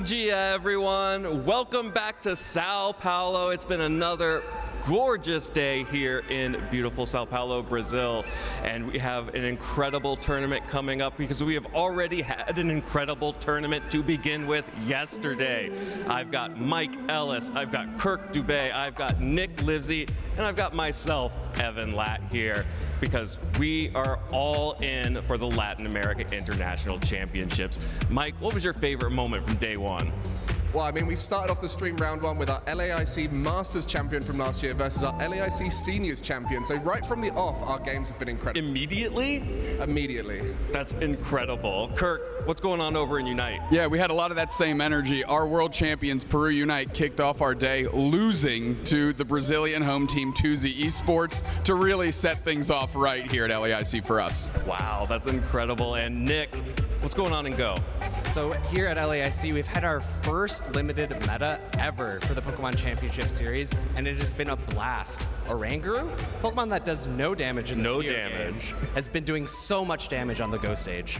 Gia, everyone. Welcome back to Sao Paulo. It's been another gorgeous day here in beautiful Sao Paulo, Brazil, and we have an incredible tournament coming up because we have already had an incredible tournament to begin with yesterday. I've got Mike Ellis, I've got Kirk Dubé, I've got Nick Livesey, and I've got myself, Evan Latt, here because we are all in for the Latin America International Championships. Mike, what was your favorite moment from day one? Well, I mean, we started off the stream round one with our LAIC Masters champion from last year versus our LAIC Seniors champion. So right from the off, our games have been incredible. Immediately? Immediately. That's incredible. Kirk, what's going on over in Unite? Yeah, we had a lot of that same energy. Our world champions, Peru Unite, kicked off our day losing to the Brazilian home team, 2Z Esports, to really set things off right here at LAIC for us. Wow, that's incredible. And Nick, what's going on in GO? So here at LAIC, we've had our first limited meta ever for the Pokemon Championship Series, and it has been a blast. Oranguru, Pokemon that does no damage in the game, has been doing so much damage on the GO stage.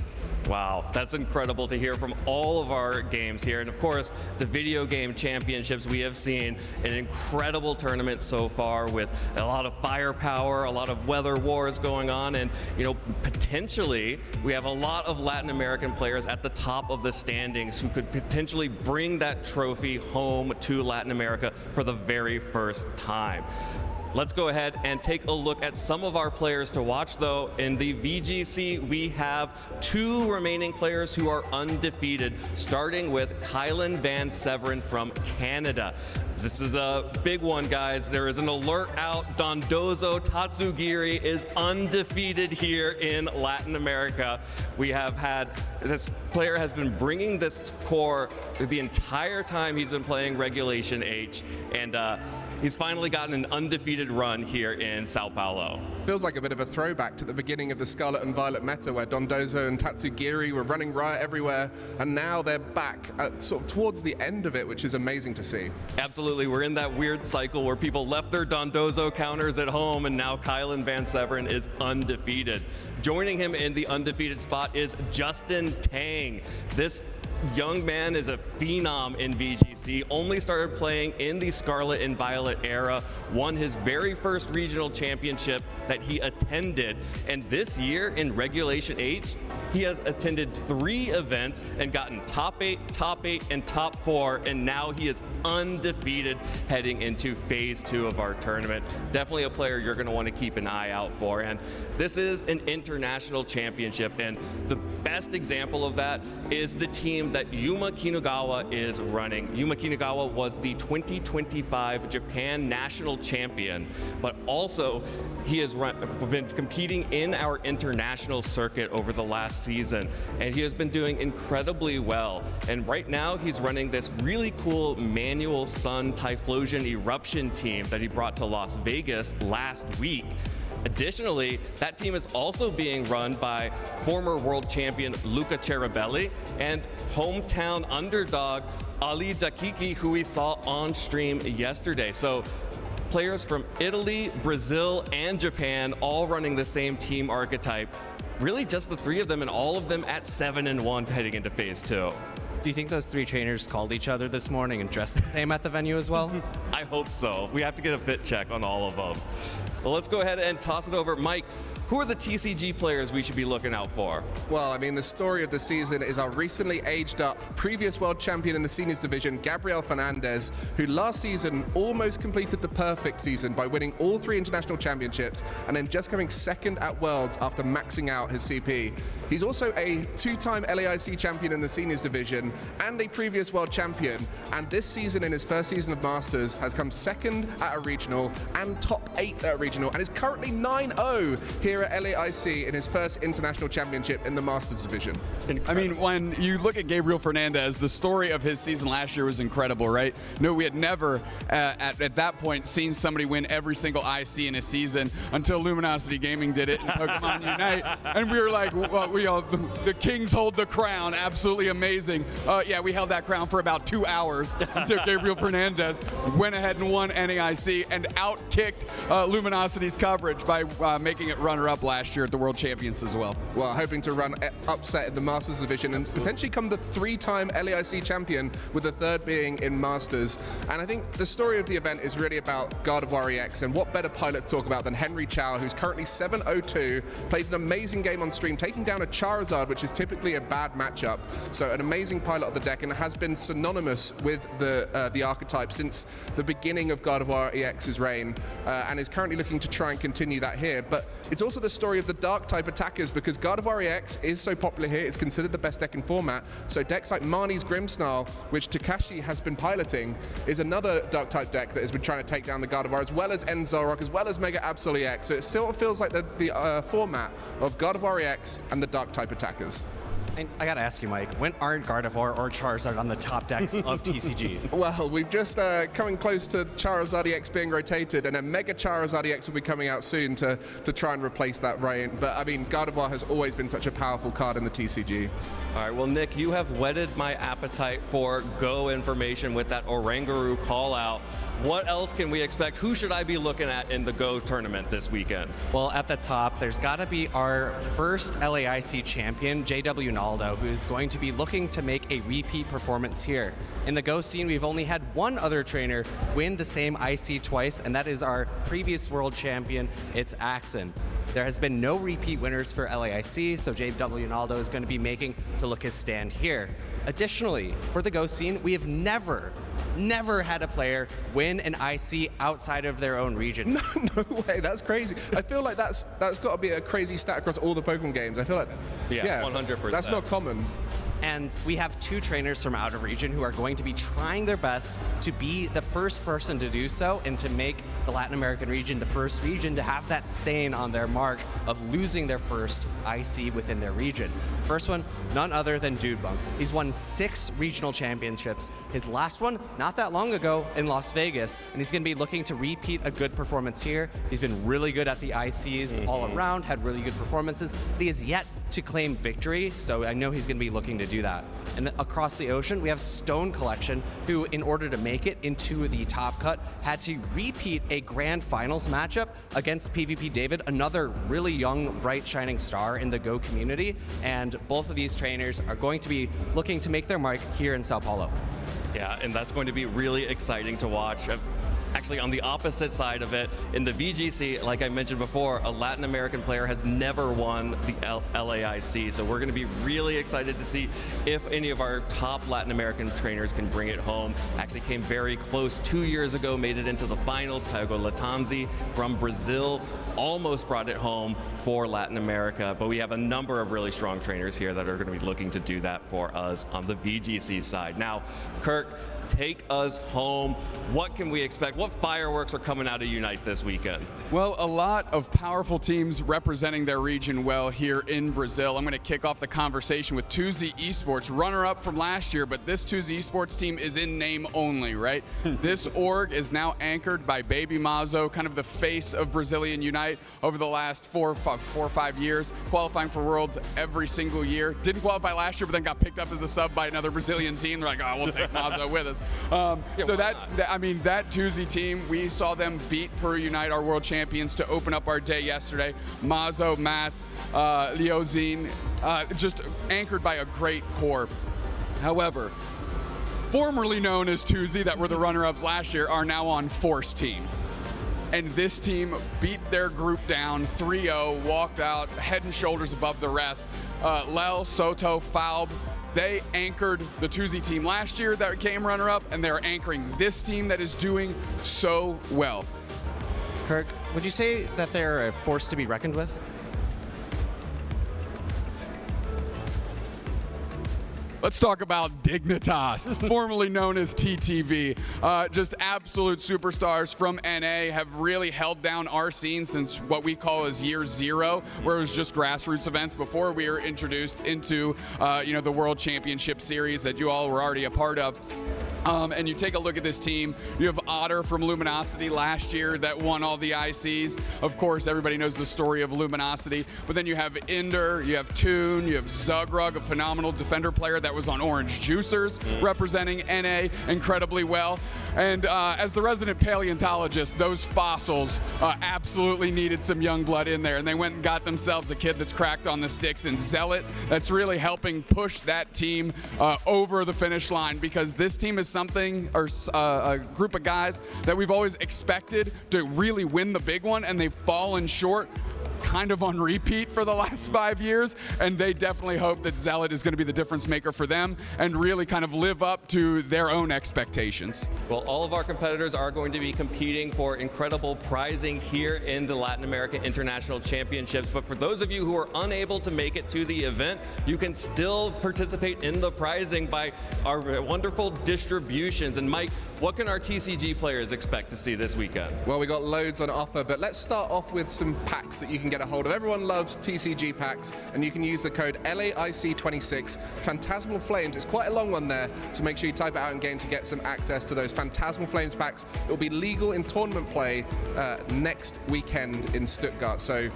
Wow, that's incredible to hear from all of our games here. And of course, the video game championships, we have seen an incredible tournament so far with a lot of firepower, a lot of weather wars going on, and potentially we have a lot of Latin American players at the top of the standings who could potentially bring that trophy home to Latin America for the very first time. Let's go ahead and take a look at some of our players to watch, though. In the VGC, we have two remaining players who are undefeated, starting with Kylan Van Severen from Canada. This is a big one, guys. There is an alert out. Dondozo Tatsugiri is undefeated here in Latin America. We have had, this player has been bringing this core the entire time he's been playing Regulation H, and he's finally gotten an undefeated run here in Sao Paulo. Feels like a bit of a throwback to the beginning of the Scarlet and Violet meta where Dondozo and Tatsugiri were running riot everywhere, and now they're back at sort of towards the end of it, which is amazing to see. Absolutely, we're in that weird cycle where people left their Dondozo counters at home, and now Kylan Van Severen is undefeated. Joining him in the undefeated spot is Justin Tang. This young man is a phenom in VGC, only started playing in the Scarlet and Violet era, won his very first regional championship that he attended, and this year in Regulation H, he has attended 3 events and gotten top 8, and top 4, and now he is undefeated heading into phase 2 of our tournament. Definitely a player you're going to want to keep an eye out for, and this is an international championship, and the best example of that is the team that Yuma Kinugawa is running. Yuma Kinugawa was the 2025 Japan national champion, but also he has been competing in our international circuit over the last season, and he has been doing incredibly well. And right now he's running this really cool manual Sun Typhlosion Eruption team that he brought to Las Vegas last week. Additionally, that team is also being run by former world champion Luca Cerabelli and hometown underdog Ali Dakiki, who we saw on stream yesterday. So players from Italy, Brazil, and Japan all running the same team archetype. Really just the 3 of them, and all of them at 7-1 heading into phase 2. Do you think those 3 trainers called each other this morning and dressed the same at the venue as well? I hope so. We have to get a fit check on all of them. Well, let's go ahead and toss it over. Mike, who are the TCG players we should be looking out for? Well, I mean, the story of the season is our recently aged up previous world champion in the seniors division, Gabriel Fernandez, who last season almost completed the perfect season by winning all 3 international championships and then just coming second at Worlds after maxing out his CP. He's also a 2-time LAIC champion in the seniors division and a previous world champion, and this season, in his first season of Masters, has come second at a regional and top 8 at a regional, and is currently 9-0 here at LAIC in his first international championship in the Masters division. I mean, when you look at Gabriel Fernandez, the story of his season last year was incredible, right? No, we had never at that point seen somebody win every single IC in a season until Luminosity Gaming did it in Pokemon Unite, and we were like, well, the kings hold the crown. Absolutely amazing. Yeah, we held that crown for about 2 hours until Gabriel Fernandez went ahead and won NAIC and outkicked Luminosity's coverage by making it run runner-up last year at the World Champions as well. Well, hoping to run upset in the Masters division and potentially come the 3-time LAIC champion, with the third being in Masters. And I think the story of the event is really about Gardevoir EX, and what better pilot to talk about than Henry Chow, who's currently 7-0-2, played an amazing game on stream, taking down a Charizard, which is typically a bad matchup. So an amazing pilot of the deck, and has been synonymous with the archetype since the beginning of Gardevoir EX's reign, and is currently looking to try and continue that here. But it's also the story of the dark type attackers, because Gardevoir EX is so popular here, it's considered the best deck in format. So decks like Marnie's Grimmsnarl, which Takashi has been piloting, is another dark type deck that has been trying to take down the Gardevoir, as well as Enzolrock, as well as Mega Absol EX. So it still feels like the format of Gardevoir EX and the dark type attackers. And I gotta ask you, Mike, when aren't Gardevoir or Charizard on the top decks of TCG? Well, we've just coming close to Charizard EX being rotated, and a Mega Charizard EX will be coming out soon to try and replace that variant. But I mean, Gardevoir has always been such a powerful card in the TCG. All right, well, Nick, you have whetted my appetite for Go information with that Oranguru call out. What else can we expect? Who should I be looking at in the Go tournament this weekend? Well, at the top, there's got to be our first LAIC champion, JW Naldo, who's going to be looking to make a repeat performance here. In the Go scene, we've only had one other trainer win the same IC twice, and that is our previous world champion, it's Axon. There has been no repeat winners for LAIC, so JW Naldo is going to be making to look his stand here. Additionally, for the Go scene, we have never had a player win an IC outside of their own region. No way, that's crazy. I feel like that's got to be a crazy stat across all the Pokemon games. I feel like, yeah, 100%. That's not common. And we have two trainers from out of region who are going to be trying their best to be the first person to do so, and to make the Latin American region the first region to have that stain on their mark of losing their first IC within their region. First one, none other than Dudebunk. He's won 6 regional championships. His last one, not that long ago, in Las Vegas, and he's going to be looking to repeat a good performance here. He's been really good at the ICs all around, had really good performances, but he has yet to claim victory, so I know he's going to be looking to do that. And across the ocean, we have Stone Collection, who, in order to make it into the top cut, had to repeat a grand finals matchup against PvP David, another really young, bright, shining star in the Go community. And both of these trainers are going to be looking to make their mark here in Sao Paulo. Yeah, and that's going to be really exciting to watch. Actually, on the opposite side of it, in the VGC, like I mentioned before, a Latin American player has never won the LAIC, so we're going to be really excited to see if any of our top Latin American trainers can bring it home. Actually came very close 2 years ago, made it into the finals. Thiago Latanzi from Brazil almost brought it home for Latin America, but we have a number of really strong trainers here that are going to be looking to do that for us on the VGC side. Now, Kirk, take us home. What can we expect? What fireworks are coming out of Unite this weekend? Well, a lot of powerful teams representing their region well here in Brazil. I'm going to kick off the conversation with 2Z Esports, runner-up from last year, but this 2Z Esports team is in name only, right? This org is now anchored by Baby Mazo, kind of the face of Brazilian Unite over the last 4 or 5 years, qualifying for Worlds every single year. Didn't qualify last year, but then got picked up as a sub by another Brazilian team. They're like, oh, we'll take Mazo with us. So that 2Z team, we saw them beat Per Unite, our world champions, to open up our day yesterday. Mazo, Mats, Leozine, just anchored by a great core. However, formerly known as 2Z, that were the runner-ups last year, are now on Force Team. And this team beat their group down 3-0, walked out head and shoulders above the rest. Lel, Soto, Falb, they anchored the 2Z team last year that came runner-up, and they're anchoring this team that is doing so well. Kirk, would you say that they're a force to be reckoned with? Let's talk about Dignitas, formerly known as TTV. Just absolute superstars from NA, have really held down our scene since what we call as year 0, where it was just grassroots events before we were introduced into the World Championship Series that you all were already a part of. And you take a look at this team, you have Otter from Luminosity last year that won all the ICs. Of course, everybody knows the story of Luminosity. But then you have Ender, you have Toon, you have Zugrug, a phenomenal defender player that was on Orange Juicers, representing NA incredibly well. And as the resident paleontologist, those fossils absolutely needed some young blood in there. And they went and got themselves a kid that's cracked on the sticks and Zealot that's really helping push that team over the finish line, because this team is something, or a group of guys that we've always expected to really win the big one, and they've fallen short kind of on repeat for the last 5 years, and they definitely hope that Zealot is going to be the difference maker for them and really kind of live up to their own expectations. Well, all of our competitors are going to be competing for incredible prizing here in the Latin American International Championships, but for those of you who are unable to make it to the event, you can still participate in the prizing by our wonderful distributions. And Mike, what can our TCG players expect to see this weekend? Well, we got loads on offer, but let's start off with some packs that you can get a hold of. Everyone loves TCG packs, and you can use the code LAIC26, Phantasmal Flames. It's quite a long one there, so make sure you type it out in game to get some access to those Phantasmal Flames packs. It will be legal in tournament play next weekend in Stuttgart, so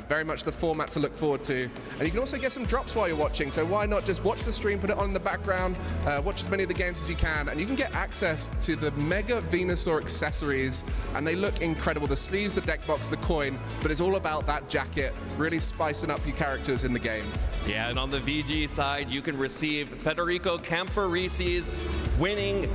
very much the format to look forward to. And you can also get some drops while you're watching, so why not just watch the stream, put it on in the background, watch as many of the games as you can, and you can get access to the Mega Venusaur accessories, and they look incredible. The sleeves, the deck box, the coin, but it's all about that jacket, really spicing up your characters in the game. Yeah, and on the VG side, you can receive Federico Camporisi's winning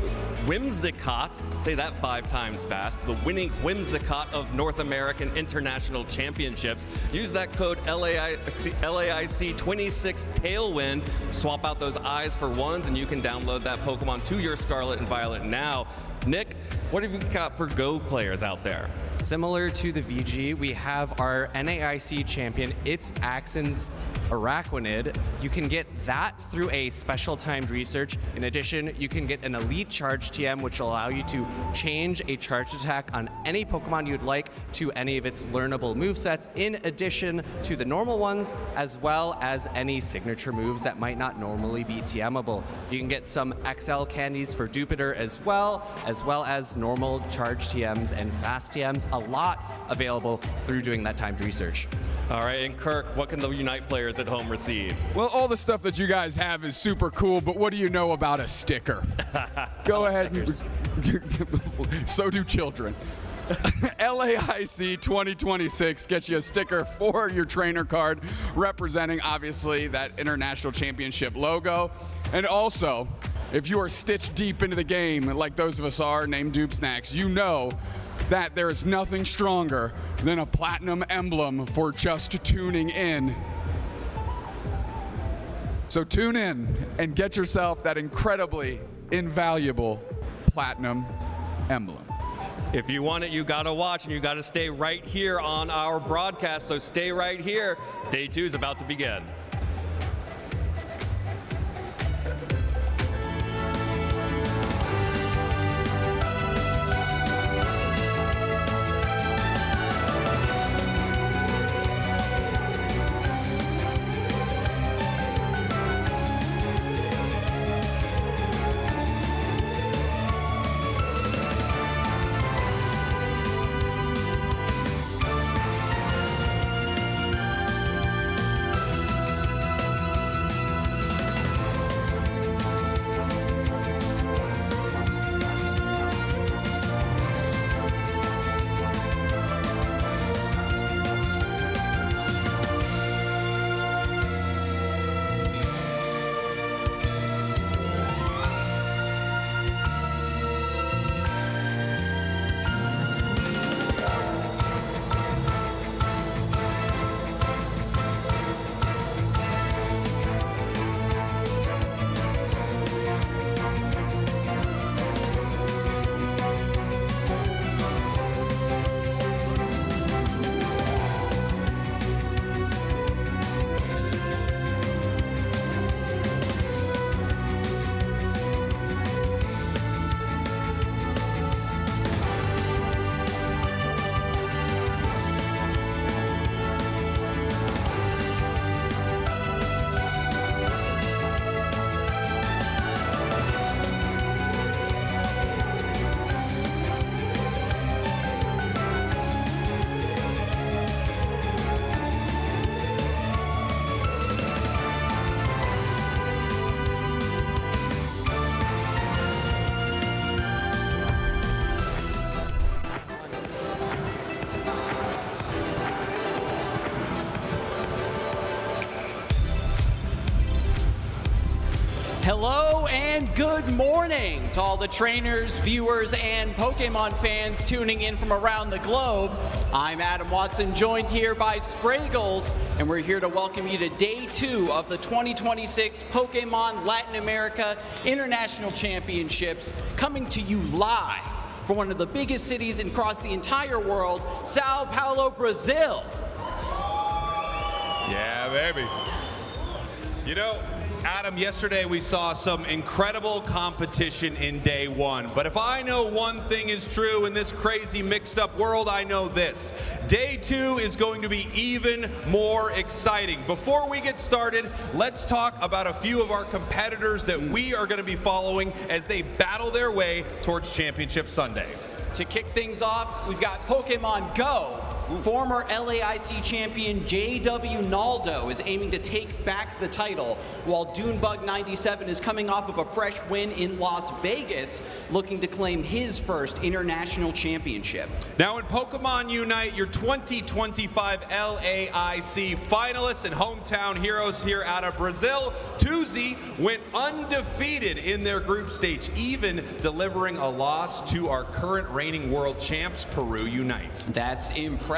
Whimsicott, say that 5 times fast, the winning Whimsicott of North American International Championships. Use that code LAIC26 Tailwind, swap out those eyes for ones, and you can download that Pokemon to your Scarlet and Violet now. Nick, what have you got for Go players out there? Similar to the VG, we have our NAIC champion, It's Axon's Araquanid. You can get that through a special timed research. In addition, you can get an elite charge TM, which will allow you to change a charge attack on any Pokemon you'd like to any of its learnable movesets, in addition to the normal ones, as well as any signature moves that might not normally be TMable. You can get some XL candies for Jupiter as well as normal charge TMs and fast TMs. A lot available through doing that timed research. All right, and Kirk, what can the Unite players at home receive? Well, all the stuff that you guys have is super cool, but what do you know about a sticker? Go ahead. So do children. LAIC 2026 gets you a sticker for your trainer card representing, obviously, that International Championship logo. And also, if you are stitched deep into the game, like those of us are named Dupe Snacks, you know that there is nothing stronger than a platinum emblem for just tuning in. So tune in and get yourself that incredibly invaluable platinum emblem. If you want it, you gotta watch, and you gotta stay right here on our broadcast, so stay right here. Day 2 is about to begin. Hello and good morning to all the trainers, viewers, and Pokemon fans tuning in from around the globe. I'm Adam Watson, joined here by Spraggles, and we're here to welcome you to Day 2 of the 2026 Pokemon Latin America International Championships, coming to you live from one of the biggest cities across the entire world, Sao Paulo, Brazil. Yeah, baby. You know, Adam, yesterday we saw some incredible competition in Day 1. But if I know one thing is true in this crazy mixed up world, I know this. Day 2 is going to be even more exciting. Before we get started, let's talk about a few of our competitors that we are going to be following as they battle their way towards Championship Sunday. To kick things off, we've got Pokemon GO. Former LAIC champion JW Naldo is aiming to take back the title, while Dunebug97 is coming off of a fresh win in Las Vegas, looking to claim his first international championship. Now in Pokemon UNITE, your 2025 LAIC finalists and hometown heroes here out of Brazil, Tuzi went undefeated in their group stage, even delivering a loss to our current reigning world champs, Peru Unite. That's impressive,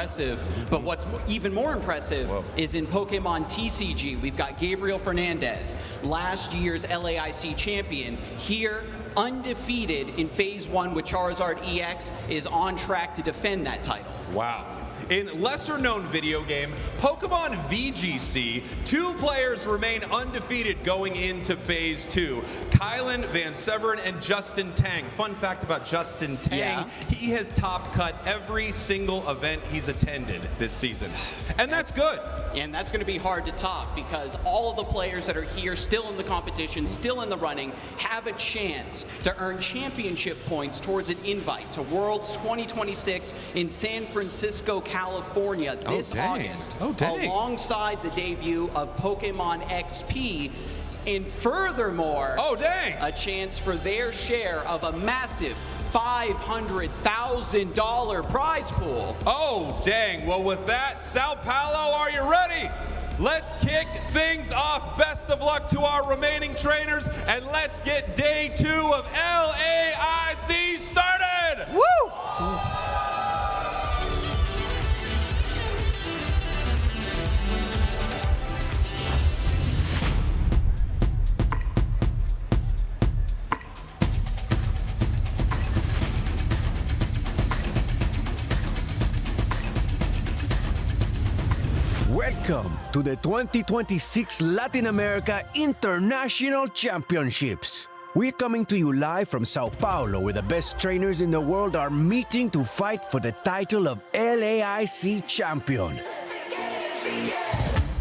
but what's even more impressive is in Pokemon TCG, we've got Gabriel Fernandez, last year's LAIC champion, here undefeated in Phase 1 with Charizard EX, is on track to defend that title. Wow. In lesser-known video game, Pokemon VGC, 2 players remain undefeated going into Phase 2. Kylan Van Severen and Justin Tang. Fun fact about Justin Tang, he has top cut every single event he's attended this season. And that's good. And that's going to be hard to top because all of the players that are here still in the competition, still in the running, have a chance to earn championship points towards an invite to Worlds 2026 in San Francisco, California this August, alongside the debut of Pokemon XP, and furthermore, a chance for their share of a massive $500,000 prize pool. Oh, dang. Well, with that, Sao Paulo, are you ready? Let's kick things off. Best of luck to our remaining trainers, and let's get Day 2 of LAIC started. Woo! Welcome to the 2026 Latin America International Championships. We're coming to you live from Sao Paulo, where the best trainers in the world are meeting to fight for the title of LAIC champion.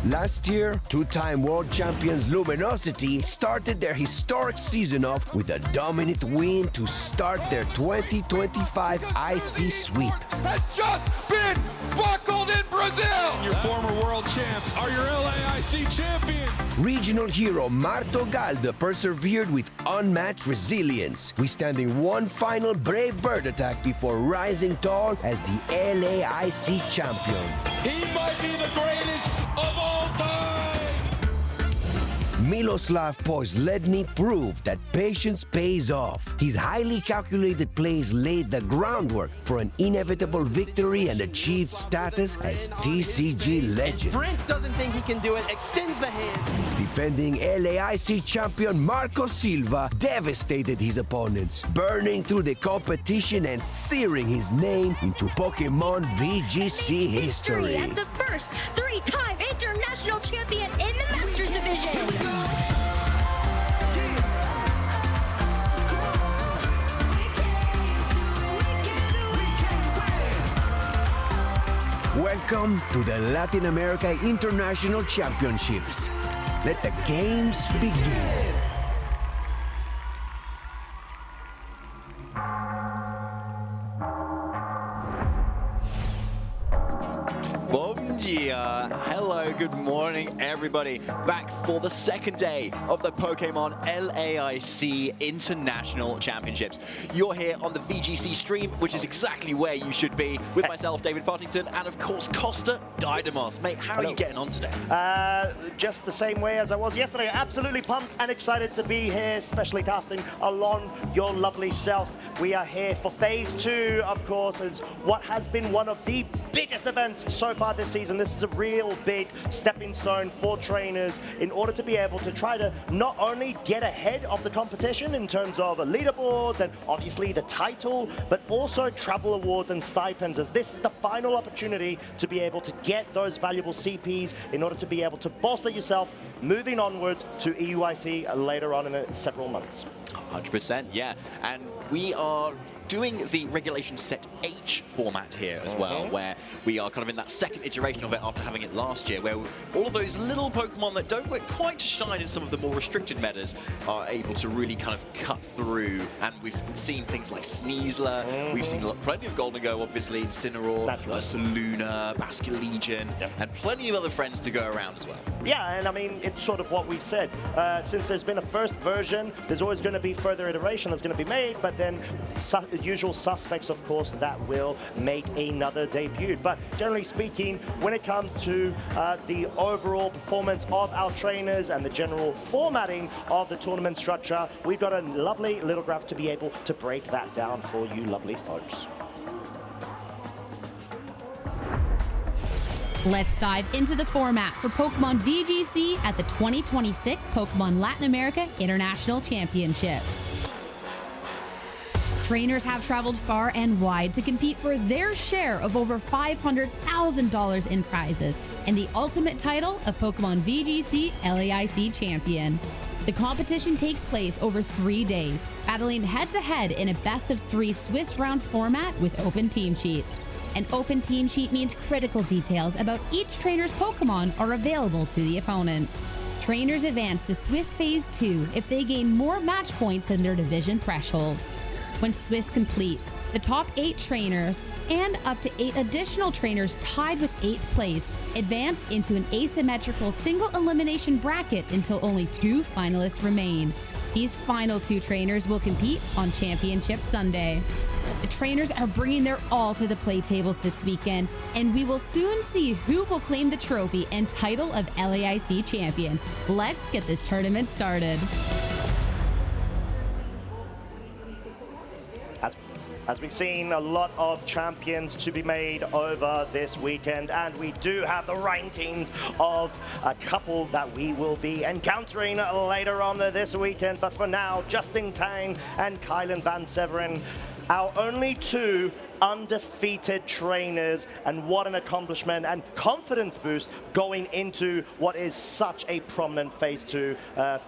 Last year, 2-time world champions Luminosity started their historic season off with a dominant win to start their 2025 IC sweep. Has just been buckled in Brazil! Your former world champs are your LAIC champions! Regional hero Marto Galde persevered with unmatched resilience, withstanding one final brave bird attack before rising tall as the LAIC champion. He might be the greatest of all time! Miloslav Posledny proved that patience pays off. His highly calculated plays laid the groundwork for an inevitable victory and achieved status as TCG legend. Brent doesn't think he can do it, extends the hand. Defending LAIC champion Marco Silva devastated his opponents, burning through the competition and searing his name into Pokemon VGC history. As the first 3-time international champion in the Masters Division. Welcome to the Latin America International Championships. Let the games begin. Bom Yeah, hello, good morning everybody. Back for the second day of the Pokemon LAIC International Championships. You're here on the VGC stream, which is exactly where you should be, with myself, David Partington, and of course, Costa Didymos. Mate, how are you getting on today? Just the same way as I was yesterday. Absolutely pumped and excited to be here, especially casting along your lovely self. We are here for phase 2, of course, is what has been one of the biggest events so far this season. This is a real big stepping stone for trainers in order to be able to try to not only get ahead of the competition in terms of leaderboards and obviously the title, but also travel awards and stipends, as this is the final opportunity to be able to get those valuable CPs in order to be able to bolster yourself moving onwards to EUIC later on in several months. 100%, yeah. And we are doing the Regulation Set H format here as well, where we are kind of in that second iteration of it after having it last year, where all of those little Pokemon that don't get quite to shine in some of the more restricted metas are able to really kind of cut through. And we've seen things like Sneasler, we've seen plenty of Golden Go, obviously, Incineroar, Saluna, Basculegion, and plenty of other friends to go around as well. Yeah, and I mean, it's sort of what we've said. Since there's been a first version, there's always going to be further iteration that's going to be made, but then the usual suspects, of course, that will make another debut. But generally speaking, when it comes to the overall performance of our trainers and the general formatting of the tournament structure, we've got a lovely little graph to be able to break that down for you lovely folks. Let's dive into the format for Pokemon VGC at the 2026 Pokemon Latin America International Championships. Trainers have traveled far and wide to compete for their share of over $500,000 in prizes and the ultimate title of Pokemon VGC LAIC Champion. The competition takes place over 3 days, battling head-to-head in a best-of-3 Swiss round format with open team sheets. An open team sheet means critical details about each trainer's Pokemon are available to the opponent. Trainers advance to Swiss Phase 2 if they gain more match points than their division threshold. When Swiss completes, the top 8 trainers and up to 8 additional trainers tied with 8th place advance into an asymmetrical single elimination bracket until only 2 finalists remain. These final 2 trainers will compete on Championship Sunday. The trainers are bringing their all to the play tables this weekend, and we will soon see who will claim the trophy and title of LAIC champion. Let's get this tournament started. As we've seen, a lot of champions to be made over this weekend, and we do have the rankings of a couple that we will be encountering later on this weekend. But for now, Justin Tang and Kylan Van Severen, our only 2 undefeated trainers, and what an accomplishment and confidence boost going into what is such a prominent phase 2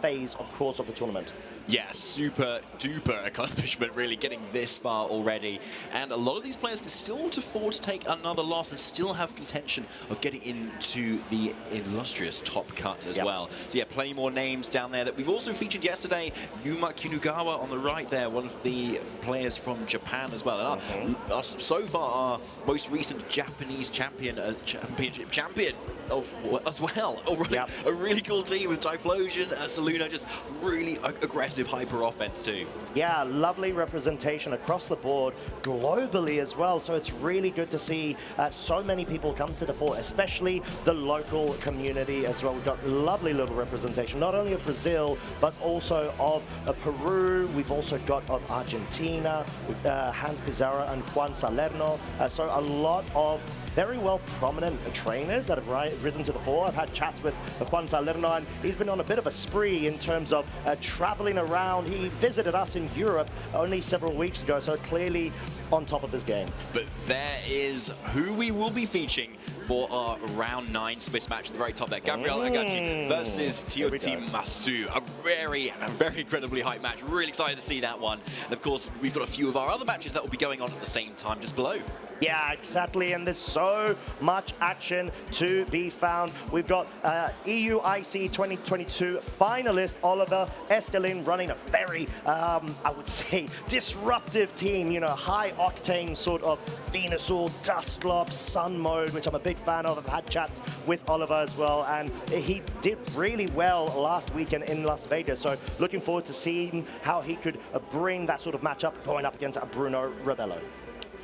phase, of course, of the tournament. Yeah, super duper accomplishment, really, getting this far already. And a lot of these players can still afford to take another loss and still have contention of getting into the illustrious top cut as well. So yeah, plenty more names down there that we've also featured yesterday. Yuma Kinugawa on the right there, one of the players from Japan as well. And so far, our most recent Japanese championship champion as well. A really cool team with Typhlosion, Saluna, just really aggressive hyper offense too. Yeah, lovely representation across the board, globally as well. So it's really good to see so many people come to the fore, especially the local community as well. We've got lovely little representation, not only of Brazil, but also of Peru. We've also got of Argentina, with Hans Pizarro and Juan Salerno. So a lot of very well prominent trainers that have risen to the fore. I've had chats with Juan Salerno, and he's been on a bit of a spree in terms of traveling around. He visited us in Europe only several weeks ago, so clearly on top of his game. But there is who we will be featuring for our round 9 Swiss match at the very top there. Gabriel Agachi versus Tiyoti Masu. A very incredibly hype match. Really excited to see that one. And of course, we've got a few of our other matches that will be going on at the same time just below. Yeah, exactly, and there's so much action to be found. We've got EUIC 2022 finalist Oliver Escalin running a very, I would say, disruptive team, you know, high high-octane sort of Venusaur, Dusclops, Sun mode, which I'm a big fan of. I've had chats with Oliver as well, and he did really well last weekend in Las Vegas. So looking forward to seeing how he could bring that sort of matchup going up against Bruno Rebello.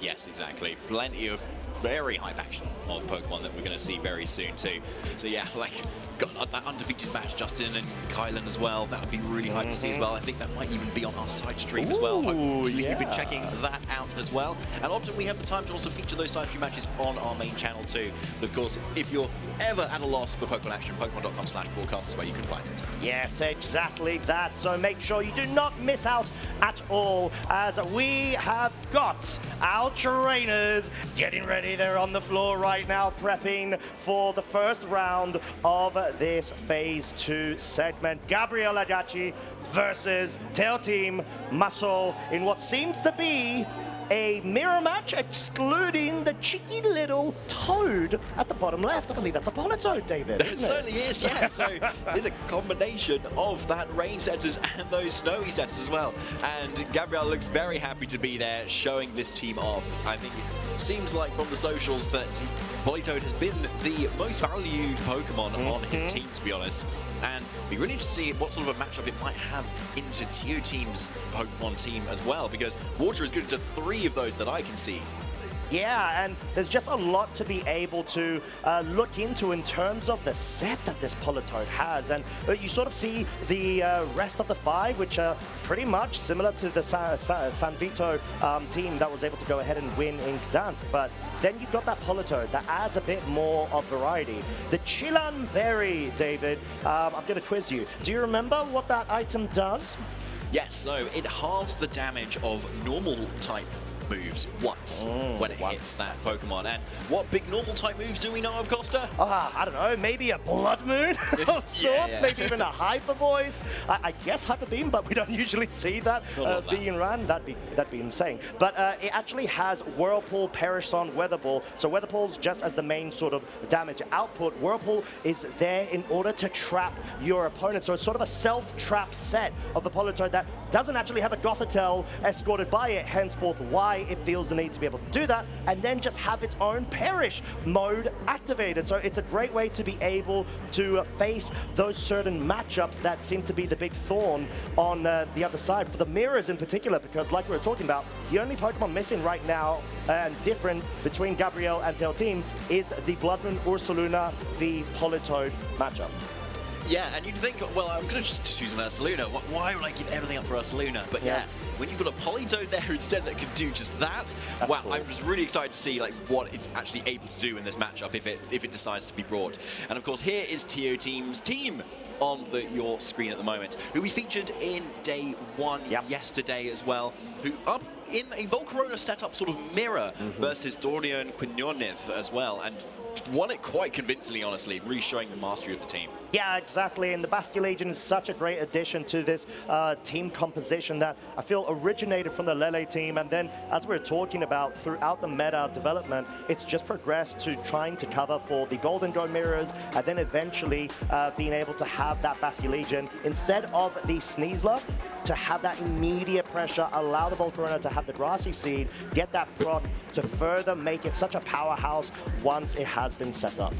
Yes, exactly. Plenty of very hype action of Pokemon that we're going to see very soon too. So yeah, like got that undefeated match, Justin and Kylan as well. That would be really hype to see as well. I think that might even be on our side stream as well. Hopefully you've been checking that out as well. And often we have the time to also feature those side stream matches on our main channel too. But of course, if you're ever at a loss for Pokemon action, Pokemon.com/broadcast is where you can find it. Yes, exactly that. So make sure you do not miss out at all, as we have got our trainers getting ready. They're on the floor right now, prepping for the first round of this Phase 2 segment. Gabriel Adachi versus Tail Team Muscle in what seems to be a mirror match, excluding the cheeky little toad at the bottom left. I believe that's a Politoed, David. It certainly is, yeah. So there's a combination of that rain setters and those snowy setters as well. And Gabriel looks very happy to be there, showing this team off. I think it seems like from the socials that Politoed has been the most valued Pokemon on his team, to be honest. And it'd be really interesting to see what sort of a matchup it might have into Tio Team's Pokemon team as well, because Water is good to 3 of those that I can see. Yeah, and there's just a lot to be able to look into in terms of the set that this Politoed has. And you sort of see the rest of the 5, which are pretty much similar to the San Vito team that was able to go ahead and win in Gdansk. But then you've got that Politoed that adds a bit more of variety. The Chilan Berry, David, I'm going to quiz you. Do you remember what that item does? Yes, so it halves the damage of normal type moves once when it hits that Pokemon. And what big normal type moves do we know of, Costa? I don't know, maybe a Blood Moon of sorts, maybe even a Hyper Voice. I guess Hyper Beam, but we don't usually see that being ran. That'd be insane. But it actually has Whirlpool, Perish on, Weather Ball. So Weather Ball's just as the main sort of damage output. Whirlpool is there in order to trap your opponent. So it's sort of a self-trap set of the Politoed that doesn't actually have a Gothitelle escorted by it, henceforth why it feels the need to be able to do that, and then just have its own Perish mode activated. So it's a great way to be able to face those certain matchups that seem to be the big thorn on the other side, for the mirrors in particular, because like we were talking about, the only Pokemon missing right now and different between Gabriel and Tail Team is the Blood Moon Ursaluna v Politoed matchup. Yeah, and you'd think, well, I'm going to just choose an Ursaluna. Why would I give everything up for Ursaluna? But yeah, when you've got a Politoed there instead that can do just that, wow, cool. I'm just really excited to see like what it's actually able to do in this matchup if it decides to be brought. And of course, here is Tio Team's team on your screen at the moment, who we featured in day 1 yesterday as well, who up in a Volcarona setup sort of mirror versus Dornio and Quinonith as well, and won it quite convincingly, honestly, really showing the mastery of the team. Yeah, exactly, and the Basculegion is such a great addition to this team composition that I feel originated from the Lele team, and then as we were talking about throughout the meta development, it's just progressed to trying to cover for the Golden Go mirrors, and then eventually being able to have that Basculegion instead of the Sneasler, to have that immediate pressure, allow the Volcarona to have the Grassy Seed, get that proc to further make it such a powerhouse once it has been set up.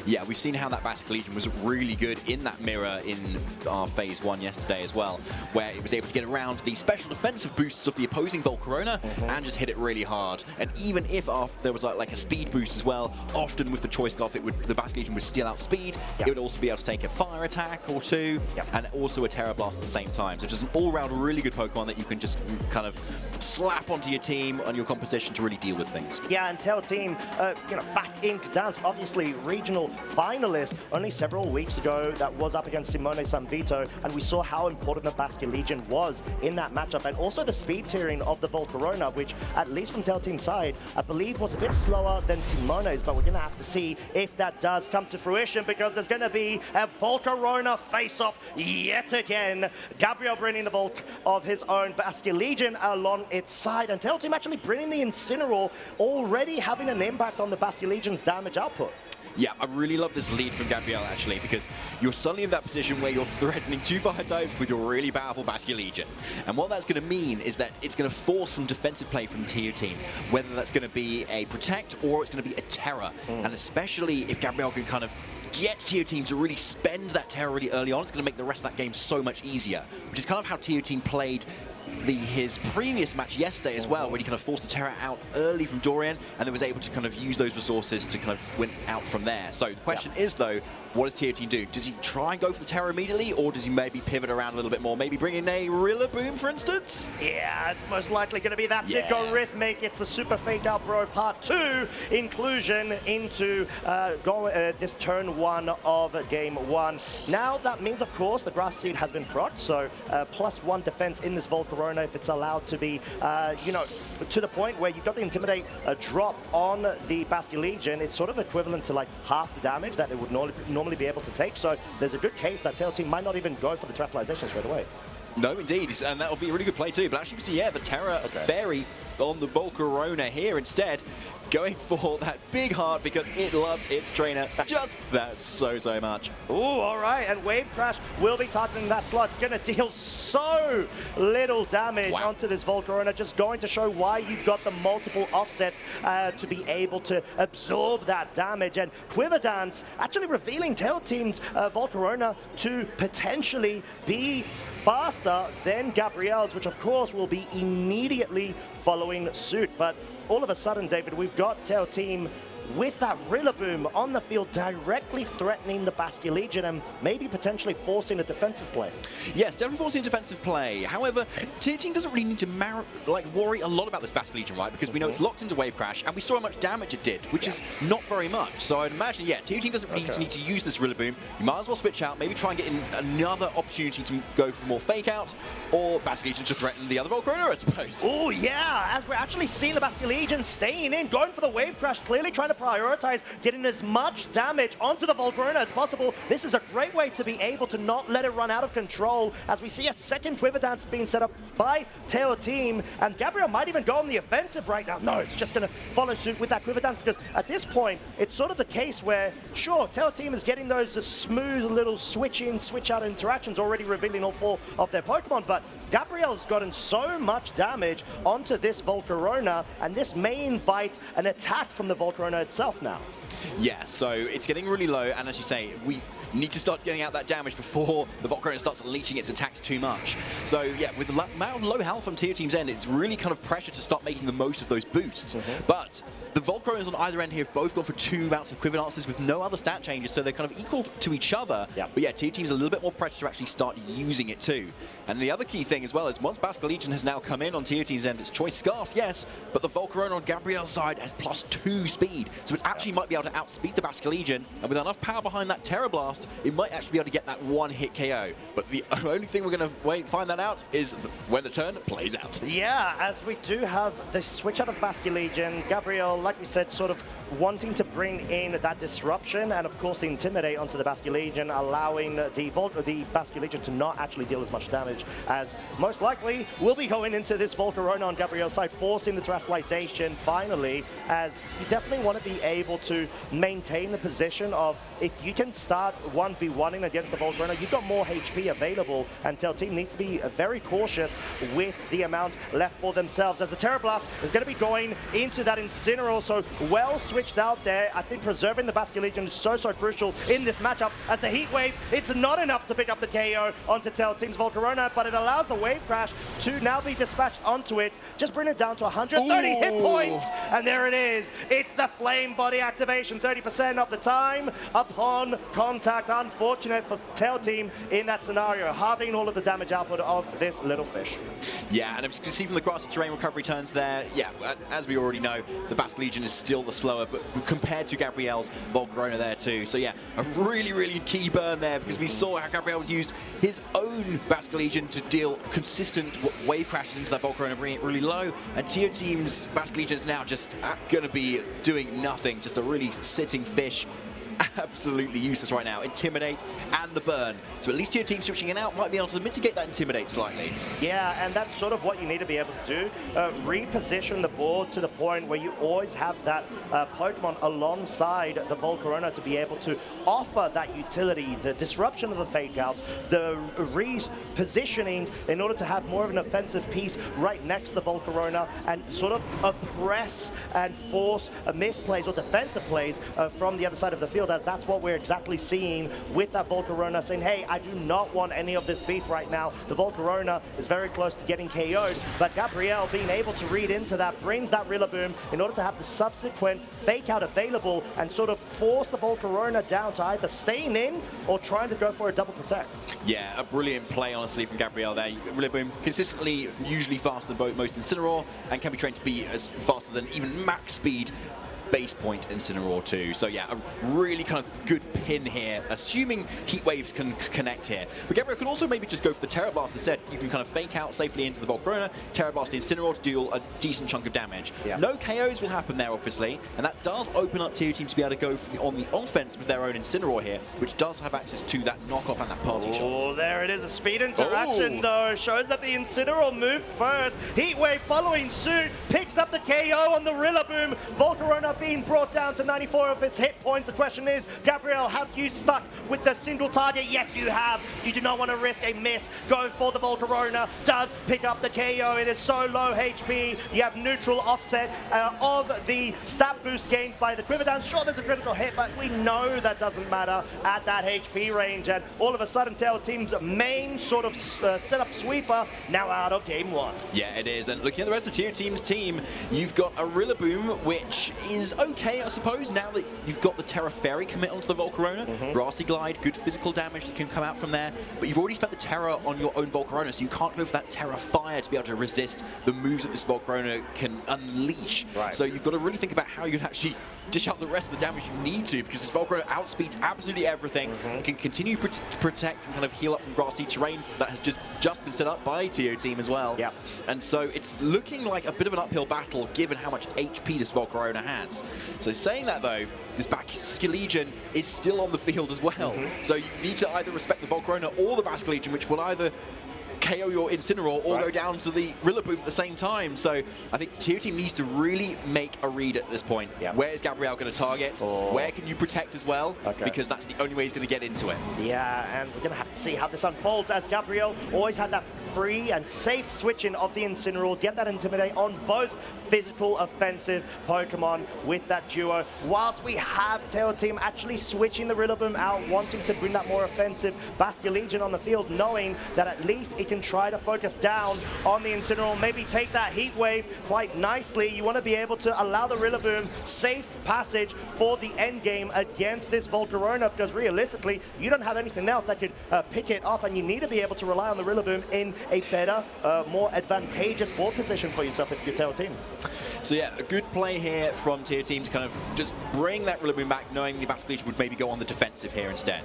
Yeah, we've seen how that Basculegion was really good in that mirror in our Phase 1 yesterday as well, where it was able to get around the special defensive boosts of the opposing Volcarona and just hit it really hard. And even if there was like a speed boost as well, often with the Choice Scarf, the Basculegion would steal out speed. It would also be able to take a fire attack or 2, and also a Terra Blast at the same time. So just an all-round really good Pokemon that you can just kind of slap onto your team, on your composition to really deal with things. Yeah, and Tail Team, back in Gdansk, obviously regional finalist only several weeks ago that was up against Simone Sanvito, and we saw how important the Basculegion was in that matchup, and also the speed tiering of the Volcarona, which at least from Tail Team's side, I believe was a bit slower than Simone's, but we're going to have to see if that does come to fruition, because there's going to be a Volcarona face-off yet again. Gabriel bringing the Volk of his own, Basculegion along its side, and Tail Team actually bringing the Incineroar, already having an impact on the Basculegion's damage output. Yeah, I really love this lead from Gabriel, actually, because you're suddenly in that position where you're threatening 2 fire types with your really powerful Bastion Legion. And what that's going to mean is that it's going to force some defensive play from TO Team, whether that's going to be a Protect or it's going to be a Terror. And especially if Gabriel can kind of get TO Team to really spend that Terror really early on, it's going to make the rest of that game so much easier, which is kind of how TO Team played his previous match yesterday as well, when he kind of forced the Terror out early from Dorian and then was able to kind of use those resources to kind of win out from there. So the question is, though, what does TO Team do? Does he try and go for the Terror immediately, or does he maybe pivot around a little bit more? Maybe bring in a Rillaboom, for instance? Yeah, it's most likely going to be that Rhythmic. It's a Super Fake Out Bro Part 2 inclusion into this turn 1 of Game 1. Now, that means, of course, the Grass Seed has been procced, so +1 defense in this Volcarona if it's allowed to be, you know, to the point where you've got the Intimidate drop on the Bastion Legion. It's sort of equivalent to like half the damage that it would normally be able to take. So there's a good case that Tail Team might not even go for the Terastallization straight away. No, indeed, and that'll be a really good play too. But actually, you see, yeah, the Terror Fairy on the Volcarona here instead, going for that big heart because it loves its trainer just that so much. Ooh, all right, and Wave Crash will be targeting that slot. It's going to deal so little damage onto this Volcarona, just going to show why you've got the multiple offsets to be able to absorb that damage. And Quiver Dance actually revealing Tail Team's Volcarona to potentially be faster than Gabriel's, which of course will be immediately following suit. But all of a sudden, David, we've got Tail Team with that Rillaboom on the field, directly threatening the Bastion Legion and maybe potentially forcing a defensive play. Yes, definitely forcing a defensive play. However, TO Team doesn't really need to worry a lot about this Bastion Legion, right? Because we know it's locked into Wave Crash, and we saw how much damage it did, which is not very much. So I'd imagine, yeah, TO Team doesn't really need to use this Rillaboom. You might as well switch out, maybe try and get in another opportunity to go for more Fake Out, or Bastion Legion to threaten the other Volcarona, I suppose. Oh, yeah, as we're actually seeing the Bastion Legion staying in, going for the Wave Crash, clearly trying to prioritize getting as much damage onto the Volcarona as possible. This is a great way to be able to not let it run out of control, as we see a second Quiver Dance being set up by Tail Team, and Gabriel might even go on the offensive right now. No, it's just going to follow suit with that Quiver Dance, because at this point, it's sort of the case where, sure, Tail Team is getting those smooth little switch in, switch out interactions, already revealing all 4 of their Pokemon, but Gabriel's gotten so much damage onto this Volcarona, and this may invite an attack from the Volcarona itself now. Yeah, so it's getting really low, and as you say, we need to start getting out that damage before the Volcarona starts leeching its attacks too much. So yeah, with the amount of low health from TO Team's end, it's really kind of pressure to start making the most of those boosts. But the Volcaronas on either end here have both gone for 2 bouts of Quiver Dances with no other stat changes, so they're kind of equal to each other. But yeah, TO Team's a little bit more pressure to actually start using it too. And the other key thing as well is once Bastion Legion has now come in on TO Team's end, it's Choice Scarf, yes, but the Volcarona on Gabriel's side has +2 speed, so it actually might be able to outspeed the Bastion Legion, and with enough power behind that Terror Blast, it might actually be able to get that 1-hit KO. But the only thing we're going to find that out is when the turn plays out. Yeah, as we do have the switch out of Bastion Legion, Gabriel, like we said, sort of wanting to bring in that disruption, and of course the Intimidate onto the Bastion Legion, allowing the Bastion Legion to not actually deal as much damage, as most likely will be going into this Volcarona on Gabriel's side, forcing the Terastallization finally, as you definitely want to be able to maintain the position of, if you can start 1v1ing against the Volcarona, you've got more HP available, and Tail Team needs to be very cautious with the amount left for themselves, as the Terror Blast is going to be going into that Incineroar, so well switched out there. I think preserving the Bastion Legion is so crucial in this matchup, as the Heat Wave, it's not enough to pick up the KO onto Tail Team's Volcarona, but it allows the Wave Crash to now be dispatched onto it, just bring it down to 130 hit points, and there it is. It's the Flame Body activation, 30% of the time upon contact. Unfortunate for Tail Team in that scenario, halving all of the damage output of this little fish. Yeah, and as you can see from the grassy terrain recovery turns there, yeah, as we already know, the Bastion Legion is still the slower, but compared to Gabriel's Volcarona there too. So yeah, a really key burn there, because we saw how Gabriel used his own Bastion Legion to deal consistent wave crashes into that Volcarona, bringing it really low, and TO Team's Bastion Legion is now just going to be doing nothing, just a really sitting fish. absolutely useless right now. Intimidate and the burn. So at least your team switching in out might be able to mitigate that Intimidate slightly. Yeah, and that's sort of what you need to be able to do. Reposition the board to the point where you always have that Pokemon alongside the Volcarona to be able to offer that utility, the disruption of the Fake Outs, the repositionings in order to have more of an offensive piece right next to the Volcarona and sort of oppress and force misplays or defensive plays from the other side of the field, as that's what we're exactly seeing with that Volcarona saying, hey, I do not want any of this beef right now. The Volcarona is very close to getting KO'd, but Gabriel being able to read into that brings that Rillaboom in order to have the subsequent Fake Out available and sort of force the Volcarona down to either staying in or trying to go for a double protect. Yeah, a brilliant play, honestly, from Gabriel there. Rillaboom consistently, usually faster than most Incineroar, and can be trained to be as faster than even max speed base point Incineroar too. So yeah, a really kind of good pin here, assuming Heat Waves can connect here. But Gabriel can also maybe just go for the Terra Blast instead. You can kind of Fake Out safely into the Volcarona, Terra Blast the Incineroar to deal a decent chunk of damage. Yeah. No KOs will happen there, obviously, and that does open up tier team to be able to go on the offense with their own Incineroar here, which does have access to that knockoff and that party shot. Oh, there it is, a speed interaction though, shows that the Incineroar moved first. Heat Wave following suit, picks up the KO on the Rillaboom. Volcarona being brought down to 94 of its hit points. The question is, Gabriel, have you stuck with the single target? Yes, you have. You do not want to risk a miss. Go for the Volcarona. Does pick up the KO. It is so low HP. You have neutral offset of the stat boost gained by the Quiver Dance. Sure, there's a critical hit, but we know that doesn't matter at that HP range. And all of a sudden, Tail Team's main sort of setup sweeper now out of game one. Yeah, it is. And looking at the rest of Tier Team's team, you've got a Rillaboom, which is okay, I suppose, now that you've got the Terra Fairy commit onto the Volcarona. Brassy Glide, good physical damage that can come out from there, but you've already spent the Terra on your own Volcarona, so you can't go for that Terra Fire to be able to resist the moves that this Volcarona can unleash. Right. So you've got to really think about how you'd actually dish out the rest of the damage you need to, because this Volcarona outspeeds absolutely everything. It can continue to protect and kind of heal up from grassy terrain that has just been set up by TO Team as well. Yeah. And so it's looking like a bit of an uphill battle given how much HP this Volcarona has. So saying that though, this Basculegion is still on the field as well. So you need to either respect the Volcarona or the Basculegion, which will either KO your Incineroar or go down to the Rillaboom at the same time. So I think Tier Team needs to really make a read at this point. Where is Gabriel going to target? Where can you protect as well? Because that's the only way he's going to get into it. Yeah, and we're going to have to see how this unfolds, as Gabriel always had that free and safe switching of the Incineroar, get that Intimidate on both physical offensive Pokemon with that duo, whilst we have Tail Team actually switching the Rillaboom out, wanting to bring that more offensive Basculegion on the field, knowing that at least it can try to focus down on the Incineroar, maybe take that Heat Wave quite nicely. You want to be able to allow the Rillaboom safe passage for the end game against this Volcarona, because realistically, you don't have anything else that could pick it off, and you need to be able to rely on the Rillaboom in a better, more advantageous board position for yourself if you're Tail Team. So yeah, a good play here from Tier Team to kind of just bring that Rillaboom back, knowing the Basculegion would maybe go on the defensive here instead.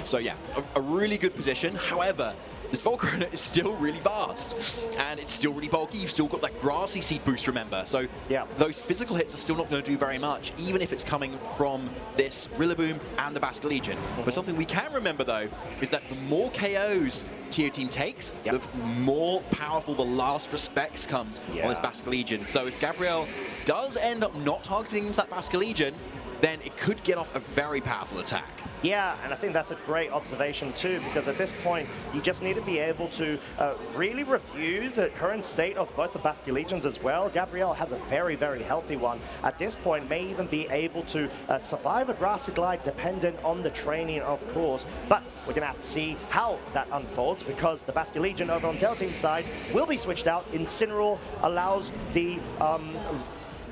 So yeah, a really good position. However, this Volcarona is still really fast, and it's still really bulky. You've still got that grassy seed boost, remember. So yeah, those physical hits are still not going to do very much, even if it's coming from this Rillaboom and the Basculegion. But something we can remember, though, is that the more KOs Tier Team takes, the more powerful the last respects comes on this Basculegion. So if Gabriel does end up not targeting that Basculegion, then it could get off a very powerful attack. Yeah, and I think that's a great observation too, because at this point, you just need to be able to really review the current state of both the Basculegions as well. Gabriel has a very, very healthy one. At this point, may even be able to survive a Grassy Glide, dependent on the training, of course. But we're going to have to see how that unfolds, because the Basculegion over on Tail Team's side will be switched out. Incineroar allows the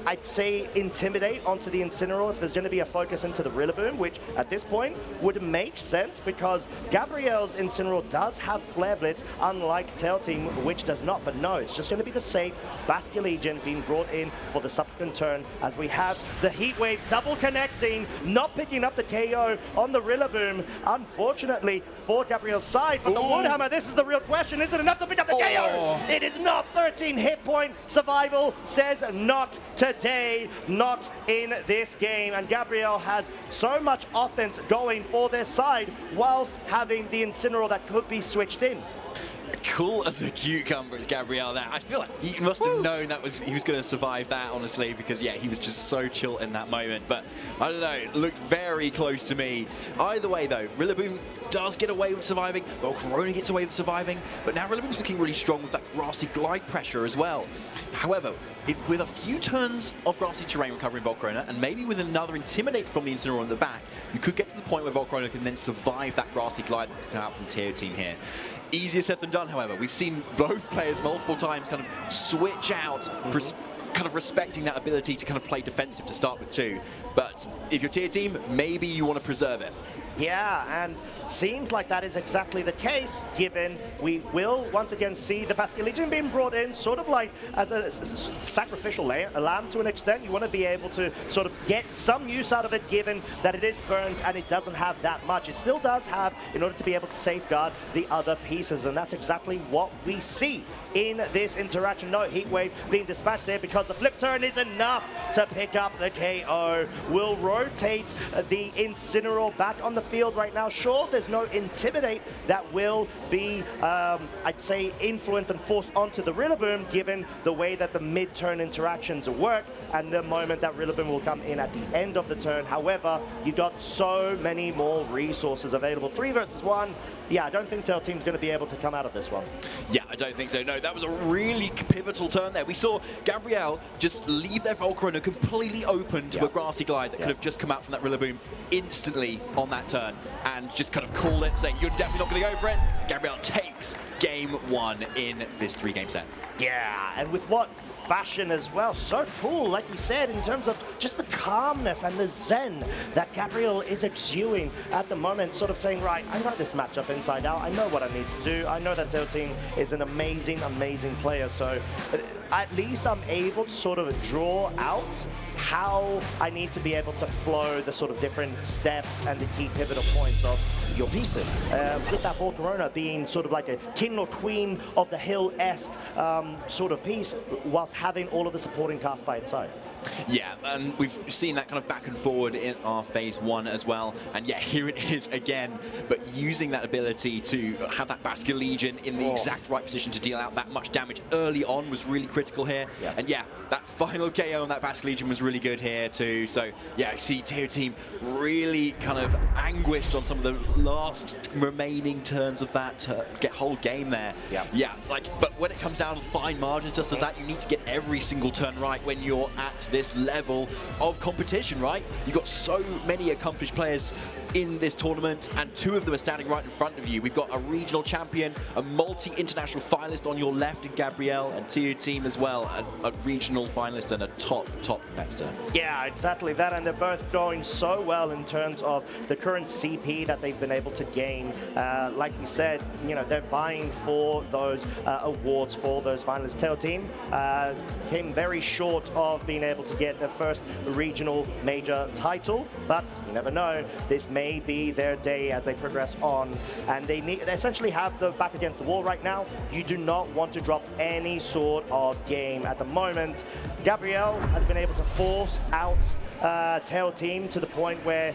I'd say Intimidate onto the Incineroar if there's going to be a focus into the Rillaboom, which at this point would make sense because Gabriel's Incineroar does have Flare Blitz, unlike Tail Team, which does not. But no, it's just going to be the safe Basculegion being brought in for the subsequent turn, as we have the Heat Wave double connecting, not picking up the KO on the Rillaboom, unfortunately for Gabriel's side. But the Woodhammer, this is the real question. Is it enough to pick up the KO? It is not. 13 hit point survival says not today. today, not in this game. And Gabriel has so much offense going for their side whilst having the Incineroar that could be switched in. Cool as a cucumber is Gabriel there. I feel like he must have known that he was going to survive that, honestly, because yeah, he was just so chill in that moment. But I don't know, it looked very close to me. Either way though, Rillaboom does get away with surviving, Volcarona gets away with surviving, but now Rillaboom's looking really strong with that grassy glide pressure as well. However, with a few turns of grassy terrain recovering Volcarona, and maybe with another Intimidate from the Incineroar in the back, you could get to the point where Volcarona can then survive that grassy glide come out from Teo Team here. Easier said than done, however. We've seen both players multiple times kind of switch out, kind of respecting that ability to kind of play defensive to start with too. But if you're Tier Team, maybe you want to preserve it. Yeah, and seems like that is exactly the case, given we will once again see the Basque Legion being brought in sort of like as a sacrificial lamb to an extent. You want to be able to sort of get some use out of it, given that it is burnt and it doesn't have that much. It still does have, in order to be able to safeguard the other pieces, and that's exactly what we see in this interaction. No Heat Wave being dispatched there because the flip turn is enough to pick up the KO. Will rotate the Incineroar back on the field right now. Sure, there's no Intimidate that will be, I'd say, influenced and forced onto the Rillaboom, given the way that the mid-turn interactions work and the moment that Rillaboom will come in at the end of the turn. However, you've got so many more resources available. 3 versus 1. Yeah, I don't think Teo Team's going to be able to come out of this one. Yeah, I don't think so. No, that was a really pivotal turn there. We saw Gabriel just leave their Volcarona completely open to a grassy glide that could have just come out from that Rillaboom instantly on that turn and just kind of call it, saying, you're definitely not going to go for it. Gabriel takes game 1 in this 3-game set. Yeah, and with what fashion as well. So cool, like you said, in terms of just the calmness and the zen that Gabriel is exuding at the moment, sort of saying, right, I know this matchup inside out. I know what I need to do. I know that Teo Team is an amazing, amazing player. So at least I'm able to sort of draw out how I need to be able to flow the sort of different steps and the key pivotal points of your pieces. With that Volcarona being sort of like a king or queen of the hill-esque sort of piece, whilst having all of the supporting cast by its side. Yeah, and we've seen that kind of back and forward in our phase 1 as well. And yeah, here it is again, but using that ability to have that Basque Legion in the exact right position to deal out that much damage early on was really critical here. Yeah. And yeah, that final KO on that Basque Legion was really good here too. So yeah, I see Teo Team really kind of anguished on some of the last remaining turns of that whole game there. Yeah, but when it comes down to fine margins, just as that, you need to get every single turn right when you're at this level of competition, right? You've got so many accomplished players in this tournament, and 2 of them are standing right in front of you. We've got a regional champion, a multi-international finalist on your left in Gabriel, and Teo Team as well, a regional finalist and a top competitor. Yeah, exactly that, and they're both going so well in terms of the current CP that they've been able to gain. Like we said, you know, they're vying for those awards for those finalists. Teo Team came very short of being able to get their first regional major title, but you never know. This may be their day as they progress on, and they essentially have the back against the wall right now. You do not want to drop any sort of game at the moment. Gabriel has been able to force out Teo Team to the point where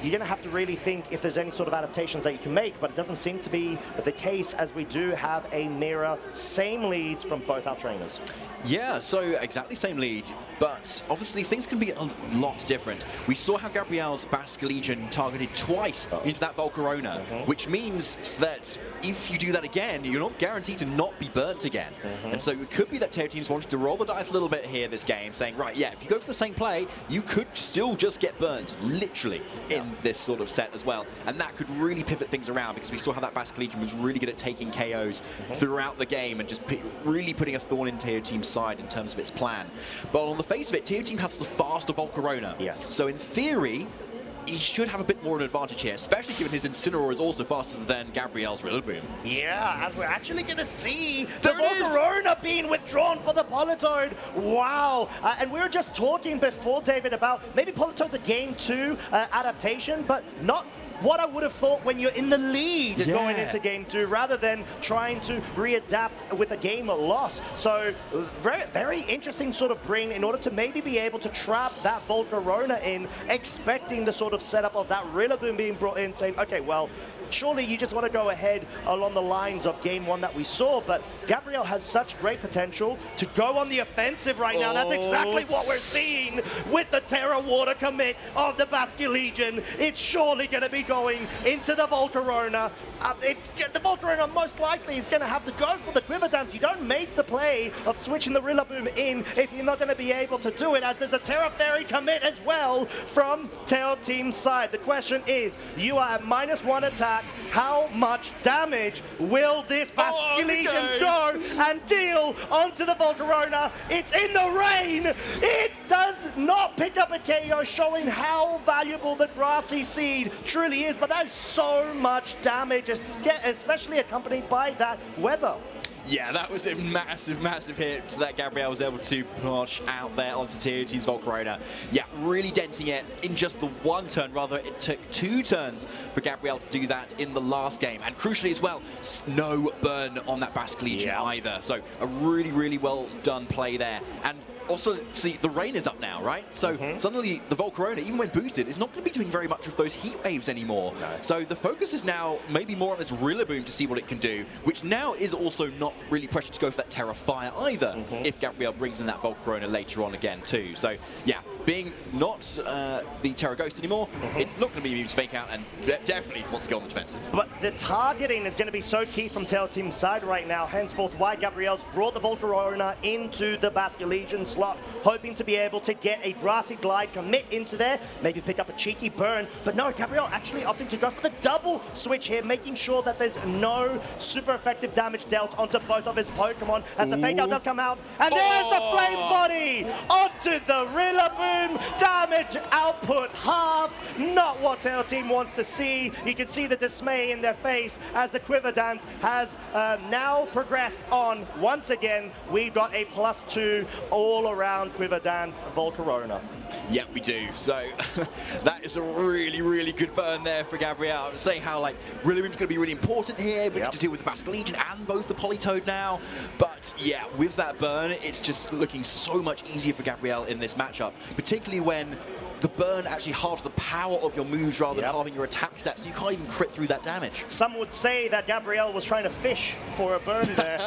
you're going to have to really think if there's any sort of adaptations that you can make, but it doesn't seem to be the case, as we do have a mirror same leads from both our trainers. Yeah, so exactly same lead, but obviously things can be a lot different. We saw how Gabriel's Basque Legion targeted twice into that Volcarona, which means that if you do that again, you're not guaranteed to not be burnt again. And so it could be that Teo Team's wanted to roll the dice a little bit here this game, saying, right, yeah, if you go for the same play, you could still just get burnt, literally, in this sort of set as well. And that could really pivot things around, because we saw how that Basque Legion was really good at taking KOs throughout the game and just really putting a thorn in Teo Team's side in terms of its plan. But on the face of it, Teo Team has the faster Volcarona. Yes. So in theory, he should have a bit more of an advantage here, especially given his Incineroar is also faster than Gabriel's Rillaboom. Yeah, as we're actually going to see the Volcarona being withdrawn for the Politoed. Wow. And we were just talking before, David, about maybe Politoed's a game 2 adaptation, but not what I would have thought when you're in the lead going into game 2, rather than trying to readapt with a game loss. So very, very interesting sort of bring in order to maybe be able to trap that Volcarona in, expecting the sort of setup of that Rillaboom being brought in, saying, okay, well, surely you just want to go ahead along the lines of game 1 that we saw, but Gabriel has such great potential to go on the offensive right now. That's exactly what we're seeing with the Terra Water commit of the Basque Legion. It's surely going to be going into the Volcarona. The Volcarona most likely is going to have to go for the Quiver Dance. You don't make the play of switching the Rillaboom in if you're not going to be able to do it, as there's a Terra Fairy commit as well from Tail Team's side. The question is, you are at -1 attack. How much damage will this Basque Legion go and deal onto the Volcarona? It's in the rain! It does not pick up a KO, showing how valuable the Grassy Seed truly is, but that is so much damage, especially accompanied by that weather. Yeah, that was a massive, massive hit that Gabriel was able to push out there onto TOT's Volcarona. Yeah, really denting it in just the 1 turn. Rather, it took 2 turns for Gabriel to do that in the last game. And crucially as well, no burn on that Basque Legion either. So a really, really well done play there. And also, see, the rain is up now, right? So suddenly the Volcarona, even when boosted, is not going to be doing very much of those heat waves anymore. No. So the focus is now maybe more on this Rillaboom to see what it can do, which now is also not really pressured to go for that Terra Fire either, if Gabriel brings in that Volcarona later on again too. So yeah, being not the Terra Ghost anymore, it's not going to be immune to Fake Out, and definitely wants to go on the defensive. But the targeting is going to be so key from Tail Team's side right now, henceforth why Gabriel's brought the Volcarona into the Basque Legion slot, hoping to be able to get a Grassy Glide commit into there, maybe pick up a cheeky burn. But no, Gabriel actually opting to go for the double switch here, making sure that there's no super effective damage dealt onto both of his Pokemon as the Fake Out does come out. And there's the Flame Body onto the Rillaboom. Damage output half, not what Tail Team wants to see. You can see the dismay in their face as the Quiver Dance has now progressed on. Once again, we've got a +2 all around Quiver Dance Volcarona. Yeah, we do. So that is a really, really good burn there for Gabriel. I was saying how like Rillaboom's going to be really important here. We need to deal with the Basque Legion and both the Politoed now. But yeah, with that burn, it's just looking so much easier for Gabriel in this matchup, particularly when the burn actually halves the power of your moves rather than halving your attack stats, so you can't even crit through that damage. Some would say that Gabriel was trying to fish for a burn there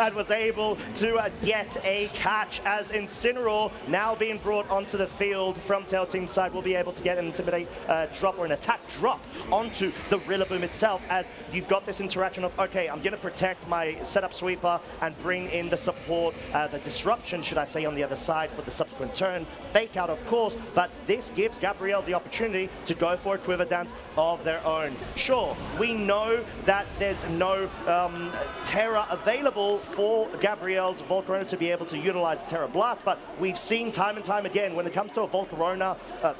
and was able to get a catch, as Incineroar now being brought onto the field from Tail Team's side will be able to get an Intimidate drop or an attack drop onto the Rillaboom itself, as you've got this interaction of, okay, I'm going to protect my setup sweeper and bring in the support, the disruption, should I say, on the other side for the subsequent turn. Fake Out, of course, but this gives Gabriel the opportunity to go for a Quiver Dance of their own. Sure, we know that there's no Terra available for Gabriel's Volcarona to be able to utilize Terra Blast, but we've seen time and time again when it comes to a Volcarona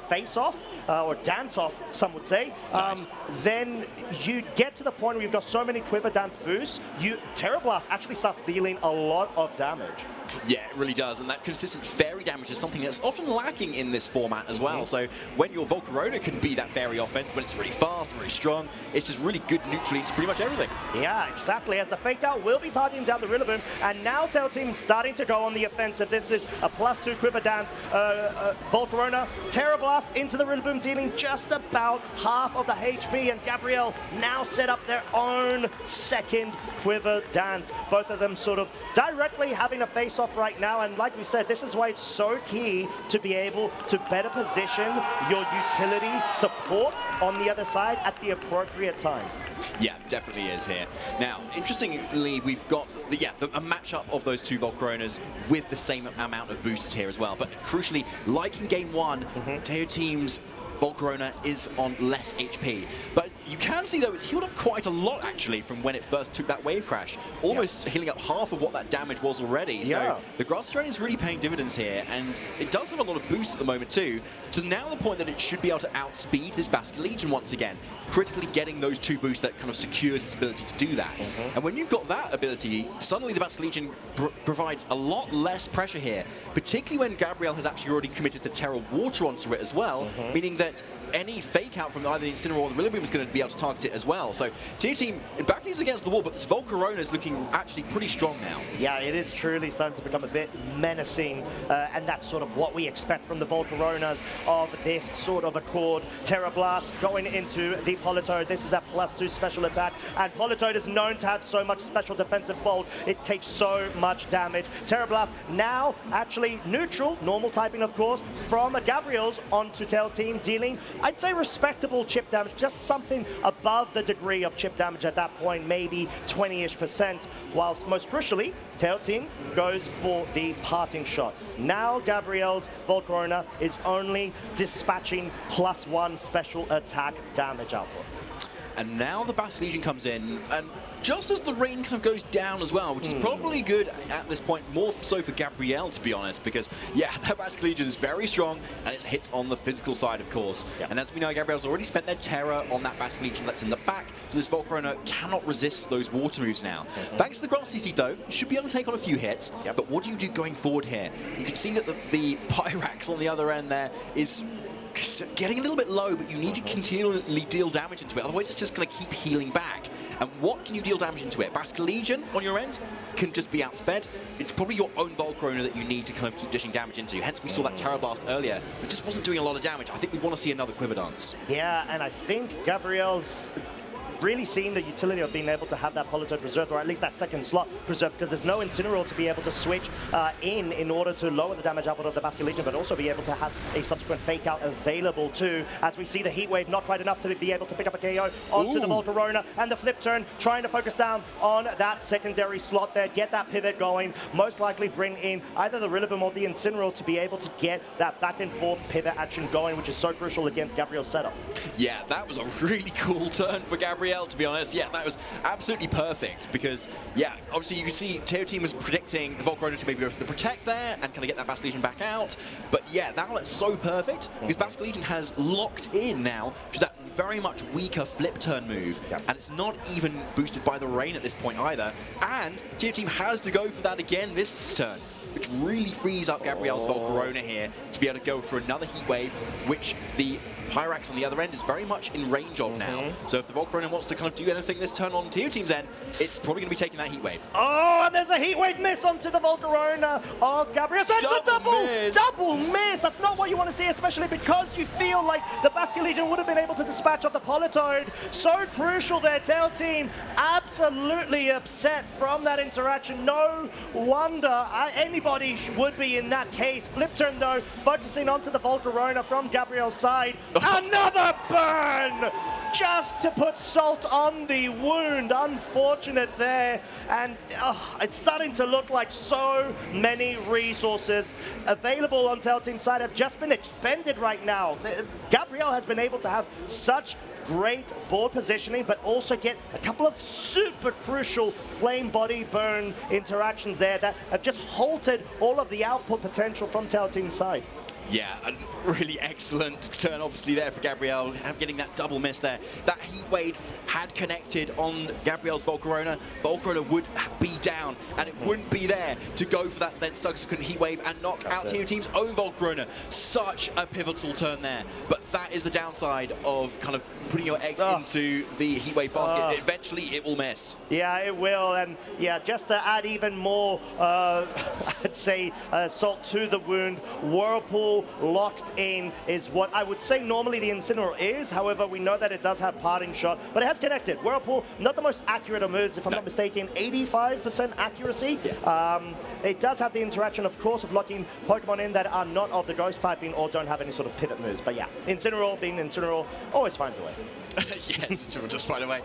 face-off, or dance-off, some would say, then you get to the point where you've got so many Quiver Dance boosts, Terra Blast actually starts dealing a lot of damage. Yeah, it really does, and that consistent fairy damage is something that's often lacking in this format as well. So when your Volcarona can be that fairy offense, when it's really fast and really strong, it's just really good neutrally to pretty much everything. Yeah, exactly, as the Fake Out will be targeting down the Rillaboom, and now Tail Team starting to go on the offensive. This is a +2 Quiver Dance Volcarona. Terra Blast into the Rillaboom, dealing just about half of the HP, and Gabriel now set up their own second Quiver Dance. Both of them sort of directly having a face-off right now, and like we said, this is why it's so key to be able to better position your utility support on the other side at the appropriate time. Yeah, definitely is here. Now, interestingly, we've got a matchup of those two Volcaronas with the same amount of boosts here as well. But crucially, like in game 1, Tail Team's Volcarona is on less HP. But you can see, though, it's healed up quite a lot, actually, from when it first took that wave crash. Almost healing up half of what that damage was already. So the Grass Terrain is really paying dividends here, and it does have a lot of boosts at the moment, too. To now the point that it should be able to outspeed this Basque Legion once again, critically getting those 2 boosts that kind of secures its ability to do that. And when you've got that ability, suddenly the Basque Legion provides a lot less pressure here, particularly when Gabriel has actually already committed the Terra Water onto it as well, meaning that any fake out from either the Incineroar or the Rillaboom is going to be able to target it as well. So Tier Team backing is against the wall, but this Volcarona is looking actually pretty strong now. Yeah, it is truly starting to become a bit menacing, and that's sort of what we expect from the Volcaronas of this sort of Accord. Terra Blast going into the Politoed. This is a +2 special attack, and Politoed is known to have so much special defensive fold. It takes so much damage. Terra Blast now actually neutral, normal typing of course, from a Gabriel's onto Tail Team, dealing, I'd say, respectable chip damage, just something above the degree of chip damage at that point, maybe 20-ish%, whilst most crucially, Tail Team goes for the parting shot. Now Gabriel's Volcarona is only dispatching +1 special attack damage output. And now the Basque Legion comes in, and just as the rain kind of goes down as well, which is probably good at this point, more so for Gabriel, to be honest, because, yeah, that Basque Legion is very strong, and it's hit on the physical side, of course. Yep. And as we know, Gabriel's already spent their Terra on that Basque Legion that's in the back, so this Volcarona cannot resist those water moves now. Thanks to the Grass CC, though, you should be able to take on a few hits, but what do you do going forward here? You can see that the Pyrax on the other end there is getting a little bit low, but you need to continually deal damage into it, otherwise it's just going to keep healing back. And what can you deal damage into it? Basque Legion on your end can just be outsped. It's probably your own Volcarona that you need to kind of keep dishing damage into. Hence we saw that Terra Blast earlier, but just wasn't doing a lot of damage. I think we want to see another Quiver Dance. Yeah, and I think Gabriel's really seeing the utility of being able to have that Politoed preserved, or at least that second slot preserved, because there's no Incineroar to be able to switch in order to lower the damage output of the Basque Legion, but also be able to have a subsequent fake out available too, as we see the Heat Wave not quite enough to be able to pick up a KO onto the Volcarona, and the flip turn trying to focus down on that secondary slot there, get that pivot going, most likely bring in either the Rillaboom or the Incineroar to be able to get that back and forth pivot action going, which is so crucial against Gabriel's setup. Yeah, that was a really cool turn for Gabriel, to be honest. Yeah, that was absolutely perfect because, yeah, obviously you can see Tail Team was predicting the Volcarona to maybe go for the Protect there and kind of get that Basque Legion back out. But yeah, now that's so perfect because Basque Legion has locked in now to that very much weaker flip turn move, and it's not even boosted by the rain at this point either. And Tail Team has to go for that again this turn, which really frees up Gabriel's Volcarona here to be able to go for another Heat Wave, which the Pyrax on the other end is very much in range of now. So if the Volcarona wants to kind of do anything this turn on Tail Team's end, it's probably going to be taking that Heat Wave. Oh, and there's a Heat Wave miss onto the Volcarona of Gabriel. So it's a double miss. That's not what you want to see, especially because you feel like the Basque Legion would have been able to dispatch off the Politoed. So crucial there, Tail Team absolutely upset from that interaction. No wonder anybody would be in that case. Flip turn though, focusing onto the Volcarona from Gabriel's side. Another burn! Just to put salt on the wound. Unfortunate there. And it's starting to look like so many resources available on Tail Team's side have just been expended right now. Gabriel has been able to have such great board positioning, but also get a couple of super crucial flame body burn interactions there that have just halted all of the output potential from Tail Team's side. Yeah, a really excellent turn obviously there for Gabriel, getting that double miss there. That Heat Wave had connected on Gabriel's Volcarona. Volcarona would be down, and it wouldn't be there to go for that then subsequent Heat Wave and knock out Tail Team's own Volcarona. Such a pivotal turn there, but that is the downside of kind of putting your eggs into the Heat Wave basket. Eventually it will miss. Yeah, it will, and yeah, just to add even more, I'd say, salt to the wound, Whirlpool locked in is what I would say normally the Incineroar is. However, we know that it does have parting shot, but it has connected. Whirlpool, not the most accurate of moves, if I'm not mistaken, 85% accuracy. It does have the interaction, of course, of locking Pokemon in that are not of the ghost typing or don't have any sort of pivot moves. But yeah, Incineroar being Incineroar always finds a way. Yes, it will just find a way.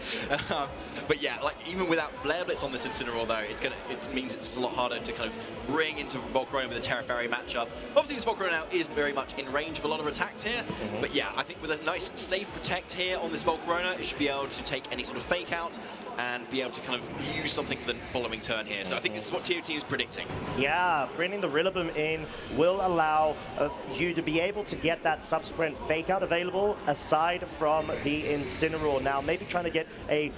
But yeah, like even without Flare Blitz on this Incineroar though, it means it's a lot harder to kind of bring into Volcarona with a Terra Fairy matchup. Obviously this Volcarona now is very much in range of a lot of attacks here, but yeah, I think with a nice safe protect here on this Volcarona, it should be able to take any sort of fake out and be able to kind of use something for the following turn here. So I think this is what TOT is predicting. Yeah, bringing the Rillaboom in will allow you to be able to get that subsequent fake Fake Out available aside from the Incineroar. Now, maybe trying to get a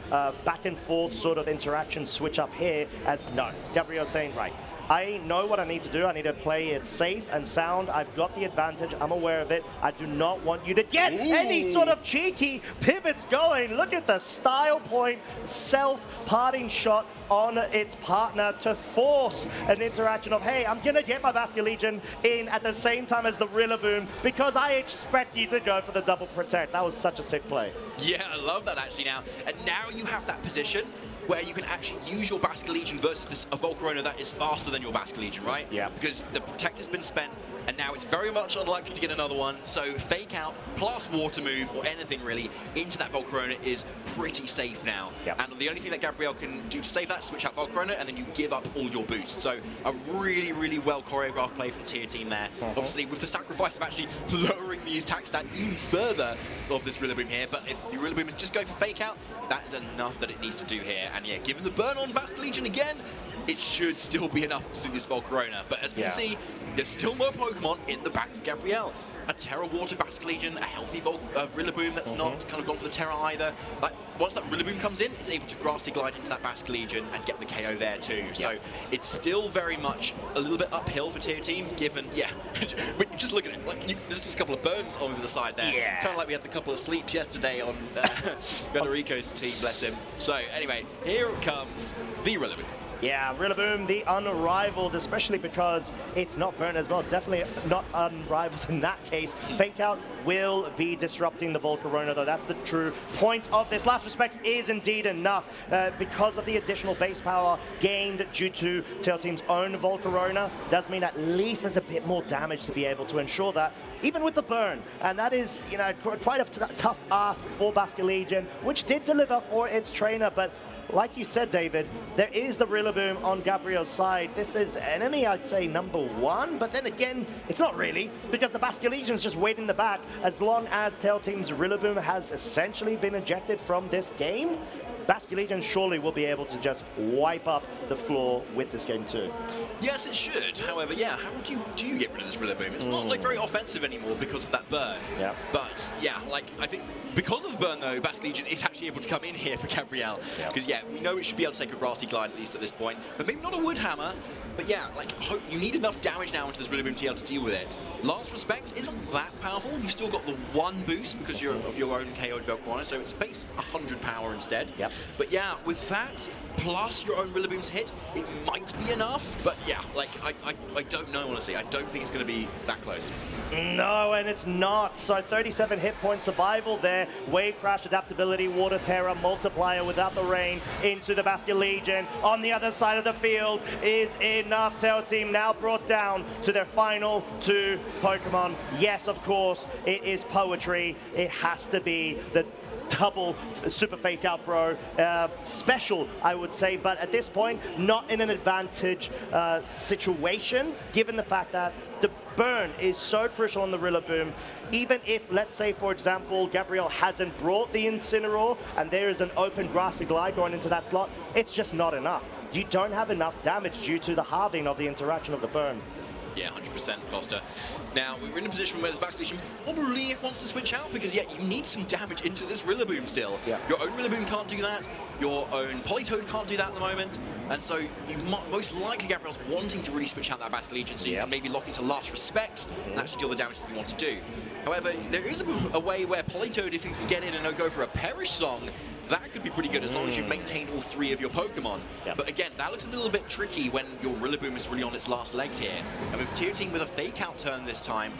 back and forth sort of interaction switch up here as no. Gabriel saying, right, I know what I need to do. I need to play it safe and sound. I've got the advantage. I'm aware of it. I do not want you to get any sort of cheeky pivots going. Look at the style point, self-parting shot on its partner to force an interaction of, hey, I'm going to get my Basculegion in at the same time as the Rillaboom because I expect you to go for the double protect. That was such a sick play. Yeah, I love that actually now. And now you have that position where you can actually use your Basculegion versus a Volcarona that is faster than your Basculegion, right? Yeah. Because the Protect has been spent, and now it's very much unlikely to get another one. So Fake Out plus Water Move, or anything really, into that Volcarona is pretty safe now. Yep. And the only thing that Gabriel can do to save that, switch out Volcarona, and then you give up all your boosts. So a really, really well choreographed play from Tier Team there. Obviously, with the sacrifice of actually lowering the attack stat even further of this Rillaboom here. But if your Rillaboom is just going for Fake Out, that is enough that it needs to do here. And yeah, given the burn on Basculegion again, it should still be enough to do this Volcarona. But as we can see, there's still more Pokemon in the back of Gabriel. A Terra Water Basculegion, a healthy Rillaboom that's not kind of gone for the Terra either. Like, once that Rillaboom comes in, it's able to Grassy Glide into that Basculegion and get the KO there too. So it's still very much a little bit uphill for Tier Team, given, when you just look at it, like, there's just a couple of burns over the side there. Kind of like we had the couple of sleeps yesterday on Federico's team, bless him. So anyway, here comes the Rillaboom. Yeah, Rillaboom, the unrivaled, especially because it's not burnt as well. It's definitely not unrivaled in that case. Fake Out will be disrupting the Volcarona, though. That's the true point of this. Last Respects is indeed enough because of the additional base power gained due to Tail Team's own Volcarona. Does mean at least there's a bit more damage to be able to ensure that, even with the burn. And that is, you know, quite a tough ask for Basculegion, which did deliver for its trainer, but like you said, David, there is the Rillaboom on Gabriel's side. This is enemy, I'd say, #1, but then again, it's not really, because the Basculegion's just waiting in the back. As long as Tail Team's Rillaboom has essentially been ejected from this game, Basculegion surely will be able to just wipe up the floor with this game too. Yes, it should. However, yeah, how do you get rid of this Rillaboom? It's not like very offensive anymore because of that burn. Yeah. But yeah, like I think because of the burn though, Basculegion is actually able to come in here for Gabriel. Because we know it should be able to take a Grassy Glide at least at this point, but maybe not a Wood Hammer. But yeah, like you need enough damage now into this Rillaboom to be able to deal with it. Last Respects isn't that powerful. You've still got the 1 boost because of your own KO'd Volcarona, so it's base 100 power instead. But yeah, with that plus your own Rillaboom's hit, it might be enough. But yeah, like I don't know honestly. I don't think it's going to be that close. No, and it's not. So 37 hit point survival there. Wave Crash, Adaptability, Water Terror, Multiplier without the rain into the Basculegion. On the other side of the field is enough. Tail Team now brought down to their final 2 Pokemon. Yes, of course, it is poetry. It has to be the double Super Fake Out Pro special, I would say, but at this point, not in an advantage situation, given the fact that the burn is so crucial on the Rillaboom. Even if, let's say, for example, Gabriel hasn't brought the Incineroar and there is an open Grassy Glide going into that slot, it's just not enough. You don't have enough damage due to the halving of the interaction of the burn. Yeah, 100% Costa. Now, we're in a position where this Basculegion probably wants to switch out because, yeah, you need some damage into this Rillaboom still. Your own Rillaboom can't do that. Your own Politoed can't do that at the moment. And so, you most likely, Gabriel's wanting to really switch out that Basculegion so you can maybe lock into Last Respects and actually deal the damage that you want to do. However, there is a way where Politoed, if you can get in and go for a Perish Song, that could be pretty good as long as you've maintained all 3 of your Pokemon. But again, that looks a little bit tricky when your Rillaboom is really on its last legs here. And with Tier Team with a Fake Out turn this time,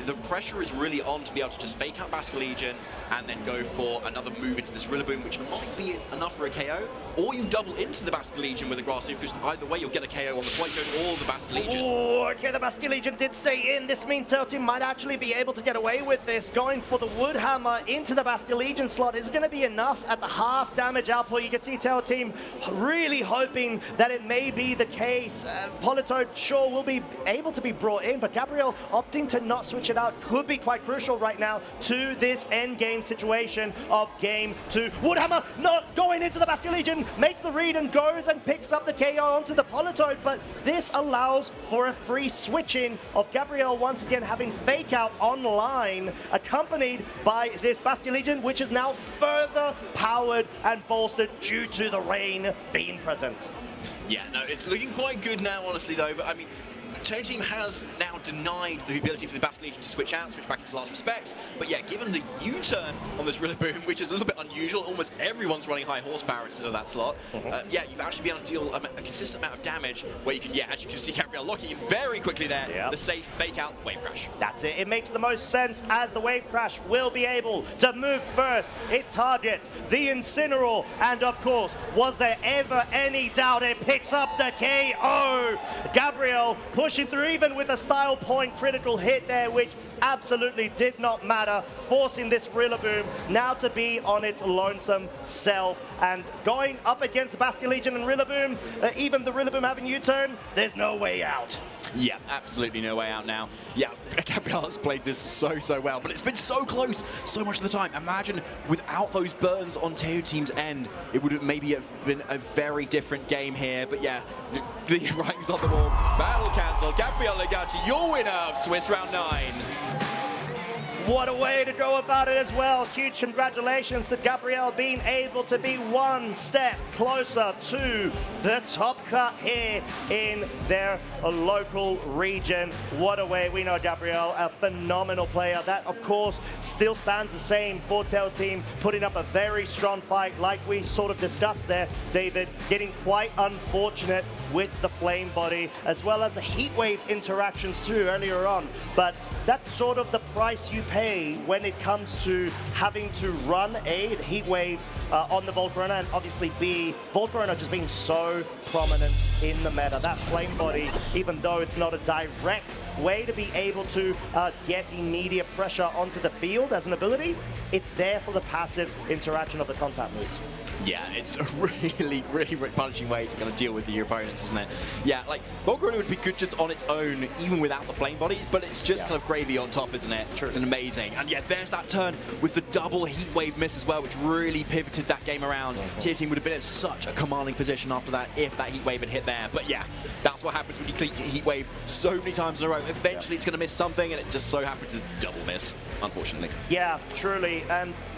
the pressure is really on to be able to just Fake Out Basculegion and then go for another move into this Rillaboom, which might be enough for a KO. Or you double into the Basculegion with a Grass Leaf, because either way you'll get a KO on the Politoed or the Basculegion. Oh, okay, the Basculegion did stay in. This means Tail Team might actually be able to get away with this. Going for the Wood Hammer into the Basculegion slot is going to be enough at the half damage output. You can see Tail Team really hoping that it may be the case. Politoed sure will be able to be brought in, but Gabriel opting to not switch it out could be quite crucial right now to this end game situation of game 2. Woodhammer not going into the Bastion Legion, makes the read and goes and picks up the KO onto the Politoed, but this allows for a free switching of Gabriel once again having Fake Out online, accompanied by this Bastion Legion, which is now further powered and bolstered due to the rain being present. Yeah, no, it's looking quite good now, honestly, though. But I mean, Tony Team has now denied the ability for the Bastion Legion to switch back into last respects. But yeah, given the U-turn on this Rillaboom, which is a little bit unusual, almost everyone's running high horsepower instead of that slot. Yeah, you've actually been able to deal a consistent amount of damage where you can, yeah, as you can see, Gabriel locking in very quickly there. The safe Fake Out Wave Crash. That's it. It makes the most sense as the Wave Crash will be able to move first. It targets the Incineroar, and of course, was there ever any doubt it picks up the KO? Gabriel pushing through even with a style point critical hit there, which absolutely did not matter, forcing this Rillaboom now to be on its lonesome self. And going up against the Bastion Legion and Rillaboom, even the Rillaboom having U-turn, there's no way out. Yeah, absolutely no way out now. Yeah, Gabriel has played this so well, but it's been so close so much of the time. Imagine without those burns on Teo Team's end, it would have maybe been a very different game here. But yeah, the writing's on the wall. Battle cancelled. Gabriel Legacci, your winner of Swiss Round 9. What a way to go about it as well. Huge congratulations to Gabriel being able to be one step closer to the top cut here in their local region. What a way. We know Gabriel, a phenomenal player. That, of course, still stands the same for Teo Team, putting up a very strong fight like we sort of discussed there, David, getting quite unfortunate with the Flame Body, as well as the Heat Wave interactions too earlier on. But that's sort of the price you pay when it comes to having to run A, the Heat Wave on the Volcarona, and obviously B, Volcarona just being so prominent in the meta. That Flame Body, even though it's not a direct way to be able to get immediate pressure onto the field as an ability, it's there for the passive interaction of the contact moves. Yeah, it's a really punishing way to kind of deal with your opponents, isn't it? Yeah, like, Volcarona would be good just on its own, even without the Flame Body, but it's just kind of gravy on top, isn't it? True. It's an amazing. And yeah, there's that turn with the double Heat Wave miss as well, which really pivoted that game around. Tier Team would have been in such a commanding position after that if that Heat Wave had hit there. But yeah, that's what happens when you click Heat Wave so many times in a row. Eventually it's going to miss something, and it just so happens to double miss, unfortunately. Yeah, truly.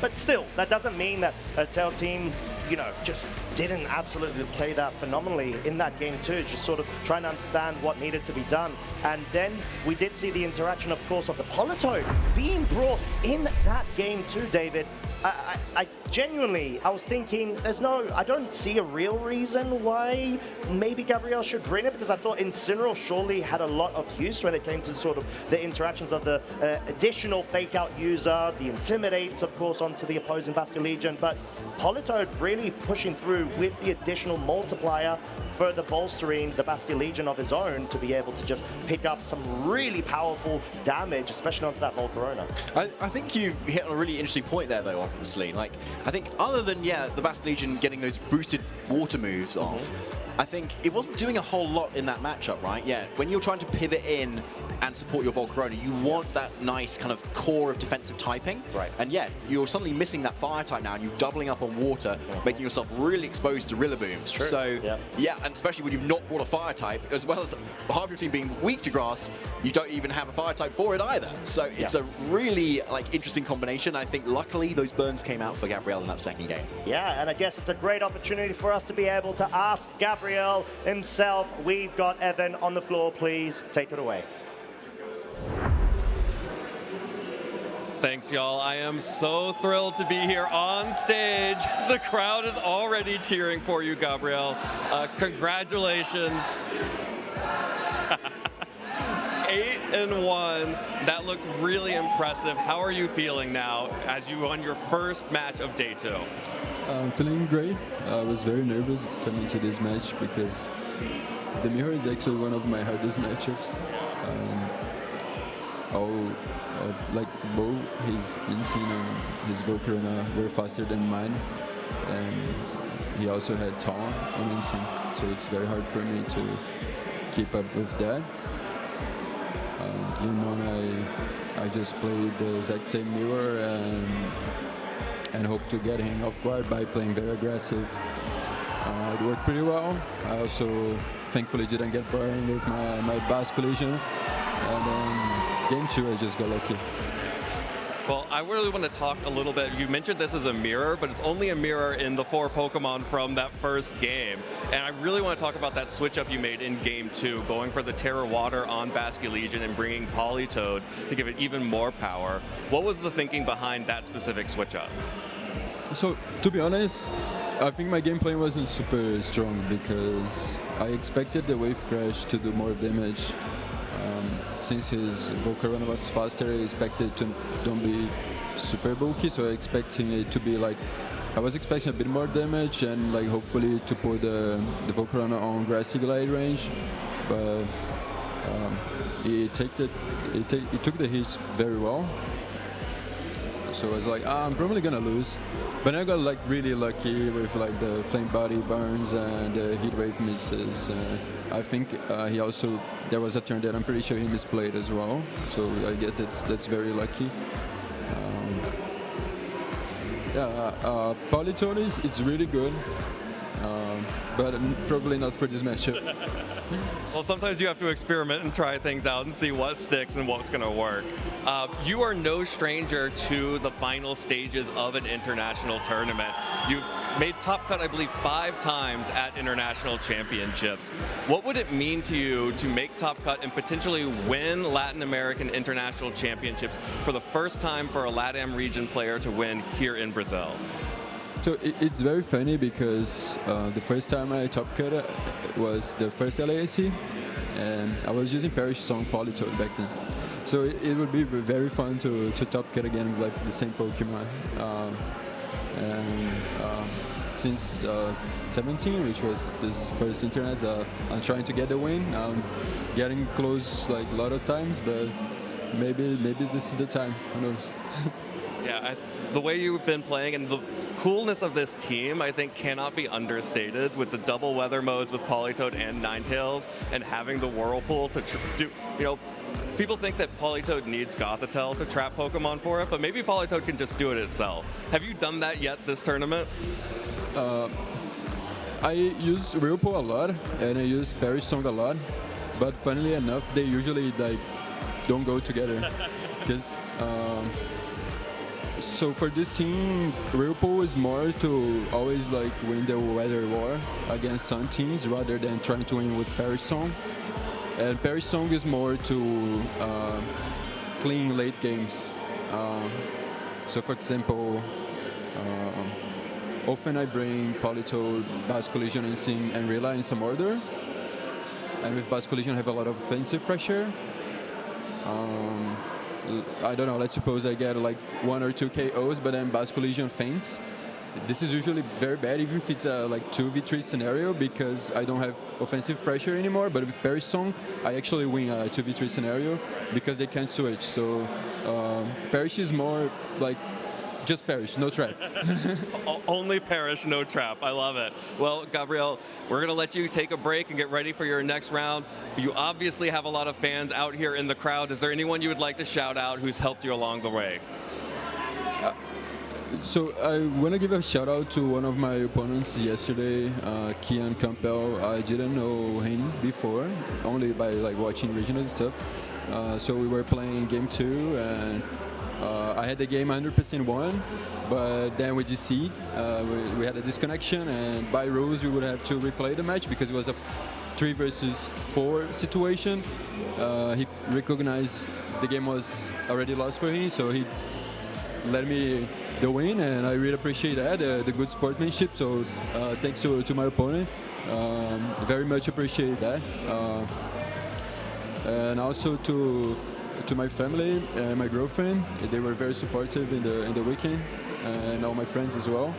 But still, that doesn't mean that Teo Team, you know, just didn't absolutely play that phenomenally in that game too, just sort of trying to understand what needed to be done. And then we did see the interaction, of course, of the Politoed being brought in that game too, David. I genuinely, I was thinking, I don't see a real reason why maybe Gabriel should bring it, because I thought Incineroar surely had a lot of use when it came to sort of the interactions of the additional Fake Out user, the Intimidate, of course, onto the opposing Bastion Legion, but Politoed really pushing through with the additional multiplier, further bolstering the Bastion Legion of his own to be able to just pick up some really powerful damage, especially onto that Volcarona. I think you hit on a really interesting point there, though, obviously. Like, I think other than, yeah, the Bastion Legion getting those boosted water moves off, I think it wasn't doing a whole lot in that matchup, right? Yeah, when you're trying to pivot in and support your Volcarona, you want that nice kind of core of defensive typing. Right. And yeah, you're suddenly missing that fire type now, and you're doubling up on water, making yourself really exposed to Rillaboom. It's true. So, yeah, and especially when you've not brought a fire type, as well as half your team being weak to grass, you don't even have a fire type for it either. So it's a really, like, interesting combination. I think luckily those burns came out for Gabriel in that second game. Yeah, and I guess it's a great opportunity for us to be able to ask Gabriel himself. We've got Evan on the floor, please take it away. Thanks, y'all. I am so thrilled to be here on stage. The crowd is already cheering for you, Gabriel. Congratulations. 8-1. That looked really impressive. How are you feeling now as you won your first match of day 2? I'm feeling great. I was very nervous coming to this match because the mirror is actually one of my hardest matchups. Like Bo, his Insane and his Volcarona were faster than mine, and he also had Taunt on Insane, so it's very hard for me to keep up with that. Game 1, I just played the exact same mirror and hope to get him off guard by playing very aggressive. It worked pretty well. I also thankfully didn't get burned with my bass collision. And then game 2, I just got lucky. Well, I really want to talk a little bit. You mentioned this as a mirror, but it's only a mirror in the 4 Pokemon from that first game. And I really want to talk about that switch up you made in game 2, going for the Terra Water on Basculegion and bringing Politoed to give it even more power. What was the thinking behind that specific switch up? So, to be honest, I think my gameplay wasn't super strong because I expected the Wave Crash to do more damage. Since his Volcarona was faster, I expected to don't be super bulky, so I expecting it to be like, I was expecting a bit more damage and like hopefully to put the Volcarona on Grassy Glide range, but it took the hits very well. So I was like, I'm probably gonna lose, but I got like really lucky with like the Flame Body burns and the Heat Wave misses. I think there was a turn that I'm pretty sure he misplayed as well. So I guess that's very lucky. Politoed it's really good, but probably not for this matchup. Well, sometimes you have to experiment and try things out and see what sticks and what's going to work. You are no stranger to the final stages of an international tournament. You've made top cut, I believe, 5 times at international championships. What would it mean to you to make top cut and potentially win Latin American international championships for the first time for a LATAM region player to win here in Brazil? So it's very funny because the first time I top cut was the first LAIC, and I was using Perish Song Politoed back then. So it would be very fun to top cut again with like the same Pokemon. Since 17, which was this first internet, I'm trying to get the win. I'm getting close like a lot of times, but maybe this is the time. Who knows? Yeah, the way you've been playing and the coolness of this team, I think, cannot be understated with the double weather modes with Politoed and Ninetales and having the Whirlpool to do, people think that Politoed needs Gothitelle to trap Pokemon for it, but maybe Politoed can just do it itself. Have you done that yet this tournament? I use Whirlpool a lot, and I use Perish Song a lot, but funnily enough, they usually like don't go together. Because so for this team, Whirlpool is more to always like win the weather war against some teams rather than trying to win with Perish Song. And Perish Song is more to clean late games. So for example, often I bring Politoed, Basculegion, and Sing and Rilla in some order. And with Basculegion I have a lot of offensive pressure. I don't know, let's suppose I get like 1 or 2 KOs, but then Basculegion faints. This is usually very bad, even if it's a like 2v3 scenario, because I don't have offensive pressure anymore. But with Perish Song, I actually win a 2v3 scenario because they can't switch. So Perish is more like just Perish, no trap. Only Perish, no trap. I love it. Well, Gabriel, we're going to let you take a break and get ready for your next round. You obviously have a lot of fans out here in the crowd. Is there anyone you would like to shout out who's helped you along the way? So I want to give a shout out to one of my opponents yesterday, Kian Campbell. I didn't know him before, only by like watching regional stuff. So we were playing game 2, and I had the game 100% won, but then we DC, we had a disconnection, and by rules we would have to replay the match because it was a 3 versus 4 situation. He recognized the game was already lost for him, so he let me the win, and I really appreciate that, the good sportsmanship. So thanks to my opponent, very much appreciate that, and also to my family and my girlfriend. They were very supportive in the weekend, and all my friends as well.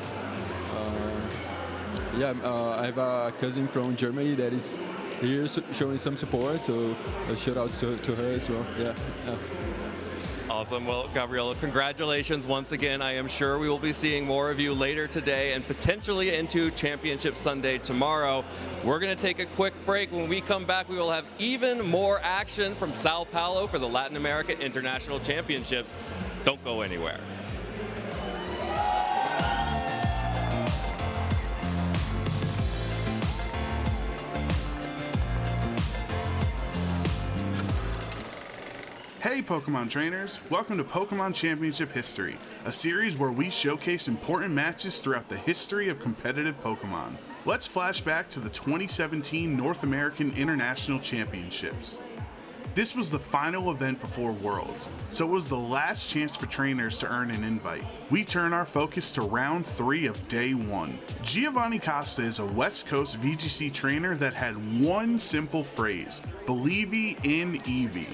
I have a cousin from Germany that is here showing some support, so a shout out to her as well. Yeah. Awesome. Well, Gabriella, congratulations once again. I am sure we will be seeing more of you later today and potentially into Championship Sunday tomorrow. We're going to take a quick break. When we come back, we will have even more action from Sao Paulo for the Latin America International Championships. Don't go anywhere. Hey Pokemon trainers, welcome to Pokemon Championship History, a series where we showcase important matches throughout the history of competitive Pokemon. Let's flash back to the 2017 North American International Championships. This was the final event before Worlds, so it was the last chance for trainers to earn an invite. We turn our focus to round 3 of day 1. Giovanni Costa is a West Coast VGC trainer that had one simple phrase, "Believe in Eevee."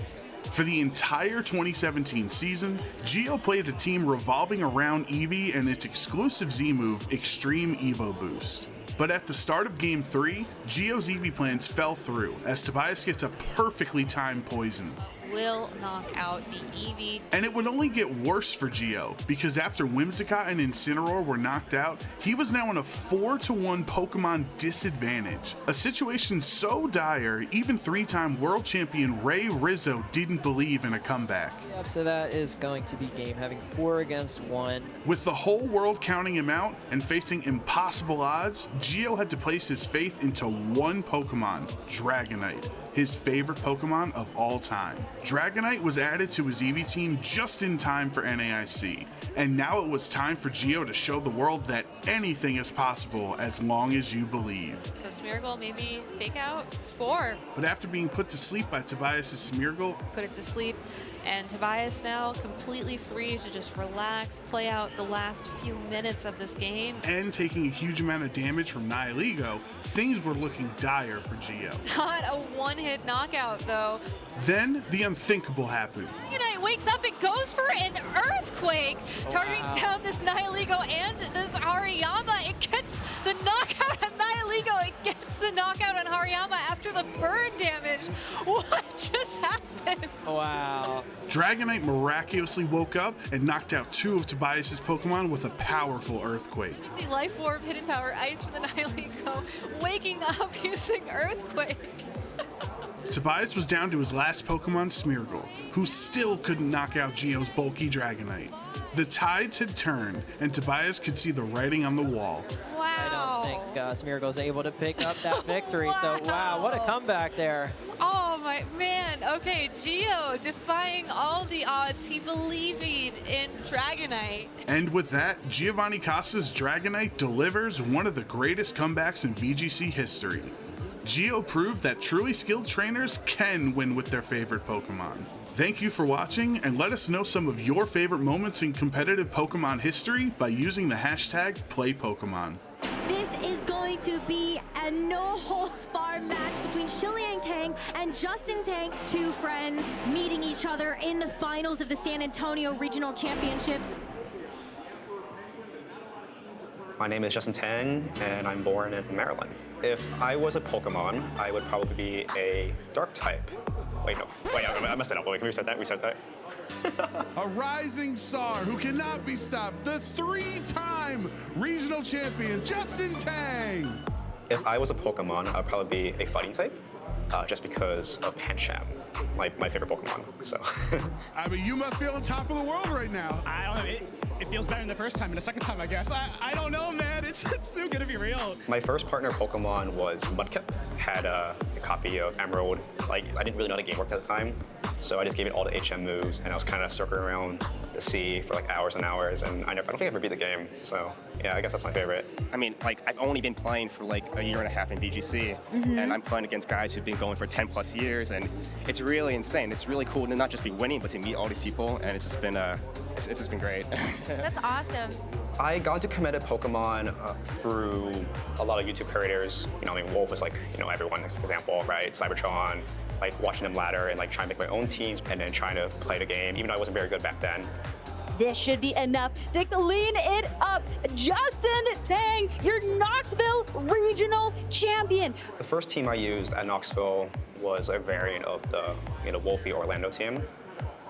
For the entire 2017 season, Gio played a team revolving around Eevee and its exclusive Z-move, Extreme Evo Boost. But at the start of Game 3, Gio's Eevee plans fell through as Tobias gets a perfectly timed poison. Will knock out the Eevee. And it would only get worse for Gio, because after Whimsicott and Incineroar were knocked out, he was now in a 4-1 Pokemon disadvantage. A situation so dire, even 3-time world champion Ray Rizzo didn't believe in a comeback. Yep, so that is going to be game having 4 against 1. With the whole world counting him out and facing impossible odds, Gio had to place his faith into one Pokemon, Dragonite, his favorite Pokemon of all time. Dragonite was added to his Eevee team just in time for NAIC, and now it was time for Gio to show the world that anything is possible as long as you believe. So Smeargle maybe fake out Spore. But after being put to sleep by Tobias' Smeargle, Put it to sleep. And Tobias now completely free to just relax, play out the last few minutes of this game. and taking a huge amount of damage from Nihilego, things were looking dire for Gio. Not a one-hit knockout, though. Then the unthinkable happened. Dragonite wakes up and goes for an Earthquake, targeting down this Nihilego and this Hariyama. It gets the knockout on Nihilego. It gets the knockout on Hariyama after the burn damage. What just happened? Wow. Dragonite miraculously woke up and knocked out 2 of Tobias' Pokemon with a powerful Earthquake. The Life Orb Hidden Power Ice for the Nihilego, waking up using Earthquake. Tobias was down to his last Pokemon, Smeargle, who still couldn't knock out Gio's bulky Dragonite. The tides had turned, and Tobias could see the writing on the wall. Wow. I don't think Smeargle's able to pick up that victory, so wow, what a comeback there. Oh my man, okay, Gio defying all the odds, he believing in Dragonite. And with that, Giovanni Costa's Dragonite delivers one of the greatest comebacks in VGC history. Gio proved that truly skilled trainers can win with their favorite Pokemon. Thank you for watching, and let us know some of your favorite moments in competitive Pokemon history by using the hashtag #PlayPokemon. This is going to be a no-holds-barred match between Shiliang Tang and Justin Tang, 2 friends meeting each other in the finals of the San Antonio Regional Championships. My name is Justin Tang, and I'm born in Maryland. If I was a Pokemon, I would probably be a Dark type. Wait, no. Wait, I messed it up. Wait, can we reset that? Reset that? A rising star who cannot be stopped, the 3-time regional champion, Justin Tang. If I was a Pokemon, I'd probably be a fighting type, just because of Pancham, my favorite Pokemon, so. I mean, you must be on top of the world right now. I don't know, it feels better than the first time and the second time, I guess. I don't know, man, it's too good to be real. My first partner Pokemon was Mudkip. Had a copy of Emerald. Like, I didn't really know how the game worked at the time, so I just gave it all the HM moves, and I was kind of circling around the sea for like hours and hours, and I don't think I ever beat the game, so yeah, I guess that's my favorite. I mean, like, I've only been playing for like a year and a half in VGC, and I'm playing against guys who've been going for 10+ years, and it's really insane. It's really cool to not just be winning, but to meet all these people, and it's just been great. That's awesome. I got into competitive Pokemon through a lot of YouTube creators. You know, I mean, Wolf was like, you know, everyone's example, right? Cybertron, like watching them ladder and like trying to make my own teams and then trying to play the game, even though I wasn't very good back then. This should be enough to clean it up. Justin Tang, your Knoxville Regional Champion. The first team I used at Knoxville was a variant of the Wolfie Orlando team.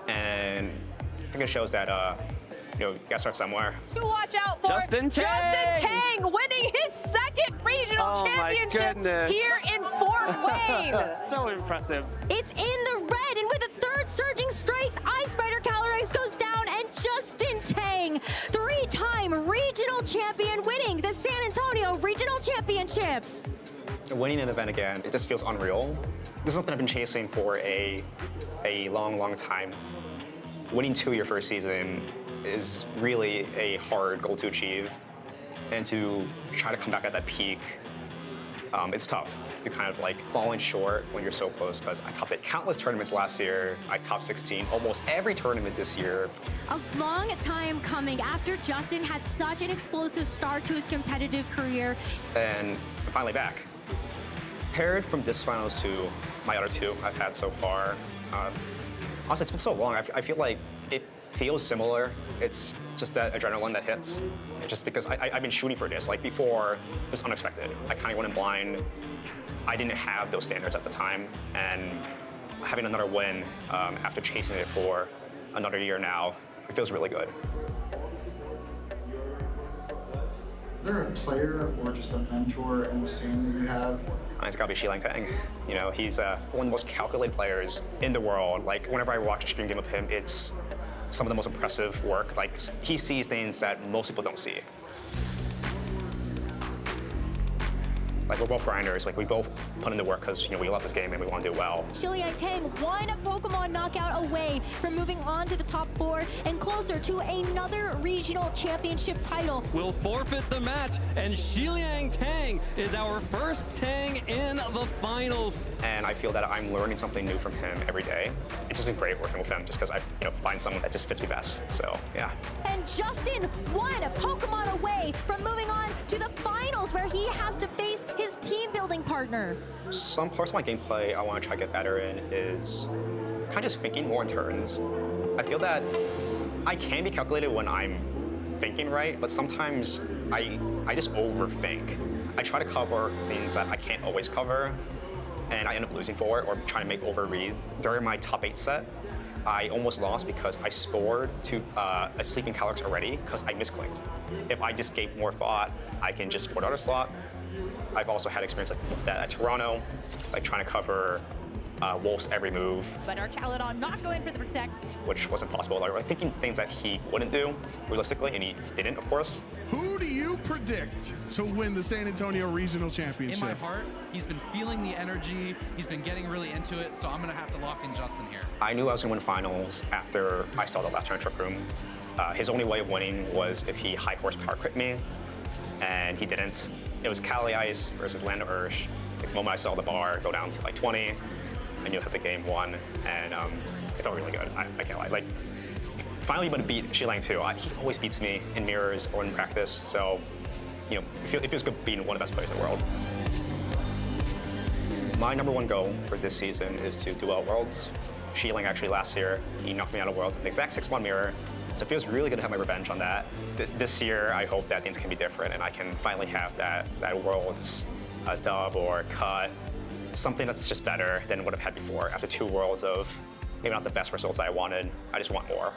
And think it shows that, you know, you gotta start somewhere. To watch out for Justin Tang winning his second regional championship here in Fort Wayne. So impressive. It's in the red, and with a third surging strikes, Ice Rider Calyrex goes down, and Justin Tang, three-time regional champion, winning the San Antonio Regional Championships. Winning an event again, it just feels unreal. This is something I've been chasing for a long time. Winning 2 your first season is really a hard goal to achieve, and to try to come back at that peak, it's tough to kind of like falling short when you're so close, because I topped at countless tournaments last year. I topped 16 almost every tournament this year. A long time coming after Justin had such an explosive start to his competitive career. And I'm finally back. Paired from this finals to my other 2 I've had so far, honestly, it's been so long. I feel like it feels similar. It's just that adrenaline that hits. Just because I've been shooting for this. Like before, it was unexpected. I kind of went in blind. I didn't have those standards at the time, and having another win after chasing it for another year now, it feels really good. Is there a player or just a mentor in the scene that you have? It's gotta be Xilang Tang. You know, he's one of the most calculated players in the world. Like, whenever I watch a stream game of him, it's some of the most impressive work. Like, he sees things that most people don't see. Like, we're both grinders. Like, we both put in the work because, you know, we love this game and we want to do well. Xilang Tang, one Pokemon knockout away from moving on to the top 4 and closer to another regional championship title. We'll forfeit the match, and Xilang Tang is our first Tang in the finals. And I feel that I'm learning something new from him every day. It's just been great working with him, just because I, you know, find someone that just fits me best. So, yeah. And Justin, one Pokemon away from moving on to the finals, where he has to face his team-building partner. Some parts of my gameplay I want to try to get better in is kind of just thinking more in turns. I feel that I can be calculated when I'm thinking right, but sometimes I just overthink. I try to cover things that I can't always cover, and I end up losing for it or trying to make overread. During my top 8 set, I almost lost because I spored to a sleeping Calyrex already because I misclicked. If I just gave more thought, I can just sport out a slot. I've also had experience like that at Toronto, like trying to cover Wolf's every move. But our Chaladon not going for the protect. Which wasn't possible. Like thinking things that he wouldn't do, realistically, and he didn't, of course. Who do you predict to win the San Antonio Regional Championship? In my heart, he's been feeling the energy, he's been getting really into it, so I'm gonna have to lock in Justin here. I knew I was gonna win finals after I saw the last turn trick room. His only way of winning was if he high horsepower crit me, and he didn't. It was Cali Ice versus Land of Ursh. The moment I saw the bar go down to like 20, I knew I had the game won, and it felt really good. I can't lie. Like, finally able to beat Xilang too. He always beats me in mirrors or in practice, so you know, it feels good being one of the best players in the world. My #1 goal for this season is to do well at Worlds. Xilang actually last year, he knocked me out of Worlds in the exact 6-1 mirror, so it feels really good to have my revenge on that. This year, I hope that things can be different and I can finally have that Worlds dub or cut, something that's just better than what I've had before. After 2 Worlds of maybe not the best results I wanted, I just want more.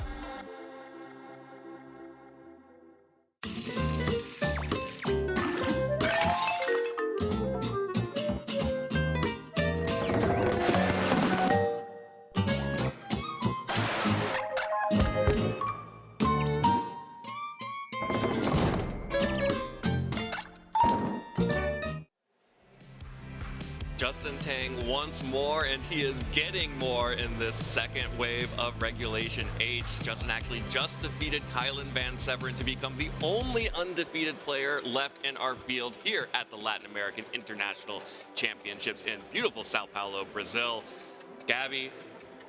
Justin Tang once more, and he is getting more in this second wave of Regulation H. Justin actually just defeated Kylan Van Severen to become the only undefeated player left in our field here at the Latin American International Championships in beautiful Sao Paulo, Brazil. Gabby,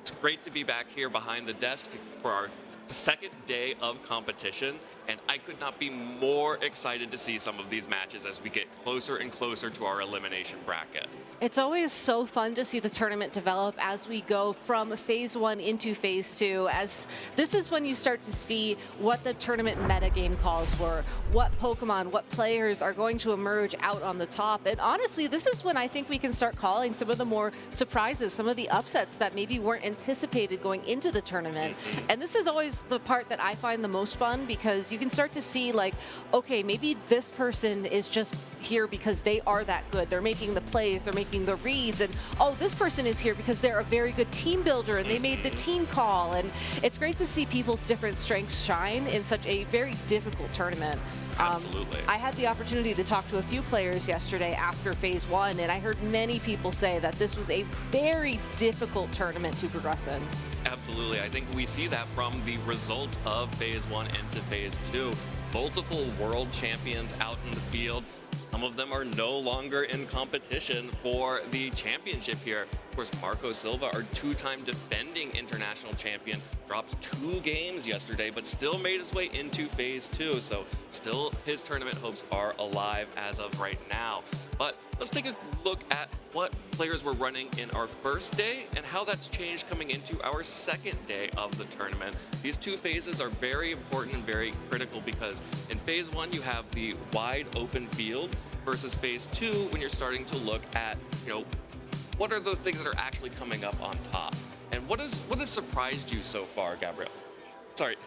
it's great to be back here behind the desk for our second day of competition, and I could not be more excited to see some of these matches as we get closer and closer to our elimination bracket. It's always so fun to see the tournament develop as we go from phase 1 into phase 2, as this is when you start to see what the tournament metagame calls for, what Pokemon, what players are going to emerge out on the top. And honestly, this is when I think we can start calling some of the more surprises, some of the upsets that maybe weren't anticipated going into the tournament. And this is always is the part that I find the most fun, because you can start to see like, okay, maybe this person is just here because they are that good. They're making the plays, they're making the reads, and oh, this person is here because they're a very good team builder and they made the team call. And it's great to see people's different strengths shine in such a very difficult tournament. Absolutely. I had the opportunity to talk to a few players yesterday after Phase 1, and I heard many people say that this was a very difficult tournament to progress in. Absolutely. I think we see that from the results of Phase 1 into Phase 2. Multiple world champions out in the field. Some of them are no longer in competition for the championship here. Of course, Marco Silva, our two-time defending international champion, dropped 2 games yesterday, but still made his way into Phase 2. So still his tournament hopes are alive as of right now. But let's take a look at what players were running in our first day and how that's changed coming into our second day of the tournament. These 2 phases are very important and very critical, because in Phase 1 you have the wide open field versus Phase 2 when you're starting to look at, what are those things that are actually coming up on top? And what has surprised you so far, Gabrielle? Sorry,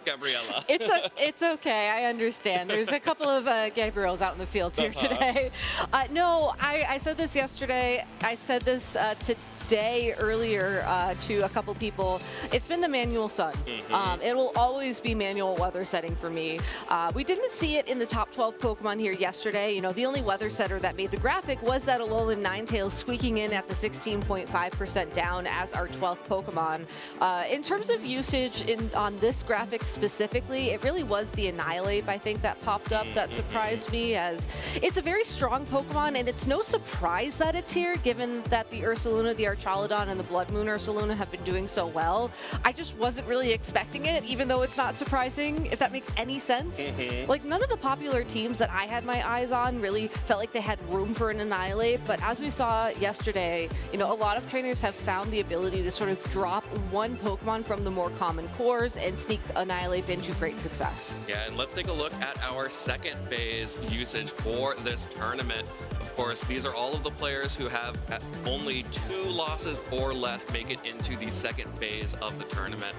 Gabriella. It's okay. I understand. There's a couple of Gabriels out in the field here today. No, I said this yesterday. I said this today earlier to a couple people. It's been the manual sun. It will always be manual weather setting for me. We didn't see it in the top 12 Pokemon here yesterday. The only weather setter that made the graphic was that Alolan Ninetales squeaking in at the 16.5% down as our 12th Pokemon. In terms of usage on this graphic specifically, it really was the Annihilate, I think, that popped up that surprised me, as it's a very strong Pokemon, and it's no surprise that it's here, given that the Ursaluna, the Archaludon, and the Blood Moon Ursaluna have been doing so well. I just wasn't really expecting it, even though it's not surprising, if that makes any sense. Like, none of the popular teams that I had my eyes on really felt like they had room for an Annihilate, but as we saw yesterday, a lot of trainers have found the ability to sort of drop one Pokemon from the more common cores and sneak Annihilate into great success. Yeah, and let's take a look at our second phase usage for this tournament. Of course, these are all of the players who have only 2 losses or less make it into the second phase of the tournament.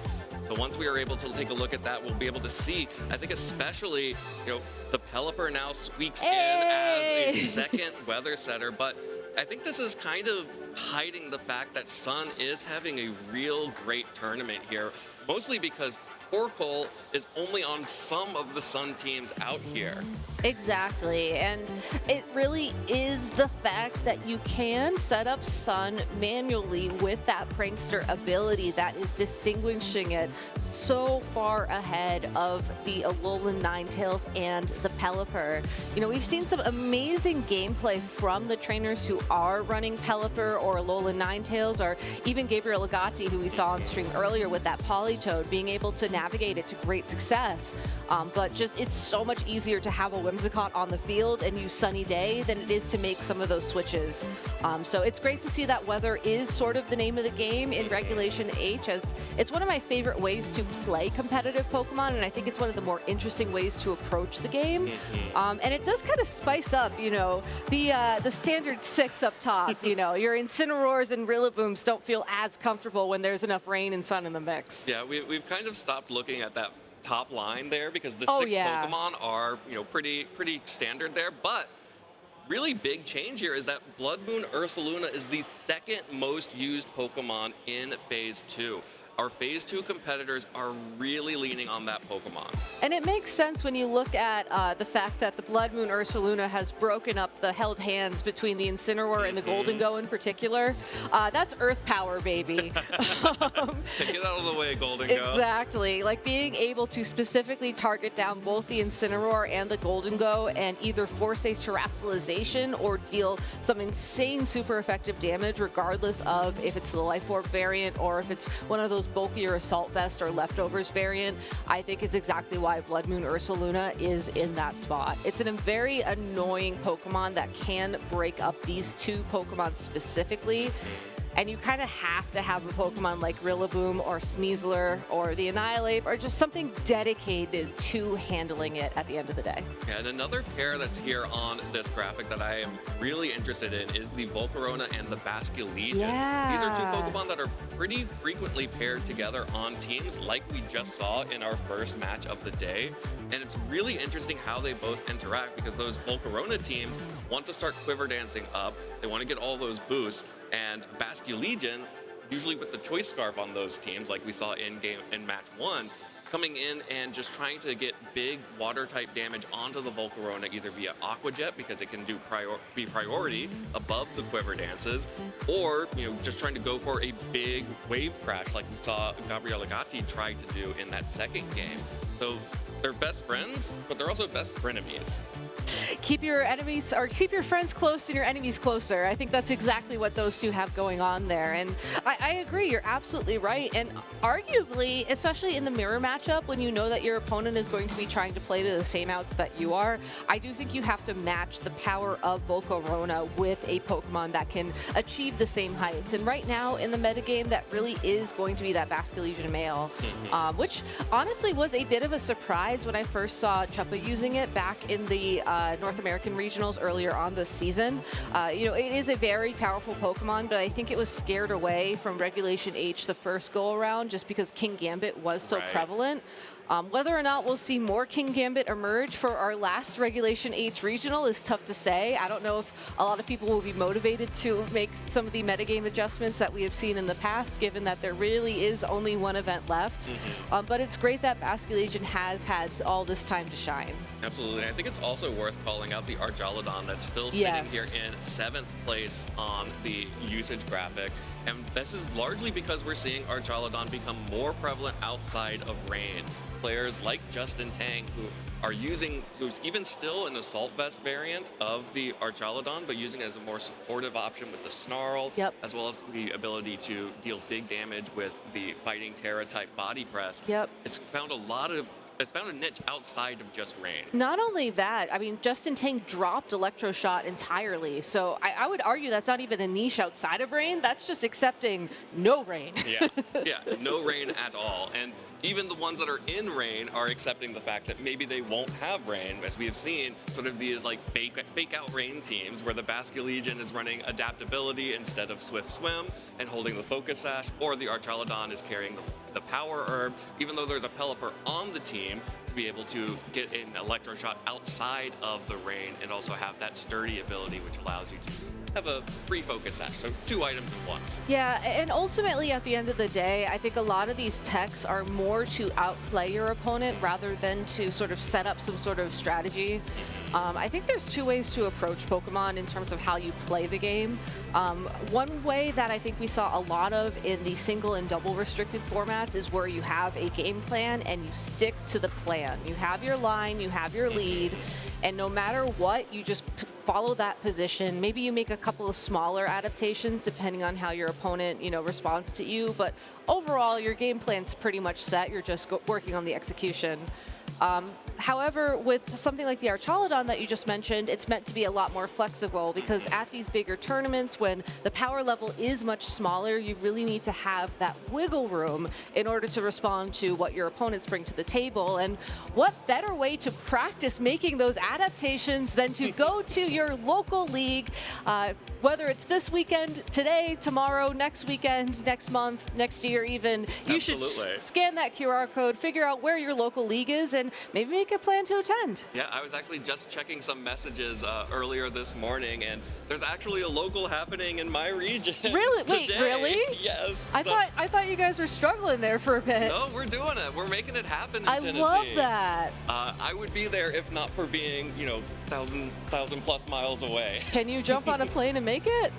So once we are able to take a look at that, we'll be able to see, I think especially, the Pelipper now squeaks in as a second weather setter, but I think this is kind of hiding the fact that Sun is having a real great tournament here, mostly because Torkoal is only on some of the Sun teams out here. Exactly, and it really is the fact that you can set up Sun manually with that prankster ability that is distinguishing it so far ahead of the Alolan Ninetales and the Pelipper. We've seen some amazing gameplay from the trainers who are running Pelipper or Alolan Ninetales, or even Gabriel Agati, who we saw on stream earlier with that Politoed, being able to navigate it to great success. But just, it's so much easier to have a Whimsicott on the field and use Sunny Day than it is to make some of those switches. So it's great to see that weather is sort of the name of the game in Regulation H, as it's one of my favorite ways to play competitive Pokemon, and I think it's one of the more interesting ways to approach the game. And it does kind of spice up, the standard 6 up top. Your Incineroars and Rillabooms don't feel as comfortable when there's enough rain and sun in the mix. Yeah, we've kind of stopped looking at that top line there, because the 6 yeah. Pokemon are, pretty standard there, but really big change here is that Blood Moon Ursaluna is the second most used Pokemon in Phase 2. Our Phase 2 competitors are really leaning on that Pokemon. And it makes sense when you look at the fact that the Blood Moon Ursaluna has broken up the held hands between the Incineroar and the Golden Go in particular. That's Earth Power, baby. Take it out of the way, Golden Go. Exactly. Like, being able to specifically target down both the Incineroar and the Golden Go and either force a terrestrialization or deal some insane super effective damage, regardless of if it's the Life Orb variant or if it's one of those bulkier Assault Vest or Leftovers variant. I think it's exactly why Blood Moon Ursaluna is in that spot. It's a very annoying Pokemon that can break up these 2 Pokemon specifically. and you kind of have to have a Pokemon like Rillaboom or Sneasler or the Annihilate or just something dedicated to handling it at the end of the day. Yeah, and another pair that's here on this graphic that I am really interested in is the Volcarona and the Basculegion. Yeah. These are two Pokemon that are pretty frequently paired together on teams like we just saw in our first match of the day. And it's really interesting how they both interact because those Volcarona teams want to start quiver dancing up. They want to get all those boosts. And Basculegion, usually with the Choice Scarf on those teams, like we saw in match 1, coming in and just trying to get big water type damage onto the Volcarona either via Aqua Jet because it can do be priority above the quiver dances, or just trying to go for a big wave crash like we saw Gabriele Gatti try to do in that second game. So they're best friends, but they're also best frenemies. Keep your enemies, or keep your friends close and your enemies closer. I think that's exactly what those two have going on there. And I agree, you're absolutely right. And arguably, especially in the mirror matchup, when you know that your opponent is going to be trying to play to the same outs that you are, I do think you have to match the power of Volcarona with a Pokemon that can achieve the same heights. And right now in the metagame, that really is going to be that Basculegion male, which honestly was a bit of a surprise when I first saw Chuppa using it back in the North American regionals earlier on this season. It is a very powerful Pokemon, but I think it was scared away from Regulation H the first go around just because King Gambit was so prevalent. Whether or not we'll see more King Gambit emerge for our last Regulation H regional is tough to say. I don't know if a lot of people will be motivated to make some of the metagame adjustments that we have seen in the past, given that there really is only one event left. But it's great that Basculegion has had all this time to shine. Absolutely. And I think it's also worth calling out the Archaludon that's still sitting here in 7th place on the usage graphic. And this is largely because we're seeing Archaludon become more prevalent outside of rain. Players like Justin Tang, who's even still an Assault Vest variant of the Archaludon, but using it as a more supportive option with the Snarl, as well as the ability to deal big damage with the Fighting Terra type body press. It's found a niche outside of just rain. Not only that, I mean, Justin Tang dropped Electroshock entirely. So I would argue that's not even a niche outside of rain. That's just accepting no rain. Yeah, no rain at all. And even the ones that are in rain are accepting the fact that maybe they won't have rain, as we have seen sort of these like fake out rain teams where the Basculegion is running adaptability instead of Swift Swim and holding the Focus Sash, or the Archaludon is carrying the Power Herb, even though there's a Pelipper on the team, to be able to get an Electroshot outside of the rain and also have that sturdy ability, which allows you to have a free Focus Sash, so 2 items at once. Yeah, and ultimately at the end of the day, I think a lot of these techs are more to outplay your opponent rather than to sort of set up some sort of strategy. I think there's 2 ways to approach Pokemon in terms of how you play the game. One way that I think we saw a lot of in the single and double restricted formats is where you have a game plan and you stick to the plan. You have your line, you have your lead, and no matter what, you just follow that position. Maybe you make a couple of smaller adaptations depending on how your opponent, responds to you, but overall your game plan's pretty much set. You're just working on the execution. However, with something like the Archaludon that you just mentioned, it's meant to be a lot more flexible because at these bigger tournaments, when the power level is much smaller, you really need to have that wiggle room in order to respond to what your opponents bring to the table. And what better way to practice making those adaptations than to go to your local league, whether it's this weekend, today, tomorrow, next weekend, next month, next year even. You should scan that QR code, figure out where your local league is, and maybe make a plan to attend. Yeah, I was actually just checking some messages earlier this morning, and there's actually a local happening in my region. Really? Wait, today. really? Yes. I thought you guys were struggling there for a bit. No, we're doing it. We're making it happen in Tennessee. I love that. I would be there if not for being, 1,000+ miles away. Can you jump on a plane and make it?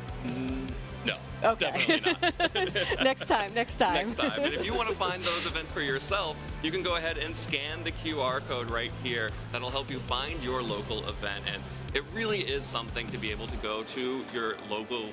No, okay. definitely not. Next time. Next time. And if you want to find those events for yourself, you can go ahead and scan the QR code right here. That'll help you find your local event. And it really is something to be able to go to your local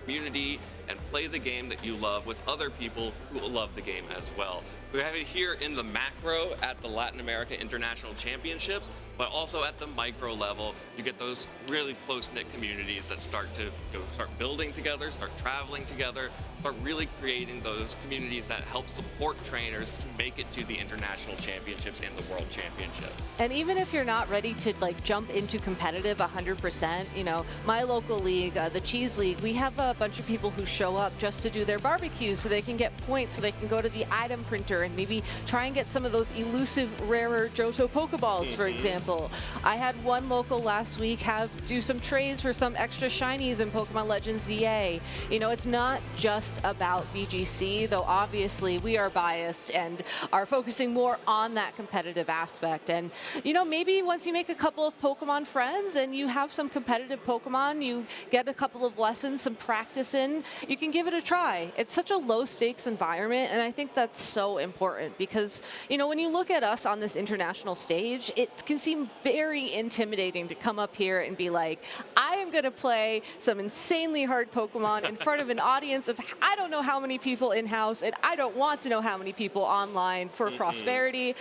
community and play the game that you love with other people who love the game as well. We have it here in the macro at the Latin America International Championships, but also at the micro level, you get those really close-knit communities that start to start building together, start traveling together, start really creating those communities that help support trainers to make it to the international championships and the world championships. And even if you're not ready to like jump into competitive 100%, you know, my local league, the Cheese League, we have a bunch of people who show up just to do their barbecues so they can get points, so they can go to the item printer and maybe try and get some of those elusive, rarer Johto Pokeballs, for example. I had one local last week do some trades for some extra shinies in Pokemon Legends ZA. You know, it's not just about VGC, though obviously we are biased and are focusing more on that competitive aspect. And, you know, maybe once you make a couple of Pokemon friends and you have some competitive Pokemon, you get a couple of lessons, some practice in, you can give it a try. It's such a low stakes environment, and I think that's so important because, you know, when you look at us on this international stage, it can seem very intimidating to come up here and be like, I am going to play some insanely hard Pokemon in front of an audience of I don't know how many people in-house, and I don't want to know how many people online for prosperity.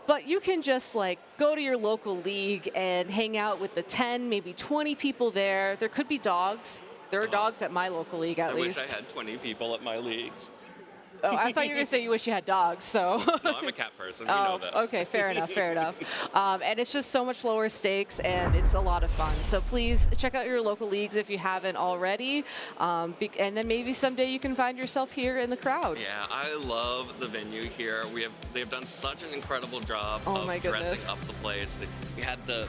But you can just like go to your local league and hang out with the 10, maybe 20 people there. There could be dogs. There are dogs at my local league at least. I wish I had 20 people at my leagues. Oh, I thought you were going to say you wish you had dogs, so. No, I'm a cat person, we know this. Okay, fair enough, fair enough. And it's just so much lower stakes, and it's a lot of fun. So please check out your local leagues if you haven't already, and then maybe someday you can find yourself here in the crowd. Yeah, I love the venue here. They've done such an incredible job of dressing up the place. We had the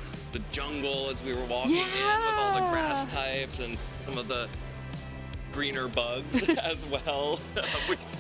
jungle as we were walking in with all the grass types and some of the greener bugs as well,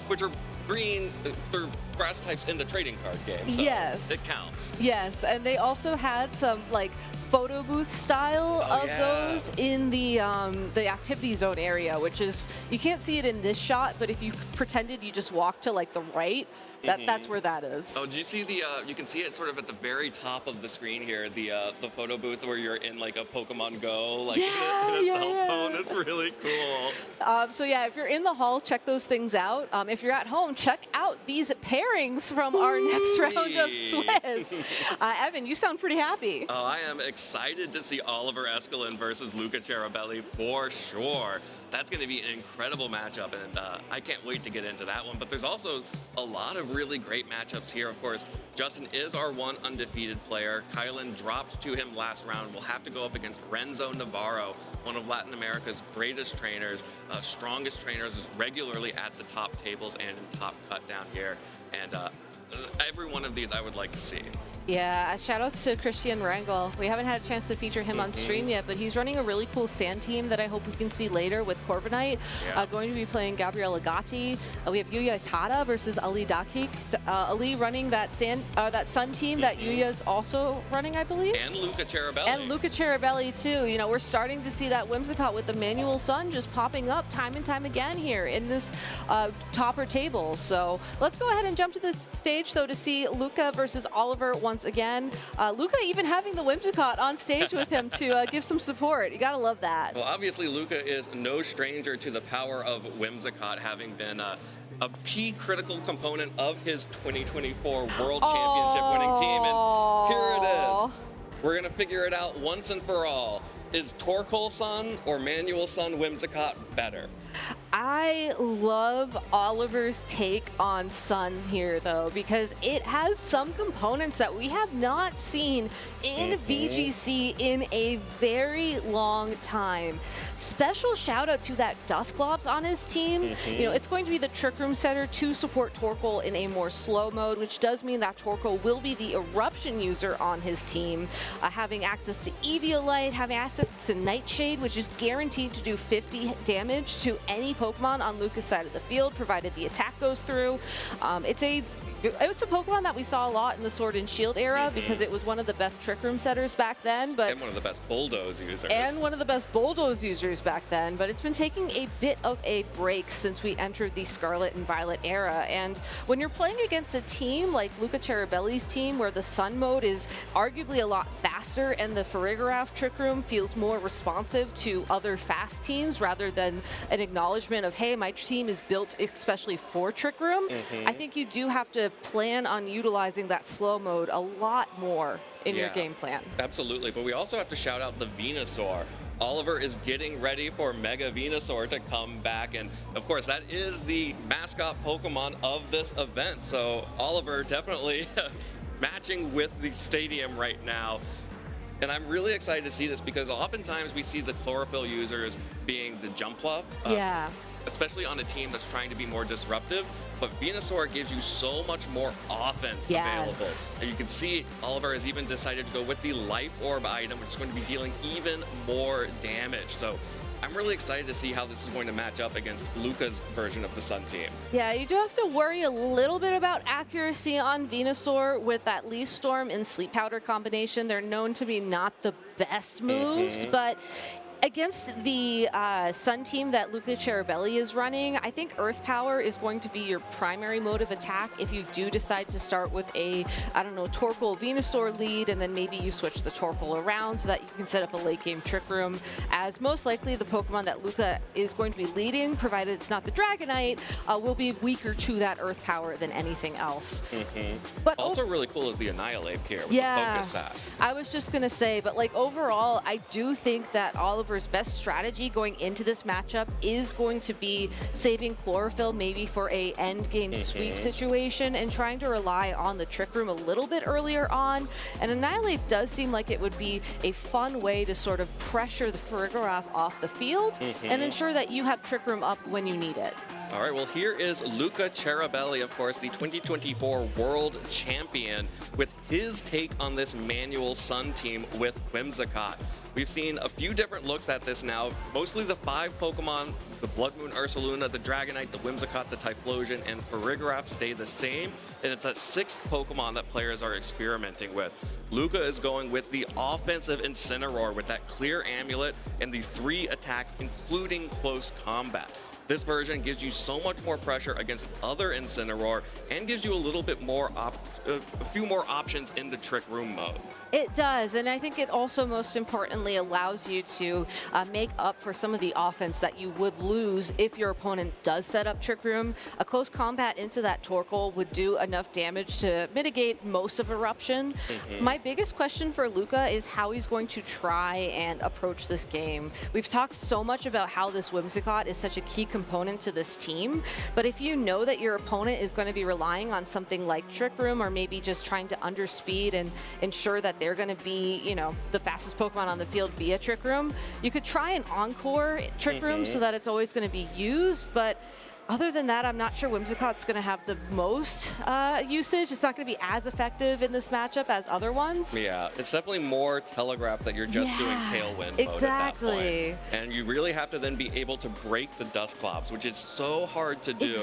which are green, they're grass types in the trading card game, so it counts. Yes, and they also had some like photo booth style of those in the activity zone area, which is, you can't see it in this shot, but if you pretended you just walked to like the right, that's where that is. Oh, did you see the, you can see it sort of at the very top of the screen here, the photo booth where you're in like a Pokemon GO, like in a cell phone. It's really cool. So yeah, if you're in the hall, check those things out. If you're at home, check out these pairings from our next round of Swiss. Evan, you sound pretty happy. Oh, I am excited to see Oliver Escalin versus Luca Ceribelli for sure. That's going to be an incredible matchup, and I can't wait to get into that one. But there's also a lot of really great matchups here. Of course, Justin is our one undefeated player. Kylan dropped to him last round. We'll have to go up against Renzo Navarro, one of Latin America's greatest trainers, strongest trainers, regularly at the top tables and in top cut down here. And every one of these I would like to see. Yeah, shout outs to Christian Rangel. We haven't had a chance to feature him on stream yet, but he's running a really cool sand team that I hope we can see later with Corviknight. Going to be playing Gabriel Agati. We have Yuya Tada versus Ali Dakik. Ali running that sun team that Yuya's also running, I believe. And Luca Ceribelli. And Luca Ceribelli too. You know, we're starting to see that Whimsicott with the manual sun just popping up time and time again here in this topper table. So let's go ahead and jump to the stage though to see Luca versus Oliver once again. Luca even having the Whimsicott on stage with him to give some support. You gotta love that. Well, obviously Luca is no stranger to the power of Whimsicott, having been a key critical component of his 2024 World Championship winning team. And here it is. We're gonna figure it out once and for all. Is Torkoal Sun or Manual Sun Whimsicott better? I love Oliver's take on Sun here, though, because it has some components that we have not seen in VGC in a very long time. Special shout out to that Dusclops on his team. You know, it's going to be the Trick Room setter to support Torkoal in a more slow mode, which does mean that Torkoal will be the Eruption user on his team, having access to Eviolite, having access to Nightshade, which is guaranteed to do 50 damage to any Pokemon on Luca's side of the field, provided the attack goes through. It's a it's a Pokemon that we saw a lot in the Sword and Shield era because it was one of the best Trick Room setters back then. But and one of the best Bulldoze users. And one of the best Bulldoze users back then. But it's been taking a bit of a break since we entered the Scarlet and Violet era. And when you're playing against a team like Luca Ceribelli's team, where the Sun mode is arguably a lot faster and the Farigiraf Trick Room feels more responsive to other fast teams rather than an acknowledgement of, hey, my team is built especially for Trick Room, I think you do have to plan on utilizing that slow mode a lot more in your game plan. Absolutely, but we also have to shout out the Venusaur. Oliver is getting ready for Mega Venusaur to come back, and of course that is the mascot Pokemon of this event, so Oliver definitely matching with the stadium right now. And I'm really excited to see this because oftentimes we see the Chlorophyll users being the jump love. Especially on a team that's trying to be more disruptive, but Venusaur gives you so much more offense available. And you can see Oliver has even decided to go with the Life Orb item, which is going to be dealing even more damage. So I'm really excited to see how this is going to match up against Luca's version of the Sun team. Yeah, you do have to worry a little bit about accuracy on Venusaur with that Leaf Storm and Sleep Powder combination. They're known to be not the best moves, but against the Sun team that Luca Ceribelli is running, I think Earth Power is going to be your primary mode of attack if you do decide to start with a, I don't know, Torkoal Venusaur lead, and then maybe you switch the Torkoal around so that you can set up a late game Trick Room, as most likely the Pokemon that Luca is going to be leading, provided it's not the Dragonite, will be weaker to that Earth Power than anything else. But also really cool is the Annihilate here with the Focus Sash. I was just going to say, but like overall, I do think that Oliver's best strategy going into this matchup is going to be saving Chlorophyll maybe for a end game sweep situation and trying to rely on the Trick Room a little bit earlier on. And Annihilate does seem like it would be a fun way to sort of pressure the Farigiraf off the field and ensure that you have Trick Room up when you need it. All right, well, here is Luca Ceribelli, of course, the 2024 World Champion, with his take on this manual Sun team with Whimsicott. We've seen a few different looks at this now, mostly the 5 Pokemon, the Blood Moon Ursaluna, the Dragonite, the Whimsicott, the Typhlosion, and Farigiraf stay the same, and it's a 6th Pokemon that players are experimenting with. Luca is going with the offensive Incineroar with that clear amulet and the 3 attacks, including close combat. This version gives you so much more pressure against other Incineroar and gives you a little bit more, a few more options in the Trick Room mode. It does, and I think it also most importantly allows you to make up for some of the offense that you would lose if your opponent does set up Trick Room. A close combat into that Torkoal would do enough damage to mitigate most of Eruption. My biggest question for Luca is how he's going to try and approach this game. We've talked so much about how this Whimsicott is such a key component to this team, but if you know that your opponent is going to be relying on something like Trick Room or maybe just trying to underspeed and ensure that they're going to be, you know, the fastest Pokemon on the field via Trick Room, you could try an Encore Trick Room so that it's always going to be used, but other than that, I'm not sure Whimsicott's going to have the most usage. It's not going to be as effective in this matchup as other ones. Yeah, it's definitely more telegraphed that you're just doing Tailwind mode at that point. And you really have to then be able to break the Dusclops, which is so hard to do.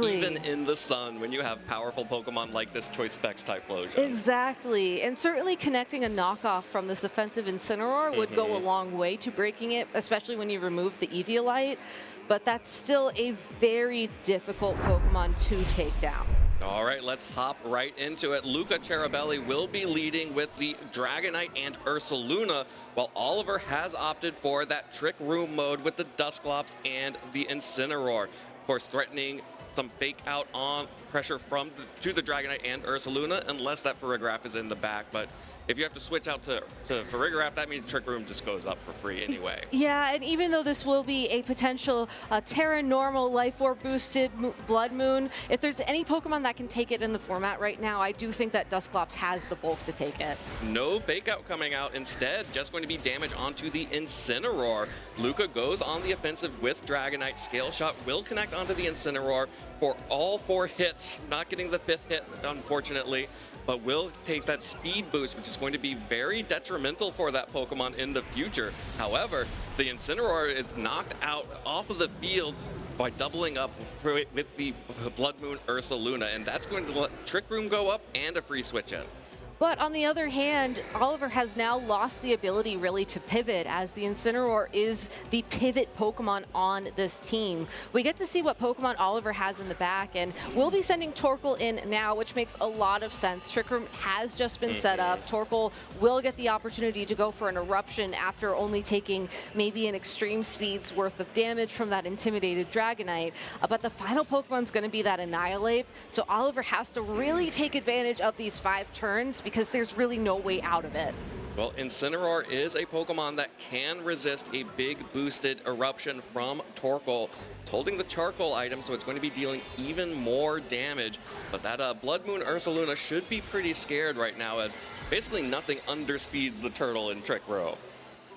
Even in the Sun when you have powerful Pokemon like this Choice Specs Typhlosion. Exactly, and certainly connecting a knockoff from this offensive Incineroar would go a long way to breaking it, especially when you remove the Eviolite. But that's still a very difficult Pokemon to take down. All right, let's hop right into it. Luca Ceribelli will be leading with the Dragonite and Ursaluna, while Oliver has opted for that Trick Room mode with the Dusclops and the Incineroar. Of course, threatening some fake out on pressure to the Dragonite and Ursaluna, unless that Farigiraf is in the back. But if you have to switch out to Farigiraf, that means Trick Room just goes up for free anyway. Yeah, and even though this will be a potential Terra Normal Life Orb boosted Blood Moon, if there's any Pokemon that can take it in the format right now, I do think that Dusclops has the bulk to take it. No fake out coming out. Instead, just going to be damage onto the Incineroar. Luca goes on the offensive with Dragonite. Scale Shot will connect onto the Incineroar for all 4 hits. Not getting the 5th hit, unfortunately, but will take that speed boost, which is going to be very detrimental for that Pokemon in the future. However, the Incineroar is knocked out off of the field by doubling up with the Blood Moon Ursaluna, and that's going to let Trick Room go up and a free switch in. But on the other hand, Oliver has now lost the ability really to pivot, as the Incineroar is the pivot Pokemon on this team. We get to see what Pokemon Oliver has in the back, and we'll be sending Torkoal in now, which makes a lot of sense. Trick Room has just been set up. Torkoal will get the opportunity to go for an Eruption after only taking maybe an Extreme Speed's worth of damage from that intimidated Dragonite. But the final Pokemon's going to be that Annihilate, so Oliver has to really take advantage of these 5 turns, because there's really no way out of it. Well, Incineroar is a Pokemon that can resist a big boosted Eruption from Torkoal. It's holding the Charcoal item, so it's going to be dealing even more damage. But that Blood Moon Ursaluna should be pretty scared right now, as basically nothing underspeeds the turtle in Trick Row.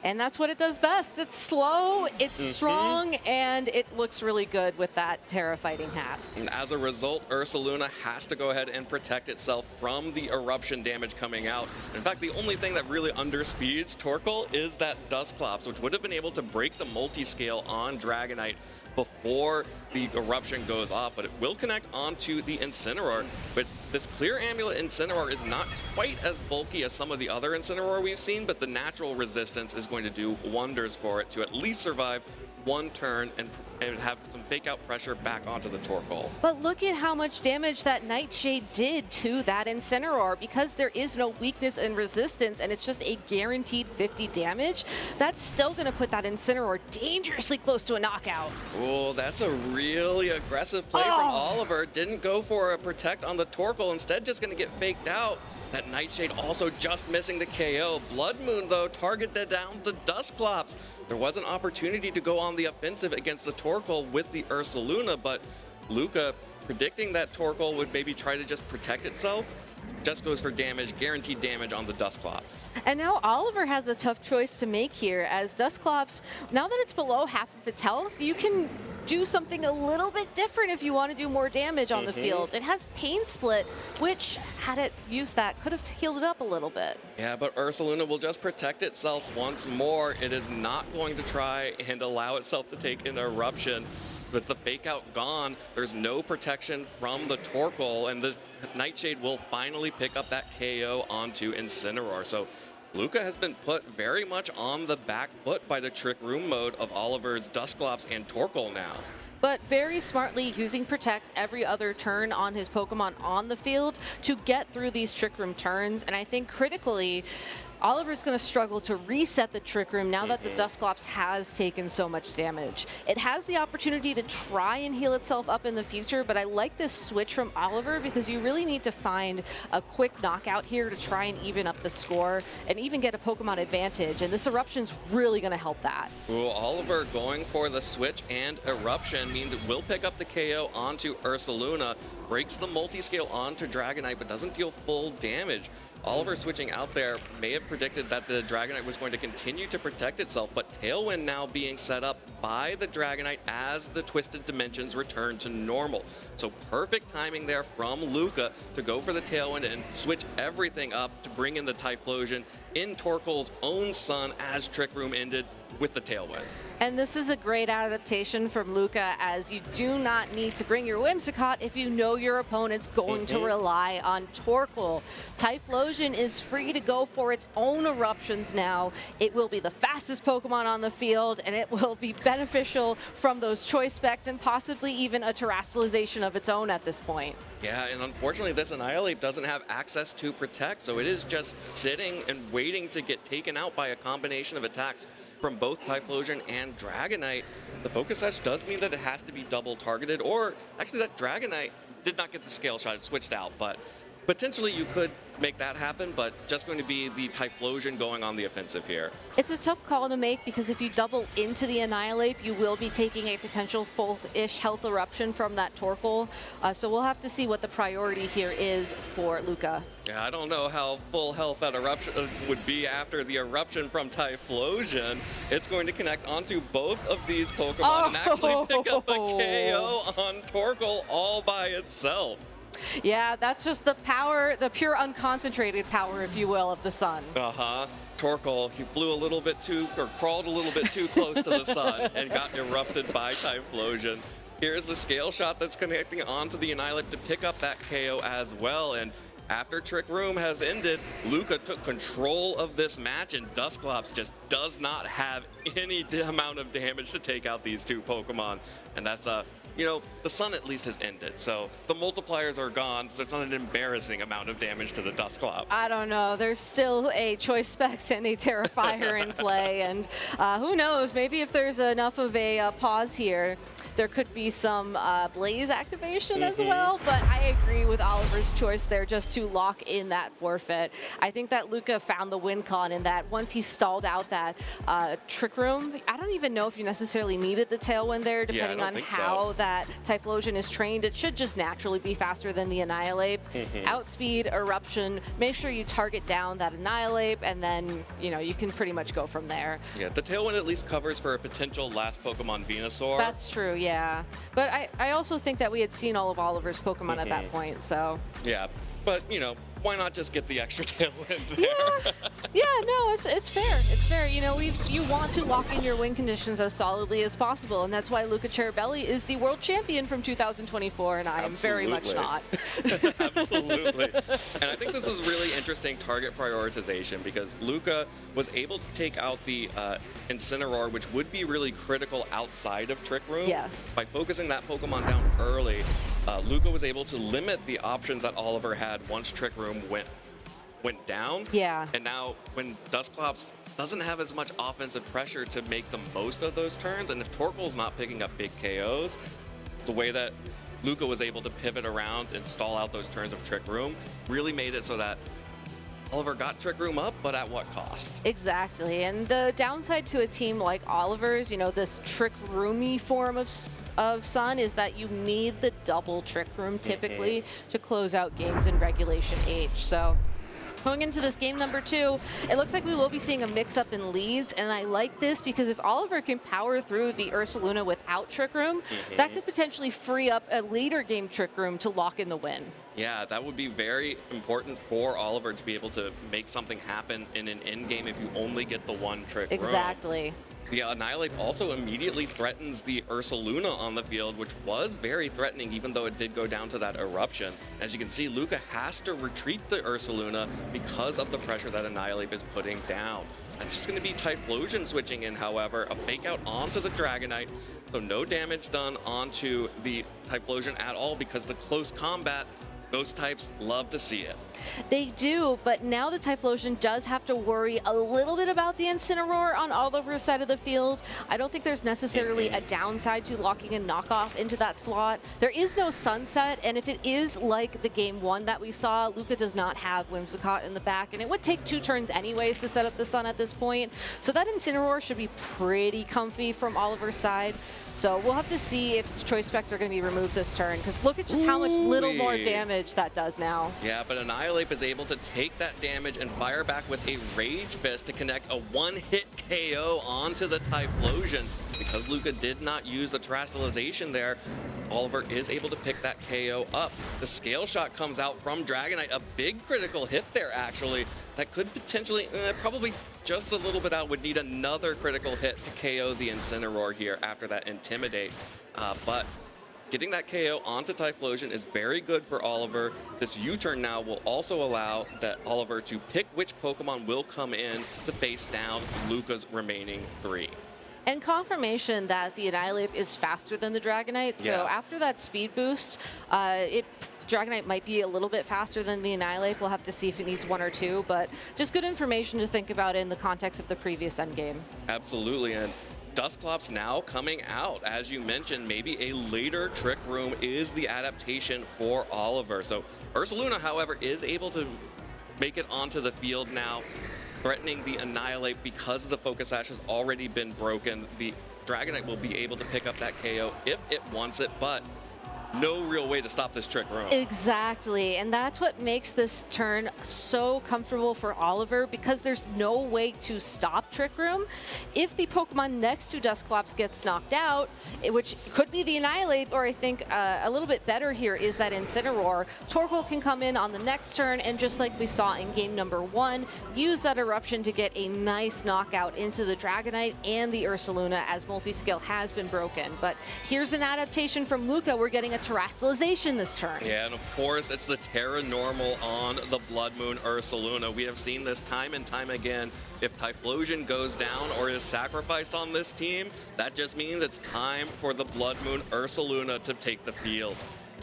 And that's what it does best. It's slow, it's strong, and it looks really good with that Terra Fighting hat. And as a result, Ursaluna has to go ahead and protect itself from the Eruption damage coming out. In fact, the only thing that really underspeeds Torkoal is that Dusclops, which would have been able to break the multi-scale on Dragonite before the Eruption goes off, but it will connect onto the Incineroar. But this Clear Amulet Incineroar is not quite as bulky as some of the other Incineroar we've seen, but the natural resistance is going to do wonders for it to at least survive 1 turn and have some fake out pressure back onto the Torkoal. But look at how much damage that Nightshade did to that Incineroar. Because there is no weakness and resistance, and it's just a guaranteed 50 damage, that's still going to put that Incineroar dangerously close to a knockout. Oh, that's a really aggressive play from Oliver. Didn't go for a protect on the Torkoal, instead just going to get faked out. That Nightshade also just missing the KO. Blood Moon, though, targeted down the Dusclops. There was an opportunity to go on the offensive against the Torkoal with the Ursaluna, but Luca, predicting that Torkoal would maybe try to just protect itself, just goes for damage, guaranteed damage on the Dusclops. And now Oliver has a tough choice to make here, as Dusclops, now that it's below half of its health, you can do something a little bit different if you want to do more damage on the field. It has Pain Split, which, had it used that, could have healed it up a little bit. Yeah, but Ursaluna will just protect itself once more. It is not going to try and allow itself to take an Eruption. With the fake out gone, there's no protection from the Torkoal, and the Nightshade will finally pick up that KO onto Incineroar. So Luca has been put very much on the back foot by the Trick Room mode of Oliver's Dusclops and Torkoal now. But very smartly using Protect every other turn on his Pokemon on the field to get through these Trick Room turns. And I think critically, Oliver's going to struggle to reset the Trick Room now that the Dusclops has taken so much damage. It has the opportunity to try and heal itself up in the future, but I like this switch from Oliver because you really need to find a quick knockout here to try and even up the score and even get a Pokemon advantage, and this Eruption's really going to help that. Ooh, Oliver going for the switch and Eruption means it will pick up the KO onto Ursaluna, breaks the multi-scale onto Dragonite, but doesn't deal full damage. Oliver switching out there may have predicted that the Dragonite was going to continue to protect itself, but Tailwind now being set up by the Dragonite as the Twisted Dimensions return to normal. So perfect timing there from Luca to go for the Tailwind and switch everything up to bring in the Typhlosion in Torkoal's own son as Trick Room ended with the Tailwind. And this is a great adaptation from Luca, as you do not need to bring your Whimsicott if you know your opponent's going to rely on Torkoal. Typhlosion is free to go for its own Eruptions now. It will be the fastest Pokemon on the field, and it will be beneficial from those choice specs and possibly even a terrestrialization of its own at this point. Yeah, and unfortunately this Annihilate doesn't have access to Protect, so it is just sitting and waiting to get taken out by a combination of attacks from both Typhlosion and Dragonite. The Focus Sash does mean that it has to be double targeted, or actually that Dragonite did not get the Scale Shot, it switched out, but potentially you could make that happen, but just going to be the Typhlosion going on the offensive here. It's a tough call to make because if you double into the Annihilate, you will be taking a potential full-ish health Eruption from that Torkoal. So we'll have to see what the priority here is for Luca. Yeah, I don't know how full health that Eruption would be after the Eruption from Typhlosion. It's going to connect onto both of these Pokemon and actually pick up a KO on Torkoal all by itself. Yeah, that's just the power, the pure unconcentrated power, if you will, of the sun. Torkoal, he flew a little bit too, or crawled a little bit too close to the sun and got erupted by Typhlosion. here's the scale shot that's connecting onto the Annihilate to pick up that KO as well. And after Trick Room has ended, Luca took control of this match, and Dusclops just does not have any amount of damage to take out these two Pokemon. And that's, you know, the sun at least has ended, so the multipliers are gone, so it's not an embarrassing amount of damage to the Dusclops. I don't know. There's still a Choice Specs and a Terrifier in play, and who knows, maybe if there's enough of a pause here, there could be some Blaze activation as well, but I agree with Oliver's choice there just to lock in that forfeit. I think that Luca found the win con in that once he stalled out that Trick Room, I don't even know if you necessarily needed the Tailwind there, depending on how that Typhlosion is trained. It should just naturally be faster than the Annihilate. Outspeed, Eruption, make sure you target down that Annihilate, and then, you know, you can pretty much go from there. Yeah, the Tailwind at least covers for a potential last Pokemon Venusaur. That's true, yeah. But I also think that we had seen all of Oliver's Pokemon at that point, so. Yeah, but, you know, why not just get the extra Tailwind there? Yeah, no, it's fair. It's fair. You know, you want to lock in your win conditions as solidly as possible, and that's why Luca Ceribelli is the world champion from 2024, and I am very much not. Absolutely. And I think this was really interesting target prioritization because Luca was able to take out the Incineroar, which would be really critical outside of Trick Room. Yes. By focusing that Pokemon down early, Luca was able to limit the options that Oliver had once Trick Room went down. Yeah. And now when Dusclops doesn't have as much offensive pressure to make the most of those turns, and if Torkoal's not picking up big KOs, the way that Luca was able to pivot around and stall out those turns of Trick Room really made it so that Oliver got Trick Room up, but at what cost? Exactly, and the downside to a team like Oliver's, you know, this Trick Roomy form of Sun is that you need the double Trick Room typically to close out games in Regulation H. So going into this game number 2, it looks like we will be seeing a mix-up in leads, and I like this because if Oliver can power through the Ursaluna without Trick Room, that could potentially free up a later game Trick Room to lock in the win. Yeah, that would be very important for Oliver to be able to make something happen in an end game if you only get the one Trick Room. Exactly. The Annihilate also immediately threatens the Ursaluna on the field, which was very threatening, even though it did go down to that Eruption. As you can see, Luca has to retreat the Ursaluna because of the pressure that Annihilate is putting down. That's just going to be Typhlosion switching in, however, a fake out onto the Dragonite, so no damage done onto the Typhlosion at all because the close combat, Ghost types love to see it. They do, but now the Typhlosion does have to worry a little bit about the Incineroar on Oliver's side of the field. I don't think there's necessarily a downside to locking a knockoff into that slot. There is no Sunset, and if it is like the game 1 that we saw, Luca does not have Whimsicott in the back, and it would take 2 turns anyways to set up the Sun at this point. So that Incineroar should be pretty comfy from Oliver's side. So we'll have to see if Choice Specs are going to be removed this turn, because look at just how much little more damage that does now. Yeah, but Annihilate is able to take that damage and fire back with a Rage Fist to connect a one-hit KO onto the Typhlosion. Because Luca did not use the Terastallization there, Oliver is able to pick that KO up. The Scale Shot comes out from Dragonite, a big critical hit there actually. That could potentially, probably just a little bit out, would need another critical hit to KO the Incineroar here after that Intimidate. But getting that KO onto Typhlosion is very good for Oliver. This U-turn now will also allow that Oliver to pick which Pokemon will come in to face down Luca's remaining 3. And confirmation that the Annihilate is faster than the Dragonite. So after that speed boost, Dragonite might be a little bit faster than the Annihilate. We'll have to see if it needs 1 or 2, but just good information to think about in the context of the previous endgame. Absolutely, and Dusclops now coming out. As you mentioned, maybe a later Trick Room is the adaptation for Oliver. So Ursaluna, however, is able to make it onto the field now, threatening the Annihilate because the Focus Sash has already been broken. The Dragonite will be able to pick up that KO if it wants it, but no real way to stop this Trick Room. Exactly, and that's what makes this turn so comfortable for Oliver, because there's no way to stop Trick Room. If the Pokemon next to Dusclops gets knocked out, which could be the Annihilate, or I think a little bit better here is that Incineroar, Torkoal can come in on the next turn, and just like we saw in game number 1, use that Eruption to get a nice knockout into the Dragonite and the Ursaluna, as multi-skill has been broken. But here's an adaptation from Luca. We're getting a Terrestrialization this turn. Yeah, and of course, it's the Terra Normal on the Blood Moon Ursaluna. We have seen this time and time again. If Typhlosion goes down or is sacrificed on this team, that just means it's time for the Blood Moon Ursaluna to take the field.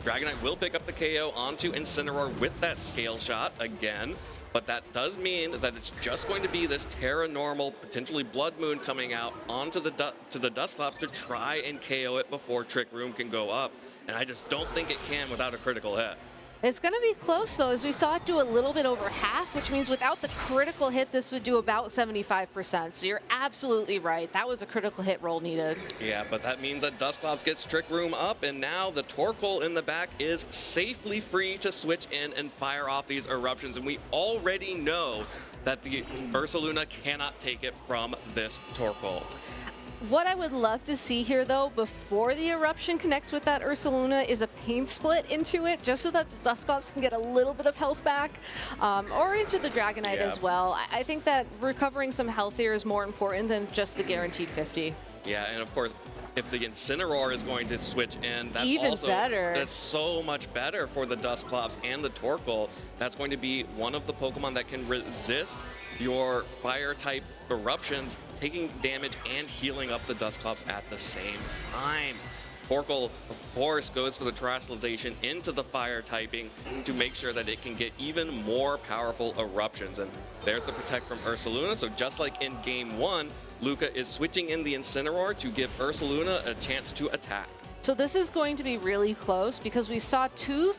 Dragonite will pick up the KO onto Incineroar with that Scale Shot again, but that does mean that it's just going to be this Terra Normal, potentially Blood Moon coming out onto the Dusclops to try and KO it before Trick Room can go up, and I just don't think it can without a critical hit. It's going to be close, though, as we saw it do a little bit over half, which means without the critical hit, this would do about 75%. So you're absolutely right. That was a critical hit roll needed. Yeah, but that means that Dusclops gets Trick Room up, and now the Torkoal in the back is safely free to switch in and fire off these Eruptions. And we already know that the Ursaluna cannot take it from this Torkoal. What I would love to see here, though, before the Eruption connects with that Ursaluna, is a Pain Split into it, just so that Dusclops can get a little bit of health back, or into the Dragonite as well. I think that recovering some health here is more important than just the guaranteed 50. Yeah, and of course, if the Incineroar is going to switch in, that's even also better. That's so much better for the Dusclops and the Torkoal. That's going to be one of the Pokemon that can resist your Fire-type Eruptions, taking damage and healing up the Dusclops at the same time. Torkoal, of course, goes for the Terrestrialization into the Fire typing to make sure that it can get even more powerful Eruptions. And there's the Protect from Ursaluna. So just like in Game 1, Luca is switching in the Incineroar to give Ursaluna a chance to attack. So this is going to be really close, because we saw two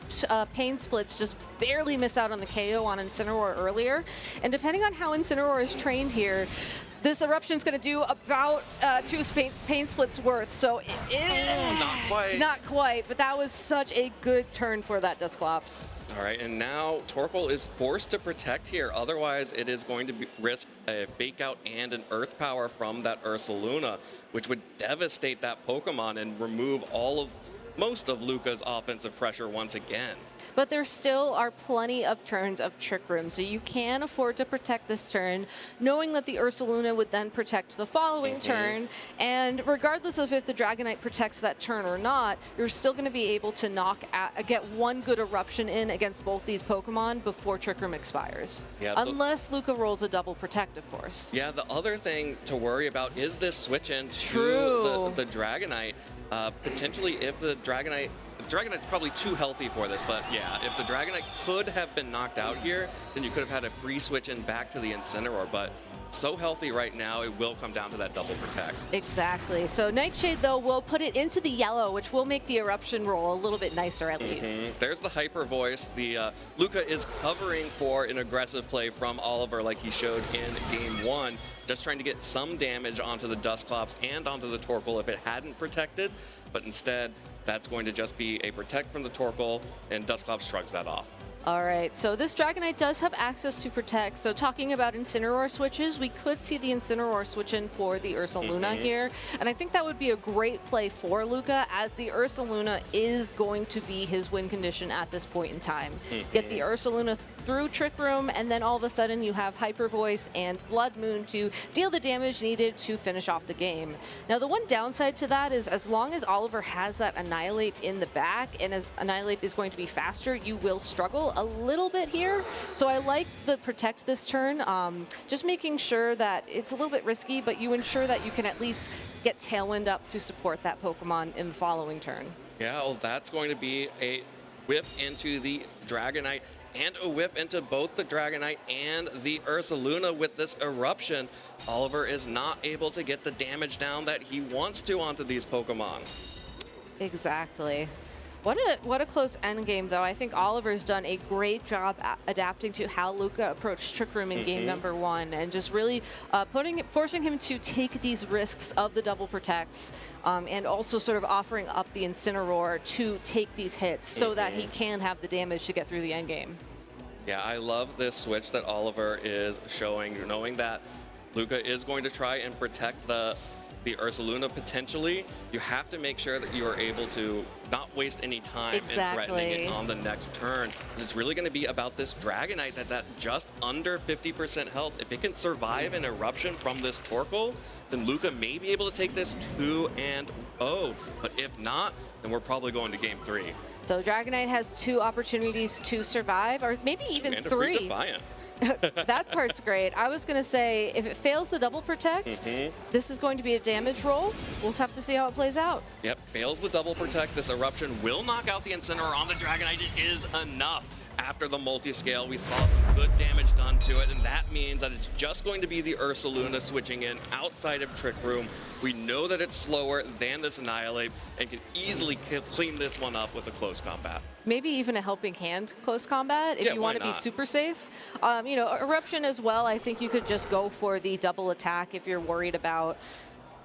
Pain Splits just barely miss out on the KO on Incineroar earlier. And depending on how Incineroar is trained here, this Eruption is going to do about 2 Pain Splits worth. So not quite. Not quite, but that was such a good turn for that Dusclops. All right, and now Torkoal is forced to protect here. Otherwise, it is going to risk a Fake Out and an Earth Power from that Ursaluna, which would devastate that Pokemon and remove most of Luca's offensive pressure once again. But there still are plenty of turns of Trick Room, so you can afford to protect this turn, knowing that the Ursaluna would then protect the following turn. And regardless of if the Dragonite protects that turn or not, you're still going to be able to get one good Eruption in against both these Pokemon before Trick Room expires. Yeah, unless Luca rolls a double protect, of course. Yeah, the other thing to worry about is this switch in to the Dragonite. Potentially, if the Dragonite's probably too healthy for this, but yeah, if the Dragonite could have been knocked out here, then you could have had a free switch in back to the Incineroar, but so healthy right now, it will come down to that double protect. Exactly. So Nightshade, though, will put it into the yellow, which will make the Eruption roll a little bit nicer at least. There's the Hyper Voice. The Luca is covering for an aggressive play from Oliver like he showed in Game 1, just trying to get some damage onto the Dusclops and onto the Torkoal if it hadn't protected, but instead, that's going to just be a protect from the Torkoal, and Dusclops shrugs that off. All right, so this Dragonite does have access to Protect. So talking about Incineroar switches, we could see the Incineroar switch in for the Ursaluna here. And I think that would be a great play for Luca, as the Ursaluna is going to be his win condition at this point in time. Get the Ursaluna through Trick Room, and then all of a sudden you have Hyper Voice and Blood Moon to deal the damage needed to finish off the game. Now, the one downside to that is, as long as Oliver has that Annihilate in the back, and as Annihilate is going to be faster, you will struggle a little bit here. So I like the Protect this turn, just making sure that it's a little bit risky, but you ensure that you can at least get Tailwind up to support that Pokemon in the following turn. Yeah, well, that's going to be a whip into the Dragonite, and a whiff into both the Dragonite and the Ursaluna with this Eruption. Oliver is not able to get the damage down that he wants to onto these Pokemon. Exactly. What a close end game, though. I think Oliver's done a great job adapting to how Luca approached Trick Room in game number 1, and just really forcing him to take these risks of the double protects, and also sort of offering up the Incineroar to take these hits so that he can have the damage to get through the end game. Yeah, I love this switch that Oliver is showing, knowing that Luca is going to try and protect the Ursaluna potentially. You have to make sure that you are able to not waste any time in threatening it on the next turn. And it's really going to be about this Dragonite that's at just under 50% health. If it can survive an eruption from this Torkoal, then Luca may be able to take this 2-0. But if not, then we're probably going to game 3. So Dragonite has 2 opportunities to survive, or maybe even and 3. A free Defiant. That part's great. I was going to say, if it fails the double protect, this is going to be a damage roll. We'll just have to see how it plays out. Yep, fails the double protect. This eruption will knock out the Incineroar on the Dragonite. It is enough. After the multi-scale, we saw some good damage done to it, and that means that it's just going to be the Ursaluna switching in outside of Trick Room. We know that it's slower than this Annihilate and can easily clean this one up with a close combat. Maybe even a helping hand close combat if you want to be super safe. You know, Eruption as well, I think you could just go for the double attack if you're worried about.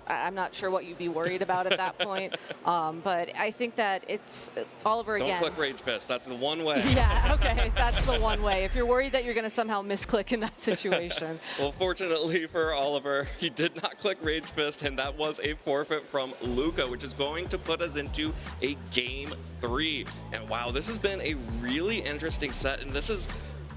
I'm not sure what you'd be worried about at that point, but I think that it's Oliver again. Don't click Rage Fist. That's the one way. Yeah, okay, that's the one way. If you're worried that you're going to somehow misclick in that situation. Well, fortunately for Oliver, he did not click Rage Fist, and that was a forfeit from Luca, which is going to put us into a game 3. And wow, this has been a really interesting set, and this is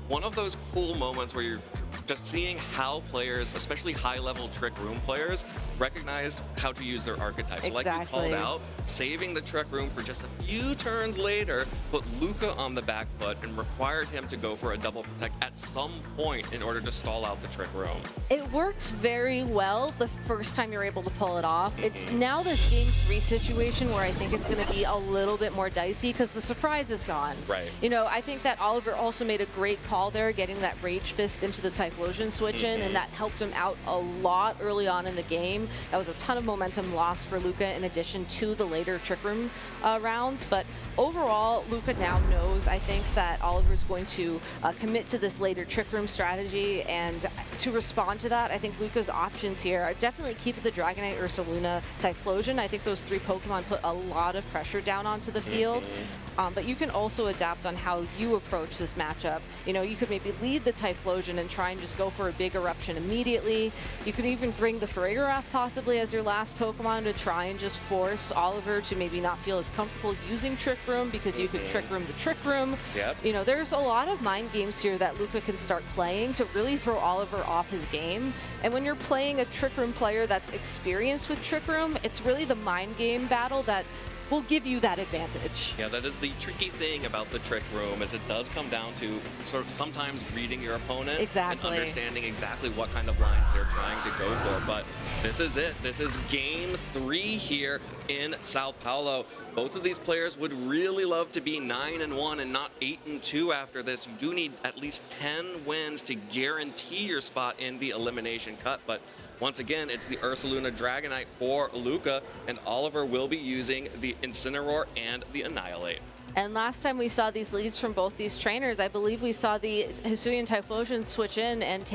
one of those cool moments where you're just seeing how players, especially high-level Trick Room players, recognize how to use their archetypes. Exactly. Like you called out, saving the Trick Room for just a few turns later, put Luca on the back foot and required him to go for a double protect at some point in order to stall out the Trick Room. It worked very well the first time you're able to pull it off. It's now this game 3 situation where I think it's going to be a little bit more dicey because the surprise is gone. Right. You know, I think that Oliver also made a great call there, getting that Rage Fist into the Typhlosion switch in, and that helped him out a lot early on in the game. That was a ton of momentum lost for Luca in addition to the later Trick Room rounds. But overall, Luca now knows, I think, that Oliver's going to commit to this later Trick Room strategy, and to respond to that, I think Luca's options here are definitely keep the Dragonite, Ursaluna, Typhlosion. I think those 3 Pokemon put a lot of pressure down onto the field. But you can also adapt on how you approach this matchup. You know, you could maybe lead the Typhlosion and try and just go for a big eruption immediately. You could even bring the Farigiraf possibly as your last Pokemon to try and just force Oliver to maybe not feel as comfortable using Trick Room, because you could Trick Room the Trick Room. Yep. You know, there's a lot of mind games here that Luca can start playing to really throw Oliver off his game. And when you're playing a Trick Room player that's experienced with Trick Room, it's really the mind game battle that will give you that advantage. Yeah, that is the tricky thing about the Trick Room, is it does come down to sort of sometimes reading your opponent and understanding exactly what kind of lines they're trying to go for. But this is it. This is game 3 here in Sao Paulo. Both of these players would really love to be 9-1 and not 8-2 after this. You do need at least 10 wins to guarantee your spot in the elimination cut. But once again, it's the Ursaluna Dragonite for Luca, and Oliver will be using the Incineroar and the Annihilate. And last time we saw these leads from both these trainers, I believe we saw the Hisuian Typhlosion switch in and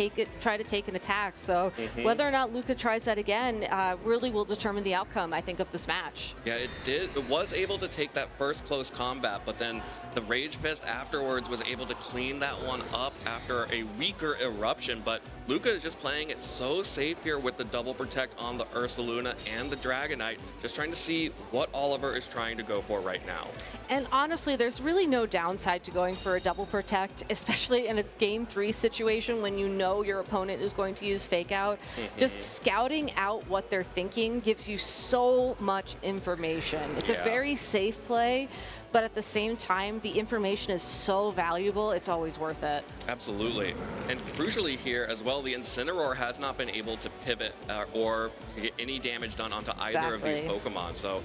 try to take an attack. So whether or not Luca tries that again really will determine the outcome, I think, of this match. Yeah, it did. It was able to take that first close combat, but then the Rage Fist afterwards was able to clean that one up after a weaker eruption. But Luca is just playing it so safe here with the double protect on the Ursaluna and the Dragonite, just trying to see what Oliver is trying to go for right now. And honestly, there's really no downside to going for a double protect, especially in a game 3 situation when you know your opponent is going to use fake out. Just scouting out what they're thinking gives you so much information. It's a very safe play, but at the same time, the information is so valuable, it's always worth it. Absolutely. And crucially here as well, the Incineroar has not been able to pivot or get any damage done onto either of these Pokemon. So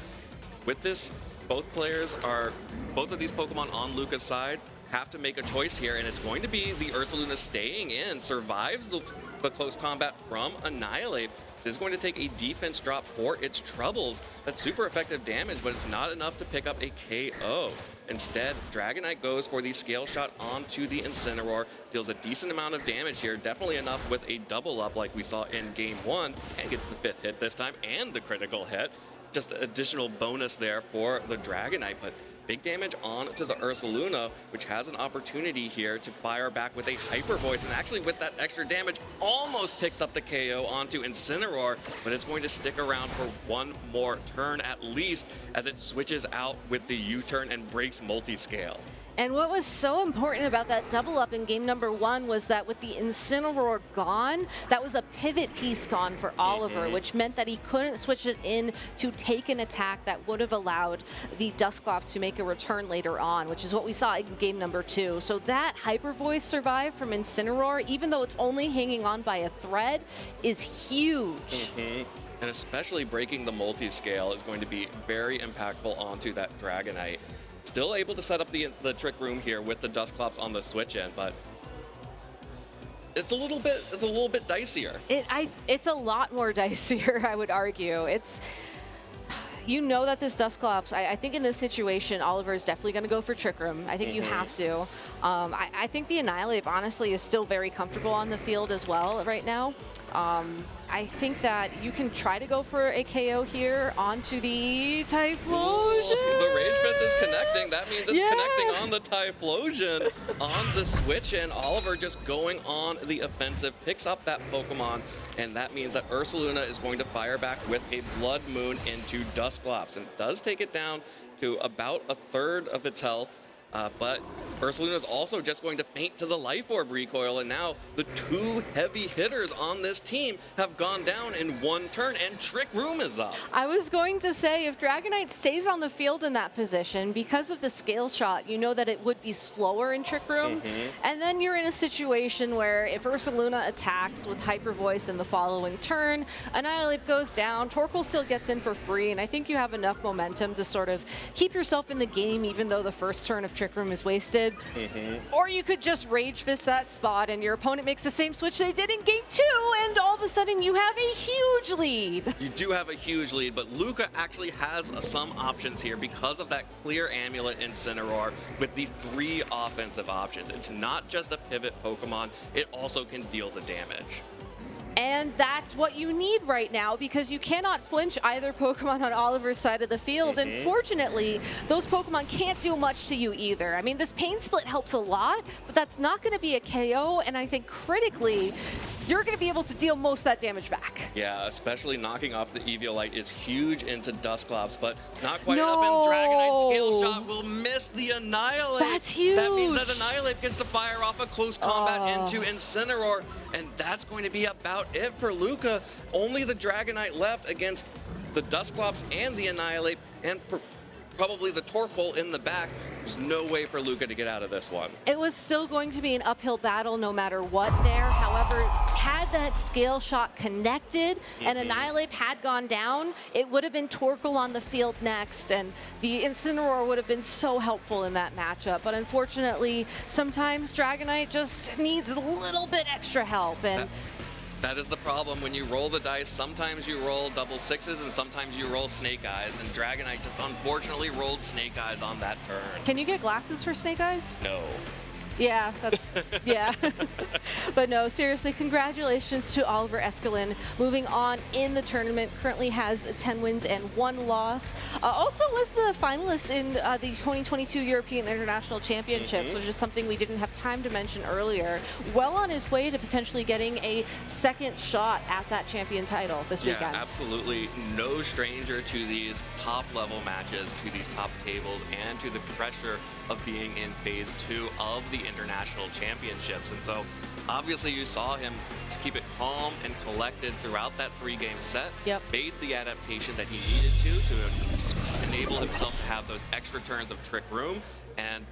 with this, both of these Pokemon on Luca's side have to make a choice here, and it's going to be the Ursaluna staying in, survives the close combat from Annihilate, This is going to take a defense drop for its troubles. That's super effective damage, but it's not enough to pick up a KO. Instead, Dragonite goes for the scale shot onto the Incineroar, deals a decent amount of damage here, definitely enough with a double up like we saw in game 1, and gets the 5th hit this time and the critical hit. Just additional bonus there for the Dragonite, but big damage on to the Ursaluna, which has an opportunity here to fire back with a Hyper Voice, and actually with that extra damage, almost picks up the KO onto Incineroar, but it's going to stick around for one more turn at least, as it switches out with the U-turn and breaks multi-scale. And what was so important about that double up in game number 1 was that with the Incineroar gone, that was a pivot piece gone for Oliver, which meant that he couldn't switch it in to take an attack that would have allowed the Dusclops to make a return later on, which is what we saw in game number 2. So that Hyper Voice survive from Incineroar, even though it's only hanging on by a thread, is huge. And especially breaking the multi-scale is going to be very impactful onto that Dragonite. Still able to set up the Trick Room here with the Dusclops on the switch end, but it's a little bit dicier. It's a lot more dicier, I would argue. You know that this Dusclops, I think in this situation, Oliver is definitely going to go for Trick Room. I think you have to. I think the Annihilate, honestly, is still very comfortable on the field as well right now. I think that you can try to go for a KO here onto the Typhlosion. The Rage Fist is connecting. That means it's connecting on the Typhlosion on the switch, and Oliver just going on the offensive, picks up that Pokemon, and that means that Ursaluna is going to fire back with a Blood Moon into Dusclops, and does take it down to about a third of its health. But Ursaluna is also just going to faint to the Life Orb recoil, and now the 2 heavy hitters on this team have gone down in one turn, and Trick Room is up. I was going to say, if Dragonite stays on the field in that position, because of the scale shot, you know that it would be slower in Trick Room, and then you're in a situation where if Ursaluna attacks with Hyper Voice in the following turn, Annihilate goes down, Torkoal still gets in for free, and I think you have enough momentum to sort of keep yourself in the game, even though the first turn of Trick Room is wasted. Or you could just Rage Fist that spot and your opponent makes the same switch they did in game 2, and all of a sudden you have a huge lead. You do have a huge lead, but Luca actually has some options here because of that clear Amulet Incineroar with the 3 offensive options. It's not just a pivot Pokemon, it also can deal the damage. And that's what you need right now, because you cannot flinch either Pokemon on Oliver's side of the field. And fortunately, those Pokemon can't do much to you either. I mean, this Pain Split helps a lot, but that's not going to be a KO. And I think critically, you're going to be able to deal most of that damage back. Yeah, especially knocking off the Eviolite is huge into Dusclops, but not quite enough, and Dragonite Scale Shot will miss the Annihilate. That's huge. That means that Annihilate gets to fire off a close combat into Incineroar, and that's going to be about it for Luca. Only the Dragonite left against the Dusclops and the Annihilate, and probably the Torkoal in the back. There's no way for Luca to get out of this one. It was still going to be an uphill battle no matter what there. However, had that scale shot connected and Annihilate had gone down, it would have been Torkoal on the field next, and the Incineroar would have been so helpful in that matchup. But unfortunately, sometimes Dragonite just needs a little bit extra help. And that is the problem when you roll the dice. Sometimes you roll double 6s and sometimes you roll Snake Eyes, and Dragonite just unfortunately rolled Snake Eyes on that turn. Can you get glasses for Snake Eyes? No. Yeah, that's, yeah. But no, seriously, congratulations to Oliver Escalin. Moving on in the tournament, currently has 10 wins and 1 loss. Also was the finalist in the 2022 European International Championships, which is something we didn't have time to mention earlier. Well on his way to potentially getting a second shot at that champion title this weekend. Yeah, absolutely no stranger to these top-level matches, to these top tables, and to the pressure of being in phase 2 of the international championships. And so obviously you saw him keep it calm and collected throughout that 3-game set. Made the adaptation that he needed to enable himself to have those extra turns of Trick Room, and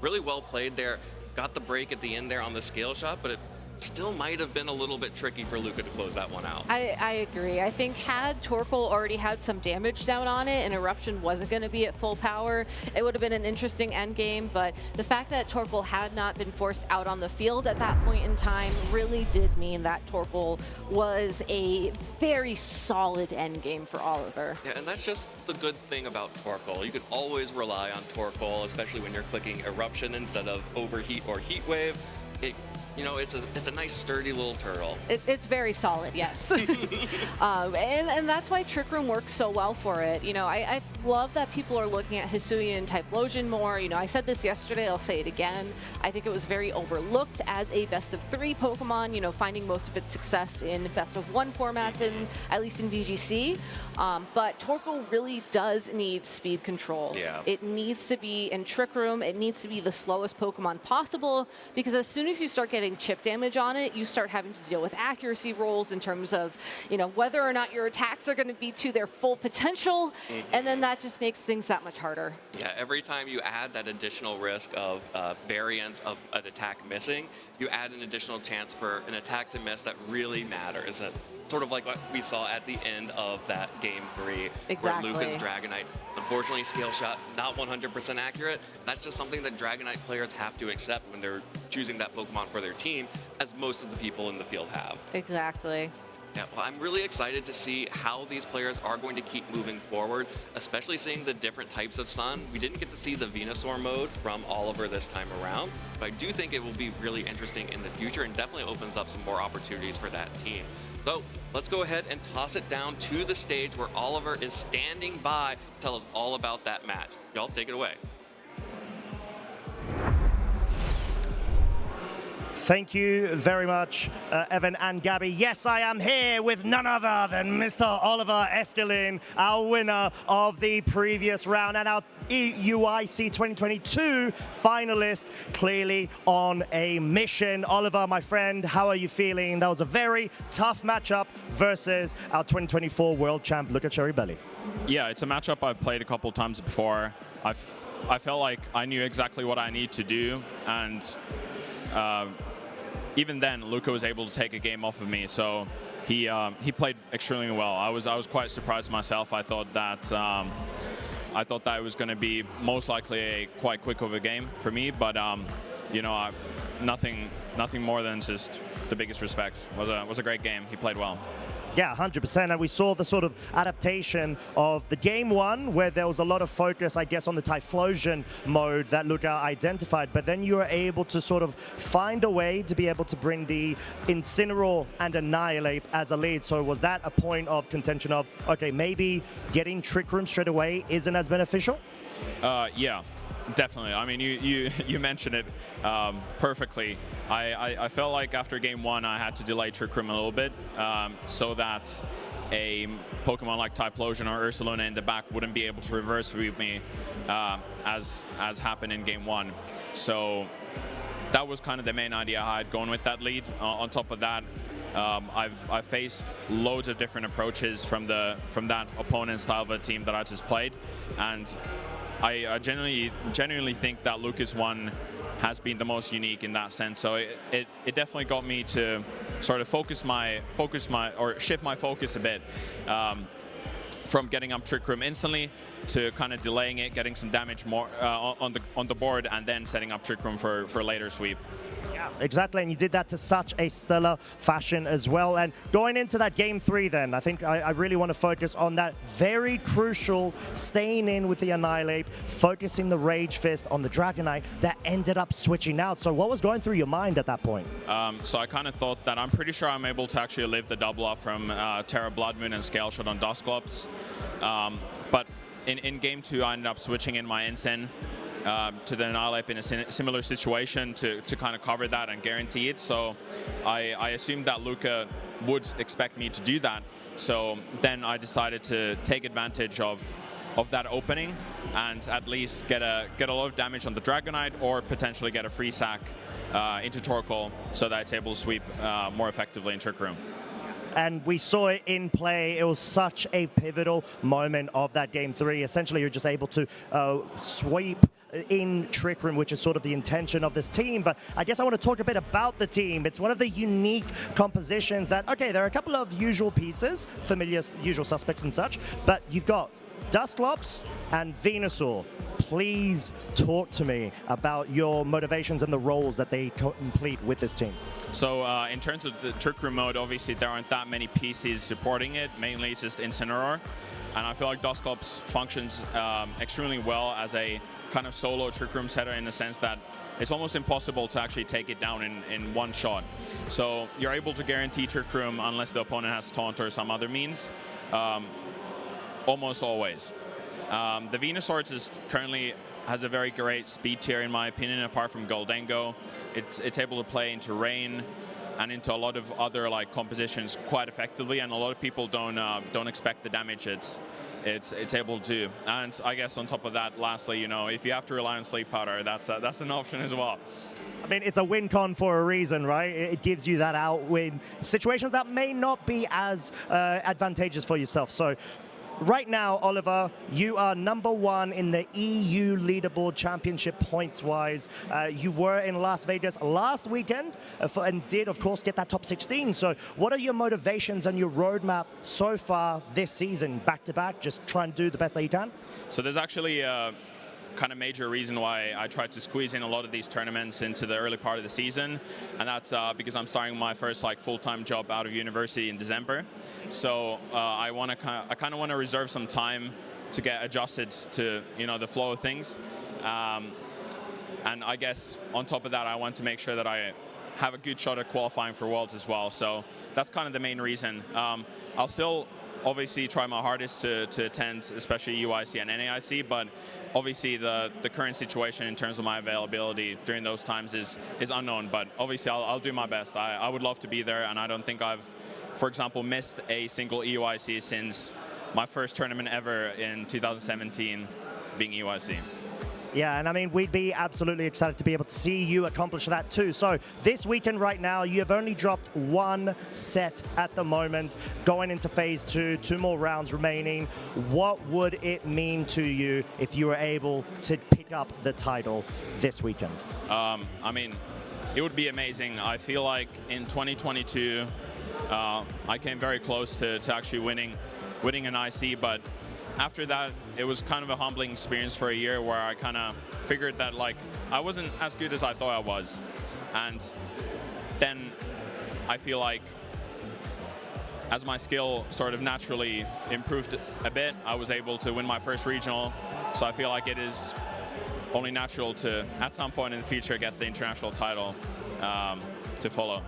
really well played there. Got the break at the end there on the scale shot, but it still might have been a little bit tricky for Luka to close that one out. I agree. I think had Torkoal already had some damage down on it and Eruption wasn't going to be at full power, it would have been an interesting endgame. But the fact that Torkoal had not been forced out on the field at that point in time really did mean that Torkoal was a very solid endgame for Oliver. Yeah, and that's just the good thing about Torkoal. You can always rely on Torkoal, especially when you're clicking Eruption instead of Overheat or Heat Wave. You know, it's a nice sturdy little turtle. It's very solid, yes. and that's why Trick Room works so well for it. You know, I love that people are looking at Hisuian and Typhlosion more. You know, I said this yesterday, I'll say it again. I think it was very overlooked as a best of 3 Pokemon, you know, finding most of its success in best of 1 formats, at least in VGC. But Torkoal really does need speed control. Yeah. It needs to be in Trick Room, it needs to be the slowest Pokemon possible, because as soon as you start getting chip damage on it, you start having to deal with accuracy rolls in terms of, you know, whether or not your attacks are going to be to their full potential, and then that just makes things that much harder. Yeah, every time you add that additional risk of variance of an attack missing, you add an additional chance for an attack to miss that really matters. And sort of like what we saw at the end of that Game 3, Exactly. where Luka's Dragonite, unfortunately, Scale Shot, not 100% accurate. That's just something that Dragonite players have to accept when they're choosing that Pokemon for their team, as most of the people in the field have. Exactly. Yeah, well, I'm really excited to see how these players are going to keep moving forward, especially seeing the different types of Sun. We didn't get to see the Venusaur mode from Oliver this time around, but I do think it will be really interesting in the future and definitely opens up some more opportunities for that team. So let's go ahead and toss it down to the stage where Oliver is standing by to tell us all about that match. Y'all, take it away. Thank you very much, Evan and Gabby. Yes, I am here with none other than Mr. Oliver Eskelin, our winner of the previous round and our UIC 2022 finalist, clearly on a mission. Oliver, my friend, how are you feeling? That was a very tough matchup versus our 2024 world champ, Luka Cherrybelly. Yeah, it's a matchup I've played a couple times before. I felt like I knew exactly what I need to do, and even then, Luka was able to take a game off of me, so he played extremely well. I was quite surprised myself. I thought that it was going to be most likely a quite quick of a game for me, but you know, nothing more than just the biggest respects. Was a great game. He played well. Yeah, 100%. And we saw the sort of adaptation of the Game 1, where there was a lot of focus, I guess, on the Typhlosion mode that Luka identified. But then you were able to sort of find a way to be able to bring the Incineroar and Annihilate as a lead. So was that a point of contention of, okay, maybe getting Trick Room straight away isn't as beneficial? Yeah. Definitely. I mean, you mentioned it perfectly. I felt like after Game 1, I had to delay Trick Room a little bit so that a Pokemon like Typhlosion or Ursaluna in the back wouldn't be able to reverse sweep me as happened in Game 1. So that was kind of the main idea I had going with that lead. On top of that, I've faced loads of different approaches from that opponent style of a team that I just played, and I genuinely think that Luka's one has been the most unique in that sense. So it definitely got me to sort of shift my focus a bit from getting up Trick Room instantly to kind of delaying it, getting some damage more on the board, and then setting up Trick Room for a later sweep. Yeah, exactly, and you did that to such a stellar fashion as well. And going into that Game 3 then, I think I really want to focus on that very crucial staying in with the Annihilate, focusing the Rage Fist on the Dragonite that ended up switching out. So what was going through your mind at that point? So I kind of thought that I'm pretty sure I'm able to actually live the double up from Terra Blood Moon and Scale Shot on Dusclops. But in Game 2, I ended up switching in my Incin to the Annihilate in a similar situation to kind of cover that and guarantee it. So I assumed that Luka would expect me to do that. So then I decided to take advantage of that opening and at least get a lot of damage on the Dragonite, or potentially get a free sack into Torkoal so that it's able to sweep more effectively in Trick Room. And we saw it in play. It was such a pivotal moment of that Game 3. Essentially, you're just able to sweep in Trick Room, which is sort of the intention of this team. But I guess I want to talk a bit about the team. It's one of the unique compositions that, okay, there are a couple of usual pieces, familiar, usual suspects and such, but you've got Dusclops and Venusaur. Please talk to me about your motivations and the roles that they complete with this team. So in terms of the Trick Room mode, obviously there aren't that many PCs supporting it. Mainly it's just Incineroar. And I feel like Dusclops functions extremely well as a kind of solo Trick Room setter in the sense that it's almost impossible to actually take it down in one shot. So you're able to guarantee Trick Room unless the opponent has Taunt or some other means, almost always. The Venusaur just currently has a very great speed tier in my opinion, apart from Goldengo. It's able to play into Rain and into a lot of other like compositions quite effectively, and a lot of people don't expect the damage it's able to do. And I guess on top of that, lastly, you know, if you have to rely on Sleep Powder, that's an option as well. I mean, it's a win con for a reason, right? It gives you that out win situations that may not be as advantageous for yourself. So right now, Oliver, you are #1 in the EU leaderboard championship points-wise. You were in Las Vegas last weekend and did, of course, get that top 16. So what are your motivations and your roadmap so far this season, back-to-back, just try and do the best that you can? So there's actually a kind of major reason why I tried to squeeze in a lot of these tournaments into the early part of the season, and that's because I'm starting my first like full-time job out of university in December. So I kind of want to reserve some time to get adjusted to, you know, the flow of things, and I guess on top of that I want to make sure that I have a good shot at qualifying for Worlds as well. So that's kind of the main reason. I'll still obviously try my hardest to attend, especially UIC and NAIC, but obviously the current situation in terms of my availability during those times is unknown, but obviously I'll do my best. I would love to be there, and I don't think I've, for example, missed a single EUIC since my first tournament ever in 2017 being EUIC. Yeah, and I mean, we'd be absolutely excited to be able to see you accomplish that too. So this weekend right now, you have only dropped 1 set at the moment, going into phase 2, 2 more rounds remaining. What would it mean to you if you were able to pick up the title this weekend? I mean, it would be amazing. I feel like in 2022, I came very close to actually winning an IC, but after that, it was kind of a humbling experience for a year where I kind of figured that like I wasn't as good as I thought I was. And then I feel like as my skill sort of naturally improved a bit, I was able to win my first regional. So I feel like it is only natural to, at some point in the future, get the international title to follow.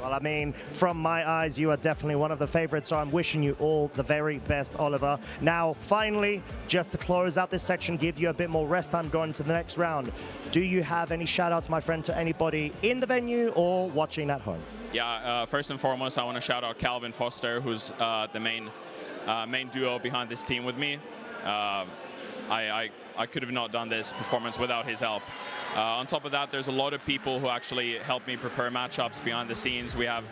Well, I mean, from my eyes, you are definitely one of the favorites, so I'm wishing you all the very best, Oliver. Now, finally, just to close out this section, give you a bit more rest time going to the next round. Do you have any shout-outs, my friend, to anybody in the venue or watching at home? Yeah, first and foremost, I want to shout out Calvin Foster, who's the main duo behind this team with me. I could have not done this performance without his help. On top of that, there's a lot of people who actually help me prepare matchups behind the scenes. We have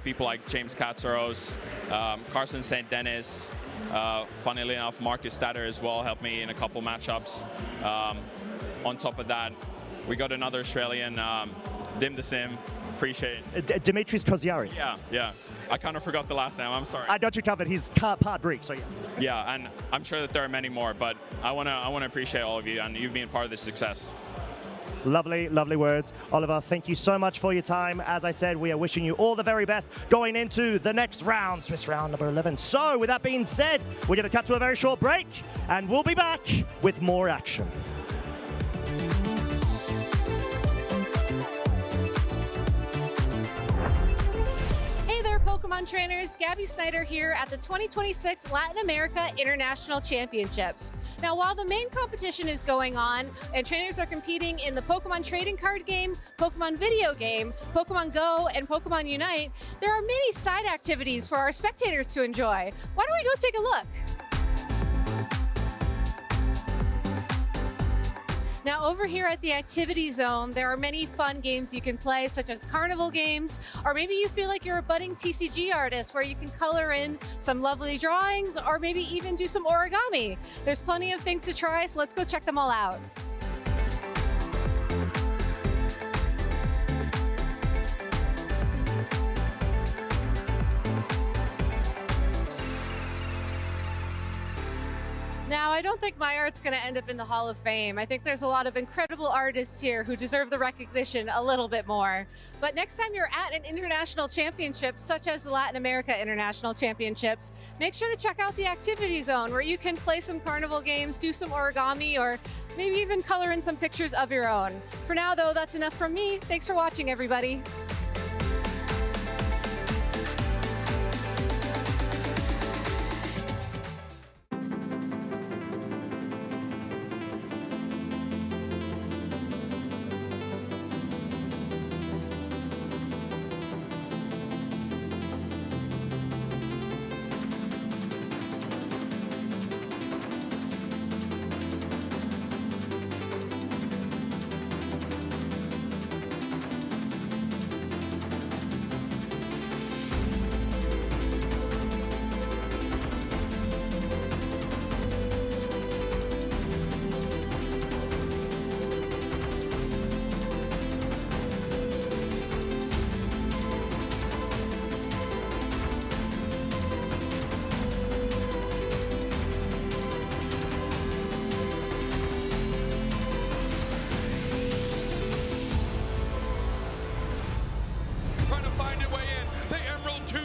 people like James Katsaros, Carson St. Dennis, funnily enough, Marcus Statter as well helped me in a couple matchups. On top of that, we got another Australian, Dim the Sim. Appreciate it. Dimitris Koziari. Yeah. I kind of forgot the last name. I'm sorry. I got you covered. He's part Greek, so yeah. Yeah, and I'm sure that there are many more, but I wanna appreciate all of you and you being part of this success. Lovely, lovely words. Oliver, thank you so much for your time. As I said, we are wishing you all the very best going into the next round, Swiss round number 11. So with that being said, we're going to cut to a very short break and we'll be back with more action. Pokemon trainers, Gabby Snyder here at the 2026 Latin America International Championships. Now, while the main competition is going on and trainers are competing in the Pokemon trading card game, Pokemon video game, Pokemon GO, and Pokemon UNITE, there are many side activities for our spectators to enjoy. Why don't we go take a look? Now, over here at the activity zone, there are many fun games you can play, such as carnival games, or maybe you feel like you're a budding TCG artist where you can color in some lovely drawings, or maybe even do some origami. There's plenty of things to try, so let's go check them all out. Now, I don't think my art's going to end up in the Hall of Fame. I think there's a lot of incredible artists here who deserve the recognition a little bit more. But next time you're at an international championship, such as the Latin America International Championships, make sure to check out the activity zone where you can play some carnival games, do some origami, or maybe even color in some pictures of your own. For now, though, that's enough from me. Thanks for watching, everybody.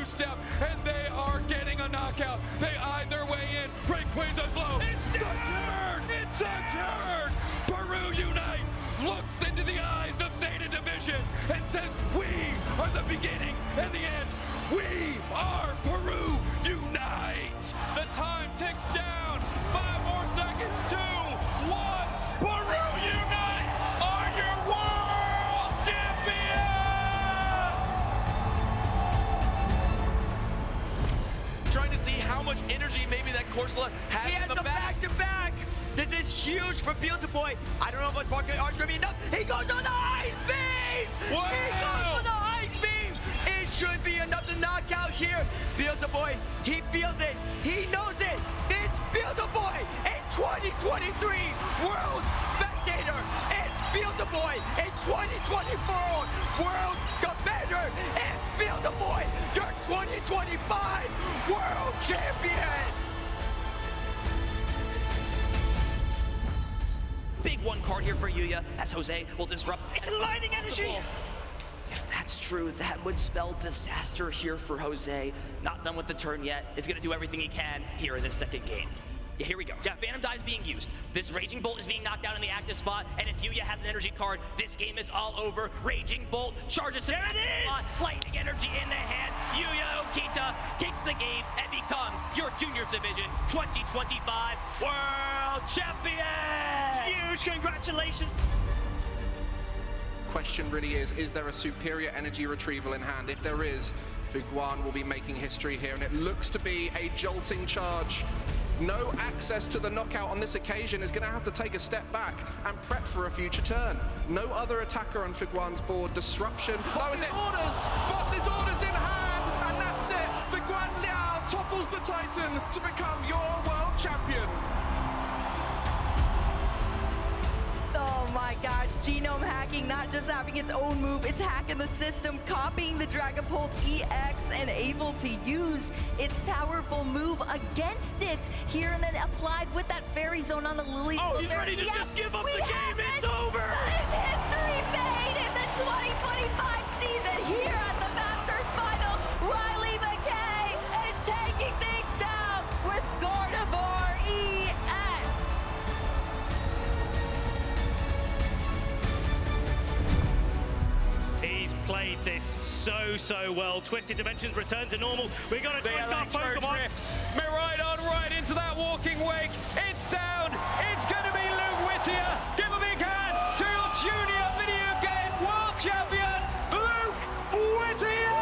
Step, and they are getting a knockout. They eye their way in. Rayquaza's low. It's a turn! It's a turn! Peru Unite looks into the eyes of Zeta Division and says, we are the beginning and the end. We are Peru Unite! The time ticks down. 5 more seconds. 2, 1. Peru Unite are your world champions! Trying to see how much energy maybe that Corsola has He has in the back. back-to-back. This is huge for Beelzebub. I don't know if his market art's gonna be enough. He goes on the ice beam! Wow. He goes on the ice beam! It should be enough to knock out here. Beelzebub, he feels it. He knows it. It's Beelzebub in 2023 World Spectator. It's Beelzebub in 2024 World Commander. It's Beelzebub, your 2025 World Champion. Big one card here for Yuya as Jose will disrupt. It's lightning energy! If that's true, that would spell disaster here for Jose. Not done with the turn yet. Is going to do everything he can here in this second game. Yeah, here we go. Yeah, Phantom Die is being used. This Raging Bolt is being knocked out in the active spot, and if Yuya has an energy card, this game is all over. Raging Bolt charges him. There it is! Lightning energy in the hand. Yuya Okita takes the game and becomes your Juniors Division 2025 World Champion! Huge congratulations! Question really is there a superior energy retrieval in hand? If there is, Figuan will be making history here, and it looks to be a jolting charge. No access to the knockout on this occasion, is going to have to take a step back and prep for a future turn. No other attacker on Figuan's board. Disruption. That was it. Boss's orders in hand, and that's it. Figuan Liao topples the Titan to become your world champion. Oh my gosh, genome hacking, not just having its own move, it's hacking the system, copying the Dragapult EX and able to use its powerful move against it here and then applied with that Fairy Zone on the Lily. Oh, he's ready to just give up the game, it's over! It's history made in the 2025 season here at the Masters Finals. Riley McKay is taking things down with Gardevoir EX. He's played this so well. Twisted Dimensions return to normal. We got a twist our Pokemon. Miraidon right into that walking wake. It's down. It's going to be Luke Whittier. Give a big hand to your junior video game world champion, Luke Whittier!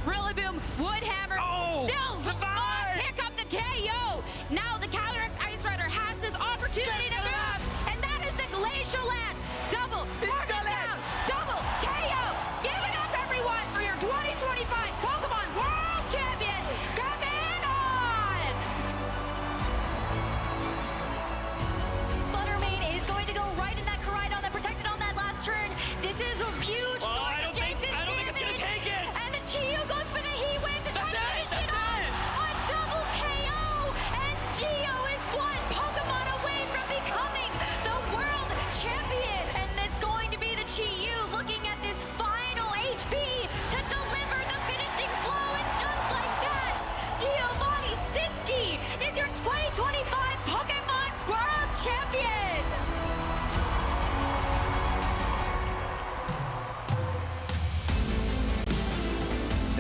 Rillaboom, Woodhammer, Bills, here comes the KO. Now the Calyrex Ice Rider has this opportunity to move, and that is the Glacial Lance. Double, Morgan down, double, KO. Give it up, everyone, for your 2025 Pokemon World Champion,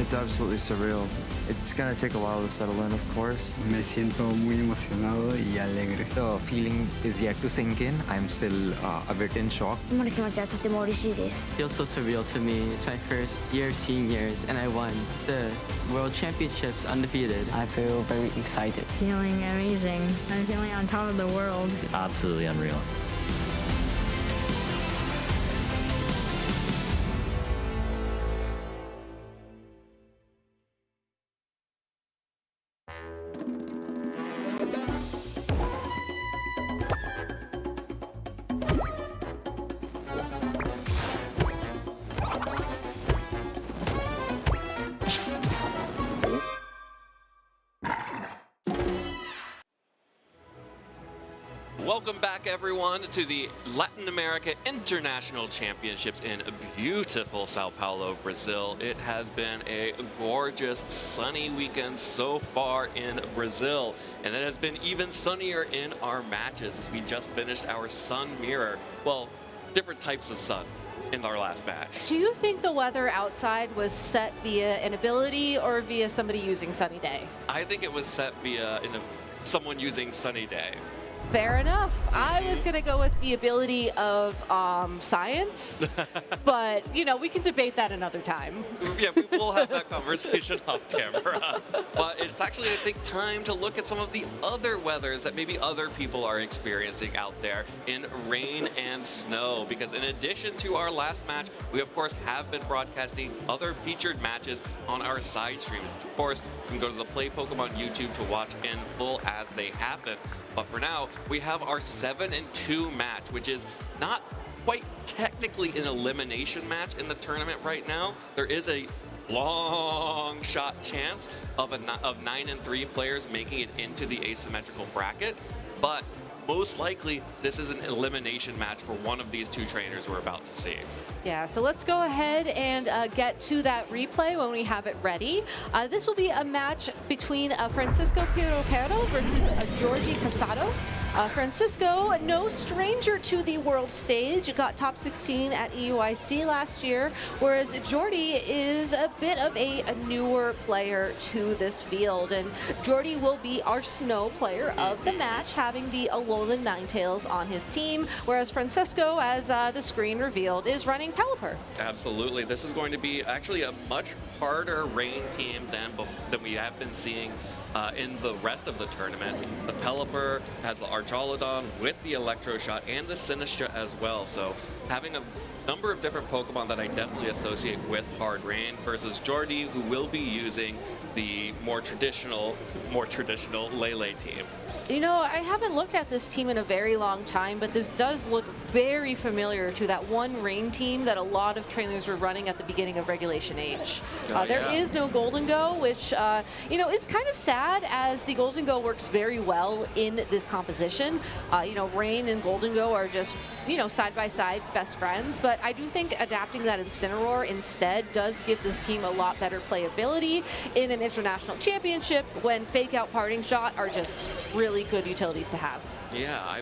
It's absolutely surreal. It's gonna take a while to settle in, of course. Me siento muy emocionado y alegre. The feeling is yet to sink in. I'm still a bit in shock. Feels so surreal to me. It's my first year of seniors, and I won the World Championships undefeated. I feel very excited. Feeling amazing. I'm feeling on top of the world. Absolutely unreal. Welcome back, everyone, to the Latin America International Championships in beautiful Sao Paulo, Brazil. It has been a gorgeous, sunny weekend so far in Brazil, and it has been even sunnier in our matches as we just finished our sun mirror. Well, different types of sun in our last match. Do you think the weather outside was set via an ability or via somebody using Sunny Day? I think it was set via someone using Sunny Day. Fair enough. I was going to go with the ability of science, but, you know, we can debate that another time. Yeah, we'll have that conversation off camera. But it's actually, I think, time to look at some of the other weathers that maybe other people are experiencing out there in rain and snow. Because in addition to our last match, we, of course, have been broadcasting other featured matches on our side stream. Of course, you can go to the Play Pokemon YouTube to watch in full as they happen. But for now, we have our 7-2 match, which is not quite technically an elimination match in the tournament right now. There is a long shot chance of 9-3 players making it into the asymmetrical bracket, but most likely this is an elimination match for one of these two trainers we're about to see. Yeah, so let's go ahead and get to that replay when we have it ready. This will be a match between Francisco Piero versus Georgie Casado. Francisco, no stranger to the world stage, got top 16 at EUIC last year, whereas Jordy is a bit of a newer player to this field. And Jordy will be our snow player of the match, having the Alolan Ninetales on his team, whereas Francisco, as the screen revealed, is running Pelipper. Absolutely. This is going to be actually a much harder rain team than we have been seeing in the rest of the tournament. The Pelipper has the Archaludon with the Electro Shot and the Sinistra as well. So having a number of different Pokemon that I definitely associate with hard rain versus Jordy, who will be using the more traditional Lele team. You know, I haven't looked at this team in a very long time, but this does look very familiar to that one rain team that a lot of trainers were running at the beginning of Regulation H. There is no Golden Go, which, you know, is kind of sad as the Golden Go works very well in this composition. You know, Rain and Golden Go are just, you know, side-by-side best friends, but I do think adapting that Incineroar instead does give this team a lot better playability in an international championship when Fake Out Parting Shot are just really good utilities to have. Yeah,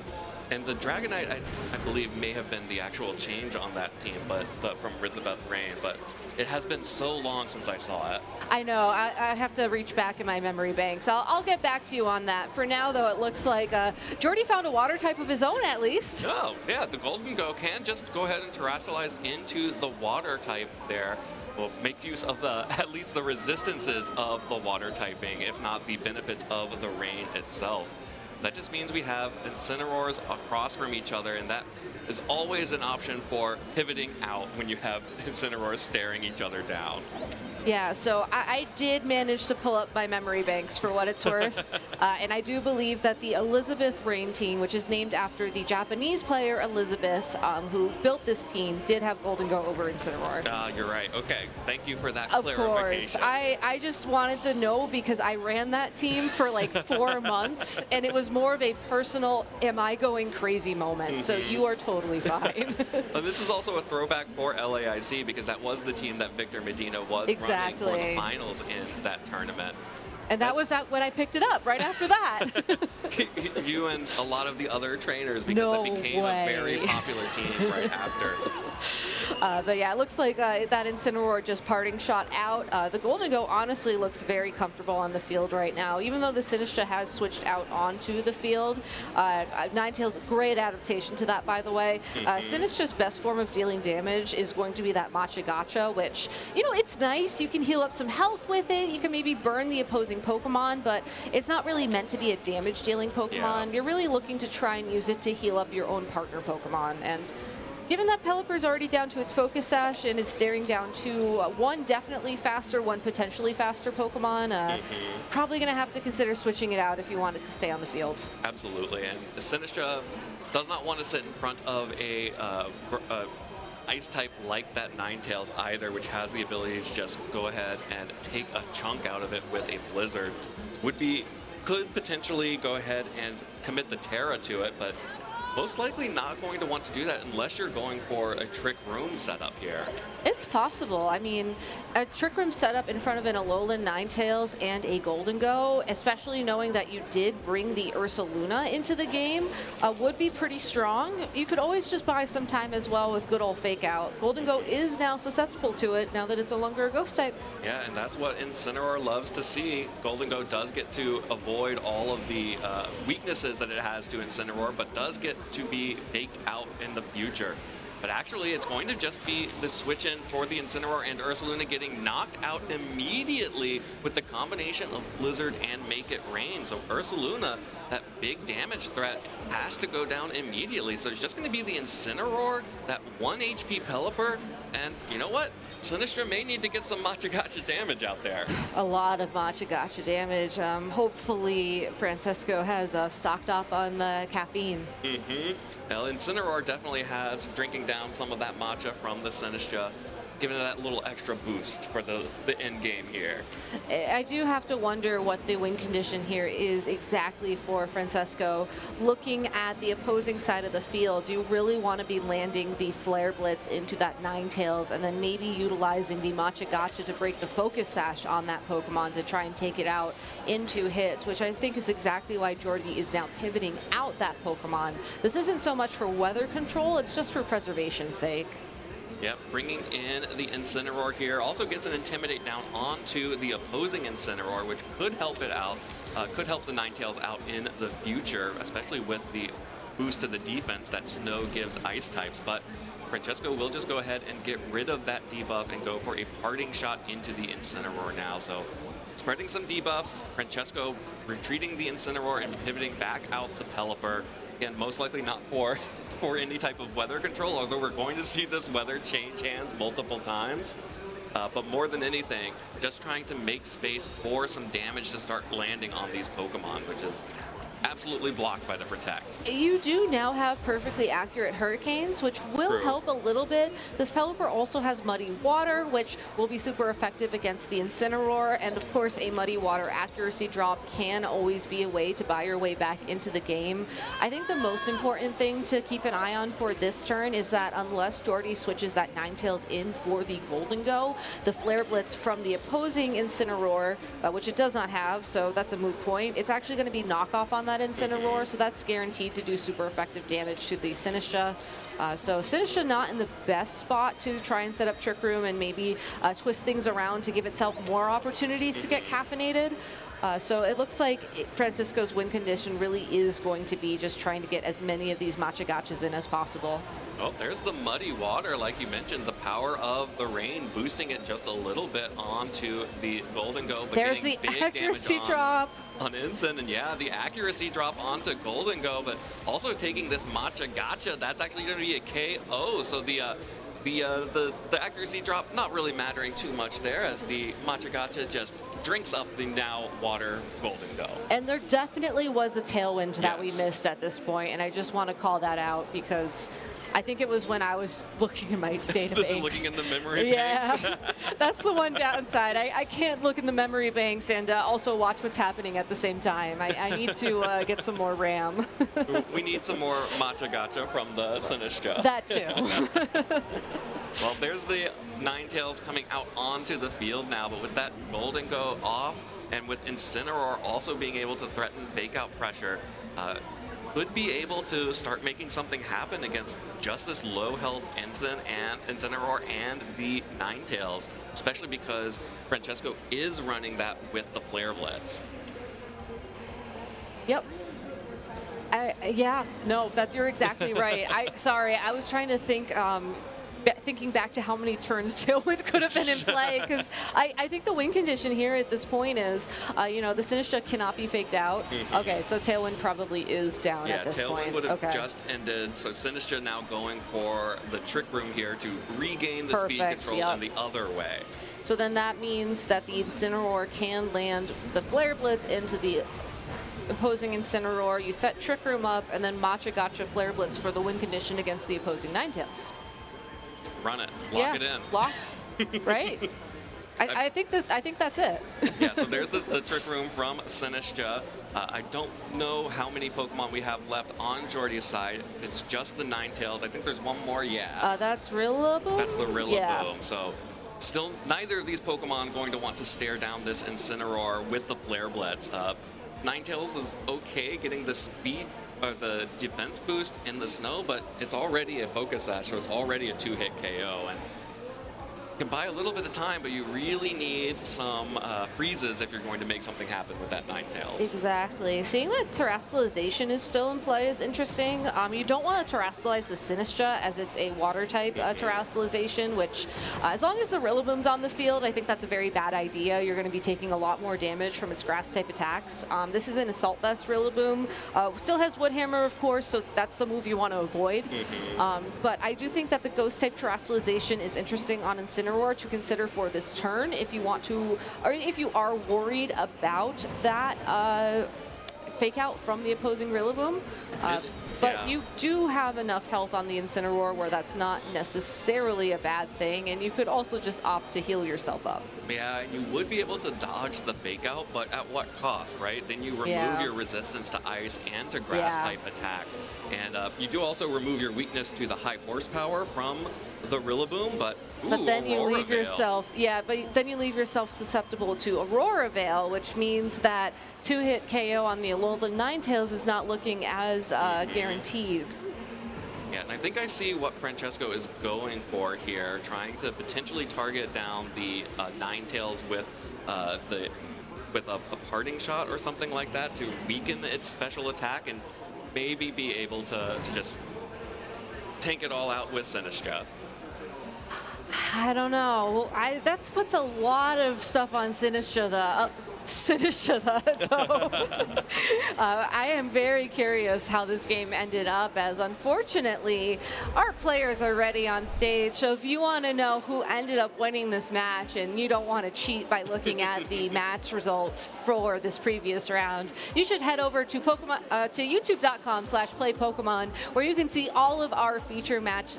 and the Dragonite, I believe, may have been the actual change on that team, but from Rizabeth Rain, but it has been so long since I saw it. I know, I have to reach back in my memory banks. I'll get back to you on that. For now, though, it looks like Jordy found a water type of his own, at least. Oh, yeah, the Golden Go can just go ahead and Terrasilize into the water type there. Will make use of at least the resistances of the water typing, if not the benefits of the rain itself. That just means we have Incineroars across from each other, and that is always an option for pivoting out when you have Incineroars staring each other down. Yeah, so I did manage to pull up my memory banks for what it's worth. And I do believe that the Elizabeth Rain team, which is named after the Japanese player Elizabeth, who built this team, did have Golden Go over Incineroar. You're right. Okay, thank you for that Of clarification. course. I just wanted to know because I ran that team for like 4 months, and it was more of a personal, am I going crazy moment. So you are totally fine. And this is also a throwback for LAIC because that was the team that Victor Medina was running for the finals in that tournament. And that was when I picked it up, right after that. You and a lot of the other trainers, because it became a very popular team right after. But yeah, it looks like that Incineroar just parting shot out. The Golden Go honestly looks very comfortable on the field right now, even though the Sinistcha has switched out onto the field. Ninetales, great adaptation to that, by the way. Sinistcha's best form of dealing damage is going to be that Matcha Gacha, which, you know, it's nice. You can heal up some health with it. You can maybe burn the opposing Pokemon, but it's not really meant to be a damage dealing Pokemon. Yeah. You're really looking to try and use it to heal up your own partner Pokemon. And given that Pelipper's already down to its Focus Sash and is staring down to one definitely faster, one potentially faster Pokemon, probably going to have to consider switching it out if you want it to stay on the field. Absolutely, and the Sinistcha does not want to sit in front of a ice type like that Ninetales either, which has the ability to just go ahead and take a chunk out of it with a Blizzard. Could potentially go ahead and commit the Terra to it, but most likely not going to want to do that unless you're going for a Trick Room setup here. It's possible. I mean, a Trick Room setup in front of an Alolan Ninetales and a Golden Go, especially knowing that you did bring the Ursaluna into the game, would be pretty strong. You could always just buy some time as well with good old Fake Out. Golden Go is now susceptible to it now that it's no longer a Ghost type. Yeah, and that's what Incineroar loves to see. Golden Go does get to avoid all of the weaknesses that it has to Incineroar, but does get to be faked out in the future. But actually, it's going to just be the switch in for the Incineroar and Ursaluna getting knocked out immediately with the combination of Blizzard and Make It Rain. So Ursaluna, that big damage threat, has to go down immediately. So it's just going to be the Incineroar, that 1 HP Pelipper, and you know what? Sinistcha may need to get some Matcha Gacha damage out there. A lot of Matcha Gacha damage. Hopefully, Francesco has stocked up on the caffeine. Well, Incineroar definitely has drinking down some of that matcha from the Sinistcha, giving it that little extra boost for the end game here. I do have to wonder what the win condition here is exactly for Francesco. Looking at the opposing side of the field, do you really want to be landing the Flare Blitz into that Ninetales and then maybe utilizing the Matcha Gacha to break the Focus Sash on that Pokemon to try and take it out into hits, which I think is exactly why Jordy is now pivoting out that Pokemon. This isn't so much for weather control, it's just for preservation's sake. Yep, bringing in the Incineroar here also gets an Intimidate down onto the opposing Incineroar, which could help it out, could help the Ninetales out in the future, especially with the boost to the defense that Snow gives Ice types. But Francesco will just go ahead and get rid of that debuff and go for a parting shot into the Incineroar now. So spreading some debuffs, Francesco retreating the Incineroar and pivoting back out the Pelipper. Again, most likely not for any type of weather control, although we're going to see this weather change hands multiple times. But more than anything, just trying to make space for some damage to start landing on these Pokemon, which is absolutely blocked by the Protect. You do now have perfectly accurate Hurricanes, which will help a little bit. This Pelipper also has Muddy Water, which will be super effective against the Incineroar, and of course a Muddy Water accuracy drop can always be a way to buy your way back into the game. I think the most important thing to keep an eye on for this turn is that unless Jordy switches that Ninetales in for the Golden Go, the Flare Blitz from the opposing Incineroar, which it does not have, so that's a moot point, it's actually going to be knockoff on that Incineroar, so that's guaranteed to do super effective damage to the Sinistcha. So Sinistcha not in the best spot to try and set up Trick Room and maybe twist things around to give itself more opportunities to get caffeinated. So it looks like Francisco's win condition really is going to be just trying to get as many of these Matcha Gachas in as possible. Oh, there's the Muddy Water, like you mentioned, the power of the rain boosting it just a little bit onto the Golden Go, but there's getting the big accuracy damage drop on Incin, and yeah, the accuracy drop onto Golden Go, but also taking this Matcha Gacha, that's actually going to be a KO. So the accuracy drop not really mattering too much there, as the Matcha Gacha just drinks up the now water Golden Go. And there definitely was a tailwind that we missed at this point, and I just want to call that out because I think it was when I was looking in my database. Looking in the memory banks. Yeah, that's the one downside. I can't look in the memory banks and also watch what's happening at the same time. I need to get some more RAM. We need some more Matcha Gacha from the Sinistcha. That too. Well, there's the Ninetales coming out onto the field now, but with that Golden Go off, and with Incineroar also being able to threaten Fake Out pressure, could be able to start making something happen against just this low health Ensign and Incineroar and the Ninetales, especially because Francesco is running that with the Flare Blitz. Yep. Yeah, no, you're exactly right. Sorry, I was trying to think, thinking back to how many turns Tailwind could have been in play, because I think the win condition here at this point is, you know, the Sinistra cannot be faked out. Okay, so Tailwind probably is down at this point. Yeah, Tailwind would have just ended, so Sinistra now going for the Trick Room here to regain the speed control in the other way. So then that means that the Incineroar can land the Flare Blitz into the opposing Incineroar. You set Trick Room up, and then Matcha Gotcha Flare Blitz for the win condition against the opposing Ninetales. Run it, lock it in. Lock, right? I think that's it. Yeah, so there's the Trick Room from Sinistra. I don't know how many Pokemon we have left on Jordy's side. It's just the Ninetales. I think there's one more, that's Rillaboom? That's the Rillaboom. So still, neither of these Pokemon going to want to stare down this Incineroar with the Flare Blitz. Ninetales is okay getting the speed or the defense boost in the snow, but it's already a Focus Sash, so it's already a 2-hit KO. And you can buy a little bit of time, but you really need some freezes if you're going to make something happen with that Ninetales. Exactly. Seeing that Terrestrialization is still in play is interesting. You don't want to Terrestrialize the Sinistra as it's a water type Terrestrialization, which as long as the Rillaboom's on the field, I think that's a very bad idea. You're going to be taking a lot more damage from its grass type attacks. This is an Assault Vest Rillaboom. Still has Wood Hammer, of course, so that's the move you want to avoid. But I do think that the Ghost type Terrestrialization is interesting on Incineroar to consider for this turn if you want to, or if you are worried about that fake out from the opposing Rillaboom. But you do have enough health on the Incineroar where that's not necessarily a bad thing, and you could also just opt to heal yourself up. Yeah, you would be able to dodge the fake out, but at what cost, right? Then you remove your resistance to ice and to grass type attacks. And you do also remove your weakness to the high horsepower from the Rillaboom, but then you Aurora leave Veil. yourself, but then you leave yourself susceptible to Aurora Veil, which means that 2-hit KO on the Alolan Ninetales is not looking as guaranteed. Yeah, and I think I see what Francesco is going for here, trying to potentially target down the Ninetales with a parting shot or something like that to weaken its special attack and maybe be able to just tank it all out with Sinistra. I don't know. That puts a lot of stuff on Sinistra, though. I am very curious how this game ended up, as unfortunately our players are ready on stage. So if you want to know who ended up winning this match and you don't want to cheat by looking at the match results for this previous round, you should head over to youtube.com/playpokemon, where you can see all of our feature matches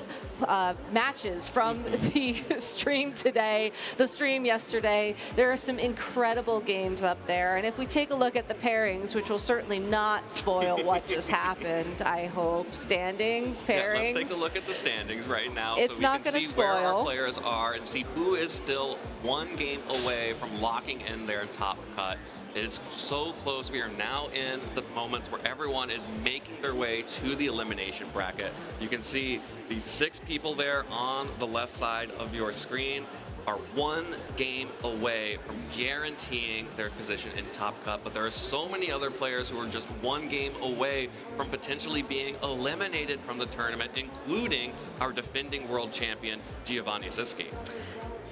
from the stream today, the stream yesterday. There are some incredible games up there, and if we take a look at the pairings, which will certainly not spoil what just happened, I hope. Standings, pairings. Yeah, let's take a look at the standings right now, It's so we not can gonna see where our spoil. players are and see who is still one game away from locking in their top cut. It is so close. We are now in the moments where everyone is making their way to the elimination bracket. You can see the 6 people there on the left side of your screen are one game away from guaranteeing their position in top cut, but there are so many other players who are just one game away from potentially being eliminated from the tournament, including our defending world champion, Giovanni Siski.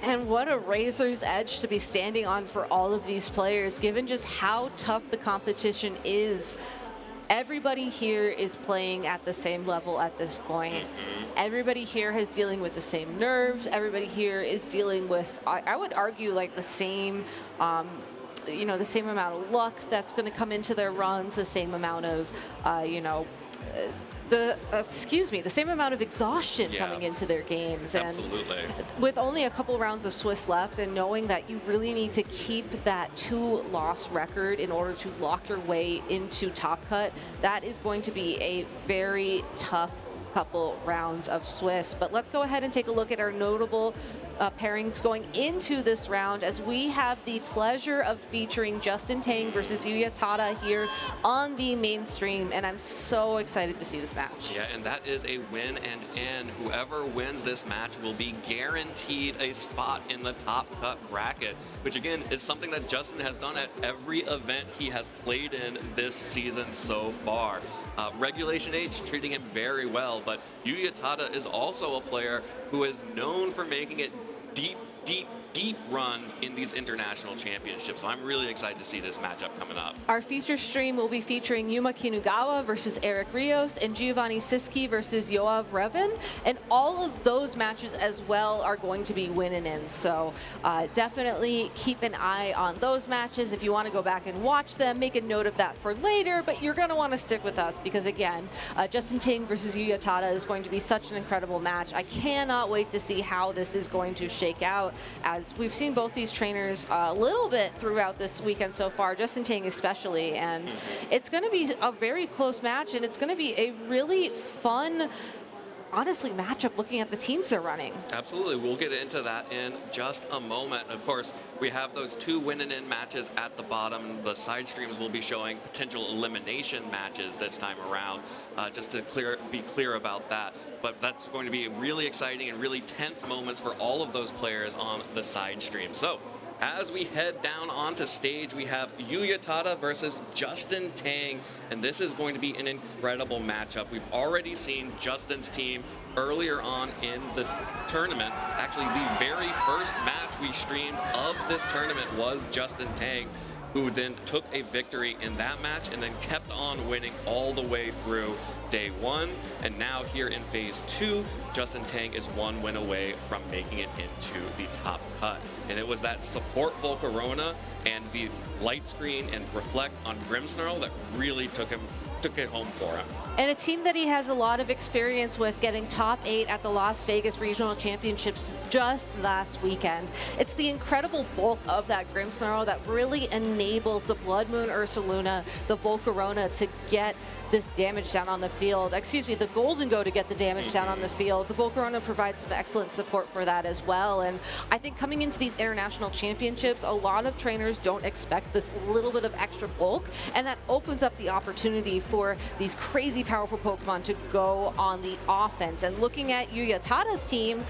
And what a razor's edge to be standing on for all of these players, given just how tough the competition is. Everybody here is playing at the same level at this point. Everybody here is dealing with the same nerves. Everybody here is dealing with, I would argue, like the same, the same amount of luck that's going to come into their runs, the same amount of, the same amount of exhaustion coming into their games. Absolutely. And with only a couple rounds of Swiss left, and knowing that you really need to keep that 2-loss record in order to lock your way into top cut, that is going to be a very tough couple rounds of Swiss. But let's go ahead and take a look at our notable pairings going into this round, as we have the pleasure of featuring Justin Tang versus Yuya Tada here on the mainstream, and I'm so excited to see this match. Yeah, and that is a win and end. Whoever wins this match will be guaranteed a spot in the top cut bracket, which again is something that Justin has done at every event he has played in this season so far. Regulation H treating him very well, but Yuya Tada is also a player who is known for making it deep runs in these international championships. So I'm really excited to see this matchup coming up. Our feature stream will be featuring Yuma Kinugawa versus Eric Rios and Giovanni Siski versus Yoav Revin. And all of those matches as well are going to be win and in. So definitely keep an eye on those matches. If you want to go back and watch them, make a note of that for later, but you're going to want to stick with us because again, Justin Ting versus Yuya Tada is going to be such an incredible match. I cannot wait to see how this is going to shake out, as we've seen both these trainers a little bit throughout this weekend so far, Justin Tang especially, and it's going to be a very close match, and it's going to be a really fun, honestly, matchup looking at the teams they're running. Absolutely, we'll get into that in just a moment. Of course, we have those 2 win and in matches at the bottom. The side streams will be showing potential elimination matches this time around, just to be clear about that. But that's going to be really exciting and really tense moments for all of those players on the side stream. So as we head down onto stage, we have Yuya Tada versus Justin Tang, and this is going to be an incredible matchup. We've already seen Justin's team earlier on in this tournament. Actually, the very first match we streamed of this tournament was Justin Tang, who then took a victory in that match and then kept on winning all the way through day 1. And now here in phase 2, Justin Tang is 1 win away from making it into the top cut. And it was that support Volcarona and the light screen and reflect on Grimmsnarl that really took it home for him. And a team that he has a lot of experience with, getting top 8 at the Las Vegas Regional Championships just last weekend. It's the incredible bulk of that Grimmsnarl that really enables the Blood Moon Ursaluna, the Volcarona, to get this damage down on the field. Excuse me, the Golden Go to get the damage down on the field. The Volcarona provides some excellent support for that as well. And I think coming into these international championships, a lot of trainers don't expect this little bit of extra bulk, and that opens up the opportunity for these crazy powerful Pokemon to go on the offense. And looking at Yuya Tada's team,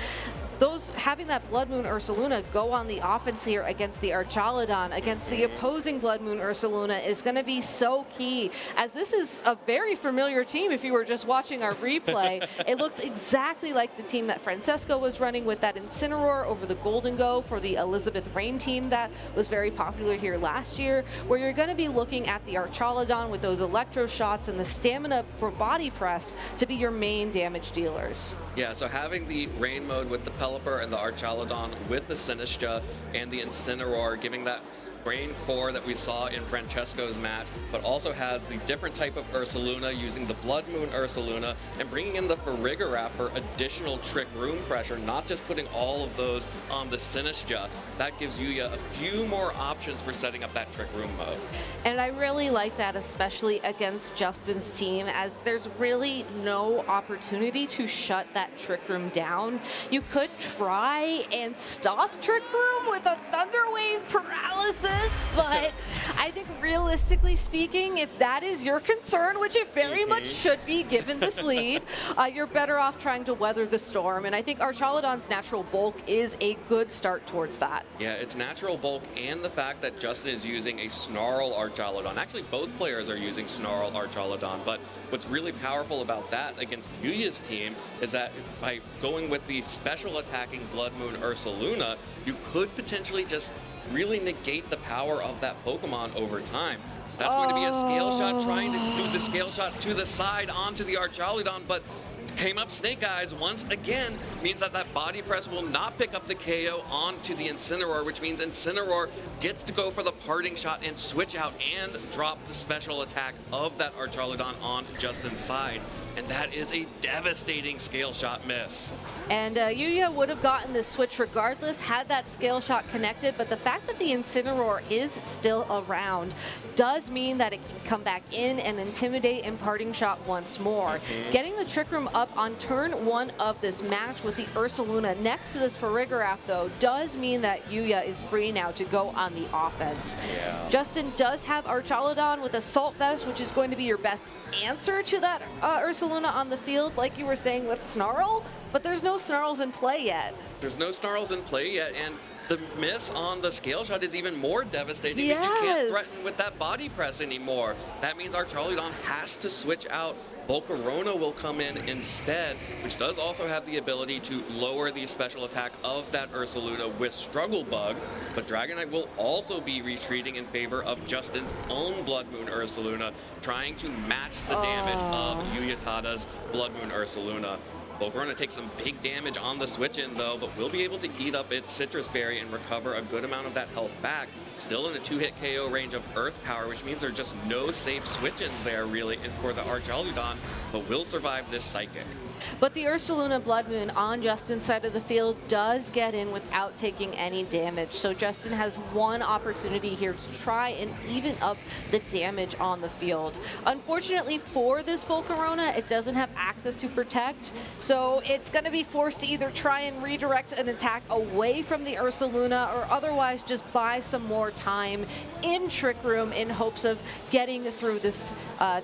having that Blood Moon Ursaluna go on the offense here against the Archaludon, against the opposing Blood Moon Ursaluna, is going to be so key, as this is a very familiar team if you were just watching our replay. It looks exactly like the team that Francesco was running with that Incineroar over the Golden Go for the Elizabeth Rain team that was very popular here last year, where you're going to be looking at the Archaludon with those electro shots and the stamina for body press to be your main damage dealers. Yeah, so having the Rain mode with the Pelipper and the Archaludon with the Sinistcha and the Incineroar, giving that Rain core that we saw in Francesco's match, but also has the different type of Ursaluna using the Blood Moon Ursaluna and bringing in the Farigiraf for additional Trick Room pressure, not just putting all of those on the Sinistcha. That gives Yuya a few more options for setting up that Trick Room mode. And I really like that, especially against Justin's team, as there's really no opportunity to shut that Trick Room down. You could try and stop Trick Room with a Thunder Wave paralysis, but I think realistically speaking, if that is your concern, which it very much should be given this lead, you're better off trying to weather the storm. And I think Archaludon's natural bulk is a good start towards that. Yeah, it's natural bulk and the fact that Justin is using a Snarl Archaludon. Actually, both players are using Snarl Archaludon, but what's really powerful about that against Yuya's team is that by going with the special attacking Blood Moon Ursaluna, you could potentially just really negate the power of that Pokemon over time. That's going to be a Scale Shot, trying to do the Scale Shot to the side onto the Archaludon, but came up Snake Eyes once again, means that that Body Press will not pick up the KO onto the Incineroar, which means Incineroar gets to go for the Parting Shot and switch out and drop the special attack of that Archaludon on Justin's side. and that is a devastating scale shot miss. And Yuya would have gotten this switch regardless had that scale shot connected, but the fact that the Incineroar is still around does mean that it can come back in and intimidate and parting shot once more. Getting the Trick Room up on turn 1 of this match with the Ursaluna next to this Farigiraf, though, does mean that Yuya is free now to go on the offense. Justin does have Archaludon with Assault Vest, which is going to be your best answer to that Ursaluna on the field, like you were saying with Snarl, but there's no Snarls in play yet. There's no Snarls in play yet, and the miss on the scale shot is even more devastating because you can't threaten with that body press anymore. That means Archaludon has to switch out. Volcarona will come in instead, which does also have the ability to lower the special attack of that Ursaluna with Struggle Bug, but Dragonite will also be retreating in favor of Justin's own Blood Moon Ursaluna, trying to match the damage of Uyatada's Blood Moon Ursaluna. Volcarona takes some big damage on the switch-in, though, but will be able to eat up its Citrus Berry and recover a good amount of that health back. Still in a 2-hit KO range of Earth Power, which means there are just no safe switch-ins there, really, for the Archaludon, but will survive this Psychic. But the Ursaluna Blood Moon on Justin's side of the field does get in without taking any damage. So Justin has one opportunity here to try and even up the damage on the field. Unfortunately for this Volcarona, it doesn't have access to Protect. So it's going to be forced to either try and redirect an attack away from the Ursaluna or otherwise just buy some more time in Trick Room in hopes of getting through this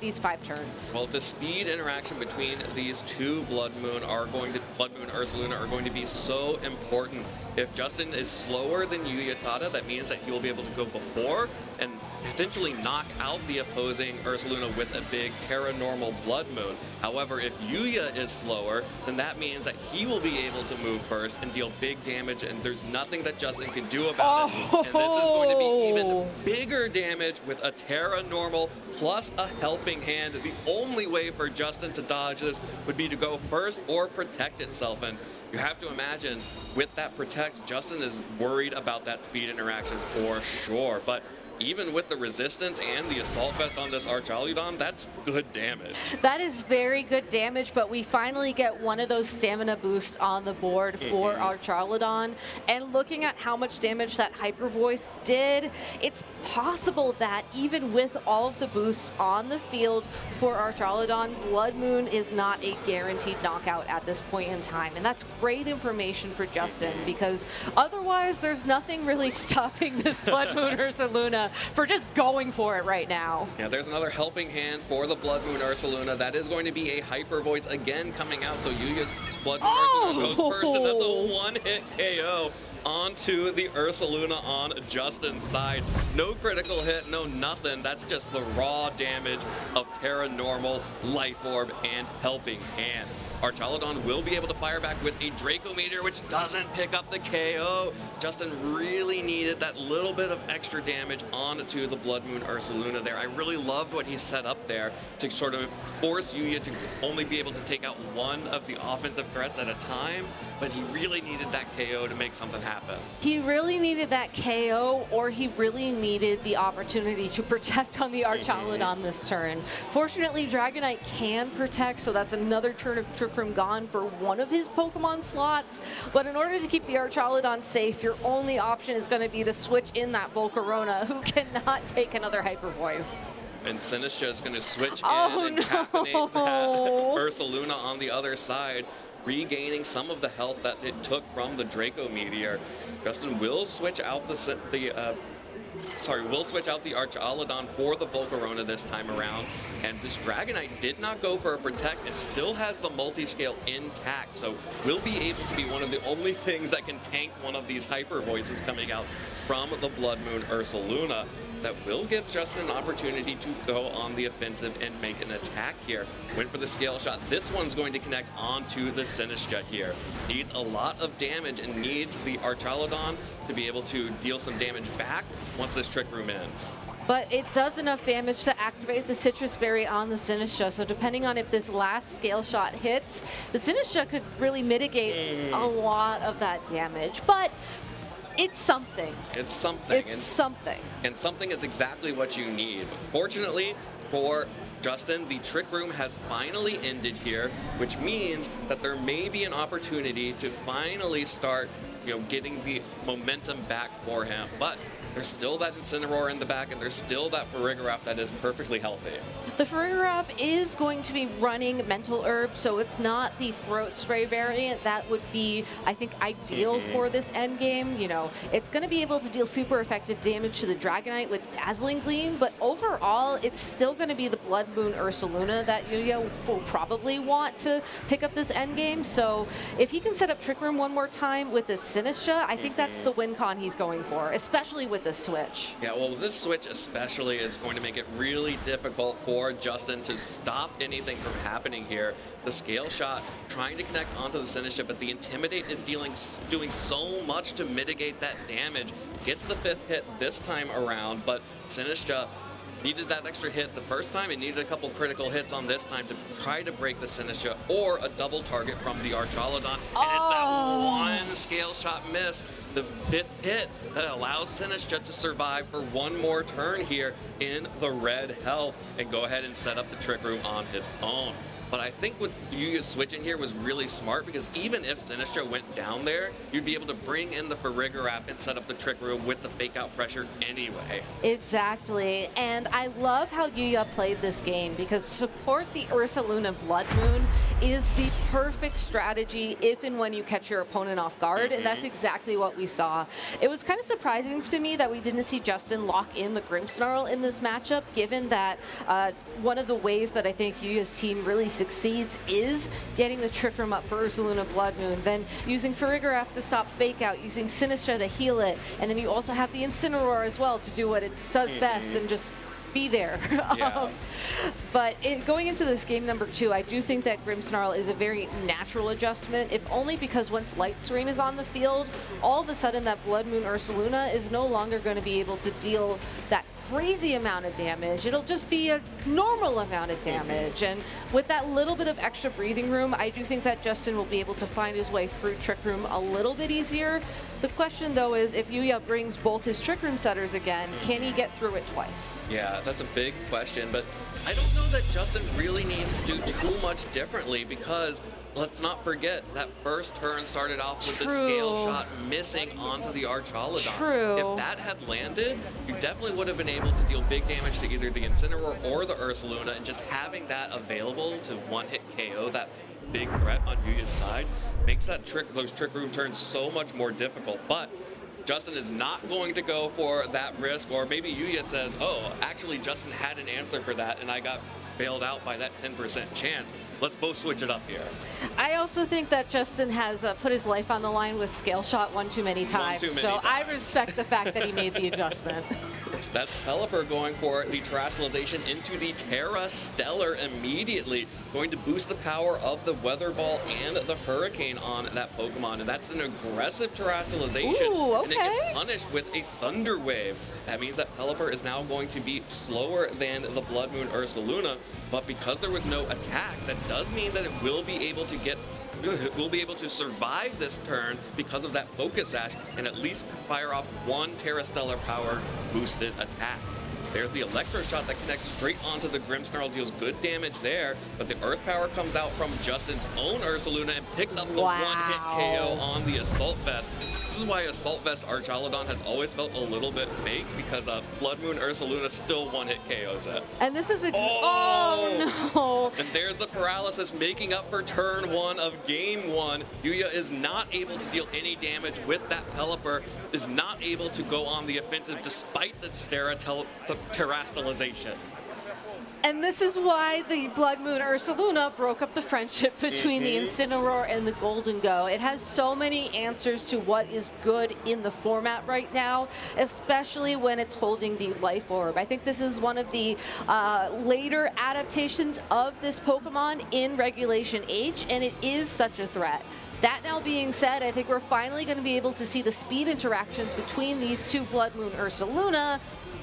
these 5 turns. Well, the speed interaction between these two Blood Moon Ursaluna are going to be so important. If Justin is slower than Uyatada, that means that he will be able to go before and potentially knock out the opposing Ursaluna with a big Terranormal Blood Moon. However, if Yuya is slower, then that means that he will be able to move first and deal big damage, and there's nothing that Justin can do about it. And this is going to be even bigger damage with a Terranormal plus a Helping Hand. The only way for Justin to dodge this would be to go first or protect itself. And you have to imagine with that Protect, Justin is worried about that speed interaction for sure. But even with the resistance and the Assault Vest on this Archaludon, that's good damage. That is very good damage, but we finally get one of those stamina boosts on the board for Archaludon. And looking at how much damage that Hyper Voice did, it's possible that even with all of the boosts on the field for Archaludon, Blood Moon is not a guaranteed knockout at this point in time. And that's great information for Justin, because otherwise there's nothing really stopping this Blood Moon Ursaluna for just going for it right now. Yeah, there's another Helping Hand for the Blood Moon Ursaluna. That is going to be a Hyper Voice again coming out, so Yuya's Blood Moon Ursaluna goes first, and that's a one-hit KO onto the Ursaluna on Justin's side. No critical hit, no nothing. That's just the raw damage of Terranormal, Life Orb, and Helping Hand. Archaludon will be able to fire back with a Draco Meteor, which doesn't pick up the KO. Justin really needed that little bit of extra damage onto the Blood Moon Ursaluna there. I really loved what he set up there to sort of force Yuya to only be able to take out one of the offensive threats at a time, but he really needed that KO to make something happen. He really needed that KO, or he really needed the opportunity to protect on the Archaludon this turn. Fortunately, Dragonite can protect, so that's another turn of Trick Room gone for one of his Pokemon slots. But in order to keep the Archaludon safe, your only option is going to be to switch in that Volcarona, who cannot take another Hyper Voice. And Sinistcha is going to switch in and caffeinate that Ursaluna on the other side, regaining some of the health that it took from the Draco Meteor. Justin will switch out the Archaludon for the Volcarona this time around. And this Dragonite did not go for a Protect. It still has the multi-scale intact, so will be able to be one of the only things that can tank one of these Hyper Voices coming out from the Blood Moon Ursaluna. That will give Justin an opportunity to go on the offensive and make an attack here. Went for the scale shot. This one's going to connect onto the Sinistcha here. Needs a lot of damage and needs the Archaludon to be able to deal some damage back once this Trick Room ends. But it does enough damage to activate the Citrus Berry on the Sinistcha, so depending on if this last scale shot hits, the Sinistcha could really mitigate a lot of that damage. But it's something. It's something. It's something. And something is exactly what you need. Fortunately for Justin, the Trick Room has finally ended here, which means that there may be an opportunity to finally start, getting the momentum back for him. But there's still that Incineroar in the back, and there's still that Farigiraf that is perfectly healthy. The Farigiraf is going to be running Mental Herb, so it's not the Throat Spray variant that would be, I think, ideal for this end game. It's going to be able to deal super effective damage to the Dragonite with Dazzling Gleam, but overall, it's still going to be the Blood Moon Ursaluna that Yuya will probably want to pick up this end game. So if he can set up Trick Room one more time with this Sinistcha, I think that's the win con he's going for, especially with this switch. Yeah, well, this switch especially is going to make it really difficult for Justin to stop anything from happening here. The Scale Shot trying to connect onto the Sinistcha, but the Intimidate is doing so much to mitigate that damage. Gets the 5th hit this time around, but Sinistcha needed that extra hit the first time. It needed a couple critical hits on this time to try to break the Sinistcha or a double target from the Archaludon. And it's that one Scale Shot miss, the 5th hit, that allows Sinistcha to survive for one more turn here in the red health and go ahead and set up the Trick Room on his own. But I think what Yuya switching here was really smart, because even if Sinistcha went down there, you'd be able to bring in the Farigiraf and set up the Trick Room with the fake out pressure anyway. Exactly, and I love how Yuya played this game, because support the Ursaluna Blood Moon is the perfect strategy if and when you catch your opponent off guard, and that's exactly what we saw. It was kind of surprising to me that we didn't see Justin lock in the Grimmsnarl in this matchup, given that one of the ways that I think Yuya's team really succeeds is getting the Trick Room up for Ursaluna Blood Moon, then using Farigiraf to stop fake out, using Sinistcha to heal it, and then you also have the Incineroar as well to do what it does best and just be there. Yeah. But going into this game number 2, I do think that Grimmsnarl is a very natural adjustment, if only because once Light Screen is on the field, all of a sudden that Blood Moon Ursaluna is no longer going to be able to deal that crazy amount of damage. It'll just be a normal amount of damage. And with that little bit of extra breathing room, I do think that Justin will be able to find his way through Trick Room a little bit easier. The question, though, is if Yuya brings both his Trick Room setters again, can he get through it twice? Yeah, that's a big question, but I don't know that Justin really needs to do too much differently, because let's not forget that first turn started off with the Scale Shot missing onto the Archaludon. True. If that had landed, you definitely would have been able to deal big damage to either the Incineroar or the Ursaluna, and just having that available to one-hit KO that big threat on Yuya's side makes that those Trick Room turns so much more difficult. But Justin is not going to go for that risk, or maybe Yuya says, oh, actually Justin had an answer for that and I got bailed out by that 10% chance. Let's both switch it up here. I also think that Justin has put his life on the line with Scale Shot one too many times. I respect the fact that he made the adjustment. That's Pelipper going for the Terastallization into the Terra Stellar immediately. Going to boost the power of the Weather Ball and the Hurricane on that Pokemon. And that's an aggressive Terastallization. Ooh, okay. And it gets punished with a Thunder Wave. That means that Pelipper is now going to be slower than the Blood Moon Ursaluna. But because there was no attack, that does mean that it will be able to survive this turn because of that Focus Sash, and at least fire off one Terra Stellar power boosted attack. There's the Electro Shot that connects straight onto the Grimmsnarl, deals good damage there, but the Earth Power comes out from Justin's own Ursaluna and picks up the one-hit KO on the Assault Vest. This is why Assault Vest Archaludon has always felt a little bit fake, because Blood Moon Ursaluna still one-hit KOs it. And this is oh no! And there's the paralysis making up for turn 1 of game 1. Yuya is not able to deal any damage with that Pelipper, is not able to go on the offensive despite the Terastallization. And this is why the Blood Moon Ursaluna broke up the friendship between the Incineroar and the Golden Go. It has so many answers to what is good in the format right now, especially when it's holding the Life Orb. I think this is one of the later adaptations of this Pokemon in Regulation H, and it is such a threat. That now being said, I think we're finally going to be able to see the speed interactions between these two Blood Moon Ursaluna.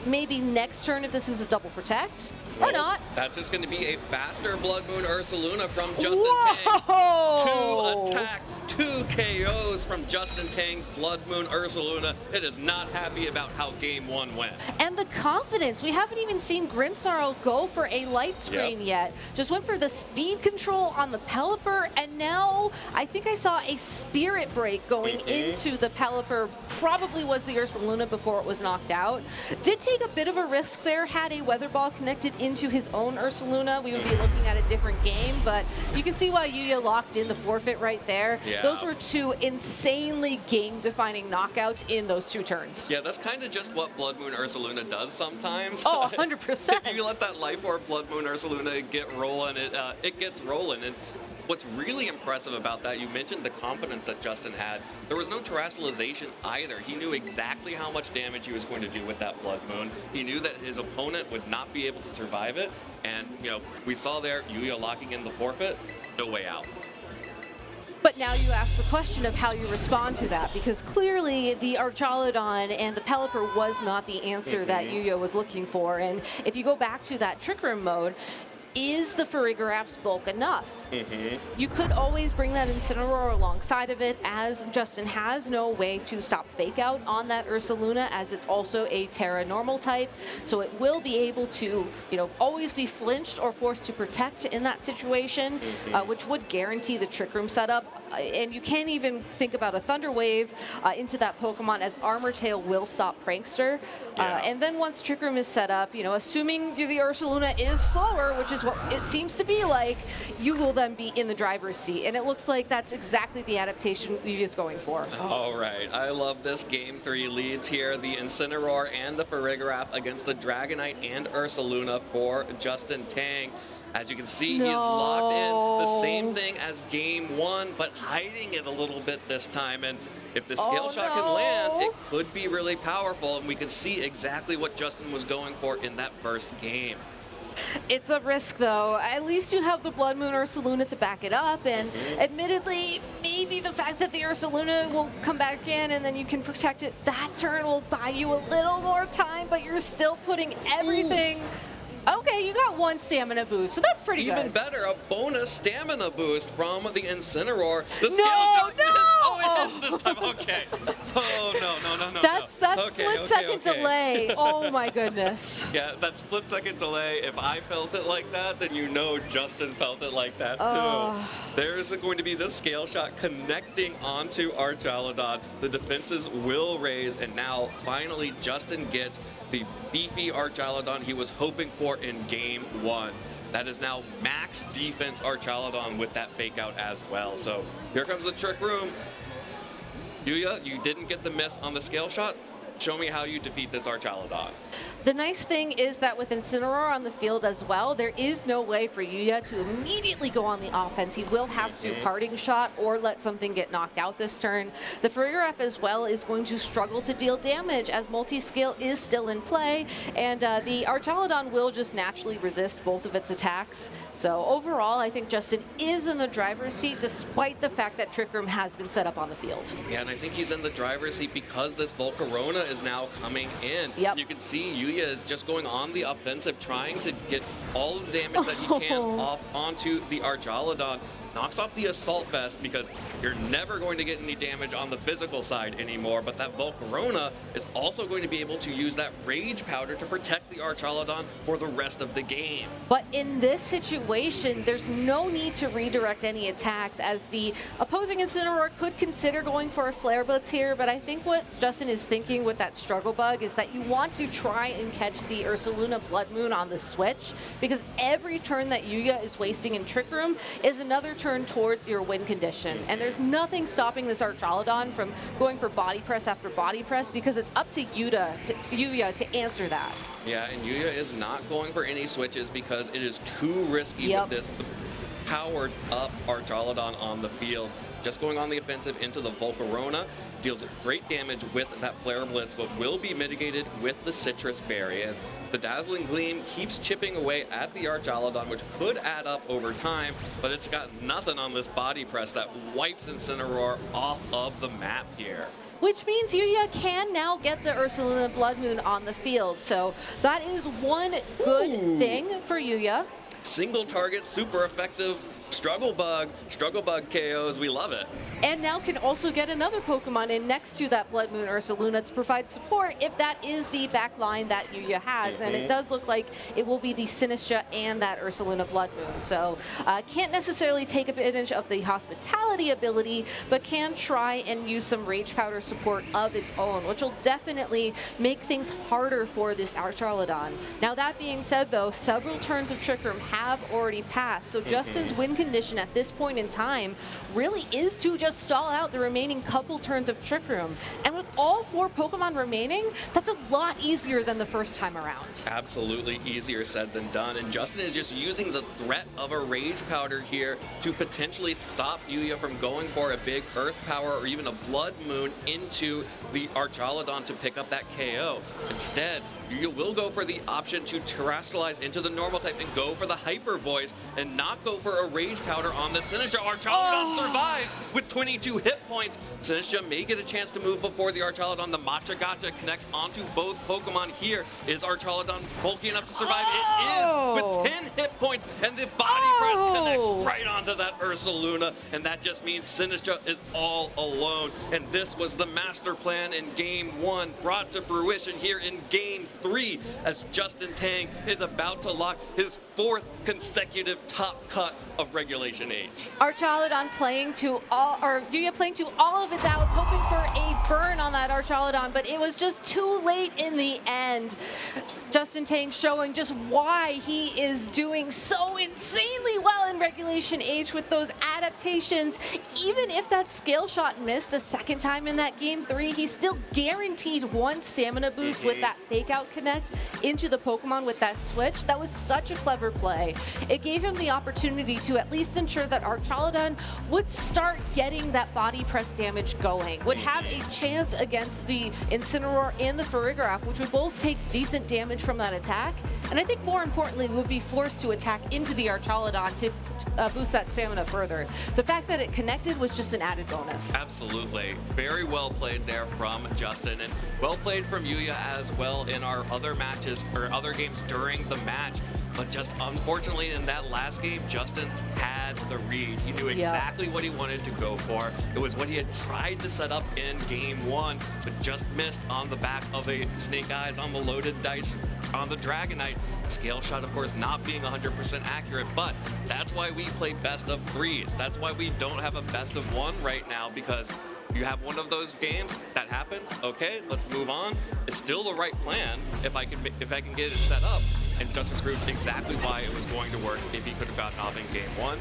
maybe next turn if this is a double protect, or not. That's just going to be a faster Blood Moon Ursaluna from Justin Whoa! Tang. 2 attacks, 2 KOs from Justin Tang's Blood Moon Ursaluna. It is not happy about how game 1 went. And the confidence. We haven't even seen Grimmsnarl go for a light screen yet. Just went for the speed control on the Pelipper, and now I think I saw a Spirit Break going into the Pelipper. Probably was the Ursaluna before it was knocked out. Did take a bit of a risk there. Had a Weather Ball connected into his own Ursaluna, we would be looking at a different game, but you can see why Yuya locked in the forfeit right there. Yeah. Those were 2 insanely game-defining knockouts in those 2 turns. Yeah, that's kind of just what Blood Moon Ursaluna does sometimes. Oh, 100%. If you let that Life Orb Blood Moon Ursaluna get rolling, it gets rolling. And what's really impressive about that, you mentioned the confidence that Justin had. There was no terrestrialization either. He knew exactly how much damage he was going to do with that Blood Moon. He knew that his opponent would not be able to survive it. And, you know, we saw there Yuya locking in the forfeit. No way out. But now you ask the question of how you respond to that, because clearly the Archaludon and the Pelipper was not the answer that Yuya was looking for. And if you go back to that Trick Room mode, is the Farigiraf's bulk enough? You could always bring that Incineroar alongside of it, as Justin has no way to stop Fake Out on that Ursaluna, as it's also a Terra normal type. So it will be able to, you know, always be flinched or forced to protect in that situation, which would guarantee the Trick Room setup. And you can't even think about a Thunder Wave into that Pokemon, as Armor Tail will stop Prankster. And then once Trick Room is set up, you know, assuming the Ursaluna is slower, which is what it seems to be like, you will then be in the driver's seat. And it looks like that's exactly the adaptation Yuya's going for. All right, I love this game 3 leads here. The Incineroar and the Farigiraf against the Dragonite and Ursaluna for Justin Tang. As you can see, he's locked in the same thing as game 1, but hiding it a little bit this time. And if the Scale Shot can land, it could be really powerful, and we could see exactly what Justin was going for in that first game. It's a risk, though. At least you have the Blood Moon Ursaluna to back it up, and admittedly, maybe the fact that the Ursaluna will come back in and then you can protect it that turn will buy you a little more time, but you're still putting everything... Okay, you got 1 stamina boost, so that's pretty good. Even better, a bonus stamina boost from the Incineroar. The No! It hits this time. Okay. Oh, no. That's split-second delay. Oh, my goodness. Yeah, that split-second delay, if I felt it like that, then you know Justin felt it like that, too. There's going to be this Scale Shot connecting onto Archaludon. The defenses will raise, and now, finally, Justin gets the beefy Archaludon he was hoping for in game 1. That is now max defense Archaludon with that Fake Out as well. So here comes the Trick Room. Yuya, you didn't get the miss on the Scale Shot. Show me how you defeat this Archaludon. The nice thing is that with Incineroar on the field as well, there is no way for Yuya to immediately go on the offense. He will have to parting shot or let something get knocked out this turn. The Farigiraf as well is going to struggle to deal damage, as multi-scale is still in play, and the Archaludon will just naturally resist both of its attacks. So overall, I think Justin is in the driver's seat, despite the fact that Trick Room has been set up on the field. Yeah, and I think he's in the driver's seat because this Volcarona is now coming in. You can see Yuya is just going on the offensive, trying to get all of the damage that he can off onto the Archaludon. Knocks off the Assault Vest because you're never going to get any damage on the physical side anymore, but that Volcarona is also going to be able to use that Rage Powder to protect the Archaludon for the rest of the game. But in this situation, there's no need to redirect any attacks, as the opposing Incineroar could consider going for a Flare Blitz here, but I think what Justin is thinking with that Struggle Bug is that you want to try and catch the Ursaluna Blood Moon on the switch, because every turn that Yuya is wasting in Trick Room is another turn towards your win condition. And there's nothing stopping this Archaludon from going for body press after body press, because it's up to Yuya to answer that. Yeah, and Yuya is not going for any switches because it is too risky with this powered up Archaludon on the field. Just going on the offensive into the Volcarona deals great damage with that Flare Blitz, but will be mitigated with the Citrus Berry. And the Dazzling Gleam keeps chipping away at the Archaludon, which could add up over time, but it's got nothing on this body press that wipes Incineroar off of the map here. which means Yuya can now get the Ursaluna Blood Moon on the field. So that is one good thing for Yuya. Single target, super effective Struggle Bug KOs, we love it. And now can also get another Pokemon in next to that Blood Moon Ursaluna to provide support if that is the back line that Yuya has. And it does look like it will be the Sinistra and that Ursaluna Blood Moon. So can't necessarily take advantage of the Hospitality ability, but can try and use some Rage Powder support of its own, which will definitely make things harder for this Archaludon. Now that being said though, several turns of Trick Room have already passed, so Justin's win condition at this point in time really is to just stall out the remaining couple turns of Trick Room. And with all 4 Pokemon remaining, that's a lot easier than the first time around. Absolutely easier said than done. And Justin is just using the threat of a Rage Powder here to potentially stop Yuya from going for a big Earth Power or even a Blood Moon into the Archaludon to pick up that KO. Instead, Yuya will go for the option to Terrestrialize into the normal type and go for the Hyper Voice and not go for a Rage Powder on the Sinistra. Archaludon survives with 22 hit points. Sinistra may get a chance to move before the Archaludon. The Matcha Gotcha connects onto both Pokemon here. Is Archaludon bulky enough to survive? It is with 10 hit points, and the Body Press connects right onto that Ursaluna, and that just means Sinistra is all alone. And this was the master plan in Game 1 brought to fruition here in Game 3 as Justin Tang is about to lock his 4th consecutive top cut of Regulation H. Archaludon playing to all, or Yuya playing to all of its outs, hoping for a burn on that Archaludon, but it was just too late in the end. Justin Tang showing just why he is doing so insanely well in Regulation H with those adaptations. Even if that Scale Shot missed a second time in that Game 3, he still guaranteed 1 stamina boost with that Fake Out Connect into the Pokemon with that switch. That was such a clever play. It gave him the opportunity to at least ensure that Archaludon would start getting that body press damage going, would have a chance against the Incineroar and the Farigiraf, which would both take decent damage from that attack, and I think more importantly would be forced to attack into the Archaludon to boost that stamina further. The fact that it connected was just an added bonus. Absolutely. Very well played there from Justin, and well played from Yuya as well in our other matches, or other games during the match. But just unfortunately in that last game, Justin had the read. He knew exactly what he wanted to go for. It was what he had tried to set up in Game 1, but just missed on the back of a Snake Eyes on the loaded dice on the Dragonite. Scale Shot, of course, not being 100% accurate, but that's why we play best of 3s. That's why we don't have a best of 1 right now, because you have one of those games that happens. Okay, let's move on. It's still the right plan if I can get it set up. And Justin proved exactly why it was going to work if he could have gotten off in Game 1.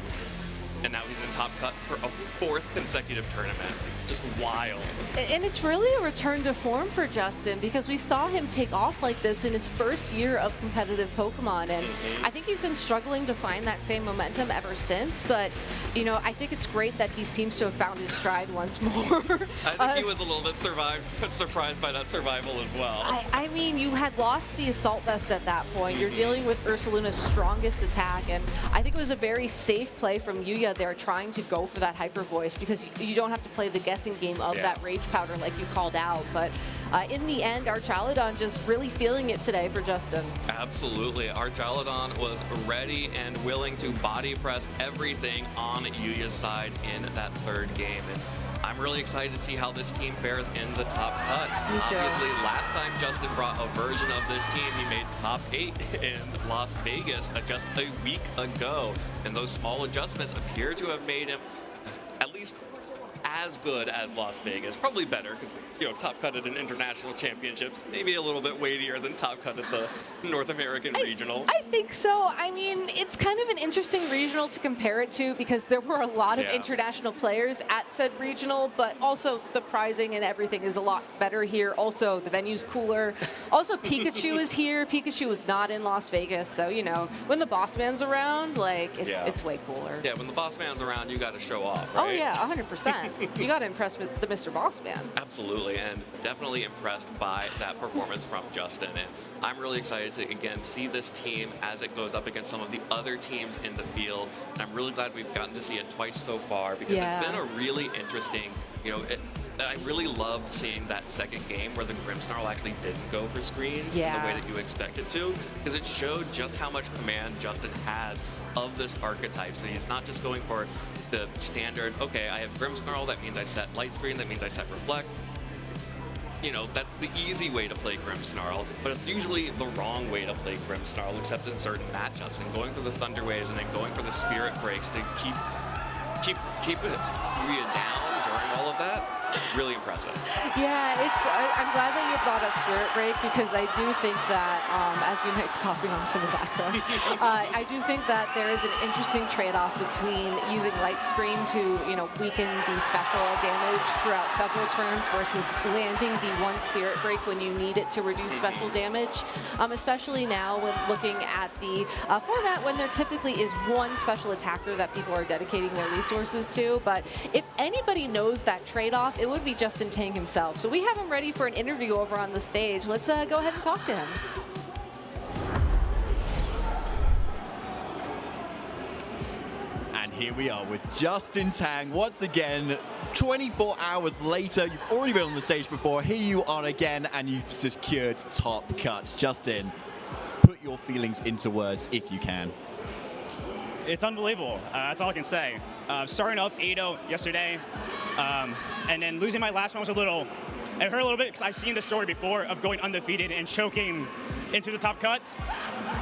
And now he's in top cut for a 4th consecutive tournament. Just wild. And it's really a return to form for Justin, because we saw him take off like this in his first year of competitive Pokemon, and I think he's been struggling to find that same momentum ever since, but you know, I think it's great that he seems to have found his stride once more. I think he was a little bit surprised by that survival as well. I mean, you had lost the Assault Vest at that point. You're dealing with Ursaluna's strongest attack, and I think it was a very safe play from Yuya there, trying to go for that Hyper Voice, because you don't have to play the guessing game of that Rage Powder like you called out. But in the end, Archaludon just really feeling it today for Justin. Absolutely. Archaludon was ready and willing to body press everything on Yuya's side in that 3rd game. And I'm really excited to see how this team fares in the top cut. Obviously, last time Justin brought a version of this team, he made top 8 in Las Vegas just a week ago. And those small adjustments appear to have made him at least as good as Las Vegas. Probably better, because, you know, top cut at an international championships, maybe a little bit weightier than top cut at the North American regional. I think so. I mean, it's kind of an interesting regional to compare it to, because there were a lot of international players at said regional, but also the prizing and everything is a lot better here. Also, the venue's cooler. Also, Pikachu is here. Pikachu was not in Las Vegas, so, you know, when the boss man's around, like, it's way cooler. Yeah, when the boss man's around, you got to show off, right? Oh, yeah, 100%. You got to impress with the Mr. Boss Man. Absolutely, and definitely impressed by that performance from Justin. And I'm really excited to, again, see this team as it goes up against some of the other teams in the field. And I'm really glad we've gotten to see it twice so far, because it's been a really interesting, you know, I really loved seeing that second game where the Grimmsnarl actually didn't go for screens in the way that you expect it to, because it showed just how much command Justin has of this archetype. So he's not just going for the standard, okay, I have Grimmsnarl, that means I set Light Screen, that means I set Reflect. You know, that's the easy way to play Grimmsnarl, but it's usually the wrong way to play Grimmsnarl, except in certain matchups, and going for the Thunder Waves and then going for the Spirit Breaks to keep it down during all of that. Really impressive. Yeah, I'm glad that you brought up Spirit Break, because I do think that, as Unite's popping off in the background, I do think that there is an interesting trade-off between using Light Screen to, weaken the special damage throughout several turns versus landing the one Spirit Break when you need it to reduce special damage, especially now when looking at the format when there typically is one special attacker that people are dedicating their resources to. But if anybody knows that trade-off, it would be Justin Tang himself. So we have him ready for an interview over on the stage. Let's go ahead and talk to him. And here we are with Justin Tang once again. 24 hours later, you've already been on the stage before. Here you are again, and you've secured top cut. Justin, put your feelings into words if you can. It's unbelievable. That's all I can say. Starting off 8-0 yesterday, and then losing my last one was it hurt a little bit, because I've seen the story before of going undefeated and choking into the top cut.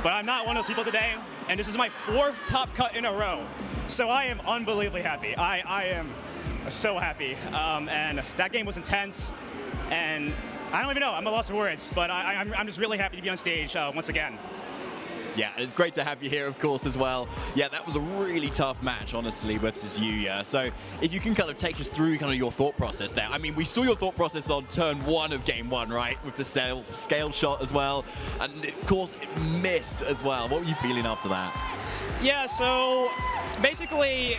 But I'm not one of those people today, and this is my 4th top cut in a row. So I am unbelievably happy. I am so happy. And that game was intense, and I don't even know. I'm at a loss of words, but I'm just really happy to be on stage once again. Yeah, it's great to have you here, of course, as well. Yeah, that was a really tough match, honestly, versus Yuya. So if you can kind of take us through kind of your thought process there. I mean, we saw your thought process on turn 1 of game 1, right? With the scale shot as well. And of course, it missed as well. What were you feeling after that? Yeah, so basically,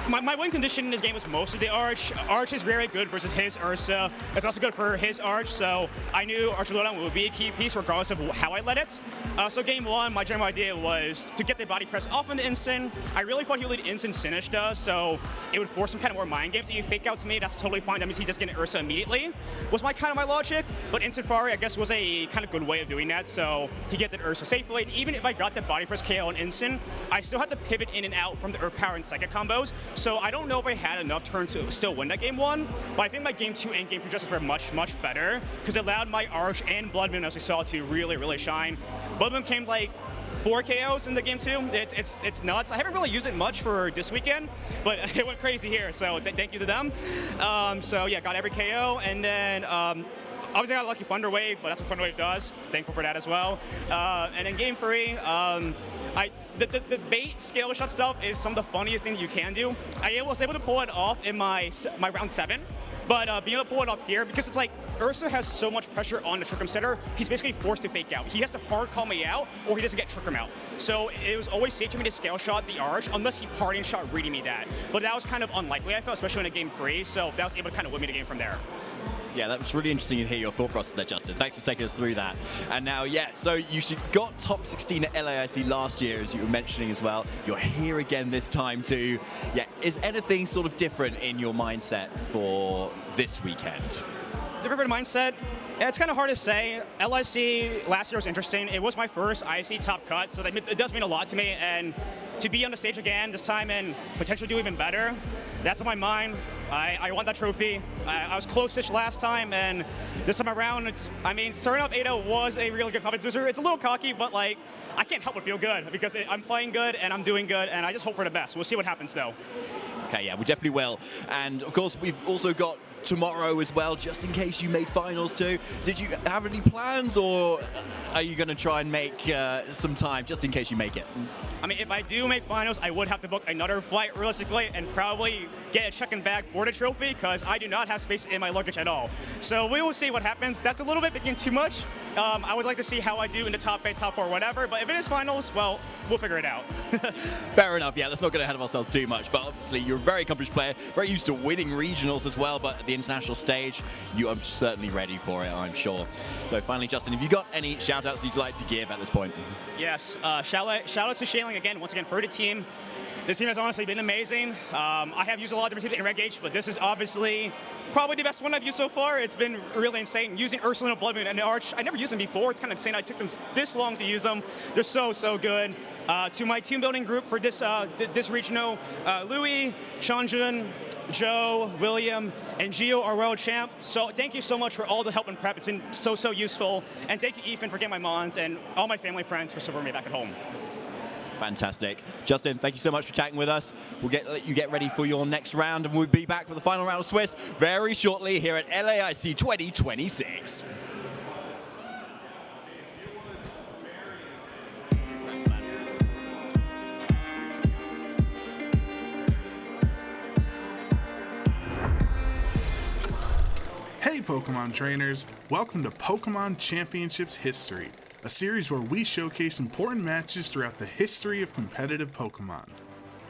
my win condition in this game was mostly the Arch. Arch is very good versus his Ursa. It's also good for his Arch, so I knew Arch Lowdown would be a key piece regardless of how I led it. So game 1, my general idea was to get the body press off on the instant. I really thought he would lead instant Sinistcha, so it would force some kind of more mind games. If you fake out to me, that's totally fine. That means he just get an Ursa immediately, was my logic. But instant Fari, I guess, was a kind of good way of doing that, so he get that Ursa safely. And even if I got the body press KO on instant, I still had to pivot in and out from the Earth Power and Psychic combos. So I don't know if I had enough turns to still win that game 1, but I think my game 2 and game 3 just were much, much better, because it allowed my Arch and Blood Moon, as we saw, to really, really shine. Blood Moon came like 4 KOs in the game 2. It's nuts. I haven't really used it much for this weekend, but it went crazy here, so thank you to them. So yeah, got every KO, and then obviously I got a lucky Thunder Wave, but that's what Thunder Wave does. Thankful for that as well. And in game 3, the bait scale shot stuff is some of the funniest things you can do. I was able to pull it off in my round 7, but being able to pull it off here, because it's like Ursa has so much pressure on the Trick Room setter, he's basically forced to fake out. He has to hard call me out, or he doesn't get Trick Room out. So it was always safe for me to scale shot the Arch, unless he parting shot reading me that. But that was kind of unlikely, I felt, especially in a game 3, so that was able to kind of win me the game from there. Yeah, that was really interesting to hear your thought process there, Justin. Thanks for taking us through that. And now, yeah, so you got top 16 at LAIC last year, as you were mentioning as well. You're here again this time too. Yeah, is anything sort of different in your mindset for this weekend? Different mindset? It's kind of hard to say. LIC last year was interesting. It was my first IC top cut, so it does mean a lot to me. And to be on the stage again this time and potentially do even better, that's on my mind. I want that trophy. I was close-ish last time, and this time around, starting off 8-0 was a really good confidence booster. It's a little cocky, but I can't help but feel good, because I'm playing good and I'm doing good, and I just hope for the best. We'll see what happens though. Okay, yeah, we definitely will. And of course, we've also got tomorrow as well, just in case you made finals too. Did you have any plans, or are you going to try and make some time just in case you make it? I mean, if I do make finals, I would have to book another flight realistically and probably get a check-in bag for the trophy, because I do not have space in my luggage at all. So we will see what happens. That's a little bit thinking too much. I would like to see how I do in the top 8, top 4, whatever. But if it is finals, well, we'll figure it out. Fair enough. Yeah, let's not get ahead of ourselves too much. But obviously, you're a very accomplished player, very used to winning regionals as well. But at the international stage, you are certainly ready for it, I'm sure. So finally, Justin, have you got any shout-outs you'd like to give at this point? Yes. Shout out to Shailing again, once again, for the team. This team has honestly been amazing. I have used a lot of different teams in Red but this is obviously probably the best one I've used so far. It's been really insane. Using Ursulino, Blood Moon, and Arch, I never used them before. It's kind of insane. I took them this long to use them. They're so, so good. To my team building group for this regional, Louis, Shanjun, Joe, William, and Gio, our world champ. So thank you so much for all the help and prep. It's been so, so useful. And thank you, Ethan, for getting my mons, and all my family friends for supporting me back at home. Fantastic. Justin, thank you so much for chatting with us. We'll let you get ready for your next round, and we'll be back for the final round of Swiss very shortly here at LAIC 2026. Hey Pokemon trainers, welcome to Pokemon Championships History, a series where we showcase important matches throughout the history of competitive Pokemon.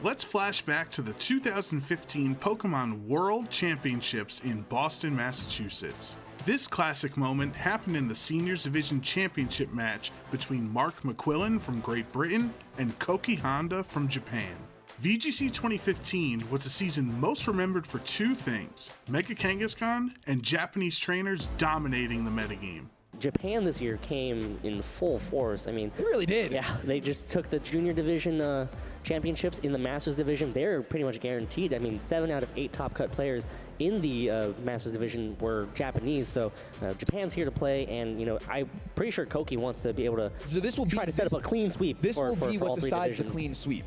Let's flash back to the 2015 Pokemon World Championships in Boston, Massachusetts. This classic moment happened in the Seniors Division Championship match between Mark McQuillan from Great Britain and Koki Honda from Japan. VGC 2015 was a season most remembered for two things: Mega Kangaskhan and Japanese trainers dominating the metagame. Japan this year came in full force. I mean, they really did. Yeah, they just took the junior division championships in the Masters division. They're pretty much guaranteed. I mean, 7 out of 8 top cut players in the Masters division were Japanese. So Japan's here to play, and you know, I'm pretty sure Koki wants to be able to. So this will try to set up a clean sweep. This will be for what decides the clean sweep.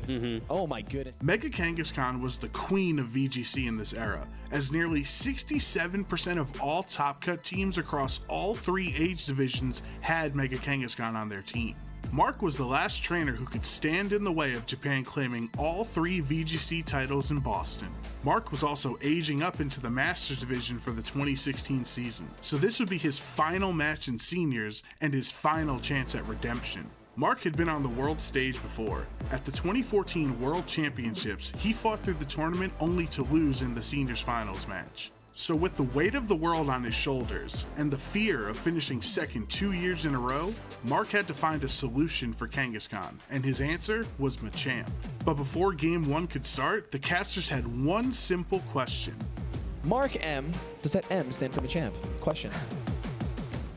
Oh my goodness. Mega Kangaskhan was the queen of VGC in this era, as nearly 67% of all top cut teams across all 3 age divisions had Mega Kangaskhan on their team. Mark was the last trainer who could stand in the way of Japan claiming all 3 VGC titles in Boston. Mark was also aging up into the Masters division for the 2016 season, so this would be his final match in seniors and his final chance at redemption. Mark had been on the world stage before. At the 2014 World Championships, he fought through the tournament only to lose in the seniors finals match. So with the weight of the world on his shoulders and the fear of finishing second 2 years in a row, Mark had to find a solution for Kangaskhan, and his answer was Machamp. But before game 1 could start, the casters had one simple question. Mark M, does that M stand for Machamp? Question.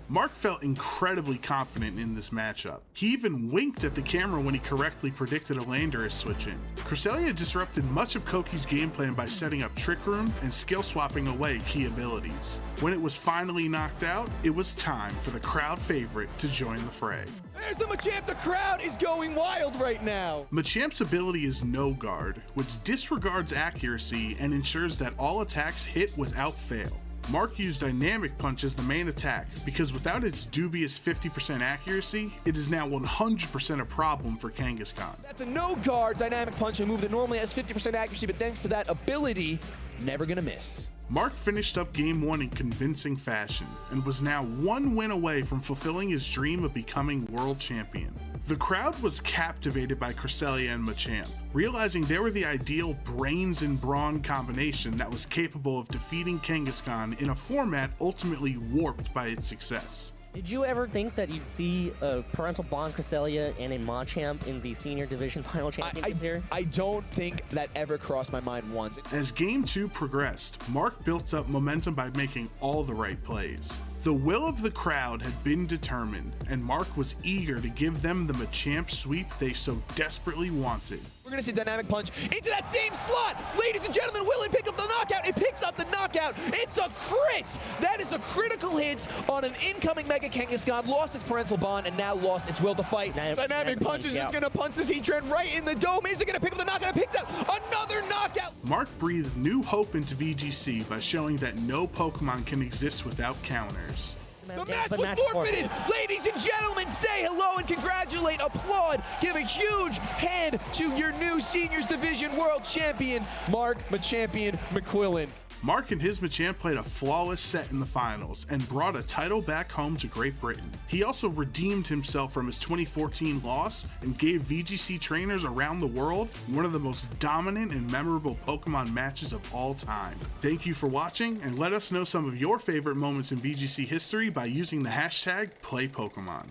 Mark felt incredibly confident in this matchup. He even winked at the camera when he correctly predicted a Landorus switch in. Cresselia disrupted much of Koki's game plan by setting up Trick Room and skill swapping away key abilities. When it was finally knocked out, it was time for the crowd favorite to join the fray. There's the Machamp, the crowd is going wild right now! Machamp's ability is No Guard, which disregards accuracy and ensures that all attacks hit without fail. Mark used Dynamic Punch as the main attack because without its dubious 50% accuracy, it is now 100% a problem for Kangaskhan. That's a no guard Dynamic Punch, a move that normally has 50% accuracy, but thanks to that ability, never gonna miss. Mark finished up game 1 in convincing fashion and was now 1 win away from fulfilling his dream of becoming world champion. The crowd was captivated by Cresselia and Machamp, realizing they were the ideal brains and brawn combination that was capable of defeating Kangaskhan in a format ultimately warped by its success. Did you ever think that you'd see a Parental Bond Cresselia and a Machamp in the senior division final championships here? I don't think that ever crossed my mind once. As game 2 progressed, Mark built up momentum by making all the right plays. The will of the crowd had been determined, and Mark was eager to give them the Machamp sweep they so desperately wanted. We're gonna see Dynamic Punch into that same slot. Ladies and gentlemen, will it pick up the knockout? It picks up the knockout. It's a crit. That is a critical hit on an incoming Mega Kangaskhan. Lost its Parental Bond and now lost its will to fight. Dynamic Punch is just gonna punch this Heatran right in the dome. Is it gonna pick up the knockout? It picks up another knockout. Mark breathed new hope into VGC by showing that no Pokemon can exist without counters. The match was forfeited. Ladies and gentlemen, say hello and congratulate, applaud, give a huge hand to your new Seniors Division World Champion, Mark Machampion McQuillan. Mark and his Machamp played a flawless set in the finals and brought a title back home to Great Britain. He also redeemed himself from his 2014 loss and gave VGC trainers around the world one of the most dominant and memorable Pokemon matches of all time. Thank you for watching, and let us know some of your favorite moments in VGC history by using the hashtag #PlayPokemon.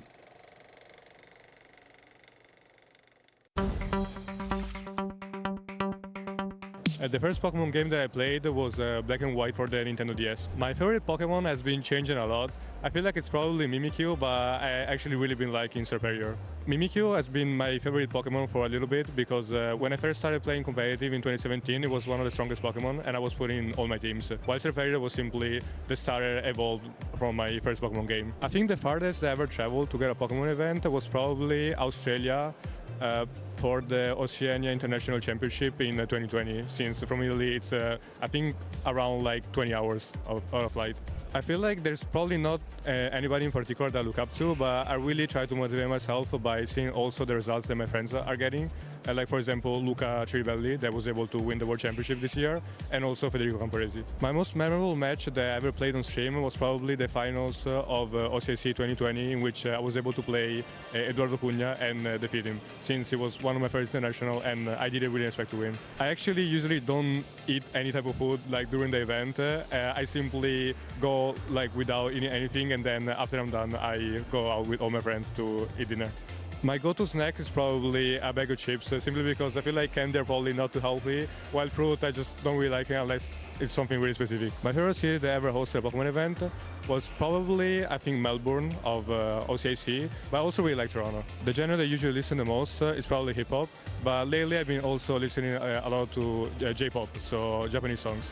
The first Pokemon game that I played was Black and White for the Nintendo DS. My favorite Pokemon has been changing a lot. I feel like it's probably Mimikyu, but I actually really been liking Serperior. Mimikyu has been my favorite Pokemon for a little bit because when I first started playing competitive in 2017, it was one of the strongest Pokemon and I was putting in all my teams, while Serperior was simply the starter evolved from my first Pokemon game. I think the farthest I ever traveled to get a Pokemon event was probably Australia for the Oceania International Championship in 2020, since from Italy it's I think around like 20 hours of flight. I feel like there's probably not anybody in particular that I look up to, but I really try to motivate myself by seeing also the results that my friends are getting. Like for example, Luca Ciribelli, that was able to win the World Championship this year, and also Federico Camporesi. My most memorable match that I ever played on stream was probably the finals of OCIC 2020, in which I was able to play Eduardo Cunha and defeat him, since he was one of my first international and I didn't really expect to win. I actually usually don't eat any type of food like during the event. I simply go like without eating anything, and then after I'm done, I go out with all my friends to eat dinner. My go-to snack is probably a bag of chips, simply because I feel like candy are probably not too healthy, while fruit I just don't really like it unless it's something really specific. My favorite city that ever hosted a Pokemon event was probably, I think, Melbourne of OCIC, but I also really like Toronto. The genre that I usually listen the most is probably hip-hop, but lately I've been also listening a lot to J-pop, so Japanese songs.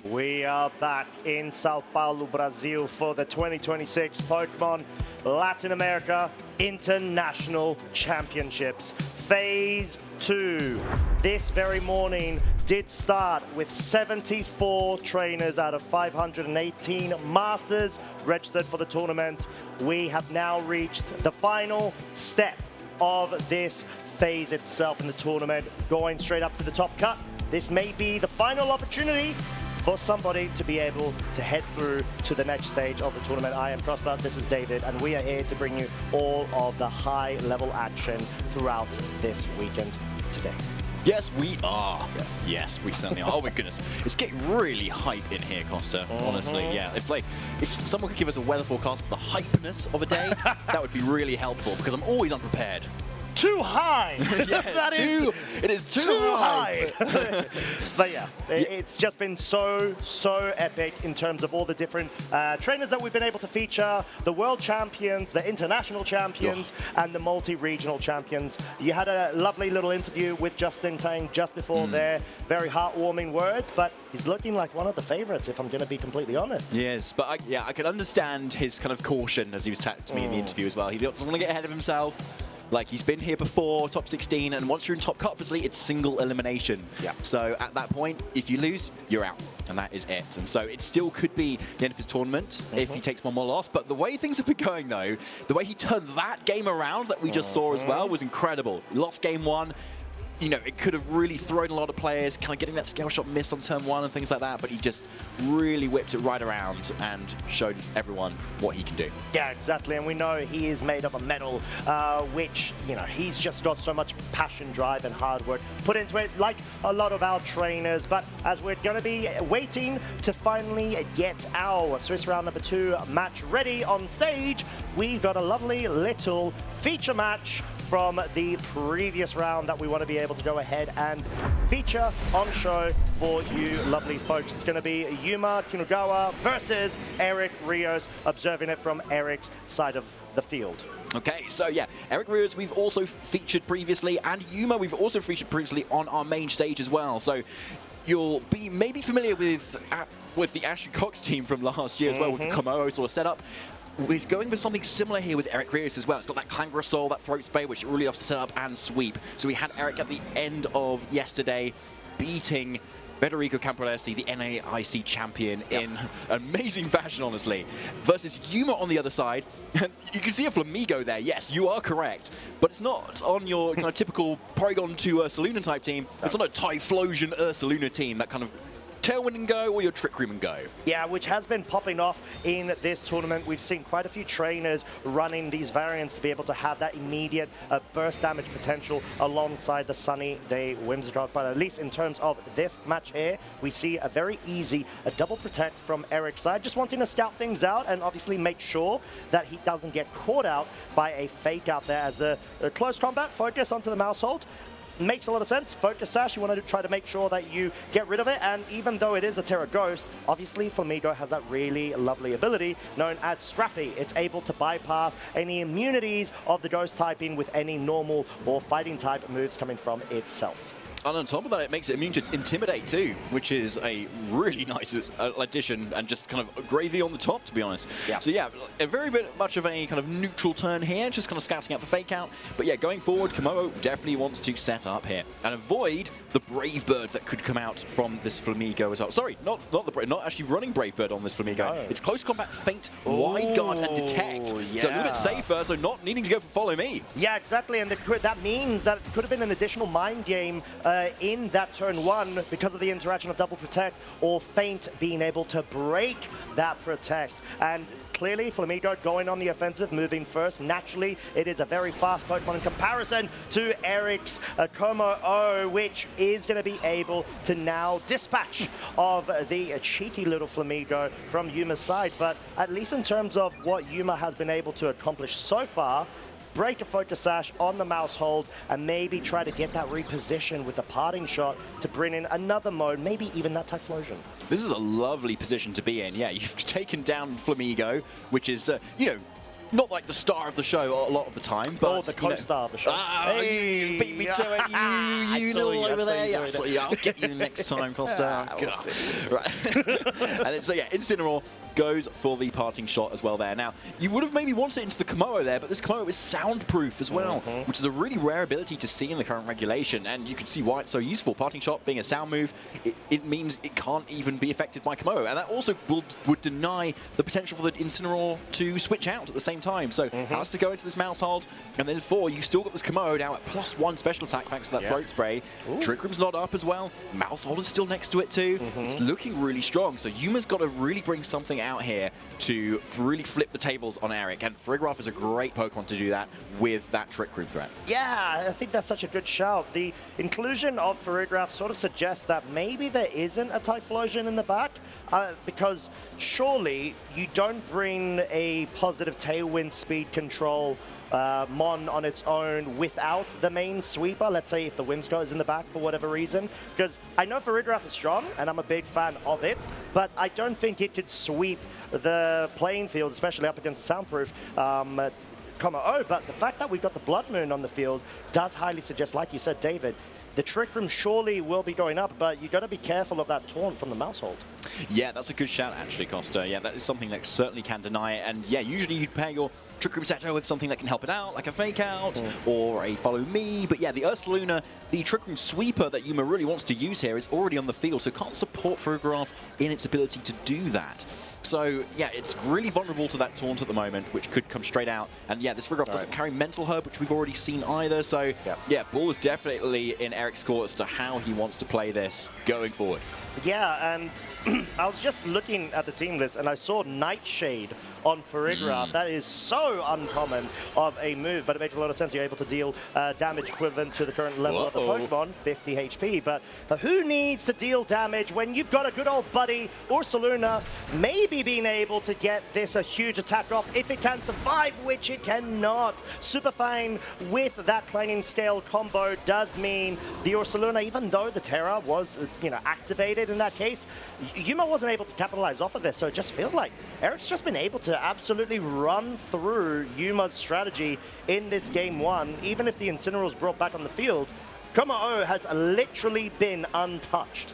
We are back in Sao Paulo, Brazil for the 2026 Pokemon Latin America International Championships. Phase 2. This very morning did start with 74 trainers out of 518 masters registered for the tournament. We have now reached the final step of this phase itself in the tournament, going straight up to the top cut. This may be the final opportunity for somebody to be able to head through to the next stage of the tournament. I am Prostat, this is David, and we are here to bring you all of the high-level action throughout this weekend today. Yes, we are. Yes, we certainly are. Oh my goodness, it's getting really hype in here, Costa. Honestly, yeah. If someone could give us a weather forecast for the hypeness of a day, that would be really helpful because I'm always unprepared. too high. Yeah, it is too high. But yeah, it's just been so epic in terms of all the different trainers that we've been able to feature, the world champions, the international champions, and the multi-regional champions. You had a lovely little interview with Justin Tang just before there. Very heartwarming words, but he's looking like one of the favorites, if I'm going to be completely honest. Yes, but I can understand his kind of caution as he was talking to me in the interview as well. He doesn't want to get ahead of himself. Like, he's been here before, top 16, and once you're in top cut, obviously, it's single elimination. Yeah. So at that point, if you lose, you're out, and that is it. And so it still could be the end of his tournament if he takes one more loss. But the way things have been going, though, the way he turned that game around that we just saw as well was incredible. He lost game 1. You know, it could have really thrown a lot of players, kind of getting that scale shot miss on turn 1 and things like that, but he just really whipped it right around and showed everyone what he can do. Yeah, exactly, and we know he is made of a metal, which, you know, he's just got so much passion, drive, and hard work put into it, like a lot of our trainers. But as we're going to be waiting to finally get our Swiss round number 2 match ready on stage, we've got a lovely little feature match from the previous round that we want to be able to go ahead and feature on show for you lovely folks. It's going to be Yuma Kinugawa versus Eric Rios, observing it from Eric's side of the field. Okay, so yeah, Eric Rios we've also featured previously, and Yuma we've also featured previously on our main stage as well. So you'll be maybe familiar with the Ashley Cox team from last year as well, with the Komodo sort of setup. He's going with something similar here with Eric Rios as well. It's got that Clangorosol, that Throat Spray, which really offers set up and sweep. So we had Eric at the end of yesterday beating Federico Camporesi, the NAIC champion, in amazing fashion, honestly, versus Yuma on the other side. And you can see a Flamigo there. Yes, you are correct. But it's not on your kind of typical Porygon to Ursaluna type team. It's on a Typhlosion Ursaluna team, that kind of Tailwind and Go or your Trick Room and Go. Yeah, which has been popping off in this tournament. We've seen quite a few trainers running these variants to be able to have that immediate burst damage potential alongside the Sunny Day Whimsicott. But at least in terms of this match here, we see a very easy double protect from Eric's side, just wanting to scout things out and obviously make sure that he doesn't get caught out by a fake out there, as the close combat focus onto the mouse hold makes a lot of sense. Focus Sash, you want to try to make sure that you get rid of it, and even though it is a Terra Ghost, obviously Flamigo has that really lovely ability known as Scrappy. It's able to bypass any immunities of the Ghost typing with any normal or fighting type moves coming from itself. And on top of that, it makes it immune to Intimidate too, which is a really nice addition and just kind of gravy on the top, to be honest. Yeah. So yeah, a very much of a kind of neutral turn here, just kind of scouting out the fake out. But yeah, going forward, Komodo definitely wants to set up here and avoid the Brave Bird that could come out from this Flamigo as well. Sorry, not actually running Brave Bird on this Flamigo. No. It's close combat, feint, wide guard, and detect. Yeah. So a little bit safer, so not needing to go for follow me. Yeah, exactly, and that means that it could have been an additional mind game in that turn 1 because of the interaction of double protect or feint being able to break that protect. And clearly, Flamigo going on the offensive, moving first. Naturally, it is a very fast Pokemon in comparison to Eric's Como-O, which is going to be able to now dispatch of the cheeky little Flamigo from Yuma's side. But at least in terms of what Yuma has been able to accomplish so far, break a Focus Sash on the mouse hold and maybe try to get that reposition with the parting shot to bring in another mode, maybe even that Typhlosion. This is a lovely position to be in. Yeah, you've taken down Flamigo, which is, you know, not like the star of the show a lot of the time, but the co-star of the show. Hey, you beat me to it. You little over there. Yeah, I'll get you next time, Costa. Right. And so yeah, Incineroar goes for the parting shot as well there. Now, you would have maybe wanted it into the Komodo there, but this Komodo is soundproof as well, which is a really rare ability to see in the current regulation, and you can see why it's so useful. Parting shot being a sound move, it means it can't even be affected by Komodo, and that also would deny the potential for the Incineroar to switch out at the same time. So has to go into this mouse hold, and then 4, you've still got this Komodo now at +1 special attack thanks to that Throat Spray. Trick Room's not up as well. Mouse hold is still next to it too. It's looking really strong. So Yuma's got to really bring something out here to really flip the tables on Eric, and Farigiraf is a great Pokemon to do that with that Trick Room threat. Yeah, I think that's such a good shout. The inclusion of Farigiraf sort of suggests that maybe there isn't a Typhlosion in the back, because surely you don't bring a positive Tailwind Tailwind speed control Mon on its own without the main sweeper. Let's say if the Whimsicott is in the back for whatever reason. Because I know Farigiraf is strong, and I'm a big fan of it, but I don't think it could sweep the playing field, especially up against Soundproof. But the fact that we've got the Blood Moon on the field does highly suggest, like you said, David, the Trick Room surely will be going up, but you got to be careful of that taunt from the Mousehold. Yeah, that's a good shout, actually, Costa. Yeah, that is something that certainly can deny it. And yeah, usually you'd pair your Trick Room Setter with something that can help it out, like a Fake Out or a Follow Me. But yeah, the Ursaluna, the Trick Room Sweeper that Yuma really wants to use here is already on the field, so can't support Farigiraf in its ability to do that. So yeah, it's really vulnerable to that taunt at the moment, which could come straight out. And yeah, this Farigiraf doesn't carry Mental Herb, which we've already seen either. So yeah, ball is definitely in Eric's court as to how he wants to play this going forward. Yeah, and I was just looking at the team list and I saw Nightshade on Farigiraf. That is so uncommon of a move, but it makes a lot of sense. You're able to deal damage equivalent to the current level of the Pokemon, 50 HP. But who needs to deal damage when you've got a good old buddy, Ursaluna, maybe being able to get this a huge attack off if it can survive, which it cannot. Super Fine with that Clanging Scale combo does mean the Ursaluna, even though the Terra was activated in that case, Yuma wasn't able to capitalize off of it, so it just feels like Eric's just been able to absolutely run through Yuma's strategy in this game one. Even if the Incineroar's brought back on the field, Kommo-o has literally been untouched.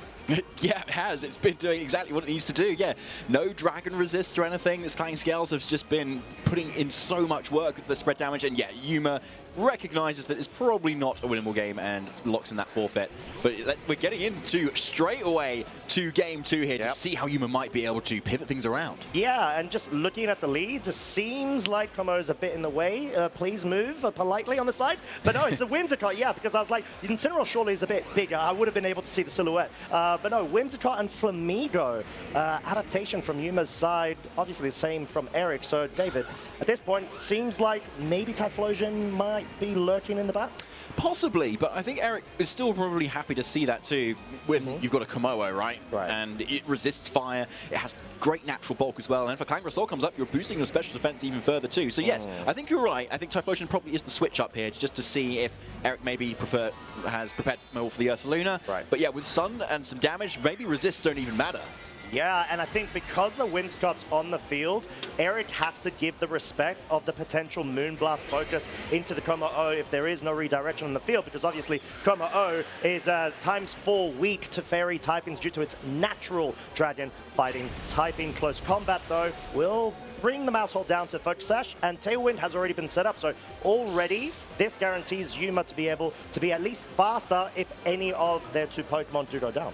Yeah, it has. It's been doing exactly what it needs to do. Yeah, no Dragon Resists or anything. This Clanging Scales has just been putting in so much work with the spread damage, and yeah, Yuma recognizes that it's probably not a winnable game and locks in that forfeit. But we're getting into straight away to game two here to see how Yuma might be able to pivot things around. Yeah, and just looking at the leads, it seems like Kommo-o's a bit in the way. Please move politely on the side. But no, it's a Whimsicott, yeah, because I was like, Incineroar surely is a bit bigger. I would have been able to see the silhouette. But no, Whimsicott and Flamigo. Adaptation from Yuma's side, obviously the same from Eric. So, David, at this point, seems like maybe Typhlosion might be lurking in the back? Possibly, but I think Eric is still probably happy to see that too when you've got a Kommo-o, right? And it resists fire, it has great natural bulk as well, and if a Clanging Rosol comes up, you're boosting your special defense even further too. So yes, I think you're right. I think Typhlosion probably is the switch up here, just to see if Eric maybe has prepared more for the Ursaluna. But yeah, with Sun and some damage, maybe resists don't even matter. Yeah, and I think because the Whimsicott's on the field, Eric has to give the respect of the potential Moonblast focus into the Kommo-o if there is no redirection on the field, because obviously Kommo-o is ×4 weak to fairy typings due to its natural dragon fighting typing. Close combat, though, will bring the Mousehold down to Focus Sash, and Tailwind has already been set up, so already this guarantees Yuma to be able to be at least faster if any of their two Pokemon do go down.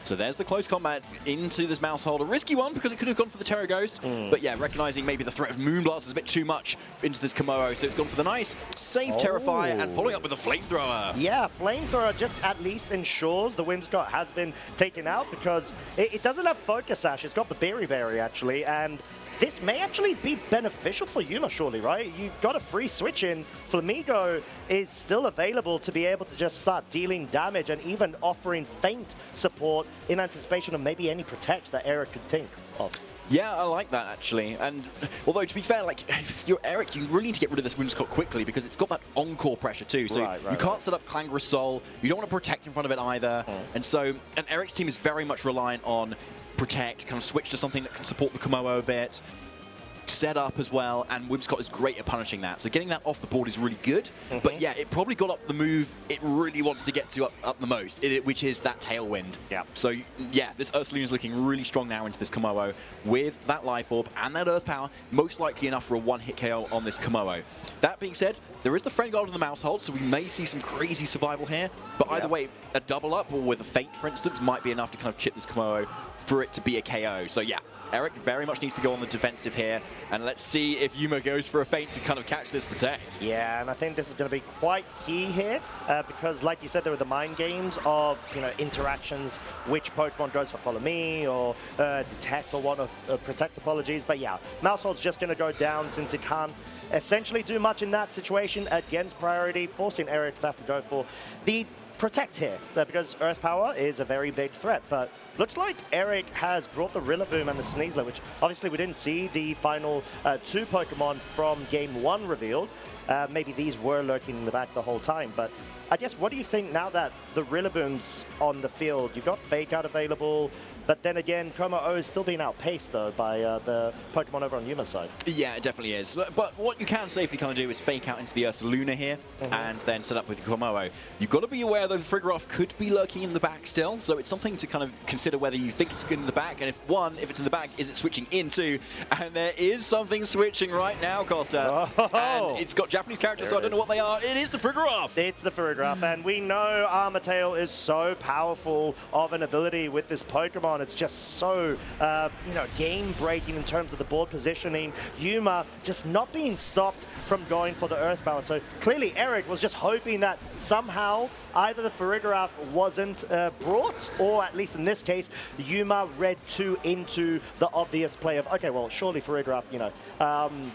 So there's the close combat into this Mousehold. A risky one because it could have gone for the Terra Ghost. But yeah, recognizing maybe the threat of Moonblast is a bit too much into this Kommo-o. So it's gone for the nice, safe Terra Fire and following up with a Flamethrower. Yeah, Flamethrower just at least ensures the Whimsicott has been taken out because it doesn't have Focus Sash. It's got the Berry actually, and this may actually be beneficial for Yuma, surely, right? You've got a free switch in. Flamigo is still available to be able to just start dealing damage and even offering feint support in anticipation of maybe any protects that Eric could think of. Yeah, I like that, actually. And although, to be fair, like, if you're Eric, you really need to get rid of this Whimsicott quickly because it's got that encore pressure, too. So you can't set up Clanging Rosol. You don't want to protect in front of it either. And Eric's team is very much reliant on protect, kind of switch to something that can support the Kommo-o a bit, set up as well, and Whimsicott is great at punishing that. So getting that off the board is really good. But yeah, it probably got up the move it really wants to get to up the most, which is that Tailwind. So yeah, this Ursaluna is looking really strong now into this Kommo-o with that Life Orb and that Earth Power, most likely enough for a one-hit KO on this Kommo-o. That being said, there is the Friend Guard in the Mousehold, so we may see some crazy survival here. But either way, a double up or with a feint, for instance, might be enough to kind of chip this Kommo-o for it to be a KO. So yeah, Eric very much needs to go on the defensive here, and let's see if Yuma goes for a feint to kind of catch this protect. Yeah, and I think this is going to be quite key here, because like you said, there were the mind games of interactions, which Pokemon goes for Follow Me or Detect or what, Protect, apologies. But yeah, Mousehold's just going to go down since it can't essentially do much in that situation against priority, forcing Eric to have to go for the protect here, because Earth Power is a very big threat. But looks like Eric has brought the Rillaboom and the Sneasler, which obviously we didn't see the final 2 Pokemon from Game 1 revealed. Maybe these were lurking in the back the whole time, but I guess what do you think now that the Rillaboom's on the field? You've got Fake Out available, but then again, Chromo O is still being outpaced though by the Pokemon over on Yuma's side. Yeah, it definitely is. But what you can safely kind of do is Fake Out into the Ursaluna here, and then set up with Chromo O. You've got to be aware that the Frigoroth could be lurking in the back still, so it's something to kind of consider whether you think it's good in the back, and if it's in the back, is it switching into? And there is something switching right now, Costa. And it's got Japanese characters, so I don't know what they are. It is the Frigoroth! It's the Frigoroth, and we know Armatail is so powerful of an ability with this Pokemon. It's just so, game-breaking in terms of the board positioning. Yuma just not being stopped from going for the Earth Power. So clearly Eric was just hoping that somehow either the Farigiraf wasn't brought, or at least in this case, Yuma read 2 into the obvious play of, okay, well, surely Farigiraf,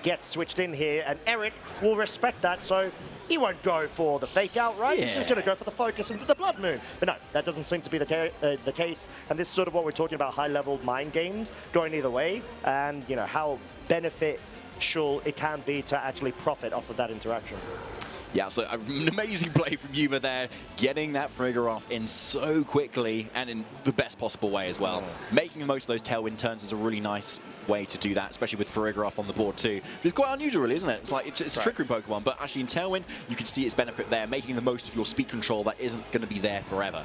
gets switched in here, and Eric will respect that, so he won't go for the Fake Out, right? He's just going to go for the focus into the Blood Moon. But no, that doesn't seem to be the case, and this is sort of what we're talking about, high-level mind games going either way, and, how beneficial it can be to actually profit off of that interaction. Yeah, so an amazing play from Yuma there, getting that Frigoroth in so quickly and in the best possible way as well. Making the most of those tailwind turns is a really nice way to do that, especially with Frigoroth on the board too. Which is quite unusual, really, isn't it? It's like it's a Trick Room Pokemon, but actually in Tailwind, you can see its benefit there, making the most of your speed control that isn't going to be there forever.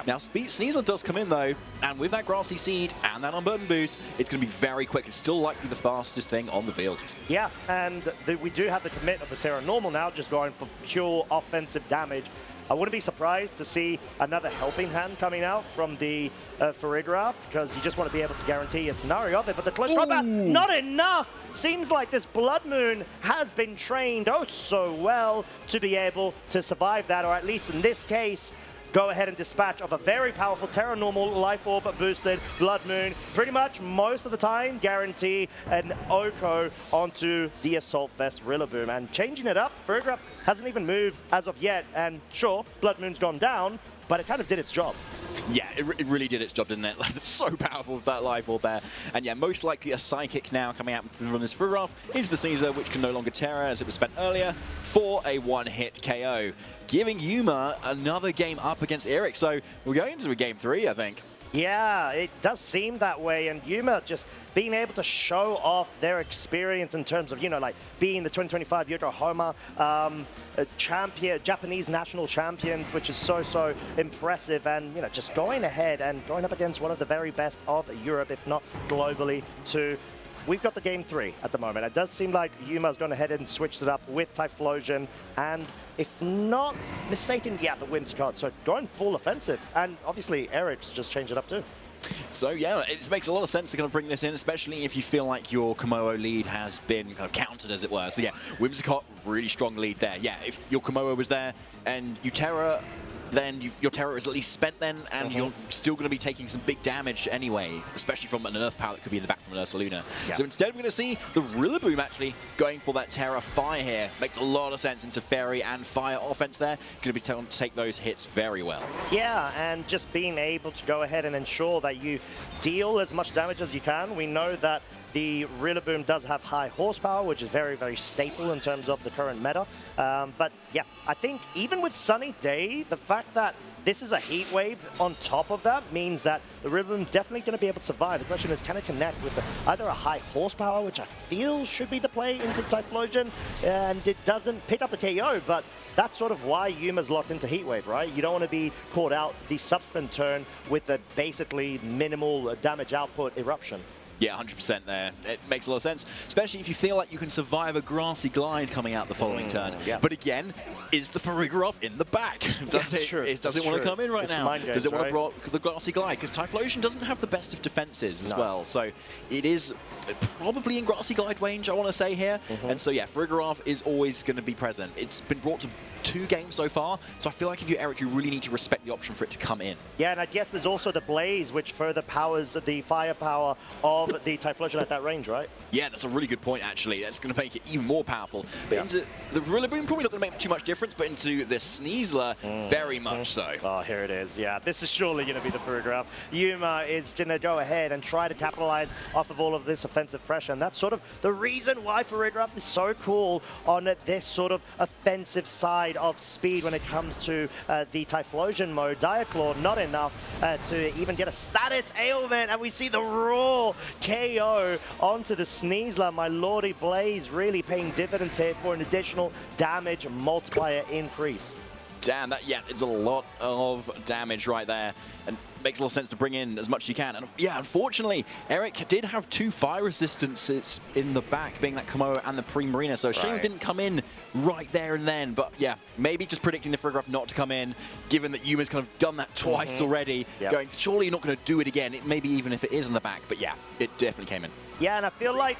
Now, Sneasler does come in though, and with that Grassy Seed and that Unburden boost, it's going to be very quick. It's still likely the fastest thing on the field. Yeah, and we do have the commit of the Terra Normal now, just going for pure offensive damage. I wouldn't be surprised to see another helping hand coming out from the Farigiraf, because you just want to be able to guarantee a scenario of it. But the close combat, not enough! Seems like this Blood Moon has been trained so well to be able to survive that, or at least in this case, go ahead and dispatch of a very powerful Terra Normal Life Orb boosted Blood Moon. Pretty much most of the time, guarantee an Oko onto the Assault Vest Rillaboom. And changing it up, Farigiraf hasn't even moved as of yet. And sure, Blood Moon's gone down, but it kind of did its job. Yeah, it really did its job, didn't it? Like, it's so powerful with that Life Orb there. And yeah, most likely a Psychic now coming out from this Frigoroth into the Caesar, which can no longer Terra as it was spent earlier, for a one-hit KO. Giving Yuma another game up against Eric. So we're going into a game 3, I think. Yeah, it does seem that way, and Yuma just being able to show off their experience in terms of, being the 2025 Yokohama champion, Japanese national champions, which is so impressive, and, just going ahead and going up against one of the very best of Europe, if not globally, too. We've got the game 3 at the moment. It does seem like Yuma's gone ahead and switched it up with Typhlosion, and if not mistaken, the Winter card. So going full offensive, and obviously Eric's just changed it up too. So yeah, it makes a lot of sense to kind of bring this in, especially if you feel like your Komodo lead has been kind of countered, as it were. So yeah, Whimsicott, really strong lead there. Yeah, if your Komodo was there and you Terra, then your Terra is at least spent then, and you're still going to be taking some big damage anyway, especially from an Earth Power that could be in the back from an Ursaluna. So instead we're going to see the Rillaboom actually going for that Terra Fire here. Makes a lot of sense into Fairy and Fire offense there. Going to be able to take those hits very well. Yeah, and just being able to go ahead and ensure that you deal as much damage as you can. We know that the Rillaboom does have high horsepower, which is very staple in terms of the current meta. But yeah, I think even with Sunny Day, the fact that this is a heat wave on top of that means that the Rillaboom definitely going to be able to survive. The question is, can it connect with either a high horsepower, which I feel should be the play into Typhlosion, and it doesn't pick up the KO, but that's sort of why Yuma's locked into Heat Wave, right? You don't want to be caught out the subsequent turn with a basically minimal damage output Eruption. Yeah, 100% there. It makes a lot of sense, especially if you feel like you can survive a Grassy Glide coming out the following turn. But again, is the Farigiraf in the back? Does it want to come in right now? Does it want to block the Grassy Glide? Because Typhlosion doesn't have the best of defenses as well. So it is probably in Grassy Glide range, I want to say here. And so yeah, Farigiraf is always going to be present. It's been brought to 2 games so far. So I feel like if you're Eric, you really need to respect the option for it to come in. Yeah, and I guess there's also the Blaze, which further powers the firepower of the Typhlosion at that range, right? Yeah, that's a really good point, actually. That's going to make it even more powerful. But into the Rillaboom, probably not going to make too much difference, but into the Sneasler, very much so. Oh, here it is. Yeah, this is surely going to be the paragraph. Yuma is going to go ahead and try to capitalize off of all of this offensive pressure, and that's sort of the reason why Farigiraf is so cool on this sort of offensive side of speed when it comes to the Typhlosion mode. Diaclaw, not enough to even get a status ailment, and we see the raw KO onto the Sneasler. My lordy Blaze really paying dividends here for an additional damage multiplier increase. Damn, that, yeah, it's a lot of damage right there. And makes a lot of sense to bring in as much as you can. And yeah, unfortunately, Eric did have 2 fire resistances in the back, being that Komodo and the Primarina. So shame it didn't come in right there and then. But yeah, maybe just predicting the Farigiraf not to come in, given that Yuma's kind of done that twice already. Going, surely you're not going to do it again. Maybe even if it is in the back. But yeah, it definitely came in. Yeah, and I feel like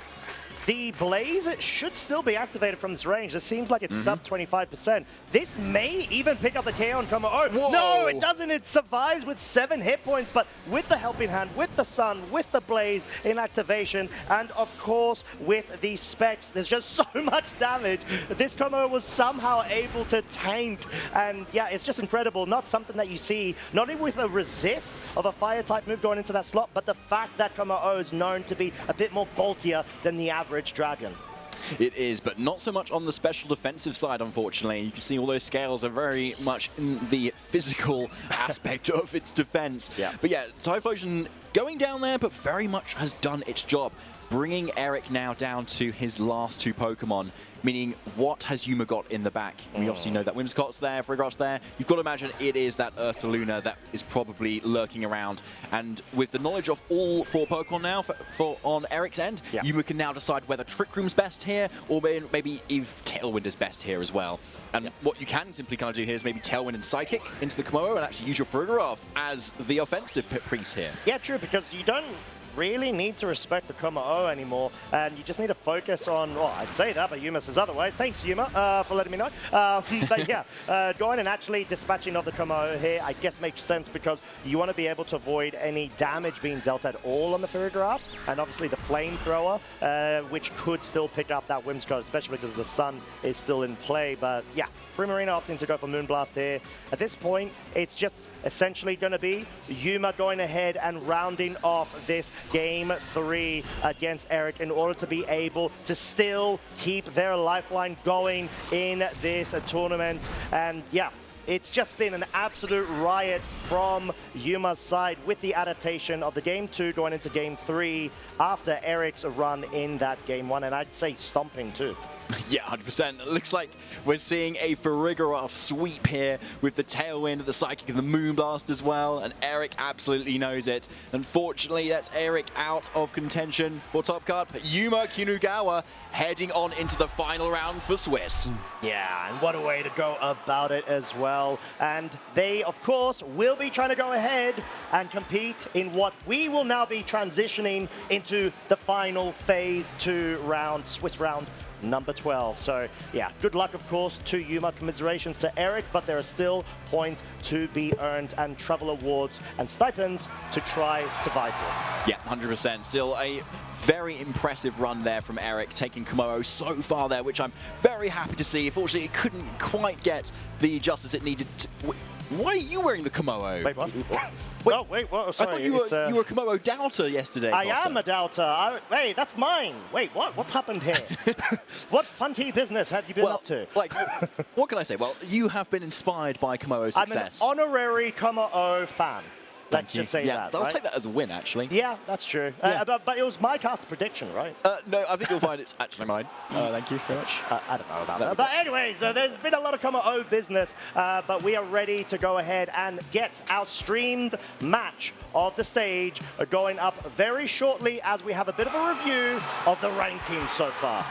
the Blaze should still be activated from this range. It seems like it's sub 25%. This may even pick up the KO and come. Oh, no, it doesn't. It survives with 7 hit points, but with the Helping Hand, with the Sun, with the Blaze in activation, and of course with the Specs, there's just so much damage. This Komo was somehow able to tank, and yeah, it's just incredible. Not something that you see, not even with a resist of a Fire-type move going into that slot, but the fact that Komo is known to be a bit more bulkier than the average Dragon. It is, but not so much on the special defensive side, unfortunately. You can see all those scales are very much in the physical aspect of its defense. But yeah, Typhlosion going down there, but very much has done its job, bringing Eric now down to his last 2 Pokemon. Meaning, what has Yuma got in the back? We obviously know that Whimsicott's there, Farigiraf's there. You've got to imagine it is that Ursaluna that is probably lurking around. And with the knowledge of all 4 Pokemon now on Eric's end, Yuma can now decide whether Trick Room's best here, or maybe if Tailwind is best here as well. And what you can simply kind of do here is maybe Tailwind and Psychic into the Komodo and actually use your Farigiraf as the offensive priest here. Yeah, true, because you don't really need to respect the Komo anymore, and you just need to focus on, well, I'd say that, but Yuma says otherwise. Thanks, Yuma, for letting me know. But yeah, going and actually dispatching of the Komo here, I guess makes sense because you want to be able to avoid any damage being dealt at all on the Farigiraf, and obviously the Flamethrower, which could still pick up that Whimsicott, especially because the Sun is still in play. But yeah, Primarina opting to go for Moonblast here. At this point, it's just essentially going to be Yuma going ahead and rounding off this Game 3 against Eric in order to be able to still keep their lifeline going in this tournament. And yeah, it's just been an absolute riot from Yuma's side with the adaptation of the Game 2 going into Game 3 after Eric's run in that Game 1, and I'd say stomping too. Yeah, 100%. It looks like we're seeing a Farigiraf sweep here with the Tailwind, the Psychic, and the Moonblast as well, and Eric absolutely knows it. Unfortunately, that's Eric out of contention for top card. Yuma Kinugawa heading on into the final round for Swiss. Yeah, and what a way to go about it as well. And they, of course, will be trying to go ahead and compete in what we will now be transitioning into the final Phase 2 round, Swiss round number 12. So yeah, good luck of course to Yuma, commiserations to Eric, but there are still points to be earned and travel awards and stipends to try to vie for. Yeah, 100%. Still a very impressive run there from Eric, taking Komodo so far there, which I'm very happy to see. Unfortunately, it couldn't quite get the justice it needed to. Why are you wearing the Komodo? Wait, what? Wait, wait, what? Sorry, I thought you were a Komodo doubter yesterday. I am a doubter. Hey, that's mine. Wait, what? What's happened here? What funky business have you been up to? Like, what can I say? Well, you have been inspired by Komodo's success. I'm an honorary Komodo fan. Let's just say that. I'll take that as a win, actually. Yeah, that's true. Yeah. But it was my cast prediction, right? No, I think you'll find it's actually mine. Thank you very much. I don't know about that. But anyways, there's been a lot of Komo business, but we are ready to go ahead and get our streamed match of the stage going up very shortly as we have a bit of a review of the rankings so far.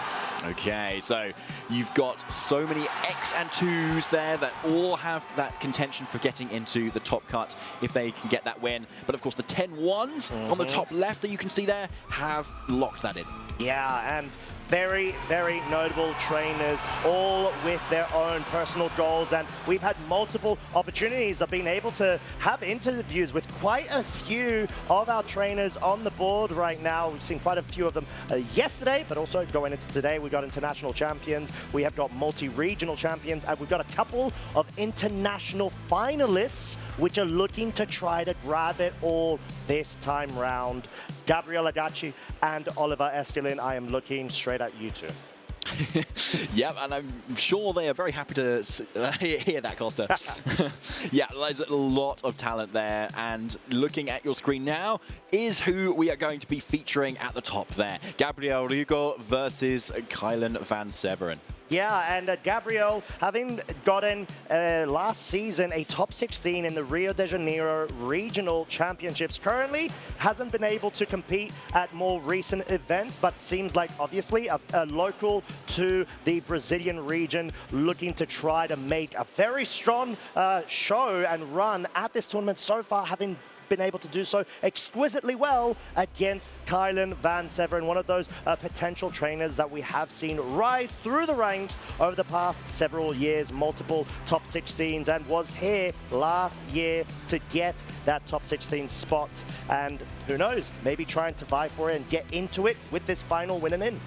Okay, so you've got so many X and 2s there that all have that contention for getting into the top cut if they can get that win. But of course, the 10-1s on the top left that you can see there have locked that in. Yeah, and very, very notable trainers, all with their own personal goals. And we've had multiple opportunities of being able to have interviews with quite a few of our trainers on the board right now. We've seen quite a few of them yesterday, but also going into today, we've got international champions, we have got multi-regional champions, and we've got a couple of international finalists which are looking to try to grab it all this time round. Gabriel Agachi and Oliver Eskelin, I am looking straight at you two. Yep, and I'm sure they are very happy to hear that, Costa. Yeah, there's a lot of talent there, and looking at your screen now is who we are going to be featuring at the top there. Gabriel Rigo versus Kylan Van Severen. Yeah, and Gabriel, having gotten last season a top 16 in the Rio de Janeiro Regional Championships, currently hasn't been able to compete at more recent events, but seems like obviously a local to the Brazilian region, looking to try to make a very strong show and run at this tournament so far, having been able to do so exquisitely well against Kylan Van Severen, one of those potential trainers that we have seen rise through the ranks over the past several years, multiple top 16s, and was here last year to get that top 16 spot. And who knows, maybe trying to vie for it and get into it with this final win and in.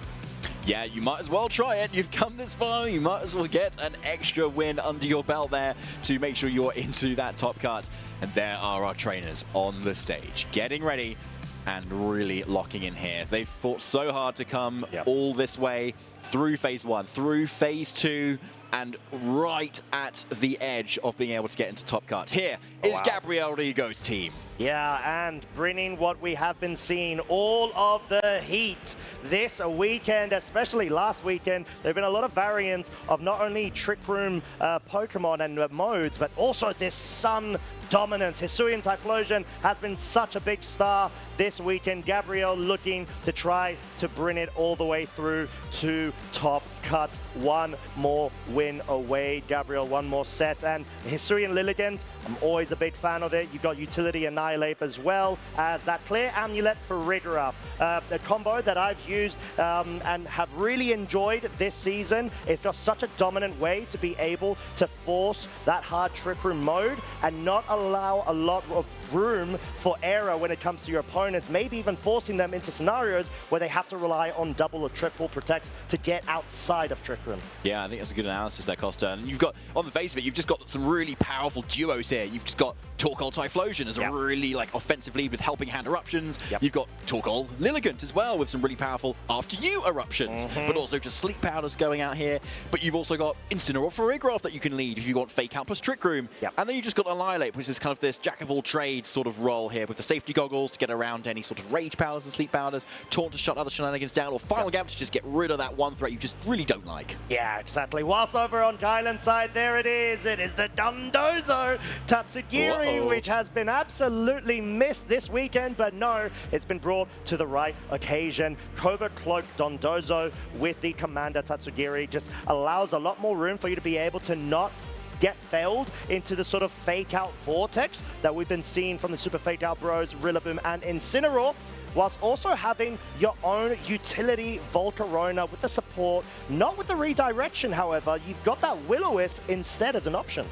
Yeah, you might as well try it. You've come this far, you might as well get an extra win under your belt there to make sure you're into that top cut. And there are our trainers on the stage, getting ready and really locking in here. They've fought so hard to come all this way through phase 1, through phase 2, and right at the edge of being able to get into top cut. Here is Gabriel Rigo's team. Yeah, and bringing what we have been seeing, all of the heat this weekend, especially last weekend. There have been a lot of variants of not only Trick Room Pokemon and modes, but also this Sun dominance. Hisuian Typhlosion has been such a big star this weekend. Gabriel looking to try to bring it all the way through to top cut. One more win away. Gabriel, one more set. And Hisuian Lilligant, I'm always a big fan of it. You've got Utility Annihilate as well as that Clear Amulet for Rigor Up. A combo that I've used and have really enjoyed this season. It's got such a dominant way to be able to force that hard Trick Room mode and not allow a lot of room for error when it comes to your opponents, maybe even forcing them into scenarios where they have to rely on double or triple protects to get outside of Trick Room. Yeah, I think that's a good analysis there, Costa. And you've got, on the face of it, you've just got some really powerful duos here. You've just got Torkoal Typhlosion as a really offensive lead with Helping Hand eruptions. You've got Torkoal Lilligant as well with some really powerful After You eruptions, but also just Sleep Powders going out here. But you've also got Incineroar for Rigraph that you can lead if you want Fake Out plus Trick Room. And then you just got Annihilate, which is kind of this jack of all trades sort of role here with the safety goggles to get around any sort of Rage Powders and Sleep Powders, Taunt to shut other shenanigans down, or Final Gap to just get rid of that one threat you just really don't like. Yeah, exactly. Whilst over on Kylan's side, there it is. It is the Dondozo Tatsugiri, which has been absolutely missed this weekend, but no, it's been brought to the right occasion. Covert Cloak Dondozo with the Commander Tatsugiri just allows a lot more room for you to be able to not get failed into the sort of fake out vortex that we've been seeing from the Super Fake Out Bros, Rillaboom and Incineroar, whilst also having your own utility Volcarona with the support, not with the redirection, however. You've got that Will-O-Wisp instead as an option.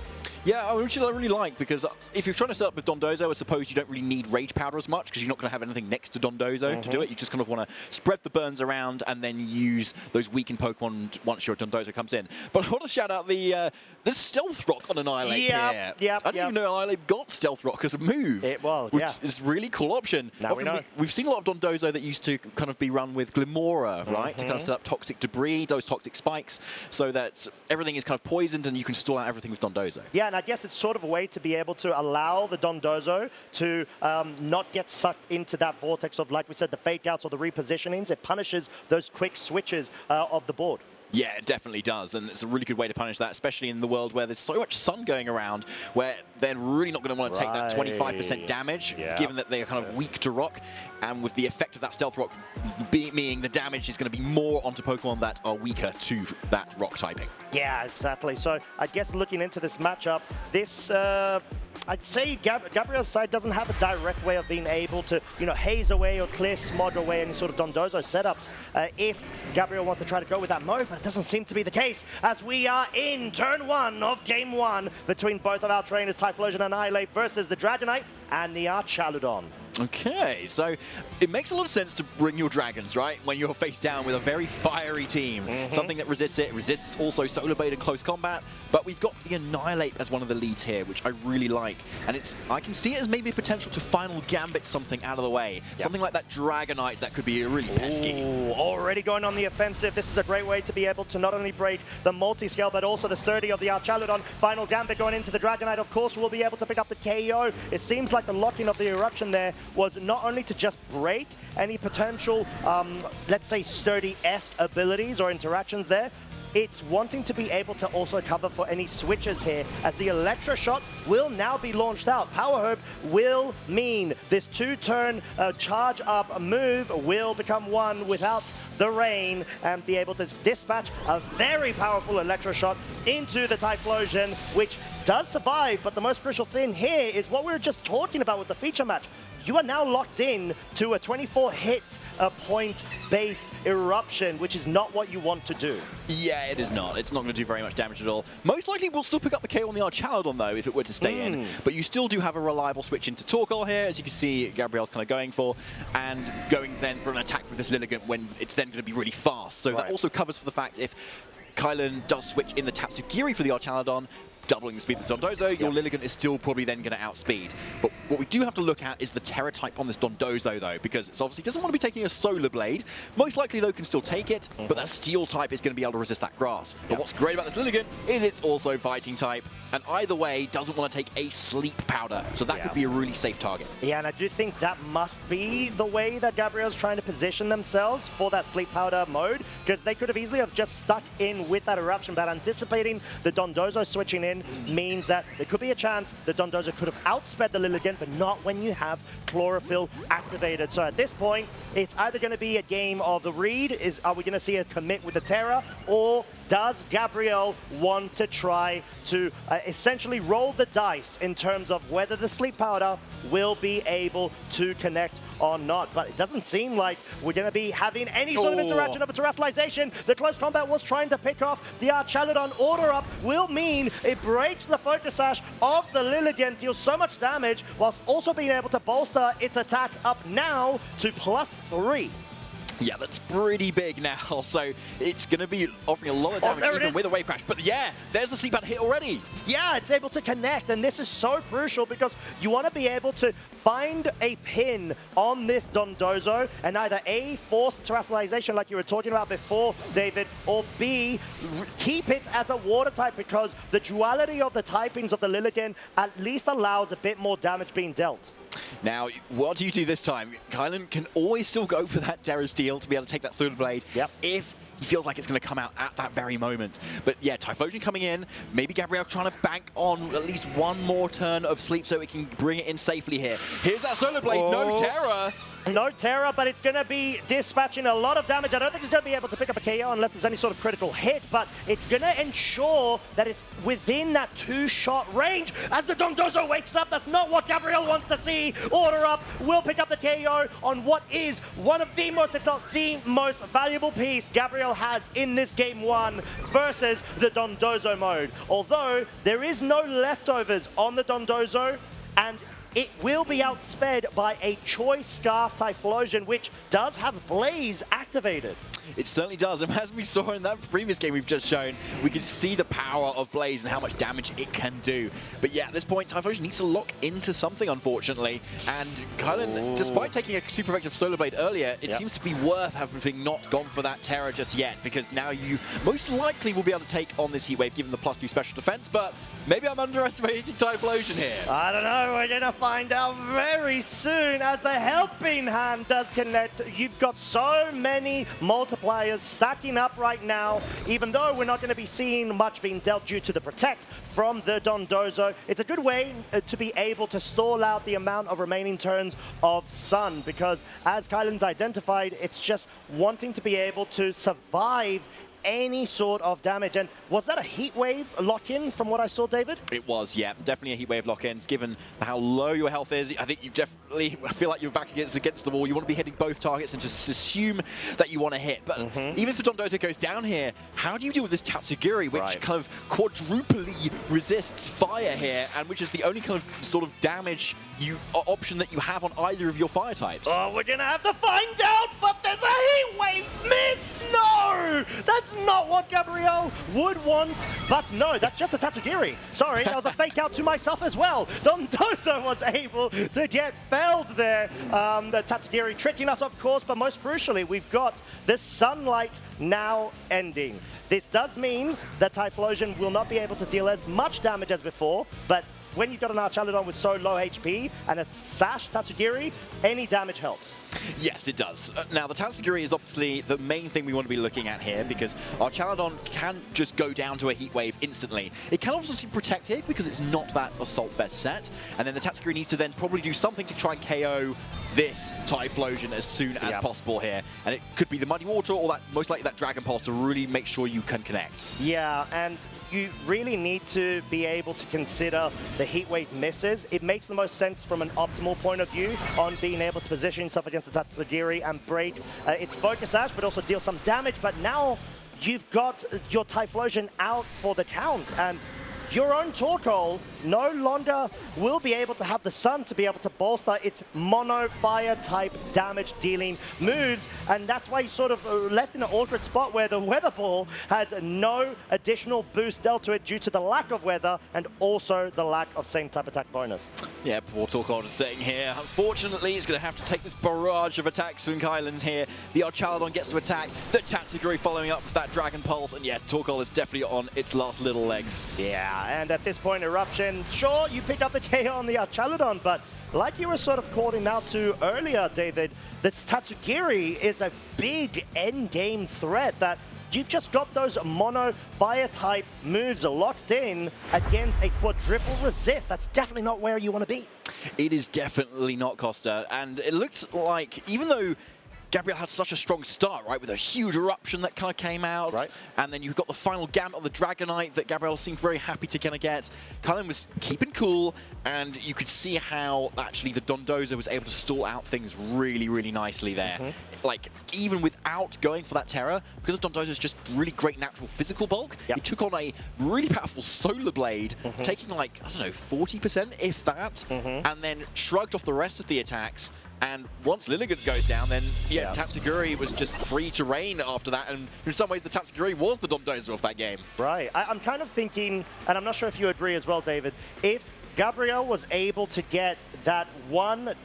Yeah, which I really like, because if you're trying to set up with Dondozo, I suppose you don't really need Rage Powder as much, because you're not going to have anything next to Dondozo to do it. You just kind of want to spread the burns around and then use those weakened Pokemon once your Dondozo comes in. But I want to shout out the Stealth Rock on Annihilate here. I didn't even know Annihilate got Stealth Rock as a move. It was, which is a really cool option. Now we know. We've seen a lot of Dondozo that used to kind of be run with Glimora, right? To kind of set up toxic debris, those toxic spikes, so that everything is kind of poisoned and you can stall out everything with Dondozo. Yeah, and I guess it's sort of a way to be able to allow the Dondozo to not get sucked into that vortex of, like we said, the fake outs or the repositionings. It punishes those quick switches of the board. Yeah, it definitely does, and it's a really good way to punish that, especially in the world where there's so much sun going around, where they're really not going to want to take that 25% damage, given that they are kind of weak to rock, and with the effect of that Stealth Rock meaning the damage is going to be more onto Pokemon that are weaker to that rock typing. Yeah, exactly. So I guess looking into this matchup, this I'd say Gabriel's side doesn't have a direct way of being able to, haze away or clear smog away any sort of Dondozo setups if Gabriel wants to try to go with that mode, but it doesn't seem to be the case as we are in turn 1 of game 1 between both of our trainers, Typhlosion Annihilate versus the Dragonite and the Archaludon. Okay, so it makes a lot of sense to bring your dragons, right? When you're face down with a very fiery team. Something that resists it, resists also Solar Blade in close combat, but we've got the Annihilate as one of the leads here, which I really like. And I can see it as maybe a potential to final gambit something out of the way. Something like that Dragonite that could be really pesky. Ooh, already going on the offensive. This is a great way to be able to not only break the multi-scale, but also the sturdy of the Archaludon. Final gambit going into the Dragonite, of course, will be able to pick up the KO. It seems like the lock-in of the Eruption there was not only to just break any potential, let's say, sturdy-esque abilities or interactions there, it's wanting to be able to also cover for any switches here, as the Electro Shot will now be launched out. Power Herb will mean this 2-turn charge up move will become one without the rain and be able to dispatch a very powerful Electro Shot into the Typhlosion, which does survive, but the most crucial thing here is what we were just talking about with the feature match. You are now locked in to a 24-hit point-based Eruption, which is not what you want to do. Yeah, it is not. It's not going to do very much damage at all. Most likely, we'll still pick up the KO on the Archaludon, though, if it were to stay in. But you still do have a reliable switch into Torkoal here, as you can see Gabriel's kind of going for, and going then for an attack with this Lilligant when it's then going to be really fast. So that also covers for the fact if Kylan does switch in the Tatsugiri for the Archaludon, doubling the speed of the Dondozo, your Lilligant is still probably then going to outspeed. But what we do have to look at is the Terra type on this Dondozo, though, because it obviously doesn't want to be taking a Solar Blade. Most likely, though, can still take it, but that Steel type is going to be able to resist that Grass. But what's great about this Lilligant is it's also Fighting type, and either way, doesn't want to take a Sleep Powder, so that could be a really safe target. Yeah, and I do think that must be the way that Gabriel's trying to position themselves for that Sleep Powder mode, because they could have easily have just stuck in with that Eruption, but anticipating the Dondozo switching in means that there could be a chance the Dondozo could have outsped the Lilligant, but not when you have Chlorophyll activated. So at this point, it's either going to be a game of the read, are we going to see a commit with the Terra, or does Gabriel want to try to essentially roll the dice in terms of whether the Sleep Powder will be able to connect or not? But it doesn't seem like we're going to be having any sort of interaction of a Terrestrialization. The close combat was trying to pick off the Archaludon. Order up will mean it breaks the Focus Sash of the Lilligant, deals so much damage, whilst also being able to bolster its attack up now to +3. Yeah, that's pretty big now, so it's going to be offering a lot of damage even with a Wave Crash. But yeah, there's the Sleep Pad hit already. Yeah, it's able to connect, and this is so crucial because you want to be able to find a pin on this Dondozo and either A, force Terrestrialization like you were talking about before, David, or B, keep it as a water type because the duality of the typings of the Lilligant at least allows a bit more damage being dealt. Now, what do you do this time? Kylan can always still go for that Terra Steel to be able to take that Solar Blade if he feels like it's going to come out at that very moment. But yeah, Typhlosion coming in, maybe Gabriel trying to bank on at least one more turn of sleep so he can bring it in safely here. Here's that Solar Blade, no Terra. No Terra, but it's going to be dispatching a lot of damage. I don't think it's going to be able to pick up a KO unless there's any sort of critical hit, but it's going to ensure that it's within that 2-shot range. As the Dondozo wakes up, that's not what Gabriel wants to see. Order up will pick up the KO on what is one of the most, if not the most valuable piece Gabriel has in this game 1 versus the Dondozo mode. Although there is no leftovers on the Dondozo, and it will be outsped by a Choice Scarf Typhlosion, which does have Blaze activated. It certainly does, and as we saw in that previous game we've just shown, we could see the power of Blaze and how much damage it can do. But yeah, at this point, Typhlosion needs to lock into something, unfortunately, and Kylan, despite taking a super effective Solar Blade earlier, it seems to be worth having not gone for that Terra just yet, because now you most likely will be able to take on this Heat Wave, given the +2 special defense, but maybe I'm underestimating Typhlosion here. I don't know, we're going to find out very soon as the Helping Hand does connect. You've got so many multipliers stacking up right now, even though we're not going to be seeing much being dealt due to the Protect from the Dondozo. It's a good way to be able to stall out the amount of remaining turns of Sun, because as Kylan's identified, it's just wanting to be able to survive any sort of damage. And was that a heat wave lock-in from what I saw, David? It was, yeah, definitely a heat wave lock-in. Given how low your health is, I think you definitely feel like you're back against the wall. You want to be hitting both targets and just assume that you want to hit. But even if the Dondozo goes down here, how do you deal with this Tatsugiri, which kind of quadruply resists fire here, and which is the only kind of sort of damage option that you have on either of your fire types? Oh, we're gonna have to find out, but there's a heat wave miss! No! That's not what Gabriel would want, but no, that's just a Tatsugiri. Sorry, that was a fake out to myself as well. Dondozo was able to get felled there. The Tatsugiri tricking us, of course, but most crucially, we've got this sunlight now ending. This does mean that Typhlosion will not be able to deal as much damage as before, but when you've got an Archaludon with so low HP and a Sash Tatsugiri, any damage helps. Yes, it does. Now, the Tatsugiri is obviously the main thing we want to be looking at here, because Archaludon can just go down to a Heat Wave instantly. It can obviously protect it because it's not that Assault Vest set, and then the Tatsugiri needs to then probably do something to try and KO this Typhlosion as soon as possible here. And it could be the Muddy Water or that most likely that Dragon Pulse to really make sure you can connect. Yeah, and you really need to be able to consider the Heat Wave misses. It makes the most sense from an optimal point of view on being able to position yourself against the Tatsugiri and break its Focus Sash, but also deal some damage. But now you've got your Typhlosion out for the count, and your own Torkoal no longer will be able to have the Sun to be able to bolster its mono fire type damage dealing moves, and that's why you sort of left in an awkward spot where the Weather Ball has no additional boost dealt to it due to the lack of weather and also the lack of same type attack bonus. Yeah, poor Torkoal is sitting here. Unfortunately, he's going to have to take this barrage of attacks from Kylan's here. The Archaludon gets to attack, the Tatsugiri following up with that Dragon Pulse, and yeah, Torkoal is definitely on its last little legs. Yeah, and at this point, Eruption, sure, you pick up the KO on the Archaludon, but like you were sort of calling out to earlier, David, this Tatsugiri is a big endgame threat that you've just got those mono fire type moves locked in against a quadruple resist. That's definitely not where you want to be. It is definitely not, Costa, and it looks like, even though Gabriel had such a strong start, right, with a huge eruption that kind of came out, and then you've got the final Gambit on the Dragonite that Gabriel seemed very happy to kind of get. Kylan was keeping cool, and you could see how actually the Dondozo was able to stall out things really, really nicely there. Like, even without going for that Terror, because Dondozo's just really great natural physical bulk, he took on a really powerful Solar Blade, taking like, I don't know, 40%, if that, and then shrugged off the rest of the attacks. And once Lilligant goes down, then Tatsugiri was just free to reign after that, and in some ways the Tatsugiri was the Dondozo of that game. Right, I'm kind of thinking, and I'm not sure if you agree as well, David, if Gabriel was able to get that one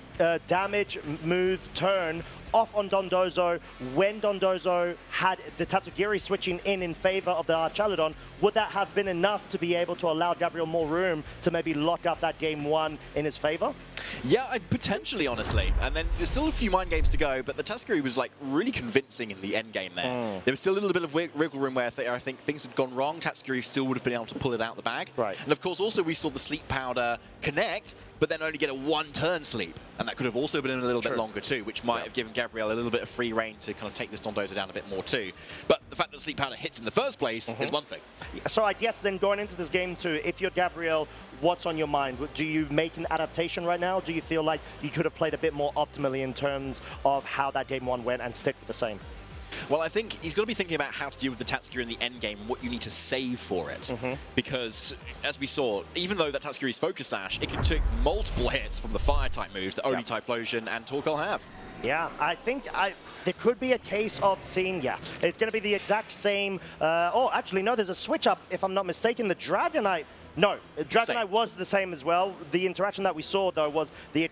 damage move turn off on Dondozo when Dondozo had the Tatsugiri switching in favor of the Archaludon, would that have been enough to be able to allow Gabriel more room to maybe lock up that game one in his favor? Yeah, potentially, honestly. And then there's still a few mind games to go, but the Tatsugiri was like really convincing in the end game there. There was still a little bit of wiggle room where I think things had gone wrong. Tatsugiri still would have been able to pull it out the bag. And of course, also we saw the Sleep Powder connect, but then only get a one-turn sleep. And that could have also been a little bit longer too, which might have given Gabriel a little bit of free reign to kind of take this Dondozo down a bit more too. But the fact that Sleep Powder hits in the first place is one thing. So I guess then going into this game too, if you're Gabriel, what's on your mind? Do you make an adaptation right now? Do you feel like you could have played a bit more optimally in terms of how that game one went and stick with the same? Well, I think he's got to be thinking about how to deal with the Tatsugiri in the end game and what you need to save for it. Because, as we saw, even though that Tatsugiri's Focus Sash, it can take multiple hits from the Fire-type moves that only Typhlosion and Torkoal have. Yeah, I think there could be a case of seeing, it's going to be the exact same, oh, actually, no, there's a switch-up, if I'm not mistaken, the Dragonite. No, Dragonite was the same as well. The interaction that we saw, though, was the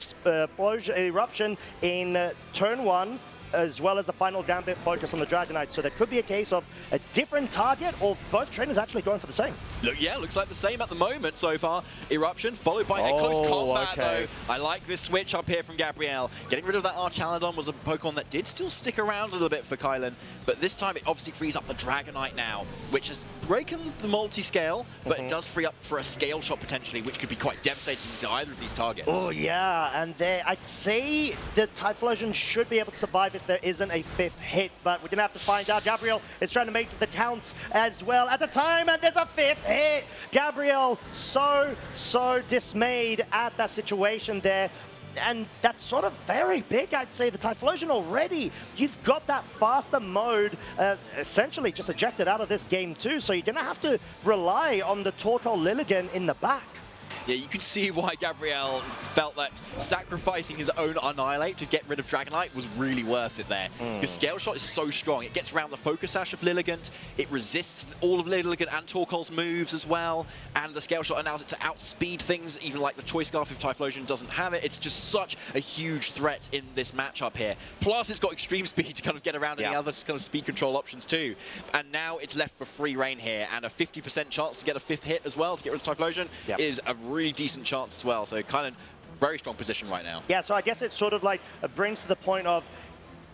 eruption in turn one, as well as the final Gambit focus on the Dragonite. So there could be a case of a different target, or both trainers actually going for the same. Look, yeah, looks like the same at the moment so far. Eruption, followed by a close combat, though. I like this switch up here from Gabriel. Getting rid of that Archaludon was a Pokemon that did still stick around a little bit for Kylan, but this time it obviously frees up the Dragonite now, which has broken the multi-scale, but it does free up for a scale shot potentially, which could be quite devastating to either of these targets. Oh, yeah, and I'd say the Typhlosion should be able to survive if there isn't a 5th hit, but we're going to have to find out. Gabriel is trying to make the counts as well at the time, and there's a 5th hit. Gabriel so dismayed at that situation there. And that's sort of very big, I'd say. The Typhlosion already, you've got that faster mode essentially just ejected out of this game too, so you're going to have to rely on the Torkoal Lilligant in the back. Yeah, you can see why Gabriel felt that sacrificing his own Annihilate to get rid of Dragonite was really worth it there. Because Scale Shot is so strong. It gets around the Focus Sash of Lilligant. It resists all of Lilligant and Torkoal's moves as well. And the Scale Shot allows it to outspeed things, even like the Choice Scarf if Typhlosion doesn't have it. It's just such a huge threat in this matchup here. Plus, it's got extreme speed to kind of get around any other kind of speed control options too. And now it's left for free reign here. And a 50% chance to get a 5th hit as well, to get rid of Typhlosion, is a really decent chance as well. So kind of very strong position right now. Yeah, so I guess it sort of like brings to the point of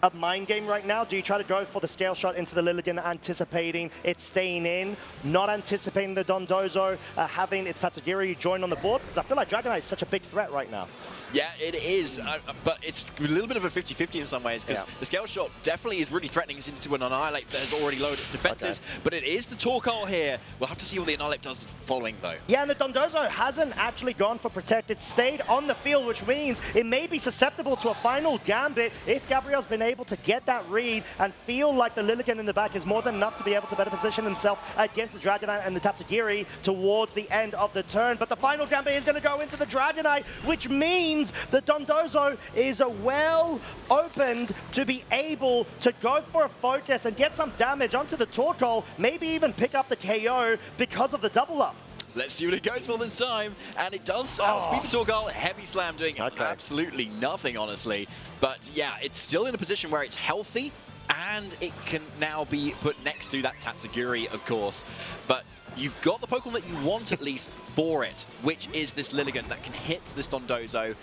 a mind game right now. Do you try to go for the Scale Shot into the Lilligant, anticipating it staying in, not anticipating the Dondozo having its Tatsugiri join on the board? Because I feel like Dragonite is such a big threat right now. Yeah, it is, but it's a little bit of a 50-50 in some ways, because the Scale Shot definitely is really threatening us into an Annihilate that has already lowered its defenses, but it is the Torkoal here. We'll have to see what the Annihilate does following, though. Yeah, and the Dondozo hasn't actually gone for Protect. It stayed on the field, which means it may be susceptible to a final Gambit if Gabriel's been able to get that read and feel like the Lilligant in the back is more than enough to be able to better position himself against the Dragonite and the Tatsugiri towards the end of the turn. But the final Gambit is going to go into the Dragonite, which means the Dondozo is well opened to be able to go for a focus and get some damage onto the Torkoal, maybe even pick up the KO because of the double up. Let's see what it goes for this time, and it does outspeed the Torkoal. Heavy Slam doing absolutely nothing, honestly. But yeah, it's still in a position where it's healthy, and it can now be put next to that Tatsugiri, of course. But you've got the Pokemon that you want, at least, for it, which is this Lilligant that can hit this Dondozo,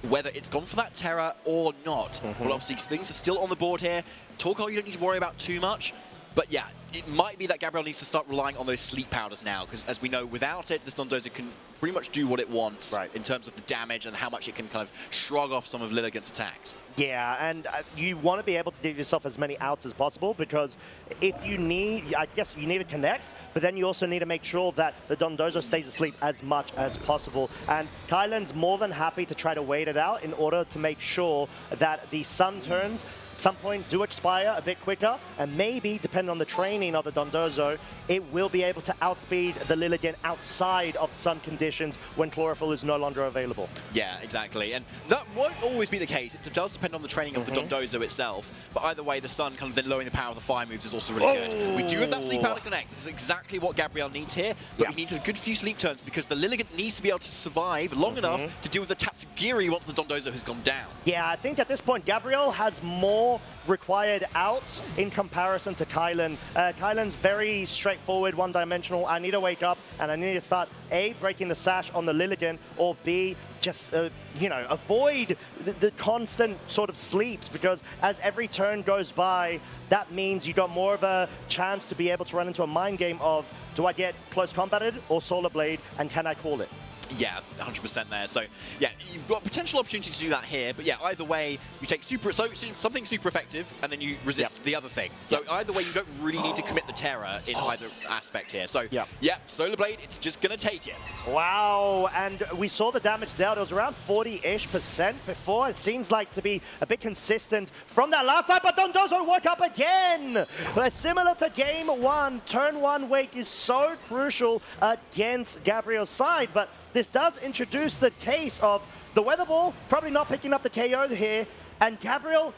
whether it's gone for that Terra or not. Well, obviously, things are still on the board here. Torkoal, you don't need to worry about too much. But yeah, it might be that Gabriel needs to start relying on those sleep powders now, because as we know, without it, this Dondozo can pretty much do what it wants in terms of the damage and how much it can kind of shrug off some of Lilligant's attacks. Yeah, and you want to be able to give yourself as many outs as possible, because if you need, I guess you need to connect, but then you also need to make sure that the Dondozo stays asleep as much as possible. And Kylan's more than happy to try to wait it out in order to make sure that the Sun turns at some point do expire a bit quicker, and maybe, depending on the training of the Dondozo, it will be able to outspeed the Lilligant outside of Sun conditions when Chlorophyll is no longer available. Yeah, exactly. And that won't always be the case. It does depend on the training of the Dondozo itself. But either way, the Sun kind of then lowering the power of the fire moves is also really good. We do have that sleep powder connect. It's exactly what Gabriel needs here. But he needs a good few sleep turns, because the Lilligant needs to be able to survive long enough to deal with the Tatsugiri once the Dondozo has gone down. Yeah, I think at this point, Gabriel has more required outs in comparison to Kylan. Kylan's very straightforward, one-dimensional. I need to wake up and I need to start A, breaking the sash on the Lilligant, or B, just, you know, avoid the constant sort of sleeps, because as every turn goes by, that means you got more of a chance to be able to run into a mind game of, do I get close combated or Solar Blade, and can I call it? Yeah, 100% there. So, yeah, you've got potential opportunity to do that here. But yeah, either way, you take something super effective, and then you resist the other thing. So either way, you don't really need to commit the Terror in either aspect here. So yeah, Solar Blade, it's just going to take it. Wow, and we saw the damage dealt. It was around 40-ish% before. It seems like to be a bit consistent from that last time, but Dondozo woke up again! But similar to game one, turn one wake is so crucial against Gabriel's side, but this does introduce the case of the Weather Ball probably not picking up the KO here, and Gabriel,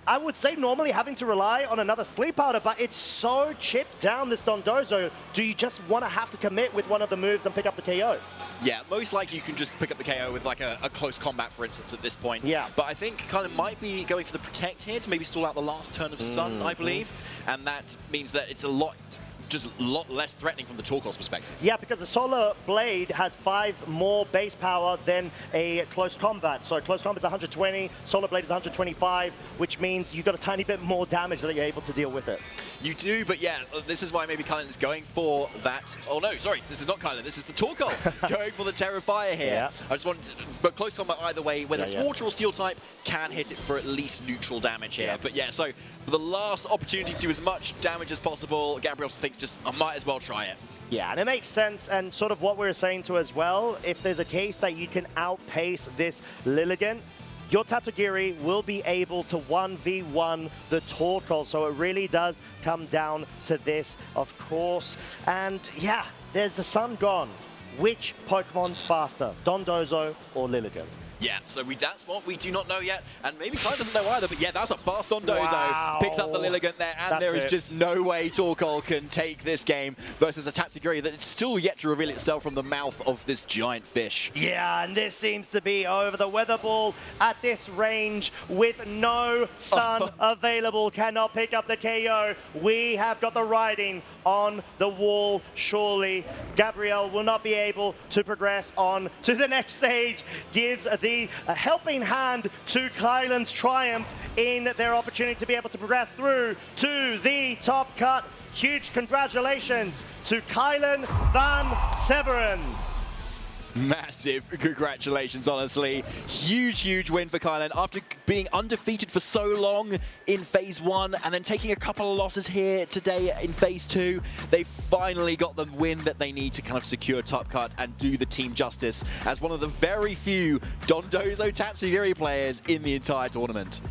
I would say, normally having to rely on another sleep powder, but it's so chipped down, this Dondozo. Do you just want to have to commit with one of the moves and pick up the KO? Yeah, most likely you can just pick up the KO with like a close combat, for instance, at this point. Yeah. But I think kind of might be going for the Protect here to maybe stall out the last turn of Sun, I believe, and that means that it's just a lot less threatening from the Torkoal's perspective. Yeah, because the Solar Blade has 5 more base power than a Close Combat. So Close Combat's 120, Solar Blade is 125, which means you've got a tiny bit more damage that you're able to deal with it. You do, but yeah, this is why maybe Kylan is going for that. Oh no, sorry, this is not Kylan, this is the Torkoal going for the Terrifier here. Yeah. I just want, but close combat either way, whether it's water or steel type, can hit it for at least neutral damage here. But yeah, so for the last opportunity to do as much damage as possible, Gabriel thinks just, I might as well try it. Yeah, and it makes sense, and sort of what we were saying to as well, if there's a case that you can outpace this Lilligant, your Tatsugiri will be able to 1v1 the Torkoal, so it really does come down to this, of course. And yeah, there's the sun gone. Which Pokemon's faster, Dondozo or Lilligant? Yeah, so that's what we do not know yet, and maybe Kai doesn't know either, but yeah, that's a fast Dondozo. Wow. Picks up the Lilligant there, and there is just no way Torkoal can take this game versus a Tatsugiri that is still yet to reveal itself from the mouth of this giant fish. Yeah, and this seems to be over. The weather ball at this range with no sun available cannot pick up the KO. We have got the writing on the wall, surely. Gabriel will not be able to progress on to the next stage, gives the helping hand to Kylan's Triumph in their opportunity to be able to progress through to the top cut. Huge congratulations to Kylan Van Severen. Massive congratulations, honestly. Huge win for Kylan after being undefeated for so long in Phase 1 and then taking a couple of losses here today in Phase 2. They finally got the win that they need to kind of secure top cut and do the team justice as one of the very few Dondozo Tatsugiri players in the entire tournament.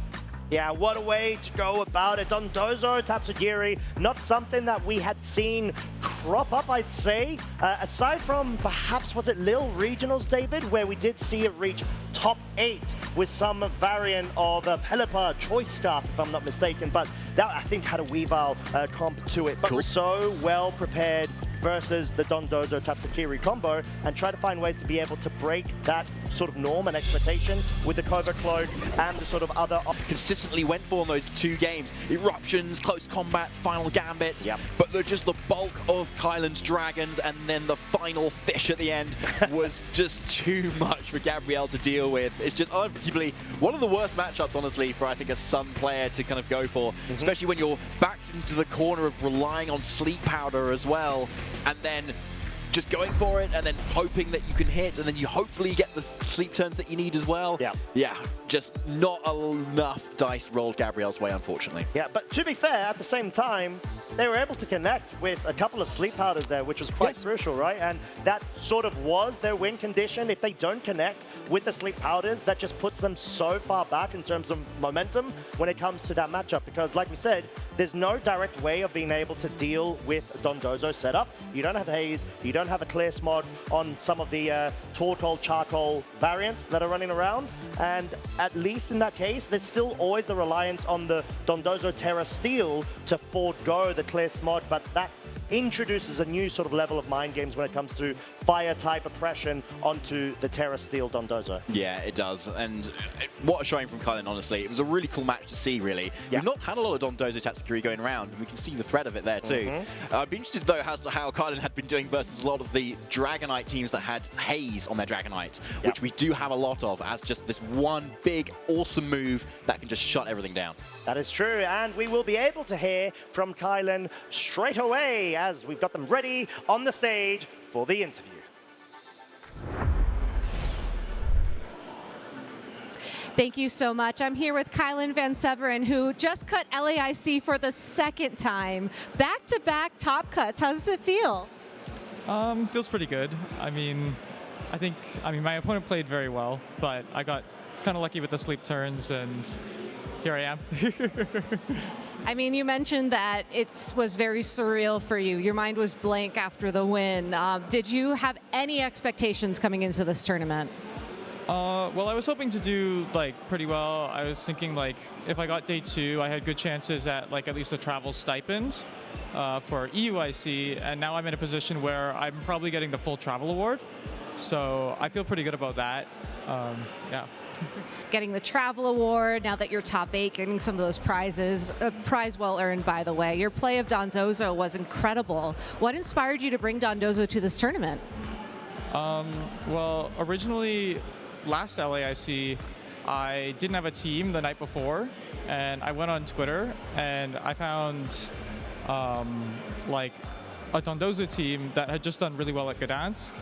Yeah, what a way to go about it. Dondozo Tatsugiri, not something that we had seen crop up, I'd say. Aside from perhaps, was it Lille Regionals, David, where we did see it reach top 8 with some variant of Pelipper Choice Scarf, if I'm not mistaken. But that, I think, had a Weavile comp to it. But we're so well prepared versus the Dondozo Tatsugiri combo and try to find ways to be able to break that sort of norm and expectation with the Covert Cloak and the sort of other... Consistently went for in those 2 games. Eruptions, close combats, final gambits, but they're just the bulk of Kylan's Dragons, and then the final fish at the end was just too much for Gabriel to deal with. It's just arguably one of the worst matchups, honestly, for I think a Sun player to kind of go for, especially when you're backed into the corner of relying on Sleep Powder as well, and then just going for it and then hoping that you can hit, and then you hopefully get the sleep turns that you need as well. Yeah, just not enough dice rolled Gabriel's way, unfortunately. Yeah, but to be fair, at the same time, they were able to connect with a couple of sleep powders there, which was quite crucial, right? And that sort of was their win condition. If they don't connect with the sleep powders, that just puts them so far back in terms of momentum when it comes to that matchup. Because like we said, there's no direct way of being able to deal with Dondozo setup. You don't have Haze, you don't have a Clear Smog on some of the Torkoal, Charcoal variants that are running around. And at least in that case, there's still always the reliance on the Dondozo Terra Steel to forego the Clear Smog, but that introduces a new sort of level of mind games when it comes to fire type oppression onto the Terra Steel Dondozo. Yeah, it does. And what a showing from Kylan, honestly. It was a really cool match to see, really. We've not had a lot of Dondozo Tatsugiri going around, and we can see the threat of it there too. I'd be interested, though, as to how Kylan had been doing versus a lot of the Dragonite teams that had Haze on their Dragonite, which we do have a lot of as just this one big, awesome move that can just shut everything down. That is true, and we will be able to hear from Kylan straight away as we've got them ready on the stage for the interview. Thank you so much. I'm here with Kylan Van Severen, who just cut LAIC for the 2nd time. Back-to-back top cuts. How does it feel? Feels pretty good. I mean, my opponent played very well, but I got kind of lucky with the sleep turns, and here I am. I mean, you mentioned that it was very surreal for you. Your mind was blank after the win. Did you have any expectations coming into this tournament? Well, I was hoping to do pretty well. I was thinking if I got day 2, I had good chances at at least a travel stipend for EUIC, and now I'm in a position where I'm probably getting the full travel award. So I feel pretty good about that. Yeah. Getting the travel award, now that you're top 8, getting some of those prizes. A prize well earned, by the way. Your play of Dondozo was incredible. What inspired you to bring Dondozo to this tournament? Well, originally, last LAIC, I didn't have a team the night before, and I went on Twitter, and I found like a Dondozo team that had just done really well at Gdansk.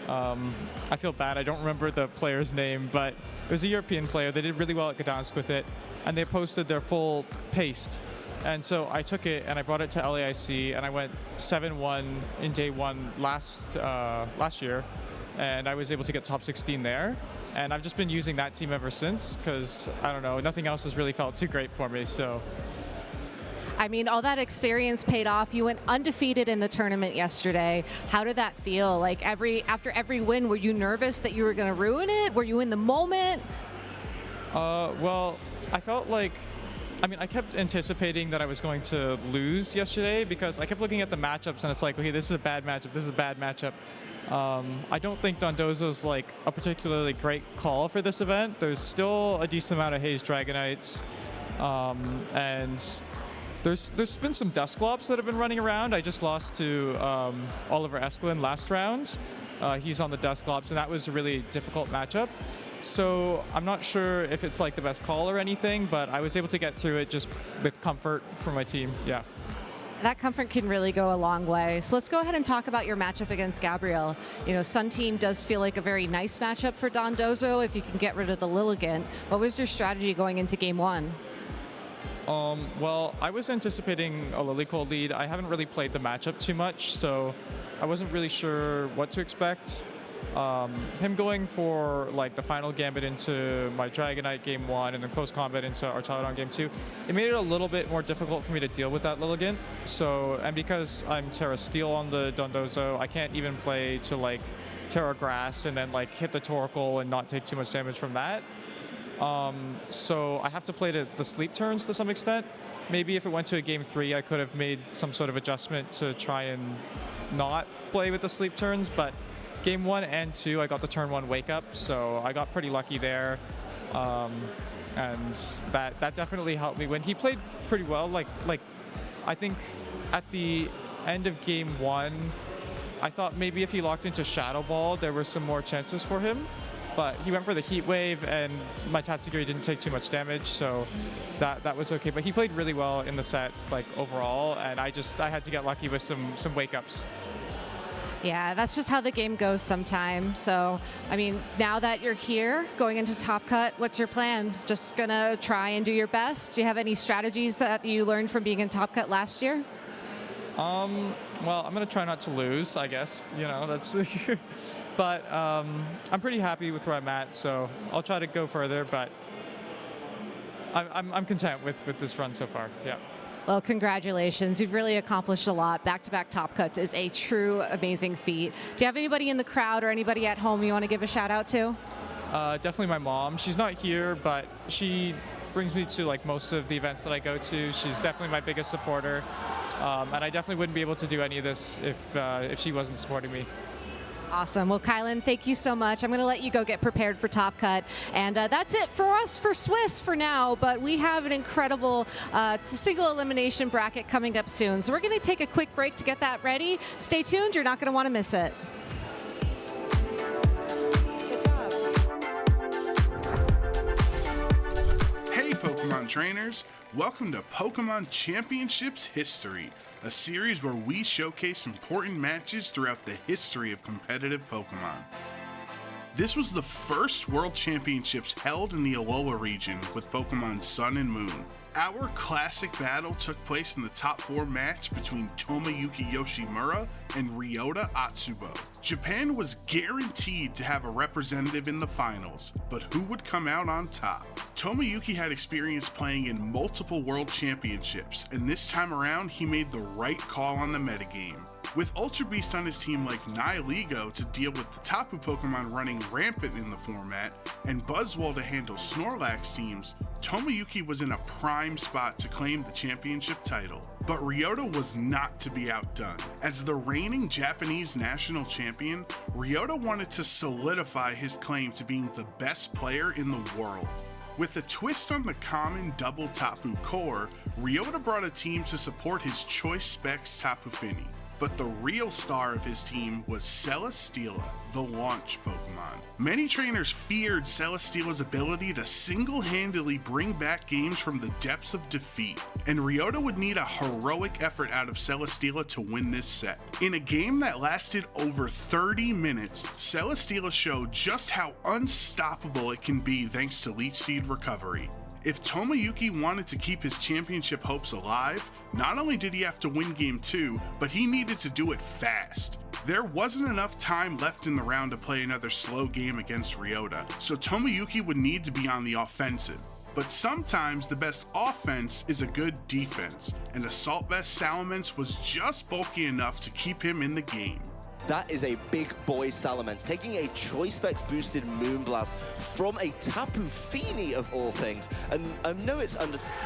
I feel bad, I don't remember the player's name, but it was a European player. They did really well at Gdansk with it, and they posted their full paste. And so I took it and I brought it to LAIC, and I went 7-1 in day one last year, and I was able to get top 16 there. And I've just been using that team ever since, because I don't know, nothing else has really felt too great for me. So. I mean, all that experience paid off. You went undefeated in the tournament yesterday. How did that feel? Like after every win, were you nervous that you were going to ruin it? Were you in the moment? Well, I felt like, I kept anticipating that I was going to lose yesterday, because I kept looking at the matchups and it's like, okay, this is a bad matchup, this is a bad matchup. I don't think Dondozo's like a particularly great call for this event. There's still a decent amount of Haze Dragonites, and there's been some Dusclops that have been running around. I just lost to Oliver Eskelin last round. He's on the Dusclops, and that was a really difficult matchup. So I'm not sure if it's like the best call or anything, but I was able to get through it just with comfort for my team. Yeah. That comfort can really go a long way. So let's go ahead and talk about your matchup against Gabriel. You know, Sun Team does feel like a very nice matchup for Dondozo if you can get rid of the Lilligant. What was your strategy going into game one? Well, I was anticipating a Lilycold lead. I haven't really played the matchup too much, so I wasn't really sure what to expect. Him going for like the final gambit into my Dragonite game one and then close combat into Archaludon game two, it made it a little bit more difficult for me to deal with that Lilligant. So, and because I'm Terra Steel on the Dondozo, I can't even play to like Terra Grass and then like hit the Torkoal and not take too much damage from that. So I have to play the sleep turns to some extent. Maybe if it went to a game three, I could have made some sort of adjustment to try and not play with the sleep turns, but game one and two, I got the turn one wake up, so I got pretty lucky there. And that definitely helped me. When he played pretty well, like I think at the end of game one, I thought maybe if he locked into Shadow Ball, there were some more chances for him. But he went for the Heat Wave, and my Tatsugiri didn't take too much damage, so that was okay. But he played really well in the set, like overall, and I had to get lucky with some wake ups. Yeah, that's just how the game goes sometimes. So, I mean, now that you're here, going into Top Cut, what's your plan? Just gonna try and do your best? Do you have any strategies that you learned from being in Top Cut last year? Well, I'm gonna try not to lose, I guess. You know, that's. But I'm pretty happy with where I'm at, so I'll try to go further. But I'm content with this run so far. Yeah. Well, congratulations. You've really accomplished a lot. Back-to-back Top Cuts is a true amazing feat. Do you have anybody in the crowd or anybody at home you want to give a shout out to? Definitely my mom. She's not here, but she brings me to like most of the events that I go to. She's definitely my biggest supporter. And I definitely wouldn't be able to do any of this if she wasn't supporting me. Awesome. Well, Kylan, thank you so much. I'm going to let you go get prepared for Top Cut. And that's it for us for Swiss for now. But we have an incredible single elimination bracket coming up soon. So we're going to take a quick break to get that ready. Stay tuned. You're not going to want to miss it. Hey, Pokemon trainers. Welcome to Pokemon Championships History, a series where we showcase important matches throughout the history of competitive Pokemon. This was the first World Championships held in the Alola region with Pokemon Sun and Moon. Our classic battle took place in the top 4 match between Tomoyuki Yoshimura and Ryota Atsubo. Japan was guaranteed to have a representative in the finals, but who would come out on top? Tomoyuki had experience playing in multiple World Championships, and this time around he made the right call on the metagame. With Ultra Beast on his team like Nihilego to deal with the Tapu Pokemon running rampant in the format, and Buzzwole to handle Snorlax teams, Tomoyuki was in a prime spot to claim the championship title. But Ryota was not to be outdone. As the reigning Japanese national champion, Ryota wanted to solidify his claim to being the best player in the world. With a twist on the common double Tapu core, Ryota brought a team to support his choice specs Tapu Fini. But the real star of his team was Celesteela, the launch Pokemon. Many trainers feared Celesteela's ability to single-handedly bring back games from the depths of defeat, and Ryota would need a heroic effort out of Celesteela to win this set. In a game that lasted over 30 minutes, Celesteela showed just how unstoppable it can be thanks to Leech Seed recovery. If Tomoyuki wanted to keep his championship hopes alive, not only did he have to win Game 2, but he needed to do it fast. There wasn't enough time left in the round to play another slow game against Ryota, so Tomoyuki would need to be on the offensive. But sometimes the best offense is a good defense, and Assault Vest Salamence was just bulky enough to keep him in the game. That is a big boy Salamence, taking a Choice Specs boosted Moonblast from a Tapu Fini of all things. And I know it's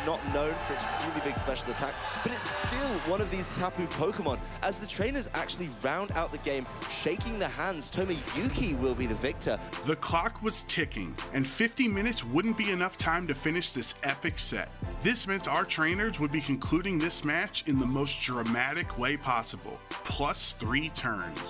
not known for its really big special attack, but it's still one of these Tapu Pokemon. As the trainers actually round out the game, shaking the hands, Tomoyuki will be the victor. The clock was ticking, and 50 minutes wouldn't be enough time to finish this epic set. This meant our trainers would be concluding this match in the most dramatic way possible, plus 3 turns.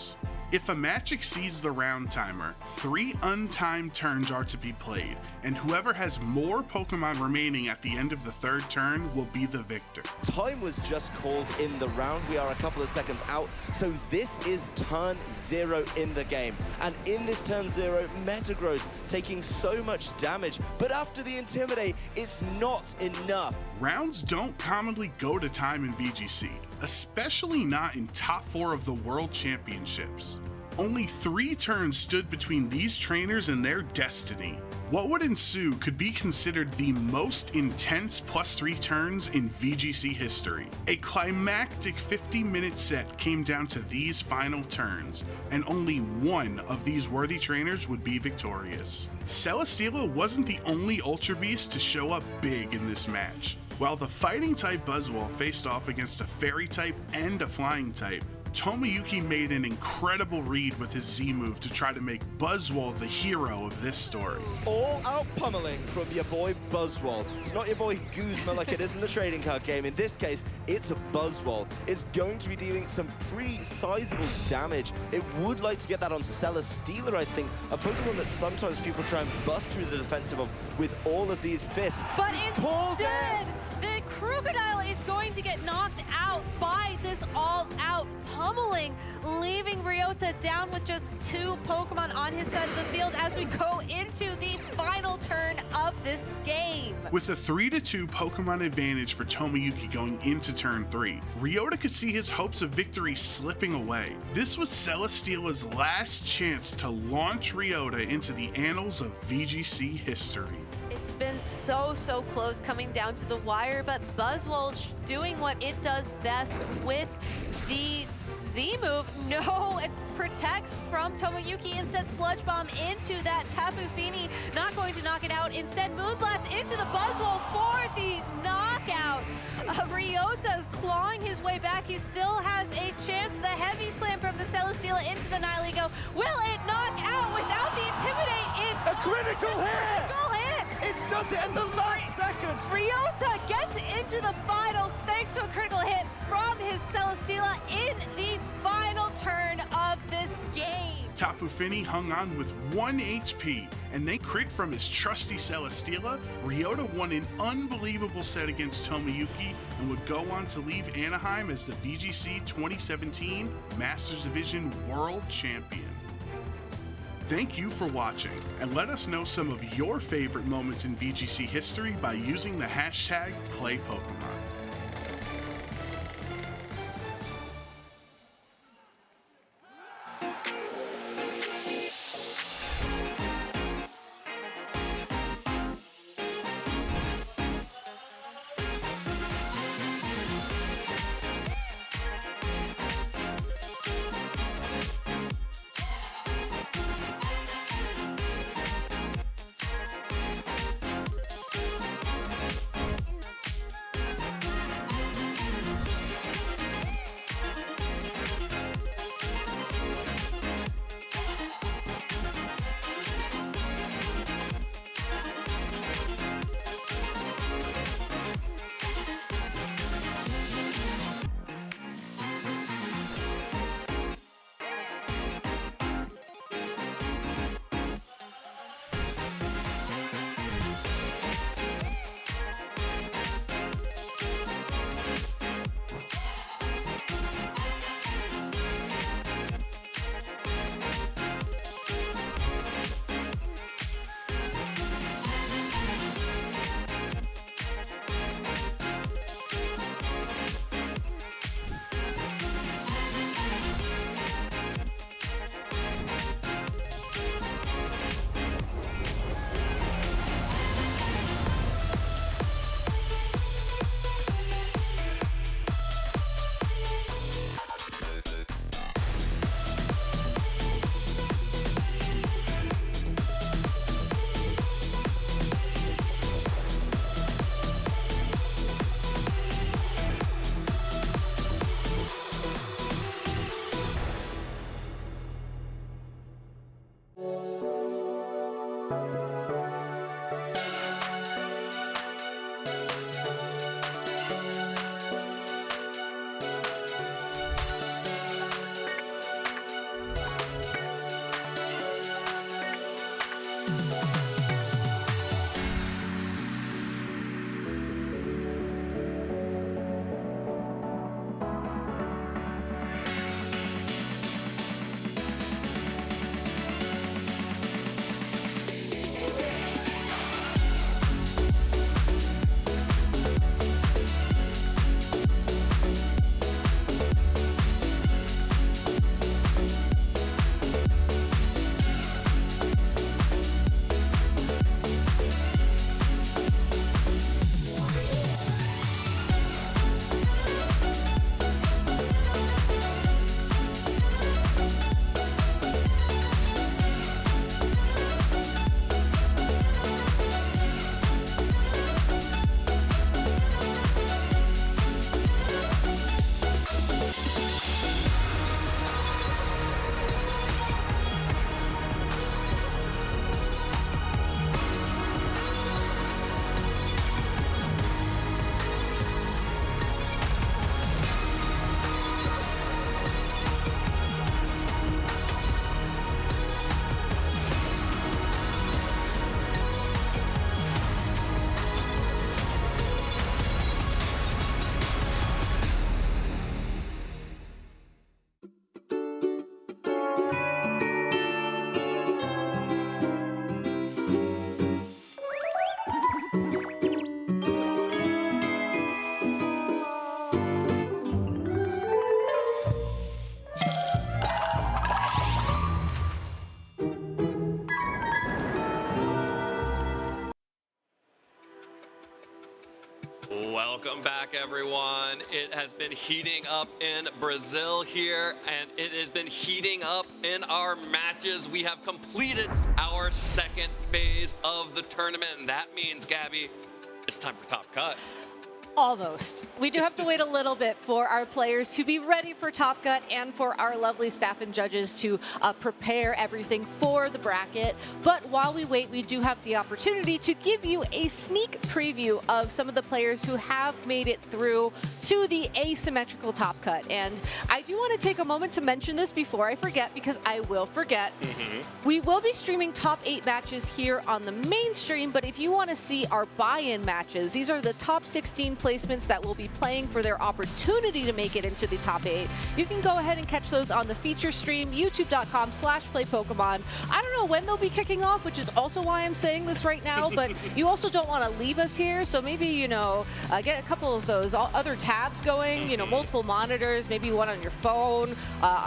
If a match exceeds the round timer, 3 untimed turns are to be played, and whoever has more Pokemon remaining at the end of the 3rd turn will be the victor. Time was just called in the round. We are a couple of seconds out, so this is turn 0 in the game. And in this turn 0, Metagross taking so much damage, but after the Intimidate, it's not enough. Rounds don't commonly go to time in VGC, especially not in top 4 of the World Championships. Only 3 turns stood between these trainers and their destiny. What would ensue could be considered the most intense plus 3 turns in VGC history. A climactic 50-minute set came down to these final turns, and only one of these worthy trainers would be victorious. Celesteela wasn't the only Ultra Beast to show up big in this match. While the Fighting-type Buzzwole faced off against a Fairy-type and a Flying-type, Tomoyuki made an incredible read with his Z-move to try to make Buzzwole the hero of this story. All out pummeling from your boy Buzzwole. It's not your boy Guzma like it is in the trading card game. In this case, it's a Buzzwole. It's going to be dealing some pretty sizable damage. It would like to get that on Celesteela, I think, a Pokemon that sometimes people try and bust through the defensive of with all of these fists. But instead, the Crocodile is going to get knocked out by this all-out pummeling, leaving Ryota down with just 2 Pokemon on his side of the field as we go into the final turn of this game. With a 3-2 Pokemon advantage for Tomoyuki going into turn 3, Ryota could see his hopes of victory slipping away. This was Celesteela's last chance to launch Ryota into the annals of VGC history. It's been so close coming down to the wire, but Buzzwole doing what it does best with the Z-move. No, it protects from Tomoyuki. Instead, Sludge Bomb into that Tapu Fini. Not going to knock it out. Instead, Moonblast into the Buzzwole for the knockout. Ryota's clawing his way back. He still has a chance. The Heavy Slam from the Celesteela into the Nihilego. Will it knock out without the Intimidate? A critical hit! Critical hit! It does it at the last second! Ryota gets into the finals thanks to a critical hit from his Celesteela in the final turn of this game. Tapu Fini hung on with 1 HP, and then crit from his trusty Celesteela. Ryota won an unbelievable set against Tomoyuki and would go on to leave Anaheim as the VGC 2017 Masters Division World Champion. Thank you for watching, and let us know some of your favorite moments in VGC history by using the hashtag #PlayPokemon. Welcome back, everyone. It has been heating up in Brazil here, and it has been heating up in our matches. We have completed our second phase of the tournament, and that means, Gabby, it's time for Top Cut. Almost. We do have to wait a little bit for our players to be ready for Top Cut and for our lovely staff and judges to prepare everything for the bracket. But while we wait, we do have the opportunity to give you a sneak preview of some of the players who have made it through to the asymmetrical Top Cut. And I do want to take a moment to mention this before I forget, because I will forget. We will be streaming top 8 matches here on the main stream, but if you want to see our buy-in matches, these are the top 16 placements that will be playing for their opportunity to make it into the top 8. You can go ahead and catch those on the feature stream, youtube.com/playpokemon. I don't know when they'll be kicking off, which is also why I'm saying this right now, but you also don't want to leave us here, so maybe, you know, get a couple of those other tabs going, you know, multiple monitors, maybe one on your phone,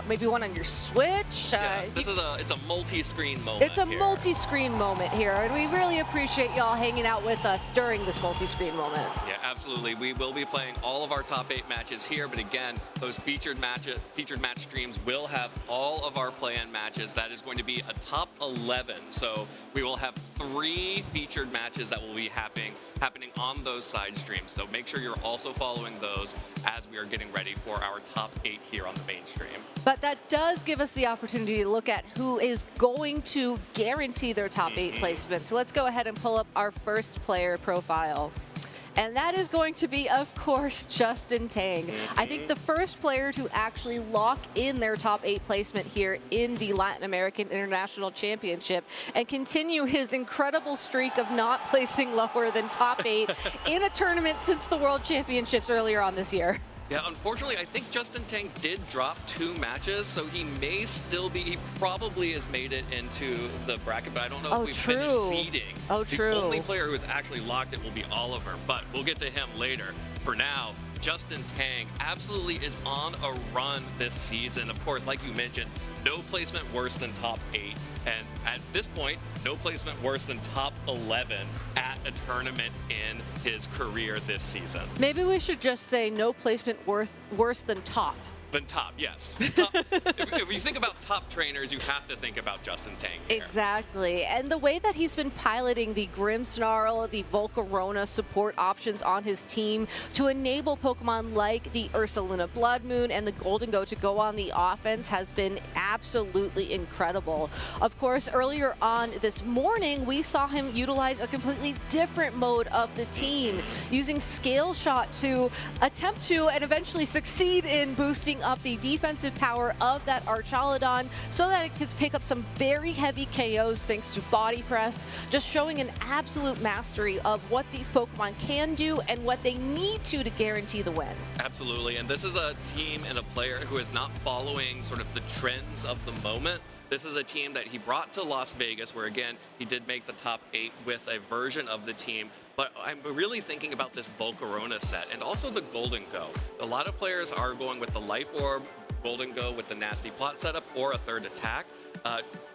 maybe one on your Switch. Yeah, it's a multi-screen moment. It's a multi-screen moment here, and we really appreciate y'all hanging out with us during this multi-screen moment. Yeah, absolutely. We will be playing all of our top 8 matches here, but again, those featured match streams will have all of our play-in matches. That is going to be a top 11. So we will have 3 featured matches that will be happening on those side streams. So make sure you're also following those as we are getting ready for our top 8 here on the main stream. But that does give us the opportunity to look at who is going to guarantee their top 8 placement. So let's go ahead and pull up our first player profile. And that is going to be, of course, Justin Tang. I think the first player to actually lock in their top 8 placement here in the Latin American International Championship and continue his incredible streak of not placing lower than top 8 in a tournament since the World Championships earlier on this year. Yeah, unfortunately, I think Justin Tang did drop 2 matches, so he may still be, he probably has made it into the bracket, but I don't know if we've finished seeding. The only player who has actually locked it will be Oliver, but we'll get to him later. For now, Justin Tang absolutely is on a run this season. Of course, like you mentioned, no placement worse than top 8. And at this point, no placement worse than top 11 at a tournament in his career this season. Maybe we should just say no placement worse than top. Than top, yes. Top, if you think about top trainers, you have to think about Justin Tang here. Exactly. And the way that he's been piloting the Grimmsnarl, the Volcarona support options on his team to enable Pokemon like the Ursaluna Blood Moon and the Golden Go to go on the offense has been absolutely incredible. Of course, earlier on this morning, we saw him utilize a completely different mode of the team, using Scale Shot to attempt to and eventually succeed in boosting up the defensive power of that Archaludon so that it could pick up some very heavy KOs thanks to Body Press, just showing an absolute mastery of what these Pokemon can do and what they need to guarantee the win. Absolutely, and this is a team and a player who is not following sort of the trends of the moment. This is a team that he brought to Las Vegas, where again, he did make the top 8 with a version of the team. But I'm really thinking about this Volcarona set and also the Golden Go. A lot of players are going with the Life Orb, Golden Go with the Nasty Plot setup, or a third attack.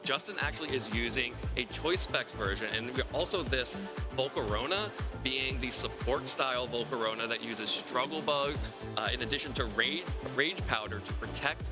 Justin actually is using a Choice Specs version, and also this Volcarona being the support style Volcarona that uses Struggle Bug in addition to Rage Powder to protect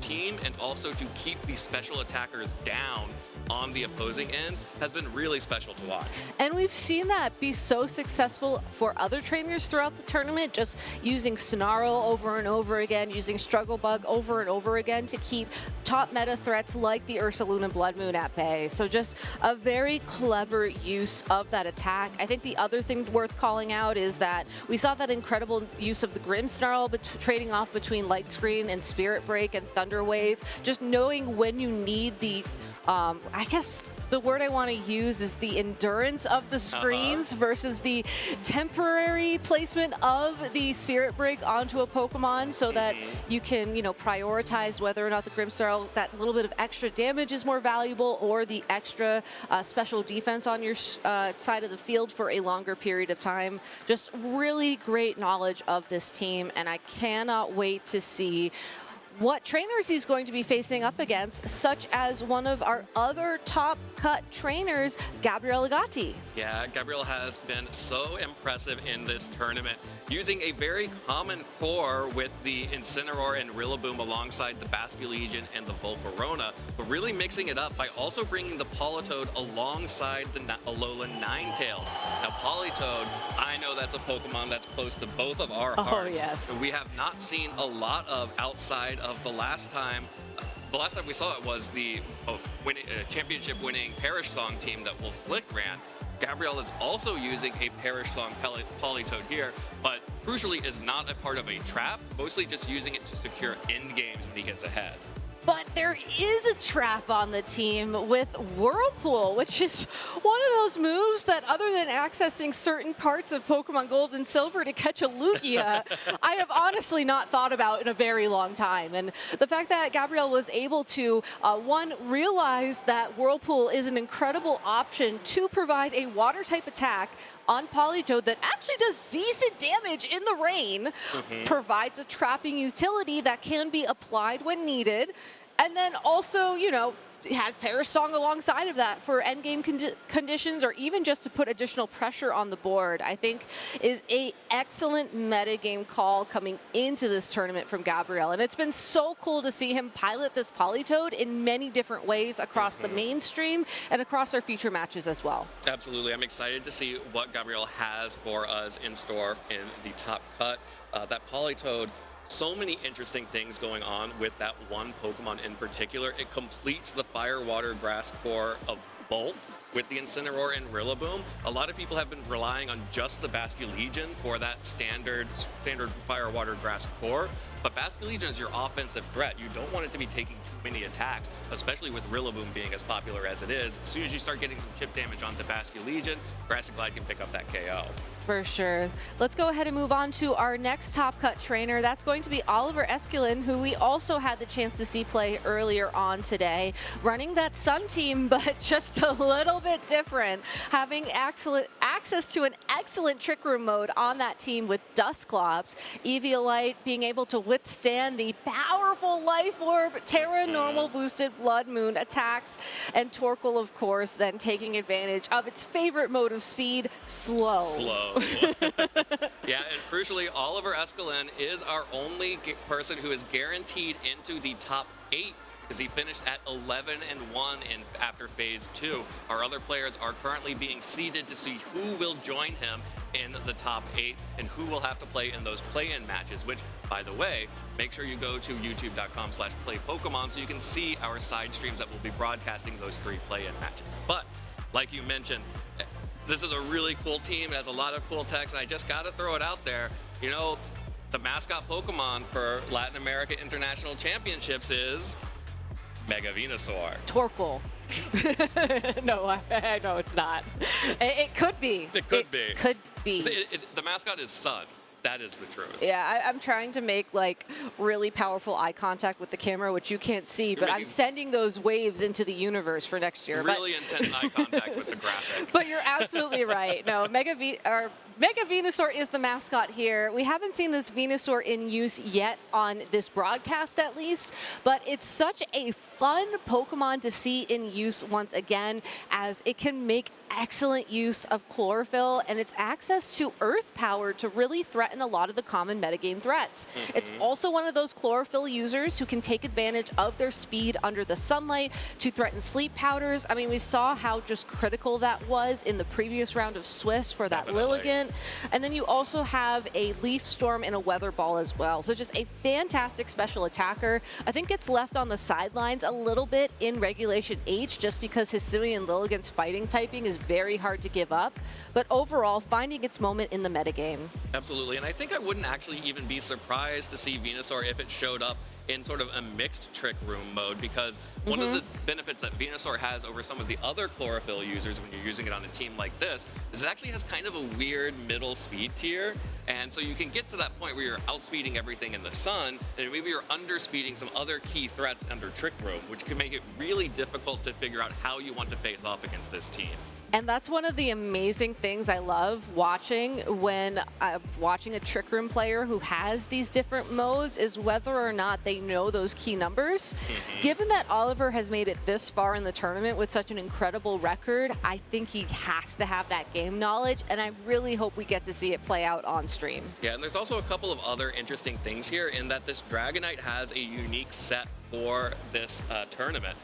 team and also to keep the special attackers down on the opposing end has been really special to watch. And we've seen that be so successful for other trainers throughout the tournament, just using Snarl over and over again, using Struggle Bug over and over again to keep top meta threats like the Ursaluna Blood Moon at bay. So just a very clever use of that attack. I think the other thing worth calling out is that we saw that incredible use of the Grimmsnarl trading off between Light Screen and Spirit Break and Thunder Wave, just knowing when you need the I guess the word I want to use is the endurance of the screens versus the temporary placement of the Spirit Break onto a Pokemon so that you can, you know, prioritize whether or not the Grimmsnarl, that little bit of extra damage is more valuable or the extra special defense on your side of the field for a longer period of time. Just really great knowledge of this team, and I cannot wait to see what trainers he's going to be facing up against, such as one of our other top cut trainers, Gabriel Agati. Yeah, Gabriel has been so impressive in this tournament, using a very common core with the Incineroar and Rillaboom alongside the Basculegion and the Volcarona, but really mixing it up by also bringing the Politoed alongside the Alolan Ninetales. Now, Politoed, I know that's a Pokemon that's close to both of our hearts. Oh, yes. We have not seen a lot of outside of the last time. The last time we saw it was the championship-winning Perish Song team that Wolf Glick ran. Gabriel is also using a Perish Song Politoed here, but crucially is not a part of a trap, mostly just using it to secure end games when he gets ahead. But there is a trap on the team with Whirlpool, which is one of those moves that, other than accessing certain parts of Pokemon Gold and Silver to catch a Lugia, I have honestly not thought about in a very long time. And the fact that Gabriel was able to, one, realize that Whirlpool is an incredible option to provide a water-type attack on Politoed that actually does decent damage in the rain, provides a trapping utility that can be applied when needed, and then also, you know, has Perish Song alongside of that for endgame conditions, or even just to put additional pressure on the board. I think is a excellent metagame call coming into this tournament from Gabriel, and it's been so cool to see him pilot this Politoed in many different ways across the mainstream and across our future matches as well. Absolutely. I'm excited to see what Gabriel has for us in store in the top cut. That Politoed, so many interesting things going on with that one Pokemon in particular. It completes the Fire, Water, Grass core of Bolt with the Incineroar and Rillaboom. A lot of people have been relying on just the Basculegion for that standard Fire, Water, Grass core, but Basculegion is your offensive threat. You don't want it to be taking too many attacks, especially with Rillaboom being as popular as it is. As soon as you start getting some chip damage onto Basculegion, Grass and Glide can pick up that KO. For sure. Let's go ahead and move on to our next top cut trainer. That's going to be Oliver Eskelin, who we also had the chance to see play earlier on today, running that Sun team, but just a little bit different, having access to an excellent Trick Room mode on that team with Dusclops, Eviolite being able to withstand the powerful Life Orb, Terra Normal boosted Blood Moon attacks, and Torkoal, of course, then taking advantage of its favorite mode of speed, slow. Yeah, and crucially, Oliver Eskelin is our only person who is guaranteed into the top 8, because he finished at 11-1 after Phase 2. Our other players are currently being seeded to see who will join him in the top 8 and who will have to play in those play-in matches, which, by the way, make sure you go to youtube.com/playpokemon so you can see our side streams that will be broadcasting those 3 play-in matches. But, like you mentioned, this is a really cool team. It has a lot of cool text, and I just got to throw it out there. You know, the mascot Pokemon for Latin America International Championships is Mega Venusaur. Torkoal. No, no, it's not. It could be. It could be. Could be. The mascot is Sun. That is the truth. Yeah, I'm trying to make like really powerful eye contact with the camera, which you can't see, but I'm sending those waves into the universe for next year. Really intense eye contact with the graphic. But you're absolutely right. No, Mega Venusaur is the mascot here. We haven't seen this Venusaur in use yet on this broadcast, at least, but it's such a fun Pokemon to see in use once again, as it can make excellent use of Chlorophyll and its access to Earth power to really threaten a lot of the common metagame threats. It's also one of those Chlorophyll users who can take advantage of their speed under the sunlight to threaten Sleep Powders. I mean, we saw how just critical that was in the previous round of Swiss for that Lilligant. And then you also have a Leaf Storm and a Weather Ball as well. So just a fantastic special attacker. I think it's left on the sidelines a little bit in Regulation H just because Hisuian Lilligant's fighting typing is very hard to give up, but overall finding its moment in the metagame. Absolutely, and I think I wouldn't actually even be surprised to see Venusaur if it showed up in sort of a mixed Trick Room mode, because one of the benefits that Venusaur has over some of the other Chlorophyll users when you're using it on a team like this is it actually has kind of a weird middle speed tier, and so you can get to that point where you're outspeeding everything in the sun, and maybe you're underspeeding some other key threats under Trick Room, which can make it really difficult to figure out how you want to face off against this team. And that's one of the amazing things I love watching when watching a Trick Room player who has these different modes is whether or not they know those key numbers. Given that Oliver has made it this far in the tournament with such an incredible record, I think he has to have that game knowledge, and I really hope we get to see it play out on stream. Yeah, and there's also a couple of other interesting things here in that this Dragonite has a unique set for this tournament.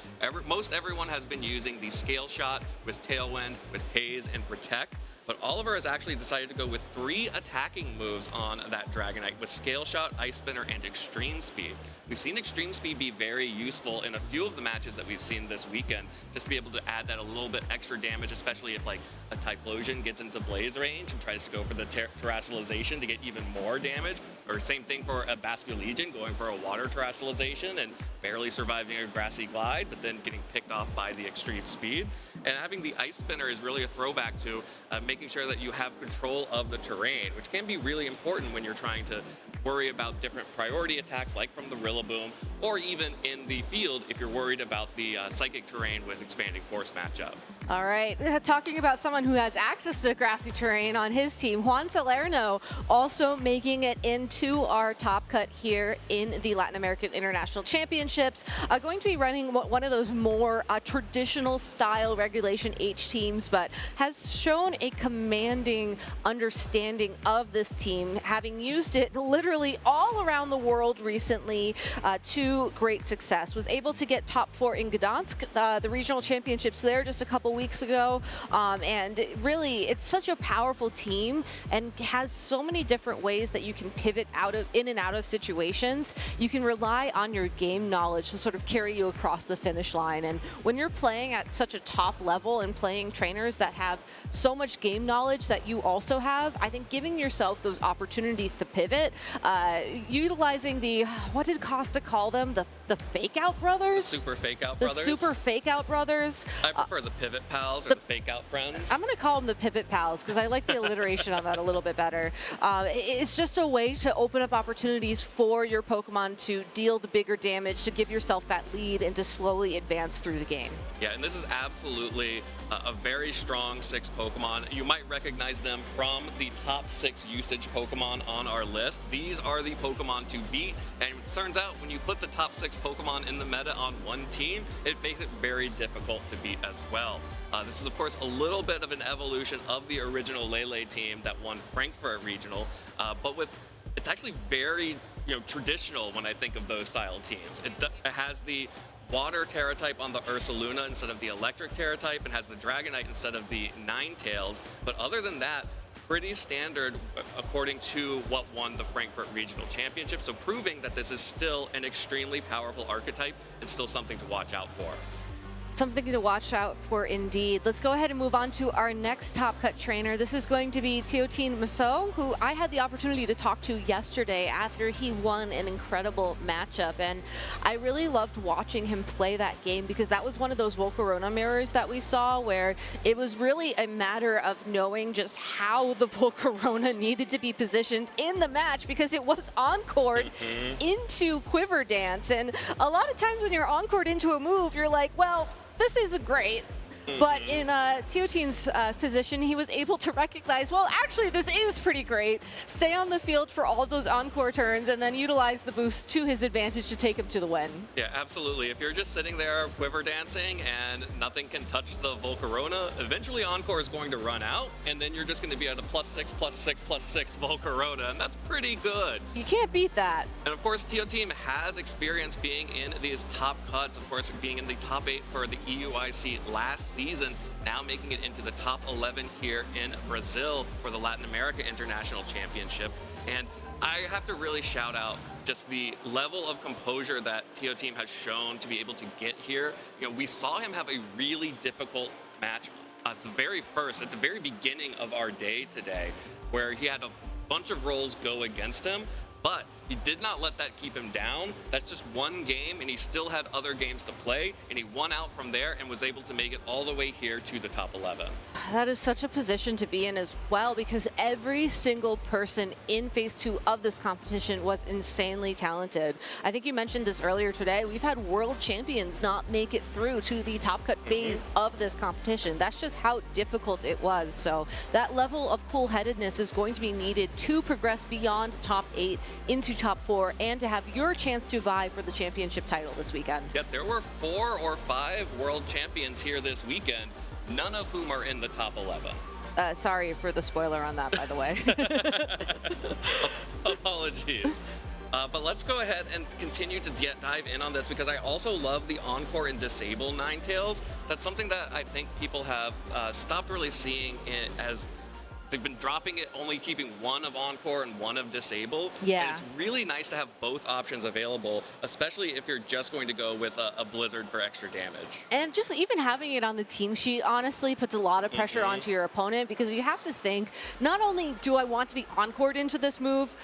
Most everyone has been using the Scale Shot with Tailwind, with Haze, and Protect, but Oliver has actually decided to go with 3 attacking moves on that Dragonite with Scale Shot, Ice Spinner, and Extreme Speed. We've seen Extreme Speed be very useful in a few of the matches that we've seen this weekend, just to be able to add that a little bit extra damage, especially if like a Typhlosion gets into Blaze range and tries to go for the Terrestrialization to get even more damage, or same thing for a Basculegion going for a Water Terrestrialization and barely surviving a Grassy Glide, but then getting picked off by the Extreme Speed. And having the Ice Spinner is really a throwback to making sure that you have control of the terrain, which can be really important when you're trying to worry about different priority attacks like from the Rillaboom, or even in the field if you're worried about the Psychic terrain with Expanding Force matchup. All right, talking about someone who has access to grassy terrain on his team, Juan Salerno also making it into our top cut here in the Latin American International Championships. Going to be running one of those more traditional style Regulation H teams, but has shown a commanding understanding of this team, having used it literally all around the world recently to great success. Was able to get top 4 in Gdansk, the regional championships there just a couple weeks ago, and really it's such a powerful team and has so many different ways that you can pivot in and out of situations. You can rely on your game knowledge to sort of carry you across the finish line, and when you're playing at such a top level and playing trainers that have so much game knowledge that you also have, I think giving yourself those opportunities to pivot, utilizing the, what did Costa call them, the fake out brothers? Super fake out the brothers? Super fake out brothers. I prefer the pivot pals or the fake out friends. I'm going to call them the pivot pals because I like the alliteration on that a little bit better. It's just a way to open up opportunities for your Pokemon to deal the bigger damage, to give yourself that lead and to slowly advance through the game. Yeah, and this is absolutely a very strong 6 Pokemon. You might recognize them from the top 6 usage Pokemon on our list. These are the Pokemon to beat, and it turns out when you put the top 6 Pokemon in the meta on one team, it makes it very difficult to beat as well. This is, of course, a little bit of an evolution of the original Lele team that won Frankfurt Regional, but it's actually very traditional when I think of those style teams. It has the Water Terra type on the Ursaluna instead of the Electric Terra type, and has the Dragonite instead of the Ninetales. But other than that, pretty standard according to what won the Frankfurt Regional Championship. So proving that this is still an extremely powerful archetype and still something to watch out for. Something to watch out for indeed. Let's go ahead and move on to our next top cut trainer. This is going to be Teotihuacan Maso, who I had the opportunity to talk to yesterday after he won an incredible matchup. And I really loved watching him play that game because that was one of those Volcarona mirrors that we saw where it was really a matter of knowing just how the Volcarona needed to be positioned in the match because it was encored into Quiver Dance. And a lot of times when you're encored into a move, you're like, well, this is great. But in Teotihuacan's position, he was able to recognize, well, actually, this is pretty great. Stay on the field for all of those encore turns and then utilize the boost to his advantage to take him to the win. Yeah, absolutely. If you're just sitting there quiver dancing and nothing can touch the Volcarona, eventually Encore is going to run out, and then you're just going to be at a +6, +6, +6 Volcarona, and that's pretty good. You can't beat that. And of course, Teotihuacan has experience being in these top cuts, of course, being in the top 8 for the EUIC last season, now making it into the top 11 here in Brazil for the Latin America International Championship. And I have to really shout out just the level of composure that Teotihuacan has shown to be able to get here. We saw him have a really difficult match at the very beginning of our day today, where he had a bunch of rolls go against him, But he did not let that keep him down. That's just one game, and he still had other games to play, and he won out from there and was able to make it all the way here to the top 11. That is such a position to be in as well, because every single person in phase 2 of this competition was insanely talented. I think you mentioned this earlier today. We've had world champions not make it through to the top cut phase of this competition. That's just how difficult it was. So that level of cool-headedness is going to be needed to progress beyond top 8 into top 4 and to have your chance to vie for the championship title this weekend. Yet there were 4 or 5 world champions here this weekend, none of whom are in the top 11. Sorry for the spoiler on that, by the way. Apologies. But let's go ahead and continue to dive in on this, because I also love the Encore and Disable Ninetales. That's something that I think people have stopped really seeing it as. They've been dropping it, only keeping one of Encore and one of Disable. Yeah. And it's really nice to have both options available, especially if you're just going to go with a Blizzard for extra damage. And just even having it on the team sheet honestly puts a lot of pressure onto your opponent, because you have to think, not only do I want to be encored into this move,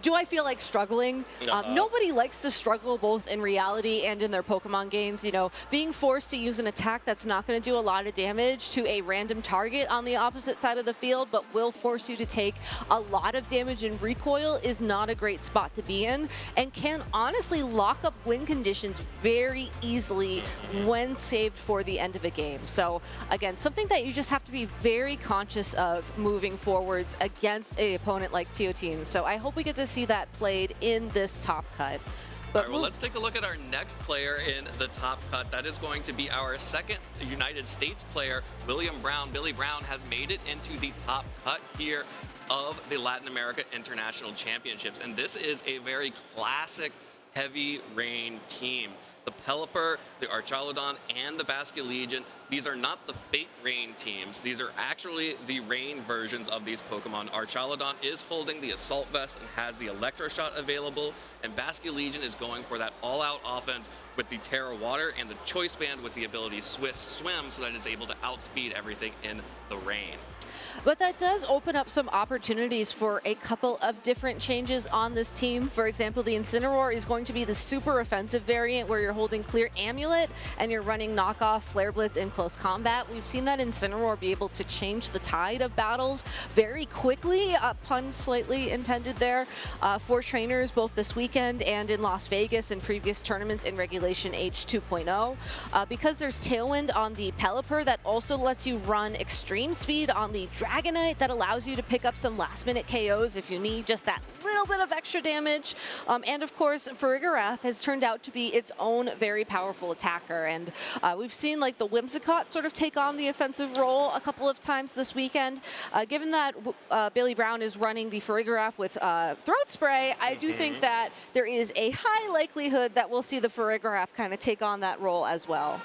do I feel like struggling? Nobody likes to struggle both in reality and in their Pokemon games. You know, being forced to use an attack that's not going to do a lot of damage to a random target on the opposite side of the field, but will force you to take a lot of damage and recoil is not a great spot to be in, and can honestly lock up win conditions very easily when saved for the end of a game. So again, something that you just have to be very conscious of moving forwards against an opponent like Teotihuacan. So I hope we get to see that played in this top cut. All right, well, let's take a look at our next player in the top cut. That is going to be our second United States player, William Brown. Billy Brown has made it into the top cut here of the Latin America International Championships. And this is a very classic heavy rain team. The Pelipper, the Archaludon, and the Basculegion, these are not the fake rain teams. These are actually the rain versions of these Pokemon. Archaludon is holding the Assault Vest and has the Electro Shot available, and Basculegion is going for that all-out offense with the Terra Water and the Choice Band with the ability Swift Swim, so that it's able to outspeed everything in the rain. But that does open up some opportunities for a couple of different changes on this team. For example, the Incineroar is going to be the super offensive variant where you're holding Clear Amulet and you're running Knockoff, Flare Blitz in close combat. We've seen that Incineroar be able to change the tide of battles very quickly, pun slightly intended there, for trainers both this weekend and in Las Vegas and previous tournaments in Regulation H 2.0. Because there's Tailwind on the Pelipper, that also lets you run extreme speed on the Dragonite, that allows you to pick up some last-minute KOs if you need just that little bit of extra damage. And of course, Farigiraf has turned out to be its own very powerful attacker. And we've seen like the Whimsicott sort of take on the offensive role a couple of times this weekend. Given that Billy Brown is running the Farigiraf with Throat Spray, I do think that there is a high likelihood that we'll see the Farigiraf kind of take on that role as well.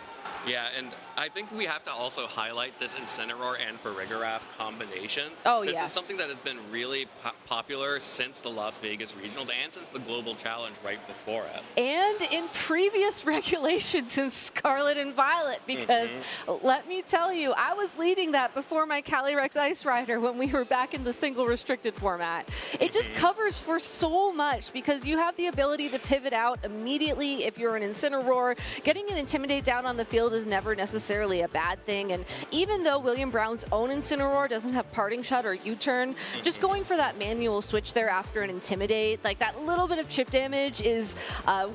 Yeah, and I think we have to also highlight this Incineroar and Farigiraf combination. Oh, this yes. is something that has been really popular since the Las Vegas Regionals and since the Global Challenge right before it. And in previous regulations in Scarlet and Violet, because let me tell you, I was leading that before my Calyrex Ice Rider when we were back in the single restricted format. It just covers for so much, because you have the ability to pivot out immediately if you're an Incineroar. Getting an Intimidate down on the field is never necessarily a bad thing, and even though William Brown's own Incineroar doesn't have Parting Shot or U-turn, just going for that manual switch there after an Intimidate, like that little bit of chip damage is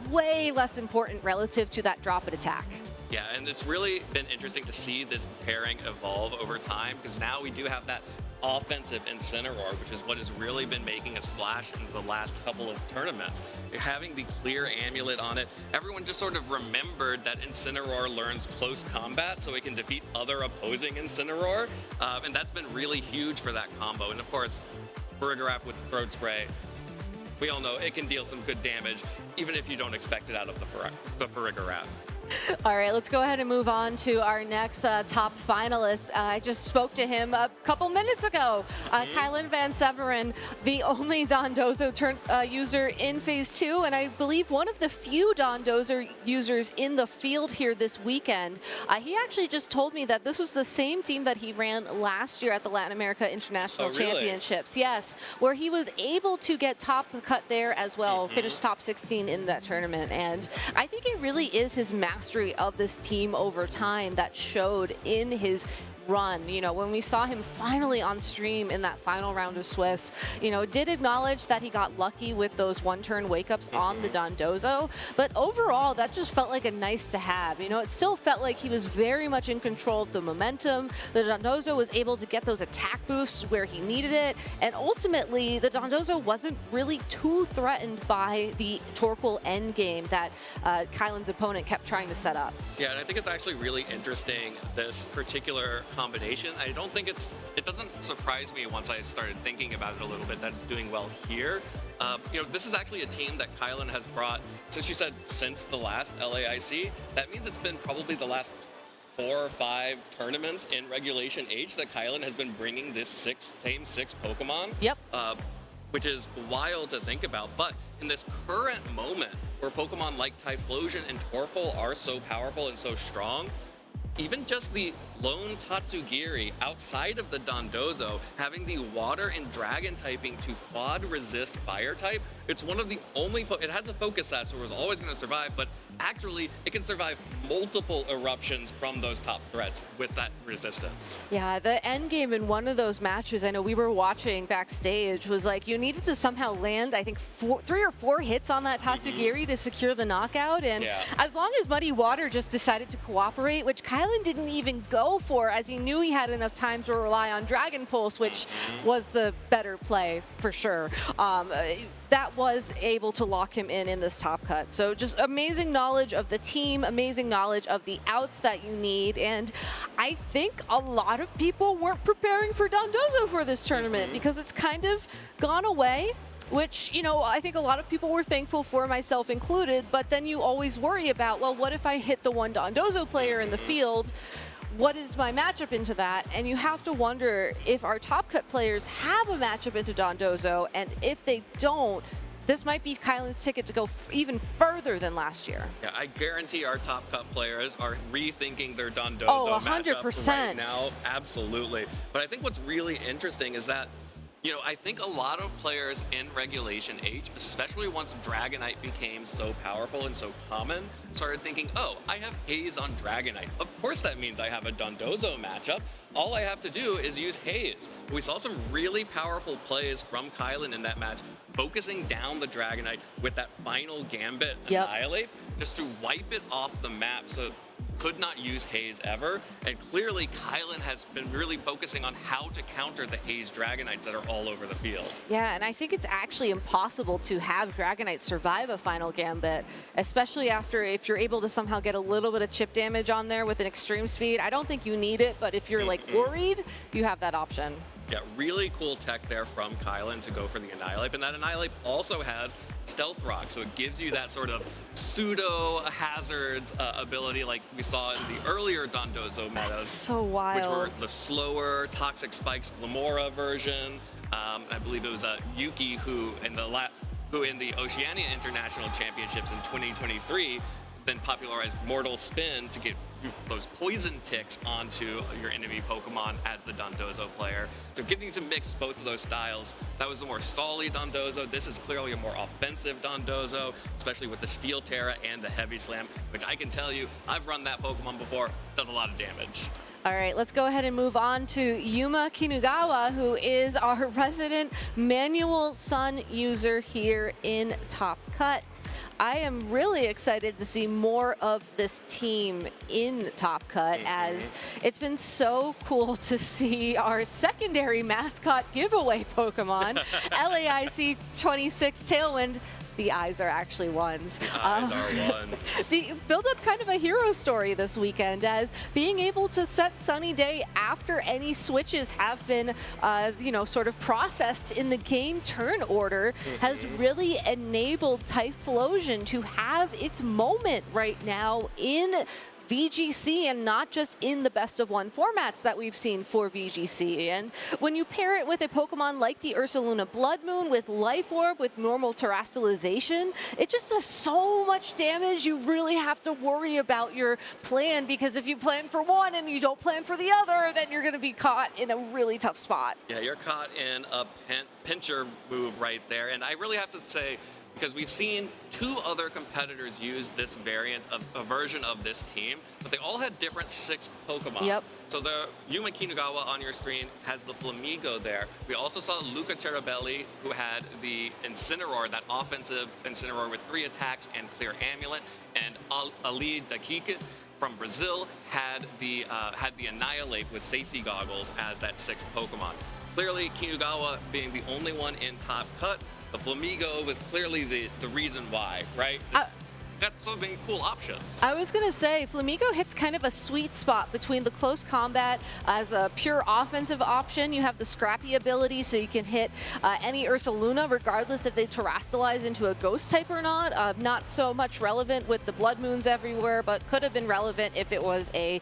way less important relative to that drop and attack. Yeah, and it's really been interesting to see this pairing evolve over time, because now we do have that offensive Incineroar, which is what has really been making a splash in the last couple of tournaments. Having the Clear Amulet on it, everyone just sort of remembered that Incineroar learns close combat so it can defeat other opposing Incineroar, and that's been really huge for that combo. And of course, Farigiraf with Throat Spray, we all know it can deal some good damage, even if you don't expect it out of the Farigiraf. All right, let's go ahead and move on to our next top finalist. I just spoke to him a couple minutes ago. Kylan Van Severen, the only Dondozo user in Phase 2, and I believe one of the few Dondozo users in the field here this weekend. He actually just told me that this was the same team that he ran last year at the Latin America International Championships. Yes, where he was able to get top cut there as well, finish top 16 in that tournament. And I think it really is his mastery of this team over time that showed in his run. You know, when we saw him finally on stream in that final round of Swifts, you know, did acknowledge that he got lucky with those one-turn wake-ups on the Dondozo, but overall, that just felt like a nice to have. You know, it still felt like he was very much in control of the momentum. The Dondozo was able to get those attack boosts where he needed it, and ultimately, the Dondozo wasn't really too threatened by the Torkoal endgame that Kylan's opponent kept trying to set up. Yeah, and I think it's actually really interesting, this particular combination. I don't think it doesn't surprise me once I started thinking about it a little bit that it's doing well here. You know, this is actually a team that Kylan has brought, since you said since the last LAIC, that means it's been probably the last 4 or 5 tournaments in Regulation H that Kylan has been bringing this same six Pokemon. Yep. Which is wild to think about. But in this current moment where Pokemon like Typhlosion and Torkoal are so powerful and so strong, even just the lone Tatsugiri outside of the Dondozo having the water and dragon typing to quad resist fire type, it's one of the only, it has a focus set, so it was always going to survive, but actually it can survive multiple eruptions from those top threats with that resistance. Yeah, the end game in one of those matches, I know we were watching backstage, was like you needed to somehow land, I think 3 or 4 hits on that Tatsugiri to secure the knockout, and as long as Muddy Water just decided to cooperate, which Kylan didn't even go for, as he knew he had enough time to rely on Dragon Pulse, which was the better play for sure. That was able to lock him in this top cut. So just amazing knowledge of the team, amazing knowledge of the outs that you need. And I think a lot of people weren't preparing for Dondozo for this tournament because it's kind of gone away, which, you know, I think a lot of people were thankful for, myself included. But then you always worry about, well, what if I hit the one Dondozo player in the field? What is my matchup into that? And you have to wonder if our top cut players have a matchup into Dondozo, and if they don't, this might be Kylan's ticket to go even further than last year. Yeah, I guarantee our top cut players are rethinking their Dondozo 100%. matchup right now. Absolutely. But I think what's really interesting is that, you know, I think a lot of players in Regulation H, especially once Dragonite became so powerful and so common, started thinking, oh, I have Haze on Dragonite. Of course that means I have a Dondozo matchup. All I have to do is use Haze. We saw some really powerful plays from Kylan in that match, focusing down the Dragonite with that final Gambit Annihilate, just to wipe it off the map. So could not use Haze ever, and clearly Kylan has been really focusing on how to counter the Haze Dragonites that are all over the field. Yeah, and I think it's actually impossible to have Dragonite survive a final Gambit, especially after if you're able to somehow get a little bit of chip damage on there with an extreme speed. I don't think you need it, but if you're like worried, you have that option. Yeah, really cool tech there from Kylan to go for the Annihilate, and that Annihilate also has Stealth Rock, so it gives you that sort of pseudo hazards ability like we saw in the earlier Dondozo metas. That's so wild. Which were the slower Toxic Spikes Glamora version. I believe it was Yuki who in the Oceania International Championships in 2023 then popularized Mortal Spin to get those poison ticks onto your enemy Pokemon as the Dondozo player. So getting to mix both of those styles, that was the more stally Dondozo. This is clearly a more offensive Dondozo, especially with the Steel Terra and the Heavy Slam, which I can tell you, I've run that Pokemon before, does a lot of damage. All right, let's go ahead and move on to Yuma Kinugawa, who is our resident Manual Sun user here in Top Cut. I am really excited to see more of this team in Top Cut, as it's been so cool to see our secondary mascot giveaway Pokemon, LAIC 26 Tailwind, The eyes are actually ones. The eyes are ones. Build up kind of a hero story this weekend, as being able to set Sunny Day after any switches have been, sort of processed in the game turn order has really enabled Typhlosion to have its moment right now in VGC, and not just in the best of one formats that we've seen for VGC. And when you pair it with a Pokemon like the Ursaluna Blood Moon with Life Orb, with normal terastallization, it just does so much damage. You really have to worry about your plan, because if you plan for one and you don't plan for the other, then you're going to be caught in a really tough spot. Yeah, you're caught in a pincher move right there. And I really have to say, because we've seen two other competitors use this variant of a version of this team, but they all had different 6th Pokemon. Yep. So the Yuma Kinugawa on your screen has the Flamigo there. We also saw Luca Terabelli, who had the Incineroar, that offensive Incineroar with 3 attacks and Clear Amulet, and Ali Dakika from Brazil had the Annihilate with safety goggles as that 6th Pokemon. Clearly, Kinugawa being the only one in top cut, the Flamigo was clearly the reason why, right? Got so many cool options. I was going to say, Flamigo hits kind of a sweet spot between the close combat as a pure offensive option. You have the scrappy ability, so you can hit any Ursaluna, regardless if they terastallize into a ghost type or not. Not so much relevant with the Blood Moons everywhere, but could have been relevant if it was a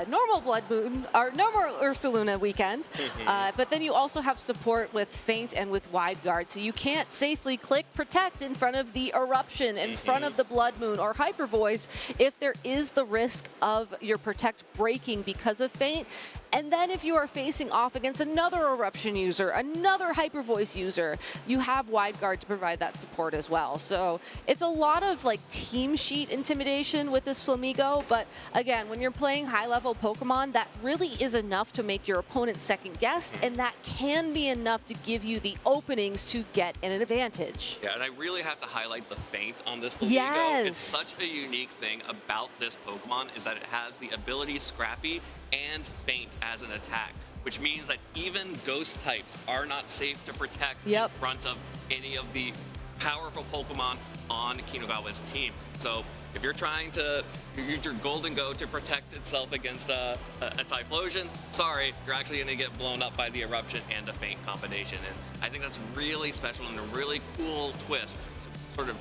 normal Blood Moon or normal Ursaluna weekend. But then you also have support with Feint and with Wide Guard, so you can't safely click Protect in front of the Eruption, in front of the Blood Moon or Hyper Voice, if there is the risk of your Protect breaking because of Feint. And then if you are facing off against another Eruption user, another Hyper Voice user, you have Wide Guard to provide that support as well. So it's a lot of like team sheet intimidation with this Flamigo, but again, when you're playing high-level Pokemon, that really is enough to make your opponent second guess, and that can be enough to give you the openings to get an advantage. Yeah, and I really have to highlight the Feint on this Flamigo. Yes. It's such a unique thing about this Pokemon is that it has the ability Scrappy and Feint as an attack, which means that even ghost types are not safe to protect in front of any of the powerful Pokemon on Kinugawa's team. So if you're trying to use your Golden Go to protect itself against a Typhlosion, sorry, you're actually going to get blown up by the Eruption and a Feint combination. And I think that's really special and a really cool twist to sort of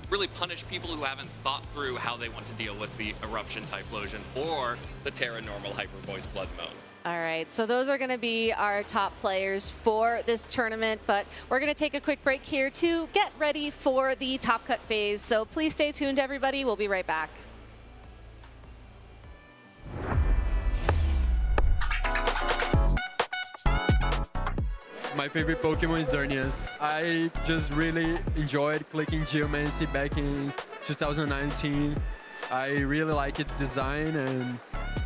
really punish people who haven't thought through how they want to deal with the Eruption Typhlosion or the Terra Normal Hyper Voice Blood Moon. All right, so those are going to be our top players for this tournament, but we're going to take a quick break here to get ready for the Top Cut phase. So please stay tuned, everybody. We'll be right back. My favorite Pokemon is Xerneas. I just really enjoyed clicking Geomancy back in 2019. I really like its design, and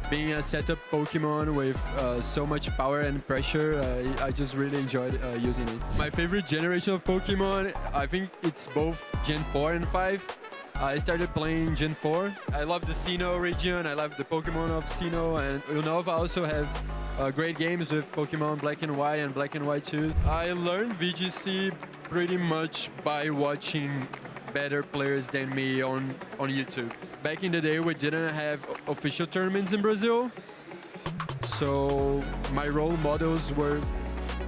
being a setup Pokemon with so much power and pressure, I just really enjoyed using it. My favorite generation of Pokemon, I think it's both Gen 4 and 5. I started playing Gen 4. I love the Sinnoh region, I love the Pokemon of Sinnoh, and Unova also have great games with Pokemon Black and White and Black and White 2. I learned VGC pretty much by watching better players than me on YouTube. Back in the day, we didn't have official tournaments in Brazil, so my role models were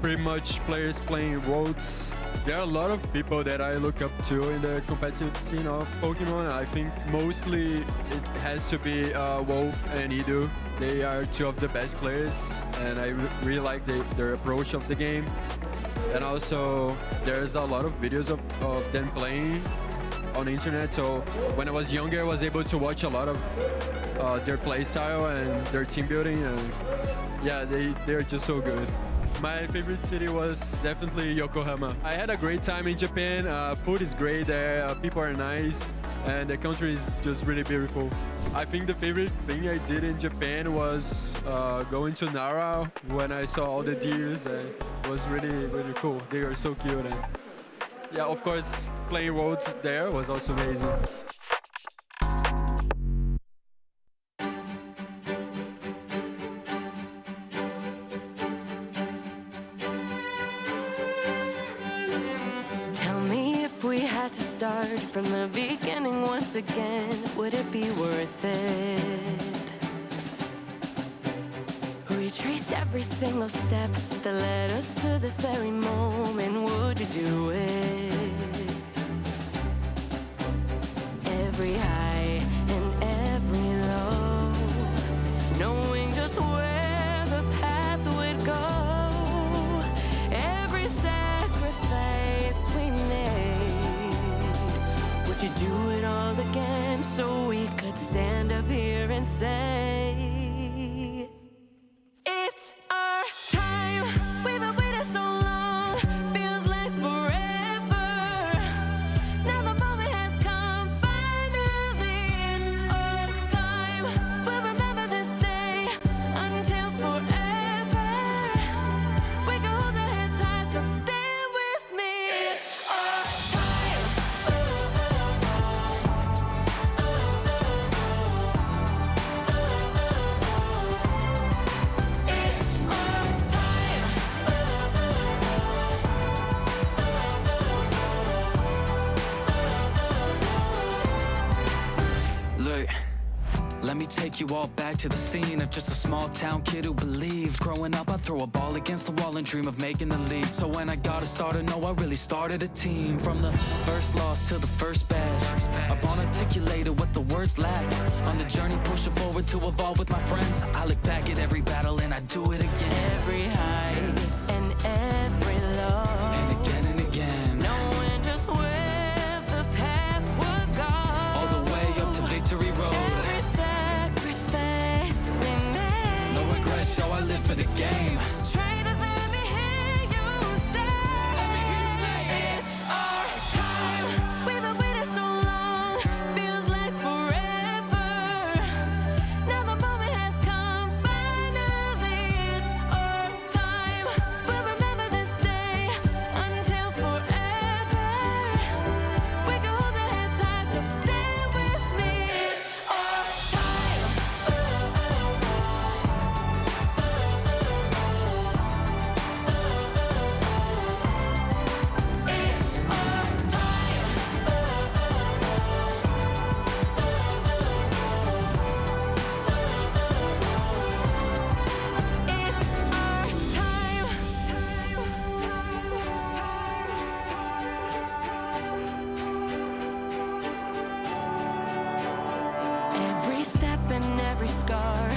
pretty much players playing Worlds. There are a lot of people that I look up to in the competitive scene of Pokemon. I think mostly it has to be Wolf and Edu. They are two of the best players, and I really like their approach of the game. And also, there's a lot of videos of them playing on the internet. So when I was younger, I was able to watch a lot of their play style and their team building. And yeah, they're just so good. My favorite city was definitely Yokohama. I had a great time in Japan. Food is great there, people are nice, and the country is just really beautiful. I think the favorite thing I did in Japan was going to Nara when I saw all the deers, and it was really, really cool. They were so cute, and yeah, of course, playing Worlds there was also amazing. Tell me if we had to start from the beginning once again? Would it be worth it? Retrace every single step that led us to this very moment. Would you do it? Every high and every low, knowing just where the path would go. Every sacrifice we made, would you do it all again so we could stand up here and say, it's our time. We've been waiting so long, feels like forever. Now the moment has come, finally it's our time. We'll remember this day until forever. We can hold our hands high, come stand with me. It's our time. It's our time. Look, let me take you all back to the scene of just a small town kid who believed. Growing up, I'd throw a ball against the wall and dream of making the league. So when I got to start, I know I really started a team. From the first loss to the first bash, I articulated what the words lacked. On the journey, pushing forward to evolve with my friends, I look back at every battle and I do it again. Every high and every low, And again and again, knowing just where the path would go. all the way up to victory road. Every sacrifice we made, No regrets, so I live for the game. traitors, let me hear you say, it's our time. We've been waiting so long, feels like forever. Now the moment has come, finally it's our time. We'll remember this day until forever. We can hold our hands high, come stand with me. It's our time. It's our time. It's our time. Every step and every scar,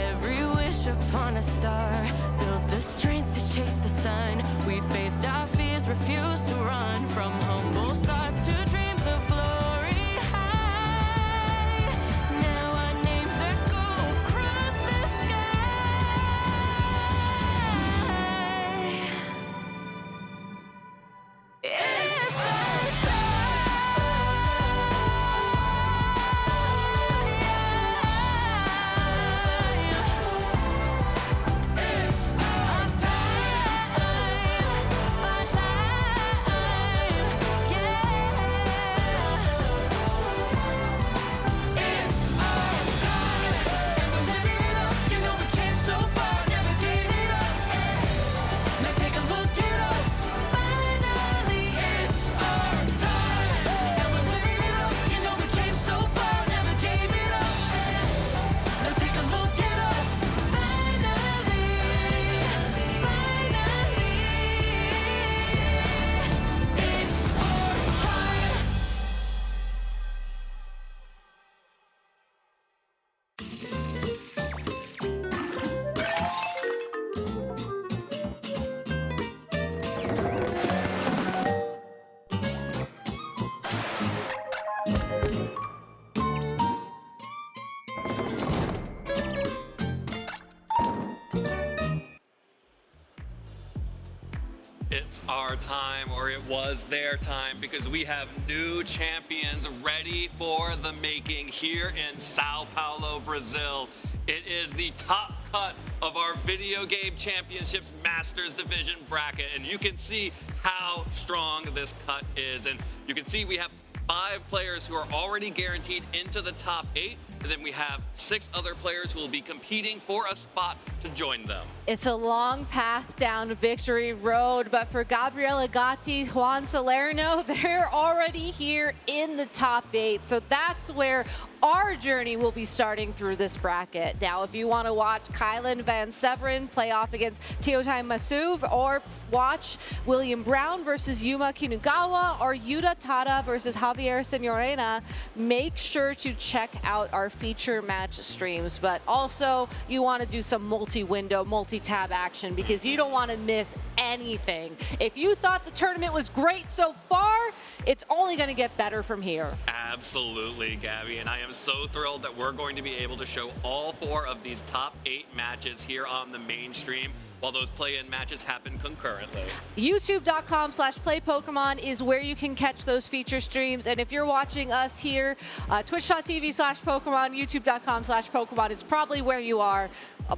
every wish upon a star, built the strength to chase the sun. We faced our fears, refused to run, from humble stars to dreams of glory high. Now our names echo across the sky. It's our It's our time, yeah. It's our time, and we're living it up. You know we came so far, never gave it up. Now take a look at us. Finally, it's our time, and we're living it up. You know we came so far, never gave it up. Now take a look at us. Finally, it's our time. It's our time, or it was their time, because we have new champions ready for the making here in Sao Paulo, Brazil. It is the top cut of our Video Game Championships Masters Division bracket, and you can see how strong this cut is. And you can see we have 5 players who are already guaranteed into the top 8, and then we have 6 other players who will be competing for a spot to join them. It's a long path down Victory Road, but for Gabriel Agati, Juan Salerno, they're already here in the top 8. So that's where our journey will be starting through this bracket. Now, if you want to watch Kylan Van Severin play off against Teotai Masuv, or watch William Brown versus Yuma Kinugawa, or Yuta Tada versus Javier Senorena, make sure to check out our feature match streams. But also, you want to do some multi-window, multi-tab action, because you don't want to miss anything. If you thought the tournament was great so far, it's only going to get better from here. Absolutely, Gabby, and I am so thrilled that we're going to be able to show all 4 of these top 8 matches here on the main stream, while those play-in matches happen concurrently. YouTube.com/playpokemon is where you can catch those feature streams. And if you're watching us here, Twitch.tv/Pokemon, YouTube.com/Pokemon is probably where you are.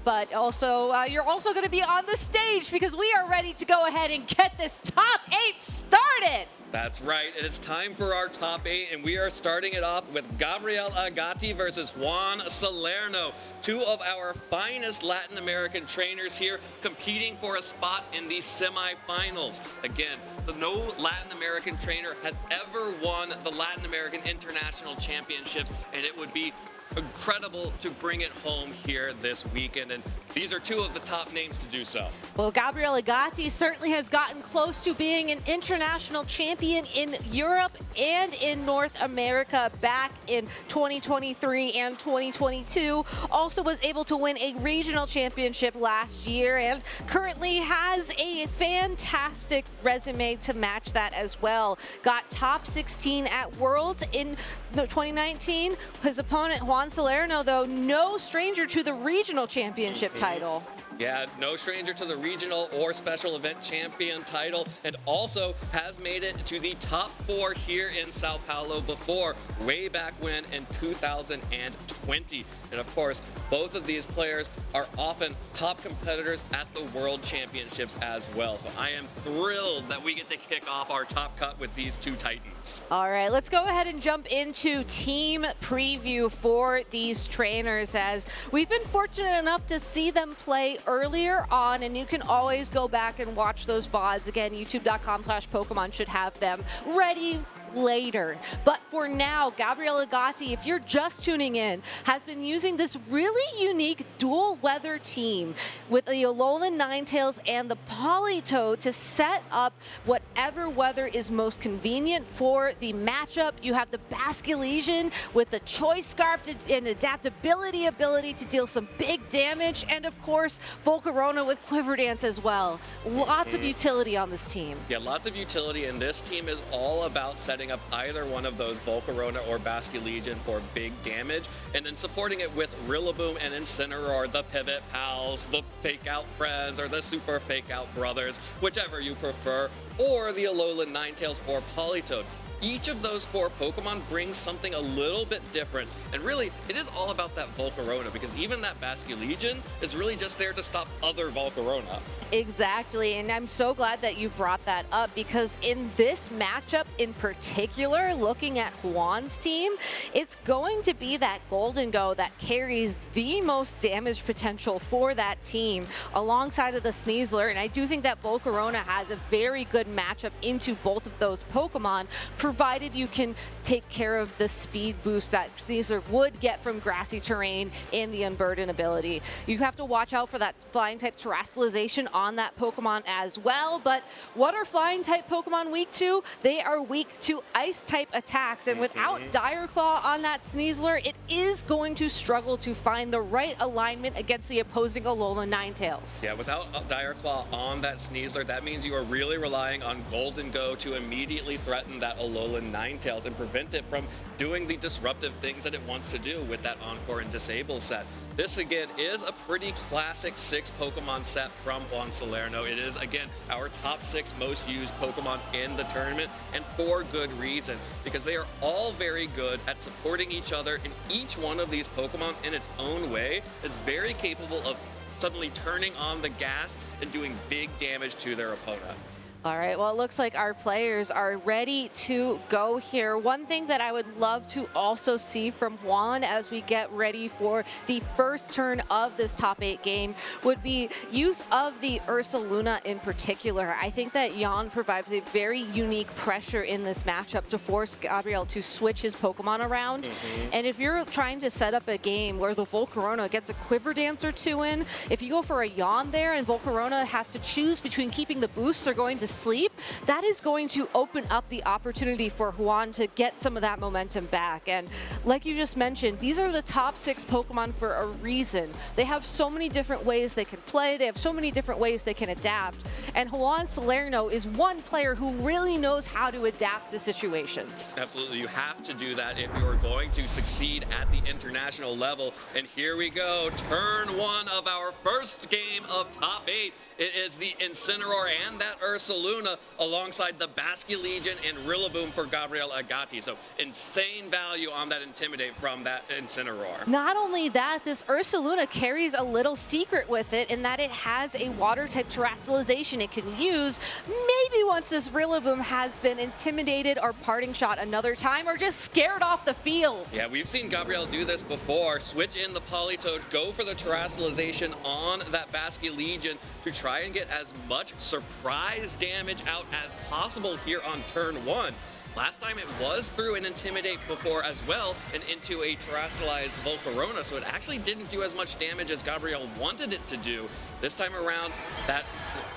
But also, you're also going to be on the stage, because we are ready to go ahead and get this top 8 started. That's right, and it's time for our top 8, and we are starting it off with Gabriel Agati versus Juan Salerno, 2 of our finest Latin American trainers here competing for a spot in the semifinals. Again, no Latin American trainer has ever won the Latin American International Championships, and it would be incredible to bring it home here this weekend, and these are 2 of the top names to do so. Well, Gabriel Agati certainly has gotten close to being an international champion in Europe and in North America back in 2023 and 2022. Also was able to win a regional championship last year, and currently has a fantastic resume to match that as well. Got top 16 at Worlds in 2019. His opponent, Juan Salerno, though, no stranger to the regional championship title. Yeah, no stranger to the regional or special event champion title, and also has made it to the top 4 here in Sao Paulo before, way back when in 2020. And of course, both of these players are often top competitors at the World Championships as well. So I am thrilled that we get to kick off our top cut with these 2 titans. All right, let's go ahead and jump into team preview for these trainers, as we've been fortunate enough to see them play earlier on, and you can always go back and watch those VODs. Again, youtube.com/Pokemon should have them ready later. But for now, Gabriel Agati, if you're just tuning in, has been using this really unique dual weather team with the Alolan Ninetales and the Politoed to set up whatever weather is most convenient for the matchup. You have the Basculesian with the Choice Scarf and adaptability ability to deal some big damage, and of course, Volcarona with Quiver Dance as well. Lots of utility on this team. Yeah, lots of utility, and this team is all about setting up either one of those Volcarona or Basculesian for big damage, and then supporting it with Rillaboom and Incineroar, the Pivot Pals, the Fake Out Friends, or the Super Fake Out Brothers, whichever you prefer, or the Alolan Ninetales or Politoed. Each of those 4 Pokemon brings something a little bit different, and really, it is all about that Volcarona, because even that Basculesian is really just there to stop other Volcarona. Exactly, and I'm so glad that you brought that up, because in this matchup in particular, looking at Juan's team, it's going to be that Golden Go that carries the most damage potential for that team alongside of the Sneasler, and I do think that Volcarona has a very good matchup into both of those Pokemon, provided you can take care of the speed boost that Sneasler would get from grassy terrain and the Unburden ability. You have to watch out for that flying type Terrestrialization on that Pokemon as well, but what are flying type Pokemon weak to? They are weak to ice type attacks, and without Dire Claw on that Sneasler, it is going to struggle to find the right alignment against the opposing Alolan Ninetales. Yeah, without Dire Claw on that Sneasler, that means you are really relying on Golden Go to immediately threaten that Alolan Ninetales and prevent it from doing the disruptive things that it wants to do with that Encore and Disable set. This, again, is a pretty classic 6 Pokemon set from Juan Salerno. It is, again, our top 6 most used Pokemon in the tournament, and for good reason, because they are all very good at supporting each other, and each one of these Pokemon in its own way is very capable of suddenly turning on the gas and doing big damage to their opponent. All right, well, it looks like our players are ready to go here. One thing that I would love to also see from Juan as we get ready for the first turn of this top 8 game would be use of the Ursaluna in particular. I think that Jan provides a very unique pressure in this matchup to force Gabriel to switch his Pokemon around. And if you're trying to set up a game where the Volcarona gets a Quiver Dance or 2 in, if you go for a Jan there and Volcarona has to choose between keeping the boosts or going to sleep, that is going to open up the opportunity for Juan to get some of that momentum back. And like you just mentioned, these are the top 6 Pokemon for a reason. They have so many different ways they can play. They have so many different ways they can adapt. And Juan Salerno is one player who really knows how to adapt to situations. Absolutely, you have to do that if you're going to succeed at the international level. And here we go, turn 1 of our first game of top 8. It is the Incineroar and that Ursaluna alongside the Basculegion and Rillaboom for Gabriel Agati. So insane value on that Intimidate from that Incineroar. Not only that, this Ursaluna carries a little secret with it in that it has a water type terrestrialization it can use maybe once this Rillaboom has been intimidated or parting shot another time or just scared off the field. Yeah, we've seen Gabriel do this before. Switch in the Politoed, go for the terrestrialization on that Basculegion to try and get as much surprise damage out as possible here on turn 1. Last time it was through an Intimidate before as well and into a terrestrialized Volcarona, so it actually didn't do as much damage as Gabriel wanted it to do. This time around, that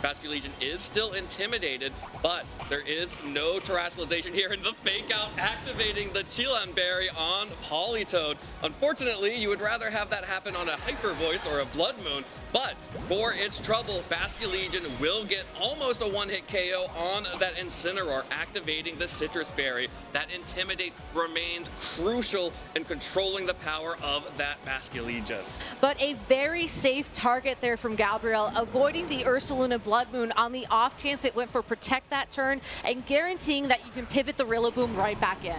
Basculegion is still intimidated, but there is no terrestrialization here, and the fake out activating the Chilan Berry on Politoed. Unfortunately, you would rather have that happen on a Hyper Voice or a Blood Moon, but for its trouble, Basculegion will get almost a one-hit KO on that Incineroar, activating the Citrus Berry. That Intimidate remains crucial in controlling the power of that Basculegion. But a very safe target there from Gabriel, avoiding the Ursaluna Blood Moon on the off chance it went for Protect that turn and guaranteeing that you can pivot the Rillaboom right back in.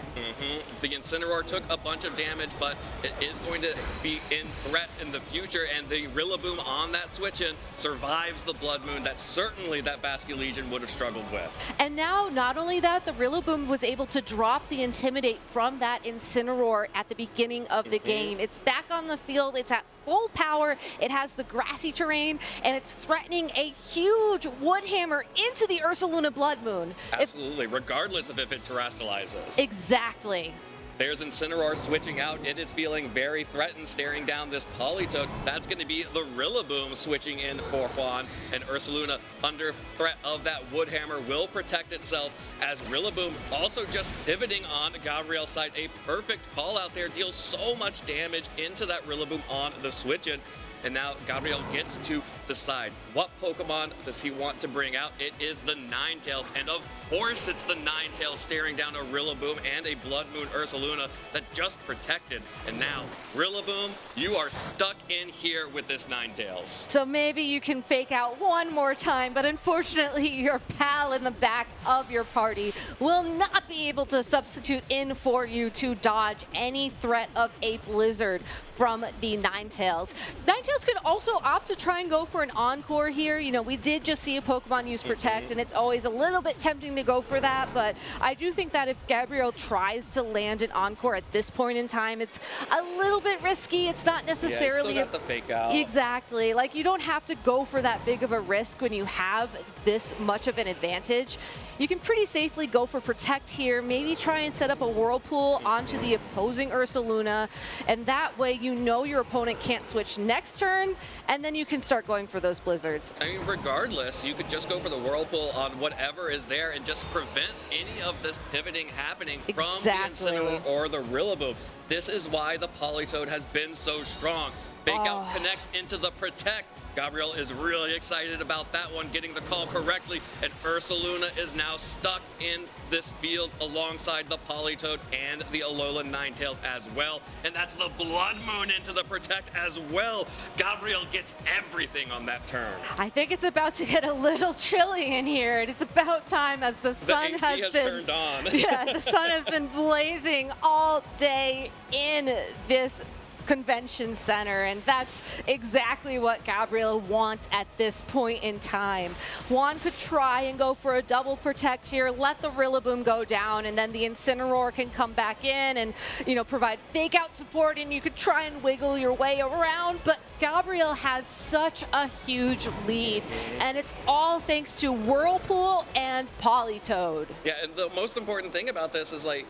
The Incineroar took a bunch of damage, but it is going to be in threat in the future, and the Rillaboom on that switch in survives the Blood Moon that certainly that Basculegion would have struggled with. And now, not only that, the Rillaboom was able to drop the Intimidate from that Incineroar at the beginning of the game. It's back on the field, it's at full power, it has the grassy terrain, and it's threatening a huge Wood Hammer into the Ursaluna Blood Moon. Absolutely, regardless of if it terrestrializes. Exactly. There's Incineroar switching out. It is feeling very threatened, staring down this Politoed. That's going to be the Rillaboom switching in for Juan, and Ursaluna under threat of that Wood Hammer will protect itself as Rillaboom also just pivoting on Gabriel's side. A perfect call out there, deals so much damage into that Rillaboom on the switch in. And now Gabriel gets to decide what Pokemon does he want to bring out. It is the Ninetales, and of course it's the Ninetales staring down a Rillaboom and a Blood Moon Ursaluna that just protected. And now, Rillaboom, you are stuck in here with this Ninetales. So maybe you can fake out one more time, but unfortunately your pal in the back of your party will not be able to substitute in for you to dodge any threat of a Blizzard from the Ninetales. Ninetales could also opt to try and go for an Encore here. You know, we did just see a Pokemon use Protect, and it's always a little bit tempting to go for that, but I do think that if Gabriel tries to land an Encore at this point in time, it's a little bit risky. It's not necessarily still got the fake out. Exactly. Like, you don't have to go for that big of a risk when you have this much of an advantage. You can pretty safely go for Protect here, maybe try and set up a Whirlpool onto the opposing Ursaluna, and that way you know your opponent can't switch next turn, and then you can start going for those Blizzards. I mean, regardless, you could just go for the Whirlpool on whatever is there and just prevent any of this pivoting happening from the Incineroar or the Rillaboom. This is why the Politoed has been so strong. Fake out connects into the Protect. Gabriel is really excited about that one, getting the call correctly, and Ursaluna is now stuck in this field alongside the Politoed and the Alolan Ninetales as well, and that's the Blood Moon into the Protect as well. Gabriel gets everything on that turn. I think it's about to get a little chilly in here, and it's about time as the sun has been turned on. Yeah, the sun has been blazing all day in this convention center, and that's exactly what Gabriel wants at this point in time. Juan could try and go for a double protect here, let the Rillaboom go down, and then the Incineroar can come back in and, you know, provide fake out support, and you could try and wiggle your way around, but Gabriel has such a huge lead, and it's all thanks to Whirlpool and Politoed. Yeah, and the most important thing about this is, like,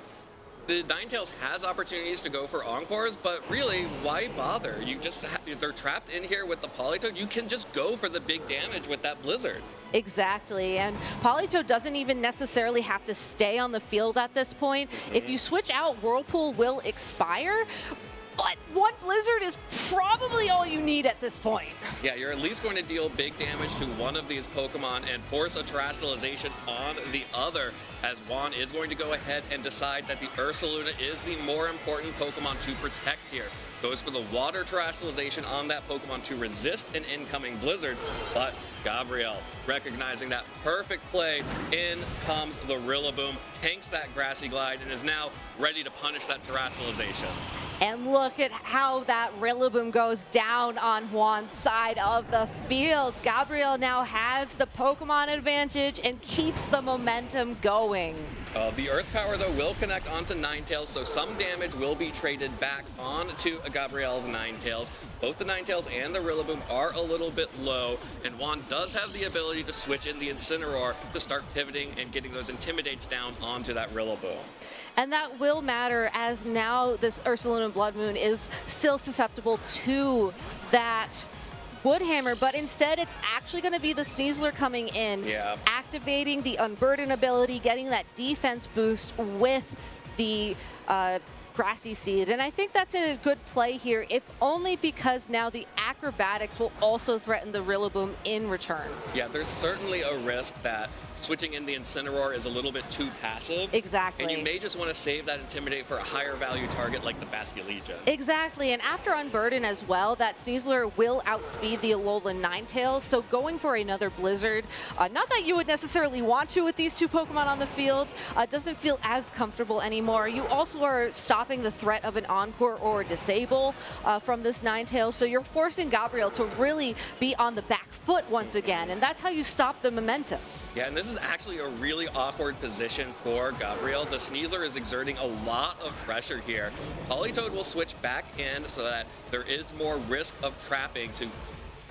the Ninetales has opportunities to go for Encores, but really, why bother? You just they're trapped in here with the Politoed. You can just go for the big damage with that Blizzard. Exactly, and Politoed doesn't even necessarily have to stay on the field at this point. If you switch out, Whirlpool will expire, but one Blizzard is probably all you need at this point. Yeah, you're at least going to deal big damage to one of these Pokemon and force a Terastallization on the other, as Juan is going to go ahead and decide that the Ursaluna is the more important Pokemon to protect here. Goes for the Water Terastallization on that Pokemon to resist an incoming Blizzard, but Gabriel, recognizing that perfect play, in comes the Rillaboom, tanks that Grassy Glide, and is now ready to punish that Terastallization. And look at how that Rillaboom goes down on Juan's side of the field. Gabriel now has the Pokemon advantage and keeps the momentum going. The Earth Power, though, will connect onto Ninetales, so some damage will be traded back onto Gabriel's Ninetales. Both the Ninetales and the Rillaboom are a little bit low, and Juan does have the ability to switch in the Incineroar to start pivoting and getting those Intimidates down onto that Rillaboom. And that will matter, as now this Ursaluna Blood Moon is still susceptible to that Woodhammer, but instead it's actually going to be the Sneasler coming in, activating the Unburden ability, getting that defense boost with the Grassy Seed. And I think that's a good play here, if only because now the Acrobatics will also threaten the Rillaboom in return. Yeah, there's certainly a risk that switching in the Incineroar is a little bit too passive. Exactly. And you may just want to save that Intimidate for a higher value target like the Basculegion. Exactly, and after Unburden as well, that Sneasler will outspeed the Alolan Ninetales, so going for another Blizzard, not that you would necessarily want to with these two Pokemon on the field, doesn't feel as comfortable anymore. You also are stopping the threat of an Encore or a Disable from this Ninetales, so you're forcing Gabriel to really be on the back foot once again, and that's how you stop the momentum. Yeah, and this is actually a really awkward position for Gabriel. The Sneasler is exerting a lot of pressure here. Politoed will switch back in so that there is more risk of trapping to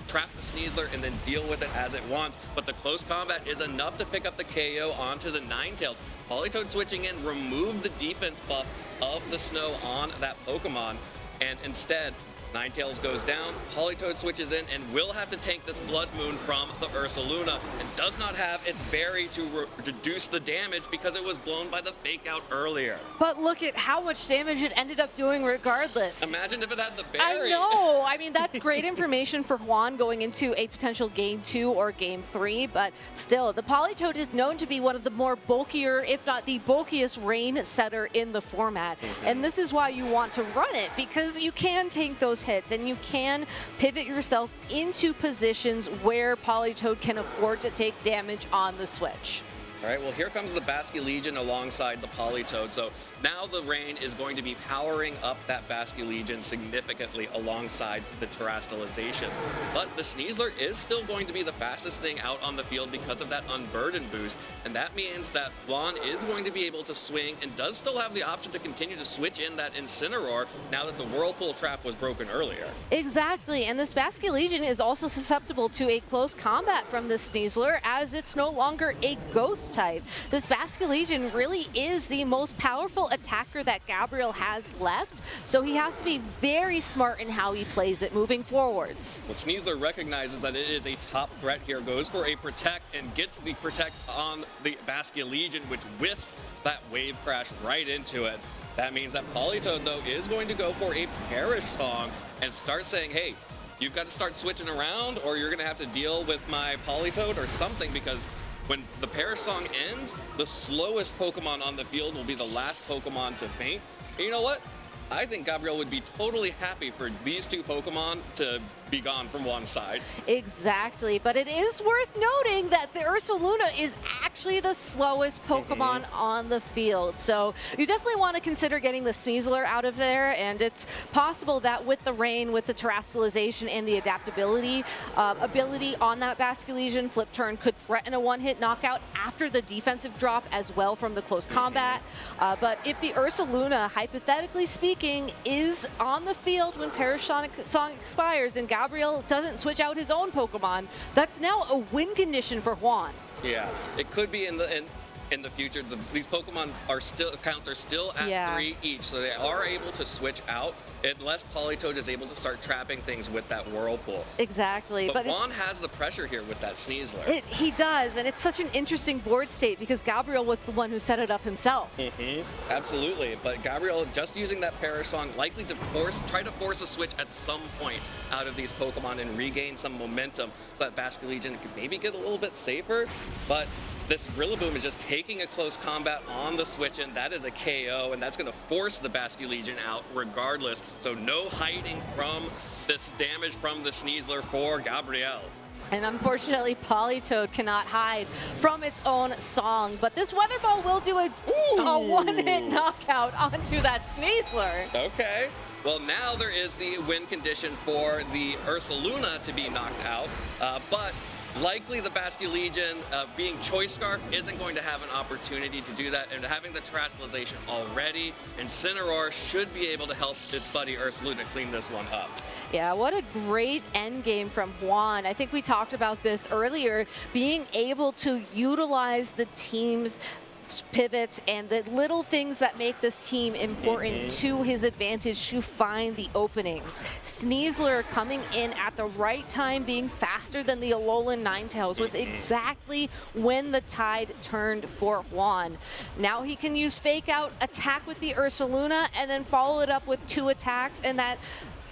trap the Sneasler and then deal with it as it wants, but the close combat is enough to pick up the KO onto the Ninetales. Politoed switching in removed the defense buff of the snow on that Pokemon, and instead Ninetales goes down, Politoed switches in, and will have to tank this Blood Moon from the Ursaluna, and does not have its berry to reduce the damage because it was blown by the fake out earlier. But look at how much damage it ended up doing regardless. Imagine if it had the berry. I know, I mean, that's great information for Juan going into a potential Game 2 or Game 3, but still, the Politoed is known to be one of the more bulkier, if not the bulkiest rain setter in the format. And this is why you want to run it, because you can tank those hits and you can pivot yourself into positions where Politoed can afford to take damage on the switch. All right, well, here comes the Basculegion alongside the Politoed. So now the rain is going to be powering up that Basculegion significantly alongside the Terastallization. But the Sneasler is still going to be the fastest thing out on the field because of that Unburden boost. And that means that Juan is going to be able to swing and does still have the option to continue to switch in that Incineroar now that the Whirlpool trap was broken earlier. Exactly, and this Basculegion is also susceptible to a close combat from this Sneasler, as it's no longer a ghost type. This Basculegion really is the most powerful attacker that Gabriel has left, so he has to be very smart in how he plays it moving forwards. Well, Sneasler recognizes that it is a top threat here, goes for a Protect and gets the Protect on the Basculegion, which whiffs that Wave Crash right into it. That means that Politoed, though, is going to go for a Perish Song and start saying, hey, you've got to start switching around or you're going to have to deal with my Politoed or something, because when the Perish Song ends, the slowest Pokemon on the field will be the last Pokemon to faint. And you know what? I think Gabriel would be totally happy for these two Pokemon to be gone from one side. Exactly, but it is worth noting that the Ursaluna is actually the slowest Pokemon on the field. So you definitely want to consider getting the Sneasler out of there, and it's possible that with the rain, with the terrestrialization and the adaptability ability on that Basculegion, Flip Turn could threaten a one-hit knockout after the defensive drop as well from the close combat. But if the Ursaluna, hypothetically speaking, is on the field when Parasonic Song expires and Gabriel doesn't switch out his own Pokemon, that's now a win condition for Juan. Yeah, it could be in the future. These Pokemon counts are still at 3 each, so they are able to switch out unless Politoed is able to start trapping things with that Whirlpool. Exactly. But Juan has the pressure here with that Sneasler. He does, and it's such an interesting board state because Gabriel was the one who set it up himself. Absolutely, but Gabriel just using that Parasong likely to try to force a switch at some point out of these Pokemon and regain some momentum so that Basculegion could maybe get a little bit safer, but this Rillaboom is just taking a close combat on the switch, and that is a KO, and that's going to force the Basculegion out regardless. So no hiding from this damage from the Sneasler for Gabriel. And unfortunately, Politoed cannot hide from its own song. But this Weather Ball will do a one-hit knockout onto that Sneasler. Okay. Well, now there is the win condition for the Ursaluna to be knocked out, but likely the Basculegion, being Choice Scarf, isn't going to have an opportunity to do that, and having the terrestrialization already, Incineroar should be able to help its buddy Ursaluna clean this one up. Yeah, what a great end game from Juan. I think we talked about this earlier, being able to utilize the team's pivots and the little things that make this team important to his advantage to find the openings. Sneasler coming in at the right time, being faster than the Alolan Ninetales, was exactly when the tide turned for Juan. Now he can use Fake Out, attack with the Ursaluna, and then follow it up with 2 attacks, and that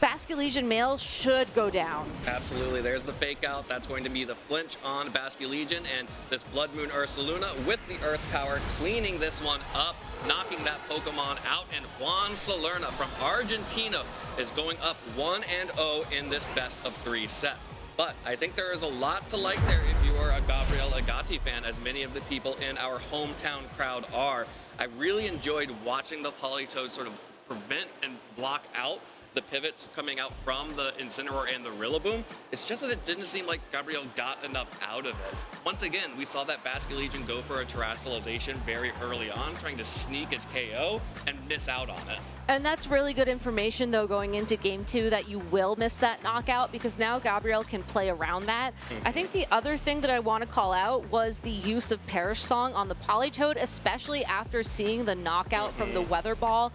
Basculegion male should go down. Absolutely, there's the Fake Out. That's going to be the flinch on Basculegion, and this Blood Moon Ursaluna with the Earth Power cleaning this one up, knocking that Pokemon out, and Juan Salerno from Argentina is going up 1-0 in this best-of-3 set. But I think there is a lot to like there if you are a Gabriel Agati fan, as many of the people in our hometown crowd are. I really enjoyed watching the Politoed sort of prevent and block out the pivots coming out from the Incineroar and the Rillaboom. It's just that it didn't seem like Gabriel got enough out of it. Once again, we saw that Basculegion go for a terrestrialization very early on, trying to sneak its KO and miss out on it. And that's really good information, though, going into Game 2, that you will miss that knockout, because now Gabriel can play around that. I think the other thing that I want to call out was the use of Perish Song on the Politoed, especially after seeing the knockout from the Weather Ball.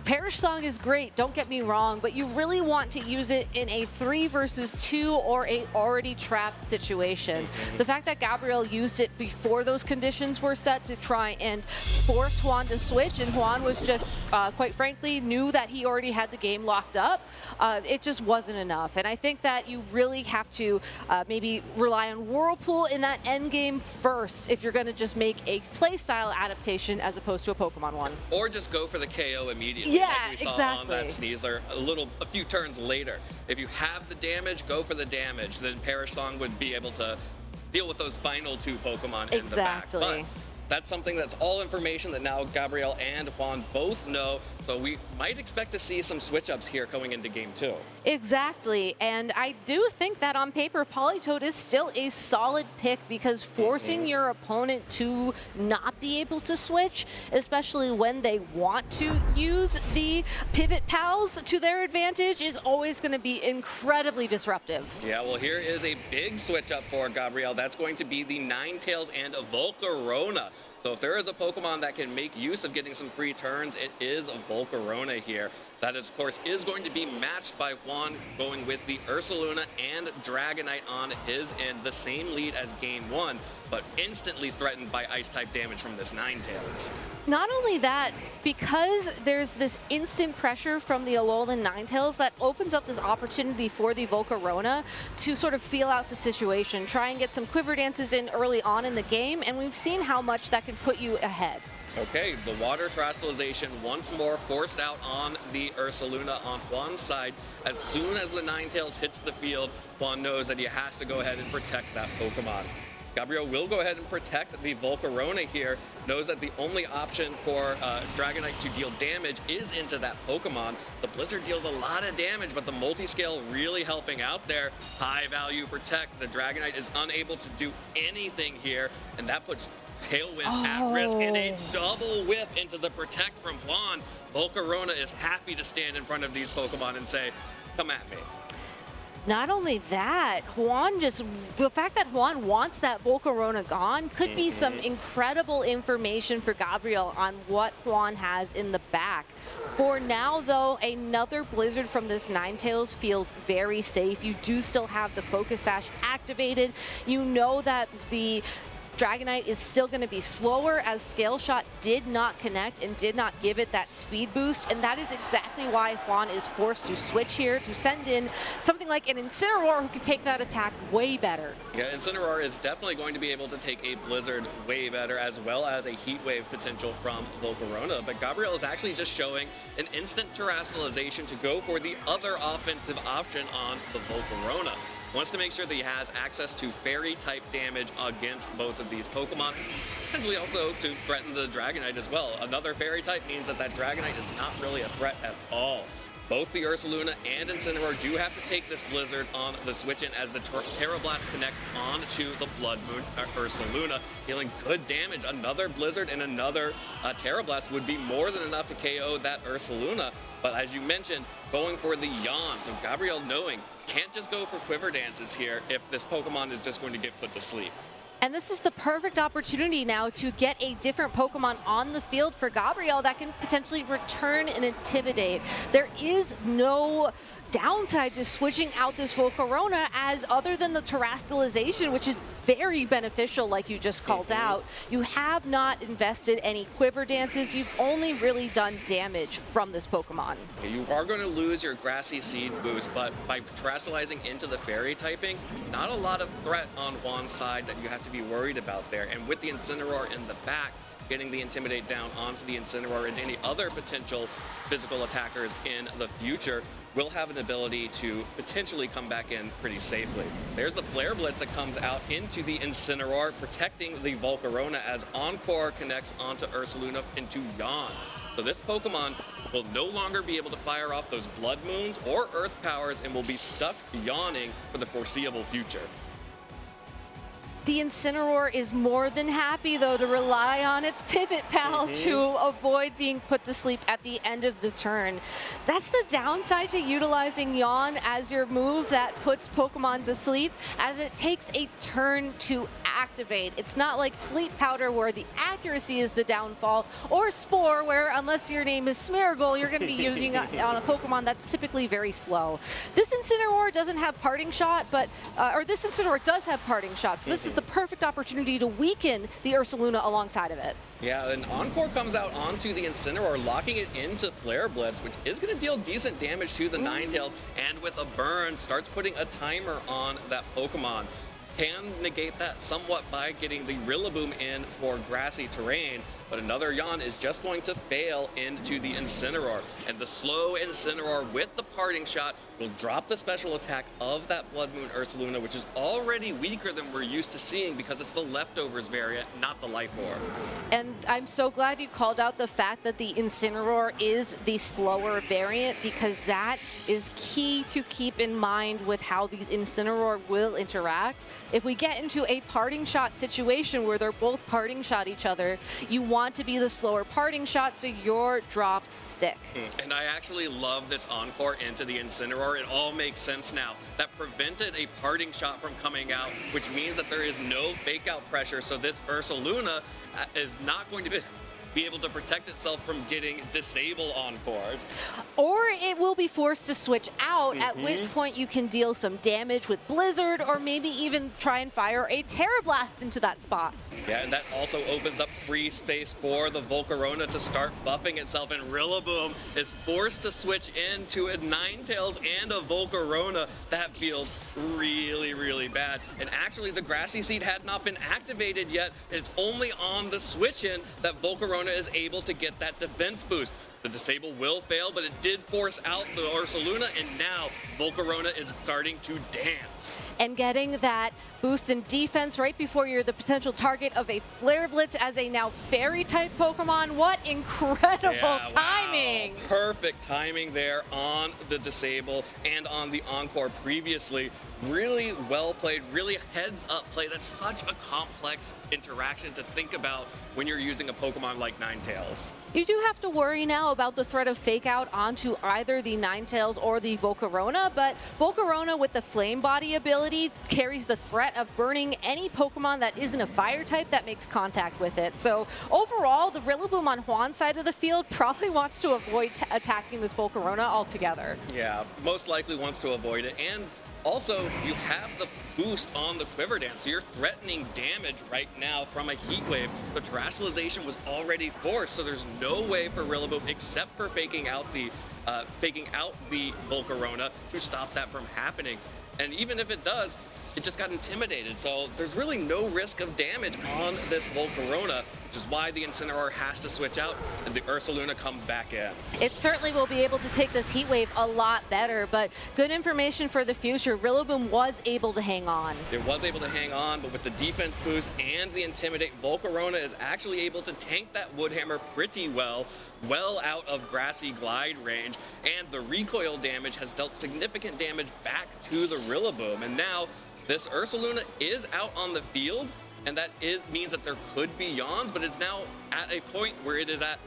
Perish Song is great, don't get me wrong, but you really want to use it in a 3 versus 2 or a already trapped situation. The fact that Gabriel used it before those conditions were set to try and force Juan to switch, and Juan was just, quite frankly, knew that he already had the game locked up, it just wasn't enough. And I think that you really have to maybe rely on Whirlpool in that end game first if you're going to just make a playstyle adaptation as opposed to a Pokemon one. Or just go for the KO immediately. Yeah, like we saw exactly. on that Sneasler a few turns later. If you have the damage, go for the damage. Then Perish Song would be able to deal with those final 2 Pokemon in the back. But that's something that's all information that now Gabriel and Juan both know. So we might expect to see some switch-ups here going into Game 2. Exactly, and I do think that on paper, Politoed is still a solid pick, because forcing your opponent to not be able to switch, especially when they want to use the pivot pals to their advantage, is always going to be incredibly disruptive. Yeah, well, here is a big switch-up for Gabriel. That's going to be the Ninetales and a Volcarona. So if there is a Pokemon that can make use of getting some free turns, it is a Volcarona here. That, of course, is going to be matched by Juan going with the Ursaluna and Dragonite on his end, the same lead as Game 1, but instantly threatened by Ice-type damage from this Ninetales. Not only that, because there's this instant pressure from the Alolan Ninetales, that opens up this opportunity for the Volcarona to sort of feel out the situation, try and get some quiver dances in early on in the game, and we've seen how much that can put you ahead. Okay, the water terrestrialization once more forced out on the Ursaluna on Juan's side. As soon as the Ninetales hits the field, Juan knows that he has to go ahead and protect that Pokemon. Gabriel will go ahead and protect the Volcarona here, knows that the only option for Dragonite to deal damage is into that Pokemon. The Blizzard deals a lot of damage, but the multi-scale really helping out there. High value protect. The Dragonite is unable to do anything here, and that puts Tailwind at risk, and a double whip into the protect from Juan. Volcarona is happy to stand in front of these Pokemon and say, come at me. Not only that, the fact that Juan wants that Volcarona gone could be some incredible information for Gabriel on what Juan has in the back. For now, though, another Blizzard from this Ninetales feels very safe. You do still have the Focus Sash activated. You know that the Dragonite is still going to be slower, as Scale Shot did not connect and did not give it that speed boost, and that is exactly why Juan is forced to switch here to send in something like an Incineroar who can take that attack way better. Yeah, Incineroar is definitely going to be able to take a Blizzard way better, as well as a Heat Wave potential from Volcarona, but Gabriel is actually just showing an instant terrestrialization to go for the other offensive option on the Volcarona. Wants to make sure that he has access to Fairy-type damage against both of these Pokemon, potentially also to threaten the Dragonite as well. Another Fairy-type means that that Dragonite is not really a threat at all. Both the Ursaluna and Incineroar do have to take this Blizzard on the switch-in, as the Terra Blast connects onto the Blood Moon Ursaluna, dealing good damage. Another Blizzard and another Terra Blast would be more than enough to KO that Ursaluna. But as you mentioned, going for the Yawn. So Gabriel knowing, can't just go for Quiver Dances here if this Pokemon is just going to get put to sleep. And this is the perfect opportunity now to get a different Pokemon on the field for Gabriel that can potentially return and intimidate. There is no downside to switching out this Volcarona, as other than the terrestrialization, which is very beneficial like you just called out, you have not invested any Quiver Dances. You've only really done damage from this Pokemon. You are going to lose your Grassy Seed boost, but by terrestrializing into the Fairy typing, not a lot of threat on Juan's side that you have to be worried about there. And with the Incineroar in the back, getting the Intimidate down onto the Incineroar and any other potential physical attackers in the future, will have an ability to potentially come back in pretty safely. There's the Flare Blitz that comes out into the Incineroar, protecting the Volcarona as Encore connects onto Ursaluna into Yawn. So this Pokemon will no longer be able to fire off those Blood Moons or Earth Powers and will be stuck yawning for the foreseeable future. The Incineroar is more than happy, though, to rely on its Pivot Pal to avoid being put to sleep at the end of the turn. That's the downside to utilizing Yawn as your move that puts Pokemon to sleep, as it takes a turn to activate. It's not like Sleep Powder, where the accuracy is the downfall, or Spore, where unless your name is Smeargle, you're going to be using it on a Pokemon that's typically very slow. This Incineroar doesn't have Parting Shot, but or this Incineroar does have Parting Shot, so this is the perfect opportunity to weaken the Ursaluna alongside of it. Yeah, and Encore comes out onto the Incineroar, locking it into Flare Blitz, which is going to deal decent damage to the Ninetales, and with a burn, starts putting a timer on that Pokemon. Can negate that somewhat by getting the Rillaboom in for grassy terrain, but another Yawn is just going to fail into the Incineroar. And the slow Incineroar with the Parting Shot will drop the special attack of that Blood Moon Ursaluna, which is already weaker than we're used to seeing because it's the Leftovers variant, not the Life Orb. And I'm so glad you called out the fact that the Incineroar is the slower variant, because that is key to keep in mind with how these Incineroar will interact. If we get into a Parting Shot situation where they're both Parting Shot each other, you want to be the slower Parting Shot so your drops stick. And I actually love this Encore into the Incineroar. It all makes sense now. That prevented a Parting Shot from coming out, which means that there is no fake out pressure, so this Ursaluna is not going to be able to protect itself from getting Disable Encore. Or it will be forced to switch out, at which point you can deal some damage with Blizzard, or maybe even try and fire a Terra Blast into that spot. Yeah, and that also opens up free space for the Volcarona to start buffing itself, and Rillaboom is forced to switch into a Ninetales and a Volcarona. That feels really, really bad. And actually, the Grassy Seed had not been activated yet, and it's only on the switch-in that Volcarona is able to get that defense boost. The disable will fail, but it did force out the Ursaluna, and now Volcarona is starting to dance. And getting that boost in defense right before you're the potential target of a Flare Blitz as a now Fairy-type Pokemon. What incredible timing! Wow. Perfect timing there on the disable and on the Encore previously. Really well played, really heads-up play. That's such a complex interaction to think about when you're using a Pokemon like Ninetales. You do have to worry now about the threat of Fake Out onto either the Ninetales or the Volcarona, but Volcarona with the Flame Body ability carries the threat of burning any Pokemon that isn't a Fire type that makes contact with it. So overall, the Rillaboom on Juan's side of the field probably wants to avoid attacking this Volcarona altogether. Yeah, most likely wants to avoid it. And also, you have the boost on the Quiver Dance, so you're threatening damage right now from a Heat Wave. The Terrestrialization was already forced, so there's no way for Rillaboom, except for faking out the Volcarona, to stop that from happening. And even if it does, it just got intimidated, so there's really no risk of damage on this Volcarona, which is why the Incineroar has to switch out and the Ursaluna comes back in. It certainly will be able to take this Heat Wave a lot better, but good information for the future. Rillaboom was able to hang on. It was able to hang on, but with the defense boost and the Intimidate, Volcarona is actually able to tank that Woodhammer pretty well out of Grassy Glide range, and the recoil damage has dealt significant damage back to the Rillaboom, and now this Ursaluna is out on the field, and that means that there could be yawns, but it's now at a point where it is at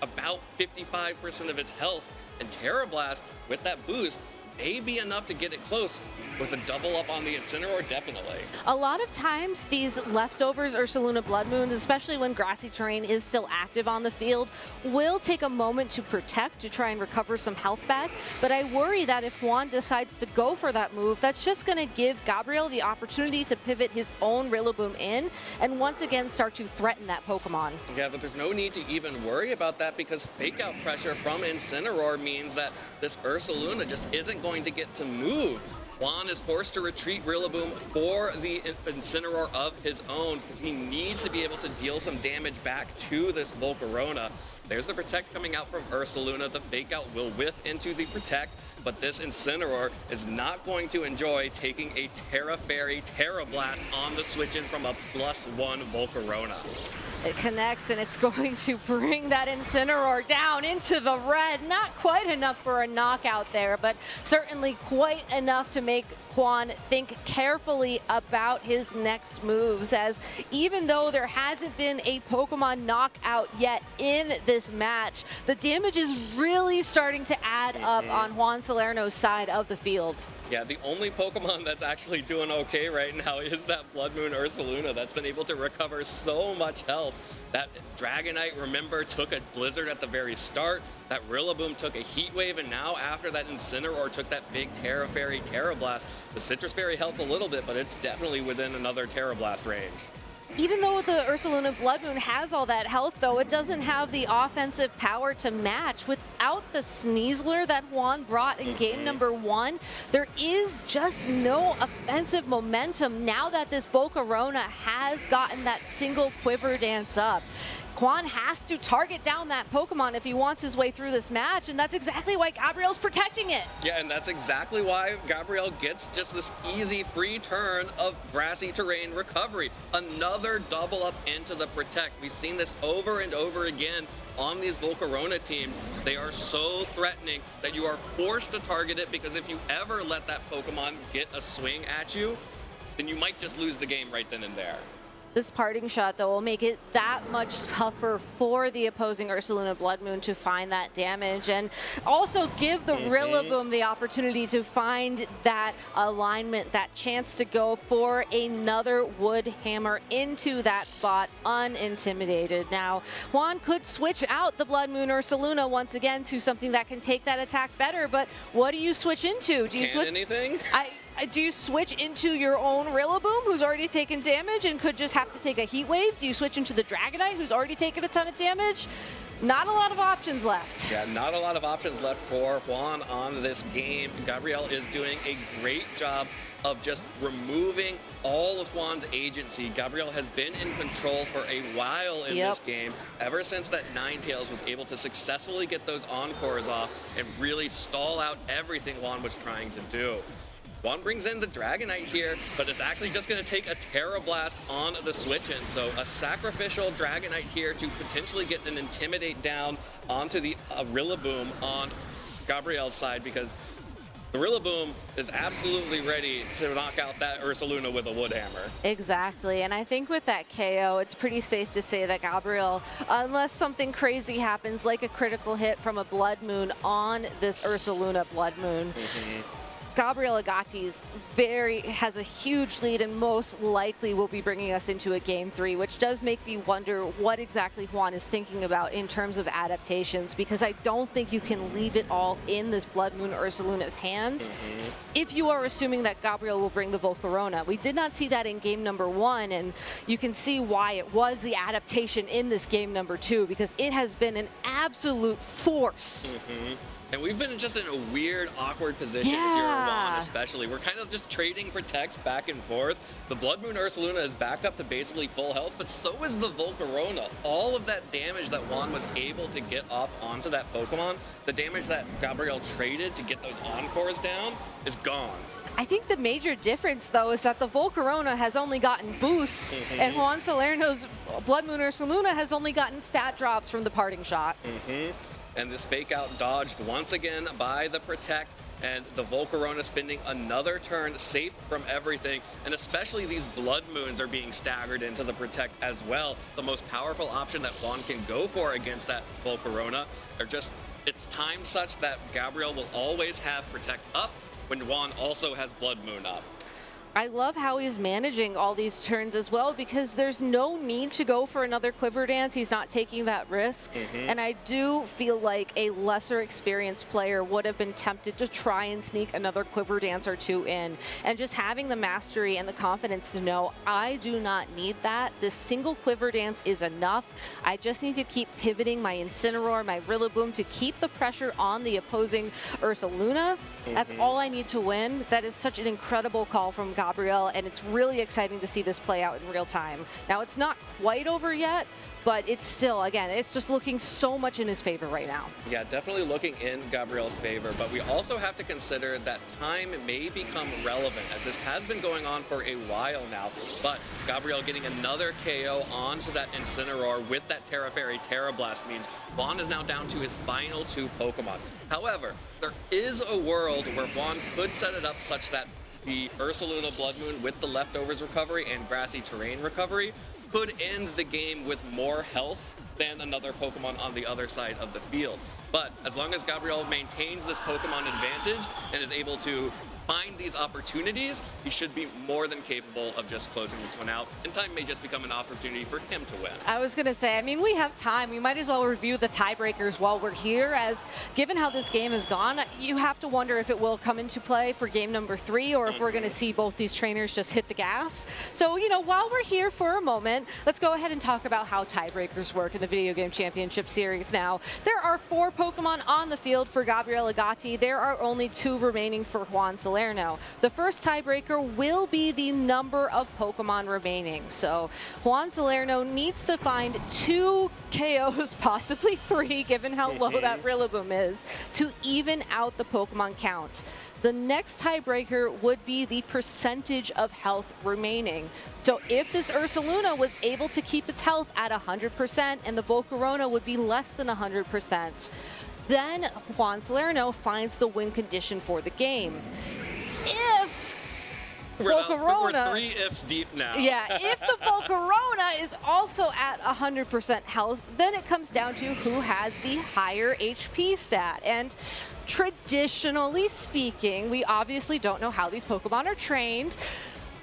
about 55% of its health, and Terra Blast, with that boost, may be enough to get it close. With a double up on the Incineroar, definitely. A lot of times, these leftovers Ursaluna Blood Moons, especially when grassy terrain is still active on the field, will take a moment to protect, to try and recover some health back. But I worry that if Juan decides to go for that move, that's just going to give Gabriel the opportunity to pivot his own Rillaboom in and once again start to threaten that Pokemon. Yeah, but there's no need to even worry about that because fake out pressure from Incineroar means that this Ursaluna just isn't going to get to move. Juan is forced to retreat Rillaboom for the Incineroar of his own because he needs to be able to deal some damage back to this Volcarona. There's the Protect coming out from Ursaluna. The Fake Out will whiff into the Protect, but this Incineroar is not going to enjoy taking a Terra Fairy Terra Blast on the switch-in from a +1 Volcarona. It connects, and it's going to bring that Incineroar down into the red. Not quite enough for a knockout there, but certainly quite enough to make Juan think carefully about his next moves, as even though there hasn't been a Pokemon knockout yet in this match, the damage is really starting to add up on Juan Salerno's side of the field. Yeah, the only Pokemon that's actually doing okay right now is that Blood Moon Ursaluna that's been able to recover so much health. That Dragonite, remember, took a Blizzard at the very start. That Rillaboom took a Heat Wave, and now after that Incineroar took that big Terra Fairy Terra Blast. The Citrus Fairy helped a little bit, but it's definitely within another Terra Blast range. Even though the Ursaluna Blood Moon has all that health, though, it doesn't have the offensive power to match. Without the Sneasler that Juan brought in game number 1, there is just no offensive momentum now that this Volcarona has gotten that single Quiver Dance up. Juan has to target down that Pokemon if he wants his way through this match, and that's exactly why Gabriel's protecting it. Yeah, and that's exactly why Gabriel gets just this easy free turn of grassy terrain recovery. Another double up into the Protect. We've seen this over and over again on these Volcarona teams. They are so threatening that you are forced to target it, because if you ever let that Pokemon get a swing at you, then you might just lose the game right then and there. This parting shot, though, will make it that much tougher for the opposing Ursaluna Blood Moon to find that damage, and also give the Rillaboom the opportunity to find that alignment, that chance to go for another Wood Hammer into that spot unintimidated. Now, Juan could switch out the Blood Moon Ursaluna once again to something that can take that attack better, but what do you switch into? Do you switch anything? do you switch into your own Rillaboom, who's already taken damage and could just have to take a Heat Wave? Do you switch into the Dragonite, who's already taken a ton of damage? Not a lot of options left. Yeah, not a lot of options left for Juan on this game. Gabriel is doing a great job of just removing all of Juan's agency. Gabriel has been in control for a while in this game, ever since that Ninetales was able to successfully get those Encores off and really stall out everything Juan was trying to do. Juan brings in the Dragonite here, but it's actually just going to take a Terra Blast on the switch-in. So a sacrificial Dragonite here to potentially get an Intimidate down onto the Rillaboom on Gabriel's side, because the Rillaboom is absolutely ready to knock out that Ursaluna with a Wood Hammer. Exactly, and I think with that KO, it's pretty safe to say that Gabriel, unless something crazy happens, like a critical hit from a Blood Moon on this Ursaluna Blood Moon, Gabriel Agati's has a huge lead and most likely will be bringing us into a Game 3, which does make me wonder what exactly Juan is thinking about in terms of adaptations, because I don't think you can leave it all in this Blood Moon Ursaluna's hands if you are assuming that Gabriel will bring the Volcarona. We did not see that in game number 1, and you can see why it was the adaptation in this game number 2, because it has been an absolute force. And we've been just in a weird, awkward position with your Juan especially. We're kind of just trading protects back and forth. The Blood Moon Ursaluna is back up to basically full health, but so is the Volcarona. All of that damage that Juan was able to get off onto that Pokemon, the damage that Gabriel traded to get those Encores down, is gone. I think the major difference, though, is that the Volcarona has only gotten boosts, and Juan Salerno's Blood Moon Ursaluna has only gotten stat drops from the parting shot. And this fake out dodged once again by the Protect, and the Volcarona spending another turn safe from everything, and especially these Blood Moons are being staggered into the Protect as well. The most powerful option that Juan can go for against that Volcarona are just, it's timed such that Gabriel will always have Protect up when Juan also has Blood Moon up. I love how he's managing all these turns as well, because there's no need to go for another Quiver Dance. He's not taking that risk. And I do feel like a lesser experienced player would have been tempted to try and sneak another Quiver Dance or two in. And just having the mastery and the confidence to know, I do not need that. This single Quiver Dance is enough. I just need to keep pivoting my Incineroar, my Rillaboom to keep the pressure on the opposing Ursaluna. That's all I need to win. That is such an incredible call from Gabriel, and it's really exciting to see this play out in real time. Now, it's not quite over yet, but it's still, again, it's just looking so much in his favor right now. Yeah, definitely looking in Gabriel's favor, but we also have to consider that time may become relevant, as this has been going on for a while now. But Gabriel getting another KO onto that Incineroar with that Terra Fairy Terra Blast means Juan is now down to his final 2 Pokemon. However, there is a world where Juan could set it up such that the Ursaluna Blood Moon with the Leftovers recovery and Grassy Terrain recovery could end the game with more health than another Pokemon on the other side of the field. But as long as Gabriel maintains this Pokemon advantage and is able to find these opportunities, he should be more than capable of just closing this one out, and time may just become an opportunity for him to win. I was going to say, I mean, we have time. We might as well review the tiebreakers while we're here, as given how this game has gone, you have to wonder if it will come into play for game number 3, or if we're going to see both these trainers just hit the gas. So, you know, while we're here for a moment, let's go ahead and talk about how tiebreakers work in the Video Game Championship Series now. There are 4 Pokemon on the field for Gabriel Agati. There are only 2 remaining for Juan Salerno. The first tiebreaker will be the number of Pokemon remaining. So Juan Salerno needs to find 2 KOs, possibly 3, given how low that Rillaboom is, to even out the Pokemon count. The next tiebreaker would be the percentage of health remaining. So if this Ursaluna was able to keep its health at 100% and the Volcarona would be less than 100%, then Juan Salerno finds the win condition for the game. If Volcarona, we're 3 ifs deep now. Yeah, if the Volcarona is also at 100% health, then it comes down to who has the higher HP stat. And traditionally speaking, we obviously don't know how these Pokemon are trained,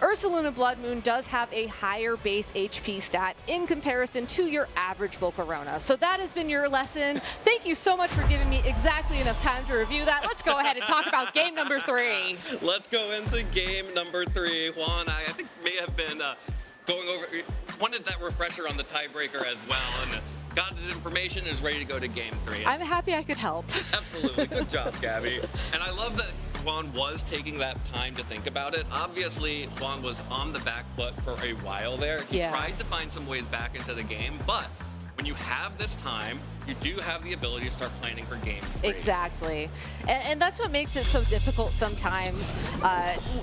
Ursaluna Blood Moon does have a higher base HP stat in comparison to your average Volcarona. So that has been your lesson. Thank you so much for giving me exactly enough time to review that. Let's go ahead and talk about game number 3. Let's go into game number 3. Juan, I think may have been going over, wanted that refresher on the tiebreaker as well, and got his information and is ready to go to game 3. I'm happy I could help. Absolutely. Good job, Gabby. And I love that Juan was taking that time to think about it. Obviously, Juan was on the back foot for a while there. He tried to find some ways back into the game, but when you have this time, you do have the ability to start planning for game 3. Exactly. And that's what makes it so difficult sometimes,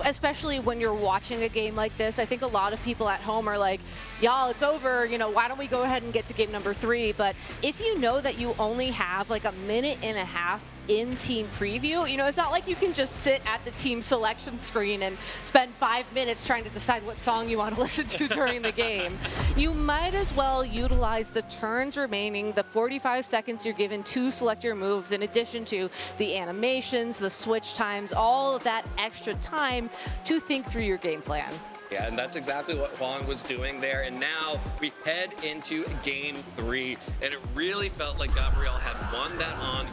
especially when you're watching a game like this. I think a lot of people at home are like, y'all, it's over, you know, why don't we go ahead and get to game number 3? But if you know that you only have like a minute and a half in team preview, you know, it's not like you can just sit at the team selection screen and spend 5 minutes trying to decide what song you want to listen to during the game. You might as well utilize the turns remaining, the 45 seconds you're given to select your moves, in addition to the animations, the switch times, all of that extra time to think through your game plan. Yeah, and that's exactly what Juan was doing there. And now we head into game 3. And it really felt like Gabriel had won that on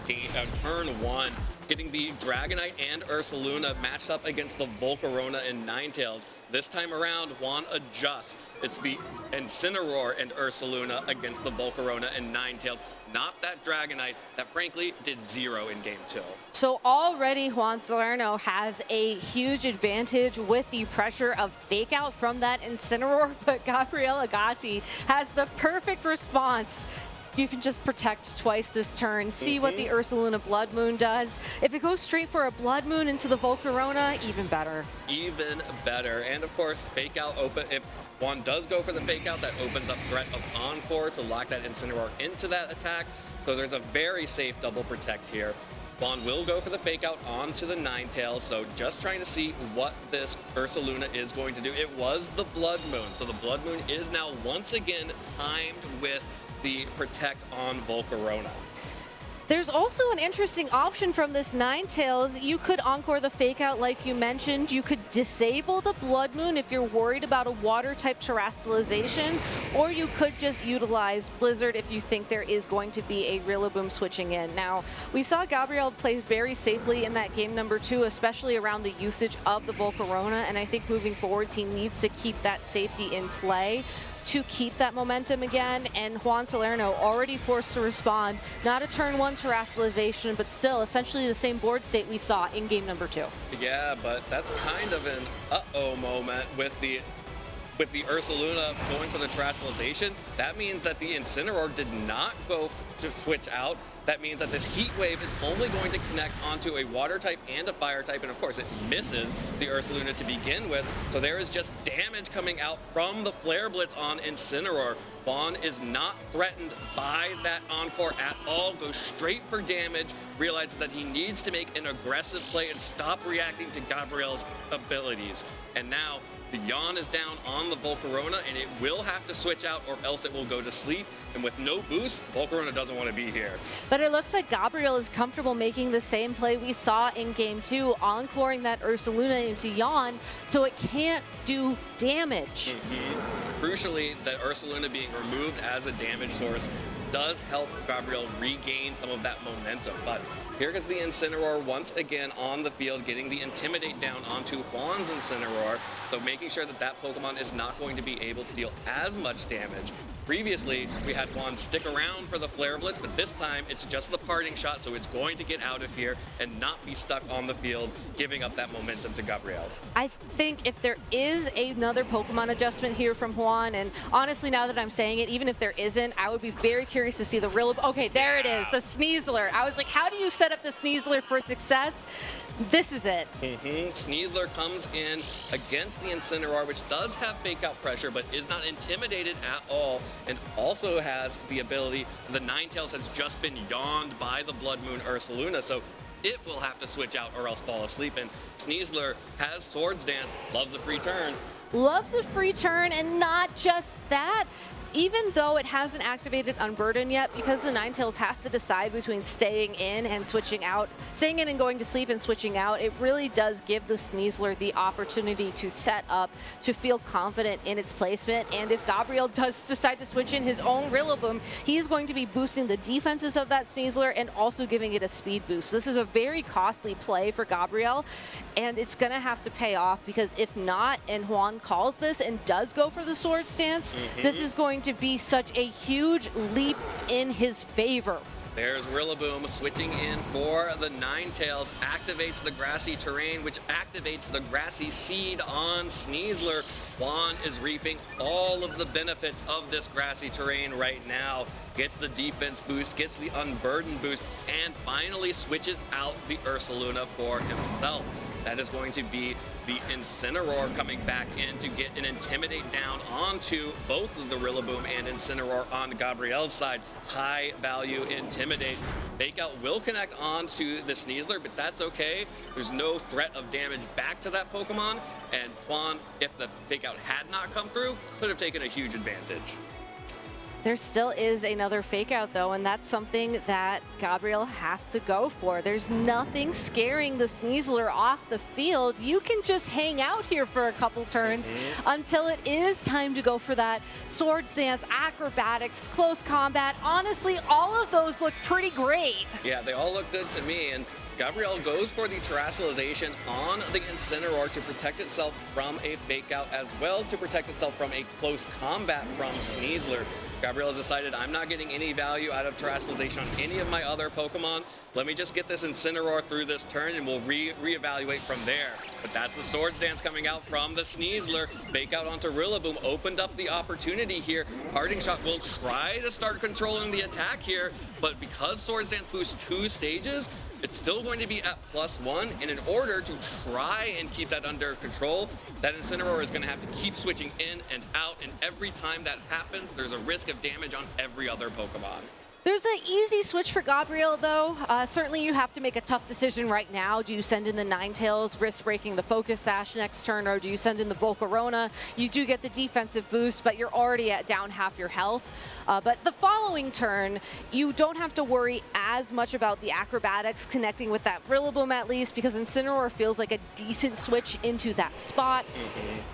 turn 1, getting the Dragonite and Ursaluna matched up against the Volcarona and Ninetales. This time around, Juan adjusts. It's the Incineroar and Ursaluna against the Volcarona and Ninetales. Not that Dragonite that frankly did 0 in game 2. So already Juan Salerno has a huge advantage with the pressure of fake out from that Incineroar, but Gabriel Agati has the perfect response. You can just protect twice this turn, see what the Ursaluna Blood Moon does. If it goes straight for a Blood Moon into the Volcarona, even better. Even better. And of course, fake out open. If Juan does go for the fake out, that opens up threat of Encore to lock that Incineroar into that attack. So there's a very safe double protect here. Juan will go for the fake out onto the Ninetales, so just trying to see what this Ursaluna is going to do. It was the Blood Moon, so the Blood Moon is now once again timed with the protect on Volcarona. There's also an interesting option from this Ninetales. You could Encore the fake out like you mentioned. You could disable the Blood Moon if you're worried about a water type terrestrialization, or you could just utilize Blizzard if you think there is going to be a Rillaboom switching in. Now, we saw Gabriel play very safely in that game number 2, especially around the usage of the Volcarona, and I think moving forwards he needs to keep that safety in play to keep that momentum again, and Juan Salerno already forced to respond. Not a turn 1 terrestrialization, but still essentially the same board state we saw in game number 2. Yeah, but that's kind of an uh-oh moment with the Ursaluna going for the terrestrialization. That means that the Incineroar did not go to switch out. That means that this Heat Wave is only going to connect onto a water type and a fire type, and of course it misses the Ursaluna to begin with. So there is just damage coming out from the Flare Blitz on Incineroar. Juan is not threatened by that Encore at all, goes straight for damage, realizes that he needs to make an aggressive play and stop reacting to Gabriel's abilities. And now the Yawn is down on the Volcarona, and it will have to switch out or else it will go to sleep. And with no boost, Volcarona doesn't want to be here. But it looks like Gabriel is comfortable making the same play we saw in game 2, encoring that Ursaluna into Yawn so it can't do damage. Crucially, the Ursaluna being removed as a damage source does help Gabriel regain some of that momentum. But here goes the Incineroar once again on the field, getting the Intimidate down onto Juan's Incineroar, so making sure that that Pokemon is not going to be able to deal as much damage. Previously, we had Juan stick around for the Flare Blitz, but this time it's just the parting shot, so it's going to get out of here and not be stuck on the field, giving up that momentum to Gabriel. I think if there is another Pokemon adjustment here from Juan, and honestly, now that I'm saying it, even if there isn't, I would be very curious to see the Rillaboom. Okay, there it is, the Sneasler. I was like, how do you set up the Sneasler for success? This is it. Sneasler comes in against the Incineroar, which does have fake out pressure, but is not intimidated at all, and also has the ability, the Ninetales has just been yawned by the Blood Moon Ursaluna, so it will have to switch out or else fall asleep, and Sneasler has Swords Dance, loves a free turn. Loves a free turn, and not just that. even though it hasn't activated Unburden yet, because the Ninetales has to decide between staying in and switching out, staying in and going to sleep and switching out, it really does give the Sneasler the opportunity to set up, to feel confident in its placement. And if Gabriel does decide to switch in his own Rillaboom, he is going to be boosting the defenses of that Sneasler and also giving it a speed boost. This is a very costly play for Gabriel, and it's going to have to pay off, because if not, and Juan calls this and does go for the Sword Stance, this is going to be such a huge leap in his favor. There's Rillaboom switching in for the Ninetales, activates the Grassy Terrain, which activates the Grassy Seed on Sneasler. Juan is reaping all of the benefits of this Grassy Terrain right now. Gets the defense boost, gets the Unburden boost, and finally switches out the Ursaluna for himself. That is going to be the Incineroar coming back in to get an Intimidate down onto both of the Rillaboom and Incineroar on Gabriel's side. High value Intimidate. Fake Out will connect onto the Sneasler, but that's okay. There's no threat of damage back to that Pokemon, and Juan, if the Fake Out had not come through, could have taken a huge advantage. There still is another fake out though, and that's something that Gabriel has to go for. There's nothing scaring the Sneasler off the field. You can just hang out here for a couple turns until it is time to go for that Sword Stance, Acrobatics, Close Combat. Honestly, all of those look pretty great. Yeah, they all look good to me, and Gabriel goes for the Terrestrialization on the Incineroar to protect itself from a Fake Out, as well to protect itself from a Close Combat from Sneasler. Gabriel has decided, I'm not getting any value out of Terrestrialization on any of my other Pokemon. Let me just get this Incineroar through this turn and we'll reevaluate from there. But that's the Sword Stance coming out from the Sneasler. Fake Out onto Rillaboom opened up the opportunity here. Parting Shot will try to start controlling the attack here, but because Sword Stance boosts 2 stages, it's still going to be at +1, and in order to try and keep that under control, that Incineroar is going to have to keep switching in and out, and every time that happens, there's a risk of damage on every other Pokemon. There's an easy switch for Gabriel, though. Certainly you have to make a tough decision right now. Do you send in the Ninetales, risk breaking the Focus Sash next turn, or do you send in the Volcarona? You do get the defensive boost, but you're already at down half your health. But the following turn, you don't have to worry as much about the Acrobatics connecting with that Rillaboom at least, because Incineroar feels like a decent switch into that spot.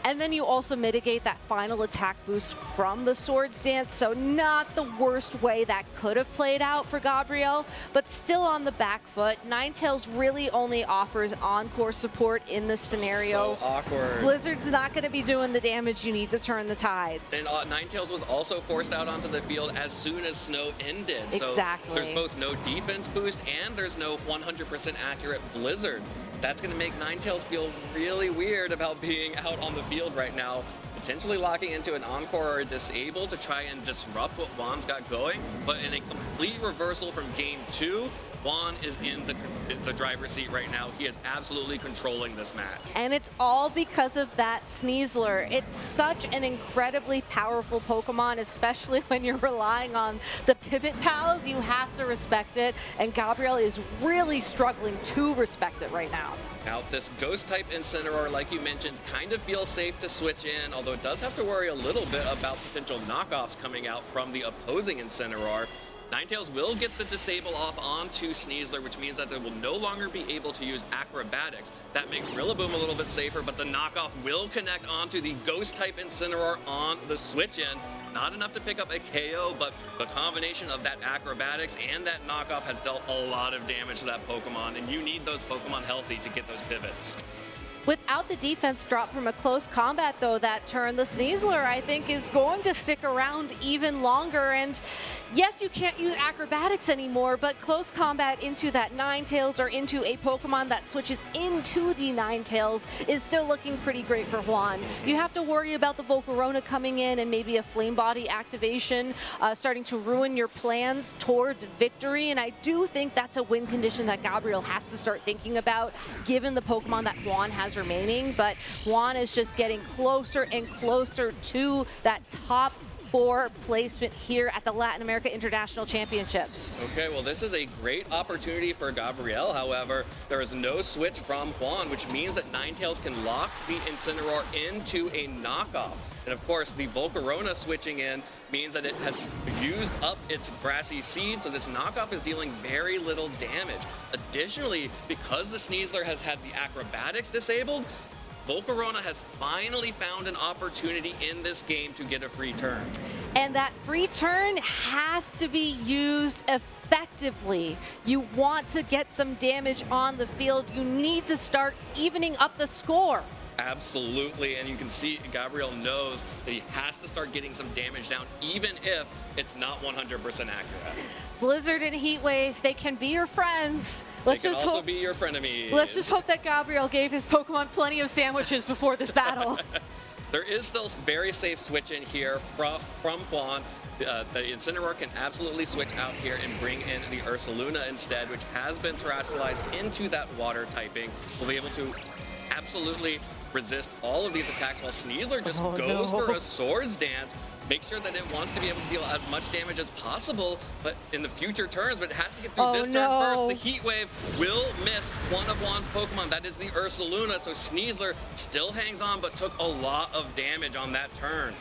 And then you also mitigate that final attack boost from the Sword Stance, so not the worst way that could have played out for Gabriel, but still on the back foot. Ninetales really only offers Encore support in this scenario. So awkward. Blizzard's not going to be doing the damage you need to turn the tides. And Ninetales was also forced out onto the field as soon as snow ended. Exactly. So there's both no defense boost and there's no 100% accurate Blizzard. That's going to make Ninetales feel really weird about being out on the field right now, potentially locking into an Encore or a Disable to try and disrupt what Juan's got going. But in a complete reversal from Game 2, Juan is in the driver's seat right now. He is absolutely controlling this match. And it's all because of that Sneasler. It's such an incredibly powerful Pokemon, especially when you're relying on the pivot pals. You have to respect it, and Gabriel is really struggling to respect it right now. Now, this Ghost-type Incineroar, like you mentioned, kind of feels safe to switch in, although it does have to worry a little bit about potential knockoffs coming out from the opposing Incineroar. Ninetales will get the Disable off onto Sneasler, which means that they will no longer be able to use Acrobatics. That makes Rillaboom a little bit safer, but the knockoff will connect onto the Ghost-type Incineroar on the switch-in. Not enough to pick up a KO, but the combination of that Acrobatics and that knockoff has dealt a lot of damage to that Pokemon, and you need those Pokemon healthy to get those pivots. Without the defense drop from a Close Combat, though, that turn, the Sneasler, I think, is going to stick around even longer. And yes, you can't use Acrobatics anymore, but Close Combat into that Ninetales or into a Pokemon that switches into the Ninetales is still looking pretty great for Juan. You have to worry about the Volcarona coming in and maybe a Flame Body activation starting to ruin your plans towards victory. And I do think that's a win condition that Gabriel has to start thinking about, given the Pokemon that Juan has remaining. But Juan is just getting closer and closer to that top 4 placement here at the Latin America International Championships. Okay, well, this is a great opportunity for Gabriel. However, there is no switch from Juan, which means that Ninetales can lock the Incineroar into a knockoff. And of course, the Volcarona switching in means that it has used up its Grassy Seed, so this knockoff is dealing very little damage. Additionally, because the Sneasler has had the Acrobatics disabled, Volcarona has finally found an opportunity in this game to get a free turn. And that free turn has to be used effectively. You want to get some damage on the field. You need to start evening up the score. Absolutely, and you can see Gabriel knows that he has to start getting some damage down, even if it's not 100% accurate. Blizzard and Heatwave, they can be your friends. They can also be your frenemies. Let's just hope that Gabriel gave his Pokemon plenty of sandwiches before this battle. There is still very safe switch in here from Juan. The Incineroar can absolutely switch out here and bring in the Ursaluna instead, which has been terrestrialized into that water typing. We'll be able to absolutely resist all of these attacks while Sneasler just goes for a Swords Dance. Make sure that it wants to be able to deal as much damage as possible, but in the future turns, but it has to get through this turn first. The Heat Wave will miss one of Juan's Pokemon. That is the Ursaluna, so Sneasler still hangs on, but took a lot of damage on that turn.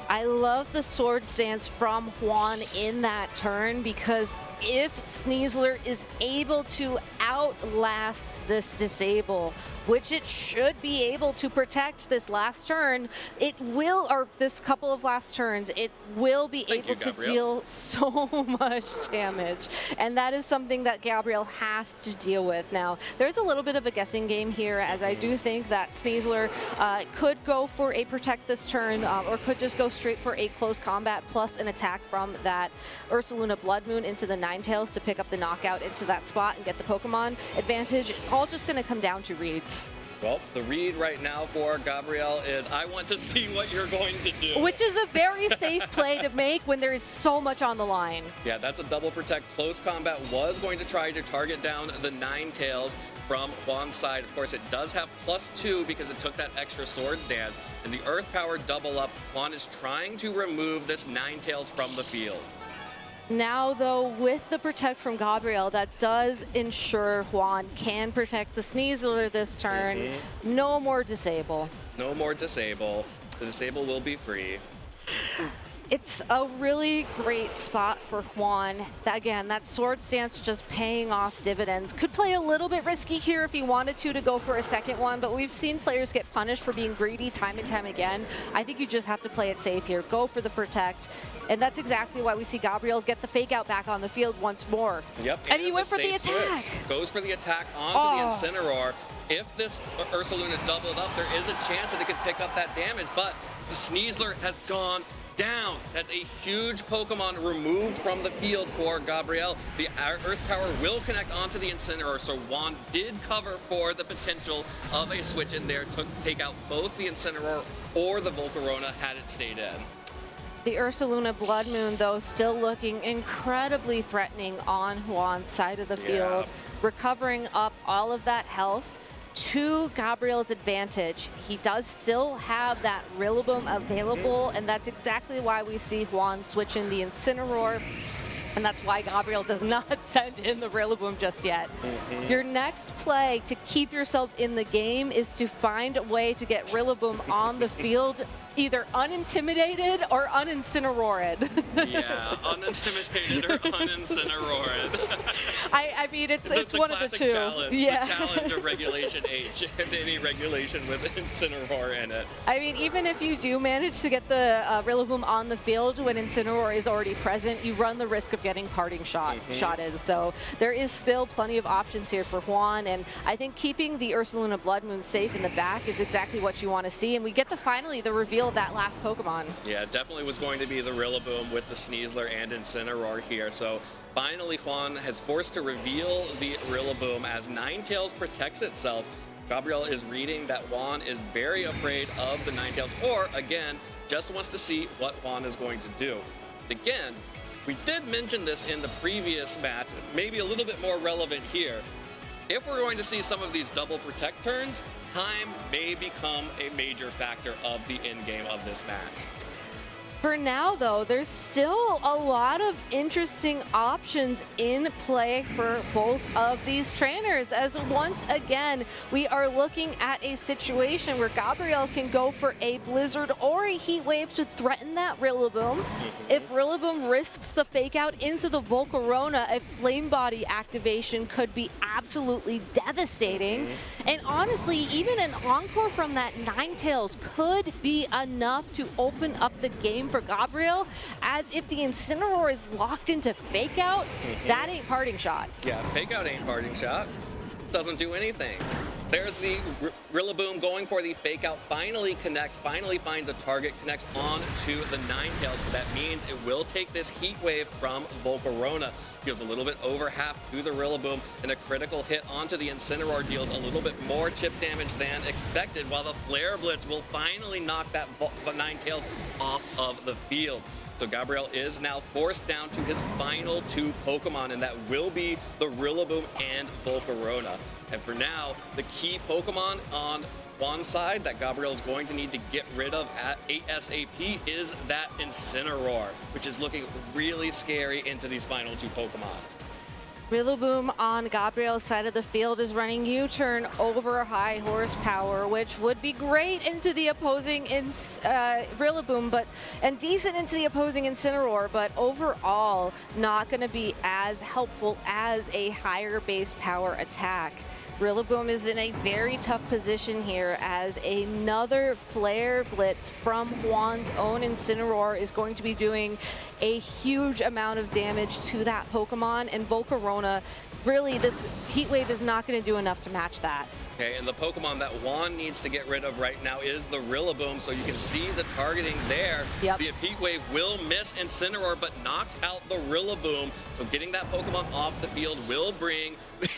I love the Sword Stance from Juan in that turn, because if Sneasler is able to outlast this disable, which it should be able to protect this last turn, it will, or this couple of last turns, it will be able to deal so much damage. And that is something that Gabriel has to deal with. Now, there's a little bit of a guessing game here, as I do think that Sneasler could go for a protect this turn, or could just go straight for a close combat plus an attack from that Ursaluna Blood Moon into the Ninetales to pick up the knockout into that spot and get the Pokemon advantage. It's all just going to come down to reads. Well, the read right now for Gabriel is, I want to see what you're going to do. Which is a very safe play to make when there is so much on the line. Yeah, that's a double protect. Close combat was going to try to target down the Ninetales from Juan's side. Of course, it does have +2 because it took that extra Swords Dance. And the Earth Power double up, Juan is trying to remove this Ninetales from the field. Now, though, with the protect from Gabriel, that does ensure Juan can protect the Sneasler this turn. No more disable. No more disable. The disable will be free. It's a really great spot for Juan. Again, that Sword Stance just paying off dividends. Could play a little bit risky here if he wanted to go for a second one, but we've seen players get punished for being greedy time and time again. I think you just have to play it safe here. Go for the protect. And that's exactly why we see Gabriel get the fake out back on the field once more. Yep. And he went for the attack. Switch. Goes for the attack onto the Incineroar. If this Ursaluna doubled up, there is a chance that it could pick up that damage, but the Sneasler has gone down. That's a huge Pokemon removed from the field for Gabriel. The Earth Power will connect onto the Incineroar, so Juan did cover for the potential of a switch in there to take out both the Incineroar or the Volcarona had it stayed in. The Ursaluna Blood Moon, though, still looking incredibly threatening on Juan's side of the field, recovering up all of that health to Gabriel's advantage. He does still have that Rillaboom available, and that's exactly why we see Juan switching the Incineroar. And that's why Gabriel does not send in the Rillaboom just yet. Your next play to keep yourself in the game is to find a way to get Rillaboom on the field, either unintimidated or unincineroared. Yeah, unintimidated or unincineroared. I mean, it's one of the two. Challenge, the challenge of Regulation H, and any regulation with Incineroar in it. I mean, even if you do manage to get the Rillaboom on the field when Incineroar is already present, you run the risk of getting parting shotted. So there is still plenty of options here for Juan, and I think keeping the Ursaluna Blood Moon safe in the back is exactly what you want to see, and we get finally the reveal of that last Pokemon. Yeah, it definitely was going to be the Rillaboom with the Sneasler and Incineroar here. So finally, Juan has forced to reveal the Rillaboom as Ninetales protects itself. Gabriel is reading that Juan is very afraid of the Ninetales, or again, just wants to see what Juan is going to do. Again, we did mention this in the previous match, maybe a little bit more relevant here. If we're going to see some of these double protect turns, time may become a major factor of the end game of this match. For now, though, there's still a lot of interesting options in play for both of these trainers, as once again, we are looking at a situation where Gabriel can go for a Blizzard or a Heat Wave to threaten that Rillaboom. If Rillaboom risks the fake out into the Volcarona, a Flame Body activation could be absolutely devastating. And honestly, even an Encore from that Ninetales could be enough to open up the game for Gabriel, as if the Incineroar is locked into fake out, that ain't parting shot. Yeah, fake out ain't parting shot. Doesn't do anything. There's the Rillaboom going for the fake out, finally connects, finally finds a target, connects on to the Ninetales. But that means it will take this Heat Wave from Volcarona. Deals a little bit over half to the Rillaboom, and a critical hit onto the Incineroar deals a little bit more chip damage than expected, while the Flare Blitz will finally knock that Ninetales off of the field. So Gabriel is now forced down to his final 2 Pokemon, and that will be the Rillaboom and Volcarona. And for now, the key Pokemon on one side that Gabriel is going to need to get rid of at ASAP is that Incineroar, which is looking really scary into these final 2 Pokemon. Rillaboom on Gabriel's side of the field is running U-turn over high horsepower, which would be great into the opposing Rillaboom, and decent into the opposing Incineroar, but overall not going to be as helpful as a higher base power attack. Rillaboom is in a very tough position here, as another Flare Blitz from Juan's own Incineroar is going to be doing a huge amount of damage to that Pokemon, and Volcarona, really this Heat Wave is not going to do enough to match that. Okay, and the Pokemon that Juan needs to get rid of right now is the Rillaboom, so you can see the targeting there. Yep. The Heat Wave will miss Incineroar, but knocks out the Rillaboom, so getting that Pokemon off the field will bring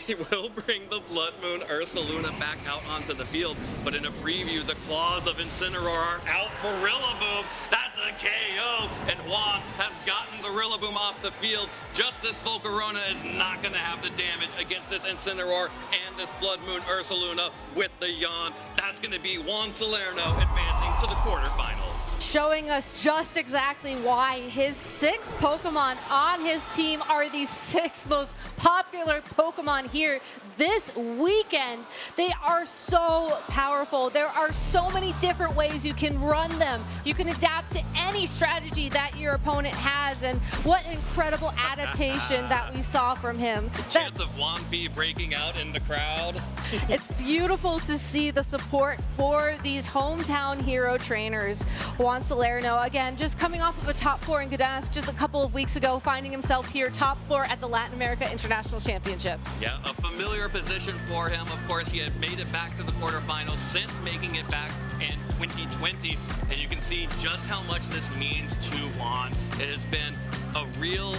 the Blood Moon Ursaluna back out onto the field. But in a preview, the claws of Incineroar are out for Rillaboom. That's a KO, and Juan has gotten the Rillaboom off the field. Just this Volcarona is not going to have the damage against this Incineroar and this Blood Moon Ursaluna with the yawn. That's going to be Juan Salerno advancing to the quarterfinals. Showing us just exactly why his 6 Pokemon on his team are the 6 most popular Pokemon here this weekend. They are so powerful. There are so many different ways you can run them. You can adapt to any strategy that your opponent has, and what incredible adaptation that we saw from him. Chance of Wanpee breaking out in the crowd. It's beautiful to see the support for these hometown hero trainers. Juan Salerno, again, just coming off of a top 4 in Gdansk just a couple of weeks ago, finding himself here top 4 at the Latin America International Championships. Yeah, a familiar position for him. Of course, he had made it back to the quarterfinals since making it back in 2020, and you can see just how much this means to Juan. It has been a real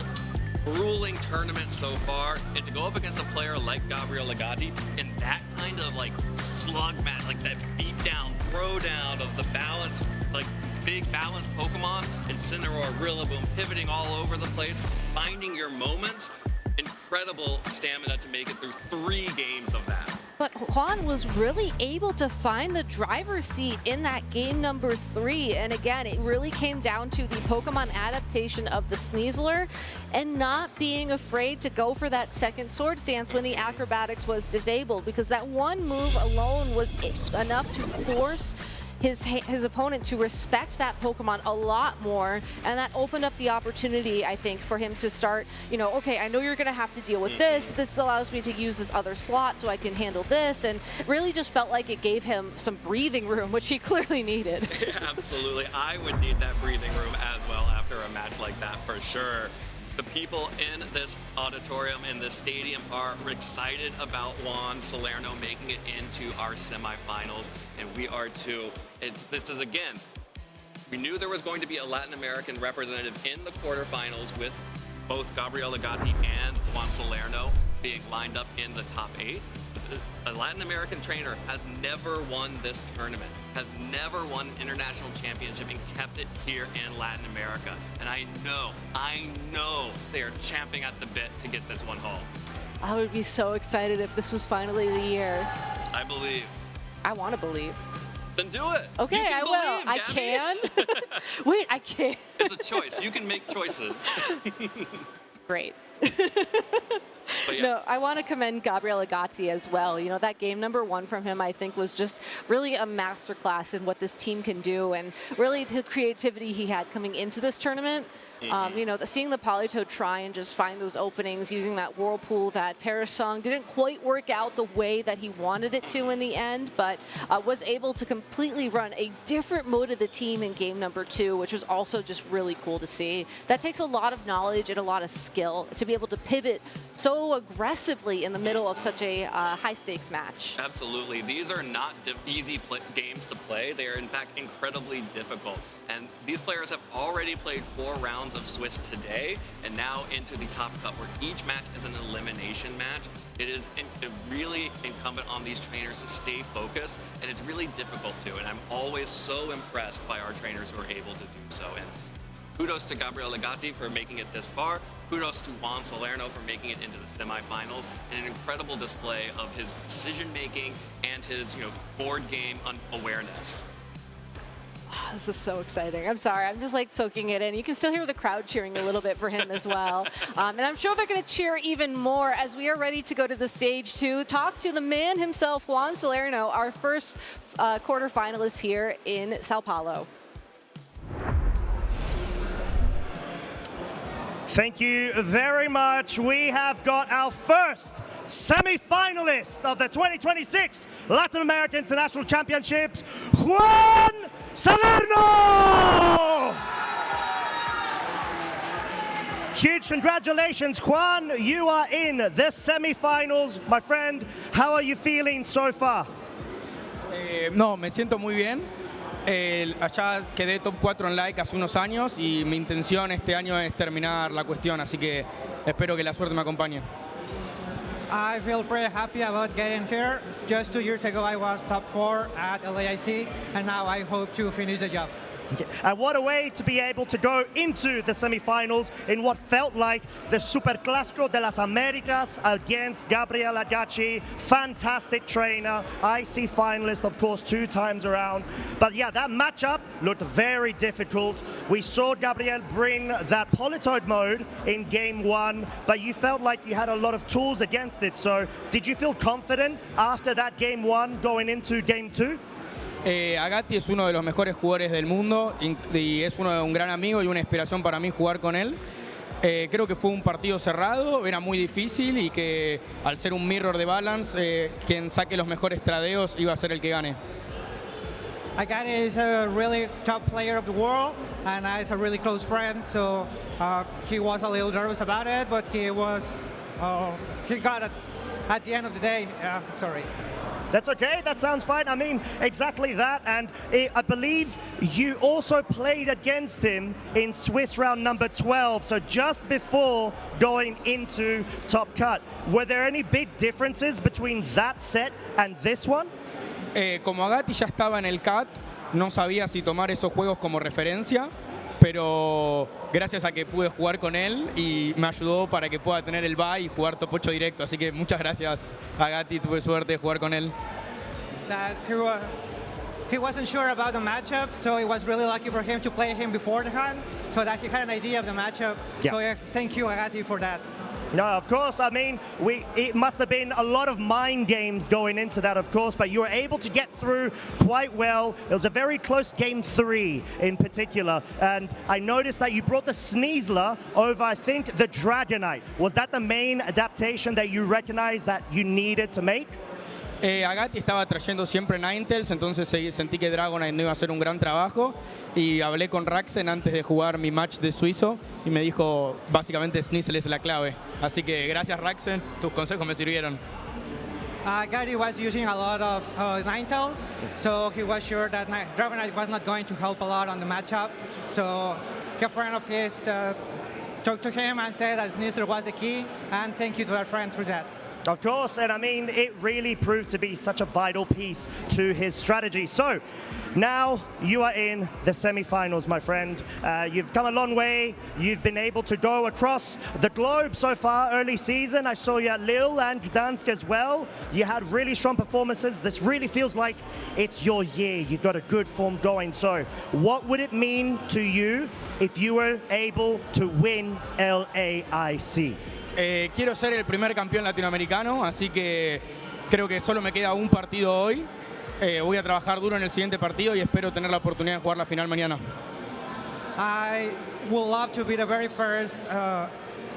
grueling tournament so far, and to go up against a player like Gabriel Legati in that kind of like slug match, like that beat down, throw down of the balance, like big balanced Pokemon, Incineroar, Rillaboom, pivoting all over the place, finding your moments, incredible stamina to make it through 3 games of that. But Juan was really able to find the driver's seat in that game number 3. And again, it really came down to the Pokemon adaptation of the Sneasler and not being afraid to go for that second Swords Dance when the acrobatics was disabled, because that one move alone was enough to force his opponent to respect that Pokemon a lot more, and that opened up the opportunity, I think, for him to start, okay, I know you're gonna have to deal with this. This allows me to use this other slot so I can handle this, and really just felt like it gave him some breathing room, which he clearly needed. Yeah, absolutely. I would need that breathing room as well after a match like that, for sure. The people in this auditorium, in this stadium, are excited about Juan Salerno making it into our semifinals, and we are too. This is, again, we knew there was going to be a Latin American representative in the quarterfinals with both Gabriel Legati and Juan Salerno being lined up in the top 8. A Latin American trainer has never won this tournament, has never won an international championship and kept it here in Latin America. And I know they are champing at the bit to get this one home. I would be so excited if this was finally the year. I believe. I want to believe. Then do it. Okay, You can I will. believe, I Gabby. can. Wait, I can't. It's a choice. You can make choices. Great. But yeah. No, I want to commend Gabriel Agati as well. You know, that game number 1 from him, I think, was just really a masterclass in what this team can do, and really the creativity he had coming into this tournament. You know, seeing the Politoed try and just find those openings, using that whirlpool, that Perish song didn't quite work out the way that he wanted it to in the end, but was able to completely run a different mode of the team in game number 2, which was also just really cool to see. That takes a lot of knowledge and a lot of skill to be able to pivot so aggressively in the middle of such a high-stakes match. Absolutely. These are not easy games to play. They are, in fact, incredibly difficult. And these players have already played 4 rounds of Swiss today, and now into the Top Cut, where each match is an elimination match. It is really incumbent on these trainers to stay focused, and it's really difficult to. And I'm always so impressed by our trainers who are able to do so. And kudos to Gabriel Agati for making it this far. Kudos to Juan Salerno for making it into the semifinals, and an incredible display of his decision-making and his, board game awareness. Oh, this is so exciting. I'm sorry, I'm just like soaking it in. You can still hear the crowd cheering a little bit for him as well. And I'm sure they're going to cheer even more as we are ready to go to the stage to talk to the man himself, Juan Salerno, our first quarterfinalist here in Sao Paulo. Thank you very much. We have got our first semi-finalist of the 2026 Latin American International Championships, Juan Salerno! Huge congratulations, Juan. You are in the semi-finals. My friend, how are you feeling so far? No, me siento muy bien. Allá quedé top 4 en Like hace unos años y mi intención este año es terminar la cuestión, así que espero que la suerte me acompañe. I feel pretty happy about getting here. Just 2 years ago I was top 4 at LAIC, and now I hope to finish the job. And what a way to be able to go into the semifinals in what felt like the Superclásico de las Américas against Gabriel Agati. Fantastic trainer, IC finalist, of course, 2 times around. But yeah, that matchup looked very difficult. We saw Gabriel bring that Politoed mode in game 1, but you felt like you had a lot of tools against it. So did you feel confident after that game 1 going into game 2? Agati es uno de los mejores jugadores del mundo y es un gran amigo y una inspiración para mí jugar con él. Creo que fue un partido cerrado, era muy difícil y que al ser un mirror de balance, quien saque los mejores tradeos iba a ser el que gane. Agati is a really top player of the world, and is a really close friend, so he was a little nervous about it, but he got it at the end of the day. Sorry. That's okay, that sounds fine. I mean, exactly that. And I believe you also played against him in Swiss round number 12, so just before going into Top Cut. Were there any big differences between that set and this one? Como Agati ya estaba en el CAT, no sabía si tomar esos juegos como referencia, pero gracias a que pude jugar con él y me ayudó para que pueda tener el bye y jugar top 8 directo. Así que muchas gracias a Agati, tuve suerte de jugar con él. He wasn't sure about the matchup, so it was really lucky for him to play him beforehand so that he had an idea of the matchup. Yeah. So thank you, Agati, for that. No, of course. I mean, it must have been a lot of mind games going into that, of course, but you were able to get through quite well. It was a very close game 3 in particular, and I noticed that you brought the Sneasler over, I think, the Dragonite. Was that the main adaptation that you recognized that you needed to make? Agati estaba trayendo siempre Ninetales, entonces sentí que Dragonite no iba a hacer un gran trabajo y hablé con Raxen antes de jugar mi match de suizo y me dijo básicamente Sneasel es la clave. Así que gracias Raxen, tus consejos me sirvieron. Agati was using a lot of Ninetales, so he was sure that Dragonite was not going to help a lot on the matchup. So a friend of his talked to him and said that Sneasel was the key, and thank you to our friend for that. Of course, and I mean, it really proved to be such a vital piece to his strategy. So, now you are in the semi-finals, my friend. You've come a long way. You've been able to go across the globe so far, early season. I saw you at Lille and Gdansk as well. You had really strong performances. This really feels like it's your year. You've got a good form going. So, what would it mean to you if you were able to win LAIC? Quiero ser el primer campeón latinoamericano, así que creo que solo me queda un partido hoy. Voy a trabajar duro en el siguiente partido y espero tener la oportunidad de jugar la final mañana. I would love to be the very first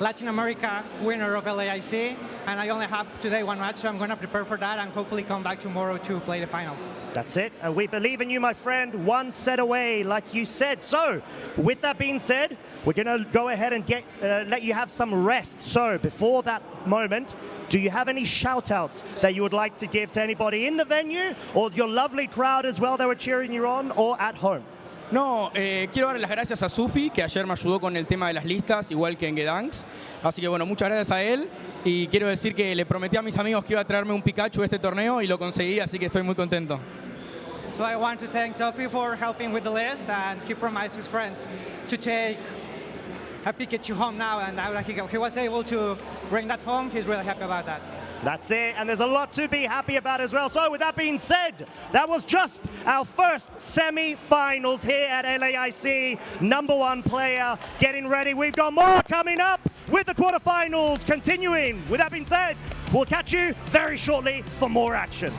Latin America winner of LAIC, and I only have today one match, so I'm going to prepare for that and hopefully come back tomorrow to play the finals. That's it. And we believe in you, my friend. One set away, like you said. So, with that being said, we're going to go ahead and let you have some rest. So, before that moment, do you have any shout-outs that you would like to give to anybody in the venue or your lovely crowd as well that were cheering you on, or at home? No, quiero dar las gracias a Sufi, que ayer me ayudó con el tema de las listas, igual que en Gdansk. Así que bueno, muchas gracias a él. Y quiero decir que le prometí a mis amigos que iba a traerme un Pikachu a este torneo y lo conseguí, así que estoy muy contento. So I want to thank Sophie for helping with the list, and he promised his friends to take a Pikachu home now, and now that he was able to bring that home, he's really happy about that. That's it, and there's a lot to be happy about as well. So with that being said, that was just our first semi-finals here at LAIC. Number one player getting ready. We've got more coming up with the quarterfinals continuing. With that being said, we'll catch you very shortly for more action.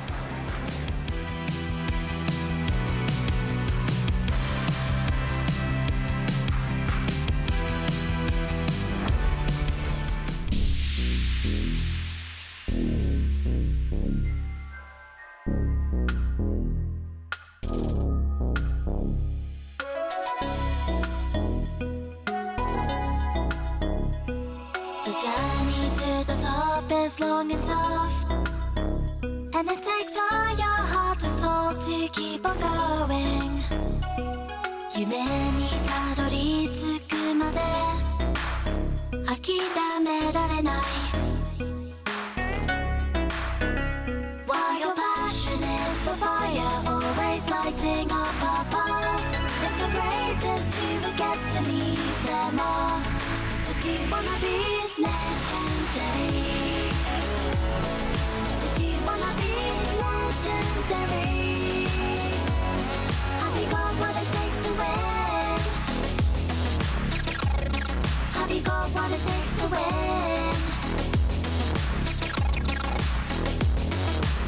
Is long and tough, and it takes all your heart and soul to keep on going. 夢にたどり着くまで諦められない。 While your passion is the fire, always lighting up above, it's the greatest who will get to leave them all. So do you wanna be legendary? Have you got what it takes to win? Have you got what it takes to win?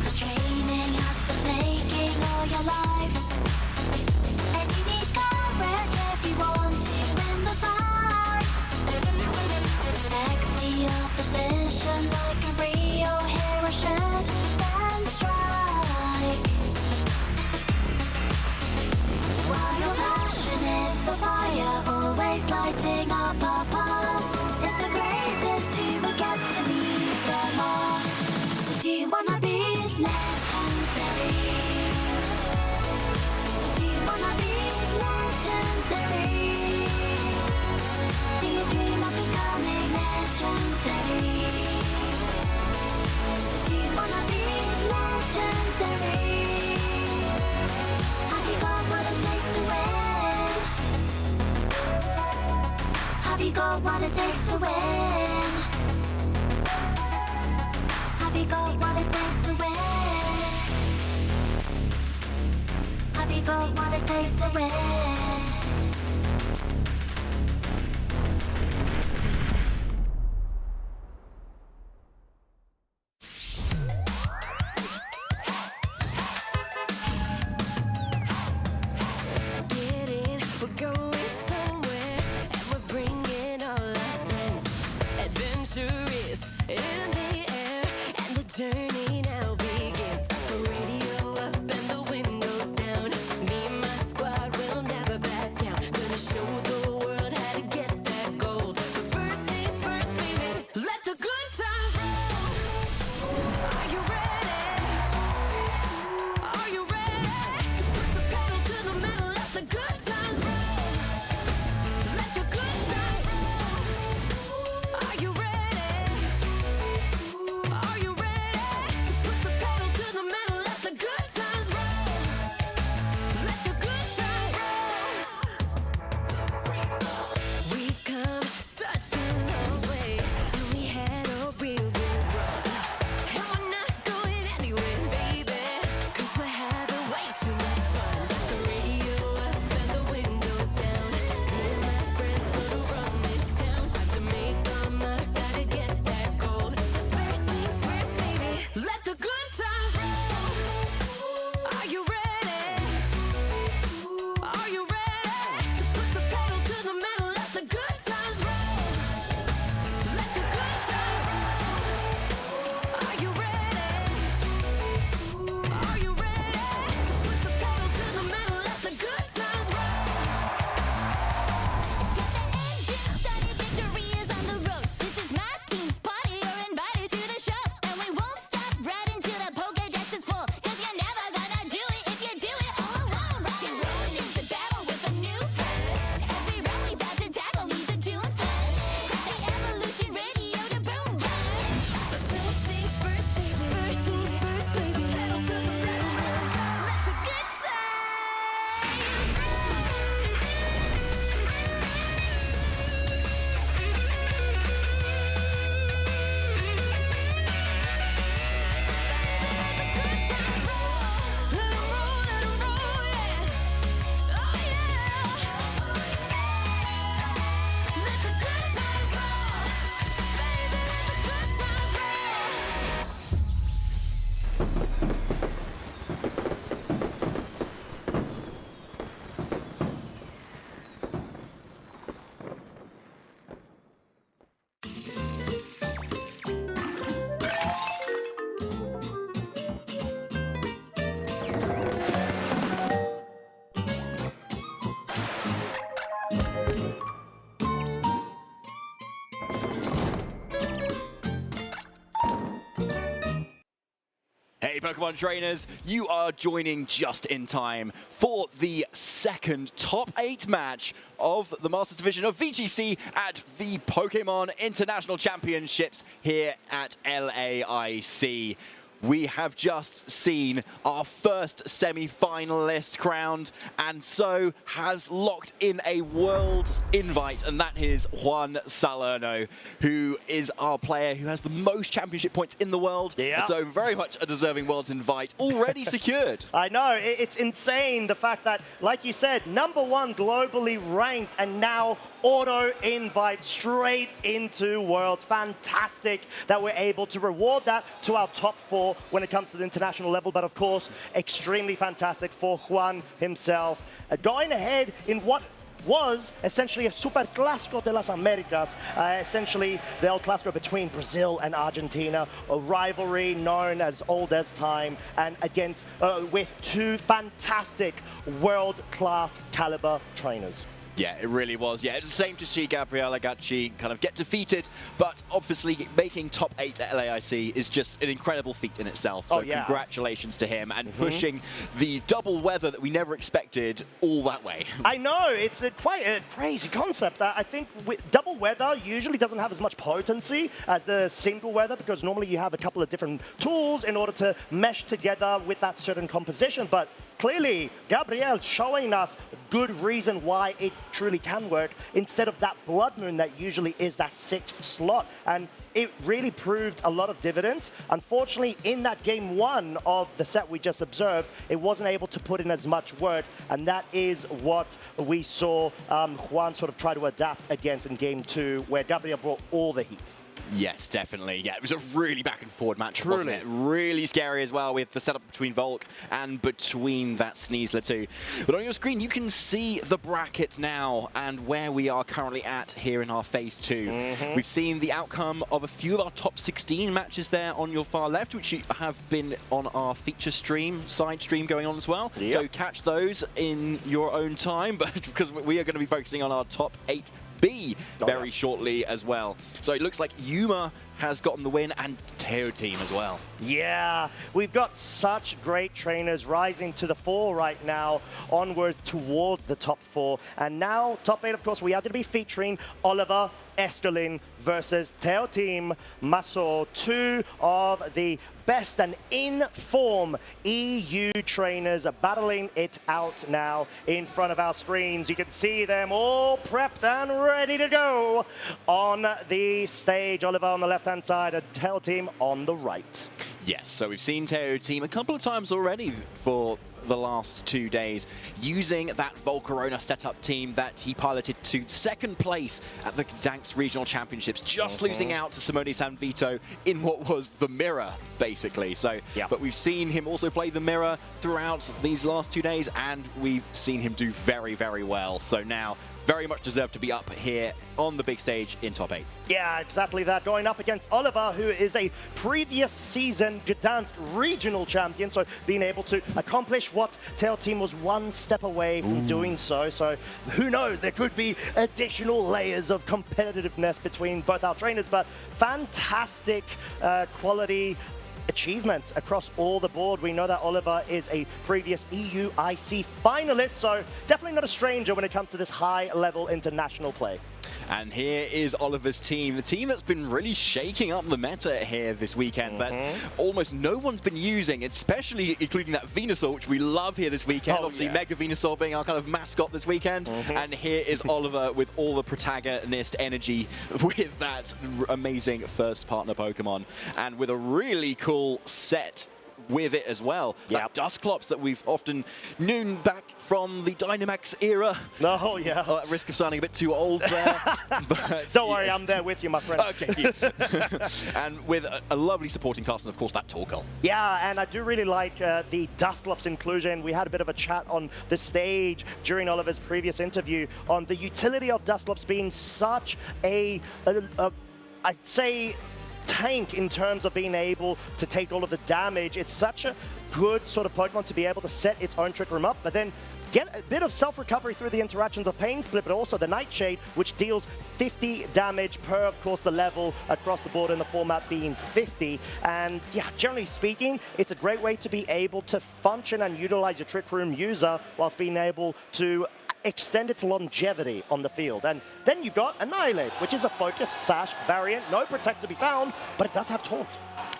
The training has been taking all your life, and you need courage if you want to win the fight. Respect the opposition like a real hero should, then strike. While your passion is the fire, always lighting up above, it's the greatest who will get to lead them all. So do you wanna be legendary? So do you wanna be legendary? Do you dream of becoming legendary? So do you wanna be legendary? Have you got what it takes to win? Have you got what it takes to win? Have you got what it takes to win? Have you got what it takes to win? Journey now begins. The radio up and the windows down. Me and my squad will Hey Pokemon trainers, you are joining just in time for the second top 8 match of the Masters Division of VGC at the Pokemon International Championships here at LAIC. We have just seen our first semi-finalist crowned, and so has locked in a world invite, and that is Juan Salerno, who is our player who has the most championship points in the world. Yeah. So very much a deserving world's invite already secured. I know, it's insane the fact that, like you said, #1 globally ranked, and now auto invite straight into Worlds. Fantastic that we're able to reward that to our top 4 when it comes to the international level, but of course, extremely fantastic for Juan himself. Going ahead in what was essentially a Super Clásico de las Americas, essentially the El Clásico between Brazil and Argentina, a rivalry known as old as time, and against with 2 fantastic world-class caliber trainers. Yeah, it really was. Yeah, it's the same to see Gabriel Agacci kind of get defeated, but obviously making top 8 at LAIC is just an incredible feat in itself. So congratulations to him, and pushing the double weather that we never expected all that way. I know, it's quite a crazy concept. I think double weather usually doesn't have as much potency as the single weather, because normally you have a couple of different tools in order to mesh together with that certain composition, but clearly, Gabriel showing us good reason why it truly can work instead of that Blood Moon that usually is that 6th slot. And it really proved a lot of dividends. Unfortunately, in that game 1 of the set we just observed, it wasn't able to put in as much work, and that is what we saw Juan sort of try to adapt against in game 2, where Gabriel brought all the heat. Yes, definitely. Yeah, it was a really back and forward match, wasn't it? Really scary as well, with the setup between Volk and between that Sneasler too. But on your screen, you can see the bracket now and where we are currently at here in our phase 2. We've seen the outcome of a few of our top 16 matches there on your far left, which have been on our feature stream, side stream going on as well. So catch those in your own time, but because we are going to be focusing on our top 8 very shortly as well. So it looks like Yuma has gotten the win, and Teo team as well. Yeah, we've got such great trainers rising to the fore right now, onwards towards the top 4. And now, top 8, of course, we are going to be featuring Oliver, Estelin versus Teo team Maso, 2 of the best and in-form EU trainers are battling it out now in front of our screens. You can see them all prepped and ready to go on the stage. Oliver on the left-hand side, and Teo team on the right. Yes, so we've seen Teo team a couple of times already for the last 2 days, using that Volcarona setup team that he piloted to 2nd place at the Gdansk Regional Championships, just losing out to Simone Sanvito in what was the mirror, basically. So, but we've seen him also play the mirror throughout these last 2 days, and we've seen him do very, very well. So now, very much deserved to be up here on the big stage in top 8. Yeah, exactly that. Going up against Oliver, who is a previous season Gdansk regional champion, so being able to accomplish what Teo team was 1 step away from doing so. So who knows, there could be additional layers of competitiveness between both our trainers, but fantastic quality achievements across all the board. We know that Oliver is a previous EUIC finalist, so definitely not a stranger when it comes to this high-level international play. And here is Oliver's team, the team that's been really shaking up the meta here this weekend, that almost no one's been using, especially including that Venusaur, which we love here this weekend. Obviously, Mega Venusaur being our kind of mascot this weekend. And here is Oliver with all the protagonist energy with that amazing first partner Pokemon, and with a really cool set with it as well. That Dusclops that we've often known back from the Dynamax era. Oh, yeah. At risk of sounding a bit too old there. But don't worry, I'm there with you, my friend. Okay, and with a lovely supporting cast, and of course that Torkoal. Yeah, and I do really like the Dusclops inclusion. We had a bit of a chat on the stage during Oliver's previous interview on the utility of Dusclops being such a I'd say, tank in terms of being able to take all of the damage. It's such a good sort of Pokemon to be able to set its own Trick Room up, but then get a bit of self-recovery through the interactions of Pain Split, but also the Nightshade, which deals 50 damage per, of course, the level across the board in the format being 50. And yeah, generally speaking, it's a great way to be able to function and utilize your Trick Room user whilst being able to extend its longevity on the field. And then you've got Annihilate, which is a Focus Sash variant. No Protect to be found, but it does have Taunt.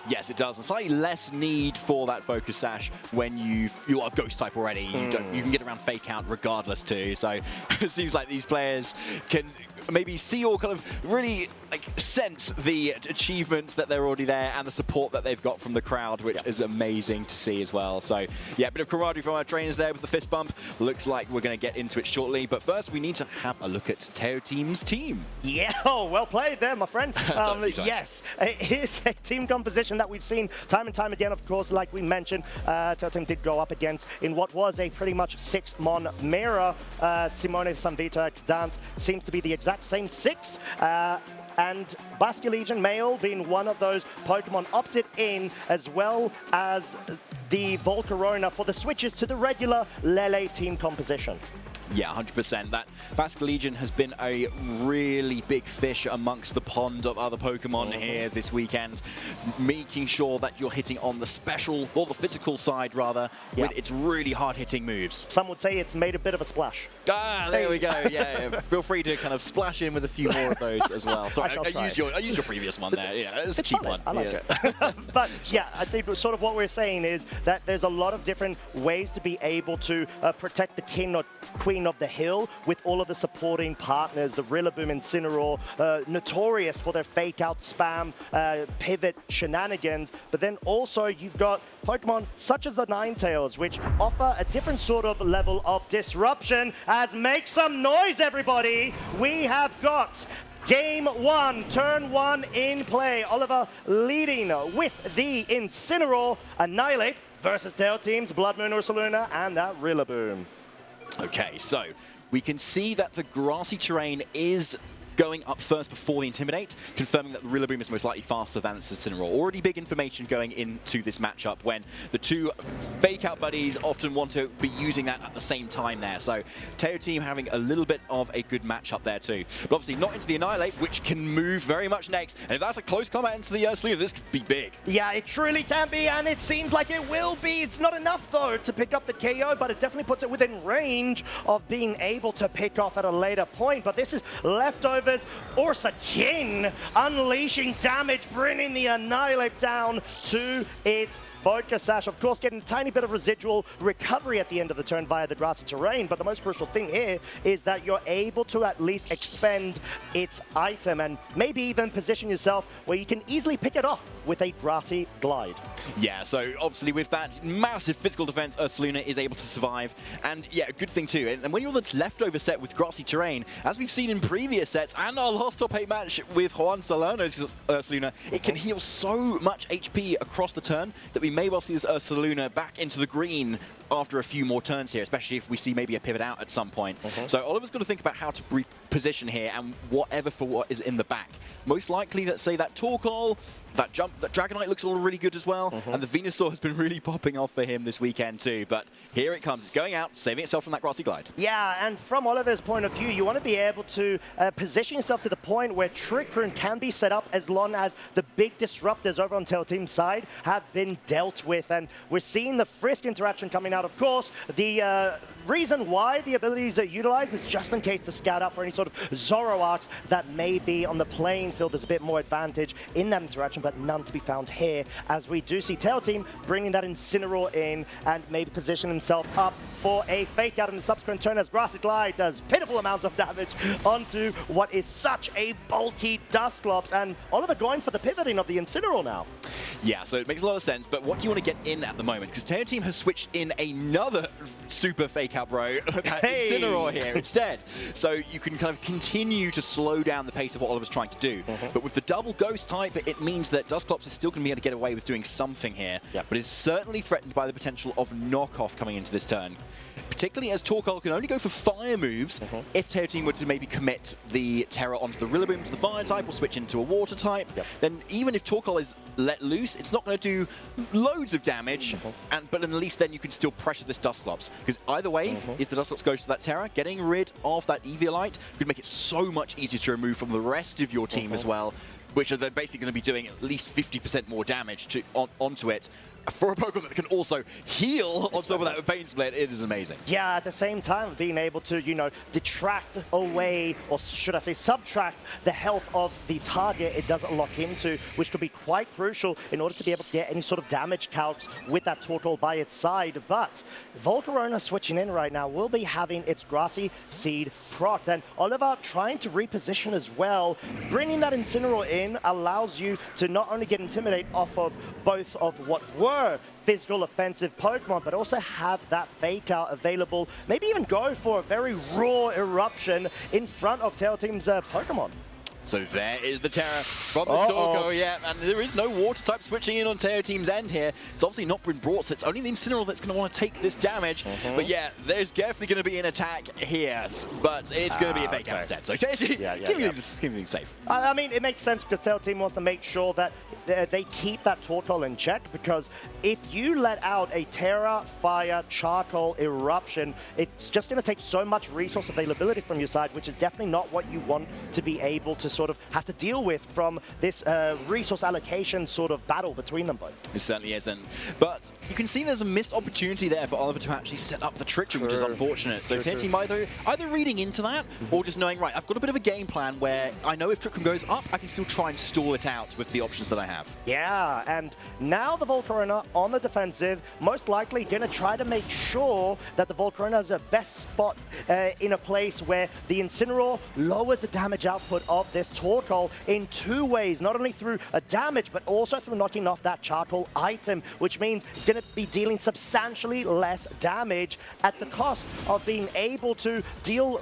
Yes, it does. And slightly less need for that Focus Sash when you are Ghost type already. You can get around Fake Out regardless too. So it seems like these players can maybe see or kind of really sense the achievements that they're already there and the support that they've got from the crowd, which is amazing to see as well. So yeah, a bit of camaraderie from our trainers there with the fist bump. Looks like we're going to get into it shortly. But first, we need to have a look at Teo Team's team. Yeah, well played there, my friend. Yes, it is a team composition that we've seen time and time again. Of course, like we mentioned, Teo Team did go up against in what was a pretty much 6-mon mirror. Simone Sanvita Dance seems to be the exact same 6. And Basque Legion Male being one of those Pokemon opted in, as well as the Volcarona for the switches to the regular Lele team composition. Yeah, 100%. That Basque Legion has been a really big fish amongst the pond of other Pokemon here this weekend, making sure that you're hitting on the special, or the physical side rather, with its really hard-hitting moves. Some would say it's made a bit of a splash. Ah, there we go. Yeah, feel free to kind of splash in with a few more of those as well. So I used your previous one there. Yeah, it's a cheap one. I like it. But yeah, I think sort of what we're saying is that there's a lot of different ways to be able to protect the king or queen of the hill with all of the supporting partners. The Rillaboom and Incineroar, notorious for their fake out spam, pivot shenanigans, but then also you've got Pokemon such as the Ninetales, which offer a different sort of level of disruption. As make some noise, everybody! We have got Game 1, Turn 1 in play. Oliver leading with the Incineroar, Annihilate versus Teo Team's Blood Moon Ursaluna and that Rillaboom. Okay, so we can see that the grassy terrain is going up first before the Intimidate, confirming that the Rillaboom is most likely faster than Incineroar. Already big information going into this matchup when the two fake-out buddies often want to be using that at the same time there. So Teo Team having a little bit of a good matchup there too. But obviously not into the Annihilate, which can move very much next. And if that's a close combat into the Ursaluna, this could be big. Yeah, it truly can be, and it seems like it will be. It's not enough, though, to pick up the KO, but it definitely puts it within range of being able to pick off at a later point. But this is leftovers. Ursa Kin unleashing damage, bringing the Annihilate down to its Focus Sash. Of course, getting a tiny bit of residual recovery at the end of the turn via the grassy terrain, but the most crucial thing here is that you're able to at least expend its item and maybe even position yourself where you can easily pick it off with a grassy glide. Yeah, so obviously with that massive physical defense, Ursaluna is able to survive. And yeah, a good thing too. And when you're on this leftover set with grassy terrain, as we've seen in previous sets and our last top 8 match with Juan Salerno's Ursaluna, it can heal so much HP across the turn that we may well see this Ursaluna back into the green after a few more turns here, especially if we see maybe a pivot out at some point. So Oliver's got to think about how to reposition here and whatever for what is in the back. Most likely, let's say that Torkoal, that jump, that Dragonite looks all really good as well, and the Venusaur has been really popping off for him this weekend too. But here it comes, it's going out, saving itself from that grassy glide. Yeah, and from Oliver's point of view, you want to be able to position yourself to the point where Trick Room can be set up as long as the big disruptors over on Teo Team's side have been dealt with. And we're seeing the Frisk interaction coming out, of course. The reason why the abilities are utilized is just in case to scout out for any sort of Zoroarks that may be on the playing field. There's a bit more advantage in that interaction, but none to be found here, as we do see Teo Team bringing that Incineroar in and maybe position himself up for a fake out in the subsequent turn as Grassy Glide does pitiful amounts of damage onto what is such a bulky Dusclops, and Oliver going for the pivoting of the Incineroar now. Yeah, so it makes a lot of sense, but what do you want to get in at the moment? Because Teo Team has switched in another super fake out bro, Incineroar here instead. So you can kind of continue to slow down the pace of what Oliver's trying to do. But with the double Ghost type, it means that Dusclops is still going to be able to get away with doing something here, but is certainly threatened by the potential of knockoff coming into this turn. particularly as Torkoal can only go for fire moves if Teo Team were to maybe commit the Terra onto the Rillaboom to the fire type or switch into a water type. Then even if Torkoal is let loose, it's not going to do loads of damage, but at least then you can still pressure this Dusclops. Because either way, if the Dusclops goes to that Terra, getting rid of that Eviolite could make it so much easier to remove from the rest of your team as well, which are basically going to be doing at least 50% more damage onto it. For a Pokemon that can also heal on top of that with Pain Split, it is amazing. Yeah, at the same time, being able to, you know, detract away, or should I say subtract, the health of the target it doesn't lock into, which could be quite crucial in order to be able to get any sort of damage calcs with that Torkoal by its side. But Volcarona switching in right now will be having its Grassy Seed procced, and Oliver trying to reposition as well. Bringing that Incineroar in allows you to not only get Intimidate off of both of what were physical offensive Pokemon, but also have that fake out available. Maybe even go for a very raw eruption in front of Tail Team's Pokemon. So there is the Terra from the Torkoal, yeah, and there is no water type switching in on Teo Team's end here. It's obviously not been brought, so it's only the Incineroar that's going to want to take this damage. But yeah, there's definitely going to be an attack here, but it's going to be a fake out instead. So keep things safe. I mean, it makes sense because Tail Team wants to make sure that they keep that Torkoal in check, because if you let out a Terra, Fire, Charcoal eruption, it's just going to take so much resource availability from your side, which is definitely not what you want to be able to sort of have to deal with from this resource allocation sort of battle between them both. It certainly isn't. But you can see there's a missed opportunity there for Oliver to actually set up the Trick Room, which is unfortunate. So Tail Team either reading into that or just knowing, right, I've got a bit of a game plan where I know if Trick Room goes up, I can still try and stall it out with the options that I have. Yeah, and now the Volcarona on the defensive, most likely going to try to make sure that the Volcarona is the best spot in a place where the Incineroar lowers the damage output of this Torkoal in two ways, not only through a damage, but also through knocking off that Charcoal item, which means it's going to be dealing substantially less damage at the cost of being able to deal,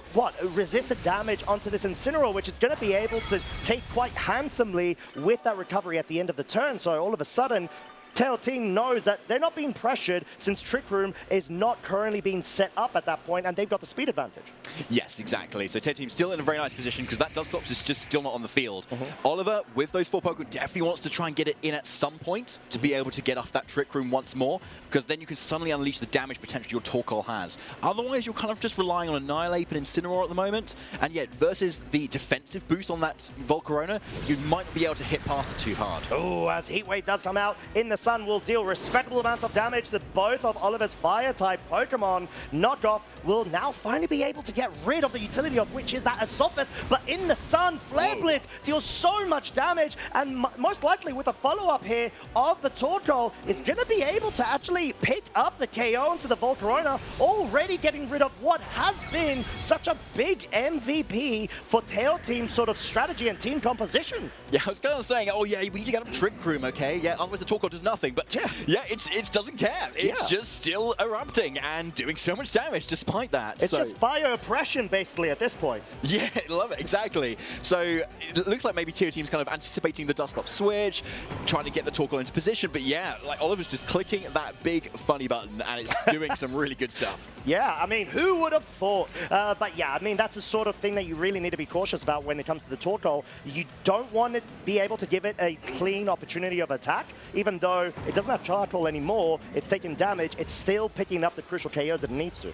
resisted damage onto this Incineroar, which it's going to be able to take quite handsomely with that recovery at the end of the turn. So all of a sudden, Tail Team knows that they're not being pressured since Trick Room is not currently being set up at that point, and they've got the speed advantage. Yes, exactly. So Tail Team's still in a very nice position because that Dusclops is just still not on the field. Oliver, with those 4 Pokemon, definitely wants to try and get it in at some point to be able to get off that Trick Room once more, because then you can suddenly unleash the damage potential your Torkoal has. Otherwise, you're kind of just relying on Annihilate and Incineroar at the moment, and yet versus the defensive boost on that Volcarona, you might be able to hit past it too hard. Oh, as Heat Wave does come out in the sun, will deal respectable amounts of damage to both of Oliver's Fire-type Pokemon. Knockoff will now finally be able to get rid of the utility of which is that Assaultvest, but in the sun, Flare Blitz deals so much damage, and most likely with a follow-up here of the Torkoal, it's going to be able to actually pick up the KO into the Volcarona, already getting rid of what has been such a big MVP for Tail Team's sort of strategy and team composition. Yeah, I was kind of saying, oh yeah, we need to get up Trick Room, okay? Yeah, otherwise the Torkoal does nothing, but yeah, it doesn't care. It's just still erupting and doing so much damage despite that. It's just fire oppression, basically, at this point. Yeah, love it, exactly. So it looks like maybe Teo Team's kind of anticipating the Dusclops switch, trying to get the Torkoal into position, but yeah, like Oliver's just clicking that big funny button and it's doing some really good stuff. Yeah, I mean, who would have thought? But yeah, I mean, that's the sort of thing that you really need to be cautious about when it comes to the Torkoal. You don't want to be able to give it a clean opportunity of attack, even though it doesn't have Charcoal anymore, it's taking damage, it's still picking up the crucial KOs that it needs to.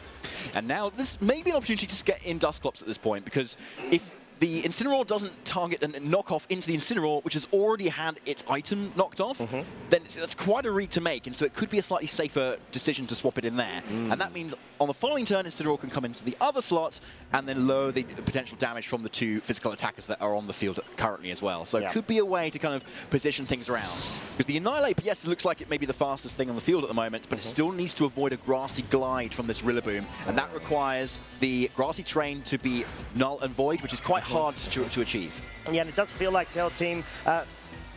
And now this may be an opportunity to get in Dusclops at this point, because if the Incineroar doesn't target and knock off into the Incineroar, which has already had its item knocked off, then that's quite a read to make, and so it could be a slightly safer decision to swap it in there. And that means on the following turn, Incineroar can come into the other slot and then lower the potential damage from the 2 physical attackers that are on the field currently as well. So it could be a way to kind of position things around. Because the Annihilate, yes, it looks like it may be the fastest thing on the field at the moment, but it still needs to avoid a Grassy Glide from this Rillaboom, and that requires the Grassy Terrain to be null and void, which is quite hard to achieve. Yeah, and it does feel like Tail Team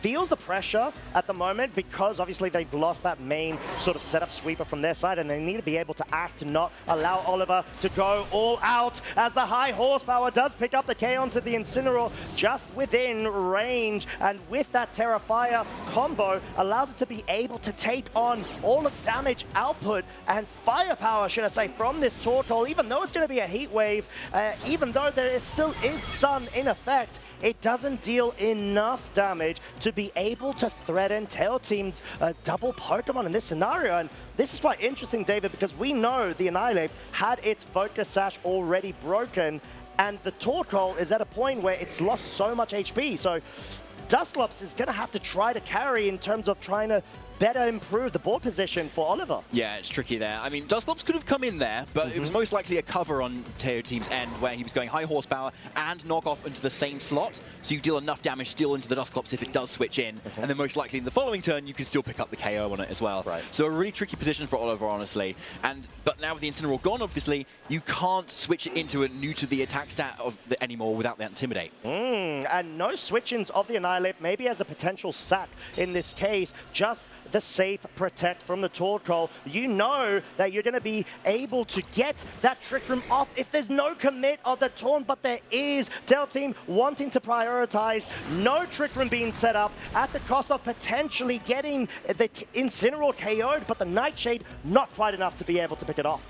feels the pressure at the moment because obviously they've lost that main sort of setup sweeper from their side, and they need to be able to act to not allow Oliver to go all out as the high horsepower does pick up the K onto the Incineroar just within range, and with that Terrafire combo allows it to be able to take on all of the damage output and firepower, should I say, from this Torkoal. Even though it's going to be a heat wave, even though there still is sun in effect, it doesn't deal enough damage to be able to threaten Tail Team's double Pokemon in this scenario. And this is quite interesting, David, because we know the Annihilate had its Focus Sash already broken, and the Torkoal is at a point where it's lost so much HP. So Dusclops is going to have to try to carry in terms of trying to better improve the board position for Oliver. Yeah, it's tricky there. I mean, Dusclops could have come in there, but it was most likely a cover on Teo Team's end where he was going high horsepower and knock off into the same slot, so you deal enough damage still into the Dusclops if it does switch in, and then most likely in the following turn you can still pick up the KO on it as well. Right. So a really tricky position for Oliver, honestly. But now with the Incineroar gone, obviously, you can't switch it into a new to the attack stat anymore without the Intimidate. And no switch-ins of the Annihilate, maybe as a potential sack in this case, just the safe protect from the Torkoal. You know that you're going to be able to get that Trick Room off if there's no commit of the Taunt, but there is. Tail Team wanting to prioritize. No Trick Room being set up at the cost of potentially getting the Incineroar KO'd, but the Nightshade not quite enough to be able to pick it off.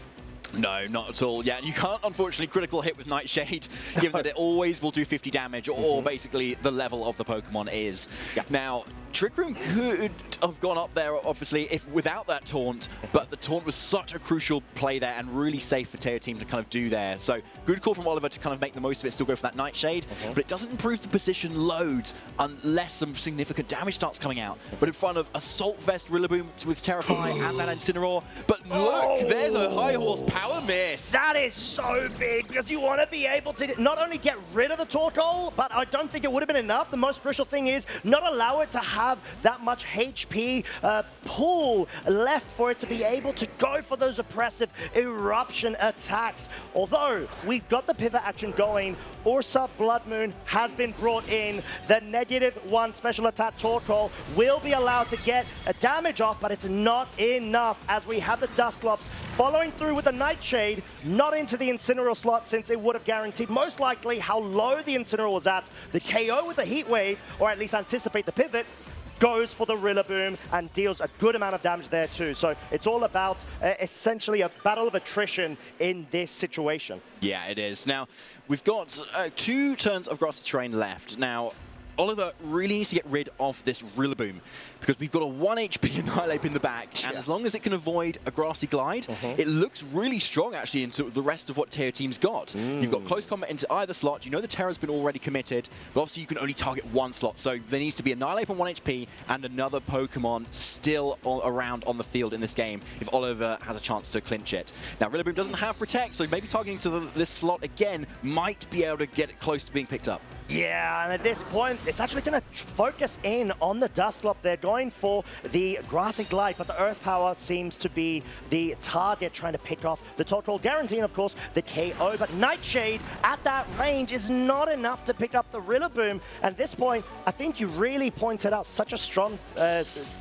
No, not at all. Yeah, and you can't, unfortunately, critical hit with Nightshade, given that it always will do 50 damage, or basically the level of the Pokemon is. Now, Trick Room could have gone up there, obviously, if without that taunt, but the taunt was such a crucial play there and really safe for Teo Team to kind of do there. So good call from Oliver to kind of make the most of it, still go for that Nightshade, but it doesn't improve the position loads unless some significant damage starts coming out. But in front of Assault Vest Rillaboom with Terrify and that Incineroar, but look, there's a high horsepower miss. That is so big because you want to be able to not only get rid of the Torkoal, but I don't think it would have been enough. The most crucial thing is not allow it to have that much HP pool left for it to be able to go for those oppressive eruption attacks. Although we've got the pivot action going, Ursa Blood Moon has been brought in. The -1 special attack Torkoal will be allowed to get a damage off, but it's not enough as we have the Dusclops following through with the Nightshade, not into the Incineroar slot since it would have guaranteed most likely how low the Incineroar was at. The KO with the Heat Wave, or at least anticipate the pivot, goes for the Rillaboom and deals a good amount of damage there too. So it's all about essentially a battle of attrition in this situation. Yeah, it is. Now, we've got 2 turns of grassy terrain left. Now, Oliver really needs to get rid of this Rillaboom because we've got a 1 HP Annihilate in the back, and as long as it can avoid a Grassy Glide, it looks really strong actually into the rest of what Teo Team's got. You've got close combat into either slot. You know the Terra's been already committed, but obviously you can only target 1 slot, so there needs to be Annihilate on 1 HP and another Pokemon still around on the field in this game if Oliver has a chance to clinch it. Now, Rillaboom doesn't have Protect, so maybe targeting to this slot again might be able to get it close to being picked up. Yeah, and at this point, it's actually going to focus in on the Dusclop. They're going for the Grassy Glide, but the Earth Power seems to be the target, trying to pick off the Torkoal, guaranteeing, of course, the KO. But Nightshade at that range is not enough to pick up the Rillaboom. At this point, I think you really pointed out such a strong,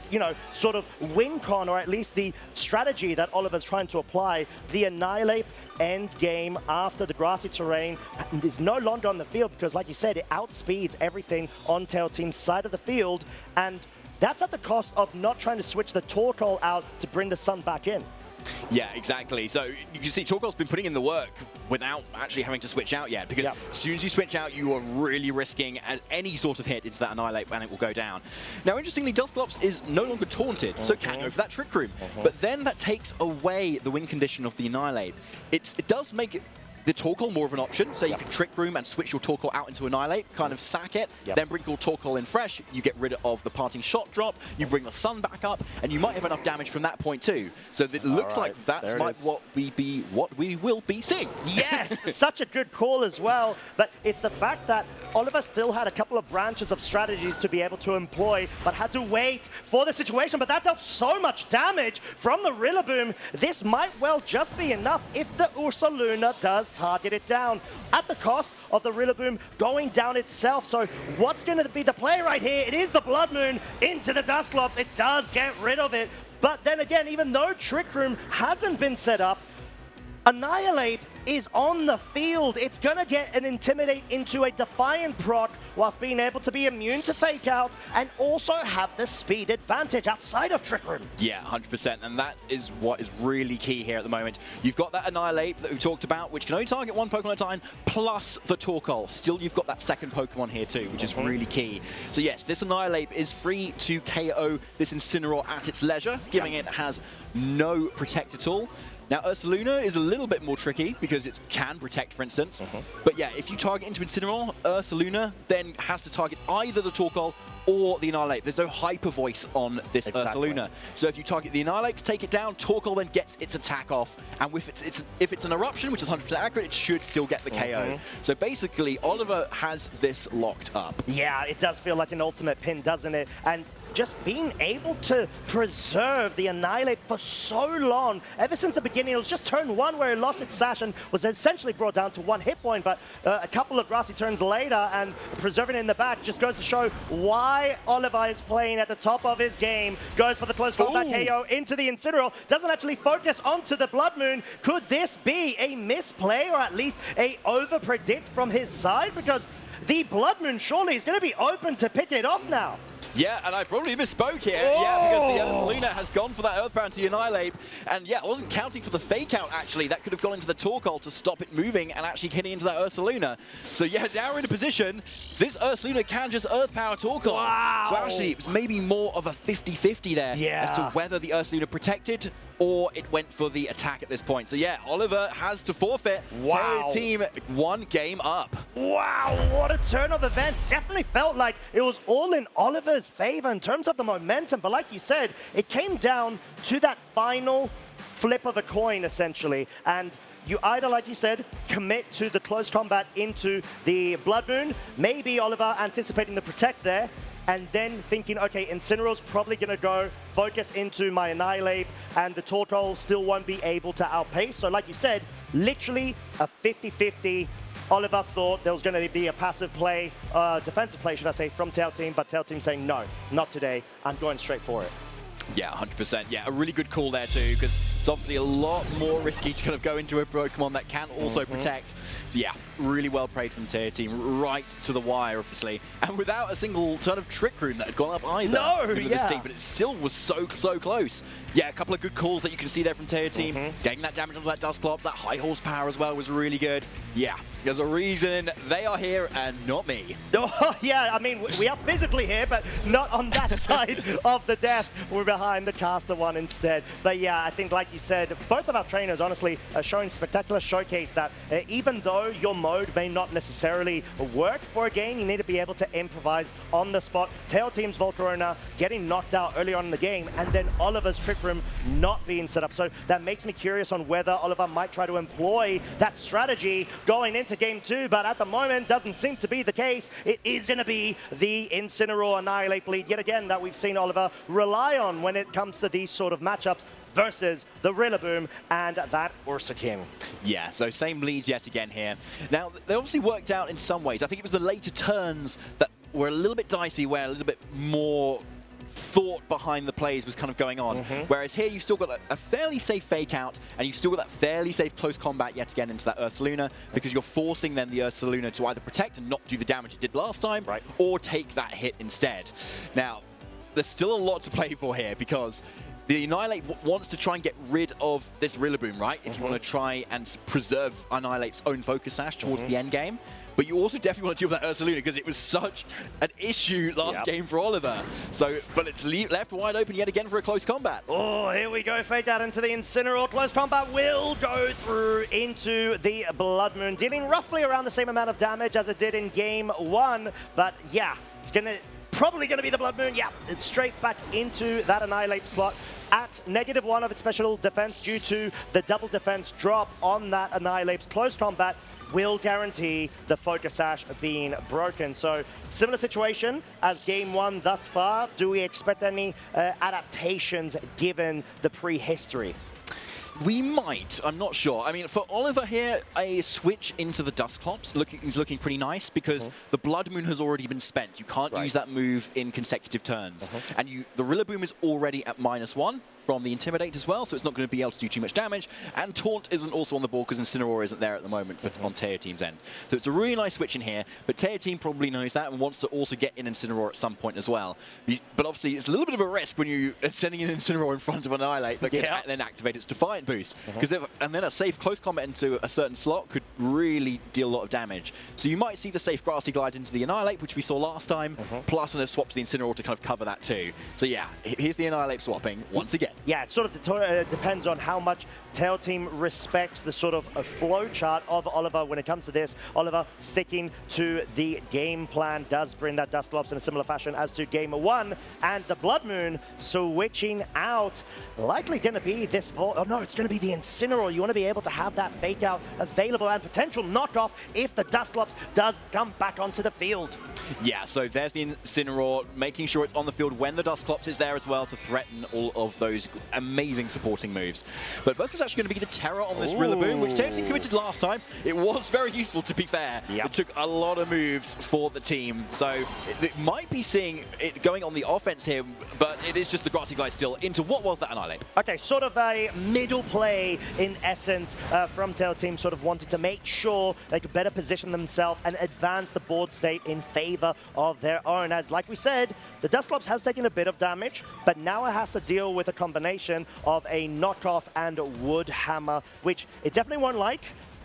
you know, sort of win con, or at least the strategy that Oliver's trying to apply. The Annihilate end game after the Grassy Terrain is no longer on the field because, like you said, it outspeeds everything on Tail Team's side of the field, and that's at the cost of not trying to switch the Torkoal out to bring the sun back in. Yeah, exactly. So you can see Torkoal's been putting in the work without actually having to switch out yet, because as soon as you switch out, you are really risking any sort of hit into that Annihilate and it will go down. Now, interestingly, Dusclops is no longer taunted, so can go for that Trick Room. But then that takes away the win condition of the Annihilate. It does make it the Torkoal more of an option, so you can Trick Room and switch your Torkoal out into Annihilate, kind of sack it, then bring your Torkoal in fresh, you get rid of the parting shot drop, you bring the sun back up, and you might have enough damage from that point too. So it looks like that's what we will be seeing. Yes, such a good call as well, but it's the fact that Oliver still had a couple of branches of strategies to be able to employ, but had to wait for the situation, but that dealt so much damage from the Rillaboom. This might well just be enough if the Ursaluna does target it down at the cost of the Rillaboom going down itself. So what's going to be the play right here? It is the Blood Moon into the Dusclops. It does get rid of it. But then again, even though Trick Room hasn't been set up, Annihilate is on the field. It's going to get an Intimidate into a Defiant proc whilst being able to be immune to Fake Out and also have the speed advantage outside of Trick Room. Yeah, 100%, and that is what is really key here at the moment. You've got that Annihilate that we talked about, which can only target one Pokemon at a time, plus the Torkoal. Still, you've got that second Pokemon here too, which is really key. So yes, this Annihilate is free to KO this Incineroar at its leisure, giving it has no Protect at all. Now, Ursaluna is a little bit more tricky because it can protect, for instance. But yeah, if you target into Incineroar, Ursaluna then has to target either the Torkoal or the Annihilate. There's no Hyper Voice on this Ursaluna. So if you target the Annihilate to take it down, Torkoal then gets its attack off. And if it's an Eruption, which is 100% accurate, it should still get the KO. So basically, Oliver has this locked up. Yeah, it does feel like an ultimate pin, doesn't it? And just being able to preserve the Annihilate for so long. Ever since the beginning, it was just turn 1 where it lost its Sash and was essentially brought down to 1 hit point, but a couple of grassy turns later and preserving it in the back just goes to show why Oliver is playing at the top of his game. Goes for the close combat KO into the Incineroar, doesn't actually focus onto the Blood Moon. Could this be a misplay or at least a over-predict from his side? Because the Blood Moon surely is going to be open to pick it off now. Yeah, and I probably misspoke here. Yeah, because the Ursaluna has gone for that Earthbound to Annihilate. And yeah, I wasn't counting for the Fake Out, actually. That could have gone into the Torkoal to stop it moving and actually hitting into that Ursaluna. So yeah, now we're in a position, this Ursaluna can just Earth Power Torkoal. Wow. So actually, it was maybe more of a 50-50 there as to whether the Ursaluna protected or it went for the attack at this point. So yeah, Oliver has to forfeit. Wow. Team 1 game up. Wow, what a turn of events. Definitely felt like it was all in Oliver's favor in terms of the momentum. But like you said, it came down to that final flip of a coin, essentially. And you either, like you said, commit to the close combat into the Blood Moon. Maybe Oliver anticipating the Protect there, and then thinking, okay, Incineroar's probably going to go focus into my Annihilate, and the Torkoal still won't be able to outpace. So like you said, literally a 50-50. Oliver thought there was going to be a passive play, defensive play, should I say, from Tail Team, but Tail Team saying, no, not today. I'm going straight for it. Yeah, 100%. Yeah, a really good call there too, because it's obviously a lot more risky to kind of go into a Pokemon that can also protect. Yeah, really well played from Tail Team, right to the wire, obviously, and without a single turn of Trick Room that had gone up either. This team, but it still was so close. Yeah, a couple of good calls that you can see there from Tail Team. Getting that damage onto that Dusclops, that high horsepower as well was really good. Yeah, there's a reason they are here and not me. Oh, yeah, I mean, we are physically here, but not on that side of the desk. We're behind the caster one instead. But yeah, I think, like you said, both of our trainers, honestly, are showing spectacular showcase that even though your mode may not necessarily work for a game, you need to be able to improvise on the spot. Tail Team's Volcarona getting knocked out early on in the game, and then Oliver's Trick Room not being set up. So that makes me curious on whether Oliver might try to employ that strategy going into Game 2, but at the moment doesn't seem to be the case. It is going to be the Incineroar Annihilate bleed yet again that we've seen Oliver rely on when it comes to these sort of matchups versus the Rillaboom and that Ursakin. Yeah, so same leads yet again here. Now, they obviously worked out in some ways. I think it was the later turns that were a little bit dicey, where a little bit more thought behind the plays was kind of going on. Whereas here you've still got a fairly safe Fake Out, and you've still got that fairly safe close combat yet again into that Ursaluna, because you're forcing then the Ursaluna to either protect and not do the damage it did last time, or take that hit instead. Now, there's still a lot to play for here, because the Annihilate wants to try and get rid of this Rillaboom, right? If you want to try and preserve Annihilate's own Focus Sash towards the end game. But you also definitely want to deal with that Ursaluna, because it was such an issue last game for Oliver. So, but it's left wide open yet again for a close combat. Oh, here we go. Fake Out into the Incineroar. Close combat will go through into the Blood Moon, dealing roughly around the same amount of damage as it did in Game 1. But yeah, it's probably going to be the Blood Moon. Yeah, it's straight back into that Annihilate slot at -1 of its special defense due to the double defense drop on that Annihilate's close combat will guarantee the Focus Sash being broken. So similar situation as Game 1 thus far. Do we expect any adaptations given the prehistory? We might. I'm not sure. I mean, for Oliver here, a switch into the Dusclops is looking pretty nice because the Blood Moon has already been spent. You can't use that move in consecutive turns. And the Rillaboom is already at -1 from the Intimidate as well, so it's not going to be able to do too much damage. And Taunt isn't also on the board because Incineroar isn't there at the moment on Teo Team's end. So it's a really nice switch in here, but Teo Team probably knows that and wants to also get in Incineroar at some point as well. But obviously, it's a little bit of a risk when you're sending in Incineroar in front of Annihilate that can then activate its Defiant boost. And then a safe close combat into a certain slot could really deal a lot of damage. So you might see the safe Grassy Glide into the Annihilate, which we saw last time, plus a swap to the Incineroar to kind of cover that too. So yeah, here's the Annihilate swapping once again. Yeah, it sort of depends on how much Teo Team respects the sort of flow chart of Oliver when it comes to this. Oliver sticking to the game plan, does bring that Dusclops in a similar fashion as to game 1, and the Blood Moon switching out. Likely going to be this, oh no, it's going to be the Incineroar. You want to be able to have that fake out available and potential knockoff if the Dusclops does come back onto the field. Yeah, so there's the Incineroar, making sure it's on the field when the Dusclops is there as well to threaten all of those amazing supporting moves. But first, it's actually going to be the Terror on this Rillaboom, which Teo Team committed last time. It was very useful, to be fair. It took a lot of moves for the team, so it might be seeing it going on the offense here, but it is just the Grassy Glide still into what was that Annihilate. Okay, sort of a middle play in essence from Teo Team, sort of wanted to make sure they could better position themselves and advance the board state in favor of their own. As like we said, the Dusclops has taken a bit of damage, but now it has to deal with a combination of a knockoff and a Wood Hammer, which it definitely won't like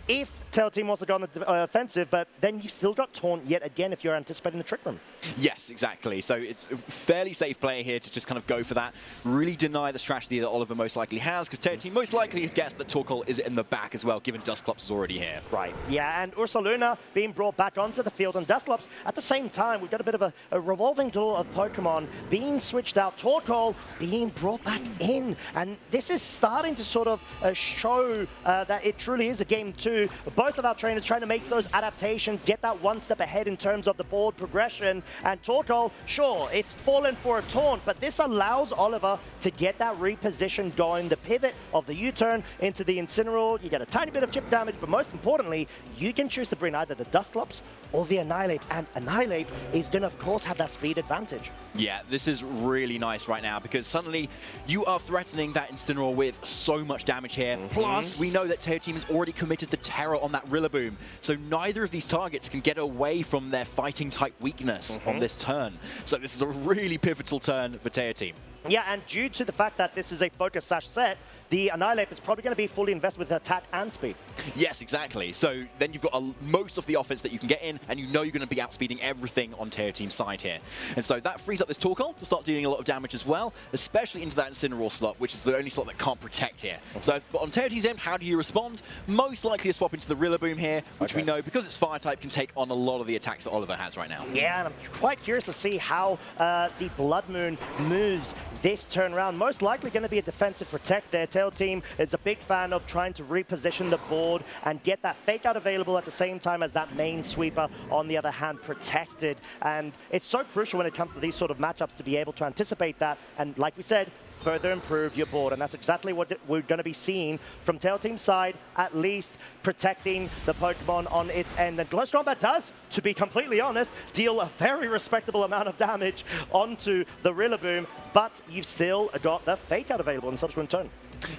if Teo Team wants to go on the offensive, but then you've still got Taunt yet again if you're anticipating the Trick Room. Yes, exactly. So it's a fairly safe play here to just kind of go for that. Really deny the strategy that Oliver most likely has, because Teo Team most likely has guessed that Torkoal is in the back as well, given Dusclops is already here. Right. Yeah, and Ursaluna being brought back onto the field, and Dusclops at the same time, we've got a bit of a revolving door of Pokemon being switched out, Torkoal being brought back in, and this is starting to sort of show that it truly is a game 2. Both of our trainers trying to make those adaptations, get that one step ahead in terms of the board progression. And Torkoal, sure, it's fallen for a Taunt, but this allows Oliver to get that reposition going, the pivot of the U-turn into the Incineroar. You get a tiny bit of chip damage, but most importantly, you can choose to bring either the Dusclops or the Annihilate, and Annihilate is going to, of course, have that speed advantage. Yeah, this is really nice right now because suddenly you are threatening that Incineroar with so much damage here. Plus, we know that Teo Team has already committed the Terror on that Rillaboom, so neither of these targets can get away from their fighting type weakness on this turn. So this is a really pivotal turn for Teo Team. Yeah, and due to the fact that this is a focus sash set, the Annihilate is probably going to be fully invested with attack and speed. Yes, exactly. So then you've got most of the offense that you can get in, and you know you're going to be outspeeding everything on Teo Team's side here. And so that frees up this Torkoal to start dealing a lot of damage as well, especially into that Incineroar slot, which is the only slot that can't protect here. So on Teo Team's end, how do you respond? Most likely a swap into the Rillaboom here, which we know, because it's fire type, can take on a lot of the attacks that Oliver has right now. Yeah, and I'm quite curious to see how the Blood Moon moves this turn around. Most likely going to be a defensive protect there. Teo Team is a big fan of trying to reposition the board and get that fake out available at the same time as that main sweeper, on the other hand, protected. And it's so crucial when it comes to these sort of matchups to be able to anticipate that. And like we said, further improve your board, and that's exactly what we're going to be seeing from Teo Team's side, at least protecting the Pokemon on its end. And Close Combat does, to be completely honest, deal a very respectable amount of damage onto the Rillaboom, but you've still got the Fake Out available in subsequent turn.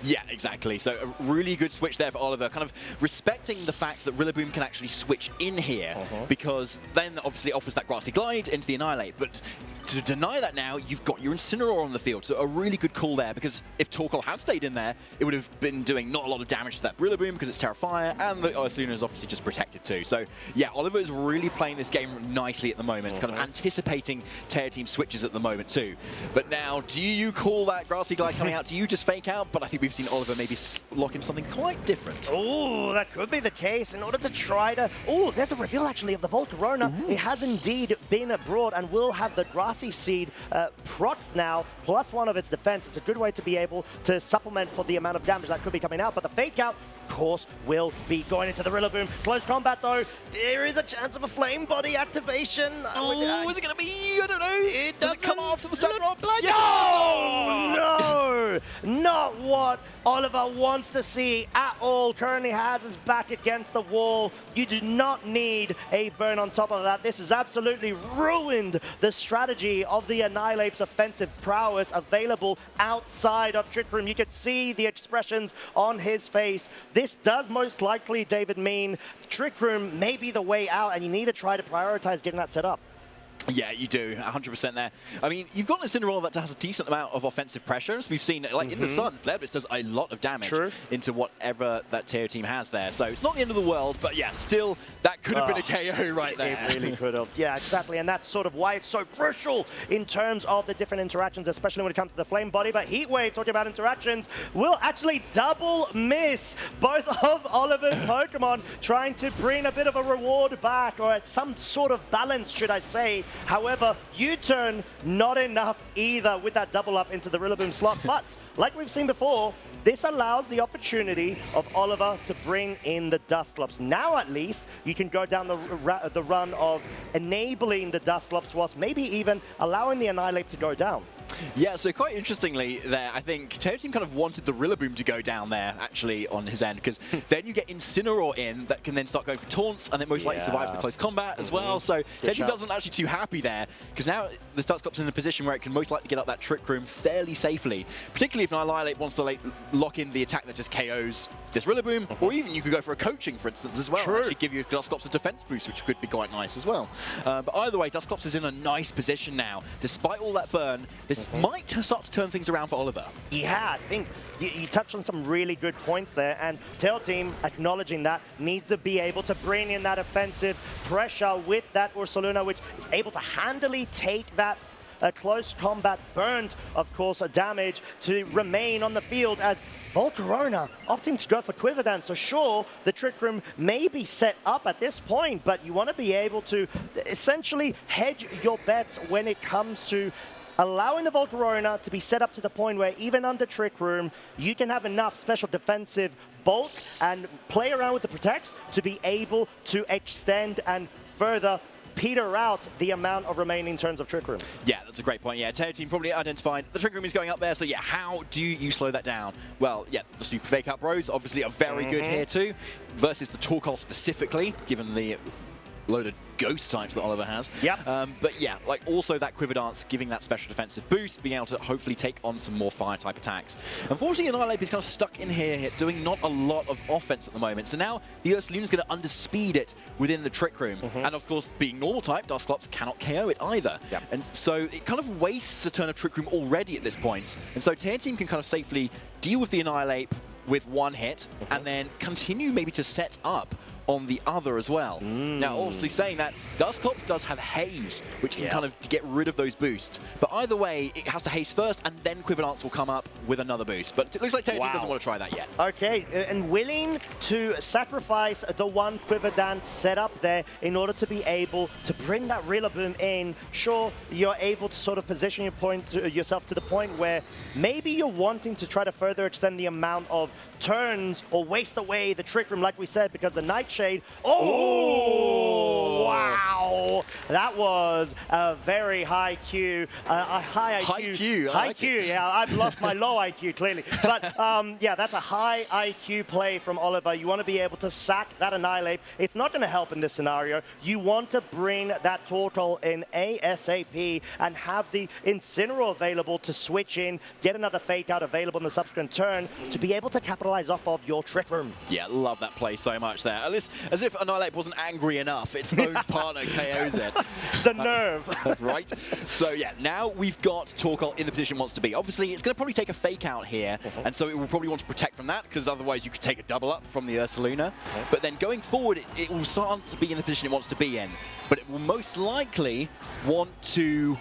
Yeah, exactly. So a really good switch there for Oliver, kind of respecting the fact that Rillaboom can actually switch in here, because then obviously it offers that Grassy Glide into the Annihilate. But to deny that now, you've got your Incineroar on the field. So a really good call there, because if Torkoal had stayed in there, it would have been doing not a lot of damage to that Rillaboom because it's Terra Fire, and the Ursaluna is obviously just protected too. So yeah, Oliver is really playing this game nicely at the moment, kind of anticipating Teo Team switches at the moment too. But now, do you call that Grassy Glide coming out? Do you just fake out? But I think we've seen Oliver maybe lock in something quite different. Oh, that could be the case in order to try to... Oh, there's a reveal actually of the Volcarona. It has indeed been brought and will have the Grassy Seed procs now, plus one of its defense. It's a good way to be able to supplement for the amount of damage that could be coming out, but the Fake Out, of course, will be going into the Rillaboom. Close combat though, there is a chance of a Flame Body activation. Oh, is it going to be? I don't know. It does it come after the Stun Drops? No! Not what Oliver wants to see at all. Currently has his back against the wall. You do not need a burn on top of that. This has absolutely ruined the strategy of the Annihilape's offensive prowess available outside of Trick Room. You could see the expressions on his face. This does most likely, David, mean Trick Room may be the way out, and you need to try to prioritize getting that set up. Yeah, you do, 100% there. I mean, you've got a Cinderella that has a decent amount of offensive pressure. As we've seen, like in the sun, Flare Blitz does a lot of damage into whatever that Teo team has there. So it's not the end of the world, but yeah, still, that could have been a KO right there. It really could have. Yeah, exactly. And that's sort of why it's so crucial in terms of the different interactions, especially when it comes to the Flame Body. But Heatwave, talking about interactions, will actually double miss both of Oliver's Pokemon, trying to bring a bit of a reward back, or some sort of balance, should I say. However, U-turn, not enough either with that double up into the Rillaboom slot. But like we've seen before, this allows the opportunity of Oliver to bring in the Dusclops. Now, at least, you can go down the run of enabling the Dusclops whilst maybe even allowing the Annihilape to go down. Yeah, so quite interestingly there, I think Teo team kind of wanted the Rillaboom to go down there, actually, on his end, because then you get Incineroar in that can then start going for taunts, and then most likely survives the close combat as well. So Teo team doesn't actually too happy there, because now the Dusclops in a position where it can most likely get up that Trick Room fairly safely, particularly if Annihilate wants to lock in the attack that just KOs this Rillaboom, or even you could go for a coaching, for instance, as well. Actually give you Dusclops a defense boost, which could be quite nice as well. But either way, Dusclops is in a nice position now. Despite all that burn, this might start to turn things around for Oliver. Yeah, I think you touched on some really good points there, and Teo team acknowledging that needs to be able to bring in that offensive pressure with that Ursaluna, which is able to handily take that close combat burnt, of course, a damage to remain on the field as Volcarona opting to go for Quiver Dance. So sure, the Trick Room may be set up at this point, but you want to be able to essentially hedge your bets when it comes to allowing the Volcarona to be set up to the point where even under Trick Room, you can have enough special defensive bulk and play around with the protects to be able to extend and further peter out the amount of remaining turns of Trick Room. Yeah, that's a great point. Yeah, Teo team probably identified the Trick Room is going up there, so yeah, how do you slow that down? Well, yeah, the Super Fake Out Bros, obviously are very good here too, versus the Torkoal specifically, given the load of ghost types that Oliver has. But yeah, like also that Quiver Dance giving that special defensive boost, being able to hopefully take on some more fire type attacks. Unfortunately, Annihilate is kind of stuck in here, doing not a lot of offense at the moment. So now the Ursaluna is going to underspeed it within the Trick Room. And of course, being normal type, Dusclops cannot KO it either. And so it kind of wastes a turn of Trick Room already at this point. And so Teo team can kind of safely deal with the Annihilate with one hit and then continue maybe to set up on the other as well. Now, obviously saying that, Dusclops does have Haze, which can kind of get rid of those boosts. But either way, it has to Haze first, and then Quiver Dance will come up with another boost. But it looks like Teo team doesn't want to try that yet. Okay, and willing to sacrifice the one Quiver Dance setup there in order to be able to bring that Rillaboom in. Sure, you're able to sort of position yourself to the point where maybe you're wanting to try to further extend the amount of turns or waste away the Trick Room, like we said, because the Nightshade. Oh, wow! That was a very high Q, a high IQ. High Q, yeah, I've lost my low IQ clearly. But yeah, that's a high IQ play from Oliver. You want to be able to sack that Annihilate. It's not going to help in this scenario. You want to bring that Torkoal in ASAP and have the Incineroar available to switch in, get another Fake Out available in the subsequent turn to be able to capitalize off of your Trick Room. Yeah, love that play so much there. At least, as if Annihilate wasn't angry enough, its own partner KOs it. The nerve. Right? So yeah, now we've got Torkoal in the position it wants to be. Obviously, it's going to probably take a Fake Out here, and so it will probably want to protect from that, because otherwise you could take a double up from the Ursaluna. But then going forward, it will start to be in the position it wants to be in. But it will most likely want to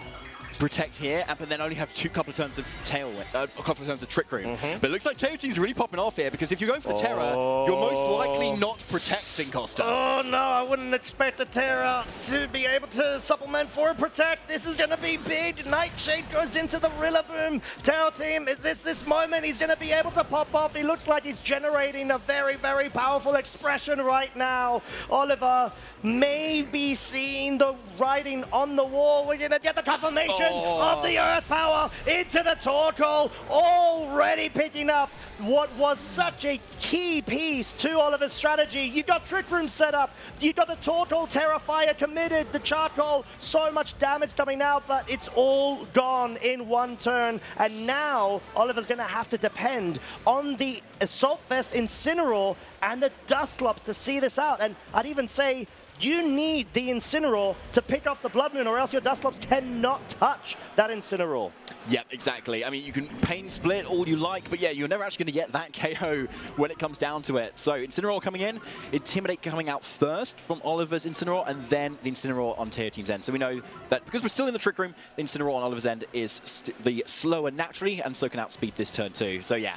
protect here, but then only have a couple of turns of Trick Room. But it looks like Teo team's really popping off here, because if you're going for the Terra, you're most likely not protecting Costa. Oh no, I wouldn't expect the Terra to be able to supplement for a protect. This is going to be big. Nightshade goes into the Rillaboom. Teo team, is this moment he's going to be able to pop off? He looks like he's generating a very, very powerful expression right now. Oliver may be seeing the writing on the wall. We're going to get the confirmation. of the Earth Power into the Torkoal, already picking up what was such a key piece to Oliver's strategy. You've got Trick Room set up, you've got the Torkoal Terrafire committed, the Charcoal, so much damage coming out, but it's all gone in one turn. And now Oliver's going to have to depend on the Assault Vest Incineroar and the Dusclops to see this out. And I'd even say you need the Incineroar to pick off the Blood Moon, or else your Dusclops cannot touch that Incineroar. Yep, exactly. I mean, you can pain split all you like, but yeah, you're never actually going to get that KO when it comes down to it. So Incineroar coming in, Intimidate coming out first from Oliver's Incineroar, and then the Incineroar on Teo Team's end. So we know that because we're still in the Trick Room, the Incineroar on Oliver's end is the slower naturally, and so can outspeed this turn too. So yeah,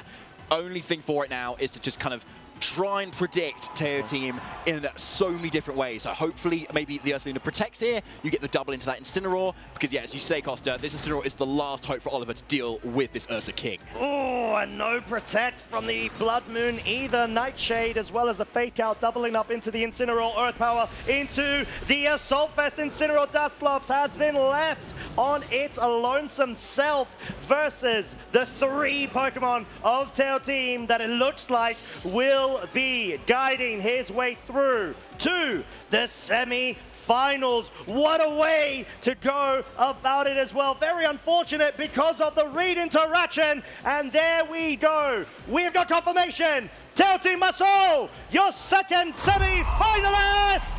only thing for it now is to just kind of try and predict Teo Team in so many different ways. So hopefully maybe the Ursaluna protects here, you get the double into that Incineroar, because yeah, as you say, Costa, this Incineroar is the last hope for Oliver to deal with this Ursa King. Oh, and no protect from the Blood Moon either. Nightshade as well as the Fake Out doubling up into the Incineroar Earth Power, into the Assault Vest. Incineroar Dusclops has been left on its lonesome self versus the 3 Pokemon of Teo Team that it looks like will be guiding his way through to the semi-finals. What a way to go about it as well. Very unfortunate because of the read interaction. And there we go. We've got confirmation. Teo Team Muscle, your second semi-finalist.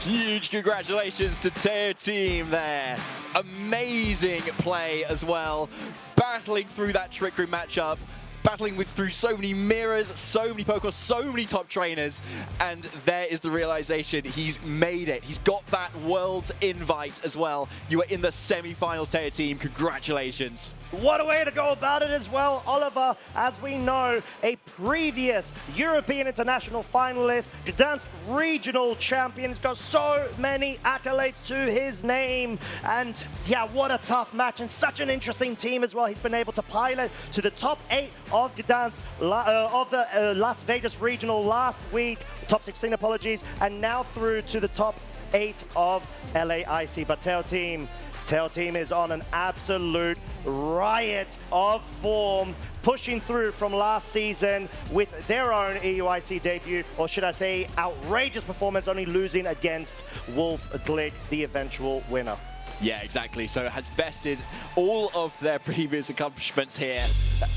Huge congratulations to Teo Team there. Amazing play as well. Battling through that Trick Room matchup. Battling through so many mirrors, so many Pokemon, so many top trainers, and there is the realization. He's made it. He's got that World's invite as well. You are in the semi-finals, Teo Team. Congratulations. What a way to go about it as well. Oliver, as we know, a previous European International finalist, Gdansk regional champion. He's got so many accolades to his name. And yeah, what a tough match, and such an interesting team as well. He's been able to pilot to the top 8 of Gdansk, of the Las Vegas regional last week, top 16, apologies, and now through to the top 8 of LAIC. But Teo Team is on an absolute riot of form, pushing through from last season with their own EUIC debut, or should I say outrageous performance, only losing against Wolf Glick, the eventual winner. Yeah, exactly. So it has bested all of their previous accomplishments here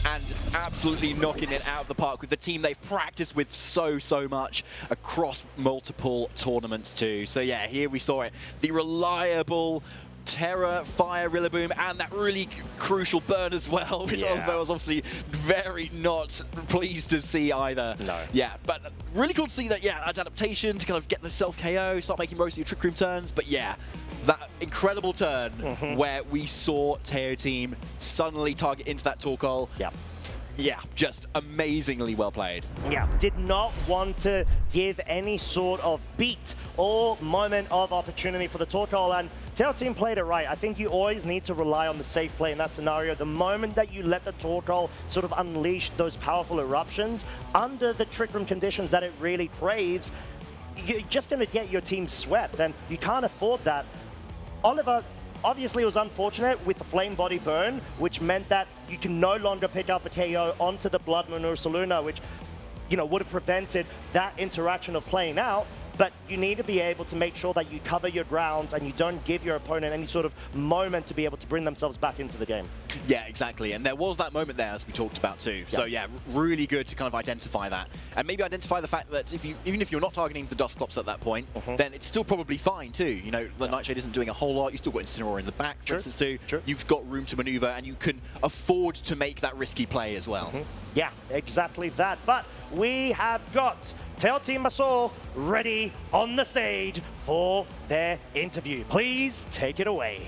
and absolutely knocking it out of the park with the team they've practiced with so much across multiple tournaments too. So yeah, here we saw it. The reliable Terra, Fire, Rillaboom, and that really crucial burn as well, which Oliver was obviously very not pleased to see either. No. Yeah, but really cool to see that, adaptation to kind of get the self-KO, start making most of your Trick Room turns, but yeah, that incredible turn where we saw Teo Team suddenly target into that Torkoal. Yeah, just amazingly well played. Yeah, did not want to give any sort of beat or moment of opportunity for the Torkoal, and Teo Team played it right. I think you always need to rely on the safe play in that scenario. The moment that you let the Torkoal sort of unleash those powerful eruptions under the Trick Room conditions that it really craves, you're just going to get your team swept, and you can't afford that. Oliver obviously was unfortunate with the Flame Body burn, which meant that you can no longer pick up a KO onto the Blood Moon Ursaluna, which, you know, would have prevented that interaction of playing out. But you need to be able to make sure that you cover your grounds and you don't give your opponent any sort of moment to be able to bring themselves back into the game. Yeah, exactly. And there was that moment there, as we talked about too. So yeah, really good to kind of identify that. And maybe identify the fact that even if you're not targeting the Dusclops at that point, then it's still probably fine too. You know, the Nightshade isn't doing a whole lot. You've still got Incineroar in the back, for instance, too. You've got room to maneuver, and you can afford to make that risky play as well. Yeah, exactly that. But we have got Teo Team Masol ready on the stage for their interview. Please take it away.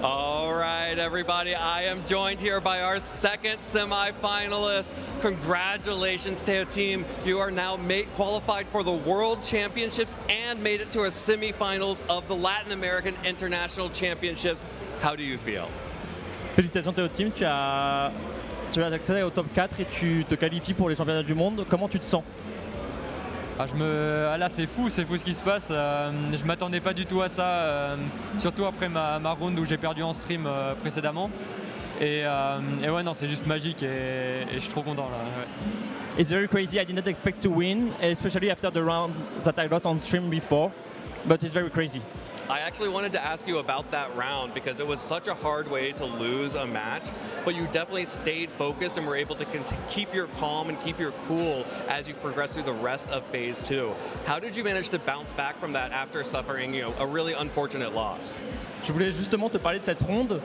All right, everybody, I am joined here by our second semi-finalist. Congratulations, Teo Team. You are now qualified for the World Championships and made it to a semi-finals of the Latin American International Championships. How do you feel? Félicitations Teo Team, tu as accédé au top 4 et tu te qualifies pour les championnats du monde. Comment tu te sens? Là c'est fou ce qui se passe. Je m'attendais pas du tout à ça, surtout après ma round où j'ai perdu en stream précédemment. Et ouais, non, c'est juste magique et je suis trop content là. Ouais. It's very crazy. I did not expect to win, especially after the round that I lost on stream before, but it's very crazy. I actually wanted to ask you about that round because it was such a hard way to lose a match, but you definitely stayed focused and were able to keep your calm and keep your cool as you progressed through the rest of Phase 2. How did you manage to bounce back from that after suffering, a really unfortunate loss? Je voulais justement te parler de cette ronde.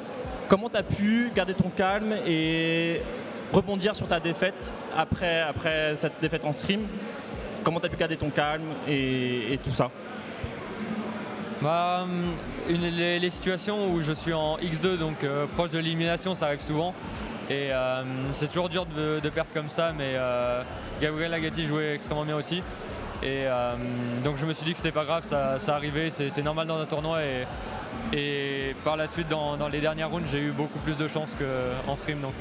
Comment tu as pu garder ton calme et rebondir sur ta défaite après cette défaite en stream? Comment tu as pu garder ton calme et tout ça? Les situations où je suis en X2, donc proche de l'élimination, ça arrive souvent. Et c'est toujours dur de perdre comme ça, mais Gabriel Agati jouait extrêmement bien aussi. Et donc je me suis dit que c'était pas grave, ça arrivait, c'est normal dans un tournoi. Et par la suite, dans les dernières rounds, j'ai eu beaucoup plus de chance qu'en stream. Donc,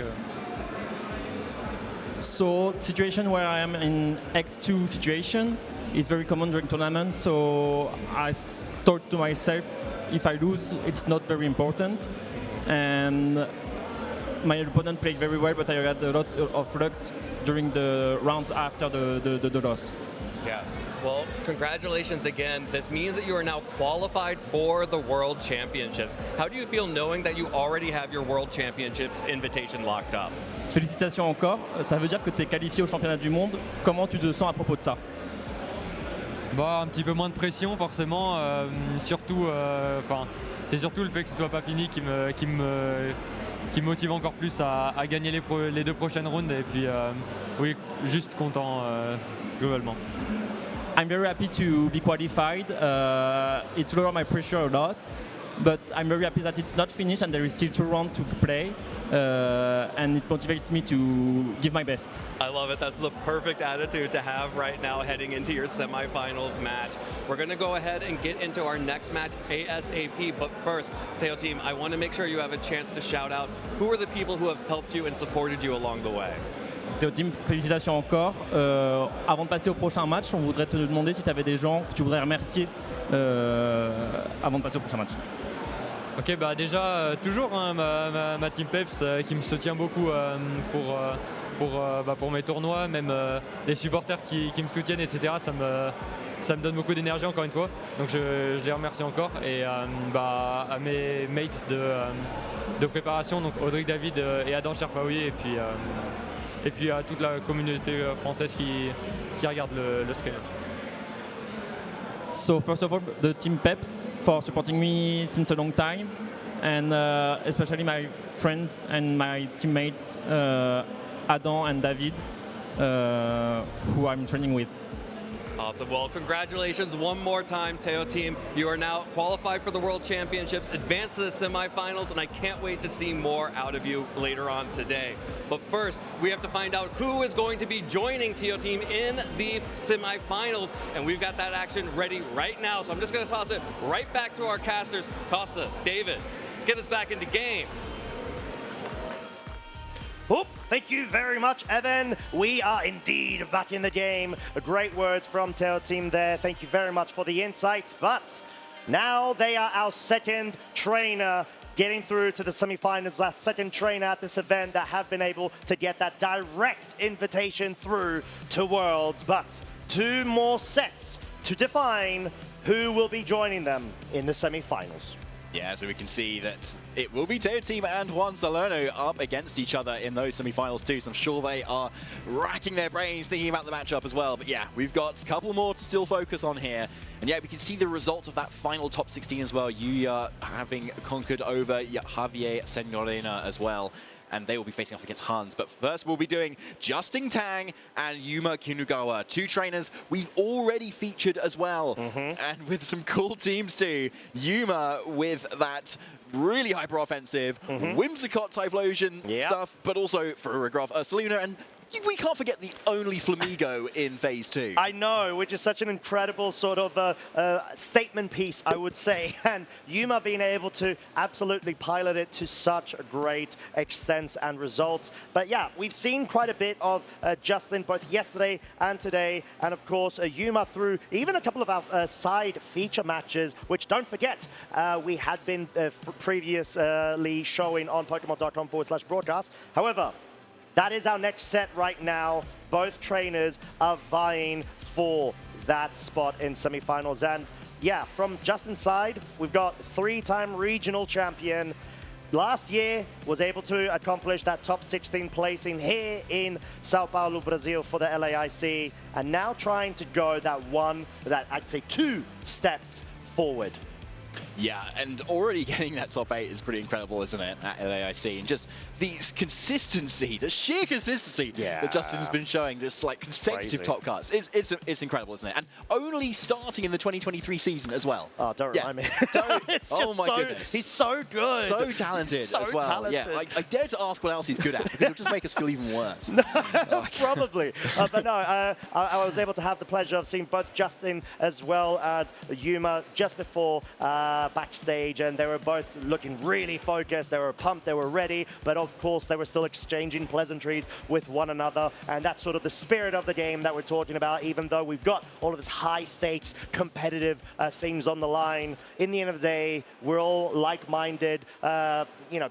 So situation where I am in X2 situation is very common during tournaments. So I thought to myself, if I lose, it's not very important. And my opponent played very well, but I had a lot of lucks during the rounds after the loss. Yeah. Well, congratulations again. This means that you are now qualified for the World Championships. How do you feel knowing that you already have your World Championships invitation locked up? Félicitations encore. Ça veut dire que tu es qualifié au championnat du monde. Comment tu te sens à propos de ça? Un petit peu moins de pression forcément. Surtout, c'est surtout le fait que ce soit pas fini qui me motive encore plus à gagner les 2 prochaines rounds. Et puis, oui, juste content globalement. I'm very happy to be qualified. It lowered my pressure a lot, but I'm very happy that it's not finished and there is still 2 rounds to play, and it motivates me to give my best. I love it. That's the perfect attitude to have right now heading into your semifinals match. We're going to go ahead and get into our next match ASAP, but first, Teo team, I want to make sure you have a chance to shout out who are the people who have helped you and supported you along the way. Théo Team, félicitations encore. Avant de passer au prochain match, on voudrait te demander si tu avais des gens que tu voudrais remercier avant de passer au prochain match. Ok, déjà, toujours ma team Peps qui me soutient beaucoup pour mes tournois, même les supporters qui me soutiennent, etc. Ça me donne beaucoup d'énergie encore une fois. Donc je les remercie encore. Et à mes mates de préparation, donc Audrey David et Adam Cherfaoui, et puis à toute la communauté française qui regarde le stream. So first of all, the team Peps for supporting me since a long time, and especially my friends and my teammates Adam and David, who I'm training with. Awesome. Well, congratulations one more time, Teo team. You are now qualified for the World Championships, advanced to the semifinals, and I can't wait to see more out of you later on today. But first, we have to find out who is going to be joining Teo team in the semifinals, and we've got that action ready right now. So I'm just going to toss it right back to our casters. Costa, David, get us back into game. Oh, thank you very much, Evan. We are indeed back in the game. Great words from Teo team there. Thank you very much for the insights. But now they are our second trainer getting through to the semifinals. Our second trainer at this event that have been able to get that direct invitation through to Worlds. But 2 more sets to define who will be joining them in the semifinals. Yeah, so we can see that it will be Teo Team and Juan Salerno up against each other in those semi-finals too, so I'm sure they are racking their brains thinking about the matchup as well. But yeah, we've got a couple more to still focus on here. And yeah, we can see the results of that final top 16 as well. Yuya having conquered over Javier Senorina as well. And they will be facing off against Hans. But first we'll be doing Justin Tang and Yuma Kinugawa, 2 trainers we've already featured as well. And with some cool teams too. Yuma with that really hyper-offensive, Whimsicott Typhlosion stuff, but also for Selena and we can't forget the only Flamigo in Phase 2. I know, which is such an incredible sort of statement piece, I would say. And Yuma being able to absolutely pilot it to such a great extent and results. But yeah, we've seen quite a bit of Justin both yesterday and today. And of course, Yuma through even a couple of our side feature matches, which don't forget, we had been previously showing on Pokemon.com/broadcast. However, that is our next set right now. Both trainers are vying for that spot in semifinals. And yeah, from Justin's side, we've got 3-time regional champion. Last year was able to accomplish that top 16 placing here in Sao Paulo, Brazil for the LAIC. And now trying to go that I'd say 2 steps forward. Yeah, and already getting that top 8 is pretty incredible, isn't it, at LAIC? And just the consistency, the sheer consistency that Justin's been showing, just like consecutive top cuts, it's incredible, isn't it? And only starting in the 2023 season as well. Oh, don't remind me. It's just my goodness. He's so good. So talented as well. Talented. Yeah, I dare to ask what else he's good at, because it'll just make us feel even worse. Probably. But no, I was able to have the pleasure of seeing both Justin as well as Yuma just before backstage, and they were both looking really focused. They were pumped, they were ready, but of course they were still exchanging pleasantries with one another, and that's sort of the spirit of the game that we're talking about. Even though we've got all of this high stakes competitive things on the line, in the end of the day, we're all like-minded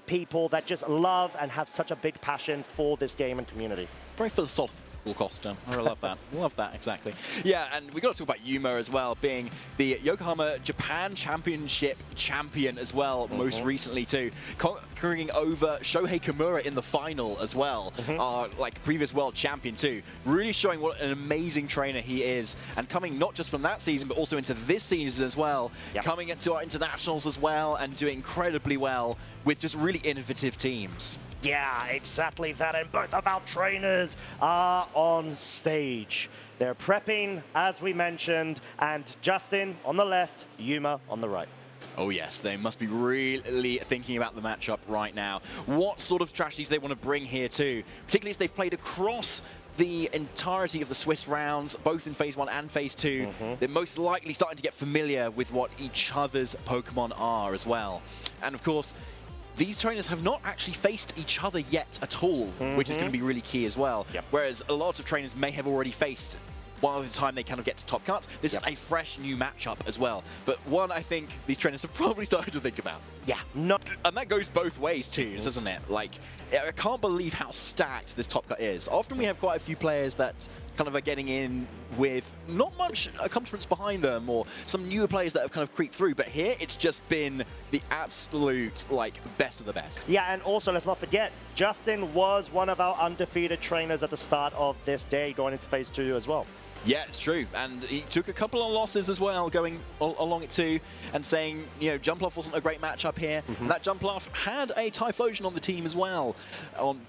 people that just love and have such a big passion for this game and community. Very philosophical, Costa. I love that. Love that, exactly. Yeah, and we got to talk about Yuma as well, being the Yokohama Japan Championship champion as well, most recently too. Conquering over Shohei Kimura in the final as well, our previous world champion too. Really showing what an amazing trainer he is, and coming not just from that season, but also into this season as well. Coming into our internationals as well, and doing incredibly well with just really innovative teams. Yeah, exactly that. And both of our trainers are on stage. They're prepping, as we mentioned, and Justin on the left, Yuma on the right. Oh yes, they must be really thinking about the matchup right now. What sort of strategies they want to bring here too, particularly as they've played across the entirety of the Swiss rounds, both in Phase 1 and Phase 2. They're most likely starting to get familiar with what each other's Pokemon are as well. And of course, these trainers have not actually faced each other yet at all, which is going to be really key as well. Whereas a lot of trainers may have already faced by the time they kind of get to Top Cut. This is a fresh new matchup as well. But one I think these trainers have probably started to think about. And that goes both ways too, doesn't it? Like, I can't believe how stacked this Top Cut is. Often we have quite a few players that kind of are getting in with not much accomplishments behind them, or some newer players that have kind of creeped through. But here, it's just been the absolute, best of the best. Yeah, and also, let's not forget, Justin was one of our undefeated trainers at the start of this day, going into Phase 2 as well. Yeah, it's true. And he took a couple of losses as well, going along it too, and saying, Jumpluff wasn't a great matchup here. And that Jumpluff had a Typhlosion on the team as well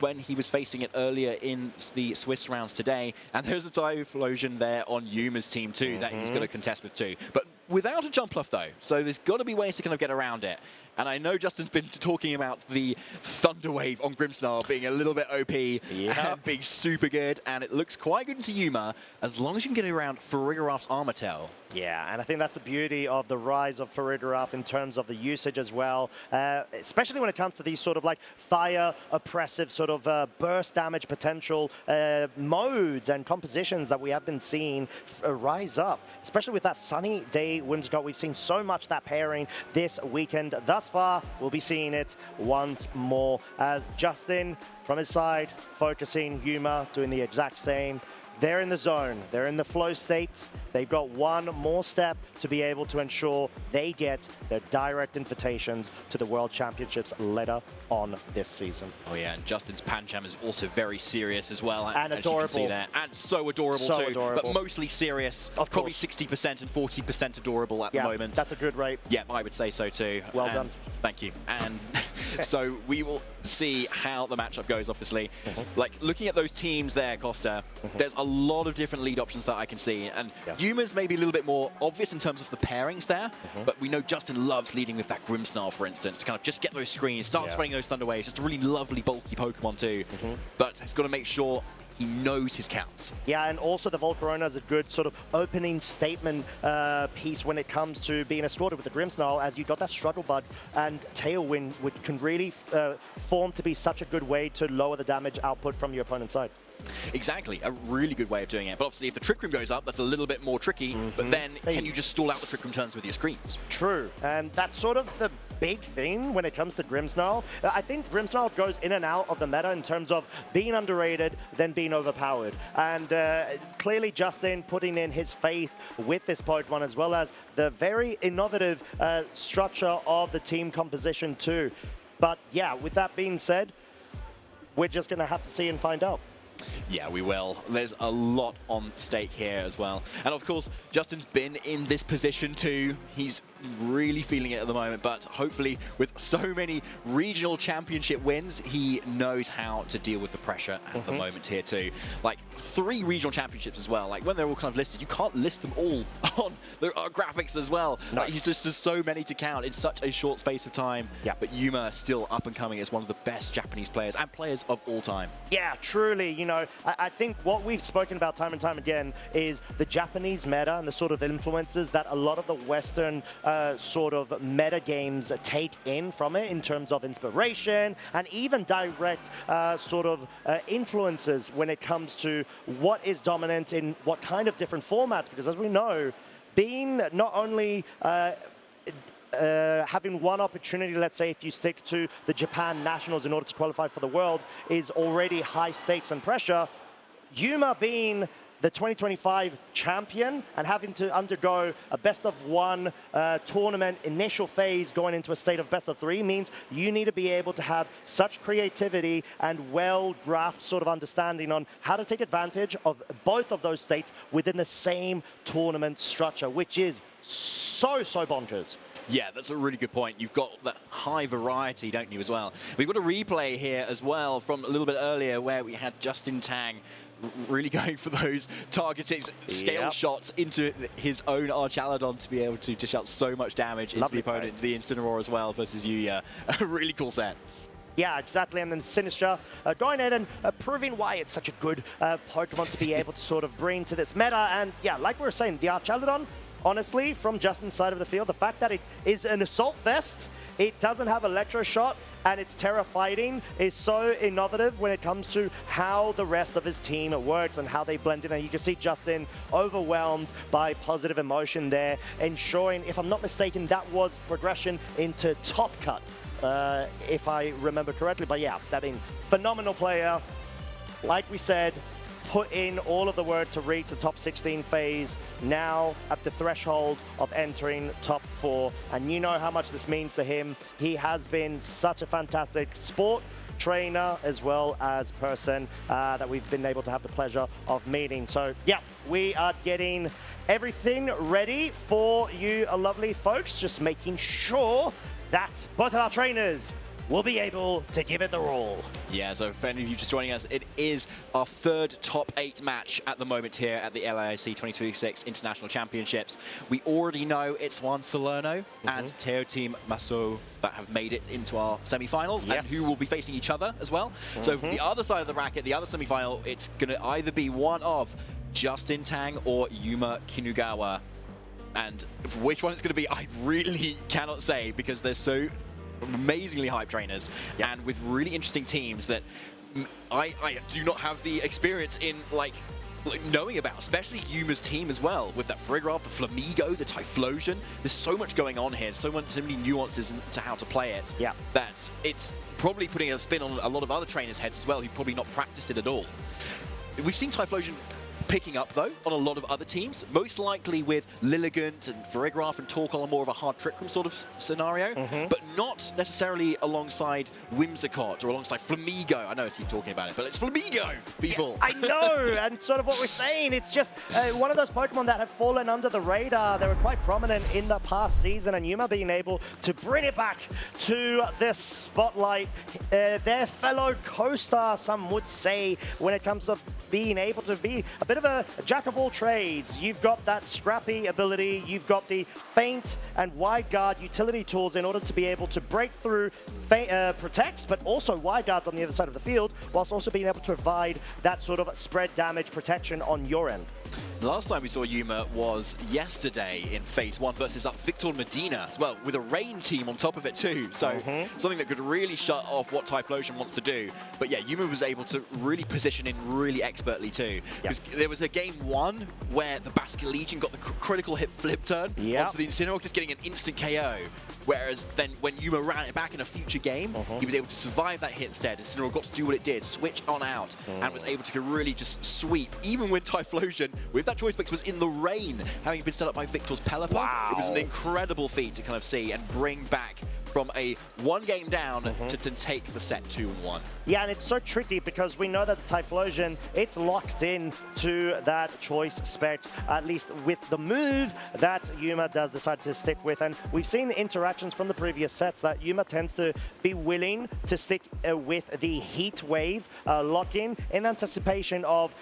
when he was facing it earlier in the Swiss rounds today. And there's a Typhlosion there on Yuma's team too that he's going to contest with too. But without a Jumpluff though, so there's got to be ways to kind of get around it. And I know Justin's been talking about the Thunder Wave on Grimmsnarl being a little bit OP and being super good, and it looks quite good into Yuma as long as you can get around Farigiraf's Armor Tail. Yeah, and I think that's the beauty of the rise of Farigiraf in terms of the usage as well, especially when it comes to these sort of fire oppressive sort of burst damage potential modes and compositions that we have been seeing rise up, especially with that Sunny Day Whimsicott. We've seen so much that pairing this weekend. Thus far, we'll be seeing it once more as Justin from his side focusing, Yuma doing the exact same. They're in the zone, they're in the flow state. They've got one more step to be able to ensure they get their direct invitations to the World Championships later on this season. Oh yeah, and Justin's Pancham is also very serious as well. And as adorable. You can see there. And so adorable too, adorable. But mostly serious. Probably 60% and 40% adorable at the moment. That's a good rate. Yeah, I would say so too. Well done. Thank you. And so we will see how the matchup goes, obviously. Looking at those teams there, Costa, there's a lot of different lead options that I can see. And Yuma's maybe a little bit more obvious in terms of the pairings there, but we know Justin loves leading with that Grimmsnarl, for instance, to kind of just get those screens, start spreading those Thunder Waves, just a really lovely bulky Pokemon too. But he's got to make sure He knows his counts. Yeah, and also the Volcarona is a good sort of opening statement piece when it comes to being escorted with the Grimmsnarl, as you got that Struggle Bud and Tailwind, which can really form to be such a good way to lower the damage output from your opponent's side. Exactly, a really good way of doing it. But obviously if the Trick Room goes up, that's a little bit more tricky, but then can you just stall out the Trick Room turns with your screens? True, and that's sort of the big thing when it comes to Grimmsnarl. I think Grimmsnarl goes in and out of the meta in terms of being underrated, then being overpowered. And clearly Justin putting in his faith with this Pokemon, as well as the very innovative structure of the team composition too. But yeah, with that being said, we're just gonna have to see and find out. Yeah, we will. There's a lot on stake here as well. And of course, Justin's been in this position too. He's really feeling it at the moment, but hopefully with so many regional championship wins, he knows how to deal with the pressure at the moment here too. Like 3 regional championships as well. Like when they're all kind of listed, you can't list them all on the graphics as well. No. Like, there's just so many to count in such a short space of time. Yeah. But Yuma still up and coming as one of the best Japanese players and players of all time. Yeah, truly. You know, I think what we've spoken about time and time again is the Japanese meta and the sort of influences that a lot of the Western sort of meta games take in from it in terms of inspiration and even direct sort of influences when it comes to what is dominant in what kind of different formats. Because as we know, being not only having one opportunity, let's say if you stick to the Japan Nationals in order to qualify for the Worlds, is already high stakes and pressure. Yuma being the 2025 champion and having to undergo a best-of-1 tournament initial phase going into a state of best-of-3 means you need to be able to have such creativity and well-grasped sort of understanding on how to take advantage of both of those states within the same tournament structure, which is so bonkers. Yeah, that's a really good point. You've got that high variety, don't you, as well? We've got a replay here as well from a little bit earlier where we had Justin Tang really going for those targeted scale shots into his own Archaladon to be able to dish out so much damage into the opponent, into the Incineroar as well versus Yuya. A really cool set. Yeah, exactly, and then Sinister going in and proving why it's such a good Pokemon to be able to sort of bring to this meta. And yeah, like we were saying, the Archaladon, honestly, from Justin's side of the field, the fact that it is an Assault Vest, it doesn't have Electro Shot, and its Terra Fighting is so innovative when it comes to how the rest of his team works and how they blend in. And you can see Justin overwhelmed by positive emotion there, ensuring, if I'm not mistaken, that was progression into Top Cut, if I remember correctly. But yeah, that in phenomenal player. Like we said, put in all of the work to reach the top 16 phase, now at the threshold of entering top 4. And you know how much this means to him. He has been such a fantastic sport, trainer, as well as person that we've been able to have the pleasure of meeting. So yeah, we are getting everything ready for you lovely folks, just making sure that both of our trainers will be able to give it their all. Yeah, so for any of you just joining us, it is our 3rd top 8 match at the moment here at the LAIC 2026 International Championships. We already know it's Juan Salerno and Teo Team Maso that have made it into our semi-finals, and who will be facing each other as well. So the other side of the bracket, the other semi-final, it's going to either be one of Justin Tang or Yuma Kinugawa. And which one it's going to be, I really cannot say, because they're so amazingly hyped trainers and with really interesting teams that I do not have the experience in like knowing about, especially Yuma's team as well, with that Frigoraph, the Flamigo, the Typhlosion. There's so much going on here, so many nuances into how to play it, that it's probably putting a spin on a lot of other trainers' heads as well who've probably not practiced it at all. We've seen Typhlosion picking up, though, on a lot of other teams, most likely with Lilligant and Frigoraph and Torkoal on more of a hard Trick Room sort of scenario, but not necessarily alongside Whimsicott or alongside Flamigo. I know I keep talking about it, but it's Flamigo, people. Yeah, I know, and sort of what we're saying, it's just one of those Pokemon that have fallen under the radar. They were quite prominent in the past season, and Yuma being able to bring it back to the spotlight. Their fellow co-star, some would say, when it comes to being able to be a bit of of a jack of all trades. You've got that scrappy ability, you've got the feint and wide guard utility tools in order to be able to break through protects, but also wide guards on the other side of the field, whilst also being able to provide that sort of spread damage protection on your end. The last time we saw Yuma was yesterday in Phase 1 versus up Victor Medina as well, with a Rain team on top of it too. So something that could really shut off what Typhlosion wants to do. But yeah, Yuma was able to really position in really expertly too. Because there was a game 1 where the Basket Legion got the critical hit flip turn onto the Incineroar, just getting an instant KO. Whereas then when Yuma ran it back in a future game, he was able to survive that hit instead. Incineroar got to do what it did, switch on out, and was able to really just sweep, even with Typhlosion, with that choice mix was in the rain, having been set up by Victor's Pelipper. Wow. It was an incredible feat to kind of see and bring back from a 1 game down to take the set 2-1. Yeah, and it's so tricky because we know that the Typhlosion, it's locked in to that choice specs, at least with the move that Yuma does decide to stick with. And we've seen interactions from the previous sets that Yuma tends to be willing to stick with the Heat Wave lock-in in anticipation of,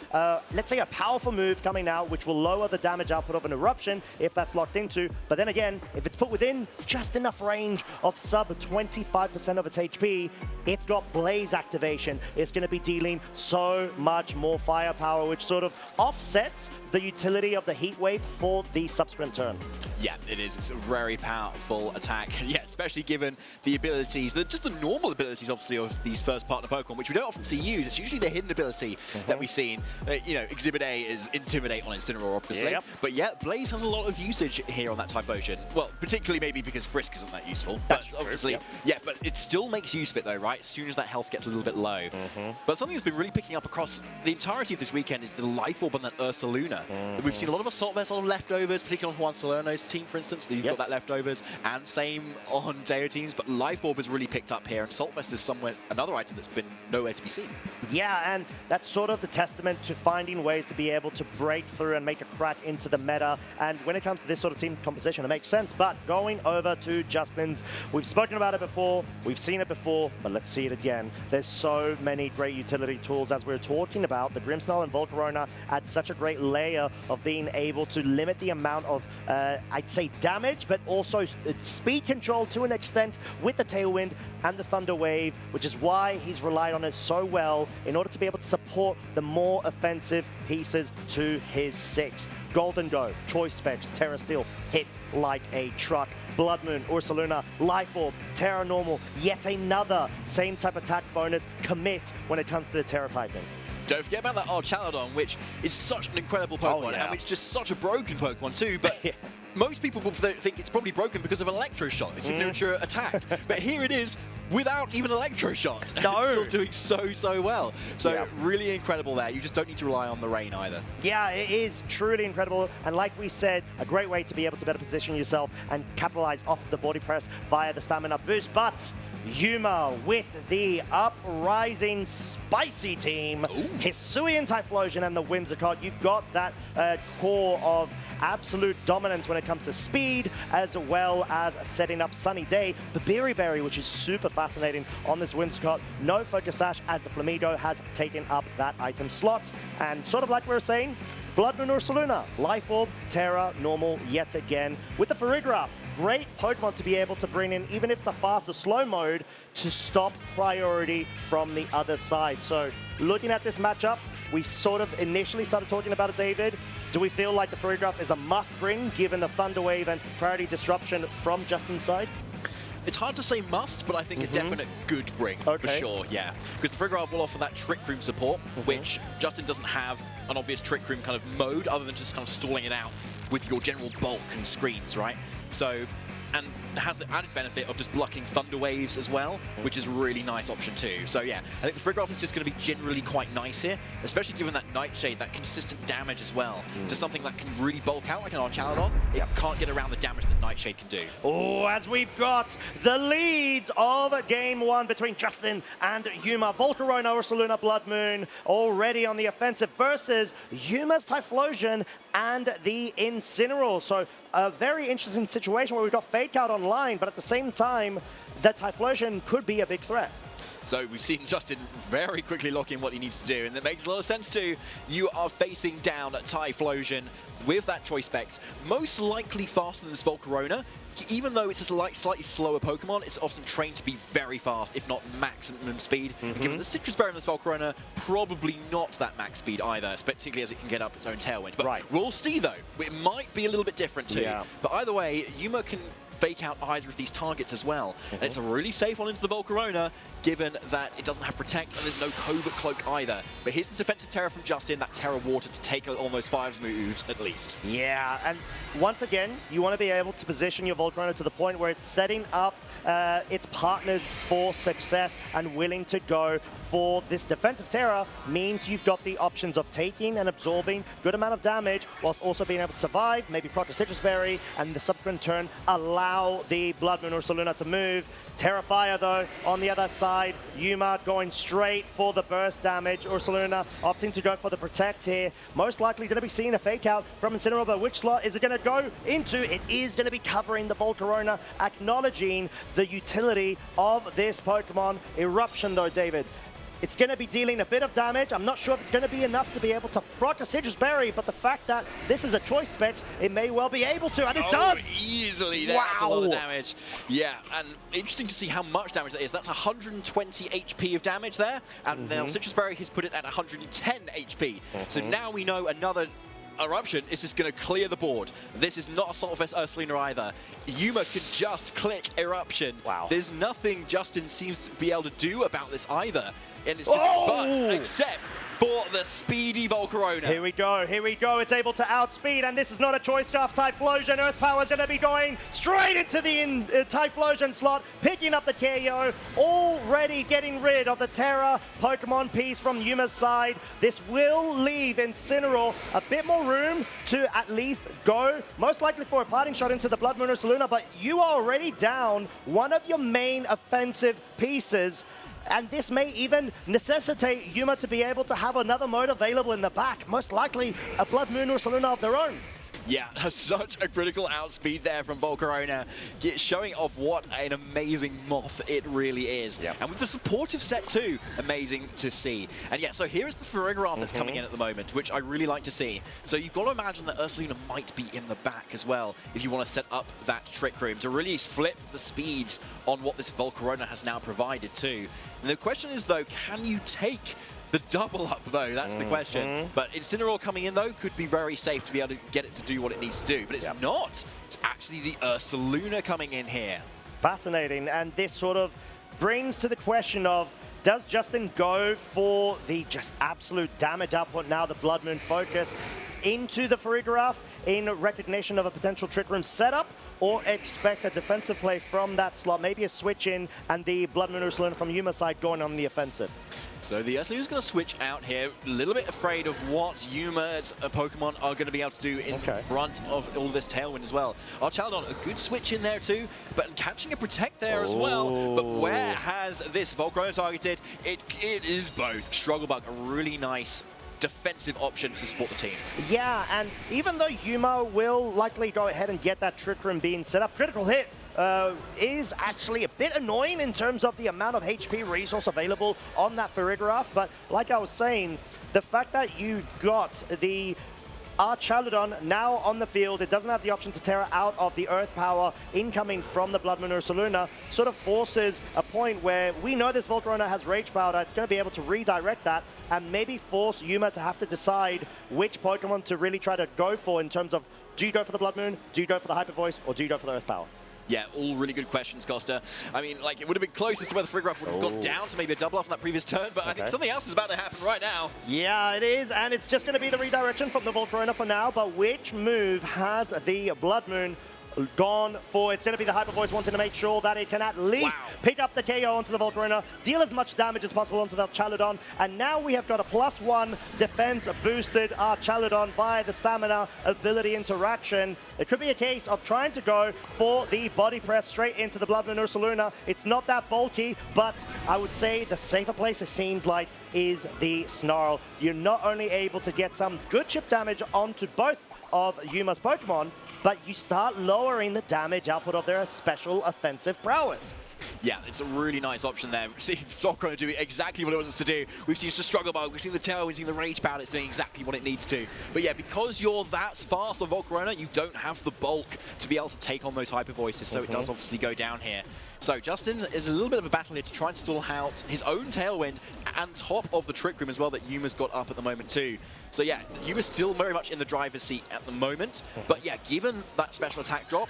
let's say, a powerful move coming out, which will lower the damage output of an Eruption if that's locked into. But then again, if it's put within just enough range of sub 25% of its HP, it's got Blaze activation. It's going to be dealing so much more firepower, which sort of offsets the utility of the Heat Wave for the subsequent turn. Yeah, it is. It's a very powerful attack. Yeah, especially given the abilities, just the normal abilities, obviously, of these first partner Pokemon, which we don't often see used. It's usually the hidden ability that we've seen. You know, Exhibit A is Intimidate on Incineroar, obviously. But yeah, Blaze has a lot of usage here on that Typhlosion. Well, particularly maybe because Frisk isn't that useful. But obviously, yeah, but it still makes use of it though, right? As soon as that health gets a little bit low. But something that's been really picking up across the entirety of this weekend is the Life Orb on that Ursaluna. We've seen a lot of Assault Vessel leftovers, particularly on Juan Salerno's team, for instance. You've got that leftovers, and same on Deo teams, but Life Orb has really picked up here, and Assault Vest is somewhere another item that's been nowhere to be seen. Yeah, and that's sort of the testament to finding ways to be able to break through and make a crack into the meta. And when it comes to this sort of team composition, it makes sense. But going over to Justin's, we've spoken about it before, we've seen it before, but let's see it again. There's so many great utility tools. As we were talking about, the Grimmsnarl and Volcarona add such a great layer of being able to limit the amount of, I'd say, damage, but also speed control to an extent with the Tailwind and the Thunder Wave, which is why he's relied on it so well in order to be able to support the more offensive pieces to his 6. Golden Go, Choice Specs, Terra Steel, hit like a truck. Blood Moon, Ursaluna, Life Orb, Terra Normal, yet another same type attack bonus commit when it comes to the Terra typing. Don't forget about that Archaludon, which is such an incredible Pokemon, and it's just such a broken Pokemon too, but most people will think it's probably broken because of Electro Shot, its signature attack. But here it is, without even Electro Shot, and it's still doing so well. So really incredible there. You just don't need to rely on the rain either. Yeah, it is truly incredible, and like we said, a great way to be able to better position yourself and capitalize off the body press via the stamina boost. But Yuma with the uprising spicy team, Hisuian Typhlosion and the Whimsicott. You've got that core of absolute dominance when it comes to speed, as well as setting up Sunny Day. The Berry, which is super fascinating on this Whimsicott. No Focus Sash, as the Flamigo has taken up that item slot. And sort of like we were saying, Blood Moon Ursaluna, Life Orb, Terra, Normal yet again. With the Farigiraf, great Pokemon to be able to bring in, even if it's a fast or slow mode, to stop priority from the other side. So looking at this matchup, we sort of initially started talking about it, David. Do we feel like the Farigiraf is a must-bring, given the Thunder Wave and priority disruption from Justin's side? It's hard to say must, but I think a definite good bring, for sure, yeah. Because the Farigiraf will offer that Trick Room support, which Justin doesn't have an obvious Trick Room kind of mode, other than just kind of stalling it out with your general bulk and screens, right? So, and has the added benefit of just blocking Thunder Waves as well, which is a really nice option too. So yeah, I think the Farigiraf is just going to be generally quite nice here, especially given that Nightshade, that consistent damage as well, to something that can really bulk out like an Archaludon. It can't get around the damage that Nightshade can do. Oh, as we've got the leads of Game 1 between Justin and Yuma. Volcarona, Ursaluna, Blood Moon already on the offensive versus Yuma's Typhlosion and the Incineroar. So a very interesting situation where we've got Fade Card online, but at the same time, the Typhlosion could be a big threat. So we've seen Justin very quickly lock in what he needs to do, and it makes a lot of sense too. You are facing down Typhlosion with that Choice Specs, most likely faster than this Volcarona. Even though it's a slightly slower Pokemon, it's often trained to be very fast, if not maximum speed. Given the Citrus Berry in this Volcarona, probably not that max speed either, particularly as it can get up its own tailwind. But we'll see though. It might be a little bit different too. But either way, Yuma can fake out either of these targets as well. And it's a really safe one into the Volcarona, given that it doesn't have Protect and there's no Covert Cloak either. But here's the defensive Terra from Justin, that Terra Water to take almost 5 moves at least. Yeah, and once again, you want to be able to position your Volcarona to the point where it's setting up its partners for success and willing to go for this defensive Terra. Means you've got the options of taking and absorbing good amount of damage whilst also being able to survive, maybe proc a Citrus Berry, and the subsequent turn allow the Blood Moon Ursaluna to move. Terra Fire though, on the other side, Yuma going straight for the burst damage. Ursaluna opting to go for the Protect here. Most likely going to be seeing a fake out from Incineroar, but which slot is it going to go into? It is going to be covering the Volcarona, acknowledging the utility of this Pokemon. Eruption though, David. It's going to be dealing a bit of damage. I'm not sure if it's going to be enough to be able to proc a Citrus Berry, but the fact that this is a Choice Specs, it may well be able to, and it does! Easily, that's a lot of damage. Yeah, and interesting to see how much damage that is. That's 120 HP of damage there, and now Citrus Berry has put it at 110 HP. So now we know another Eruption is just going to clear the board. This is not Assault Vest Ursaluna either. Yuma can just click Eruption. There's nothing Justin seems to be able to do about this either. And it's just but except for the speedy Volcarona. Here we go, here we go. It's able to outspeed, and this is not a Choice Scarf Typhlosion. Earth Power is going to be going straight into the Typhlosion slot, picking up the KO, already getting rid of the Terra Pokemon piece from Yuma's side. This will leave Incineroar a bit more room to at least go, most likely for a parting shot into the Blood Moon Ursaluna, but you are already down one of your main offensive pieces. And this may even necessitate Yuma to be able to have another mode available in the back, most likely a Blood Moon Ursaluna of their own. Yeah, such a critical outspeed there from Volcarona, showing off what an amazing moth it really is. And with the supportive set too, amazing to see. And yeah, so here's the Farigiraf that's coming in at the moment, which I really like to see. So you've got to imagine that Ursaluna might be in the back as well, if you want to set up that Trick Room, to really flip the speeds on what this Volcarona has now provided too. And the question is though, can you take the double up though? That's the question. But Incineroar coming in though could be very safe to be able to get it to do what it needs to do. But it's not. It's actually the Ursaluna coming in here. Fascinating. And this sort of brings to the question of, does Justin go for the just absolute damage output now, the Blood Moon focus, into the Farigiraf in recognition of a potential Trick Room setup, or expect a defensive play from that slot, maybe a switch in, and the Blood Moon Ursaluna from Yuma's side going on the offensive? So the Ursaluna's going to switch out here, a little bit afraid of what Yuma's Pokemon are going to be able to do in front of all this Tailwind as well. Archaladon, a good switch in there too, but catching a Protect there as well. But where has this Volcarona targeted? It is both. Strugglebug, a really nice defensive option to support the team. Yeah, and even though Yuma will likely go ahead and get that Trick Room being set up, critical hit is actually a bit annoying in terms of the amount of HP resource available on that Farigiraf. But like I was saying, the fact that you've got the Archaladon now on the field, it doesn't have the option to Terra out of the Earth Power incoming from the Blood Moon Ursaluna, sort of forces a point where we know this Volcarona has Rage Powder. It's going to be able to redirect that and maybe force Yuma to have to decide which Pokemon to really try to go for in terms of, do you go for the Blood Moon, do you go for the Hyper Voice, or do you go for the Earth Power? Yeah, all really good questions, Costa. I mean, like, it would have been closest to where the Farigiraf would have gone down to maybe a double off on that previous turn, but I think something else is about to happen right now. Yeah, it is, and it's just going to be the redirection from the Volcarona for now, but which move has the Blood Moon gone for? It's going to be the Hyper Voice, wanting to make sure that it can at least pick up the KO onto the Volcarona, deal as much damage as possible onto the Archaladon, and now we have got a +1 defense boosted Archaladon by the stamina ability interaction. It could be a case of trying to go for the body press straight into the Blood Moon Ursaluna. It's not that bulky, but I would say the safer place, it seems like, is the Snarl. You're not only able to get some good chip damage onto both of Yuma's Pokemon, but you start lowering the damage output of their special offensive prowess. Yeah, it's a really nice option there. We've seen Volcarona do exactly what it wants us to do. We've seen the Struggle Bug, we've seen the Tail, we've seen the Rage Powder. It's doing exactly what it needs to. But yeah, because you're that fast on Volcarona, you don't have the bulk to be able to take on those Hyper Voices, so it does obviously go down here. So Justin is a little bit of a battle here to try and stall out his own Tailwind and top of the Trick Room as well that Yuma's got up at the moment too. So yeah, Yuma's still very much in the driver's seat at the moment. But yeah, given that special attack drop,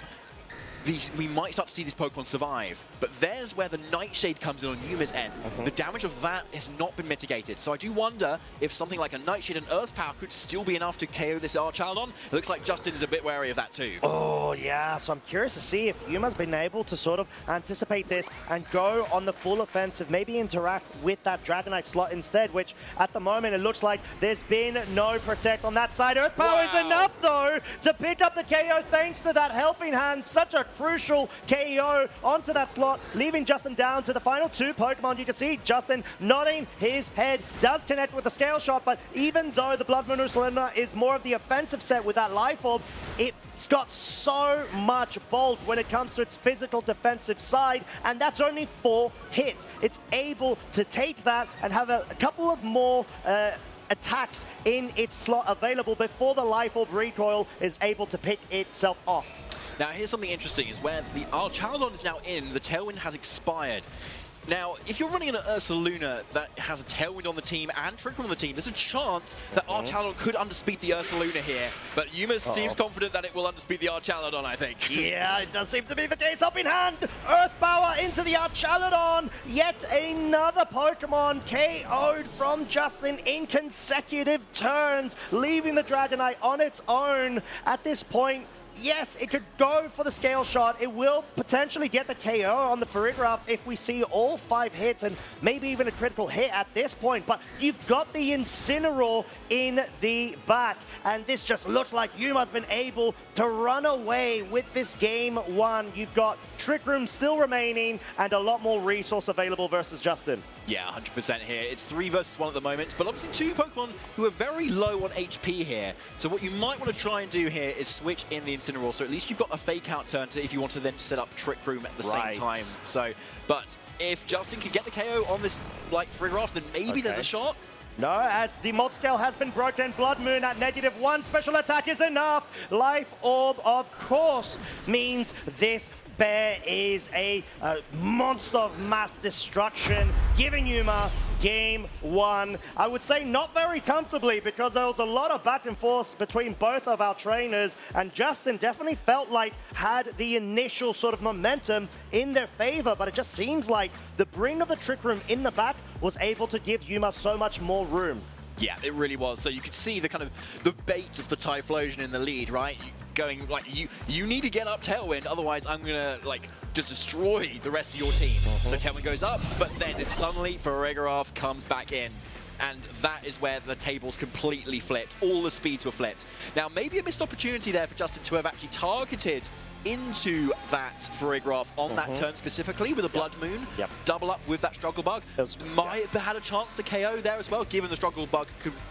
we might start to see these Pokemon survive. But there's where the Nightshade comes in on Yuma's end. The damage of that has not been mitigated. So I do wonder if something like a Nightshade and Earth Power could still be enough to KO this Archaldon. It looks like Justin is a bit wary of that too. Oh, yeah. So I'm curious to see if Yuma's been able to sort of anticipate this and go on the full offensive, maybe interact with that Dragonite slot instead, which at the moment it looks like there's been no protect on that side. Earth Power is enough, though, to pick up the KO thanks to that helping hand. Such a crucial KO onto that slot, leaving Justin down to the final two Pokemon. You can see Justin nodding his head, does connect with the Scale Shot, but even though the Blood Moon Ursaluna is more of the offensive set with that Life Orb, it's got so much bulk when it comes to its physical defensive side, and that's only 4 hits. It's able to take that and have a couple of more attacks in its slot available before the Life Orb recoil is able to pick itself off. Now, here's something interesting, is where the Archaldon is now in, the Tailwind has expired. Now, if you're running an Ursaluna that has a Tailwind on the team and Trick Room on the team, there's a chance that Archaldon could underspeed the Ursaluna here, but Yuma seems confident that it will underspeed the Archaldon, I think. Yeah, it does seem to be the case. Up in hand, Earth Power into the Archaldon. Yet another Pokemon KO'd from Justin in consecutive turns, leaving the Dragonite on its own. At this point, yes, it could go for the Scale Shot. It will potentially get the KO on the Farigiraf if we see all 5 hits and maybe even a critical hit at this point. But you've got the Incineroar in the back, and this just looks like Yuma's been able to run away with this game 1. You've got Trick Room still remaining and a lot more resource available versus Justin. Yeah, 100% here. It's 3 versus 1 at the moment, but obviously 2 Pokemon who are very low on HP here. So what you might want to try and do here is switch in the Incineroar, so at least you've got a Fake Out turn to if you want to then set up Trick Room at the same time. So, but if Justin can get the KO on this, like, Farigiraf, then maybe there's a shot. No, as the multi-scale has been broken, Blood Moon at -1, special attack is enough. Life Orb, of course, means this bear is a monster of mass destruction, giving Yuma game 1. I would say not very comfortably, because there was a lot of back and forth between both of our trainers, and Justin definitely felt like had the initial sort of momentum in their favor, but it just seems like the bring of the Trick Room in the back was able to give Yuma so much more room. Yeah, it really was. So you could see the kind of the bait of the Typhlosion in the lead, right? Going like, you need to get up Tailwind, otherwise I'm gonna like just destroy the rest of your team. So Tailwind goes up, but then suddenly Farigiraf comes back in. And that is where the tables completely flipped. All the speeds were flipped. Now, maybe a missed opportunity there for Justin to have actually targeted into that Farigiraf on that turn specifically with a Blood Moon. Double up with that Struggle Bug. Might have had a chance to KO there as well, given the Struggle Bug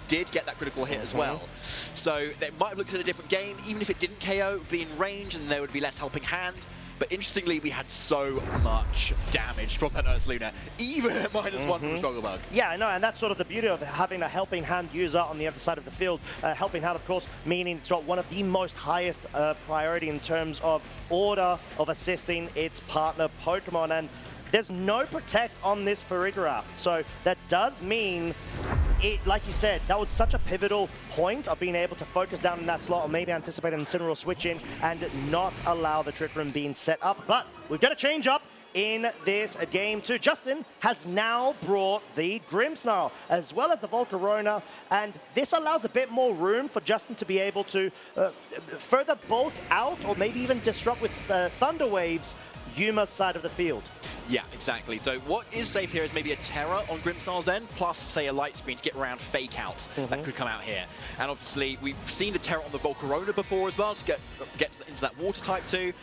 did get that critical hit as well. So they might have looked at a different game. Even if it didn't KO, it would be in range and there would be less helping hand. But interestingly, we had so much damage from that Ursaluna, even at -1 from Struggle Bug. Yeah, I know, and that's sort of the beauty of having a helping hand user on the other side of the field. Helping hand, of course, meaning it's got one of the most highest priority in terms of order of assisting its partner Pokemon. And there's no protect on this Farigiraf, so that does mean it, like you said, that was such a pivotal point of being able to focus down in that slot, or maybe anticipate an Incineroar switch in and not allow the Trick Room being set up. But we've got a change up in this game too. Justin has now brought the Grimmsnarl as well as the Volcarona, and this allows a bit more room for Justin to be able to further bulk out or maybe even disrupt with Thunder Waves Yuma's side of the field. Yeah, exactly. So what is safe here is maybe a Terror on Grimmsnarl's end, plus, say, a Light Screen to get around Fake Out that could come out here. And obviously, we've seen the Terror on the Volcarona before as well, to get into that Water type too.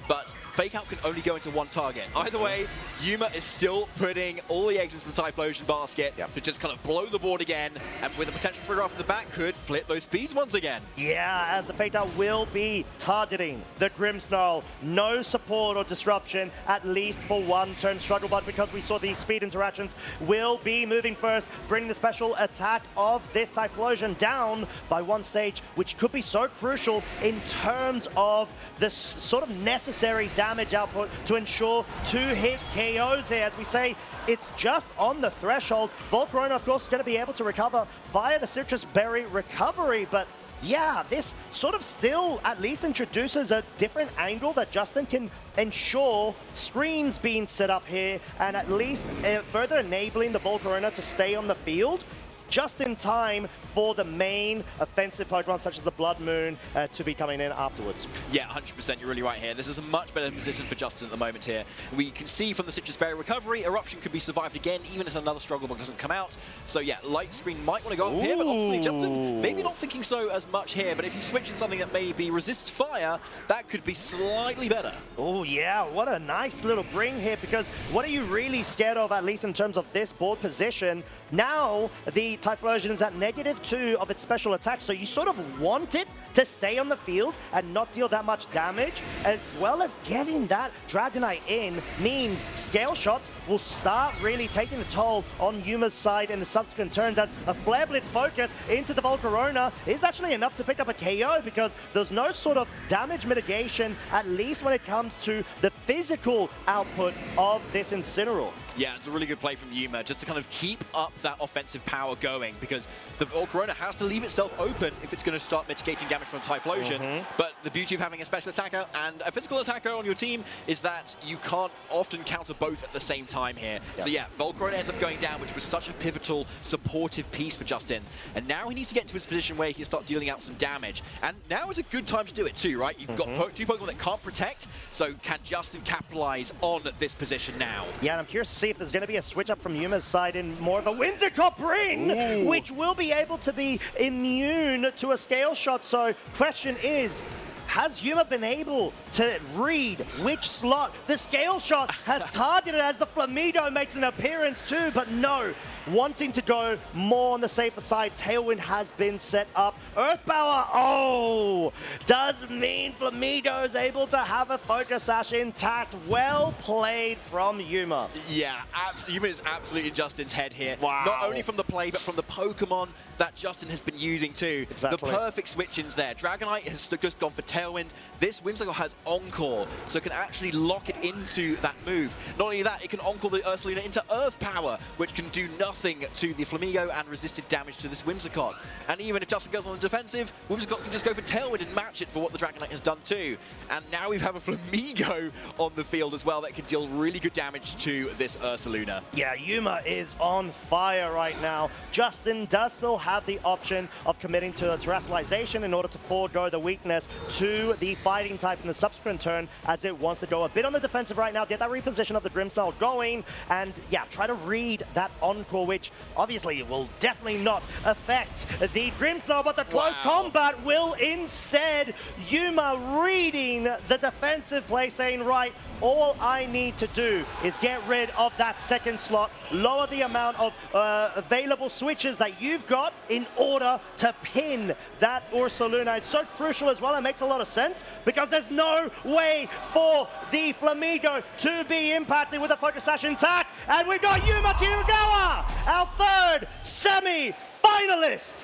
but Fake Out can only go into one target. Either way, Yuma is still putting all the eggs into the Typhlosion basket to just kind of blow the board again, and with a potential trigger off in the back, could flip those speeds once again. Yeah, as the Fake Out will be targeting the Grimmsnarl. No support or disruption, at least for one turn struggle, but because we saw these speed interactions, will be moving first, bringing the special attack of this Typhlosion down by one stage, which could be so crucial in terms of the sort of necessary damage output to ensure 2-hit KOs here. As we say, it's just on the threshold. Volcarona, of course, is going to be able to recover via the Citrus Berry recovery, but yeah, this sort of still at least introduces a different angle that Justin can ensure screens being set up here, and at least further enabling the Volcarona to stay on the field just in time for the main offensive Pokemon such as the Blood Moon to be coming in afterwards. Yeah, 100%, you're really right here. This is a much better position for Justin at the moment here. We can see from the Citrus Berry recovery, Eruption could be survived again, even if another Struggle Bug doesn't come out. So yeah, Light Screen might want to go up here, but obviously Justin maybe not thinking so as much here, but if you switch in something that maybe resists fire, that could be slightly better. Oh yeah, what a nice little bring here, because what are you really scared of, at least in terms of this board position? Now, the Typhlosion is at -2 of its special attack, so you sort of want it to stay on the field and not deal that much damage, as well as getting that Dragonite in means scale shots will start really taking the toll on Yuma's side in the subsequent turns, as a Flare Blitz focus into the Volcarona is actually enough to pick up a KO, because there's no sort of damage mitigation, at least when it comes to the physical output of this Incineroar. Yeah, it's a really good play from Yuma, just to kind of keep up that offensive power going, because the Volcarona has to leave itself open if it's going to start mitigating damage from Typhlosion. But the beauty of having a special attacker and a physical attacker on your team is that you can't often counter both at the same time here. So yeah, Volcarona ends up going down, which was such a pivotal, supportive piece for Justin. And now he needs to get to his position where he can start dealing out some damage. And now is a good time to do it too, right? You've got two Pokemon that can't protect, so can Justin capitalize on this position now? Yeah, and I'm curious to see if there's going to be a switch up from Yuma's side in more of a Whimsicott Ring, which will be able to be immune to a scale shot. So question is, has Yuma been able to read which slot the scale shot has targeted, as the Flamigo makes an appearance too? But no, wanting to go more on the safer side, Tailwind has been set up. Earth Power, does mean Flamigo is able to have a Focus Sash intact. Well played from Yuma. Yeah, Yuma is absolutely in Justin's head here. Wow. Not only from the play, but from the Pokemon that Justin has been using too. Exactly. The perfect switch-ins there. Dragonite has just gone for Tailwind. This Whimsicott has Encore, so it can actually lock it into that move. Not only that, it can Encore the Ursaluna into Earth Power, which can do nothing to the Flamigo and resisted damage to this Whimsicott. And even if Justin goes on the defensive, Whimsicott can just go for Tailwind and match it for what the Dragonite has done too. And now we have a Flamigo on the field as well that can deal really good damage to this Ursaluna. Yeah, Yuma is on fire right now. Justin does still have the option of committing to a Terrestrialization in order to forego the weakness to the Fighting type in the subsequent turn, as it wants to go a bit on the defensive right now, get that reposition of the Grimmsnarl going, and yeah, try to read that Encore, which obviously will definitely not affect the Grimmsnarl, but the close combat will instead. Yuma reading the defensive play, saying, right, all I need to do is get rid of that second slot, lower the amount of available switches that you've got in order to pin that Ursaluna. It's so crucial as well, it makes a lot of sense, because there's no way for the Flamigo to be impacted with a Focus Sash intact, and we've got Yuma Kinugawa, our third semi-finalist.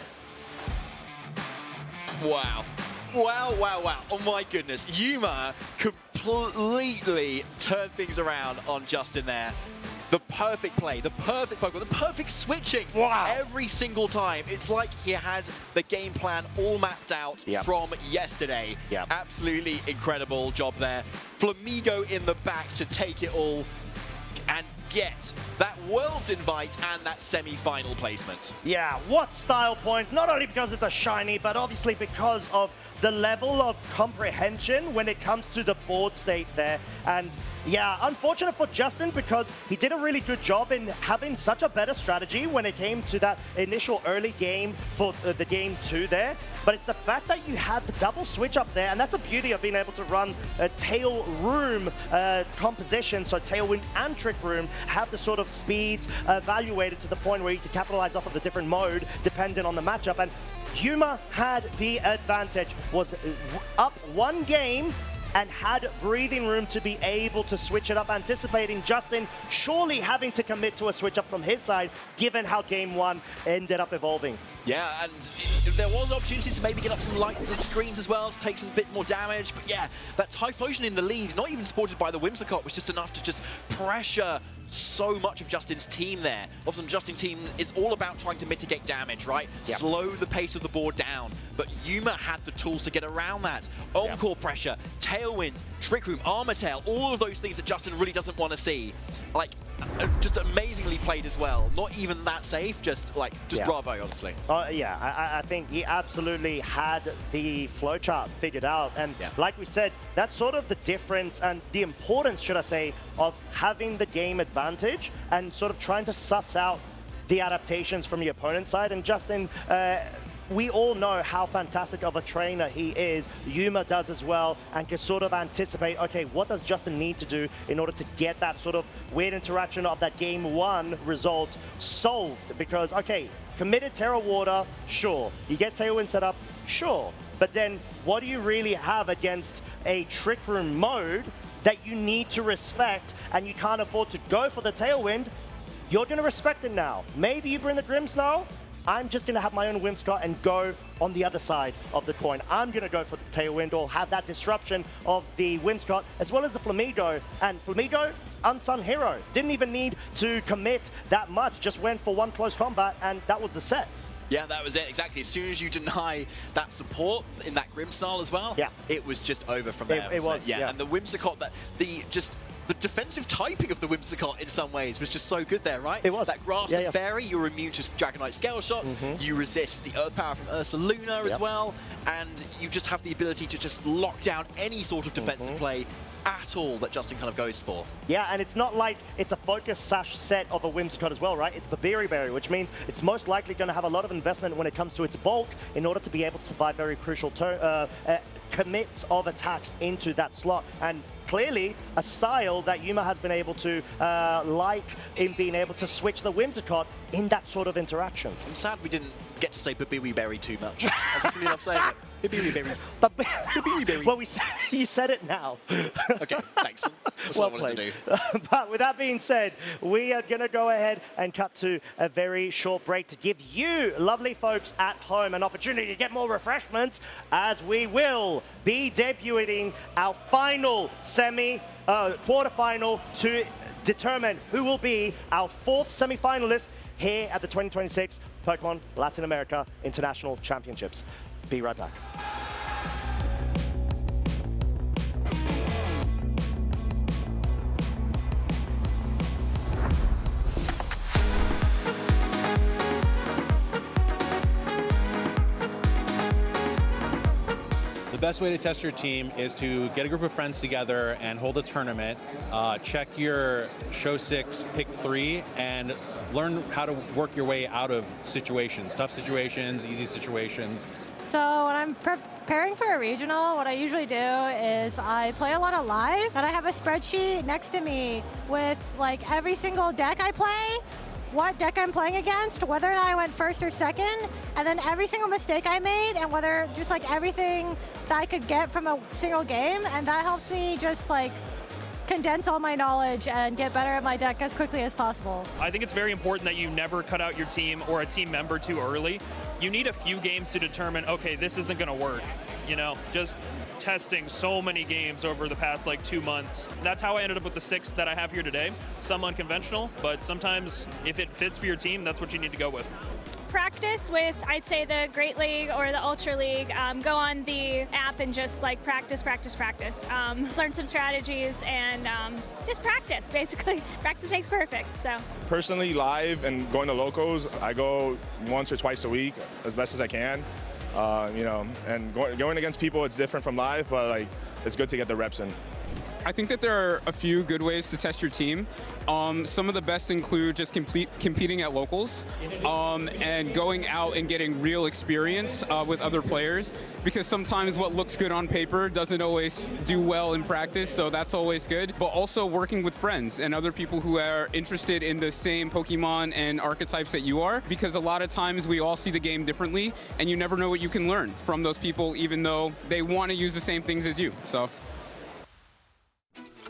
Wow. Wow, wow, wow. Oh my goodness. Yuma completely turned things around on Justin there. The perfect play, the perfect Pokemon, the perfect switching. Wow. Every single time. It's like he had the game plan all mapped out from yesterday. Absolutely incredible job there. Flamigo in the back to take it all and get that Worlds invite and that semi-final placement. Yeah, what style point, not only because it's a shiny, but obviously because of the level of comprehension when it comes to the board state there. And yeah, unfortunate for Justin because he did a really good job in having such a better strategy when it came to that initial early game for the game 2 there. But it's the fact that you had the double switch up there, and that's the beauty of being able to run a tail room composition, so Tailwind and Trick Room have the sort of speeds evaluated to the point where you can capitalize off of the different mode depending on the matchup. And Yuma had the advantage, was up 1 game and had breathing room to be able to switch it up, anticipating Justin surely having to commit to a switch up from his side, given how game 1 ended up evolving. Yeah, and there was opportunities to maybe get up some lights and some screens as well to take some bit more damage. But yeah, that Typhlosion in the lead, not even supported by the Whimsicott, was just enough to just pressure so much of Justin's team there. Obviously, Justin's team is all about trying to mitigate damage, right? Yep. Slow the pace of the board down. But Yuma had the tools to get around that. Encore pressure, Tailwind, Trick Room, Armor Tail, all of those things that Justin really doesn't want to see. Like, just amazingly played as well. Not even that safe, just bravo, honestly. Yeah, I think he absolutely had the flowchart figured out. And like we said, that's sort of the difference and the importance, should I say, of having the game advantage and sort of trying to suss out the adaptations from your opponent's side. And Justin, we all know how fantastic of a trainer he is. Yuma does as well, and can sort of anticipate, okay, what does Justin need to do in order to get that sort of weird interaction of that game 1 result solved? Because, okay, committed Terra Water, sure. You get Tailwind set up, sure. But then what do you really have against a Trick Room mode that you need to respect and you can't afford to go for the Tailwind? You're going to respect it now. Maybe you bring the Grimmsnarl. I'm just going to have my own Whimsicott and go on the other side of the coin. I'm going to go for the Tailwind or have that disruption of the Whimsicott as well as the Flamigo. And Flamigo, unsung hero. Didn't even need to commit that much. Just went for 1 close combat and that was the set. Yeah, that was it, exactly. As soon as you deny that support in that Grimmsnarl as well, it was just over from there. It was, yeah. And the Whimsicott, the defensive typing of the Whimsicott in some ways was just so good there, right? It was. That Grass and Fairy, you're immune to Dragonite Scale Shots, you resist the Earth Power from Ursaluna as well, and you just have the ability to just lock down any sort of defensive play at all that Justin kind of goes for. Yeah, and it's not like it's a focus sash set of a Whimsicott as well, right? It's Babiri Berry, which means it's most likely going to have a lot of investment when it comes to its bulk in order to be able to survive very crucial commits of attacks into that slot. And clearly a style that Yuma has been able to like in being able to switch the Whimsicott in that sort of interaction. I'm sad we didn't get to say Babiri Berry too much. I just really love saying it. Babiri Berry. Babiri Berry. Well, you said it now. Okay, thanks. That's what I wanted to do. But with that being said, we are going to go ahead and cut to a very short break to give you, lovely folks at home, an opportunity to get more refreshments, as we will be debuting our final quarterfinal to determine who will be our 4th semi-finalist here at the 2026 Pokemon Latin America International Championships. Be right back. The best way to test your team is to get a group of friends together and hold a tournament, check your show 6, pick 3, and learn how to work your way out of situations, tough situations, easy situations. So when I'm preparing for a regional, what I usually do is I play a lot of live, and I have a spreadsheet next to me with like every single deck I play, what deck I'm playing against, whether or not I went first or second, and then every single mistake I made, and whether just like everything that I could get from a single game, and that helps me just like condense all my knowledge and get better at my deck as quickly as possible. I think it's very important that you never cut out your team or a team member too early. You need a few games to determine, okay, this isn't going to work. You know, just testing so many games over the past like 2 months. That's how I ended up with the 6 that I have here today. Some unconventional, but sometimes if it fits for your team, that's what you need to go with. Practice with, I'd say, the Great League or the Ultra League. Go on the app and just like practice. Learn some strategies and just practice, basically. Practice makes perfect, so. Personally, live and going to locals, I go once or twice a week as best as I can. you know, and going against people, it's different from live, but like it's good to get the reps in. I think that there are a few good ways to test your team. Some of the best include just competing at locals and going out and getting real experience with other players, because sometimes what looks good on paper doesn't always do well in practice, so that's always good. But also working with friends and other people who are interested in the same Pokemon and archetypes that you are, because a lot of times we all see the game differently and you never know what you can learn from those people, even though they want to use the same things as you. So.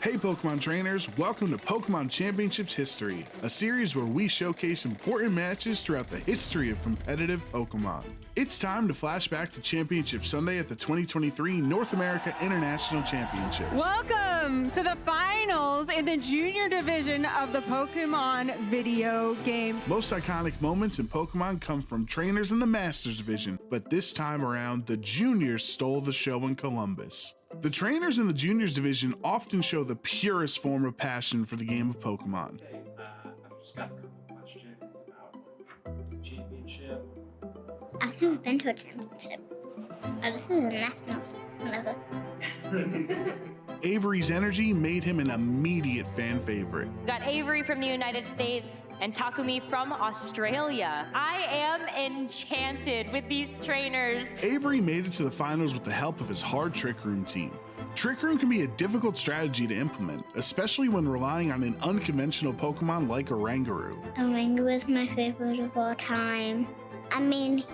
Hey Pokemon trainers, welcome to Pokemon Championships History, a series where we showcase important matches throughout the history of competitive Pokemon. It's time to flash back to Championship Sunday at the 2023 North America International Championships. Welcome to the finals in the junior division of the Pokemon video game. Most iconic moments in Pokemon come from trainers in the Masters division, but this time around, the juniors stole the show in Columbus. The trainers in the juniors division often show the purest form of passion for the game of Pokemon. I've just got a couple questions about the championship. I've never been to a championship. Oh, this is a national. Whatever. Avery's energy made him an immediate fan favorite. We got Avery from the United States and Takumi from Australia. I am enchanted with these trainers. Avery made it to the finals with the help of his hard Trick Room team. Trick Room can be a difficult strategy to implement, especially when relying on an unconventional Pokemon like Oranguru. Oranguru is my favorite of all time. I mean,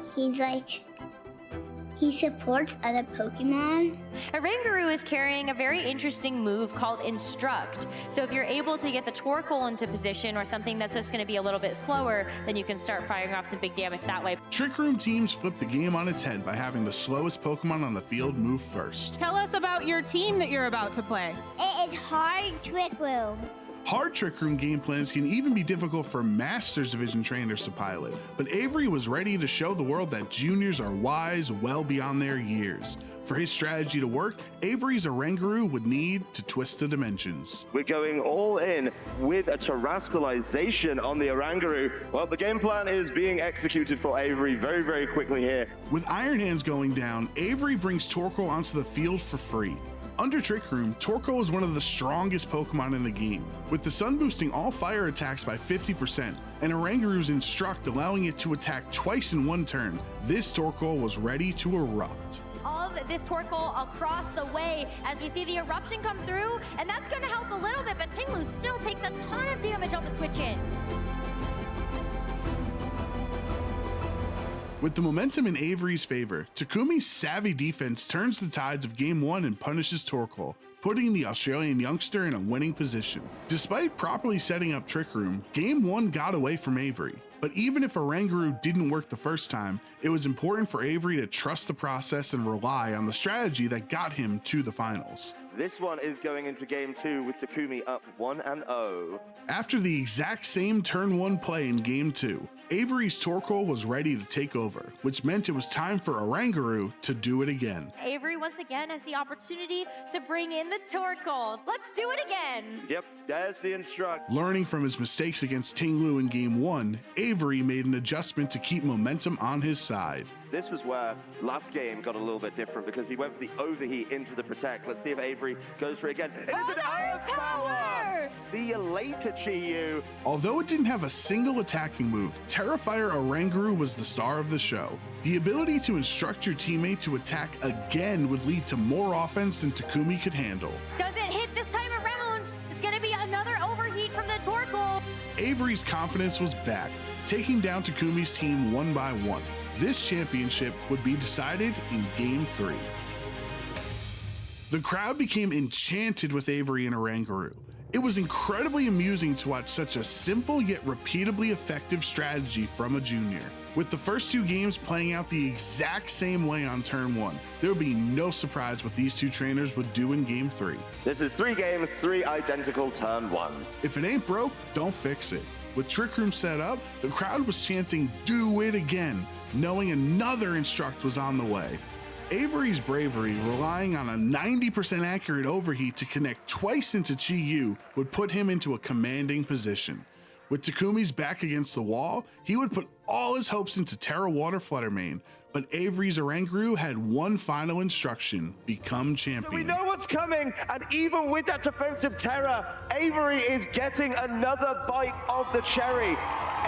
he supports other Pokemon. Oranguru is carrying a very interesting move called Instruct. So if you're able to get the Torkoal into position or something that's just going to be a little bit slower, then you can start firing off some big damage that way. Trick Room teams flip the game on its head by having the slowest Pokemon on the field move first. Tell us about your team that you're about to play. It is hard Trick Room. Hard Trick Room game plans can even be difficult for Masters Division trainers to pilot, but Avery was ready to show the world that juniors are wise well beyond their years. For his strategy to work, Avery's Oranguru would need to twist the dimensions. We're going all in with a terastallization on the Oranguru. Well, the game plan is being executed for Avery very, very quickly here. With Iron Hands going down, Avery brings Torkoal onto the field for free. Under Trick Room, Torkoal is one of the strongest Pokemon in the game, with the Sun boosting all fire attacks by 50%, and Oranguru's Instruct allowing it to attack twice in one turn. This Torkoal was ready to erupt. Of this Torkoal across the way as we see the eruption come through, and that's going to help a little bit, but Tinglu still takes a ton of damage on the switch in. With the momentum in Avery's favor, Takumi's savvy defense turns the tides of Game 1 and punishes Torkoal, putting the Australian youngster in a winning position. Despite properly setting up Trick Room, Game 1 got away from Avery. But even if Oranguru didn't work the first time, it was important for Avery to trust the process and rely on the strategy that got him to the finals. This one is going into Game 2 with Takumi up 1-0. After the exact same turn 1 play in Game 2, Avery's Torkoal was ready to take over, which meant it was time for Oranguru to do it again. Avery once again has the opportunity to bring in the Torkoal. Let's do it again. Yep, there's the Instruct. Learning from his mistakes against Tinglu in Game 1, Avery made an adjustment to keep momentum on his side. This was where last game got a little bit different because he went for the overheat into the Protect. Let's see if Avery goes for it again. It is an Earth Power! See you later, Chi-Yu. Although it didn't have a single attacking move, Terrafire Oranguru was the star of the show. The ability to instruct your teammate to attack again would lead to more offense than Takumi could handle. Does it hit this time around? It's going to be another overheat from the Torkoal. Avery's confidence was back, taking down Takumi's team one by one. This championship would be decided in Game 3. The crowd became enchanted with Avery and Oranguru. It was incredibly amusing to watch such a simple yet repeatably effective strategy from a junior. With the first two games playing out the exact same way on turn 1, there would be no surprise what these two trainers would do in Game 3. This is 3 games, 3 identical turn 1s. If it ain't broke, don't fix it. With Trick Room set up, the crowd was chanting, "Do it again," knowing another Instruct was on the way. Avery's bravery, relying on a 90% accurate overheat to connect twice into Chi-Yu, would put him into a commanding position. With Takumi's back against the wall, he would put all his hopes into Terra Water Fluttermane, But Avery's Oranguru had one final instruction: become We champion. know what's coming, and even with that defensive terror, Avery is getting another bite of the cherry.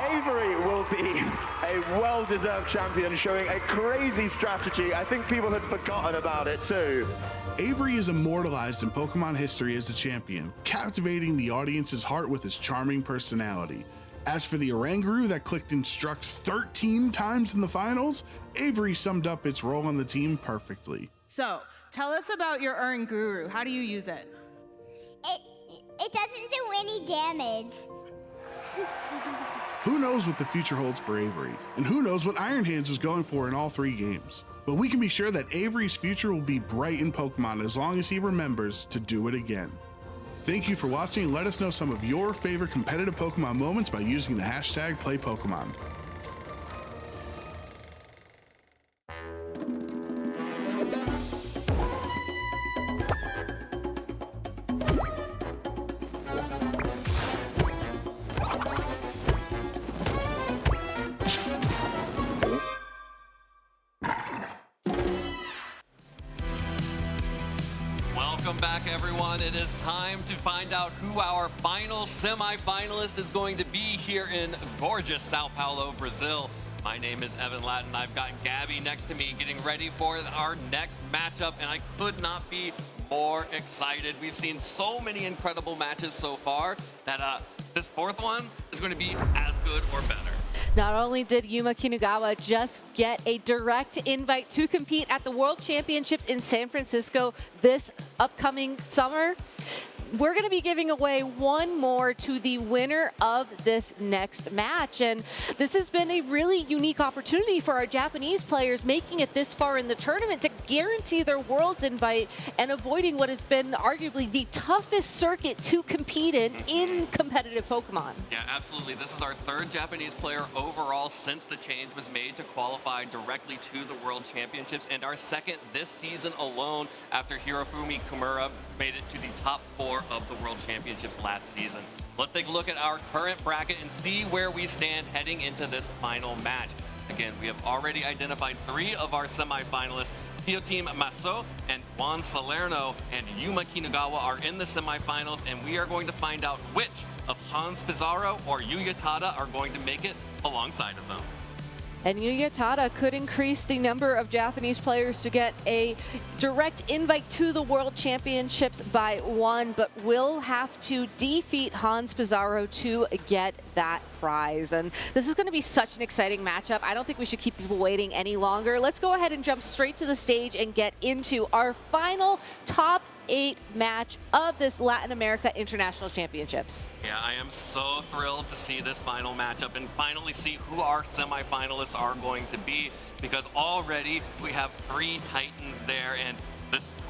Avery will be a well-deserved champion, showing a crazy strategy. I think people had forgotten about it too. Avery is immortalized in Pokemon history as a champion, captivating the audience's heart with his charming personality. As for the Oranguru that clicked instruct 13 times in the finals, Avery summed up its role on the team perfectly. So, tell us about your Oranguru. How do you use it? It doesn't do any damage. Who knows what the future holds for Avery, and who knows what Iron Hands was going for in all 3 games. But we can be sure that Avery's future will be bright in Pokemon as long as he remembers to do it again. Thank you for watching, and let us know some of your favorite competitive Pokemon moments by using the hashtag #PlayPokemon. Welcome back, everyone. It is time to find out who our final semi-finalist is going to be here in gorgeous Sao Paulo, Brazil. My name is Evan Lattin. I've got Gabby next to me getting ready for our next matchup, and I could not be more excited. We've seen so many incredible matches so far that this fourth one is going to be as good or better. Not only did Yuma Kinugawa just get a direct invite to compete at the World Championships in San Francisco this upcoming summer, we're going to be giving away one more to the winner of this next match. And this has been a really unique opportunity for our Japanese players making it this far in the tournament to guarantee their Worlds invite and avoiding what has been arguably the toughest circuit to compete in competitive Pokemon. Yeah, absolutely. This is our 3rd Japanese player overall since the change was made to qualify directly to the World Championships, and our 2nd this season alone after Hirofumi Kimura made it to the top 4 of the World Championships last season. Let's take a look at our current bracket and see where we stand heading into this final match. Again, we have already identified 3 of our semi-finalists. Team Maso and Juan Salerno and Yuma Kinugawa are in the semi-finals, and we are going to find out which of Hans Pizarro or Yuya Tada are going to make it alongside of them. And Yuya Tada could increase the number of Japanese players to get a direct invite to the World Championships by 1, but will have to defeat Hans Pizarro to get that prize. And this is going to be such an exciting matchup. I don't think we should keep people waiting any longer. Let's go ahead and jump straight to the stage and get into our final top 8 match of this Latin America International Championships. Yeah, I am so thrilled to see this final matchup and finally see who our semifinalists are going to be, because already we have 3 Titans there, and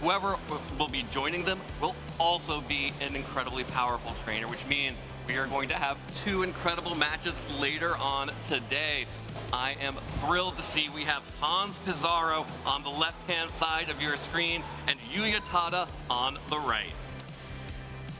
whoever will be joining them will also be an incredibly powerful trainer, which means we are going to have 2 incredible matches later on today. I am thrilled to see we have Hans Pizarro on the left-hand side of your screen and Yuya Tada on the right.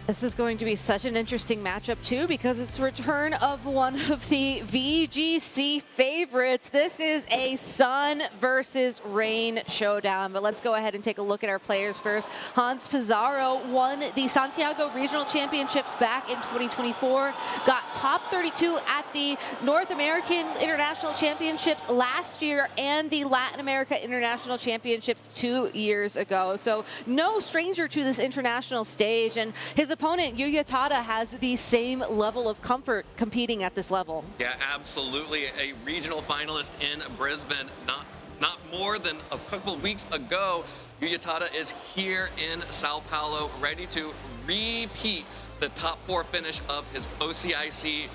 This is going to be such an interesting matchup too, because it's return of one of the VGC favorites. This is a Sun versus Rain showdown, but let's go ahead and take a look at our players first. Hans Pizarro won the Santiago Regional Championships back in 2024, got top 32 at the North American International Championships last year and the Latin America International Championships 2 years ago. So no stranger to this international stage, and his opponent Yuya Tada has the same level of comfort competing at this level. Yeah, absolutely. A regional finalist in Brisbane not more than a couple weeks ago. Yuya Tada is here in Sao Paulo, ready to repeat the top 4 finish of his OCIC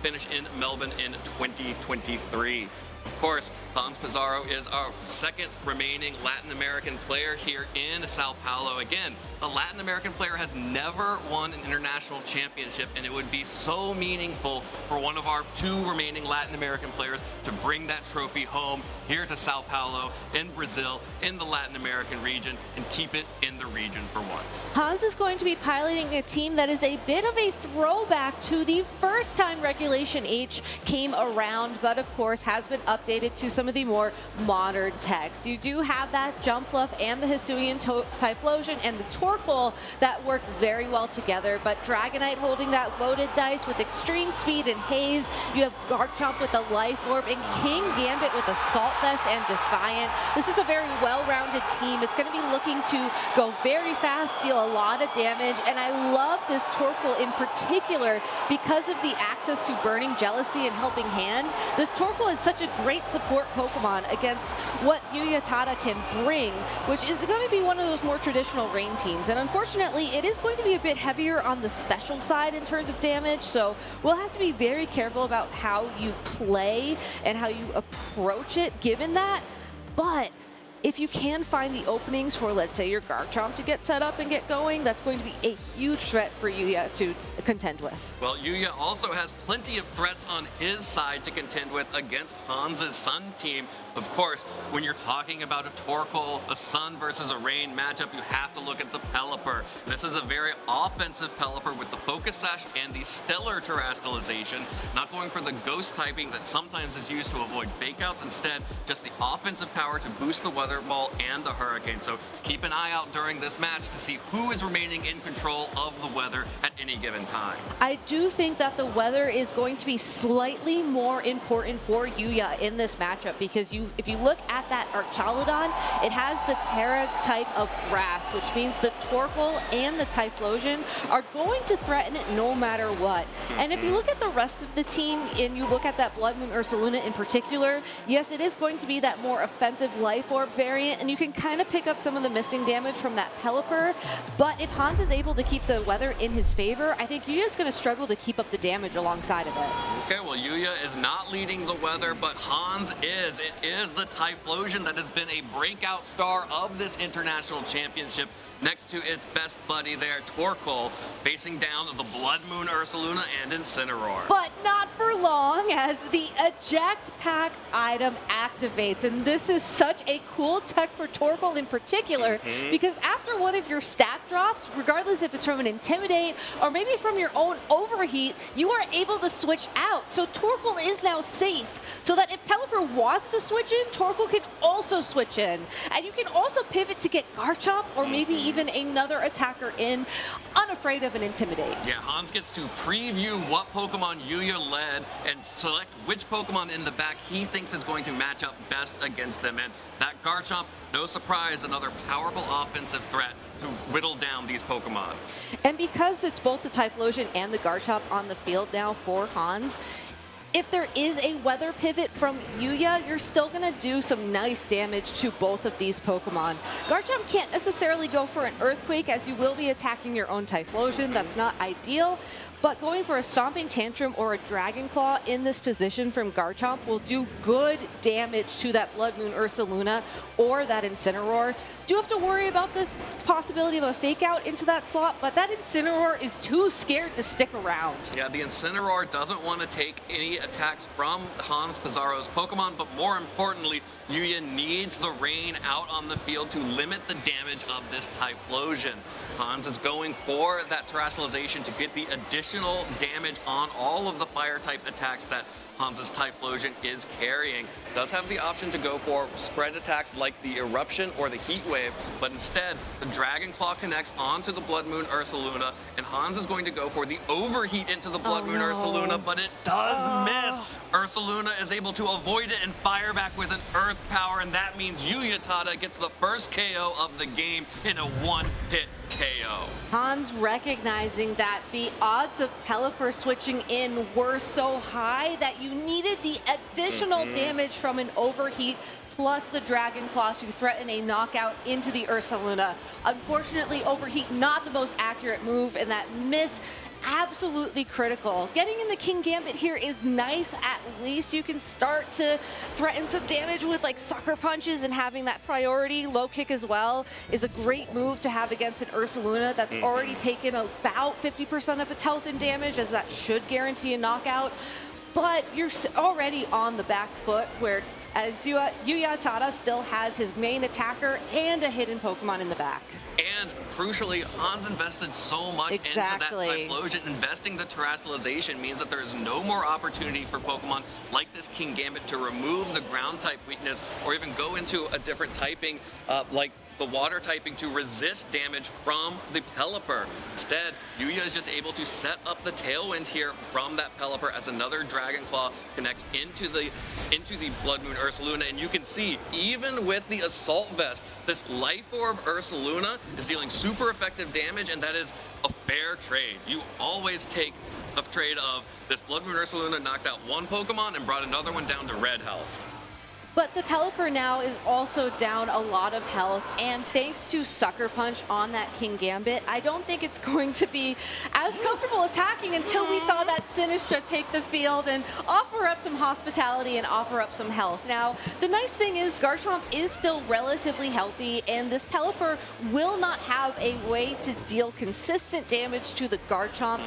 finish in Melbourne in 2023. Of course, Hans Pizarro is our 2nd remaining Latin American player here in Sao Paulo. Again, a Latin American player has never won an international championship, and it would be so meaningful for one of our 2 remaining Latin American players to bring that trophy home here to Sao Paulo in Brazil, in the Latin American region, and keep it in the region for once. Hans is going to be piloting a team that is a bit of a throwback to the first time Regulation H came around, but of course has been updated to some of the more modern techs. You do have that Jumpluff and the Hisuian Typhlosion and the Torkoal that work very well together, but Dragonite holding that loaded dice with extreme speed and haze. You have Garchomp with the Life Orb and King Gambit with Assault Vest and Defiant. This is a very well-rounded team. It's going to be looking to go very fast, deal a lot of damage, and I love this Torkoal in particular because of the access to Burning Jealousy and Helping Hand. This Torkoal is such a great support Pokemon against what Yuya Tada can bring, which is going to be one of those more traditional rain teams. And unfortunately, it is going to be a bit heavier on the special side in terms of damage, so we'll have to be very careful about how you play and how you approach it given that. But if you can find the openings for, let's say, your Garchomp to get set up and get going, that's going to be a huge threat for Yuya to contend with. Well, Yuya also has plenty of threats on his side to contend with against Hans's Sun team. Of course, when you're talking about a Torkoal, a Sun versus a Rain matchup, you have to look at the Pelipper. This is a very offensive Pelipper with the Focus Sash and the Stellar Terastallization, not going for the Ghost typing that sometimes is used to avoid fakeouts. Instead, just the offensive power to boost the Weather Ball and the Hurricane. So keep an eye out during this match to see who is remaining in control of the weather at any given time. I do think that the weather is going to be slightly more important for Yuya in this matchup because if you look at that Archaludon, it has the Terra type of grass, which means the Torkoal and the Typhlosion are going to threaten it no matter what. And if you look at the rest of the team and you look at that Blood Moon Ursaluna in particular, yes, it is going to be that more offensive Life Orb variant, and you can kind of pick up some of the missing damage from that Pelipper. But if Hans is able to keep the weather in his favor, I think Yuya's going to struggle to keep up the damage alongside of it. Okay, well, Yuya is not leading the weather, but Hans is. It is the Typhlosion that has been a breakout star of this international championship, next to its best buddy there, Torkoal, facing down the Blood Moon Ursaluna and Incineroar. But not for long, as the Eject Pack item activates. And this is such a cool tech for Torkoal in particular, because after one of your stat drops, regardless if it's from an Intimidate or maybe from your own Overheat, you are able to switch out. So Torkoal is now safe, so that if Pelipper wants to switch in, Torkoal can also switch in. And you can also pivot to get Garchomp or maybe even another attacker in, unafraid of an Intimidate. Yeah, Hans gets to preview what Pokemon Yuya led and select which Pokemon in the back he thinks is going to match up best against them. And that Garchomp, no surprise, another powerful offensive threat to whittle down these Pokemon. And because it's both the Typhlosion and the Garchomp on the field now for Hans, if there is a weather pivot from Yuya, you're still going to do some nice damage to both of these Pokemon. Garchomp can't necessarily go for an Earthquake, as you will be attacking your own Typhlosion. That's not ideal. But going for a Stomping Tantrum or a Dragon Claw in this position from Garchomp will do good damage to that Blood Moon Ursaluna or that Incineroar. Do have to worry about this possibility of a fake out into that slot, but that Incineroar is too scared to stick around. Yeah, the Incineroar doesn't want to take any attacks from Hans Pizarro's Pokemon, but more importantly, Yuya needs the rain out on the field to limit the damage of this Typhlosion. Hans is going for that Terastallization to get the additional damage on all of the Fire-type attacks that Hans's Typhlosion is carrying. Does have the option to go for spread attacks like the Eruption or the Heat Wave, but instead the Dragon Claw connects onto the Blood Moon Ursaluna, and Hans is going to go for the Overheat into the Blood Moon Ursaluna, but it does miss. Ursaluna is able to avoid it and fire back with an Earth Power, and that means Yuya Tada gets the first KO of the game in a one-hit KO. Hans recognizing that the odds of Pelipper switching in were so high that you needed the additional damage from an Overheat plus the Dragon Claw to threaten a knockout into the Ursaluna. Unfortunately, Overheat not the most accurate move, and that miss absolutely critical. Getting in the King Gambit here is nice. At least you can start to threaten some damage with like sucker punches, and having that priority low kick as well is a great move to have against an Ursaluna that's already taken about 50% of its health and damage, as that should guarantee a knockout. But you're already on the back foot, where as Yuya Tada still has his main attacker and a hidden Pokemon in the back. And crucially, Hans invested so much into that Typhlosion. Investing the Terrestrialization means that there is no more opportunity for Pokemon like this King Gambit to remove the ground type weakness or even go into a different typing like the water typing to resist damage from the Pelipper. Instead, Yuya is just able to set up the Tailwind here from that Pelipper as another Dragon Claw connects into the Blood Moon Ursaluna. And you can see, even with the Assault Vest, this Life Orb Ursaluna is dealing super effective damage, and that is a fair trade. You always take a trade of this Blood Moon Ursaluna knocked out one Pokemon and brought another one down to red health. But the Pelipper now is also down a lot of health, and thanks to Sucker Punch on that King Gambit, I don't think it's going to be as comfortable attacking until we saw that Sinistcha take the field and offer up some hospitality and offer up some health. Now, the nice thing is Garchomp is still relatively healthy, and this Pelipper will not have a way to deal consistent damage to the Garchomp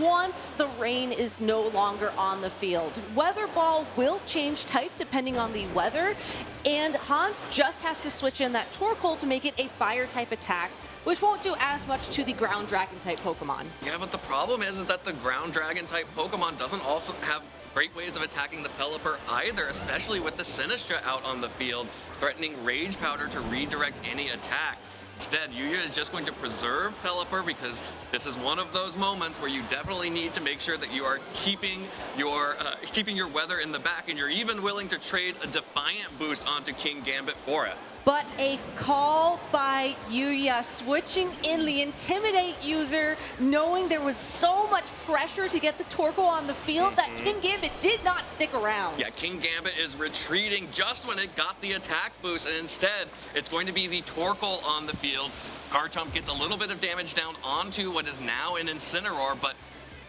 once the rain is no longer on the field. Weather Ball will change type depending on the weather, and Hans just has to switch in that Torkoal to make it a fire type attack, which won't do as much to the ground dragon type Pokemon. Yeah, but the problem is that the ground dragon type Pokemon doesn't also have great ways of attacking the Pelipper either, especially with the Sinistcha out on the field, threatening Rage Powder to redirect any attack. Instead, Yuya is just going to preserve Pelipper because this is one of those moments where you definitely need to make sure that you are keeping your weather in the back, and you're even willing to trade a Defiant boost onto King Gambit for it. But a call by Yuya, switching in the Intimidate user, knowing there was so much pressure to get the Torkoal on the field that King Gambit did not stick around. Yeah, King Gambit is retreating just when it got the attack boost, and instead, it's going to be the Torkoal on the field. Garchomp gets a little bit of damage down onto what is now an Incineroar, but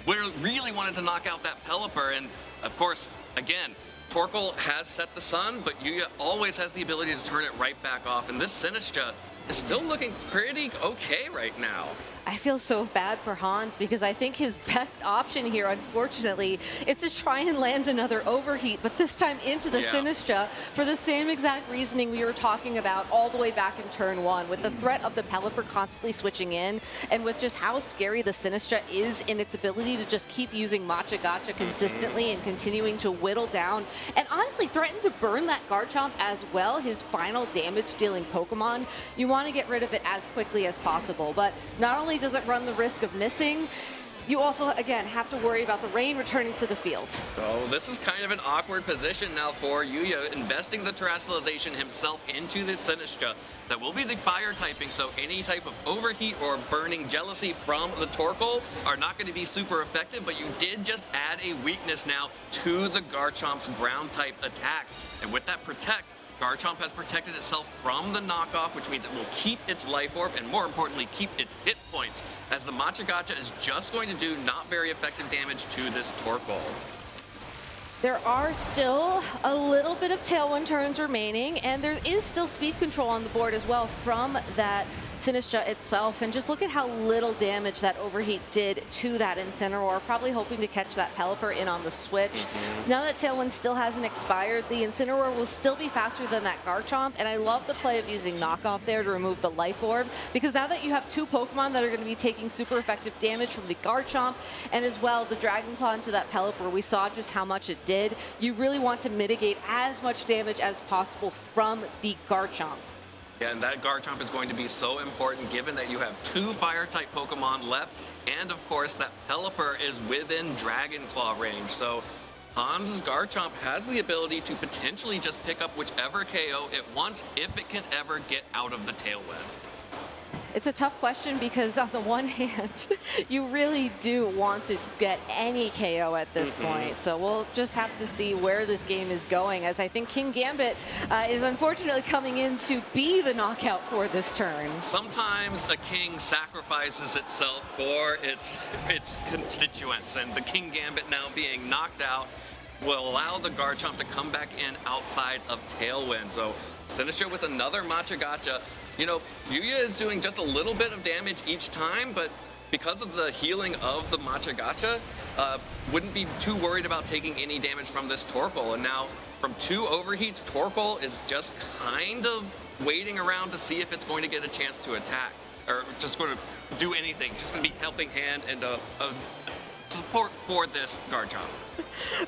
we really wanted to knock out that Pelipper, and of course, again, Torkoal has set the sun, but Yuya always has the ability to turn it right back off, and this Sinistcha is still looking pretty okay right now. I feel so bad for Hans because I think his best option here, unfortunately, is to try and land another Overheat, but this time into the Sinistcha for the same exact reasoning we were talking about all the way back in turn one, with the threat of the Pelipper constantly switching in, and with just how scary the Sinistcha is in its ability to just keep using Matcha Gotcha consistently and continuing to whittle down, and honestly threaten to burn that Garchomp as well, his final damage-dealing Pokemon. You want to get rid of it as quickly as possible, but not only does it run the risk of missing, you also, again, have to worry about the rain returning to the field. So this is kind of an awkward position now for Yuya, investing the Terrestrialization himself into this Sinistcha. That will be the fire typing, so any type of Overheat or burning Jealousy from the Torkoal are not going to be super effective, but you did just add a weakness now to the Garchomp's ground type attacks. And with that Protect, Garchomp has protected itself from the knockoff, which means it will keep its Life Orb and, more importantly, keep its hit points, as the Matcha Gotcha is just going to do not very effective damage to this Torkoal. There are still a little bit of Tailwind turns remaining, and there is still speed control on the board as well from that Sinistcha itself, and just look at how little damage that Overheat did to that Incineroar, probably hoping to catch that Pelipper in on the switch. Now that Tailwind still hasn't expired, the Incineroar will still be faster than that Garchomp, and I love the play of using Knockoff there to remove the Life Orb, because now that you have two Pokemon that are going to be taking super effective damage from the Garchomp, and as well the Dragon Claw into that Pelipper, we saw just how much it did. You really want to mitigate as much damage as possible from the Garchomp. Yeah, and that Garchomp is going to be so important given that you have two Fire-type Pokemon left, and of course that Pelipper is within Dragon Claw range. So Hans' Garchomp has the ability to potentially just pick up whichever KO it wants if it can ever get out of the Tailwind. It's a tough question because on the one hand, you really do want to get any KO at this point. So we'll just have to see where this game is going, as I think King Gambit is unfortunately coming in to be the knockout for this turn. Sometimes a king sacrifices itself for its constituents, and the King Gambit now being knocked out will allow the Garchomp to come back in outside of Tailwind. So Sinistcha with another Matcha Gotcha. You know, Yuya is doing just a little bit of damage each time, but because of the healing of the Matcha Gacha, wouldn't be too worried about taking any damage from this Torkoal. And now from 2 overheats, Torkoal is just kind of waiting around to see if it's going to get a chance to attack, or just going to do anything. It's just going to be helping hand and a support for this Garchomp.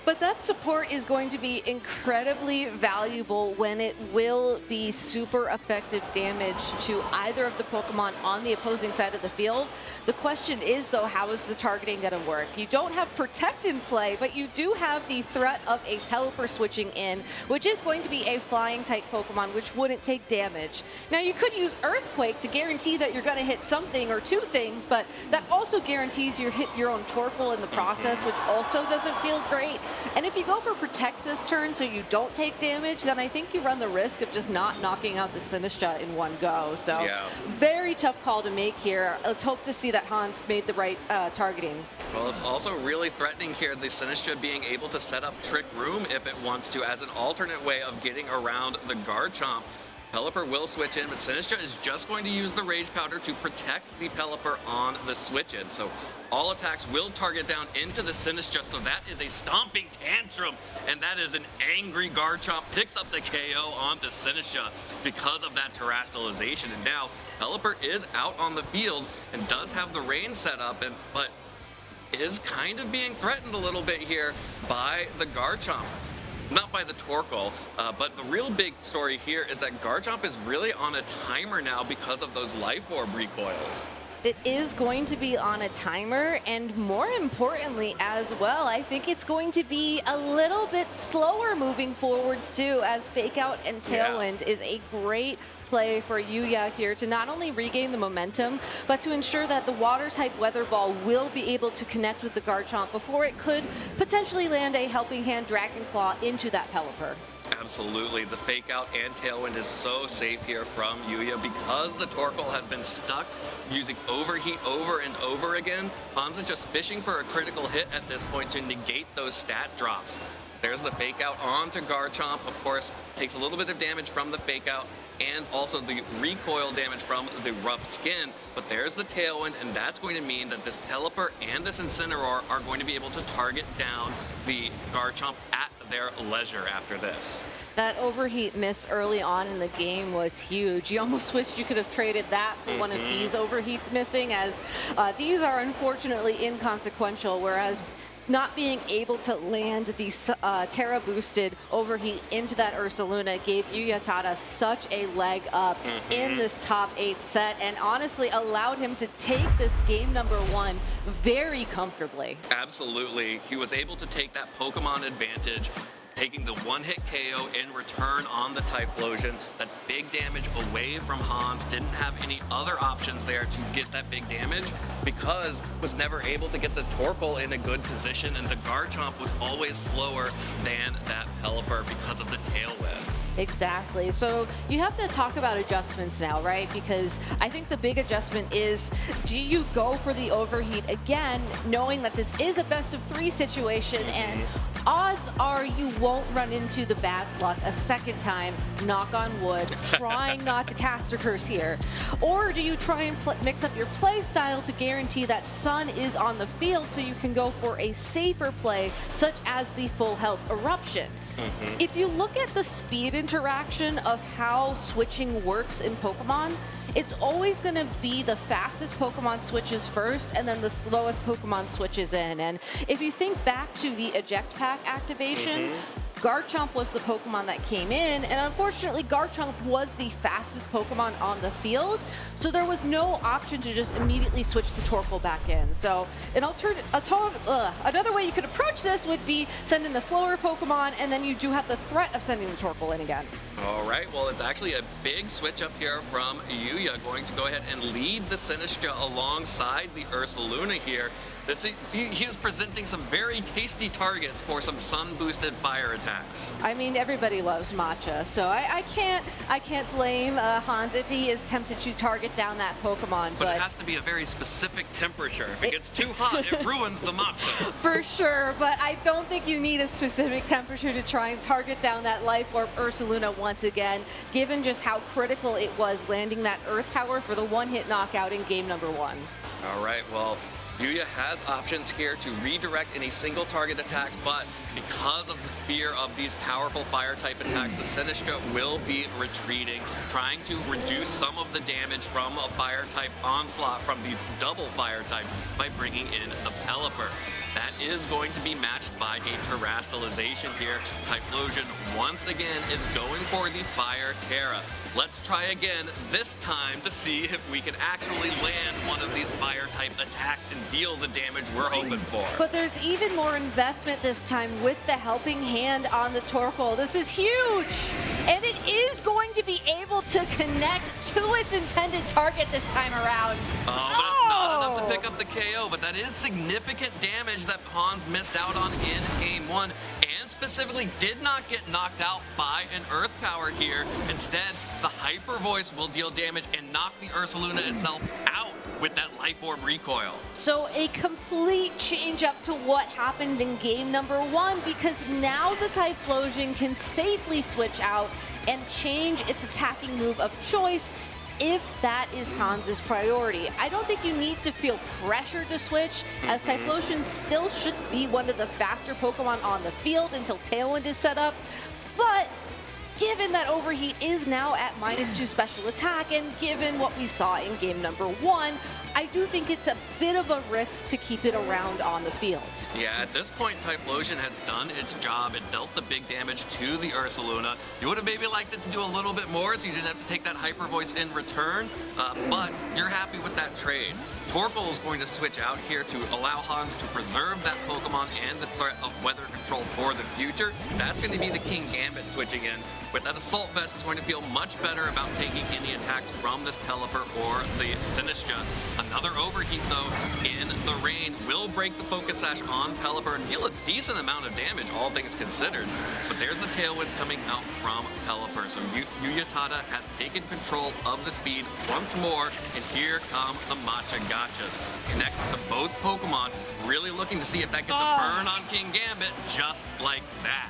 But that support is going to be incredibly valuable when it will be super effective damage to either of the Pokemon on the opposing side of the field. The question is, though, how is the targeting going to work? You don't have Protect in play, but you do have the threat of a Pelipper switching in, which is going to be a flying-type Pokemon, which wouldn't take damage. Now, you could use Earthquake to guarantee that you're going to hit something or 2 things, but that also guarantees you hit your own Torkoal in the process, which also doesn't feel great. And if you go for Protect this turn so you don't take damage, then I think you run the risk of just not knocking out the Sinistcha in one go. So very tough call to make here. Let's hope to see that Hans made the right targeting. Well, it's also really threatening here, the Sinistcha being able to set up Trick Room if it wants to as an alternate way of getting around the Garchomp. Pelipper will switch in, but Sinistcha is just going to use the Rage Powder to protect the Pelipper on the switch in. So all attacks will target down into the Sinistcha, so that is a stomping tantrum, and that is an angry Garchomp. Picks up the KO onto Sinistcha because of that terastallization, and now Pelipper is out on the field and does have the rain set up, but is kind of being threatened a little bit here by the Garchomp. Not by the Torkoal, but the real big story here is that Garchomp is really on a timer now because of those Life Orb recoils. It is going to be on a timer, and more importantly as well, I think it's going to be a little bit slower moving forwards too, as Fake Out and Tailwind is a great play for Yuya here to not only regain the momentum, but to ensure that the Water-type Weather Ball will be able to connect with the Garchomp before it could potentially land a Helping Hand Dragon Claw into that Pelipper. Absolutely, the Fake Out and Tailwind is so safe here from Yuya because the Torkoal has been stuck using Overheat over and over again. Hans is just fishing for a critical hit at this point to negate those stat drops. There's the Fake Out onto Garchomp, of course, takes a little bit of damage from the Fake Out and also the recoil damage from the Rough Skin, but there's the Tailwind, and that's going to mean that this Pelipper and this Incineroar are going to be able to target down the Garchomp at their leisure after this. That overheat miss early on in the game was huge. You almost wished you could have traded that for one of these overheats missing, as these are unfortunately inconsequential, whereas not being able to land the Terra boosted overheat into that Ursaluna gave Uyatada such a leg up in this top 8 set, and honestly allowed him to take this game number 1 very comfortably. Absolutely, he was able to take that Pokemon advantage, taking the one-hit KO in return on the Typhlosion. That's big damage away from Hans. Didn't have any other options there to get that big damage because was never able to get the Torkoal in a good position, and the Garchomp was always slower than that Pelipper because of the Tail Whip. Exactly. So you have to talk about adjustments now, right? Because I think the big adjustment is, do you go for the overheat again, knowing that this is a best of 3 situation, and odds are you won't run into the bad luck a second time, knock on wood, trying not to cast a curse here? Or do you try and mix up your play style to guarantee that Sun is on the field so you can go for a safer play, such as the full health Eruption? If you look at the speed interaction of how switching works in Pokemon, it's always going to be the fastest Pokemon switches first and then the slowest Pokemon switches in. And if you think back to the Eject Pack activation, Garchomp was the Pokemon that came in, and unfortunately Garchomp was the fastest Pokemon on the field, so there was no option to just immediately switch the Torkoal back in. So another way you could approach this would be send in a slower Pokemon, and then you do have the threat of sending the Torkoal in again. All right, well, it's actually a big switch up here from Yuya, going to go ahead and lead the Sinistcha alongside the Ursaluna here. He is presenting some very tasty targets for some sun-boosted fire attacks. I mean, everybody loves matcha, so I can't blame Hans if he is tempted to target down that Pokemon. But it has to be a very specific temperature. If it gets too hot, it ruins the matcha. For sure, but I don't think you need a specific temperature to try and target down that Life Orb Ursaluna once again, given just how critical it was landing that Earth Power for the one-hit knockout in game number 1. All right, well, Yuya has options here to redirect any single target attacks, but because of the fear of these powerful fire type attacks, the Sinistcha will be retreating, trying to reduce some of the damage from a fire type onslaught from these double fire types by bringing in the Pelipper. That is going to be matched by a Terastallization here. Typhlosion once again is going for the Fire Terra. Let's try again, this time to see if we can actually land one of these fire type attacks and deal the damage we're hoping for. But there's even more investment this time with the helping hand on the Torkoal. This is huge! And it is going to be able to connect to its intended target this time around. Oh, but it's not enough to pick up the KO, but that is significant damage that Hans missed out on in Game 1, and specifically did not get knocked out by an Earth Power here. Instead, the Hyper Voice will deal damage and knock the Ursaluna itself out with that Life Orb recoil. So a complete change up to what happened in game number 1, because now the Typhlosion can safely switch out and change its attacking move of choice if that is Hans's priority. I don't think you need to feel pressure to switch, as Typhlosion still should be one of the faster Pokemon on the field until Tailwind is set up, but given that Overheat is now at -2 special attack, and given what we saw in game number 1, I do think it's a bit of a risk to keep it around on the field. Yeah, at this point, Typhlosion has done its job. It dealt the big damage to the Ursaluna. You would have maybe liked it to do a little bit more, so you didn't have to take that Hyper Voice in return, but you're happy with that trade. Torkoal is going to switch out here to allow Hans to preserve that Pokemon and the threat of weather control for the future. That's going to be the King Gambit switching in. With that Assault Vest, is going to feel much better about taking any attacks from this Pelipper or the Sinistcha. Another Overheat, though, in the rain will break the Focus Sash on Pelipper and deal a decent amount of damage, all things considered. But there's the Tailwind coming out from Pelipper. So Uyatada has taken control of the speed once more, and here come the Matcha Gotchas. Connect to both Pokemon, really looking to see if that gets a burn on King Gambit, just like that.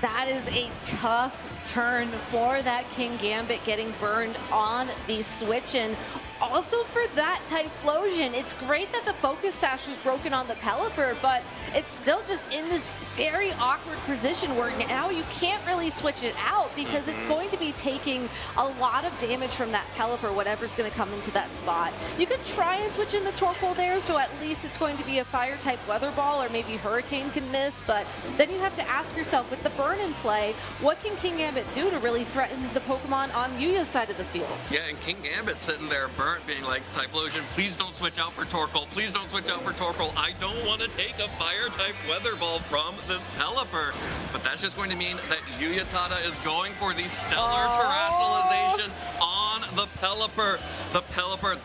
That is a tough turn for that King Gambit, getting burned on the switch, and also for that Typhlosion. It's great that the Focus Sash was broken on the Pelipper, but it's still just in this very awkward position where now you can't really switch it out, because it's going to be taking a lot of damage from that Pelipper, whatever's going to come into that spot. You could try and switch in the Torkoal there, so at least it's going to be a Fire-type Weather Ball, or maybe Hurricane can miss, but then you have to ask yourself, with the burn in play, what can King Gambit do to really threaten the Pokemon on Yuya's side of the field? Yeah, and King Gambit sitting there burnt, being like, Typhlosion, please don't switch out for Torkoal. Please don't switch out for Torkoal. I don't want to take a Fire-type Weather Ball from this Pelipper. But that's just going to mean that Uyatada is going for the Stellar Terastallization on the Pelipper. The Pelipper,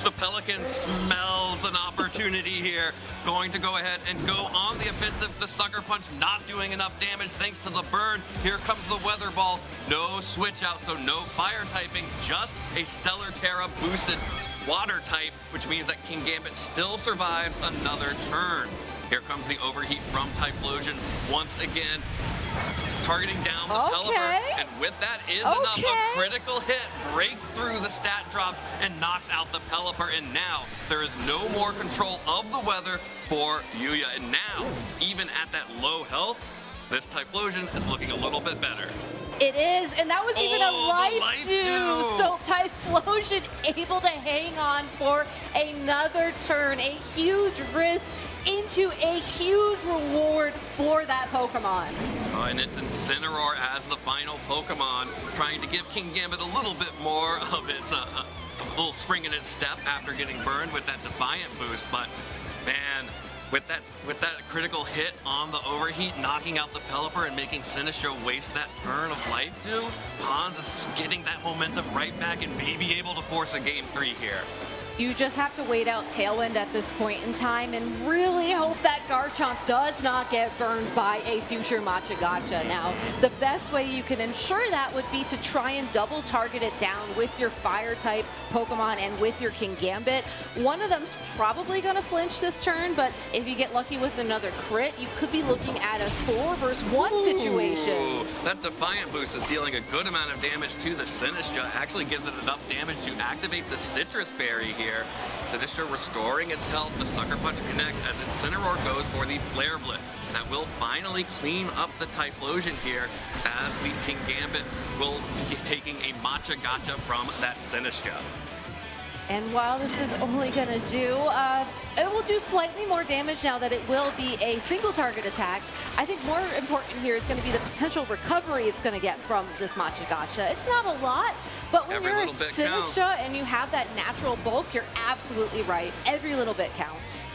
the Pelican smells an opportunity here. Going to go ahead and go on the offensive. The Sucker Punch not doing enough damage thanks to the burn. Here comes the Weather Ball. No switch out, so no fire typing, just a Stellar Terra boosted water type, which means that King Gambit still survives another turn. Here comes the Overheat from Typhlosion once again, targeting down the Pelipper, and with that is enough. A critical hit breaks through the stat drops and knocks out the Pelipper, and now there is no more control of the weather for Yuya. And now, even at that low health, this Typhlosion is looking a little bit better. It is, and that was even a life dew. So Typhlosion able to hang on for another turn. A huge risk into a huge reward for that Pokemon. And it's Incineroar as the final Pokemon, trying to give King Gambit a little bit more of its a little spring in its step after getting burned with that Defiant boost. But man, with that critical hit on the Overheat, knocking out the Pelipper and making Sinistcha waste that turn of Life Dew, Hans is getting that momentum right back and may be able to force a Game 3 here. You just have to wait out Tailwind at this point in time and really hope that Garchomp does not get burned by a future Matcha Gotcha. Now, the best way you can ensure that would be to try and double target it down with your Fire-type Pokemon and with your King Gambit. One of them's probably going to flinch this turn, but if you get lucky with another crit, you could be looking at a 4 versus 1 situation. That Defiant boost is dealing a good amount of damage to the Sinistcha. Actually gives it enough damage to activate the Citrus Berry here. here. Sinistcha restoring its health. The Sucker Punch connects as Incineroar goes for the Flare Blitz. That will finally clean up the Typhlosion here as the King Gambit will be taking a Matcha Gotcha from that Sinistcha. And while this is only going to do, it will do slightly more damage now that it will be a single target attack. I think more important here is going to be the potential recovery it's going to get from this Matcha Gotcha. It's not a lot, but when you're a Sinistcha and you have that natural bulk, you're absolutely right. Every little bit counts.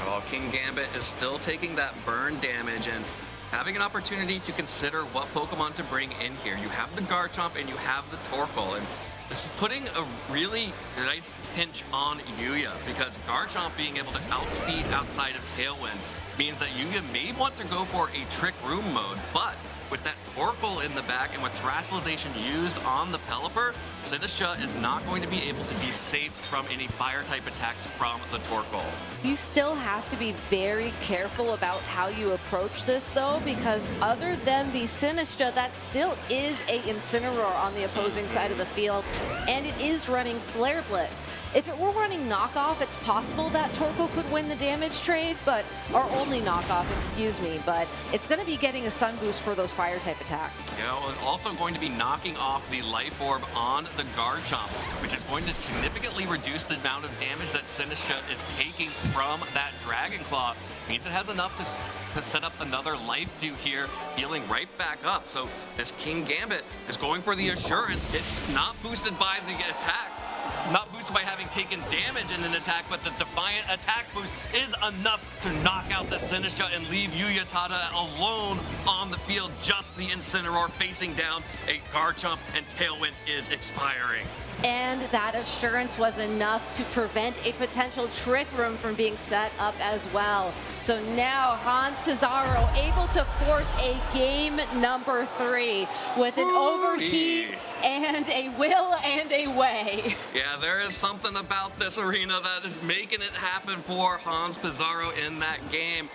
Well, King Gambit is still taking that burn damage and having an opportunity to consider what Pokemon to bring in here. You have the Garchomp and you have the Torkoal, and this is putting a really nice pinch on Yuya, because Garchomp being able to outspeed outside of Tailwind means that Yuya may want to go for a Trick Room mode, but with that Torkoal in the back and with Terastallization used on the Pelipper, Sinistcha is not going to be able to be safe from any fire-type attacks from the Torkoal. You still have to be very careful about how you approach this, though, because other than the Sinistcha, that still is a Incineroar on the opposing side of the field, and it is running Flare Blitz. If it were running Knockoff, it's possible that Torkoal could win the damage trade, but or only Knockoff, excuse me, but it's going to be getting a Sun Boost for those fire-type attacks. Yeah, well, also going to be knocking off the Life Orb on the Garchomp, which is going to significantly reduce the amount of damage that Sinistcha is taking from that Dragon Claw. Means it has enough to set up another Life Dew here, healing right back up. So this King Gambit is going for the Assurance. It's not boosted by the attack, not boosted by having taken damage in an attack, but the Defiant attack boost is enough to knock out the Sinistcha and leave Yuya Tada alone on the field. Just the Incineroar facing down a Garchomp, and Tailwind is expiring. And that Assurance was enough to prevent a potential Trick Room from being set up as well. So now Hans Pizarro able to force a game number 3 with an overheat and a will and a way. Yeah, there is something about this arena that is making it happen for Hans Pizarro in that game.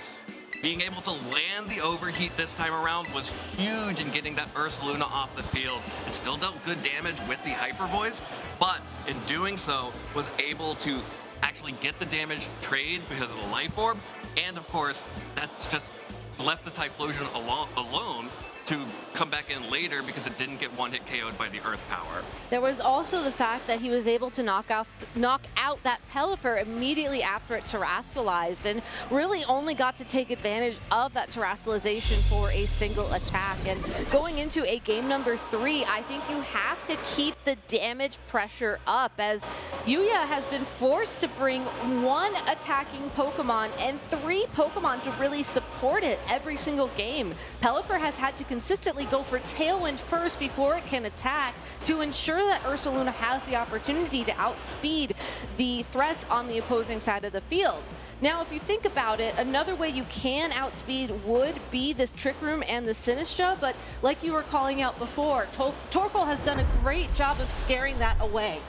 Being able to land the overheat this time around was huge in getting that Ursaluna off the field. It still dealt good damage with the Hyper Voice, but in doing so was able to actually get the damage trade because of the Life Orb, and of course, that's just left the Typhlosion alone to come back in later because it didn't get one-hit KO'd by the Earth Power. There was also the fact that he was able to knock out that Pelipper immediately after it terastallized, and really only got to take advantage of that terastallization for a single attack. And going into a game number 3, I think you have to keep the damage pressure up, as Yuya has been forced to bring 1 attacking Pokemon and 3 Pokemon to really support it every single game. Pelipper has had to consistently go for Tailwind first before it can attack to ensure that Ursaluna has the opportunity to outspeed the threats on the opposing side of the field. Now, if you think about it, another way you can outspeed would be this Trick Room and the Sinistcha, but like you were calling out before, Torkoal has done a great job of scaring that away.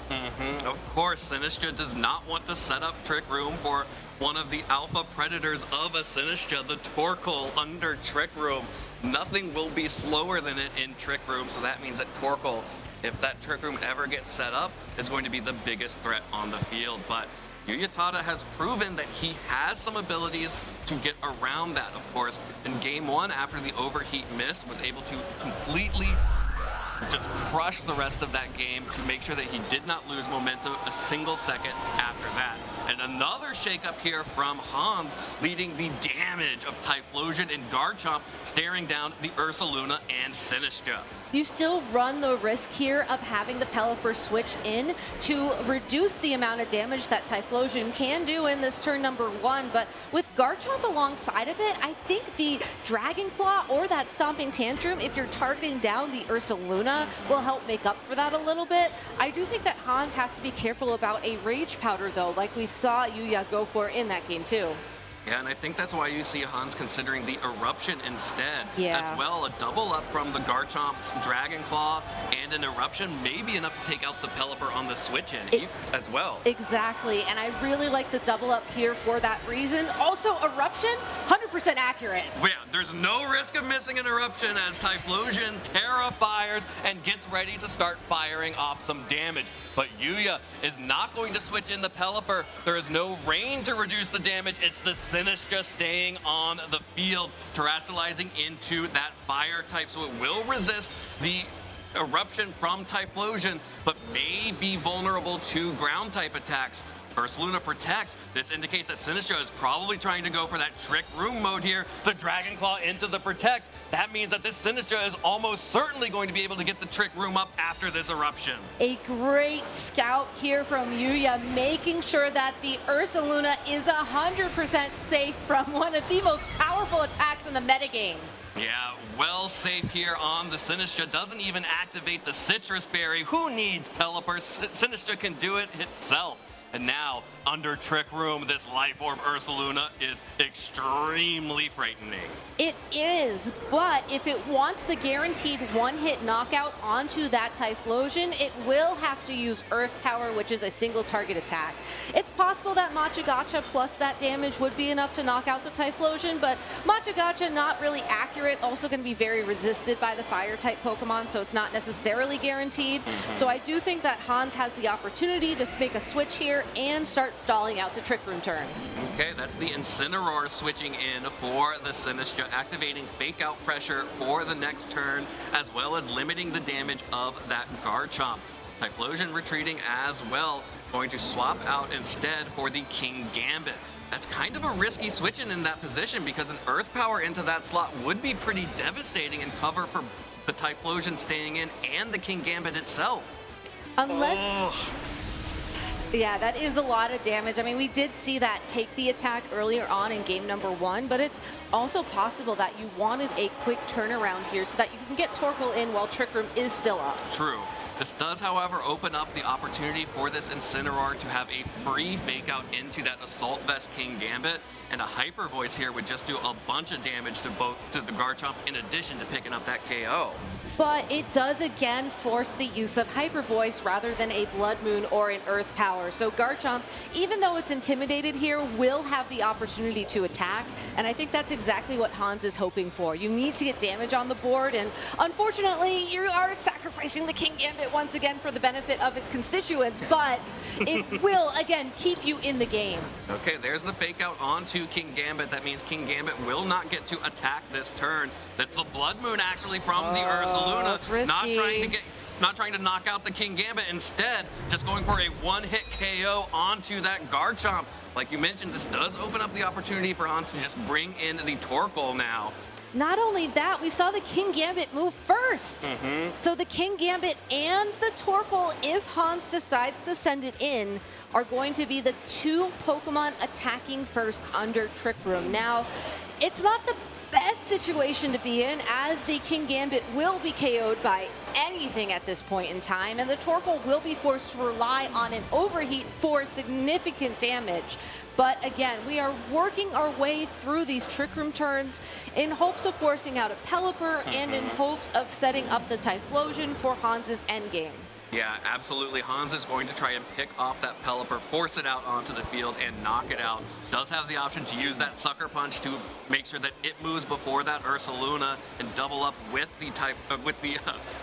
Of course, Sinistcha does not want to set up Trick Room for one of the alpha predators of a Sinistcha, the Torkoal under Trick Room. Nothing will be slower than it in Trick Room, so that means that Torkoal, if that Trick Room ever gets set up, is going to be the biggest threat on the field. But Yuya Tada has proven that he has some abilities to get around that, of course. In Game 1, after the overheat missed, was able to completely just crush the rest of that game to make sure that he did not lose momentum a single second after that. And another shakeup here from Hans, leading the damage of Typhlosion and Garchomp staring down the Ursaluna and Sinistcha. You still run the risk here of having the Pelipper switch in to reduce the amount of damage that Typhlosion can do in this turn number 1, but with Garchomp alongside of it, I think the Dragon Claw or that Stomping Tantrum, if you're targeting down the Ursaluna, will help make up for that a little bit. I do think that Hans has to be careful about a Rage Powder, though, like we saw Yuya go for in that game too. Yeah, and I think that's why you see Hans considering the Eruption instead. Yeah. As well, a double up from the Garchomp's Dragon Claw and an Eruption may be enough to take out the Pelipper on the switch-in as well. Exactly, and I really like the double up here for that reason. Also, Eruption, 100% accurate. Yeah, there's no risk of missing an Eruption as Typhlosion Terra fires and gets ready to start firing off some damage. But Yuya is not going to switch in the Pelipper. There is no rain to reduce the damage. It's the Sinistcha staying on the field, terrestrializing into that fire type, so it will resist the Eruption from Typhlosion, but may be vulnerable to ground type attacks. Ursaluna protects. This indicates that Sinistcha is probably trying to go for that Trick Room mode here. The Dragon Claw into the Protect. That means that this Sinistcha is almost certainly going to be able to get the Trick Room up after this Eruption. A great scout here from Yuya, making sure that the Ursaluna is 100% safe from one of the most powerful attacks in the metagame. Yeah, well safe here on the Sinistcha. Doesn't even activate the Citrus Berry. Who needs Pelipper? Sinistcha can do it itself. And now, under Trick Room, this Life Orb Ursaluna is extremely frightening. It is, but if it wants the guaranteed one-hit knockout onto that Typhlosion, it will have to use Earth Power, which is a single target attack. It's possible that Machagacha plus that damage would be enough to knock out the Typhlosion, but Machagacha not really accurate, also going to be very resisted by the Fire-type Pokemon, so it's not necessarily guaranteed. So I do think that Hans has the opportunity to make a switch here and start stalling out the Trick Room turns. Okay, that's the Incineroar switching in for the Sinistcha, activating Fake Out Pressure for the next turn, as well as limiting the damage of that Garchomp. Typhlosion retreating as well, going to swap out instead for the King Gambit. That's kind of a risky switch in that position because an Earth Power into that slot would be pretty devastating and cover for the Typhlosion staying in and the King Gambit itself. Unless... Yeah, that is a lot of damage. I mean, we did see that take the attack earlier on in game number 1, but it's also possible that you wanted a quick turnaround here so that you can get Torkoal in while Trick Room is still up. True. This does, however, open up the opportunity for this Incineroar to have a free fake out into that Assault Vest King Gambit, and a Hyper Voice here would just do a bunch of damage to the Garchomp in addition to picking up that KO. But it does again force the use of Hyper Voice rather than a Blood Moon or an Earth Power. So Garchomp, even though it's intimidated here, will have the opportunity to attack, and I think that's exactly what Hans is hoping for. You need to get damage on the board, and unfortunately, you are sacrificing the King Gambit once again for the benefit of its constituents, but it will, again, keep you in the game. Okay, there's the fake out onto King Gambit. That means King Gambit will not get to attack this turn. That's the Blood Moon actually from the Ursaluna. Not trying to knock out the King Gambit. Instead, just going for a one-hit KO onto that Garchomp. Like you mentioned, this does open up the opportunity for Hans to just bring in the Torkoal now. Not only that, we saw the King Gambit move first. So the King Gambit and the Torkoal, if Hans decides to send it in, are going to be the two Pokemon attacking first under Trick Room. Now, it's not the best situation to be in, as the King Gambit will be KO'd by anything at this point in time, and the Torkoal will be forced to rely on an overheat for significant damage. But again, we are working our way through these Trick Room turns in hopes of forcing out a Pelipper and in hopes of setting up the Typhlosion for Hans's endgame. Yeah, absolutely. Hans is going to try and pick off that Pelipper, force it out onto the field, and knock it out. Does have the option to use that Sucker Punch to make sure that it moves before that Ursaluna, and double up with the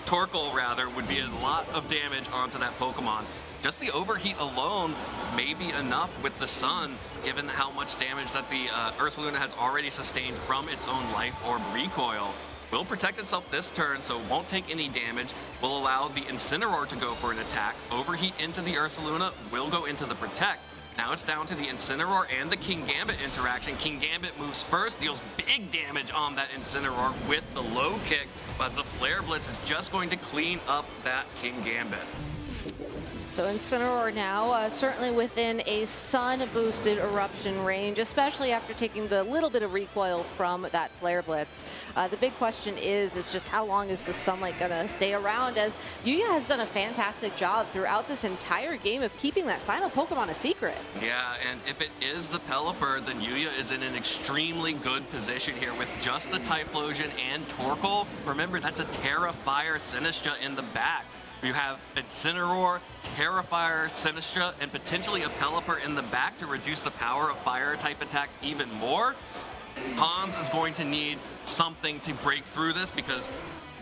Torkoal, rather, would be a lot of damage onto that Pokemon. Just the overheat alone may be enough with the Sun, given how much damage that the Ursaluna has already sustained from its own Life Orb recoil. Will protect itself this turn, so it won't take any damage. Will allow the Incineroar to go for an attack. Overheat into the Ursaluna, will go into the Protect. Now it's down to the Incineroar and the King Gambit interaction. King Gambit moves first, deals big damage on that Incineroar with the low kick, but the Flare Blitz is just going to clean up that King Gambit. So Incineroar now certainly within a sun-boosted eruption range, especially after taking the little bit of recoil from that Flare Blitz. The big question is just how long is the sunlight gonna stay around, as Yuya has done a fantastic job throughout this entire game of keeping that final Pokemon a secret. Yeah, and if it is the Pelipper, then Yuya is in an extremely good position here with just the Typhlosion and Torkoal. Remember, that's a Terra Fire Sinistcha in the back. You have Incineroar, Terra Fire, Sinistcha, and potentially a Pelipper in the back to reduce the power of fire-type attacks even more. Hans is going to need something to break through this because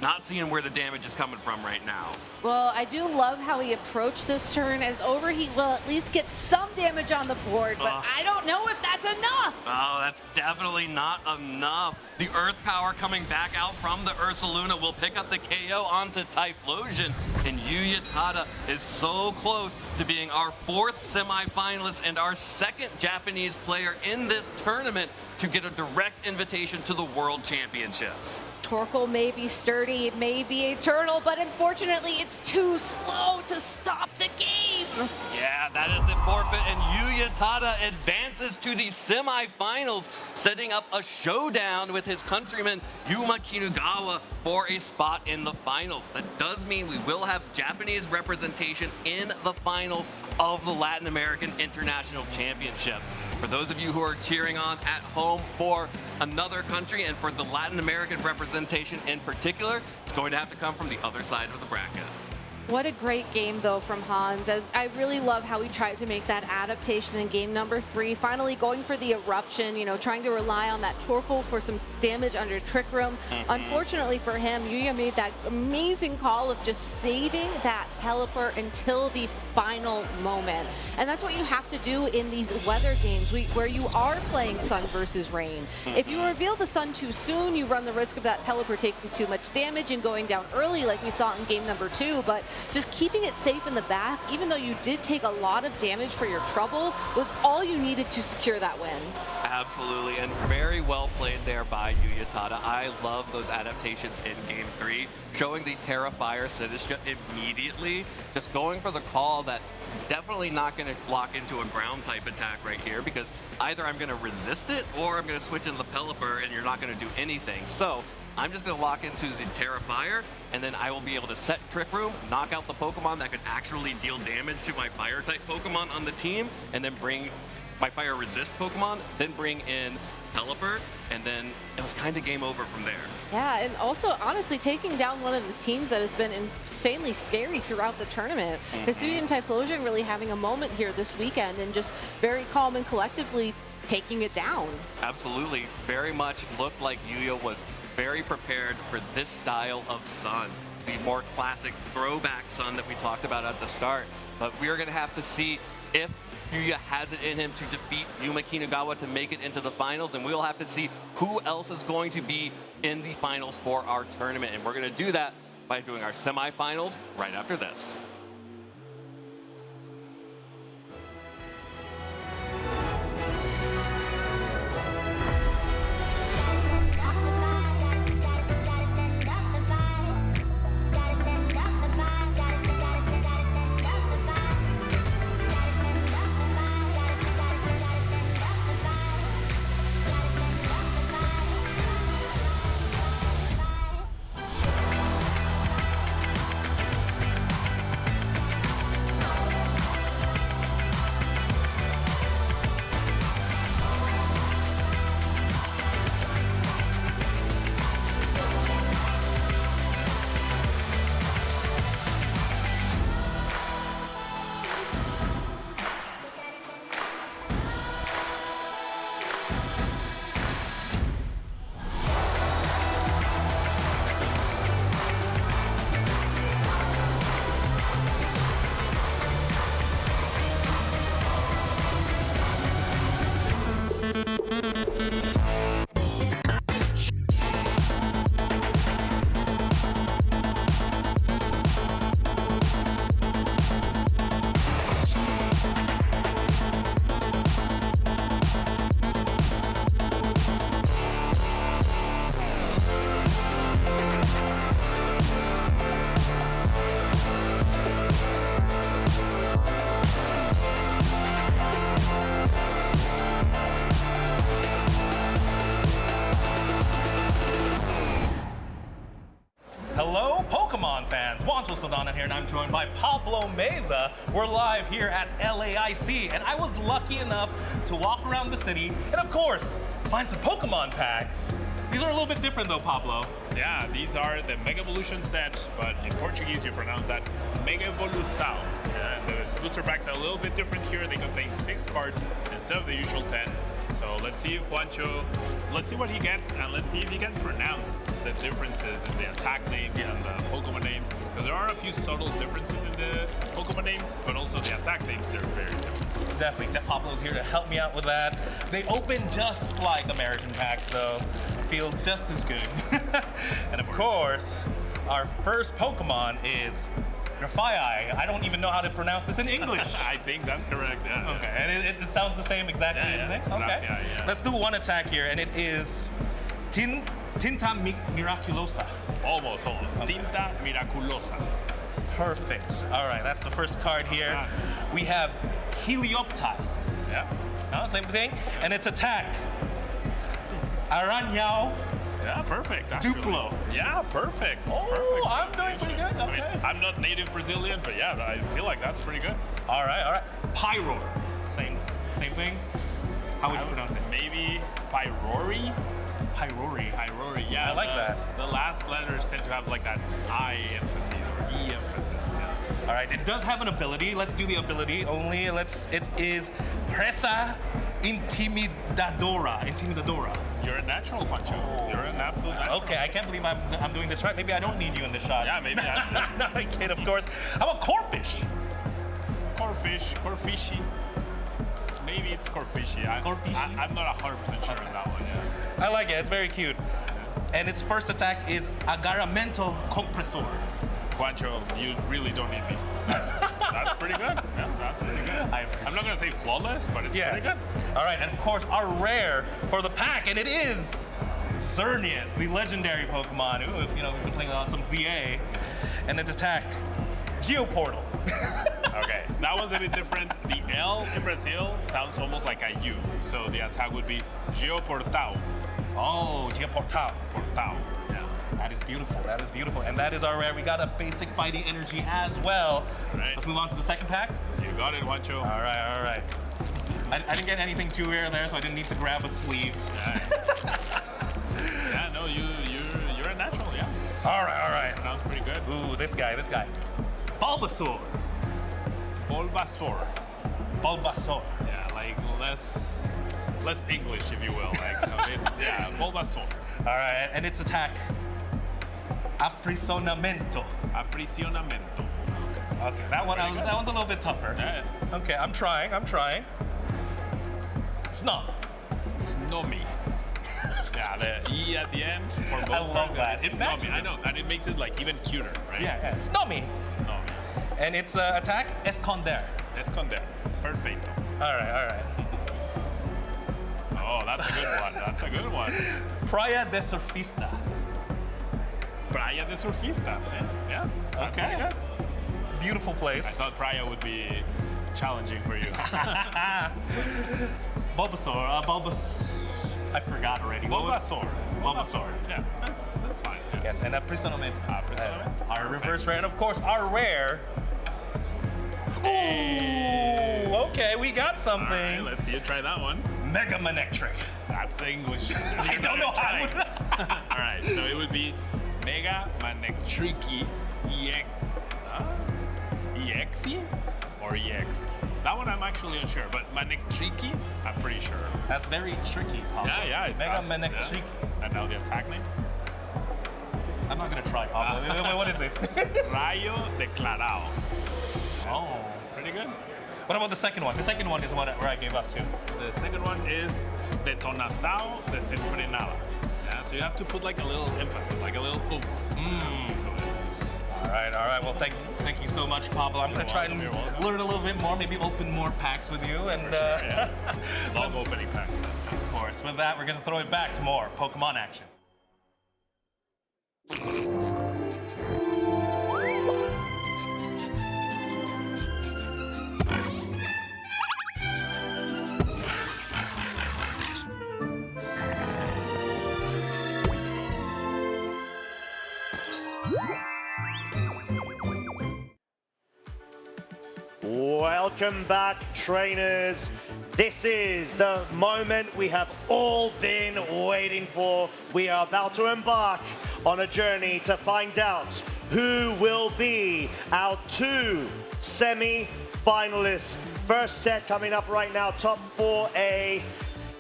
not seeing where the damage is coming from right now. Well, I do love how he approached this turn, as Overheat will at least get some damage on the board, but I don't know if that's enough. Oh, that's definitely not enough. The Earth Power coming back out from the Ursaluna will pick up the KO onto Typhlosion, and Yuya Tada is so close to being our 4th semifinalist and our 2nd Japanese player in this tournament to get a direct invitation to the World Championships. Torkoal may be sturdy, it may be eternal, but unfortunately it's too slow to stop the game. Yeah, that is the forfeit, and Yuya Tada advances to the semifinals, setting up a showdown with his countryman Yuma Kinugawa for a spot in the finals. That does mean we will have Japanese representation in the finals of the Latin American International Championship. For those of you who are cheering on at home for another country and for the Latin American representation in particular, it's going to have to come from the other side of the bracket. What a great game, though, from Hans, as I really love how he tried to make that adaptation in game number 3, finally going for the eruption, you know, trying to rely on that Torkoal for some damage under Trick Room. Unfortunately for him, Yuya made that amazing call of just saving that Pelipper until the final moment. And that's what you have to do in these weather games where you are playing sun versus rain. If you reveal the sun too soon, you run the risk of that Pelipper taking too much damage and going down early like we saw in game number 2, but just keeping it safe in the back, even though you did take a lot of damage for your trouble, was all you needed to secure that win. Absolutely, and very well played there by Yuya Tada. I love those adaptations in game 3, showing the Terra Fire Sinistcha immediately, just going for the call that definitely not going to lock into a ground type attack right here, because either I'm going to resist it or I'm going to switch into the Pelipper and you're not going to do anything. So I'm just going to lock into the Terra Fire, and then I will be able to set Trick Room, knock out the Pokemon that could actually deal damage to my Fire-type Pokemon on the team, and then bring my Fire Resist Pokemon, then bring in Pelipper, and then it was kind of game over from there. Yeah, and also, honestly, taking down one of the teams that has been insanely scary throughout the tournament. Hisuian and Typhlosion really having a moment here this weekend and just very calm and collectively taking it down. Absolutely. Very much looked like Yuya was very prepared for this style of sun, the more classic throwback sun that we talked about at the start. But we are going to have to see if Yuya has it in him to defeat Yuma Kinugawa to make it into the finals, and we'll have to see who else is going to be in the finals for our tournament. And we're going to do that by doing our semifinals right after this. Pokemon fans? Juancho Saldana here, and I'm joined by Pablo Meza. We're live here at LAIC, and I was lucky enough to walk around the city and, of course, find some Pokemon packs. These are a little bit different, though, Pablo. Yeah, these are the Mega Evolution set, but in Portuguese you pronounce that Mega Evolução. Yeah, the booster packs are a little bit different here. They contain 6 cards instead of the usual 10. So let's see if Juancho, let's see what he gets, and let's see if he can pronounce the differences in the attack names and the Pokemon names. Because there are a few subtle differences in the Pokemon names, but also the attack names, they're very different. Definitely, Pablo's here to help me out with that. They open just like American packs, though. Feels just as good. And of course, our first Pokemon is Grafaiai. I don't even know how to pronounce this in English. I think that's correct, yeah. Okay, and it sounds the same exactly, doesn't it? Okay. Yeah. Let's do one attack here, and it is Tinta Miraculosa. Almost. Tinta Miraculosa. Perfect. All right, that's the first card here. We have Helioptile. Yeah. Same thing. And its attack, Aranyao. Yeah, perfect. Actually. Duplo. Yeah, perfect. Oh, Perfect. I'm doing pretty good. Okay. I mean, I'm not native Brazilian, but yeah, I feel like that's pretty good. All right. Pyroar. Same thing. How would you pronounce it? Maybe Pyrori. Yeah. I like that. The last letters tend to have like that I emphasis or E emphasis. Yeah. All right. It does have an ability. Let's do the ability only. It is Presa Intimidadora. You're a natural, Juancho. You're an absolute natural. Okay, I can't believe I'm doing this right. Maybe I don't need you in this shot. Yeah, maybe. No, I kid, of course. How about Corfish? Corfishy. Maybe it's Corfishy. I'm not 100% sure on that one, yeah. I like it. It's very cute. And its first attack is Agarramento Compressor. Juancho, you really don't need me. That's pretty good. Yeah, that's pretty good. I'm not going to say flawless, but it's pretty good. All right, and of course, our rare for the pack, and it is Xerneas, the legendary Pokemon. Ooh, if we've been playing some ZA. And its attack, Geoportal. Okay, that one's a bit different. The L in Brazil sounds almost like a U, so the attack would be Geoportal. Oh, Geoportal. Portal. Yeah. That is beautiful. And that is our rare. We got a basic fighting energy as well. All right. Let's move on to the second pack. You got it, Juancho. All right. I didn't get anything too rare there, so I didn't need to grab a sleeve. Yeah, no, you're a natural, yeah. All right. Sounds pretty good. Ooh, this guy. Bulbasaur. Yeah, like less English, if you will. Bulbasaur. All right, and its attack, Aprisionamento. Okay, that one's a little bit tougher. Yeah. Okay, I'm trying. Snomy. Yeah, the E at the end for most love that. It matches I know, and it makes it like even cuter, right? Yeah. Snomy. And its attack, Esconder. Perfecto. All right. Oh, that's a good one. Praia de Surfista. Yeah. That's pretty good. Beautiful place. I thought Praia would be challenging for you. Bulbasaur. I forgot already. Bulbasaur. Yeah, that's fine. Yeah. Yes, and Aprisionamento. Our Perfect. reverse rare, and of course our rare. Ooh, okay, we got something. All right, let's see you try that one. Mega Manectric. That's English. I don't know how. All right, so it would be Mega Manectricky EXE or EX. That one I'm actually unsure, but Manectricky, I'm pretty sure. That's very tricky, Pablo. Yeah, Mega Manectricky. Yeah. And now the attack name? I'm not gonna try, Pablo. Wait, what is it? Rayo Declarao. Oh. Pretty good. What about the second one? The second one is where I gave up to. The second one is Detonação Desenfrenada. Yeah, so you have to put like a little emphasis, like a little oomph. All right. Well, thank you so much, Pablo. I'm going to try and learn a little bit more, maybe open more packs with you. And love opening packs. Of course. With that, we're going to throw it back to more Pokemon action. Welcome back, trainers. This is the moment we have all been waiting for. We are about to embark on a journey to find out who will be our 2 semi-finalists. First set coming up right now, top 4A.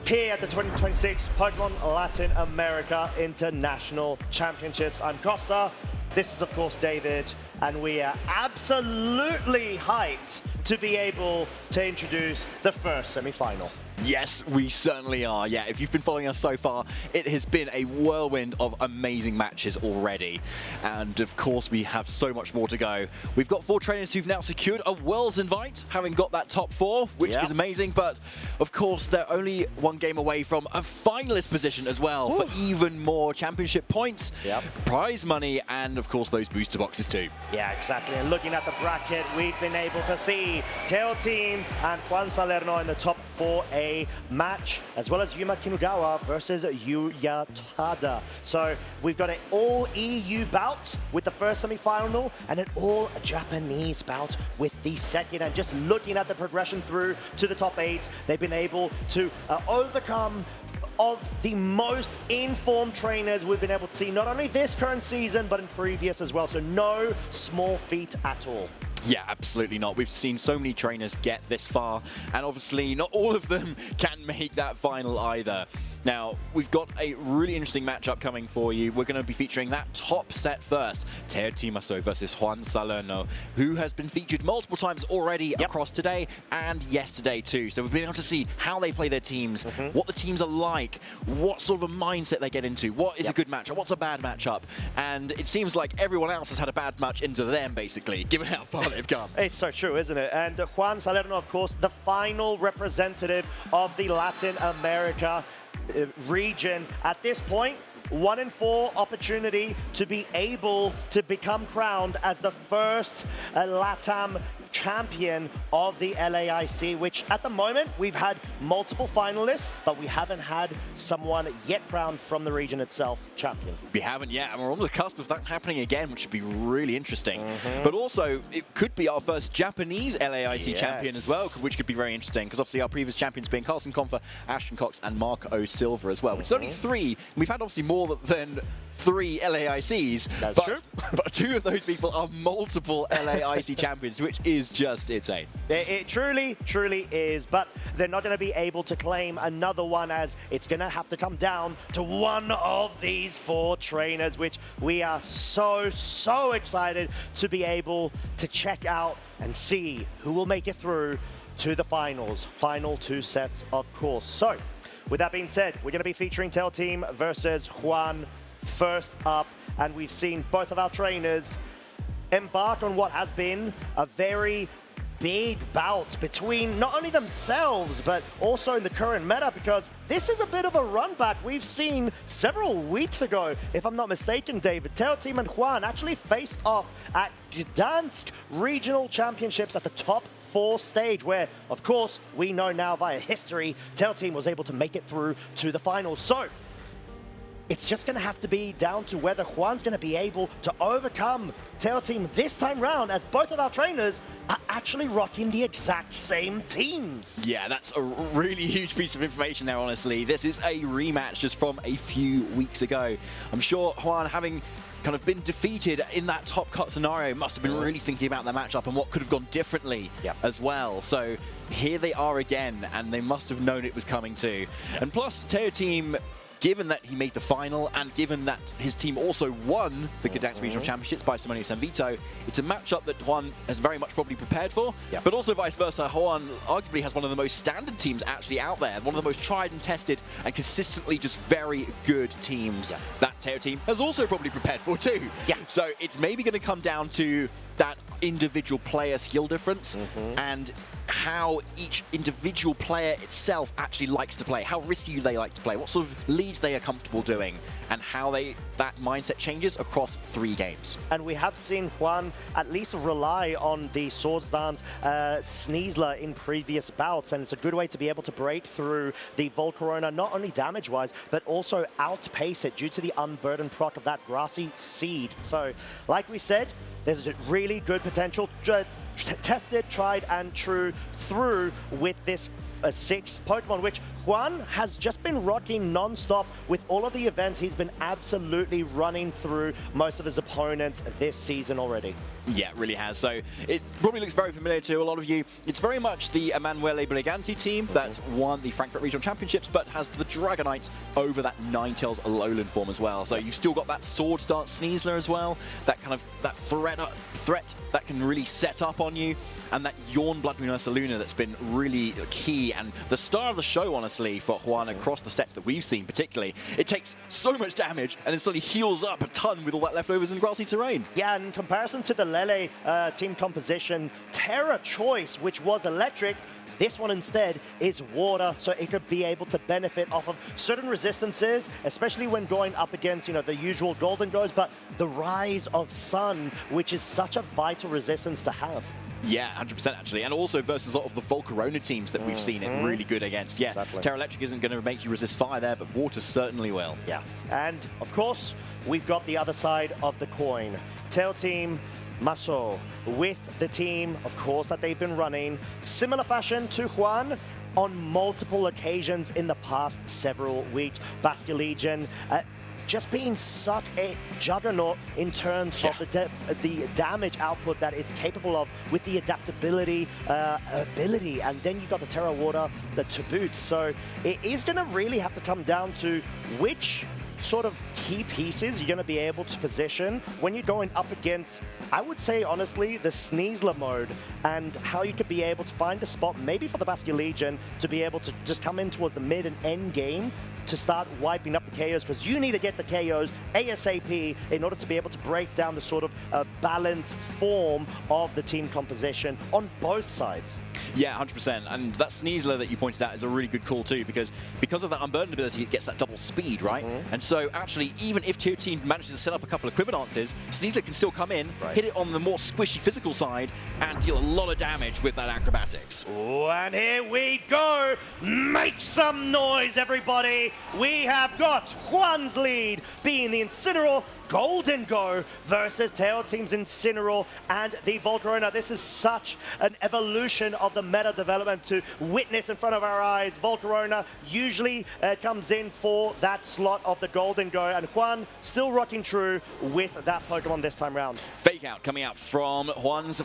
Here at the 2026 Pokemon Latin America International Championships. I'm Costa. This is, of course, David, and we are absolutely hyped to be able to introduce the first semi-final. Yes, we certainly are. Yeah, if you've been following us so far, it has been a whirlwind of amazing matches already. And of course, we have so much more to go. We've got 4 trainers who've now secured a Worlds invite, having got that top 4, which is amazing. But of course, they're only 1 game away from a finalist position as well for even more championship points, prize money, and of course, those booster boxes too. Yeah, exactly. And looking at the bracket, we've been able to see Teo Team and Juan Salerno in the top 4A match, as well as Yuma Kinugawa versus Yuya Tada. So we've got an all EU bout with the first semi-final and an all Japanese bout with the second. And just looking at the progression through to the top 8, they've been able to overcome of the most informed trainers we've been able to see, not only this current season, but in previous as well. So no small feat at all. Yeah, absolutely not. We've seen so many trainers get this far, and obviously not all of them can make that final either. Now, we've got a really interesting matchup coming for you. We're going to be featuring that top set first. Teo Timaso versus Juan Salerno, who has been featured multiple times already across today and yesterday too. So we've been able to see how they play their teams, what the teams are like, what sort of a mindset they get into, what is a good matchup, what's a bad matchup. And it seems like everyone else has had a bad match into them, basically, given how far they've come. It's so true, isn't it? And Juan Salerno, of course, the final representative of the Latin America region. At this point, 1 in 4 opportunity to be able to become crowned as the first LATAM champion of the LAIC, which at the moment we've had multiple finalists, but we haven't had someone yet crowned from the region itself champion. We haven't yet, and we're on the cusp of that happening again, which would be really interesting. But also, it could be our first Japanese LAIC champion as well, which could be very interesting, because obviously our previous champions being Carlson Confer, Ashton Cox, and Marco Silva as well, which is only 3. We've had obviously more than 3 LAICs, That's true. But 2 of those people are multiple LAIC champions, which is just insane. It truly, truly is, but they're not going to be able to claim another one, as it's going to have to come down to one of these 4 trainers, which we are so excited to be able to check out and see who will make it through to the finals. Final 2 sets, of course. So, with that being said, we're going to be featuring Teo Team versus Juan first up, and we've seen both of our trainers embark on what has been a very big bout between not only themselves, but also in the current meta, because this is a bit of a run back. We've seen several weeks ago, if I'm not mistaken, David, Teo Team and Juan actually faced off at Gdansk Regional Championships at the top 4 stage, where, of course, we know now via history, Teo Team was able to make it through to the finals. So, it's just going to have to be down to whether Juan's going to be able to overcome Teo Team this time round, as both of our trainers are actually rocking the exact same teams. Yeah, that's a really huge piece of information there, honestly. This is a rematch just from a few weeks ago. I'm sure Juan, having kind of been defeated in that top cut scenario, must have been really thinking about their matchup and what could have gone differently as well. So here they are again, and they must have known it was coming too. And plus, Teo Team, given that he made the final and given that his team also won the Gdansk Regional Championships by Simone Sanvito, it's a matchup that Juan has very much probably prepared for, but also vice versa. Juan arguably has one of the most standard teams actually out there, one of the most tried and tested and consistently just very good teams that Teo Team has also probably prepared for too. So it's maybe going to come down to that individual player skill difference and how each individual player itself actually likes to play, how risky they like to play, what sort of leads they are comfortable doing, and how that mindset changes across 3 games. And we have seen Juan at least rely on the Swords Dance Sneasler in previous bouts, and it's a good way to be able to break through the Volcarona, not only damage-wise, but also outpace it due to the unburdened proc of that Grassy Seed. So, like we said, there's a really good potential. tested, tried, and true through with this 6 Pokemon, which Juan has just been rocking non-stop with all of the events. He's been absolutely running through most of his opponents this season already. Yeah, it really has. So it probably looks very familiar to a lot of you. It's very much the Emanuele Briganti team that won the Frankfurt Regional Championships, but has the Dragonite over that Ninetales Alolan form as well. So you've still got that Sword Dance Sneasler as well, that kind of threat that can really set up on you, and that Yawn Blood Moon Ursaluna that's been really key and the star of the show, honestly, for Juan across the sets that we've seen particularly. It takes so much damage and then suddenly heals up a ton with all that leftovers in grassy terrain. Yeah, in comparison to the Lele team composition, Terra choice, which was electric, this one instead is water, so it could be able to benefit off of certain resistances, especially when going up against, you know, the usual Golden Goes, but the rise of Sun, which is such a vital resistance to have. Yeah, 100% actually, and also versus a lot of the Volcarona teams that we've seen it really good against. Yeah, exactly. Terra Electric isn't going to make you resist fire there, but water certainly will. Yeah, and of course, we've got the other side of the coin. Tail Team Maso with the team, of course, that they've been running. Similar fashion to Juan on multiple occasions in the past several weeks. Bastia Legion, just being such a juggernaut in terms of the damage output that it's capable of with the adaptability ability, and then you've got the Terra Water to boot. So it is going to really have to come down to which sort of key pieces you're going to be able to position when you're going up against, I would say honestly, the Sneasler mode, and how you could be able to find a spot maybe for the Bastia Legion to be able to just come in towards the mid and end game to start wiping up the KOs, because you need to get the KOs ASAP in order to be able to break down the sort of balanced form of the team composition on both sides. Yeah, 100%. And that Sneasler that you pointed out is a really good call too, because of that Unburdened ability, it gets that double speed, right? And so actually, even if Tier Team manages to set up a couple of Quiverdances, Sneasler can still come in, hit it on the more squishy physical side, and deal a lot of damage with that acrobatics. Oh, and here we go! Make some noise, everybody! We have got Juan's lead being the Incineroar Golden Go versus Tail Team's Incineroar and the Volcarona. This is such an evolution of the meta development to witness in front of our eyes. Volcarona usually comes in for that slot of the Golden Go, and Juan still rocking true with that Pokemon this time round. Fake out coming out from Juan's,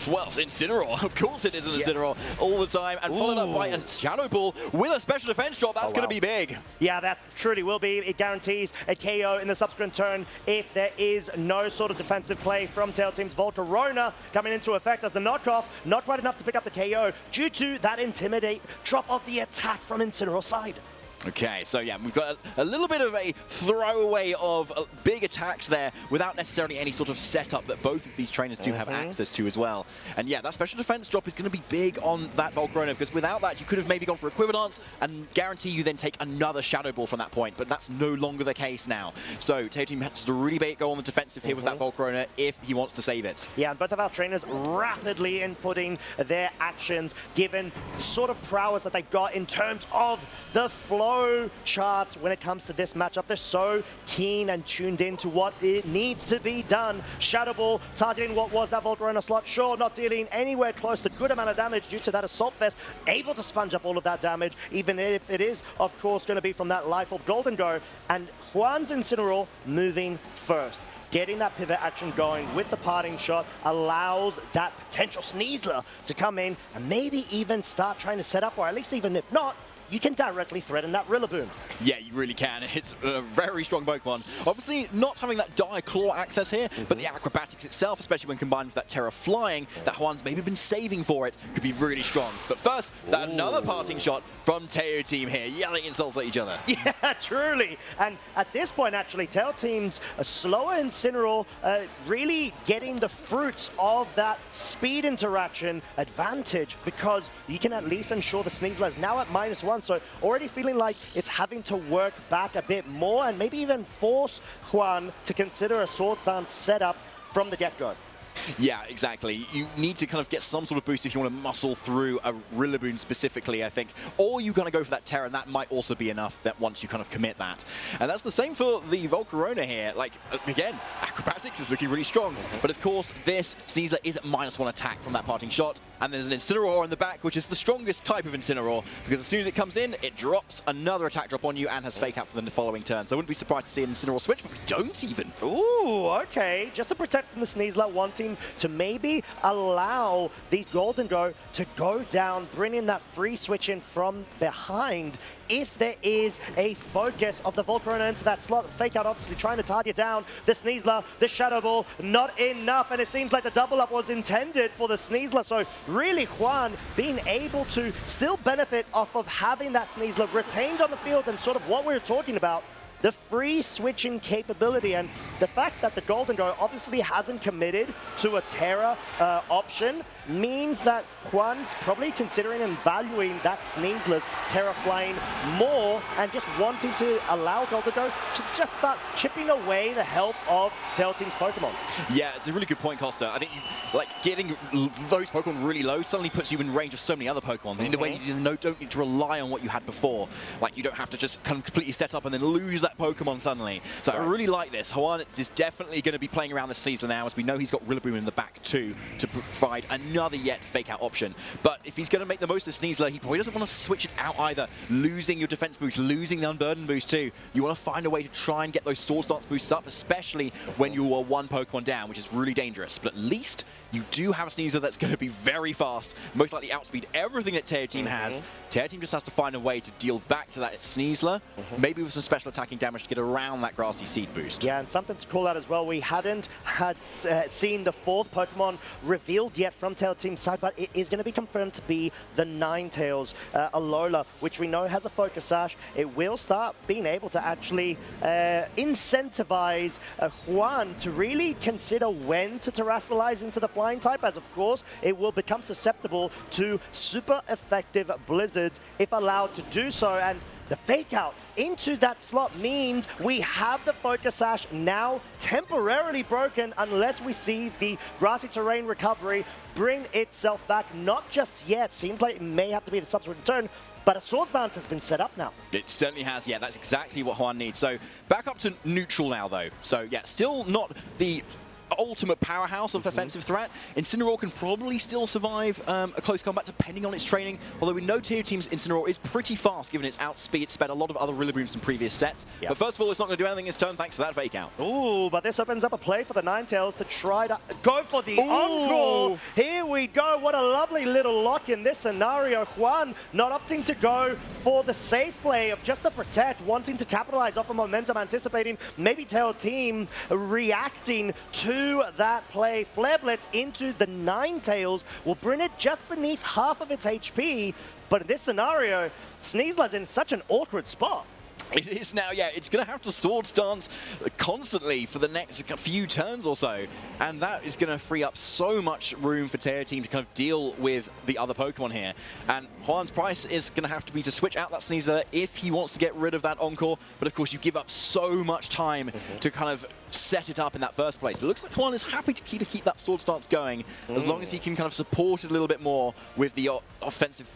well, Incineroar. Of course it is an Incineroar all the time, and followed up by a Shadow Ball with a special defense drop. That's going to be big. Yeah, that truly will be. It guarantees a KO in the subsequent turn if there is no sort of defensive play from Tail Team's Volcarona coming into effect as the knockoff. Not quite enough to pick up the KO due to that Intimidate drop of the attack from Incineroar's side. Okay, so yeah, we've got a little bit of a throwaway of big attacks there without necessarily any sort of setup that both of these trainers do have access to as well. And yeah, that special defense drop is going to be big on that Volcarona, because without that, you could have maybe gone for a Quiverlance and guarantee you then take another Shadow Ball from that point, but that's no longer the case now. So Tail Team has to really go on the defensive here with that Volcarona if he wants to save it. Yeah, and both of our trainers rapidly inputting their actions, given the sort of prowess that they've got in terms of the flow charts when it comes to this matchup. They're so keen and tuned in to what it needs to be done. Shadow Ball targeting what was that Volcarona slot. Sure, not dealing anywhere close to good amount of damage due to that Assault Vest, able to sponge up all of that damage, even if it is, of course, going to be from that Life Orb Golden Go. And Juan's Incineroar moving first. Getting that pivot action going with the parting shot allows that potential Sneasler to come in and maybe even start trying to set up, or at least even if not, you can directly threaten that Rillaboom. Yeah, you really can. It's a very strong Pokemon. Obviously, not having that Dire Claw access here, but the acrobatics itself, especially when combined with that Terra Flying, that Juan's maybe been saving for it, could be really strong. But first, that another parting shot from Tail Team here, yelling insults at each other. Yeah, truly. And at this point, actually, Tail Team's slower Incineroar really getting the fruits of that speed interaction advantage, because you can at least ensure the Sneasler is now at -1. So already feeling like it's having to work back a bit more and maybe even force Juan to consider a Swords Dance setup from the get-go. Yeah, exactly. You need to kind of get some sort of boost if you want to muscle through a Rillaboom specifically, I think. Or you're going to go for that Terra, and that might also be enough that once you kind of commit that. And that's the same for the Volcarona here. Like, again, Acrobatics is looking really strong. But of course, this Sneasler is at -1 attack from that parting shot. And there's an Incineroar in the back, which is the strongest type of Incineroar, because as soon as it comes in, it drops another attack drop on you and has Fake Out for the following turn. So I wouldn't be surprised to see an Incineroar switch, but we don't even. Ooh, okay. Just to protect from the Sneasler, wanting to maybe allow the Golden Go to go down, bring in that free switch in from behind. If there is a focus of the Volcarona into that slot, Fake Out obviously trying to target down the Sneasler, the Shadow Ball, not enough, and it seems like the double up was intended for the Sneasler, so really Juan being able to still benefit off of having that Sneasler retained on the field and sort of what we're talking about, the free switching capability, and the fact that the Golden Go obviously hasn't committed to a Terra option means that Juan's probably considering and valuing that Sneasler's Terra Flying more and just wanting to allow Golden Go to just start chipping away the health of Tail Team's Pokemon. Yeah, it's a really good point, Costa. I think getting those Pokemon really low suddenly puts you in range of so many other Pokemon. In a way, you don't need to rely on what you had before. Like, you don't have to just kind of completely set up and then lose that Pokemon suddenly. So I really like this. Juan is definitely going to be playing around the Sneasler now, as we know he's got Rillaboom in the back too, to provide another yet Fake Out option. But if he's going to make the most of Sneasler, he probably doesn't want to switch it out either. Losing your defense boost, losing the Unburden boost too. You want to find a way to try and get those Swords Dance boosts up, especially when you are one Pokemon down, which is really dangerous. But at least you do have a Sneasler that's going to be very fast, most likely outspeed everything that Tail Team has. Tail Team just has to find a way to deal back to that Sneasler, maybe with some special attacking damage to get around that Grassy Seed boost. Yeah, and something to call out as well, we hadn't seen the 4th Pokemon revealed yet from Tail Team's side, but it is going to be confirmed to be the Ninetales Alola, which we know has a Focus Sash. It will start being able to actually incentivize Juan to really consider when to Terrasalize into the Flying type, as of course it will become susceptible to super effective Blizzards if allowed to do so. And the Fake Out into that slot means we have the Focus Sash now temporarily broken unless we see the Grassy Terrain recovery bring itself back. Not just yet. Seems like it may have to be the subsequent turn, but a Swords Dance has been set up now. It certainly has, yeah. That's exactly what Juan needs. So back up to neutral now, though. So yeah, still not the ultimate powerhouse of offensive threat. Incineroar can probably still survive a close combat depending on its training, although we know Tail Team's Incineroar is pretty fast given its outspeed. It's sped a lot of other Rillabooms from previous sets. But first of all, it's not going to do anything this turn thanks to that Fake Out. Ooh, but this opens up a play for the Ninetales to try to go for the Encore. Here we go. What a lovely little lock in this scenario. Juan not opting to go for the safe play of just to protect, wanting to capitalize off of momentum, anticipating maybe Tail Team reacting to that play. Flare Blitz into the Ninetales will bring it just beneath half of its HP, but in this scenario, Sneasler's in such an awkward spot. It is now, yeah. It's going to have to Swords Dance constantly for the next few turns or so. And that is going to free up so much room for Tail Team to kind of deal with the other Pokemon here. And Juan's price is going to have to be to switch out that Sneasler if he wants to get rid of that Encore. But of course, you give up so much time to kind of set it up in that first place. But it looks like Juan is happy to keep that Swords Dance going as long as he can kind of support it a little bit more with the offensive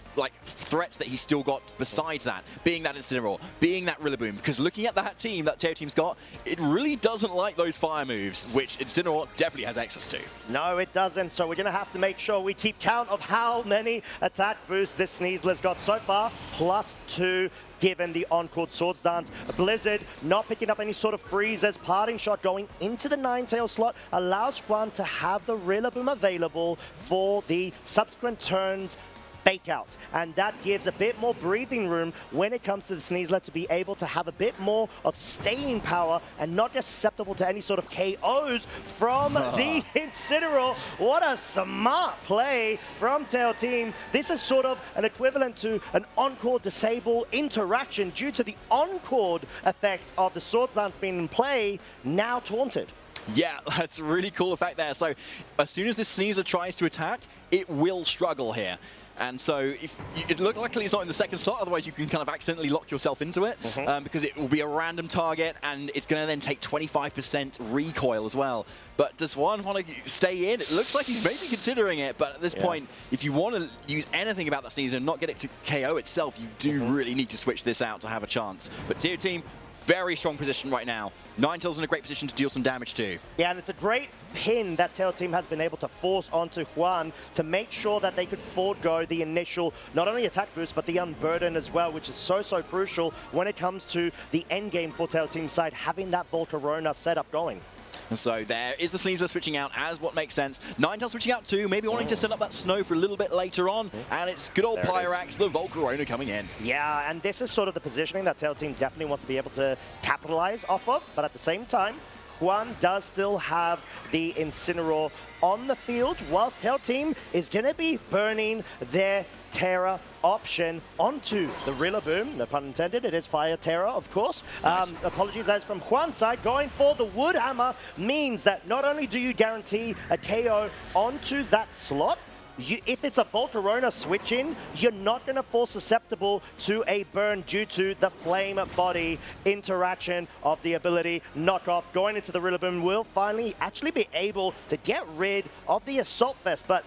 threats that he's still got besides that, being that Incineroar, being that Rillaboom. Because looking at that team that Tail Team's got, it really doesn't like those fire moves, which Incineroar definitely has access to. No, it doesn't. So we're going to have to make sure we keep count of how many attack boosts this Sneasler's got so far. +2. Given the Encore Swords Dance. Blizzard not picking up any sort of freezes. Parting Shot going into the Ninetale slot allows Juan to have the Rillaboom available for the subsequent turns Fake Out, and that gives a bit more breathing room when it comes to the Sneasler to be able to have a bit more of staying power and not just susceptible to any sort of KOs from the Incineroar. What a smart play from Tail Team. This is sort of an equivalent to an Encore Disable interaction due to the Encore effect of the Swords Dance being in play, now taunted. Yeah, that's a really cool effect there. So as soon as this Sneasler tries to attack, it will struggle here. And so if it looks likely it's not in the second slot, otherwise you can kind of accidentally lock yourself into it because it will be a random target and it's going to then take 25% recoil as well. But does Juan want to stay in? It looks like he's maybe considering it, but at this point, if you want to use anything about that Sneasler and not get it to KO itself, you do really need to switch this out to have a chance. But Tier Team, very strong position right now. Ninetales in a great position to deal some damage too. Yeah, and it's a great pin that Tail Team has been able to force onto Juan to make sure that they could forego the initial, not only attack boost, but the unburden as well, which is so crucial when it comes to the end game for Tail Team's side, having that Volcarona setup going. And so there is the Sneasler switching out as what makes sense. Ninetales switching out too, maybe wanting to set up that snow for a little bit later on. And it's good old Pyrax, the Volcarona coming in. Yeah, and this is sort of the positioning that Tail Team definitely wants to be able to capitalize off of. But at the same time, Juan does still have the Incineroar on the field, whilst Tail Team is going to be burning their Terra option onto the Rillaboom. No pun intended, it is Fire Terra, of course. Nice. Apologies, that is from Juan's side. Going for the Wood Hammer means that not only do you guarantee a KO onto that slot, if it's a Volcarona switch in, you're not going to fall susceptible to a burn due to the flame body interaction of the ability knockoff. Going into the Rillaboom will finally actually be able to get rid of the Assault Vest, but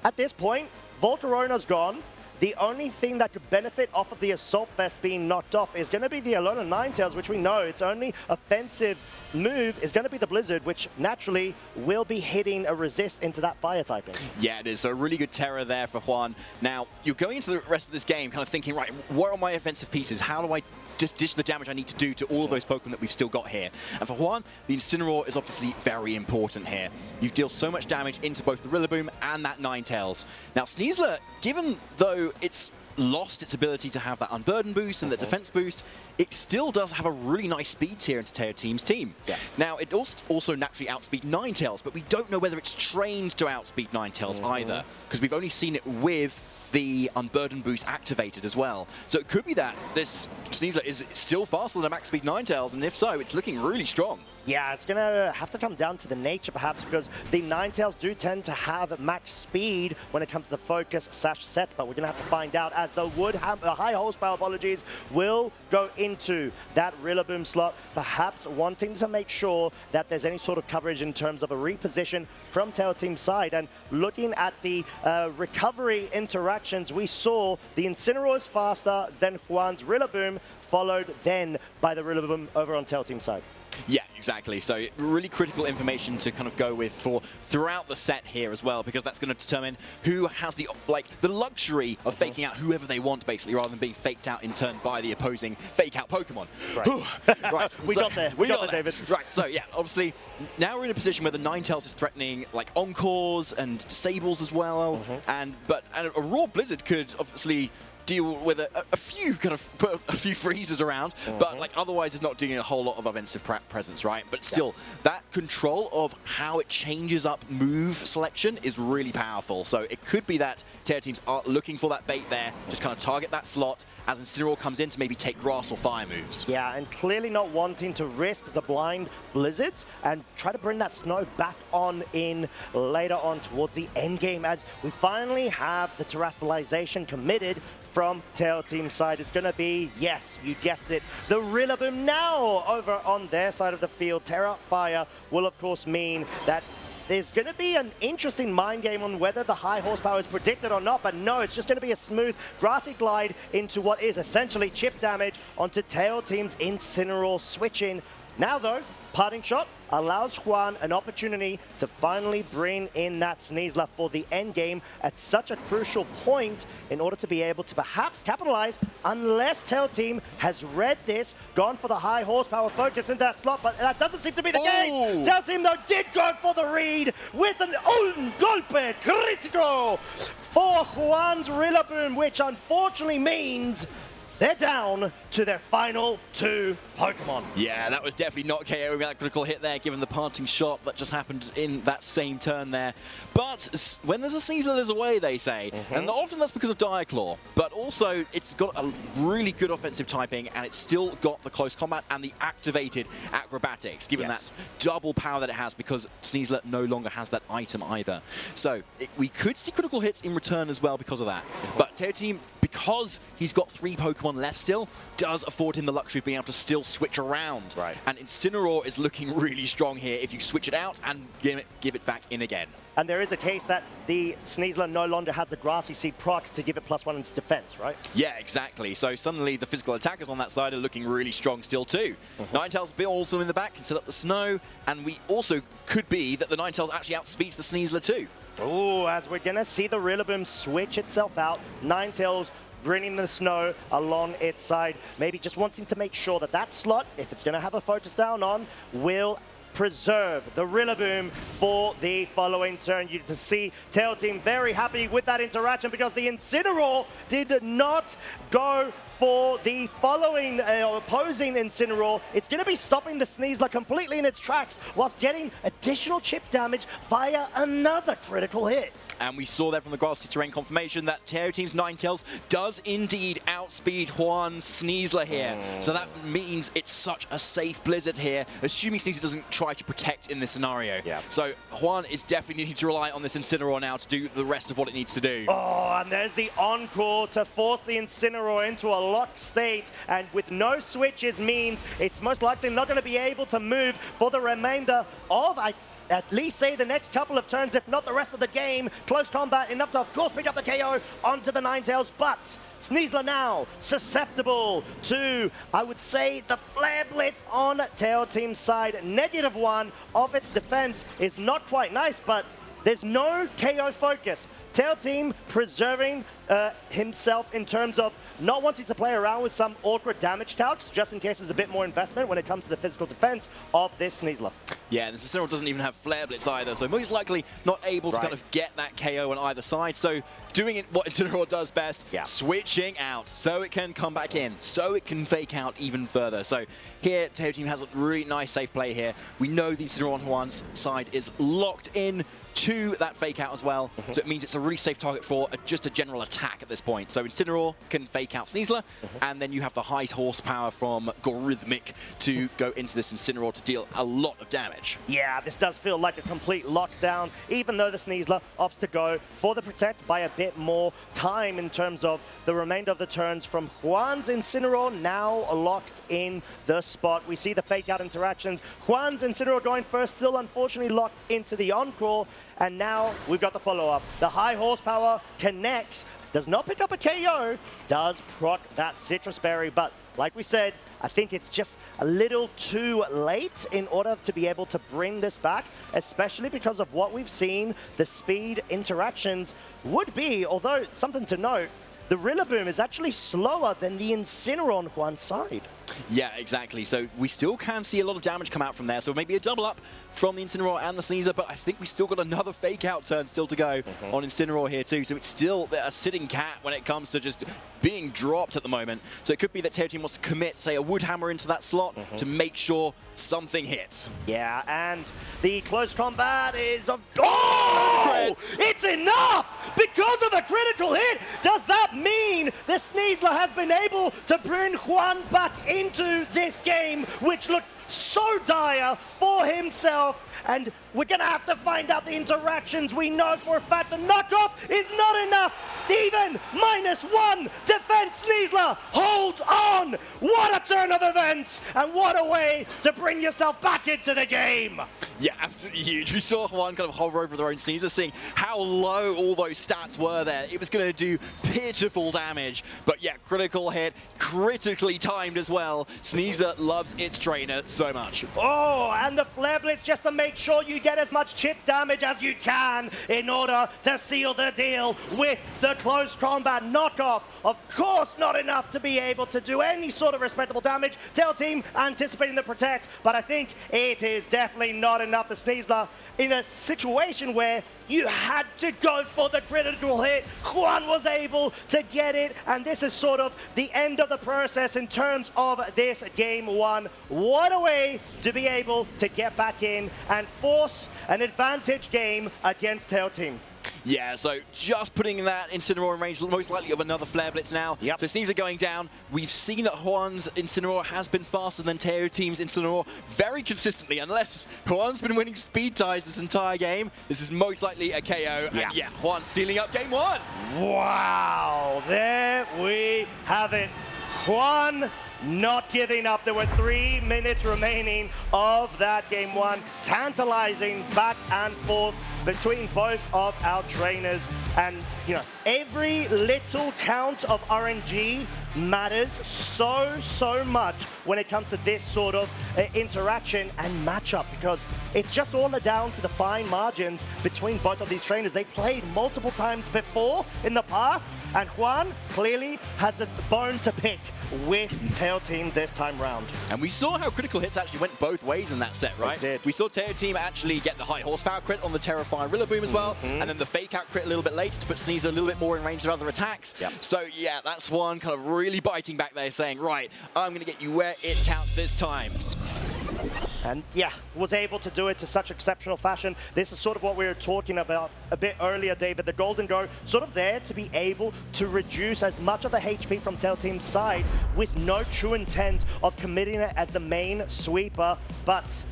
at this point, Volcarona's gone. The only thing that could benefit off of the Assault Vest being knocked off is going to be the Alolan Ninetales, which we know its only offensive move is going to be the Blizzard, which naturally will be hitting a resist into that fire typing. Yeah, it is. So a really good Terra there for Juan. Now, you're going into the rest of this game kind of thinking, right, what are my offensive pieces? How do I just dish the damage I need to do to all of those Pokemon that we've still got here? And for Juan, the Incineroar is obviously very important here. You deal so much damage into both the Rillaboom and that Ninetales. Now, Sneasler, given though it's lost its ability to have that Unburden boost and the defense boost, it still does have a really nice speed tier into Tail Team's team. Yeah. Now, it also naturally outspeed Ninetales, but we don't know whether it's trained to outspeed Ninetales either, because we've only seen it with the Unburden boost activated as well. So it could be that this Sneasler is still faster than max speed Ninetales, and if so, it's looking really strong. Yeah, it's going to have to come down to the nature perhaps, because the Ninetales do tend to have max speed when it comes to the focus sets, but we're going to have to find out as the high horsepower, apologies, will go into that Rillaboom slot, perhaps wanting to make sure that there's any sort of coverage in terms of a reposition from Tail Team's side. And looking at the recovery interactions, we saw the Incineroar is faster than Juan's Rillaboom, followed then by the Rillaboom over on Tail Team's side. Yeah, exactly. So really critical information to kind of go with for throughout the set here as well, because that's going to determine who has the luxury of faking out whoever they want, basically, rather than being faked out in turn by the opposing fake out Pokemon. Right. Right. We got there. We got there, David. Right. So yeah, obviously now we're in a position where the Ninetales is threatening like Encores and Disables as well, and a Raw Blizzard could obviously deal with a few kind of put a few freezes around, but like otherwise it's not doing a whole lot of offensive presence, right? But still, that control of how it changes up move selection is really powerful. So it could be that Terra teams are looking for that bait there, just kind of target that slot as Incineroar comes in to maybe take grass or fire moves. Yeah, and clearly not wanting to risk the blind blizzards and try to bring that snow back on in later on towards the end game, as we finally have the terrestrialization committed from Tail Team's side. It's going to be, yes, you guessed it, the Rillaboom now over on their side of the field. Terra Fire will, of course, mean that there's going to be an interesting mind game on whether the high horsepower is predicted or not, but no, it's just going to be a smooth, grassy glide into what is essentially chip damage onto Tail Team's Incineroar switching. Now, though, parting shot allows Juan an opportunity to finally bring in that Sneasler for the end game at such a crucial point in order to be able to perhaps capitalize, unless Tail Team has read this, gone for the high horsepower focus in that slot, but that doesn't seem to be the case. Tail Team, though, did go for the read with an un golpe critico for Juan's Rillaboom, which unfortunately means they're down to their final 2 Pokemon. Yeah, that was definitely not KOing that critical hit there, given the parting shot that just happened in that same turn there. But when there's a Sneasler, there's a way, they say. And often that's because of Diaclaw. But also, it's got a really good offensive typing, and it's still got the close combat and the activated acrobatics, given that double power that it has, because Sneasler no longer has that item either. So we could see critical hits in return as well because of that. But Teo Team, because he's got 3 Pokemon left still, does afford him the luxury of being able to still switch around. And Incineroar is looking really strong here if you switch it out and give it back in again. And there is a case that the Sneasler no longer has the Grassy Seed proc to give it +1 in its defense, right? Yeah, exactly. So suddenly the physical attackers on that side are looking really strong still too. Ninetales also in the back can set up the snow, and we also could be that the Ninetales actually outspeeds the Sneasler too. Oh, as we're gonna see the Rillaboom switch itself out. Ninetales bringing the snow along its side, maybe just wanting to make sure that that slot, if it's gonna have a focus down on, will preserve the Rillaboom for the following turn. You to see Teo Team very happy with that interaction because the Incineroar did not go for the following opposing Incineroar. It's going to be stopping the Sneasler completely in its tracks whilst getting additional chip damage via another critical hit. And we saw that from the grassy terrain confirmation that Teo Team's Ninetales does indeed outspeed Juan's Sneasler here. So that means it's such a safe Blizzard here, assuming Sneasler doesn't try to protect in this scenario. So Juan is definitely needing to rely on this Incineroar now to do the rest of what it needs to do. Oh, and there's the Encore to force the Incineroar into a locked state, and with no switches means it's most likely not going to be able to move for the remainder of, at least say the next couple of turns, if not the rest of the game. Close combat, enough to, of course, pick up the KO onto the Ninetales, but Sneasler now susceptible to, I would say, the Flare Blitz on Teo Team's side. -1 of its defense is not quite nice, but there's no KO focus. Teo Team preserving himself in terms of not wanting to play around with some awkward damage calcs, just in case there's a bit more investment when it comes to the physical defense of this Sneasler. Yeah, and Incineroar doesn't even have Flare Blitz either, so most likely not able to kind of get that KO on either side. So doing it what Incineroar does best, switching out so it can come back in, so it can fake out even further. So here, Teo Team has a really nice safe play here. We know the Incineroar on Juan's side is locked in to that fake out as well, so it means it's a really safe target for just a general attack at this point. So Incineroar can fake out Sneasler, and then you have the high horsepower from Gorhythmic to go into this Incineroar to deal a lot of damage. Yeah, this does feel like a complete lockdown, even though the Sneasler opts to go for the Protect by a bit more time in terms of the remainder of the turns from Juan's Incineroar now locked in the spot. We see the fake out interactions. Juan's Incineroar going first, still unfortunately locked into the Encore. And now we've got the follow-up. The high horsepower connects, does not pick up a KO, does proc that Citrus Berry, but like we said, I think it's just a little too late in order to be able to bring this back, especially because of what we've seen, the speed interactions would be, although something to note, the Rillaboom is actually slower than the Incineroar on Juan's side. Yeah, exactly. So we still can see a lot of damage come out from there. So maybe a double up from the Incineroar and the Sneasler, but I think we still got another fake out turn still to go on Incineroar here too. So it's still a sitting cat when it comes to just being dropped at the moment. So it could be that Teo Team wants to commit, say, a Wood Hammer into that slot to make sure something hits. Yeah, and the close combat is of... Oh! It's enough! Because of the critical hit! Does that mean the Sneasler has been able to bring Juan back into this game, which looked so dire for himself? And we're going to have to find out the interactions. We know for a fact the knockoff is not enough. Even -1 defense Sneasler holds on. What a turn of events, and what a way to bring yourself back into the game. Yeah, absolutely huge. We saw Juan kind of hover over their own Sneasler, seeing how low all those stats were there. It was going to do pitiful damage, but yeah, critical hit, critically timed as well. Sneasler loves its trainer so much. Oh, and the Flare Blitz just to make sure you get as much chip damage as you can in order to seal the deal with the close combat knockoff. Of course, not enough to be able to do any sort of respectable damage. Tail Team anticipating the protect, but I think it is definitely not enough. The Sneasler in a situation where you had to go for the critical hit. Juan was able to get it, and this is sort of the end of the process in terms of this game one. What a way to be able to get back in and force an advantage game against Tail Team. Yeah, so just putting that Incineroar in range, most likely of another Flare Blitz now. Yep. So Sneasler going down. We've seen that Juan's Incineroar has been faster than Teo Team's Incineroar very consistently, unless Juan's been winning speed ties this entire game. This is most likely a KO. Yeah. And yeah, Juan sealing up game one. Wow, there we have it. Juan not giving up. There were 3 minutes remaining of that game one. Tantalizing back and forth between both of our trainers. And, you know, every little count of RNG matters so much when it comes to this sort of interaction and matchup, because it's just all down to the fine margins between both of these trainers. They played multiple times before in the past, and Juan clearly has a bone to pick with Tail Team this time round. And we saw how critical hits actually went both ways in that set, right? It did. We saw Tail Team actually get the high horsepower crit on the Terrifying Rillaboom as well, and then the fake out crit a little bit later to put Sneasler a little bit more in range of other attacks. Yep. So yeah, that's one kind of really biting back there, saying, right, I'm going to get you where it counts this time. And yeah, was able to do it to such exceptional fashion. This is sort of what we were talking about a bit earlier, David. The Golden Go sort of there to be able to reduce as much of the HP from Tail Team's side with no true intent of committing it as the main sweeper. But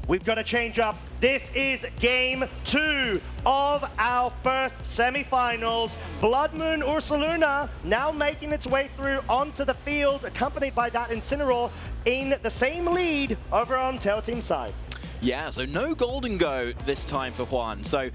we've got to change up. This is game 2 of our first semifinals. Blood Moon Ursaluna now making its way through onto the field, accompanied by that Incineroar in the same lead over on Tail Team side. Yeah, so no Golden Go this time for Juan. So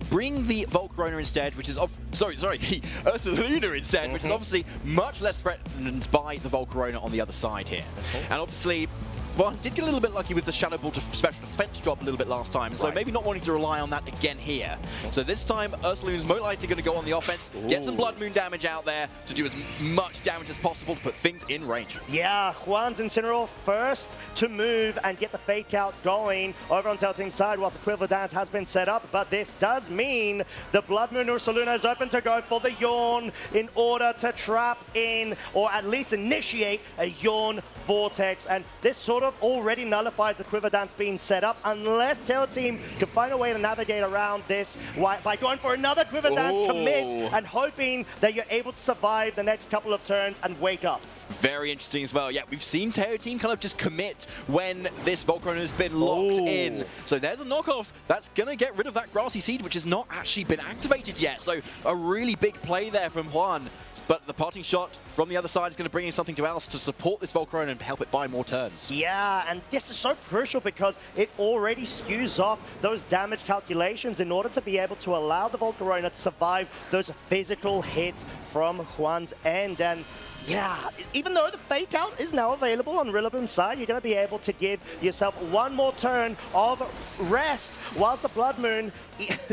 bring the Volcarona instead, which is the Ursaluna instead, which is obviously much less threatened by the Volcarona on the other side here. And obviously, Juan did get a little bit lucky with the Shadow Ball special defense drop a little bit last time, so maybe not wanting to rely on that again here. So this time, Ursaluna's most likely going to go on the offense, get some Blood Moon damage out there to do as much damage as possible to put things in range. Yeah, Juan's Incineroar first to move and get the fake out going over on Tail Team's side whilst the Quiver Dance has been set up, but this does mean the Blood Moon Ursaluna is open to go for the Yawn in order to trap in, or at least initiate a Yawn Vortex, and this sort of already nullifies the Quiver Dance being set up unless Tail Team can find a way to navigate around this by going for another Quiver Dance commit and hoping that you're able to survive the next couple of turns and wake up. Very interesting as well. Yeah, we've seen Tail Team kind of just commit when this Volcarona has been locked in. So there's a knockoff that's going to get rid of that Grassy Seed, which has not actually been activated yet. So a really big play there from Juan. But the parting shot from the other side is going to bring in something else to support this Volcarona and help it buy more turns. Yeah, and this is so crucial because it already skews off those damage calculations in order to be able to allow the Volcarona to survive those physical hits from Juan's end. And yeah, even though the fake out is now available on Rillaboom's side, you're going to be able to give yourself one more turn of rest whilst the Blood Moon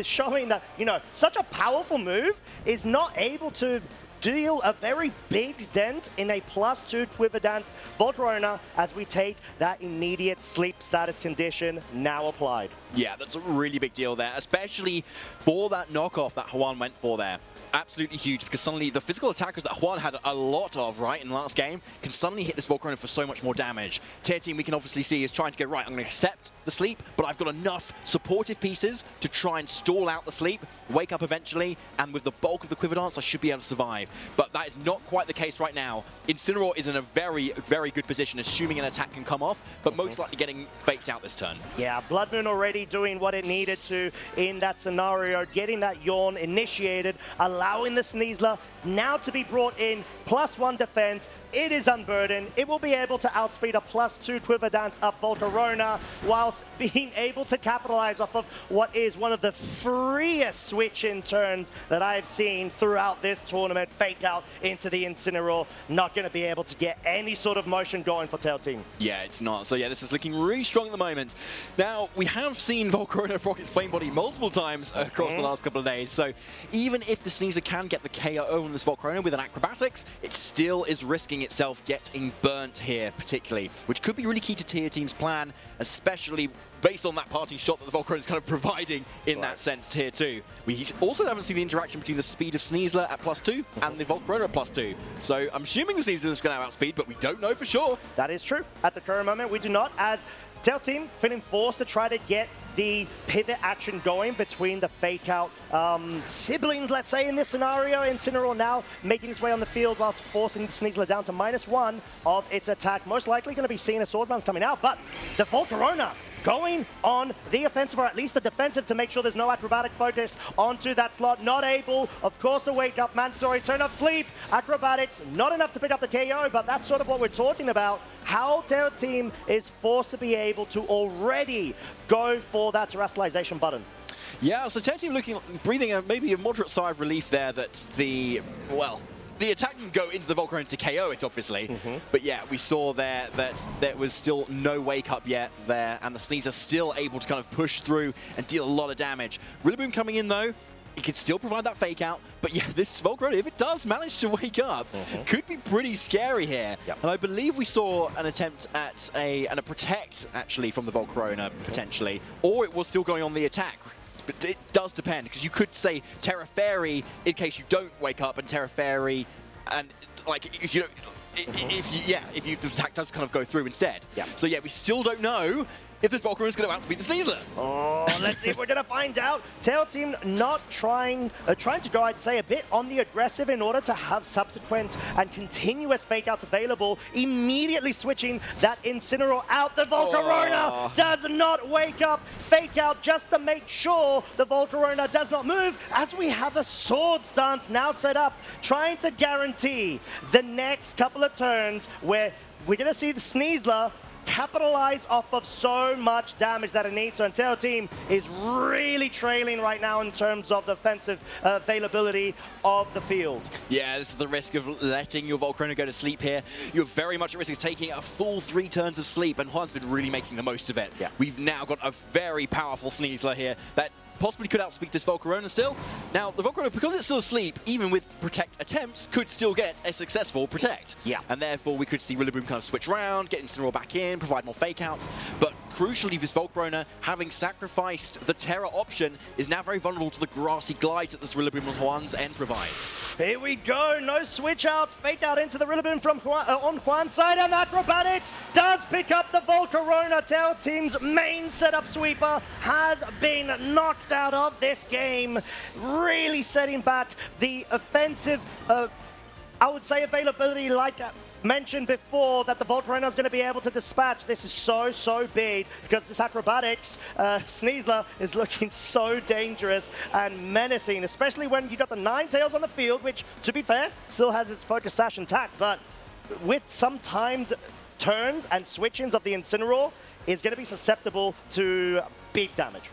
showing that, you know, such a powerful move is not able to deal a very big dent in a +2 Quiver Dance Volcarona as we take that immediate sleep status condition now applied. Yeah, that's a really big deal there, especially for that knockoff that Juan went for there. Absolutely huge, because suddenly the physical attackers that Juan had a lot of, right, in the last game, can suddenly hit this Volcarona for so much more damage. Tier Team, we can obviously see, is trying to go, right, I'm going to accept the sleep, but I've got enough supportive pieces to try and stall out the sleep, wake up eventually, and with the bulk of the Quiver Dance, I should be able to survive. But that is not quite the case right now. Incineroar is in a very, very good position, assuming an attack can come off, but most likely getting faked out this turn. Yeah, Blood Moon already doing what it needed to in that scenario, getting that Yawn initiated, allowing allowing the Sneasler now to be brought in, +1 defense. It is unburdened. It will be able to outspeed a +2 Quiver Dance up Volcarona, whilst being able to capitalize off of what is one of the freest switch-in turns that I've seen throughout this tournament. Fake out into the Incineroar. Not going to be able to get any sort of motion going for Tail Team. Yeah, it's not. So yeah, this is looking really strong at the moment. Now, we have seen Volcarona Rocket's Flame Body multiple times across the last couple of days, so even if the Sneasler can get the KO on this Volcarona with an Acrobatics, it still is risking itself getting burnt here, particularly, which could be really key to Tier Team's plan, especially based on that parting shot that the Volcarona is kind of providing in that sense Tier 2. We also haven't seen the interaction between the speed of Sneasler at +2 and the Volcarona at +2. So I'm assuming the Sneasler is going to outspeed, but we don't know for sure. That is true. At the current moment, we do not, as Tail Team feeling forced to try to get the pivot action going between the fake out siblings, let's say, in this scenario. Incineroar now making its way on the field whilst forcing the Sneasler down to -1 of its attack. Most likely going to be seeing a Sword Dance coming out, but the Volcarona going on the offensive, or at least the defensive, to make sure there's no acrobatic focus onto that slot. Not able, of course, to wake up. Mandatory turn off sleep. Acrobatics, not enough to pick up the KO, but that's sort of what we're talking about. How Tail Team is forced to be able to already go for that terrestrialization button. Yeah, so Tail Team breathing maybe a moderate sigh of relief there that the attack can go into the Volcarona to KO it, obviously. But yeah, we saw there that there was still no wake up yet there, and the Sneasler still able to kind of push through and deal a lot of damage. Rillaboom coming in though, he could still provide that fake out, but yeah, this Volcarona, if it does manage to wake up, could be pretty scary here. And I believe we saw an attempt at a protect, actually, from the Volcarona, potentially, or it was still going on the attack. But it does depend, because you could say Terra Fairy in case you don't wake up, and Terra Fairy, and like if you if the attack does kind of go through instead. So yeah, we still don't know if this Volcarona is going to outspeed the Sneasler. Oh, let's see if we're going to find out. Tail Team not trying to go, I'd say, a bit on the aggressive in order to have subsequent and continuous fake outs available. Immediately switching that Incineroar out. The Volcarona does not wake up. Fake out just to make sure the Volcarona does not move, as we have a Sword Dance now set up, trying to guarantee the next couple of turns where we're going to see the Sneasler capitalize off of so much damage that it needs. So Tail Team is really trailing right now in terms of the offensive availability of the field. Yeah, this is the risk of letting your Volcarona go to sleep here. You're very much at risk of taking a full 3 turns of sleep, and Juan's been really making the most of it. We've now got a very powerful Sneasler here that possibly could outspeed this Volcarona still. Now, the Volcarona, because it's still asleep, even with Protect attempts, could still get a successful Protect. And therefore, we could see Rillaboom kind of switch around, get Incineroar back in, provide more fake outs. But crucially, this Volcarona, having sacrificed the Terra option, is now very vulnerable to the grassy glides that this Rillaboom on Juan's end provides. Here we go, no switch outs, fake out into the Rillaboom from on Juan's side, and Acrobatics does pick up the Volcarona. Tail Team's main setup sweeper has been knocked out of this game, really setting back the offensive, I would say, availability, like mentioned before, that the Volcarona is going to be able to dispatch. This is so big, because this Acrobatics Sneasler is looking so dangerous and menacing, especially when you got the Ninetales on the field, which, to be fair, still has its Focus Sash intact, but with some timed turns and switch-ins of the Incineroar, is going to be susceptible to big damage.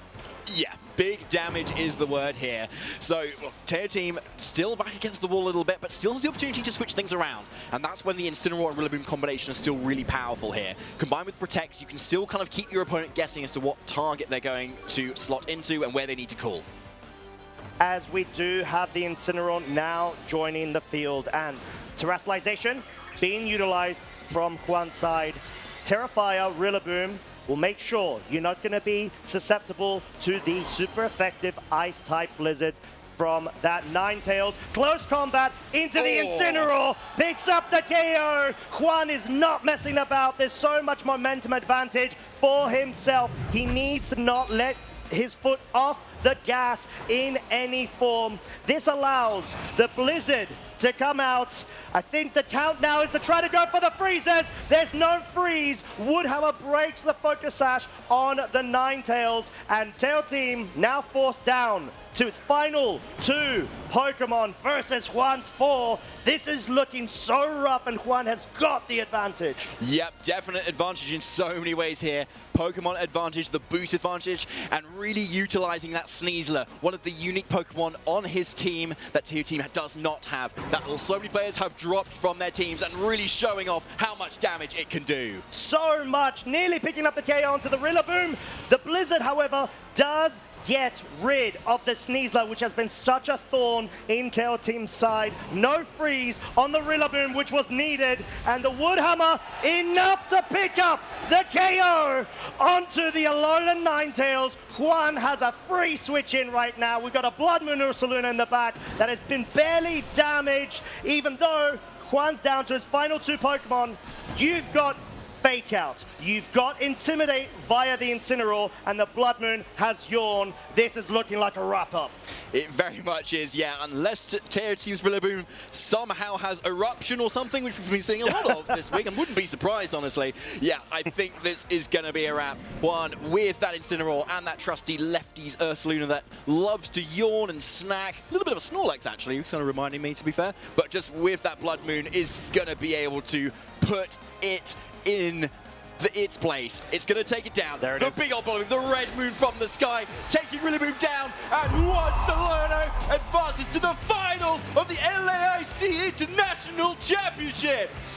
Yeah, big damage is the word here. So, Tail Team still back against the wall a little bit, but still has the opportunity to switch things around. And that's when the Incineroar and Rillaboom combination is still really powerful here. Combined with Protect, you can still kind of keep your opponent guessing as to what target they're going to slot into and where they need to call. As we do have the Incineroar now joining the field, and terrestrialization being utilized from Juan's side. Terrafire, Rillaboom will make sure you're not going to be susceptible to the super effective Ice-type Blizzard from that Ninetales. Close combat into the Incineroar, picks up the KO. Juan is not messing about. There's so much momentum advantage for himself. He needs to not let his foot off the gas in any form. This allows the Blizzard to come out. I think the count now is to try to go for the freezes. There's no freeze. Woodhammer breaks the focus sash on the Ninetales, and Tail Team now forced down to its final 2 Pokemon versus Juan's 4. This is looking so rough, and Juan has got the advantage. Yep, definite advantage in so many ways here. Pokemon advantage, the boost advantage, and really utilizing that Sneasler, one of the unique Pokemon on his team that Tail Team does not have. That so many players have dropped from their teams and really showing off how much damage it can do. So much, nearly picking up the KO onto the Rillaboom. The Blizzard, however, does get rid of the Sneasler, which has been such a thorn in Tail Team's side. No freeze on the Rillaboom, which was needed, and the Woodhammer enough to pick up the KO onto the Alolan Ninetales. Juan has a free switch in right now. We've got a Blood Moon Ursaluna in the back that has been barely damaged, even though Juan's down to his final 2 Pokemon. You've got Fake Out, you've got Intimidate via the Incineroar, and the Blood Moon has Yawn. This is looking like a wrap-up. It very much is, yeah, unless Tail Team's Rillaboom somehow has Eruption or something, which we've been seeing a lot of this week, and wouldn't be surprised, honestly. Yeah, I think this is going to be a wrap. Juan, with that Incineroar and that trusty lefties Ursaluna that loves to yawn and snack. A little bit of a Snorlax, actually, kind of reminding me, to be fair. But just with that Blood Moon is going to be able to put it in its place. It's going to take it down. There it is. The big old Blood Moon, the red moon from the sky, taking Rillaboom down, and Juan Salerno advances to the final of the LAIC International Championships.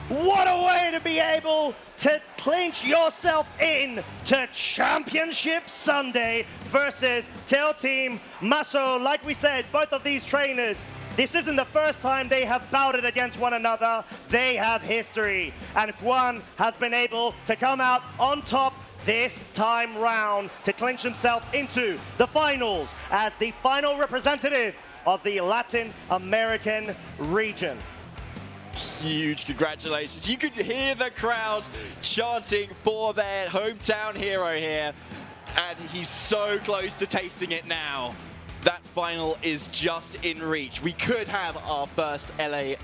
What a way to be able to clinch yourself in to Championship Sunday versus Tail Team Maso. Like we said, both of these trainers, this isn't the first time they have bouted against one another. They have history, and Juan has been able to come out on top this time round to clinch himself into the finals as the final representative of the Latin American region. Huge congratulations. You could hear the crowd chanting for their hometown hero here, and he's so close to tasting it now. That final is just in reach. We could have our first LA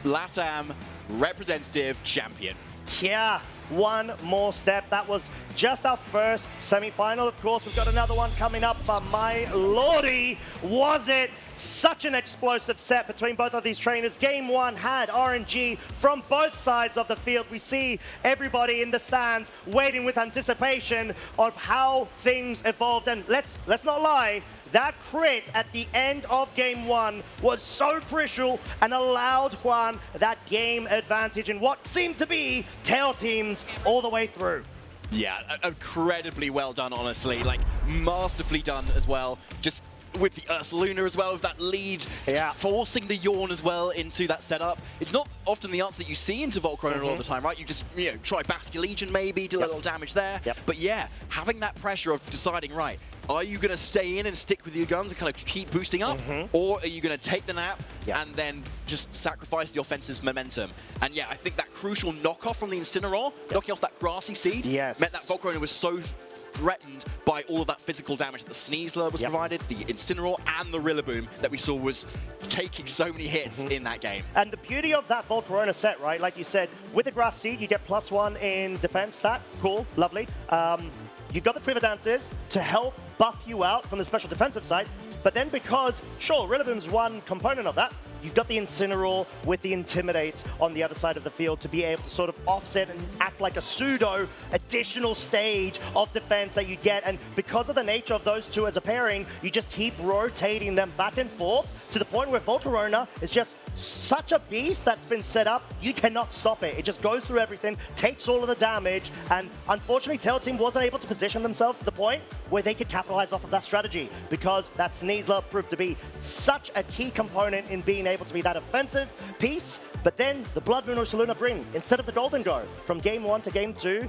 LATAM representative champion. Yeah, one more step. That was just our first semi-final. Of course, we've got another one coming up, but my lordy, was it such an explosive set between both of these trainers. Game 1 had RNG from both sides of the field. We see everybody in the stands waiting with anticipation of how things evolved. And let's not lie, that crit at the end of Game 1 was so crucial and allowed Juan that game advantage in what seemed to be Tail Teams all the way through. Yeah, incredibly well done, honestly. Like, masterfully done as well. Just with the Ursaluna as well, with that lead, forcing the Yawn as well into that setup. It's not often the answer that you see into Volcarona all the time, right? You just, try Basculegion maybe, do a little damage there. But yeah, having that pressure of deciding, right, are you going to stay in and stick with your guns and kind of keep boosting up? Or are you going to take the nap and then just sacrifice the offensive's momentum? And yeah, I think that crucial knockoff from the Incineroar, knocking off that Grassy Seed, meant that Volcarona was so threatened by all of that physical damage that the Sneasler was provided, the Incineroar and the Rillaboom that we saw was taking so many hits in that game. And the beauty of that Volcarona set, right, like you said, with the Grass Seed, you get +1 in defense stat. Cool, lovely. You've got the Quiver Dances to help buff you out from the special defensive side, but then because, sure, Rillaboom's one component of that, you've got the Incineroar with the Intimidate on the other side of the field to be able to sort of offset and act like a pseudo additional stage of defense that you get. And because of the nature of those two as a pairing, you just keep rotating them back and forth to the point where Volcarona is just such a beast that's been set up, you cannot stop it. It just goes through everything, takes all of the damage, and unfortunately Tail Team wasn't able to position themselves to the point where they could capitalize off of that strategy, because that Sneasler proved to be such a key component in being able to be that offensive piece. But then the Blood Moon Ursaluna bring, instead of the Golden Go, from Game 1 to Game 2,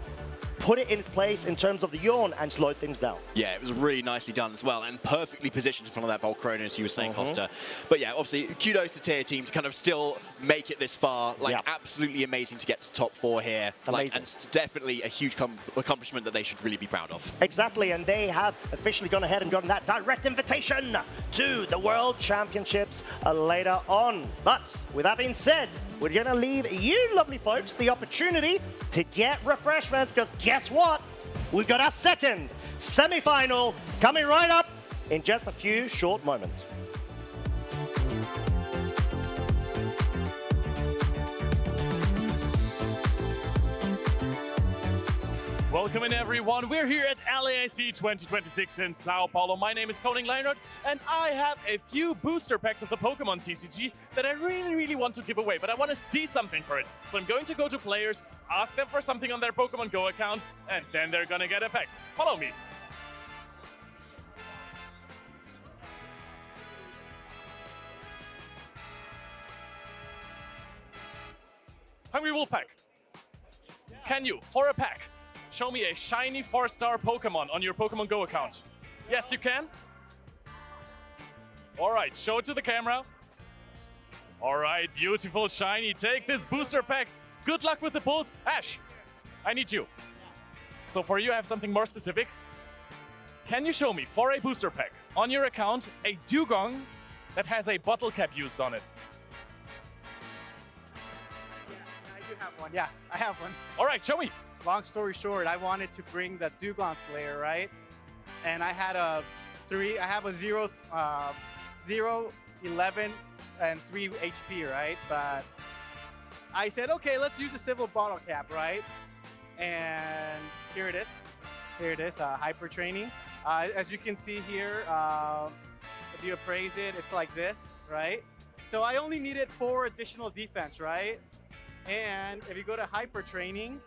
put it in its place in terms of the yawn and slowed things down. Yeah, it was really nicely done as well, and perfectly positioned in front of that Volcrona, as you were saying, Costa. But yeah, obviously, kudos to tier team to kind of still make it this far. Like, absolutely amazing to get to top 4 here. Like, and it's definitely a huge accomplishment that they should really be proud of. Exactly, and they have officially gone ahead and gotten that direct invitation to the World Championships later on. But with that being said, we're going to leave you lovely folks the opportunity to get refreshments, because guess what? We've got our second semi-final coming right up in just a few short moments. Welcome in, everyone. We're here at LAIC 2026 in Sao Paulo. My name is Koning Leonard, and I have a few booster packs of the Pokemon TCG that I really want to give away, but I want to see something for it. So I'm going to go to players, ask them for something on their Pokemon GO account, and then they're gonna get a pack. Follow me. Hungry Wolf pack. Can you, for a pack, show me a shiny 4-star Pokemon on your Pokemon GO account? Yes, you can. All right, show it to the camera. All right, beautiful shiny. Take this booster pack. Good luck with the pulls. Ash, I need you. So for you, I have something more specific. Can you show me, for a booster pack, on your account, a Dugong that has a bottle cap used on it? I do have one, yeah, I have one. All right, show me. Long story short, I wanted to bring the Dugong Slayer, right? And I had a 0, 11, and 3 HP, right? But I said, okay, let's use a civil bottle cap, right? And here it is. Here it is, hyper training. As you can see here, if you appraise it, it's like this, right? So I only needed 4 additional defense, right? And if you go to hyper training,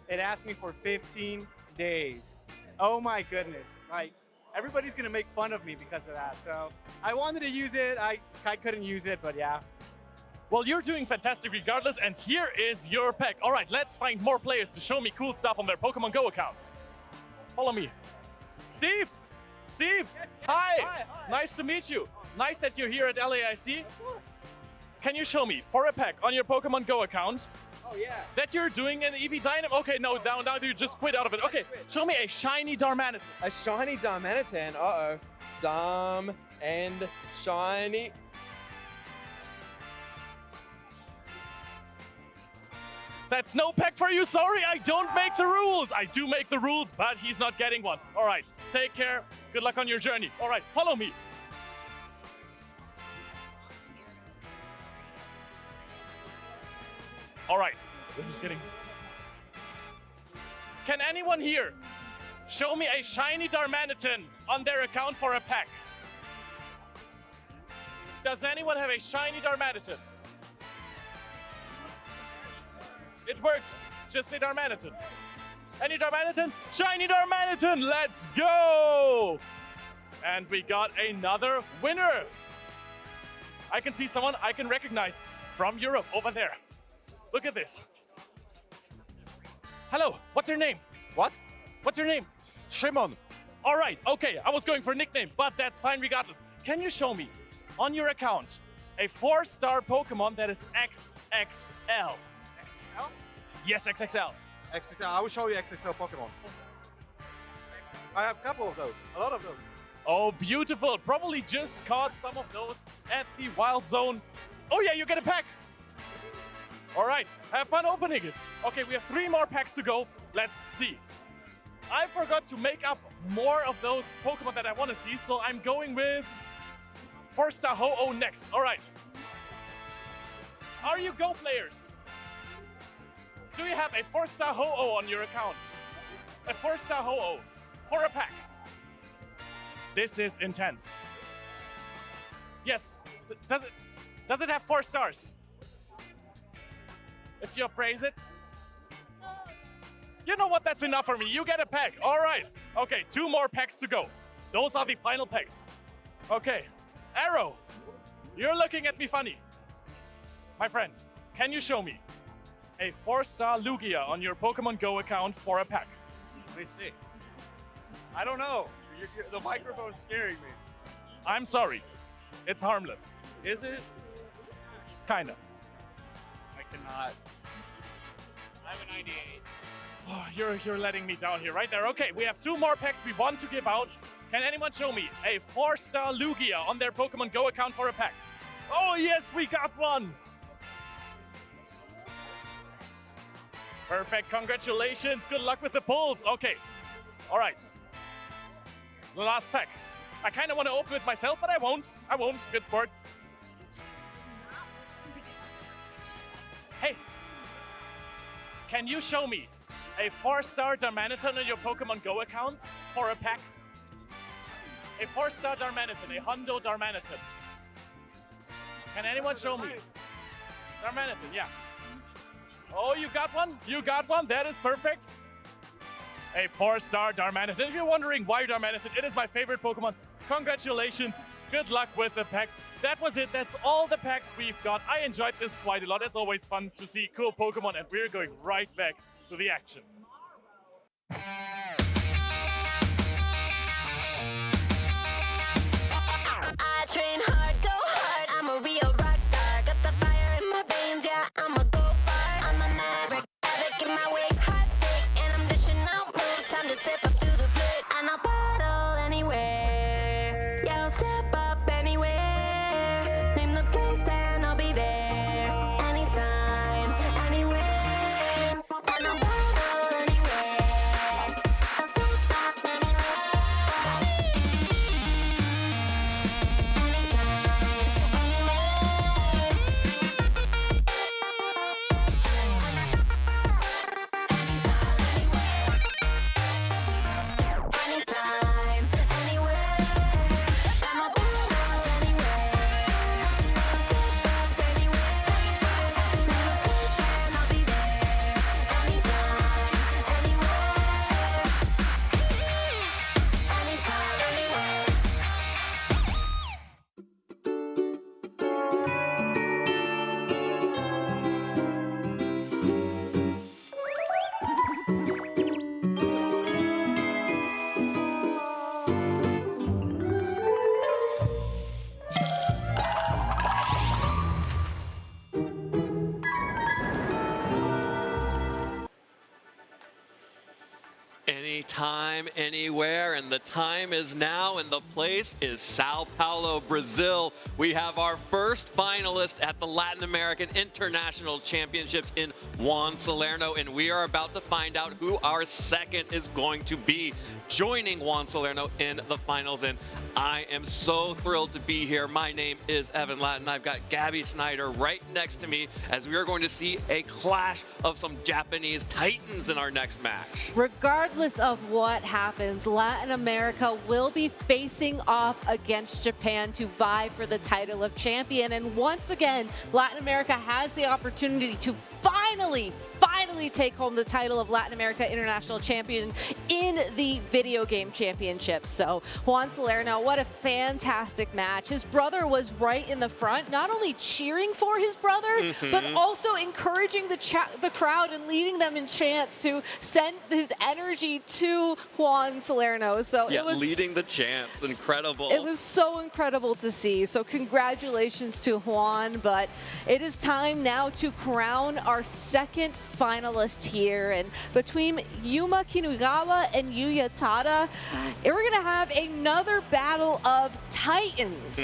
it asked me for 15 days. Oh my goodness. Like, everybody's gonna make fun of me because of that. So I wanted to use it. I couldn't use it, but yeah. Well, you're doing fantastic regardless, and here is your pack. All right, let's find more players to show me cool stuff on their Pokemon GO accounts. Follow me. Steve! Steve! Yes, Hi. Hi! Nice to meet you. Nice that you're here at LAIC. Of course. Can you show me, for a pack on your Pokemon GO account, oh yeah, that you're doing an EV Dynamo? Okay, no, now you just quit out of it. Okay, show me a shiny Darmanitan. A shiny Darmanitan, uh-oh. Darm and shiny. That's no pack for you, sorry, I don't make the rules. I do make the rules, but he's not getting one. All right, take care, good luck on your journey. All right, follow me. All right, this is getting... Can anyone here show me a shiny Darmanitan on their account for a pack? Does anyone have a shiny Darmanitan? It works, just a Darmanitan. Any Darmanitan? Shiny Darmanitan, let's go! And we got another winner. I can see someone I can recognize from Europe over there. Look at this. Hello, what's your name? What? What's your name? Shimon. All right, okay, I was going for a nickname, but that's fine regardless. Can you show me, on your account, a 4-star Pokemon that is XXL? XXL? Yes, XXL. XXL. I will show you XXL Pokemon. I have a couple of those. A lot of those. Oh, beautiful. Probably just caught some of those at the Wild Zone. Oh yeah, you get a pack. All right, have fun opening it. Okay, we have 3 more packs to go. Let's see. I forgot to make up more of those Pokemon that I want to see, so I'm going with 4-star Ho-Oh next. All right. Are you Go players? Do you have a 4-star Ho-Oh on your account? A 4-star Ho-Oh for a pack. This is intense. Yes. Does it have 4 stars? If you appraise it. You know what? That's enough for me. You get a pack. All right. Okay, 2 more packs to go. Those are the final packs. Okay. Arrow, you're looking at me funny. My friend, can you show me a 4-star Lugia on your Pokemon GO account for a pack? Let me see. I don't know. The microphone's scaring me. I'm sorry. It's harmless. Is it? Kinda. I cannot. I have an 98. Oh, you're letting me down here, right there. Okay, we have 2 more packs we want to give out. Can anyone show me a 4-star Lugia on their Pokemon Go account for a pack? Oh yes, we got one! Perfect, congratulations. Good luck with the pulls. Okay, all right. The last pack. I kind of want to open it myself, but I won't. I won't. Good sport. Hey, can you show me a 4-star Darmanitan on your Pokemon Go accounts for a pack? A 4-star Darmanitan, a Hundo Darmanitan. Can anyone show me? Darmanitan, yeah. Oh, you got one? You got one? That is perfect. A 4-star Darmanitan. If you're wondering why Darmanitan, it is my favorite Pokemon. Congratulations. Good luck with the pack. That was it. That's all the packs we've got. I enjoyed this quite a lot. It's always fun to see cool Pokemon, and we're going right back to the action. I train hard, go hard. I'm a real rock star. Got the fire in my veins, yeah. I'm a go far. I'm a maverick, havoc in my way. High stakes, and I'm dishing out moves. Time to step up through the plate, and I'll battle anywhere. Yeah, I'll step up anywhere. Name the place, and I'll be there. Anytime, anywhere. And I'll battle anywhere. I'll step up anywhere. Anytime, anywhere. I'm a battle anywhere. I'll step up anywhere. Name a place and I'll be there. Anytime, anywhere. Anytime, anywhere. Anytime, anywhere, and the time is now, and the place is Sao Paulo, Brazil. We have our first finalist at the Latin American International Championships in Juan Salerno, and we are about to find out who our second is going to be joining Juan Salerno in the finals. And I am so thrilled to be here. My name is Evan Latin. I've got Gabby Snyder right next to me as we are going to see a clash of some Japanese titans in our next match. Regardless of what happens, Latin America will be facing off against Japan to vie for the title of champion. And once again, Latin America has the opportunity to finally take home the title of Latin America International Champion in the video game championships. So Juan Salerno, what a fantastic match. His brother was right in the front, not only cheering for his brother, but also encouraging the crowd and leading them in chants to send his energy to Juan Salerno. So yeah, it was leading the chants, incredible. It was so incredible to see. So congratulations to Juan, but it is time now to crown our second finalist here. And between Yuma Kinugawa and Yuya Tada, we're going to have another battle of titans.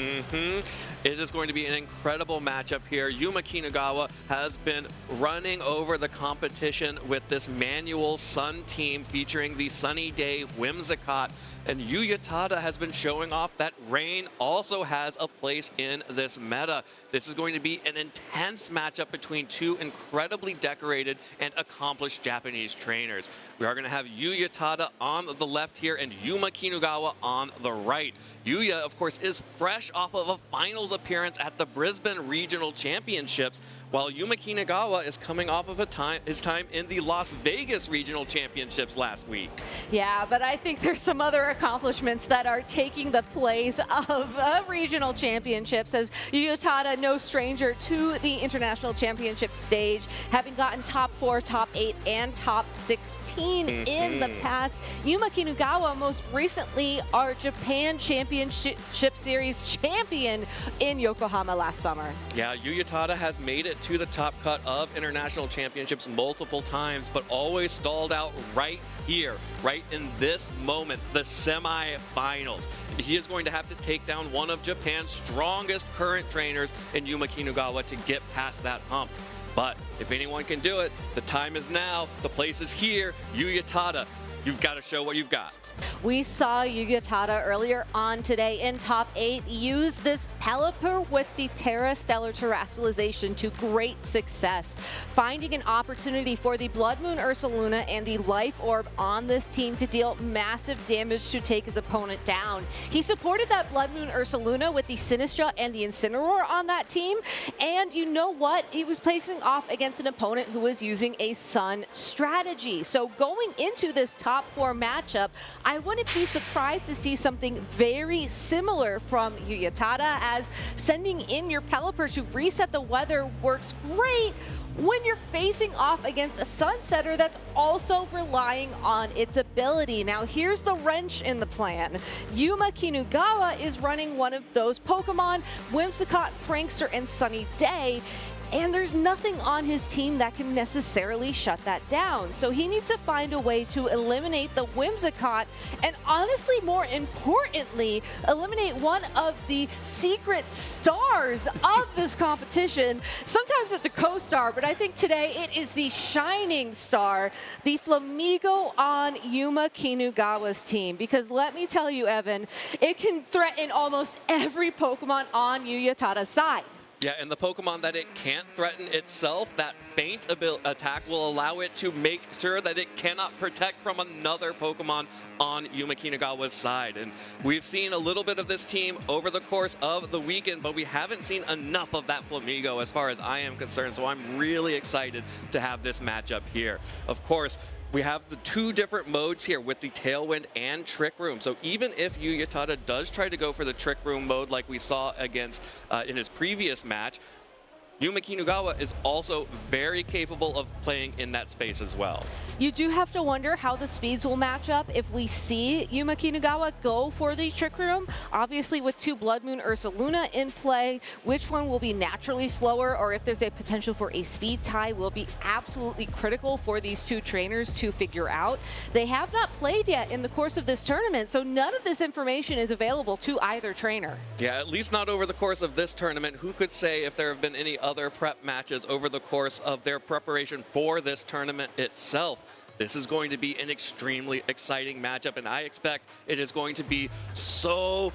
It is going to be an incredible matchup here. Yuma Kinugawa has been running over the competition with this manual Sun team featuring the Sunny Day Whimsicott. And Yuya Tada has been showing off that Rain also has a place in this meta. This is going to be an intense matchup between two incredibly decorated and accomplished Japanese trainers. We are going to have Yuya Tada on the left here and Yuma Kinugawa on the right. Yuya, of course, is fresh off of a finals appearance at the Brisbane Regional Championships, while Yuma Kinugawa is coming off of his time in the Las Vegas Regional Championships last week. Yeah, but I think there's some other accomplishments that are taking the place of regional championships, as Yuya Tada, no stranger to the international championship stage, having gotten top top 4, top 8, and top 16 in the past. Yuma Kinugawa, most recently, our Japan Championship Series champion in Yokohama last summer. Yeah, Yuya Tada has made it to the top cut of international championships multiple times, but always stalled out right here, right in this moment, the semi-finals. He is going to have to take down one of Japan's strongest current trainers in Yuma Kinugawa to get past that hump. But if anyone can do it, the time is now, the place is here. Yuya Tada, you've got to show what you've got. We saw Yuya Tada earlier on today in top 8 use this Pelipper with the Terra Stellar Terrestrialization to great success, finding an opportunity for the Blood Moon Ursaluna and the Life Orb on this team to deal massive damage to take his opponent down. He supported that Blood Moon Ursaluna with the Sinistra and the Incineroar on that team, and you know what? He was placing off against an opponent who was using a Sun strategy. So going into this top 4 matchup, I wouldn't be surprised to see something very similar from Yuya Tada, as sending in your Pelipper to reset the weather works great when you're facing off against a Sunsetter that's also relying on its ability. Now here's the wrench in the plan. Yuma Kinugawa is running one of those Pokemon, Whimsicott, Prankster, and Sunny Day, and there's nothing on his team that can necessarily shut that down. So he needs to find a way to eliminate the Whimsicott, and honestly, more importantly, eliminate one of the secret stars of this competition. Sometimes it's a co-star, but I think today it is the shining star, the Flamigo on Yuma Kinugawa's team. Because let me tell you, Evan, it can threaten almost every Pokemon on Yuya Tada's side. Yeah, and the Pokemon that it can't threaten itself, that feint attack will allow it to make sure that it cannot protect from another Pokemon on Yuma Kinugawa's side. And we've seen a little bit of this team over the course of the weekend, but we haven't seen enough of that Flamigo as far as I am concerned, so I'm really excited to have this matchup here. Of course, we have the 2 different modes here with the Tailwind and Trick Room. So even if Yuya Tada does try to go for the Trick Room mode like we saw against in his previous match, Yuma Kinugawa is also very capable of playing in that space as well. You do have to wonder how the speeds will match up if we see Yuma Kinugawa go for the Trick Room. Obviously, with 2 Blood Moon Ursaluna in play, which one will be naturally slower, or if there's a potential for a speed tie, will be absolutely critical for these 2 trainers to figure out. They have not played yet in the course of this tournament, so none of this information is available to either trainer. Yeah, at least not over the course of this tournament. Who could say if there have been any other prep matches over the course of their preparation for this tournament itself? This is going to be an extremely exciting matchup, and I expect it is going to be so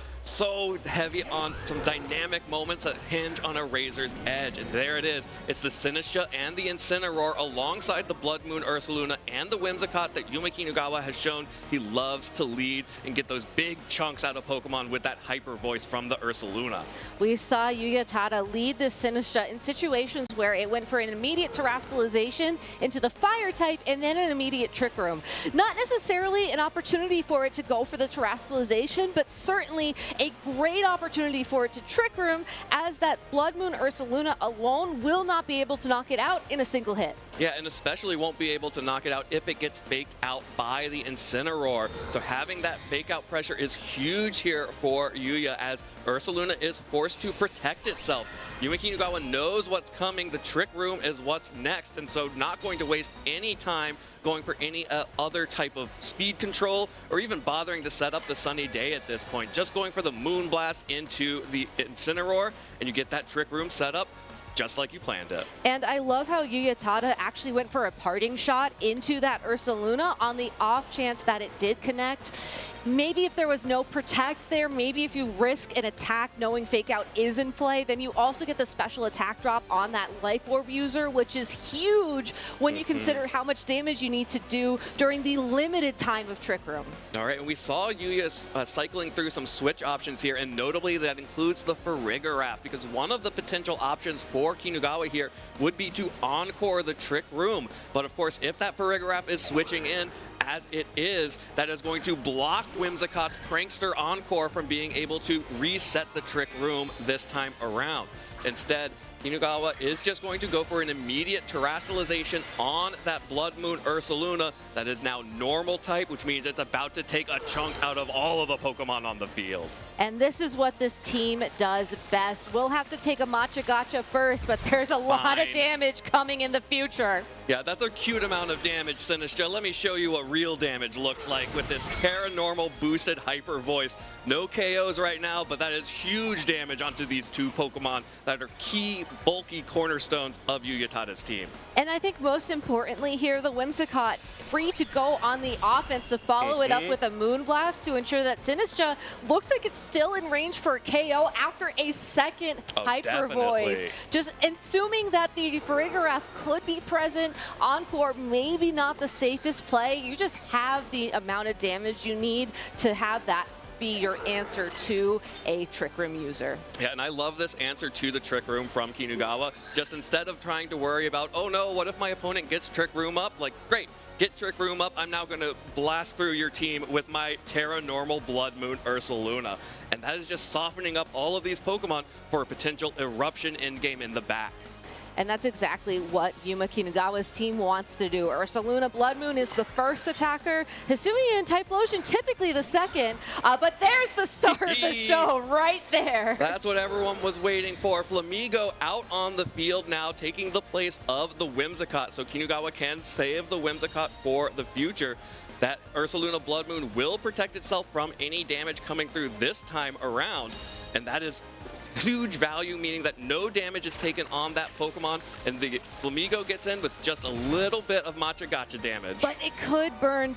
heavy on some dynamic moments that hinge on a razor's edge. And there it is. It's the Sinistra and the Incineroar alongside the Blood Moon Ursaluna and the Whimsicott that Yuma Kinugawa has shown he loves to lead and get those big chunks out of Pokemon with that hyper voice from the Ursaluna. We saw Yuya Tada lead this Sinistra in situations where it went for an immediate Terrestrialization into the Fire type and then an immediate Trick Room. Not necessarily an opportunity for it to go for the Terrestrialization, but certainly a great opportunity for it to Trick Room, as that Blood Moon Ursaluna alone will not be able to knock it out in a single hit. Yeah, and especially won't be able to knock it out if it gets faked out by the Incineroar. So having that fake out pressure is huge here for Yuya, as Ursaluna is forced to protect itself. Yuma Kinugawa knows what's coming. The Trick Room is what's next, and so not going to waste any time going for any other type of speed control or even bothering to set up the Sunny Day at this point. Just going for the Moonblast into the Incineroar, and you get that Trick Room set up just like you planned it. And I love how Yuya Tada actually went for a parting shot into that Ursaluna on the off chance that it did connect. Maybe if there was no protect there, maybe if you risk an attack knowing fake out is in play, then you also get the special attack drop on that Life Orb user, which is huge when you consider how much damage you need to do during the limited time of Trick Room. All right, and we saw Yuya cycling through some switch options here, and notably that includes the Farigiraf, because one of the potential options for Kinugawa here would be to encore the Trick Room. But of course, if that Farigiraf is switching in, as it is, that is going to block Whimsicott's Prankster Encore from being able to reset the Trick Room this time around. Instead, Kinugawa is just going to go for an immediate terrestrialization on that Blood Moon Ursaluna that is now normal type, which means it's about to take a chunk out of all of the Pokemon on the field. And this is what this team does best. We'll have to take a Matcha Gotcha first, but there's a lot of damage coming in the future. Yeah, that's a cute amount of damage, Sinistra. Let me show you what real damage looks like with this Terra Normal boosted Hyper Voice. No KOs right now, but that is huge damage onto these two Pokemon that are key, bulky cornerstones of Uyatada's team. And I think most importantly here, the Whimsicott free to go on the offense to follow it up with a Moonblast to ensure that Sinistra looks like it's still in range for a KO after a second Hyper Voice. Just assuming that the Farigiraf could be present, Encore maybe not the safest play. You just have the amount of damage you need to have that be your answer to a Trick Room user. Yeah, and I love this answer to the Trick Room from Kinugawa. Just instead of trying to worry about, oh no, what if my opponent gets Trick Room up? Like, great, get Trick Room up. I'm now going to blast through your team with my Terra Normal Blood Moon Ursaluna. And that is just softening up all of these Pokemon for a potential eruption in-game in the back. And that's exactly what Yuma Kinugawa's team wants to do. Ursaluna Blood Moon is the first attacker. Hisuian and Typhlosion typically the second. But there's the start of the show right there. That's what everyone was waiting for. Flamigo out on the field now, taking the place of the Whimsicott. So Kinugawa can save the Whimsicott for the future. That Ursaluna Blood Moon will protect itself from any damage coming through this time around. And that is huge value, meaning that no damage is taken on that Pokemon, and the Flamigo gets in with just a little bit of Matcha Gotcha damage. But it could burn,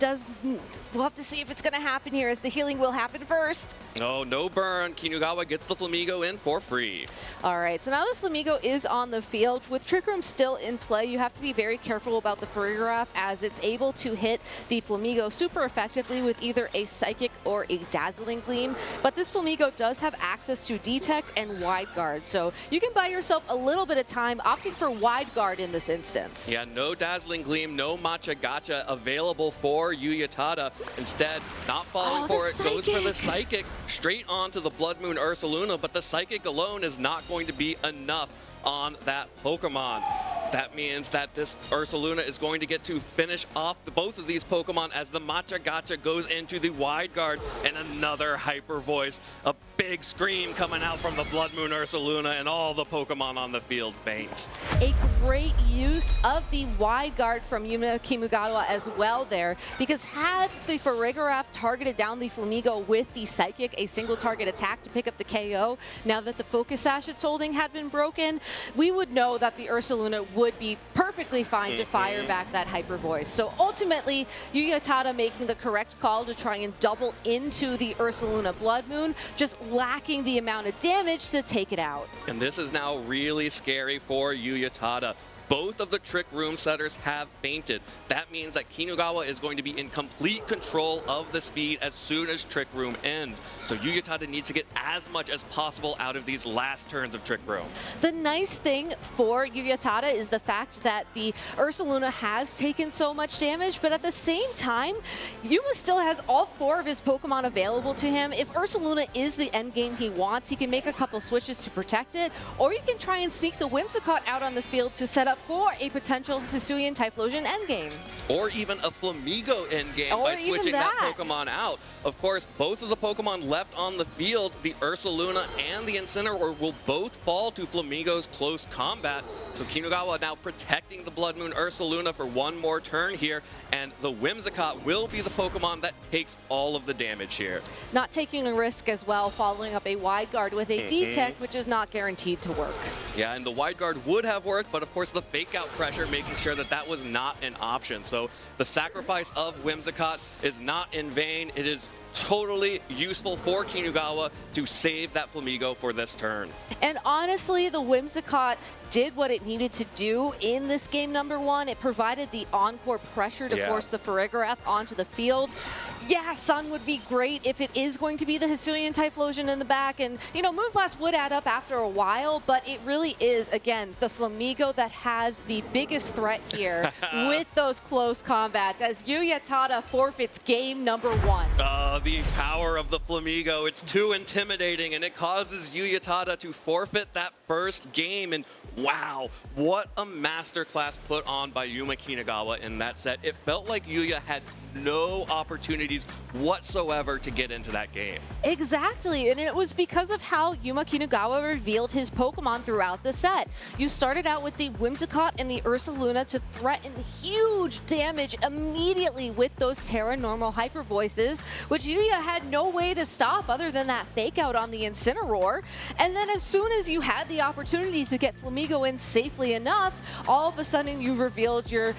we'll have to see if it's gonna happen here, as the healing will happen first. Oh, no burn. Kinugawa gets the Flamigo in for free. All right, so now the Flamigo is on the field. With Trick Room still in play, you have to be very careful about the Farigiraf, as it's able to hit the Flamigo super effectively with either a Psychic or a Dazzling Gleam. But this Flamigo does have access to Detect and Wide Guard, so you can buy yourself a little bit of time opting for Wide Guard in this instance. Yeah, no Dazzling Gleam, no Matcha Gotcha available for Uyatada. Instead, not falling for it, goes for the Psychic straight onto the Blood Moon Ursaluna, but the Psychic alone is not going to be enough on that Pokemon. That means that this Ursaluna is going to get to finish off both of these Pokemon as the Matcha Gotcha goes into the Wide Guard, and another Hyper Voice. A big scream coming out from the Blood Moon Ursaluna, and all the Pokemon on the field faint. A great use of the Wide Guard from Yuma Kinugawa as well there, because had the Farigiraf targeted down the Flamigo with the Psychic, a single target attack to pick up the KO, now that the Focus Sash it's holding had been broken, we would know that the Ursaluna would be perfectly fine to fire back that Hyper Voice. So ultimately, Uyatada making the correct call to try and double into the Ursaluna Blood Moon, just lacking the amount of damage to take it out. And this is now really scary for Uyatada. Both of the Trick Room setters have fainted. That means that Kinugawa is going to be in complete control of the speed as soon as Trick Room ends. So Uyatada needs to get as much as possible out of these last turns of Trick Room. The nice thing for Uyatada is the fact that the Ursaluna has taken so much damage, but at the same time, Yuma still has all 4 of his Pokemon available to him. If Ursaluna is the endgame he wants, he can make a couple switches to protect it, or you can try and sneak the Whimsicott out on the field to set up for a potential Hisuian Typhlosion endgame. Or even a Flamigo endgame by switching that Pokemon out. Of course, both of the Pokemon left on the field, the Ursaluna and the Incineroar, will both fall to Flamigo's close combat. So Kinugawa now protecting the Blood Moon Ursaluna for one more turn here, and the Whimsicott will be the Pokemon that takes all of the damage here. Not taking a risk as well, following up a Wide Guard with a Detect, which is not guaranteed to work. Yeah, and the Wide Guard would have worked, but of course the fake out pressure making sure that that was not an option. So the sacrifice of Whimsicott is not in vain. It is totally useful for Kinugawa to save that Flamigo for this turn. And honestly, the Whimsicott did what it needed to do in this game number 1. It provided the encore pressure to force the Farigiraf onto the field. Yeah, Sun would be great if it is going to be the Hisuian Typhlosion in the back, and you know, Moonblast would add up after a while, but it really is, again, the Flamigo that has the biggest threat here with those close combats as Uyatada forfeits game number 1. the power of the Flamigo. It's too intimidating, and it causes Uyatada to forfeit that first game. And wow, what a masterclass put on by Yuma Kinagawa in that set. It felt like Yuya had no opportunities whatsoever to get into that game. Exactly, and it was because of how Yuma Kinagawa revealed his Pokemon throughout the set. You started out with the Whimsicott and the Ursaluna to threaten huge damage immediately with those Terra Normal Hyper Voices, which Yuya had no way to stop other than that fake out on the Incineroar. And then as soon as you had the opportunity to get Flamigo in safely enough, all of a sudden you revealed your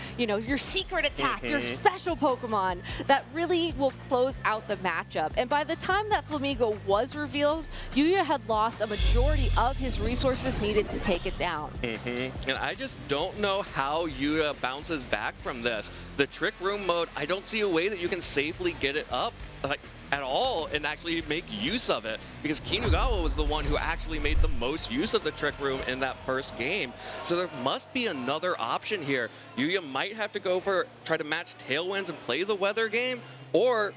secret attack, your special Pokemon that really will close out the matchup. And by the time that Flamigo was revealed, Yuya had lost a majority of his resources needed to take it down. And I just don't know how Yuya bounces back from this. The Trick Room mode, I don't see a way that you can safely get it up at all and actually make use of it, because Kinagawa was the one who actually made the most use of the Trick Room in that first game. So there must be another option here. Yuya might have to try to match Tailwinds and play the weather game, or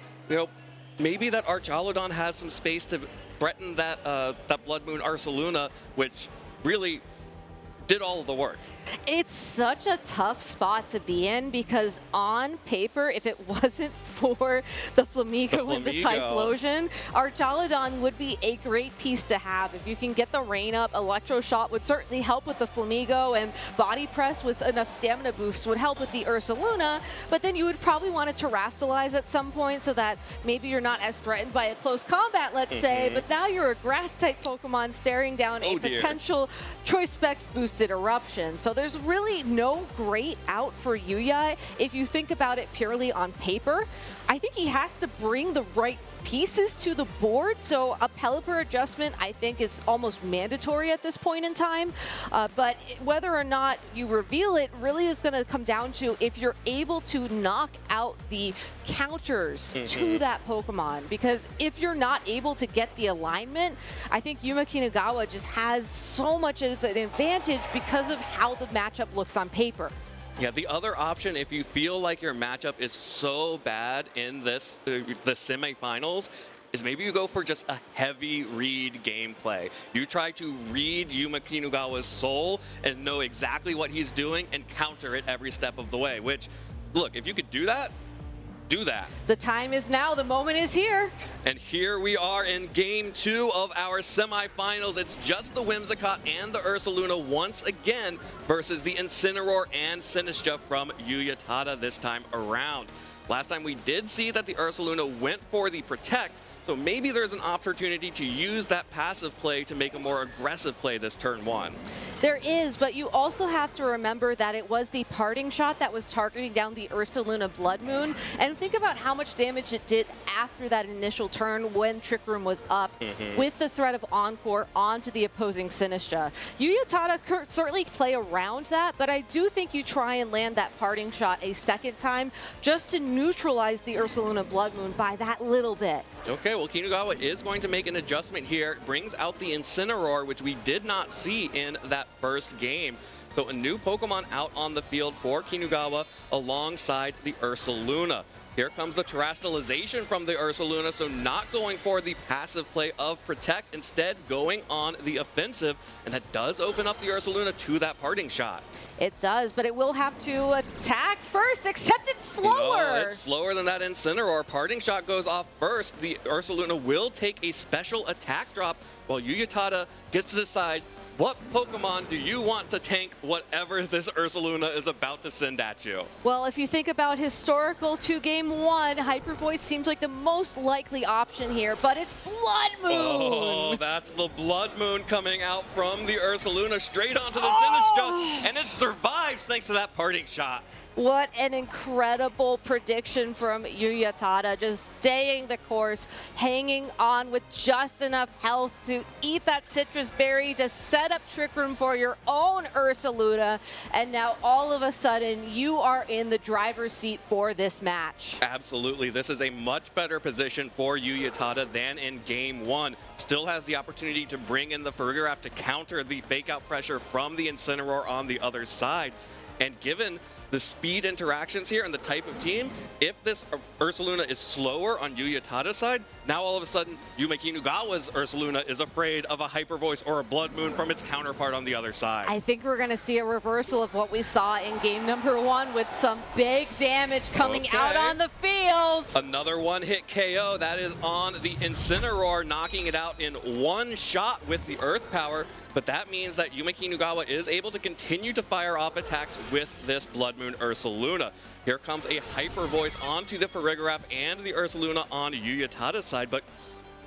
maybe that Archaludon has some space to threaten that Blood Moon Ursaluna, which really did all of the work. It's such a tough spot to be in, because on paper, if it wasn't for the Flamigo and the Typhlosion, Archaludon would be a great piece to have. If you can get the rain up, Electro Shot would certainly help with the Flamigo, and Body Press with enough stamina boosts would help with the Ursaluna, but then you would probably want to Terrastalize at some point so that maybe you're not as threatened by a close combat, let's say, but now you're a Grass-type Pokemon staring down a potential Choice Specs boosted Eruption. So there's really no great out for Yuya if you think about it purely on paper. I think he has to bring the right pieces to the board, so a Pelipper adjustment I think is almost mandatory at this point in time, but whether or not you reveal it really is going to come down to if you're able to knock out the counters to that Pokemon, because if you're not able to get the alignment, I think Yuma Kinagawa just has so much of an advantage because of how the matchup looks on paper. Yeah, the other option, if you feel like your matchup is so bad in the semifinals, is maybe you go for just a heavy read gameplay. You try to read Yuma Kinagawa's soul and know exactly what he's doing and counter it every step of the way, which, look, if you could do that, do that. The time is now. The moment is here. And here we are in game 2 of our semifinals. It's just the Whimsicott and the Ursaluna once again versus the Incineroar and Sinistcha from Uyatada this time around. Last time we did see that the Ursaluna went for the Protect, so maybe there's an opportunity to use that passive play to make a more aggressive play this turn 1. There is, but you also have to remember that it was the Parting Shot that was targeting down the Ursaluna Blood Moon, and think about how much damage it did after that initial turn when Trick Room was up with the threat of Encore onto the opposing Sinistcha. Uyatada could certainly play around that, but I do think you try and land that Parting Shot a second time just to neutralize the Ursaluna Blood Moon by that little bit. Okay, well, Kinagawa is going to make an adjustment here. Brings out the Incineroar, which we did not see in that first game. So a new Pokemon out on the field for Kinagawa alongside the Ursaluna. Here comes the Terrastalization from the Ursaluna, so not going for the passive play of Protect, instead going on the offensive, and that does open up the Ursaluna to that Parting Shot. It does, but it will have to attack first, except it's slower. No, it's slower than that Incineroar. Parting Shot goes off first. The Ursaluna will take a special attack drop, while Uyatada gets to decide what Pokemon do you want to tank whatever this Ursaluna is about to send at you? Well, if you think about historical 2-game 1, Hyper Voice seems like the most likely option here, but it's Blood Moon! Oh, that's the Blood Moon coming out from the Ursaluna straight onto the Sinistcha, and it survives thanks to that Parting Shot. What an incredible prediction from Uyatada, just staying the course, hanging on with just enough health to eat that Citrus Berry to set up Trick Room for your own Ursaluna, and now all of a sudden you are in the driver's seat for this match. Absolutely, this is a much better position for Uyatada than in game 1. Still has the opportunity to bring in the Farigiraf to counter the fake out pressure from the Incineroar on the other side, and given the speed interactions here and the type of team, if this Ursaluna is slower on Uyatada's side, now all of a sudden Yuma Kinugawa's Ursaluna is afraid of a Hyper Voice or a Blood Moon from its counterpart on the other side. I think we're going to see a reversal of what we saw in game number 1 with some big damage coming out on the field. Another one-hit KO. That is on the Incineroar, knocking it out in one shot with the Earth Power. But that means that Yuma Kinugawa is able to continue to fire off attacks with this Blood Moon Ursaluna. Here comes a Hyper Voice onto the Farigiraf and the Ursaluna on Uyatada's side, but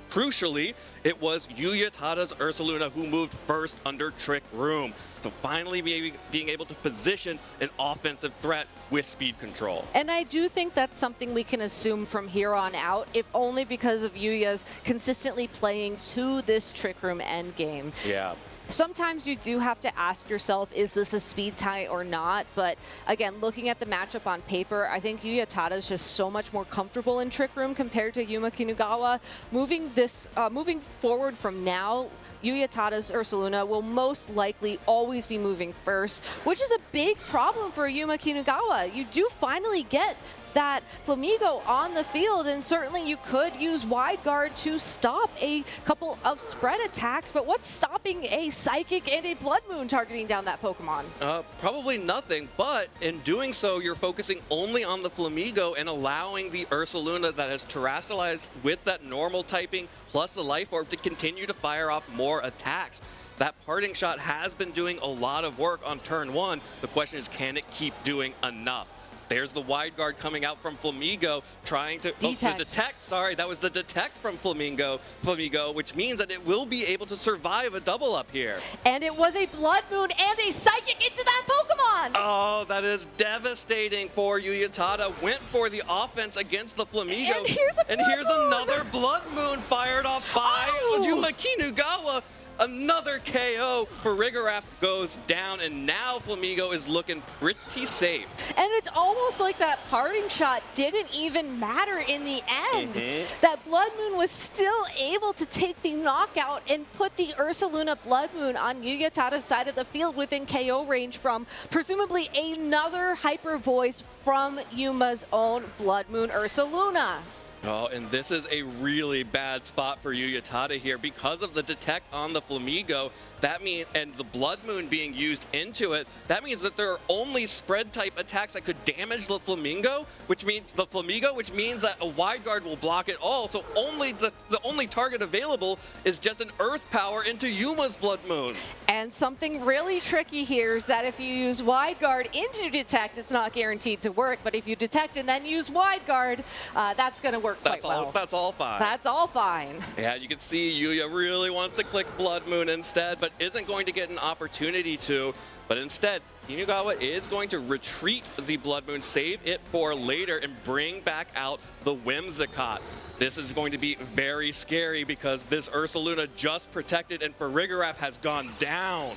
crucially, it was Uyatada's Ursaluna who moved first under Trick Room. So finally being able to position an offensive threat with speed control. And I do think that's something we can assume from here on out, if only because of Yuya's consistently playing to this Trick Room endgame. Yeah. Sometimes you do have to ask yourself, is this a speed tie or not? But again, looking at the matchup on paper, I think Uyatada is just so much more comfortable in Trick Room compared to Yuma Kinugawa. Moving forward from now, Uyatada's Ursaluna will most likely always be moving first, which is a big problem for Yuma Kinugawa. You do finally get that Flamigo on the field, and certainly you could use Wide Guard to stop a couple of spread attacks, but what's stopping a Psychic and a Blood Moon targeting down that Pokemon? Probably nothing, but in doing so, you're focusing only on the Flamigo and allowing the Ursaluna that has terrestrialized with that normal typing plus the Life Orb to continue to fire off more attacks. That parting shot has been doing a lot of work on turn 1. The question is, can it keep doing enough? There's the Wide Guard coming out from Flamigo, trying to detect. Sorry, that was the detect from Flamigo, which means that it will be able to survive a double up here. And it was a Blood Moon and a Psychic into that Pokemon! Oh, that is devastating for Uyatada. Went for the offense against the Flamigo. And here's another Blood Moon fired off by Yuma Kinugawa. Another KO for Farigiraf goes down, and now Flamigo is looking pretty safe. And it's almost like that parting shot didn't even matter in the end. That Blood Moon was still able to take the knockout and put the Ursaluna Blood Moon on Uyatada's side of the field within KO range from presumably another Hyper Voice from Yuma's own Blood Moon Ursaluna. Oh, and this is a really bad spot for Uyatada here because of the detect on the Flamigo. That means, and the Blood Moon being used into it, that means that there are only spread type attacks that could damage the Flamigo, which means that a Wide Guard will block it all. So the only target available is just an Earth Power into Yuma's Blood Moon. And something really tricky here is that if you use Wide Guard into detect, it's not guaranteed to work. But if you detect and then use Wide Guard, that's going to work quite well. That's all fine. That's all fine. Yeah, you can see Yuya really wants to click Blood Moon instead, but isn't going to get an opportunity to. But instead, Kinugawa is going to retreat the Blood Moon, save it for later, and bring back out the Whimsicott. This is going to be very scary because this Ursaluna just protected and Farigiraf has gone down.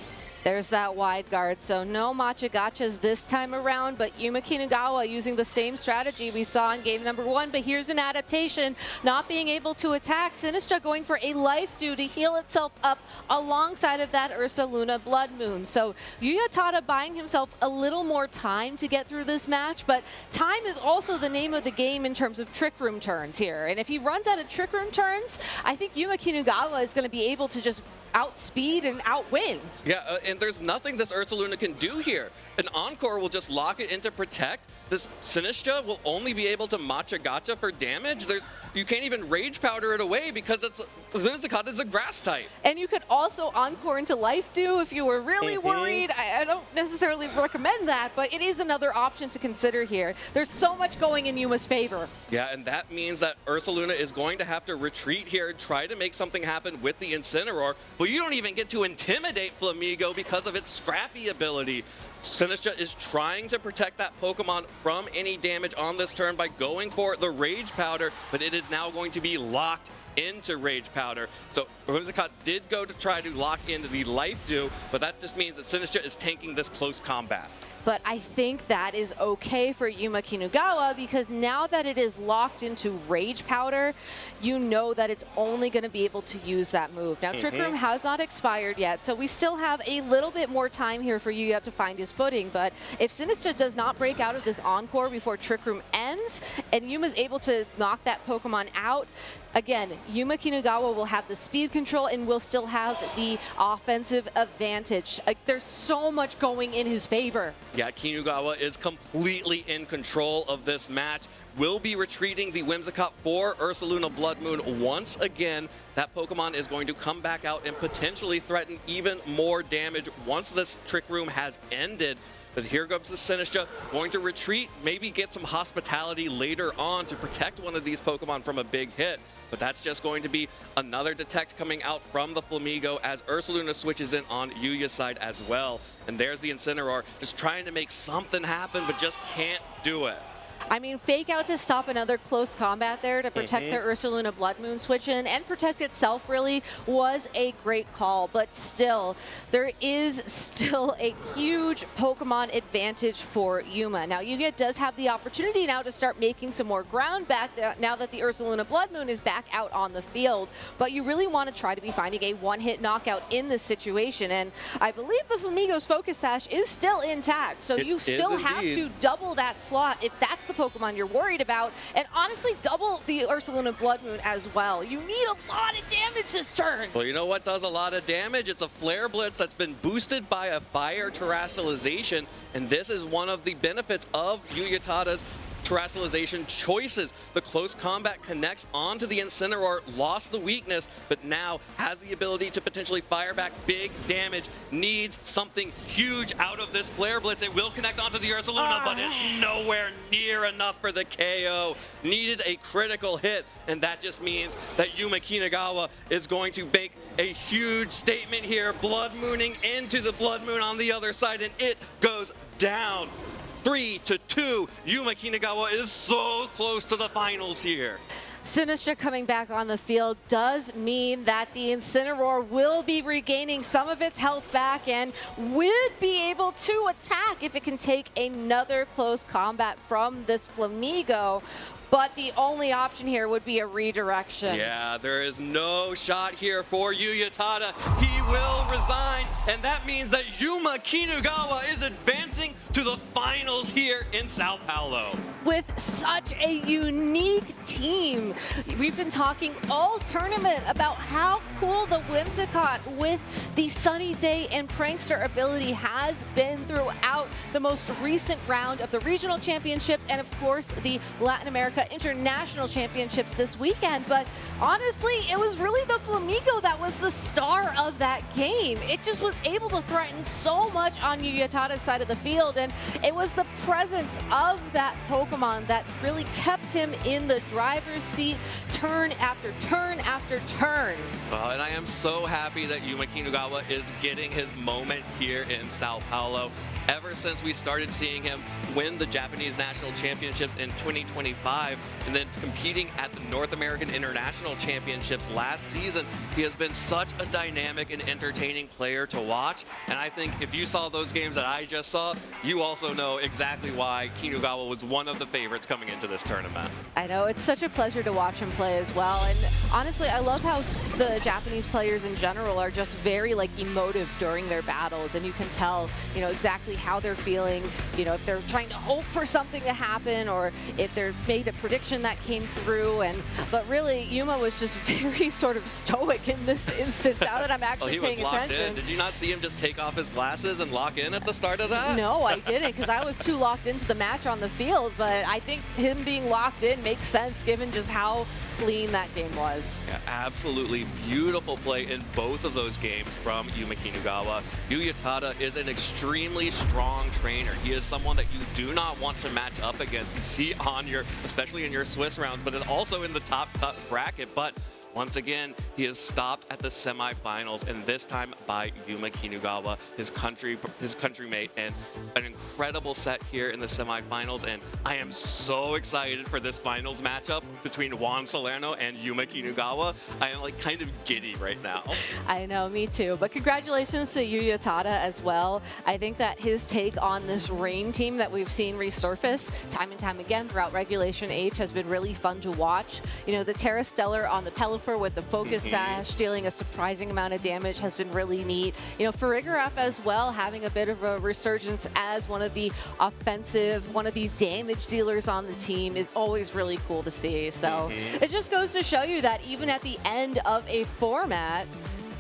There's that Wide Guard, so no Machagachas this time around, but Yuma Kinugawa using the same strategy we saw in game number 1, but here's an adaptation, not being able to attack. Sinistcha going for a Life Dew to heal itself up alongside of that Ursaluna Blood Moon. So Uyatada buying himself a little more time to get through this match, but time is also the name of the game in terms of Trick Room turns here. And if he runs out of Trick Room turns, I think Yuma Kinugawa is going to be able to just outspeed and outwin. Yeah, and there's nothing this Ursaluna can do here. An Encore will just lock it into Protect. This Sinistcha will only be able to Machagacha for damage. You can't even Rage Powder it away because Whimsicott is a Grass type. And you could also Encore into Life Dew if you were really worried. I don't necessarily recommend that, but it is another option to consider here. There's so much going in Yuma's favor. Yeah, and that means that Ursaluna is going to have to retreat here and try to make something happen with the Incineroar. But you don't even get to intimidate Flamigo because of its Scrappy ability. Sinistcha is trying to protect that Pokemon from any damage on this turn by going for the Rage Powder, but it is now going to be locked into Rage Powder. So Whimsicott did go to try to lock into the Life Dew, but that just means that Sinistcha is tanking this close combat. But I think that is okay for Yuma Kinugawa because now that it is locked into Rage Powder, you know that it's only going to be able to use that move. Now, Trick Room has not expired yet, so we still have a little bit more time here for Yuya to find his footing. But if Sinistra does not break out of this Encore before Trick Room ends, and Yuma's able to knock that Pokemon out, again, Yuma Kinugawa will have the speed control and will still have the offensive advantage. Like, there's so much going in his favor. Yeah, Kinugawa is completely in control of this match. Will be retreating the Whimsicott for Ursaluna Blood Moon once again. That Pokemon is going to come back out and potentially threaten even more damage once this Trick Room has ended. But here comes the Sinistra, going to retreat, maybe get some hospitality later on to protect one of these Pokemon from a big hit. But that's just going to be another Detect coming out from the Flamigo as Ursaluna switches in on Yuya's side as well. And there's the Incineroar, just trying to make something happen, but just can't do it. I mean, fake out to stop another close combat there to protect the Ursaluna Blood Moon switch in and protect itself really was a great call. But still, there is still a huge Pokemon advantage for Yuma. Now, Yuya does have the opportunity now to start making some more ground back now that the Ursaluna Blood Moon is back out on the field. But you really want to try to be finding a one-hit knockout in this situation. And I believe the Flamigo's Focus Sash is still intact. So you still have to double that slot if that's the Pokemon you're worried about, and honestly double the Ursaluna Blood Moon as well. You need a lot of damage this turn. Well, you know what does a lot of damage? It's a Flare Blitz that's been boosted by a Fire Terastallization, and this is one of the benefits of Yuyatada's Terastallization choices. The close combat connects onto the Incineroar, lost the weakness, but now has the ability to potentially fire back big damage. Needs something huge out of this Flare Blitz. It will connect onto the Ursaluna, but it's nowhere near enough for the KO. Needed a critical hit, and that just means that Yuma Kinugawa is going to make a huge statement here. Blood Mooning into the Blood Moon on the other side, and it goes down. 3-2. Yuma Kinugawa is so close to the finals here. Sinistra coming back on the field does mean that the Incineroar will be regaining some of its health back and would be able to attack if it can take another close combat from this Flamigo. But the only option here would be a redirection. Yeah, there is no shot here for Yuyatada. He will resign, and that means that Yuma Kinugawa is advancing to the finals here in Sao Paulo. With such a unique team. We've been talking all tournament about how cool the Whimsicott with the Sunny Day and Prankster ability has been throughout the most recent round of the regional championships and of course the Latin America International Championships this weekend. But honestly, it was really the Flamigo that was the star of that game. It just was able to threaten so much on Yuyatada's side of the field, and it was the presence of that Pokemon that really kept him in the driver's seat turn after turn after turn. And I am so happy that Yuma Kinugawa is getting his moment here in Sao Paulo. Ever since we started seeing him win the Japanese National Championships in 2025 and then competing at the North American International Championships last season, he has been such a dynamic and entertaining player to watch. And I think if you saw those games that I just saw, you also know exactly why Kinugawa was one of the favorites coming into this tournament. I know, it's such a pleasure to watch him play as well. And honestly, I love how the Japanese players in general are just very like emotive during their battles, and you can tell, you know, exactly how they're feeling, you know, if they're trying to hope for something to happen or if they're made a prediction that came through. But really, Yuma was just very sort of stoic in this instance, now that I'm actually paying attention. Did you not see him just take off his glasses and lock in at the start of that? No, I didn't, because I was too locked into the match on the field, but I think him being locked in makes sense given just how clean that game was. Yeah, absolutely beautiful play in both of those games from Yuma Kinugawa. Yuyatada is an extremely strong trainer. He is someone that you do not want to match up against and see on your, especially in your Swiss rounds, but also in the top cut bracket. But Once again, he is stopped at the semifinals, and this time by Yuma Kinugawa, his countrymate, and an incredible set here in the semifinals. And I am so excited for this finals matchup between Juan Salerno and Yuma Kinugawa. I am like kind of giddy right now. I know, me too. But congratulations to Yuya Tada as well. I think that his take on this Rain team that we've seen resurface time and time again throughout Regulation H has been really fun to watch. You know, the Terra Stellar on the Pelipper with the Focus Sash dealing a surprising amount of damage has been really neat. You know, Farigiraf as well having a bit of a resurgence as one of the offensive, one of the damage dealers on the team is always really cool to see. So it just goes to show you that even at the end of a format,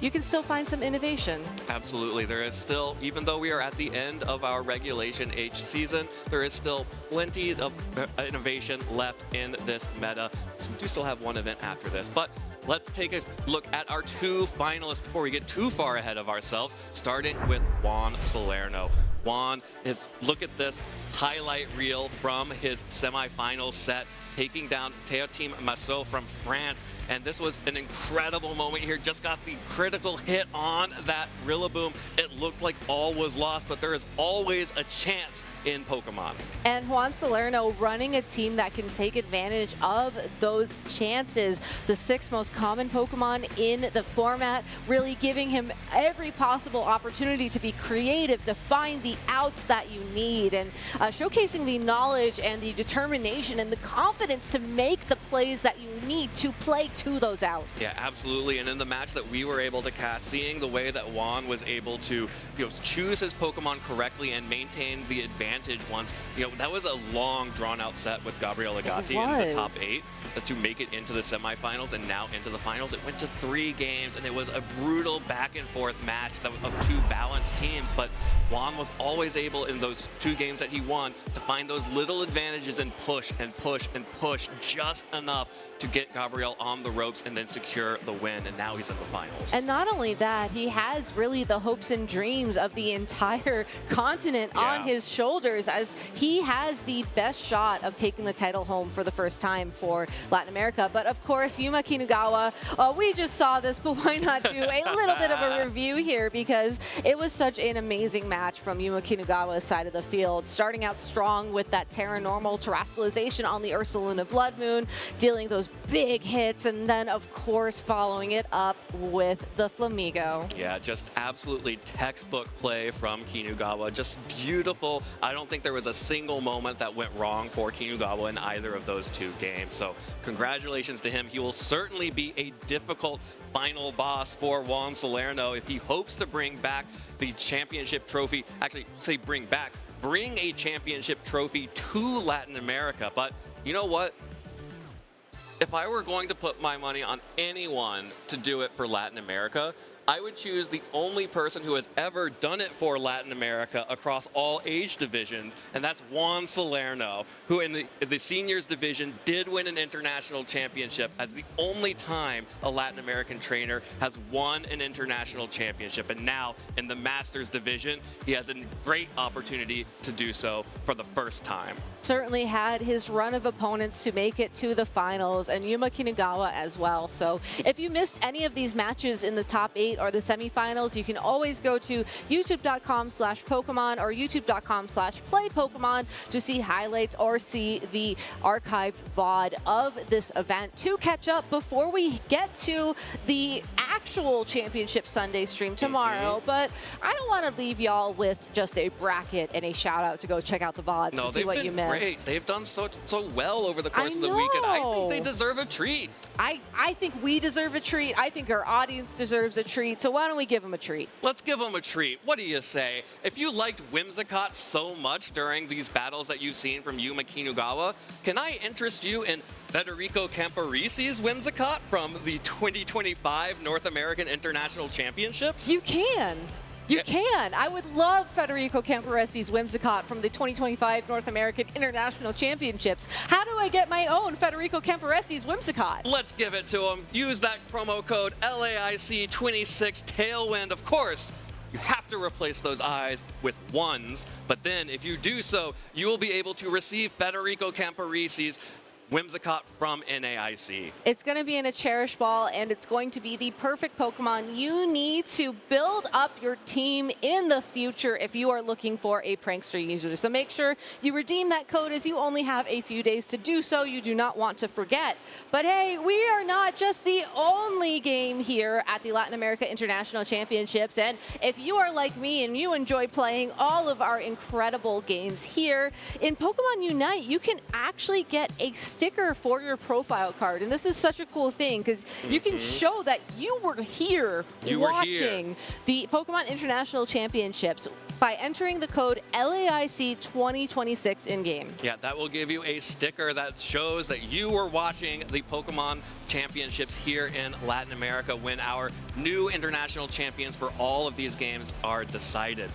you can still find some innovation. Absolutely. There is still, even though we are at the end of our Regulation H season, there is still plenty of innovation left in this meta. So we do still have one event after this. But let's take a look at our two finalists before we get too far ahead of ourselves, starting with Juan Salerno. Juan is, look at this highlight reel from his semifinal set, taking down Teotim Massot from France. And this was an incredible moment here. Just got the critical hit on that Rillaboom. It looked like all was lost, but there is always a chance in Pokemon. And Juan Salerno running a team that can take advantage of those chances. The 6 most common Pokemon in the format, really giving him every possible opportunity to be creative, to find the outs that you need, and showcasing the knowledge and the determination and the confidence to make the plays that you need to play to those outs. Yeah, absolutely. And in the match that we were able to cast, seeing the way that Juan was able to, choose his Pokemon correctly and maintain the advantage once, that was a long drawn-out set with Gabriel Agati in the top 8 to make it into the semifinals and now into the finals. It went to 3 games, and it was a brutal back-and-forth match of 2 balanced teams, but Juan was always able in those 2 games that he won to find those little advantages and push and push and push just enough to get Gabriel on the ropes and then secure the win, and now he's in the finals. And not only that, he has really the hopes and dreams of the entire continent on his shoulders, as he has the best shot of taking the title home for the first time for Latin America. But of course, Yuma Kinugawa, we just saw this, but why not do a little bit of a review here, because it was such an amazing match from Yuma Kinugawa's side of the field. Starting out strong with that Terra Normal Terrestrialization on the Ursaluna Blood Moon, dealing those big hits, and then of course following it up with the Flamigo. Yeah, just absolutely textbook play from Kinugawa. Just beautiful. I don't think there was a single moment that went wrong for Kinugawa in either of those 2 games. So congratulations to him. He will certainly be a difficult final boss for Juan Salerno if he hopes to bring back the championship trophy. Actually, bring a championship trophy to Latin America. But you know what? If I were going to put my money on anyone to do it for Latin America, I would choose the only person who has ever done it for Latin America across all age divisions, and that's Juan Salerno, who in the seniors division did win an international championship as the only time a Latin American trainer has won an international championship. And now in the masters division, he has a great opportunity to do so for the first time. Certainly had his run of opponents to make it to the finals, and Yuma Kinugawa as well. So if you missed any of these matches in the top 8 or the semifinals, you can always go to youtube.com/Pokemon or youtube.com/PlayPokemon to see highlights or see the archived VOD of this event to catch up before we get to the actual Championship Sunday stream tomorrow. But I don't want to leave y'all with just a bracket and a shout out to go check out the VODs to see what you missed. Great. They've done so well over the course of the weekend. I think they deserve a treat. I think we deserve a treat. I think our audience deserves a treat. So why don't we give them a treat? Let's give them a treat. What do you say? If you liked Whimsicott so much during these battles that you've seen from Yuma Kinugawa, can I interest you in Federico Camporisi's Whimsicott from the 2025 North American International Championships? You can. You can. I would love Federico Camporesi's Whimsicott from the 2025 North American International Championships. How do I get my own Federico Camporesi's Whimsicott? Let's give it to him. Use that promo code LAIC26 Tailwind. Of course, you have to replace those I's with 1s, but then if you do so, you will be able to receive Federico Camporesi's Whimsicott from NAIC. It's going to be in a Cherish Ball, and it's going to be the perfect Pokemon you need to build up your team in the future if you are looking for a Prankster user. So make sure you redeem that code, as you only have a few days to do so. You do not want to forget. But hey, we are not just the only game here at the Latin America International Championships. And if you are like me and you enjoy playing all of our incredible games here, in Pokemon Unite, you can actually get a sticker for your profile card. And this is such a cool thing because you can show that you were here watching the Pokemon International Championships by entering the code LAIC 2026 in-game. Yeah, that will give you a sticker that shows that you were watching the Pokemon Championships here in Latin America when our new international champions for all of these games are decided.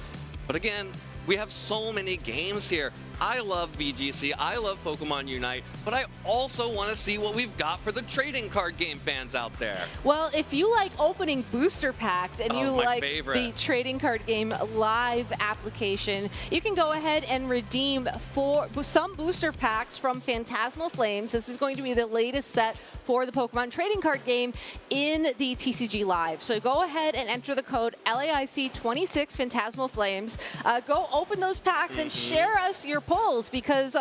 But again, we have so many games here. I love VGC, I love Pokemon Unite, but I also want to see what we've got for the trading card game fans out there. Well, if you like opening booster packs and you like the trading card game live application, you can go ahead and redeem for some booster packs from Phantasmal Flames. This is going to be the latest set for the Pokemon trading card game in the TCG Live. So go ahead and enter the code LAIC26 Phantasmal Flames. Go open those packs and share us your polls, because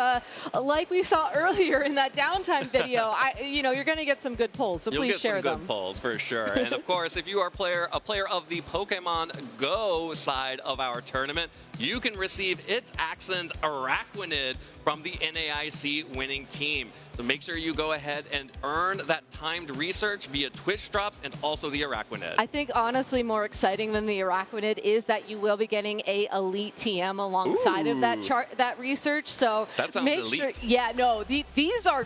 like we saw earlier in that downtime video, you're going to get some good polls, so please share them. You'll get some good polls for sure. And of course, if you are a player of the Pokemon GO side of our tournament, you can receive its Axon's Araquanid from the NAIC winning team. So make sure you go ahead and earn that timed research via Twitch drops and also the Araquanid. I think honestly more exciting than the Araquanid is that you will be getting a Elite TM alongside of that research. So that sounds make elite. sure, yeah, no, these are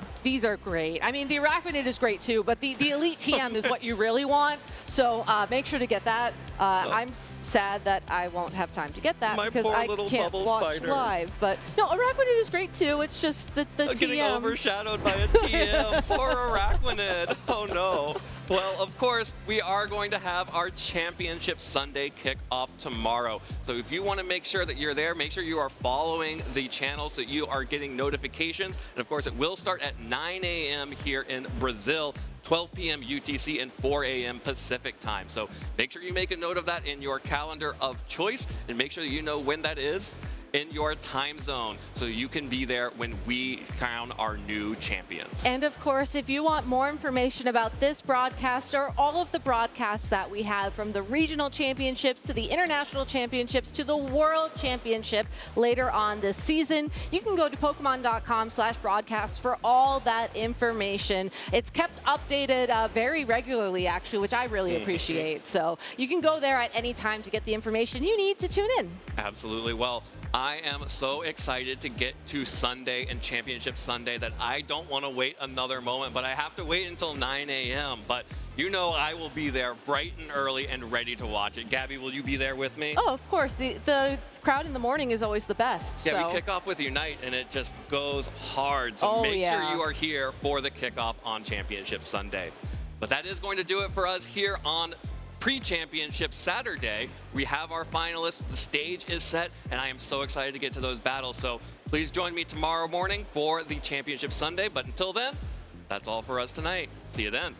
great. I mean, the Araquanid is great too, but the Elite TM is what you really want. So make sure to get that. I'm sad that I won't have time to get that because I can't watch live. But no, Araquanid is great too. It's just the getting TM. overshadowed by a TM for Araquanid. Oh no. Well, of course, we are going to have our Championship Sunday kickoff tomorrow. So if you want to make sure that you're there, make sure you are following the channel so you are getting notifications. And of course, it will start at 9 a.m. here in Brazil, 12 p.m. UTC, and 4 a.m. Pacific time. So make sure you make a note of that in your calendar of choice, and make sure that you know when that is in your time zone so you can be there when we crown our new champions. And of course, if you want more information about this broadcast or all of the broadcasts that we have, from the regional championships to the international championships to the world championship later on this season, you can go to Pokemon.com/broadcast for all that information. It's kept updated very regularly, actually, which I really appreciate. So you can go there at any time to get the information you need to tune in. Absolutely. Well, I am so excited to get to Sunday and Championship Sunday that I don't want to wait another moment, but I have to wait until 9 a.m. But you know I will be there bright and early and ready to watch it. Gabby, will you be there with me? Oh, of course. The crowd in the morning is always the best. Yeah, so. we kick off with Unite, and it just goes hard. So make sure you are here for the kickoff on Championship Sunday. But that is going to do it for us here on Pre-Championship Saturday. We have our finalists, the stage is set, and I am so excited to get to those battles. So please join me tomorrow morning for the Championship Sunday. But until then, that's all for us tonight. See you then.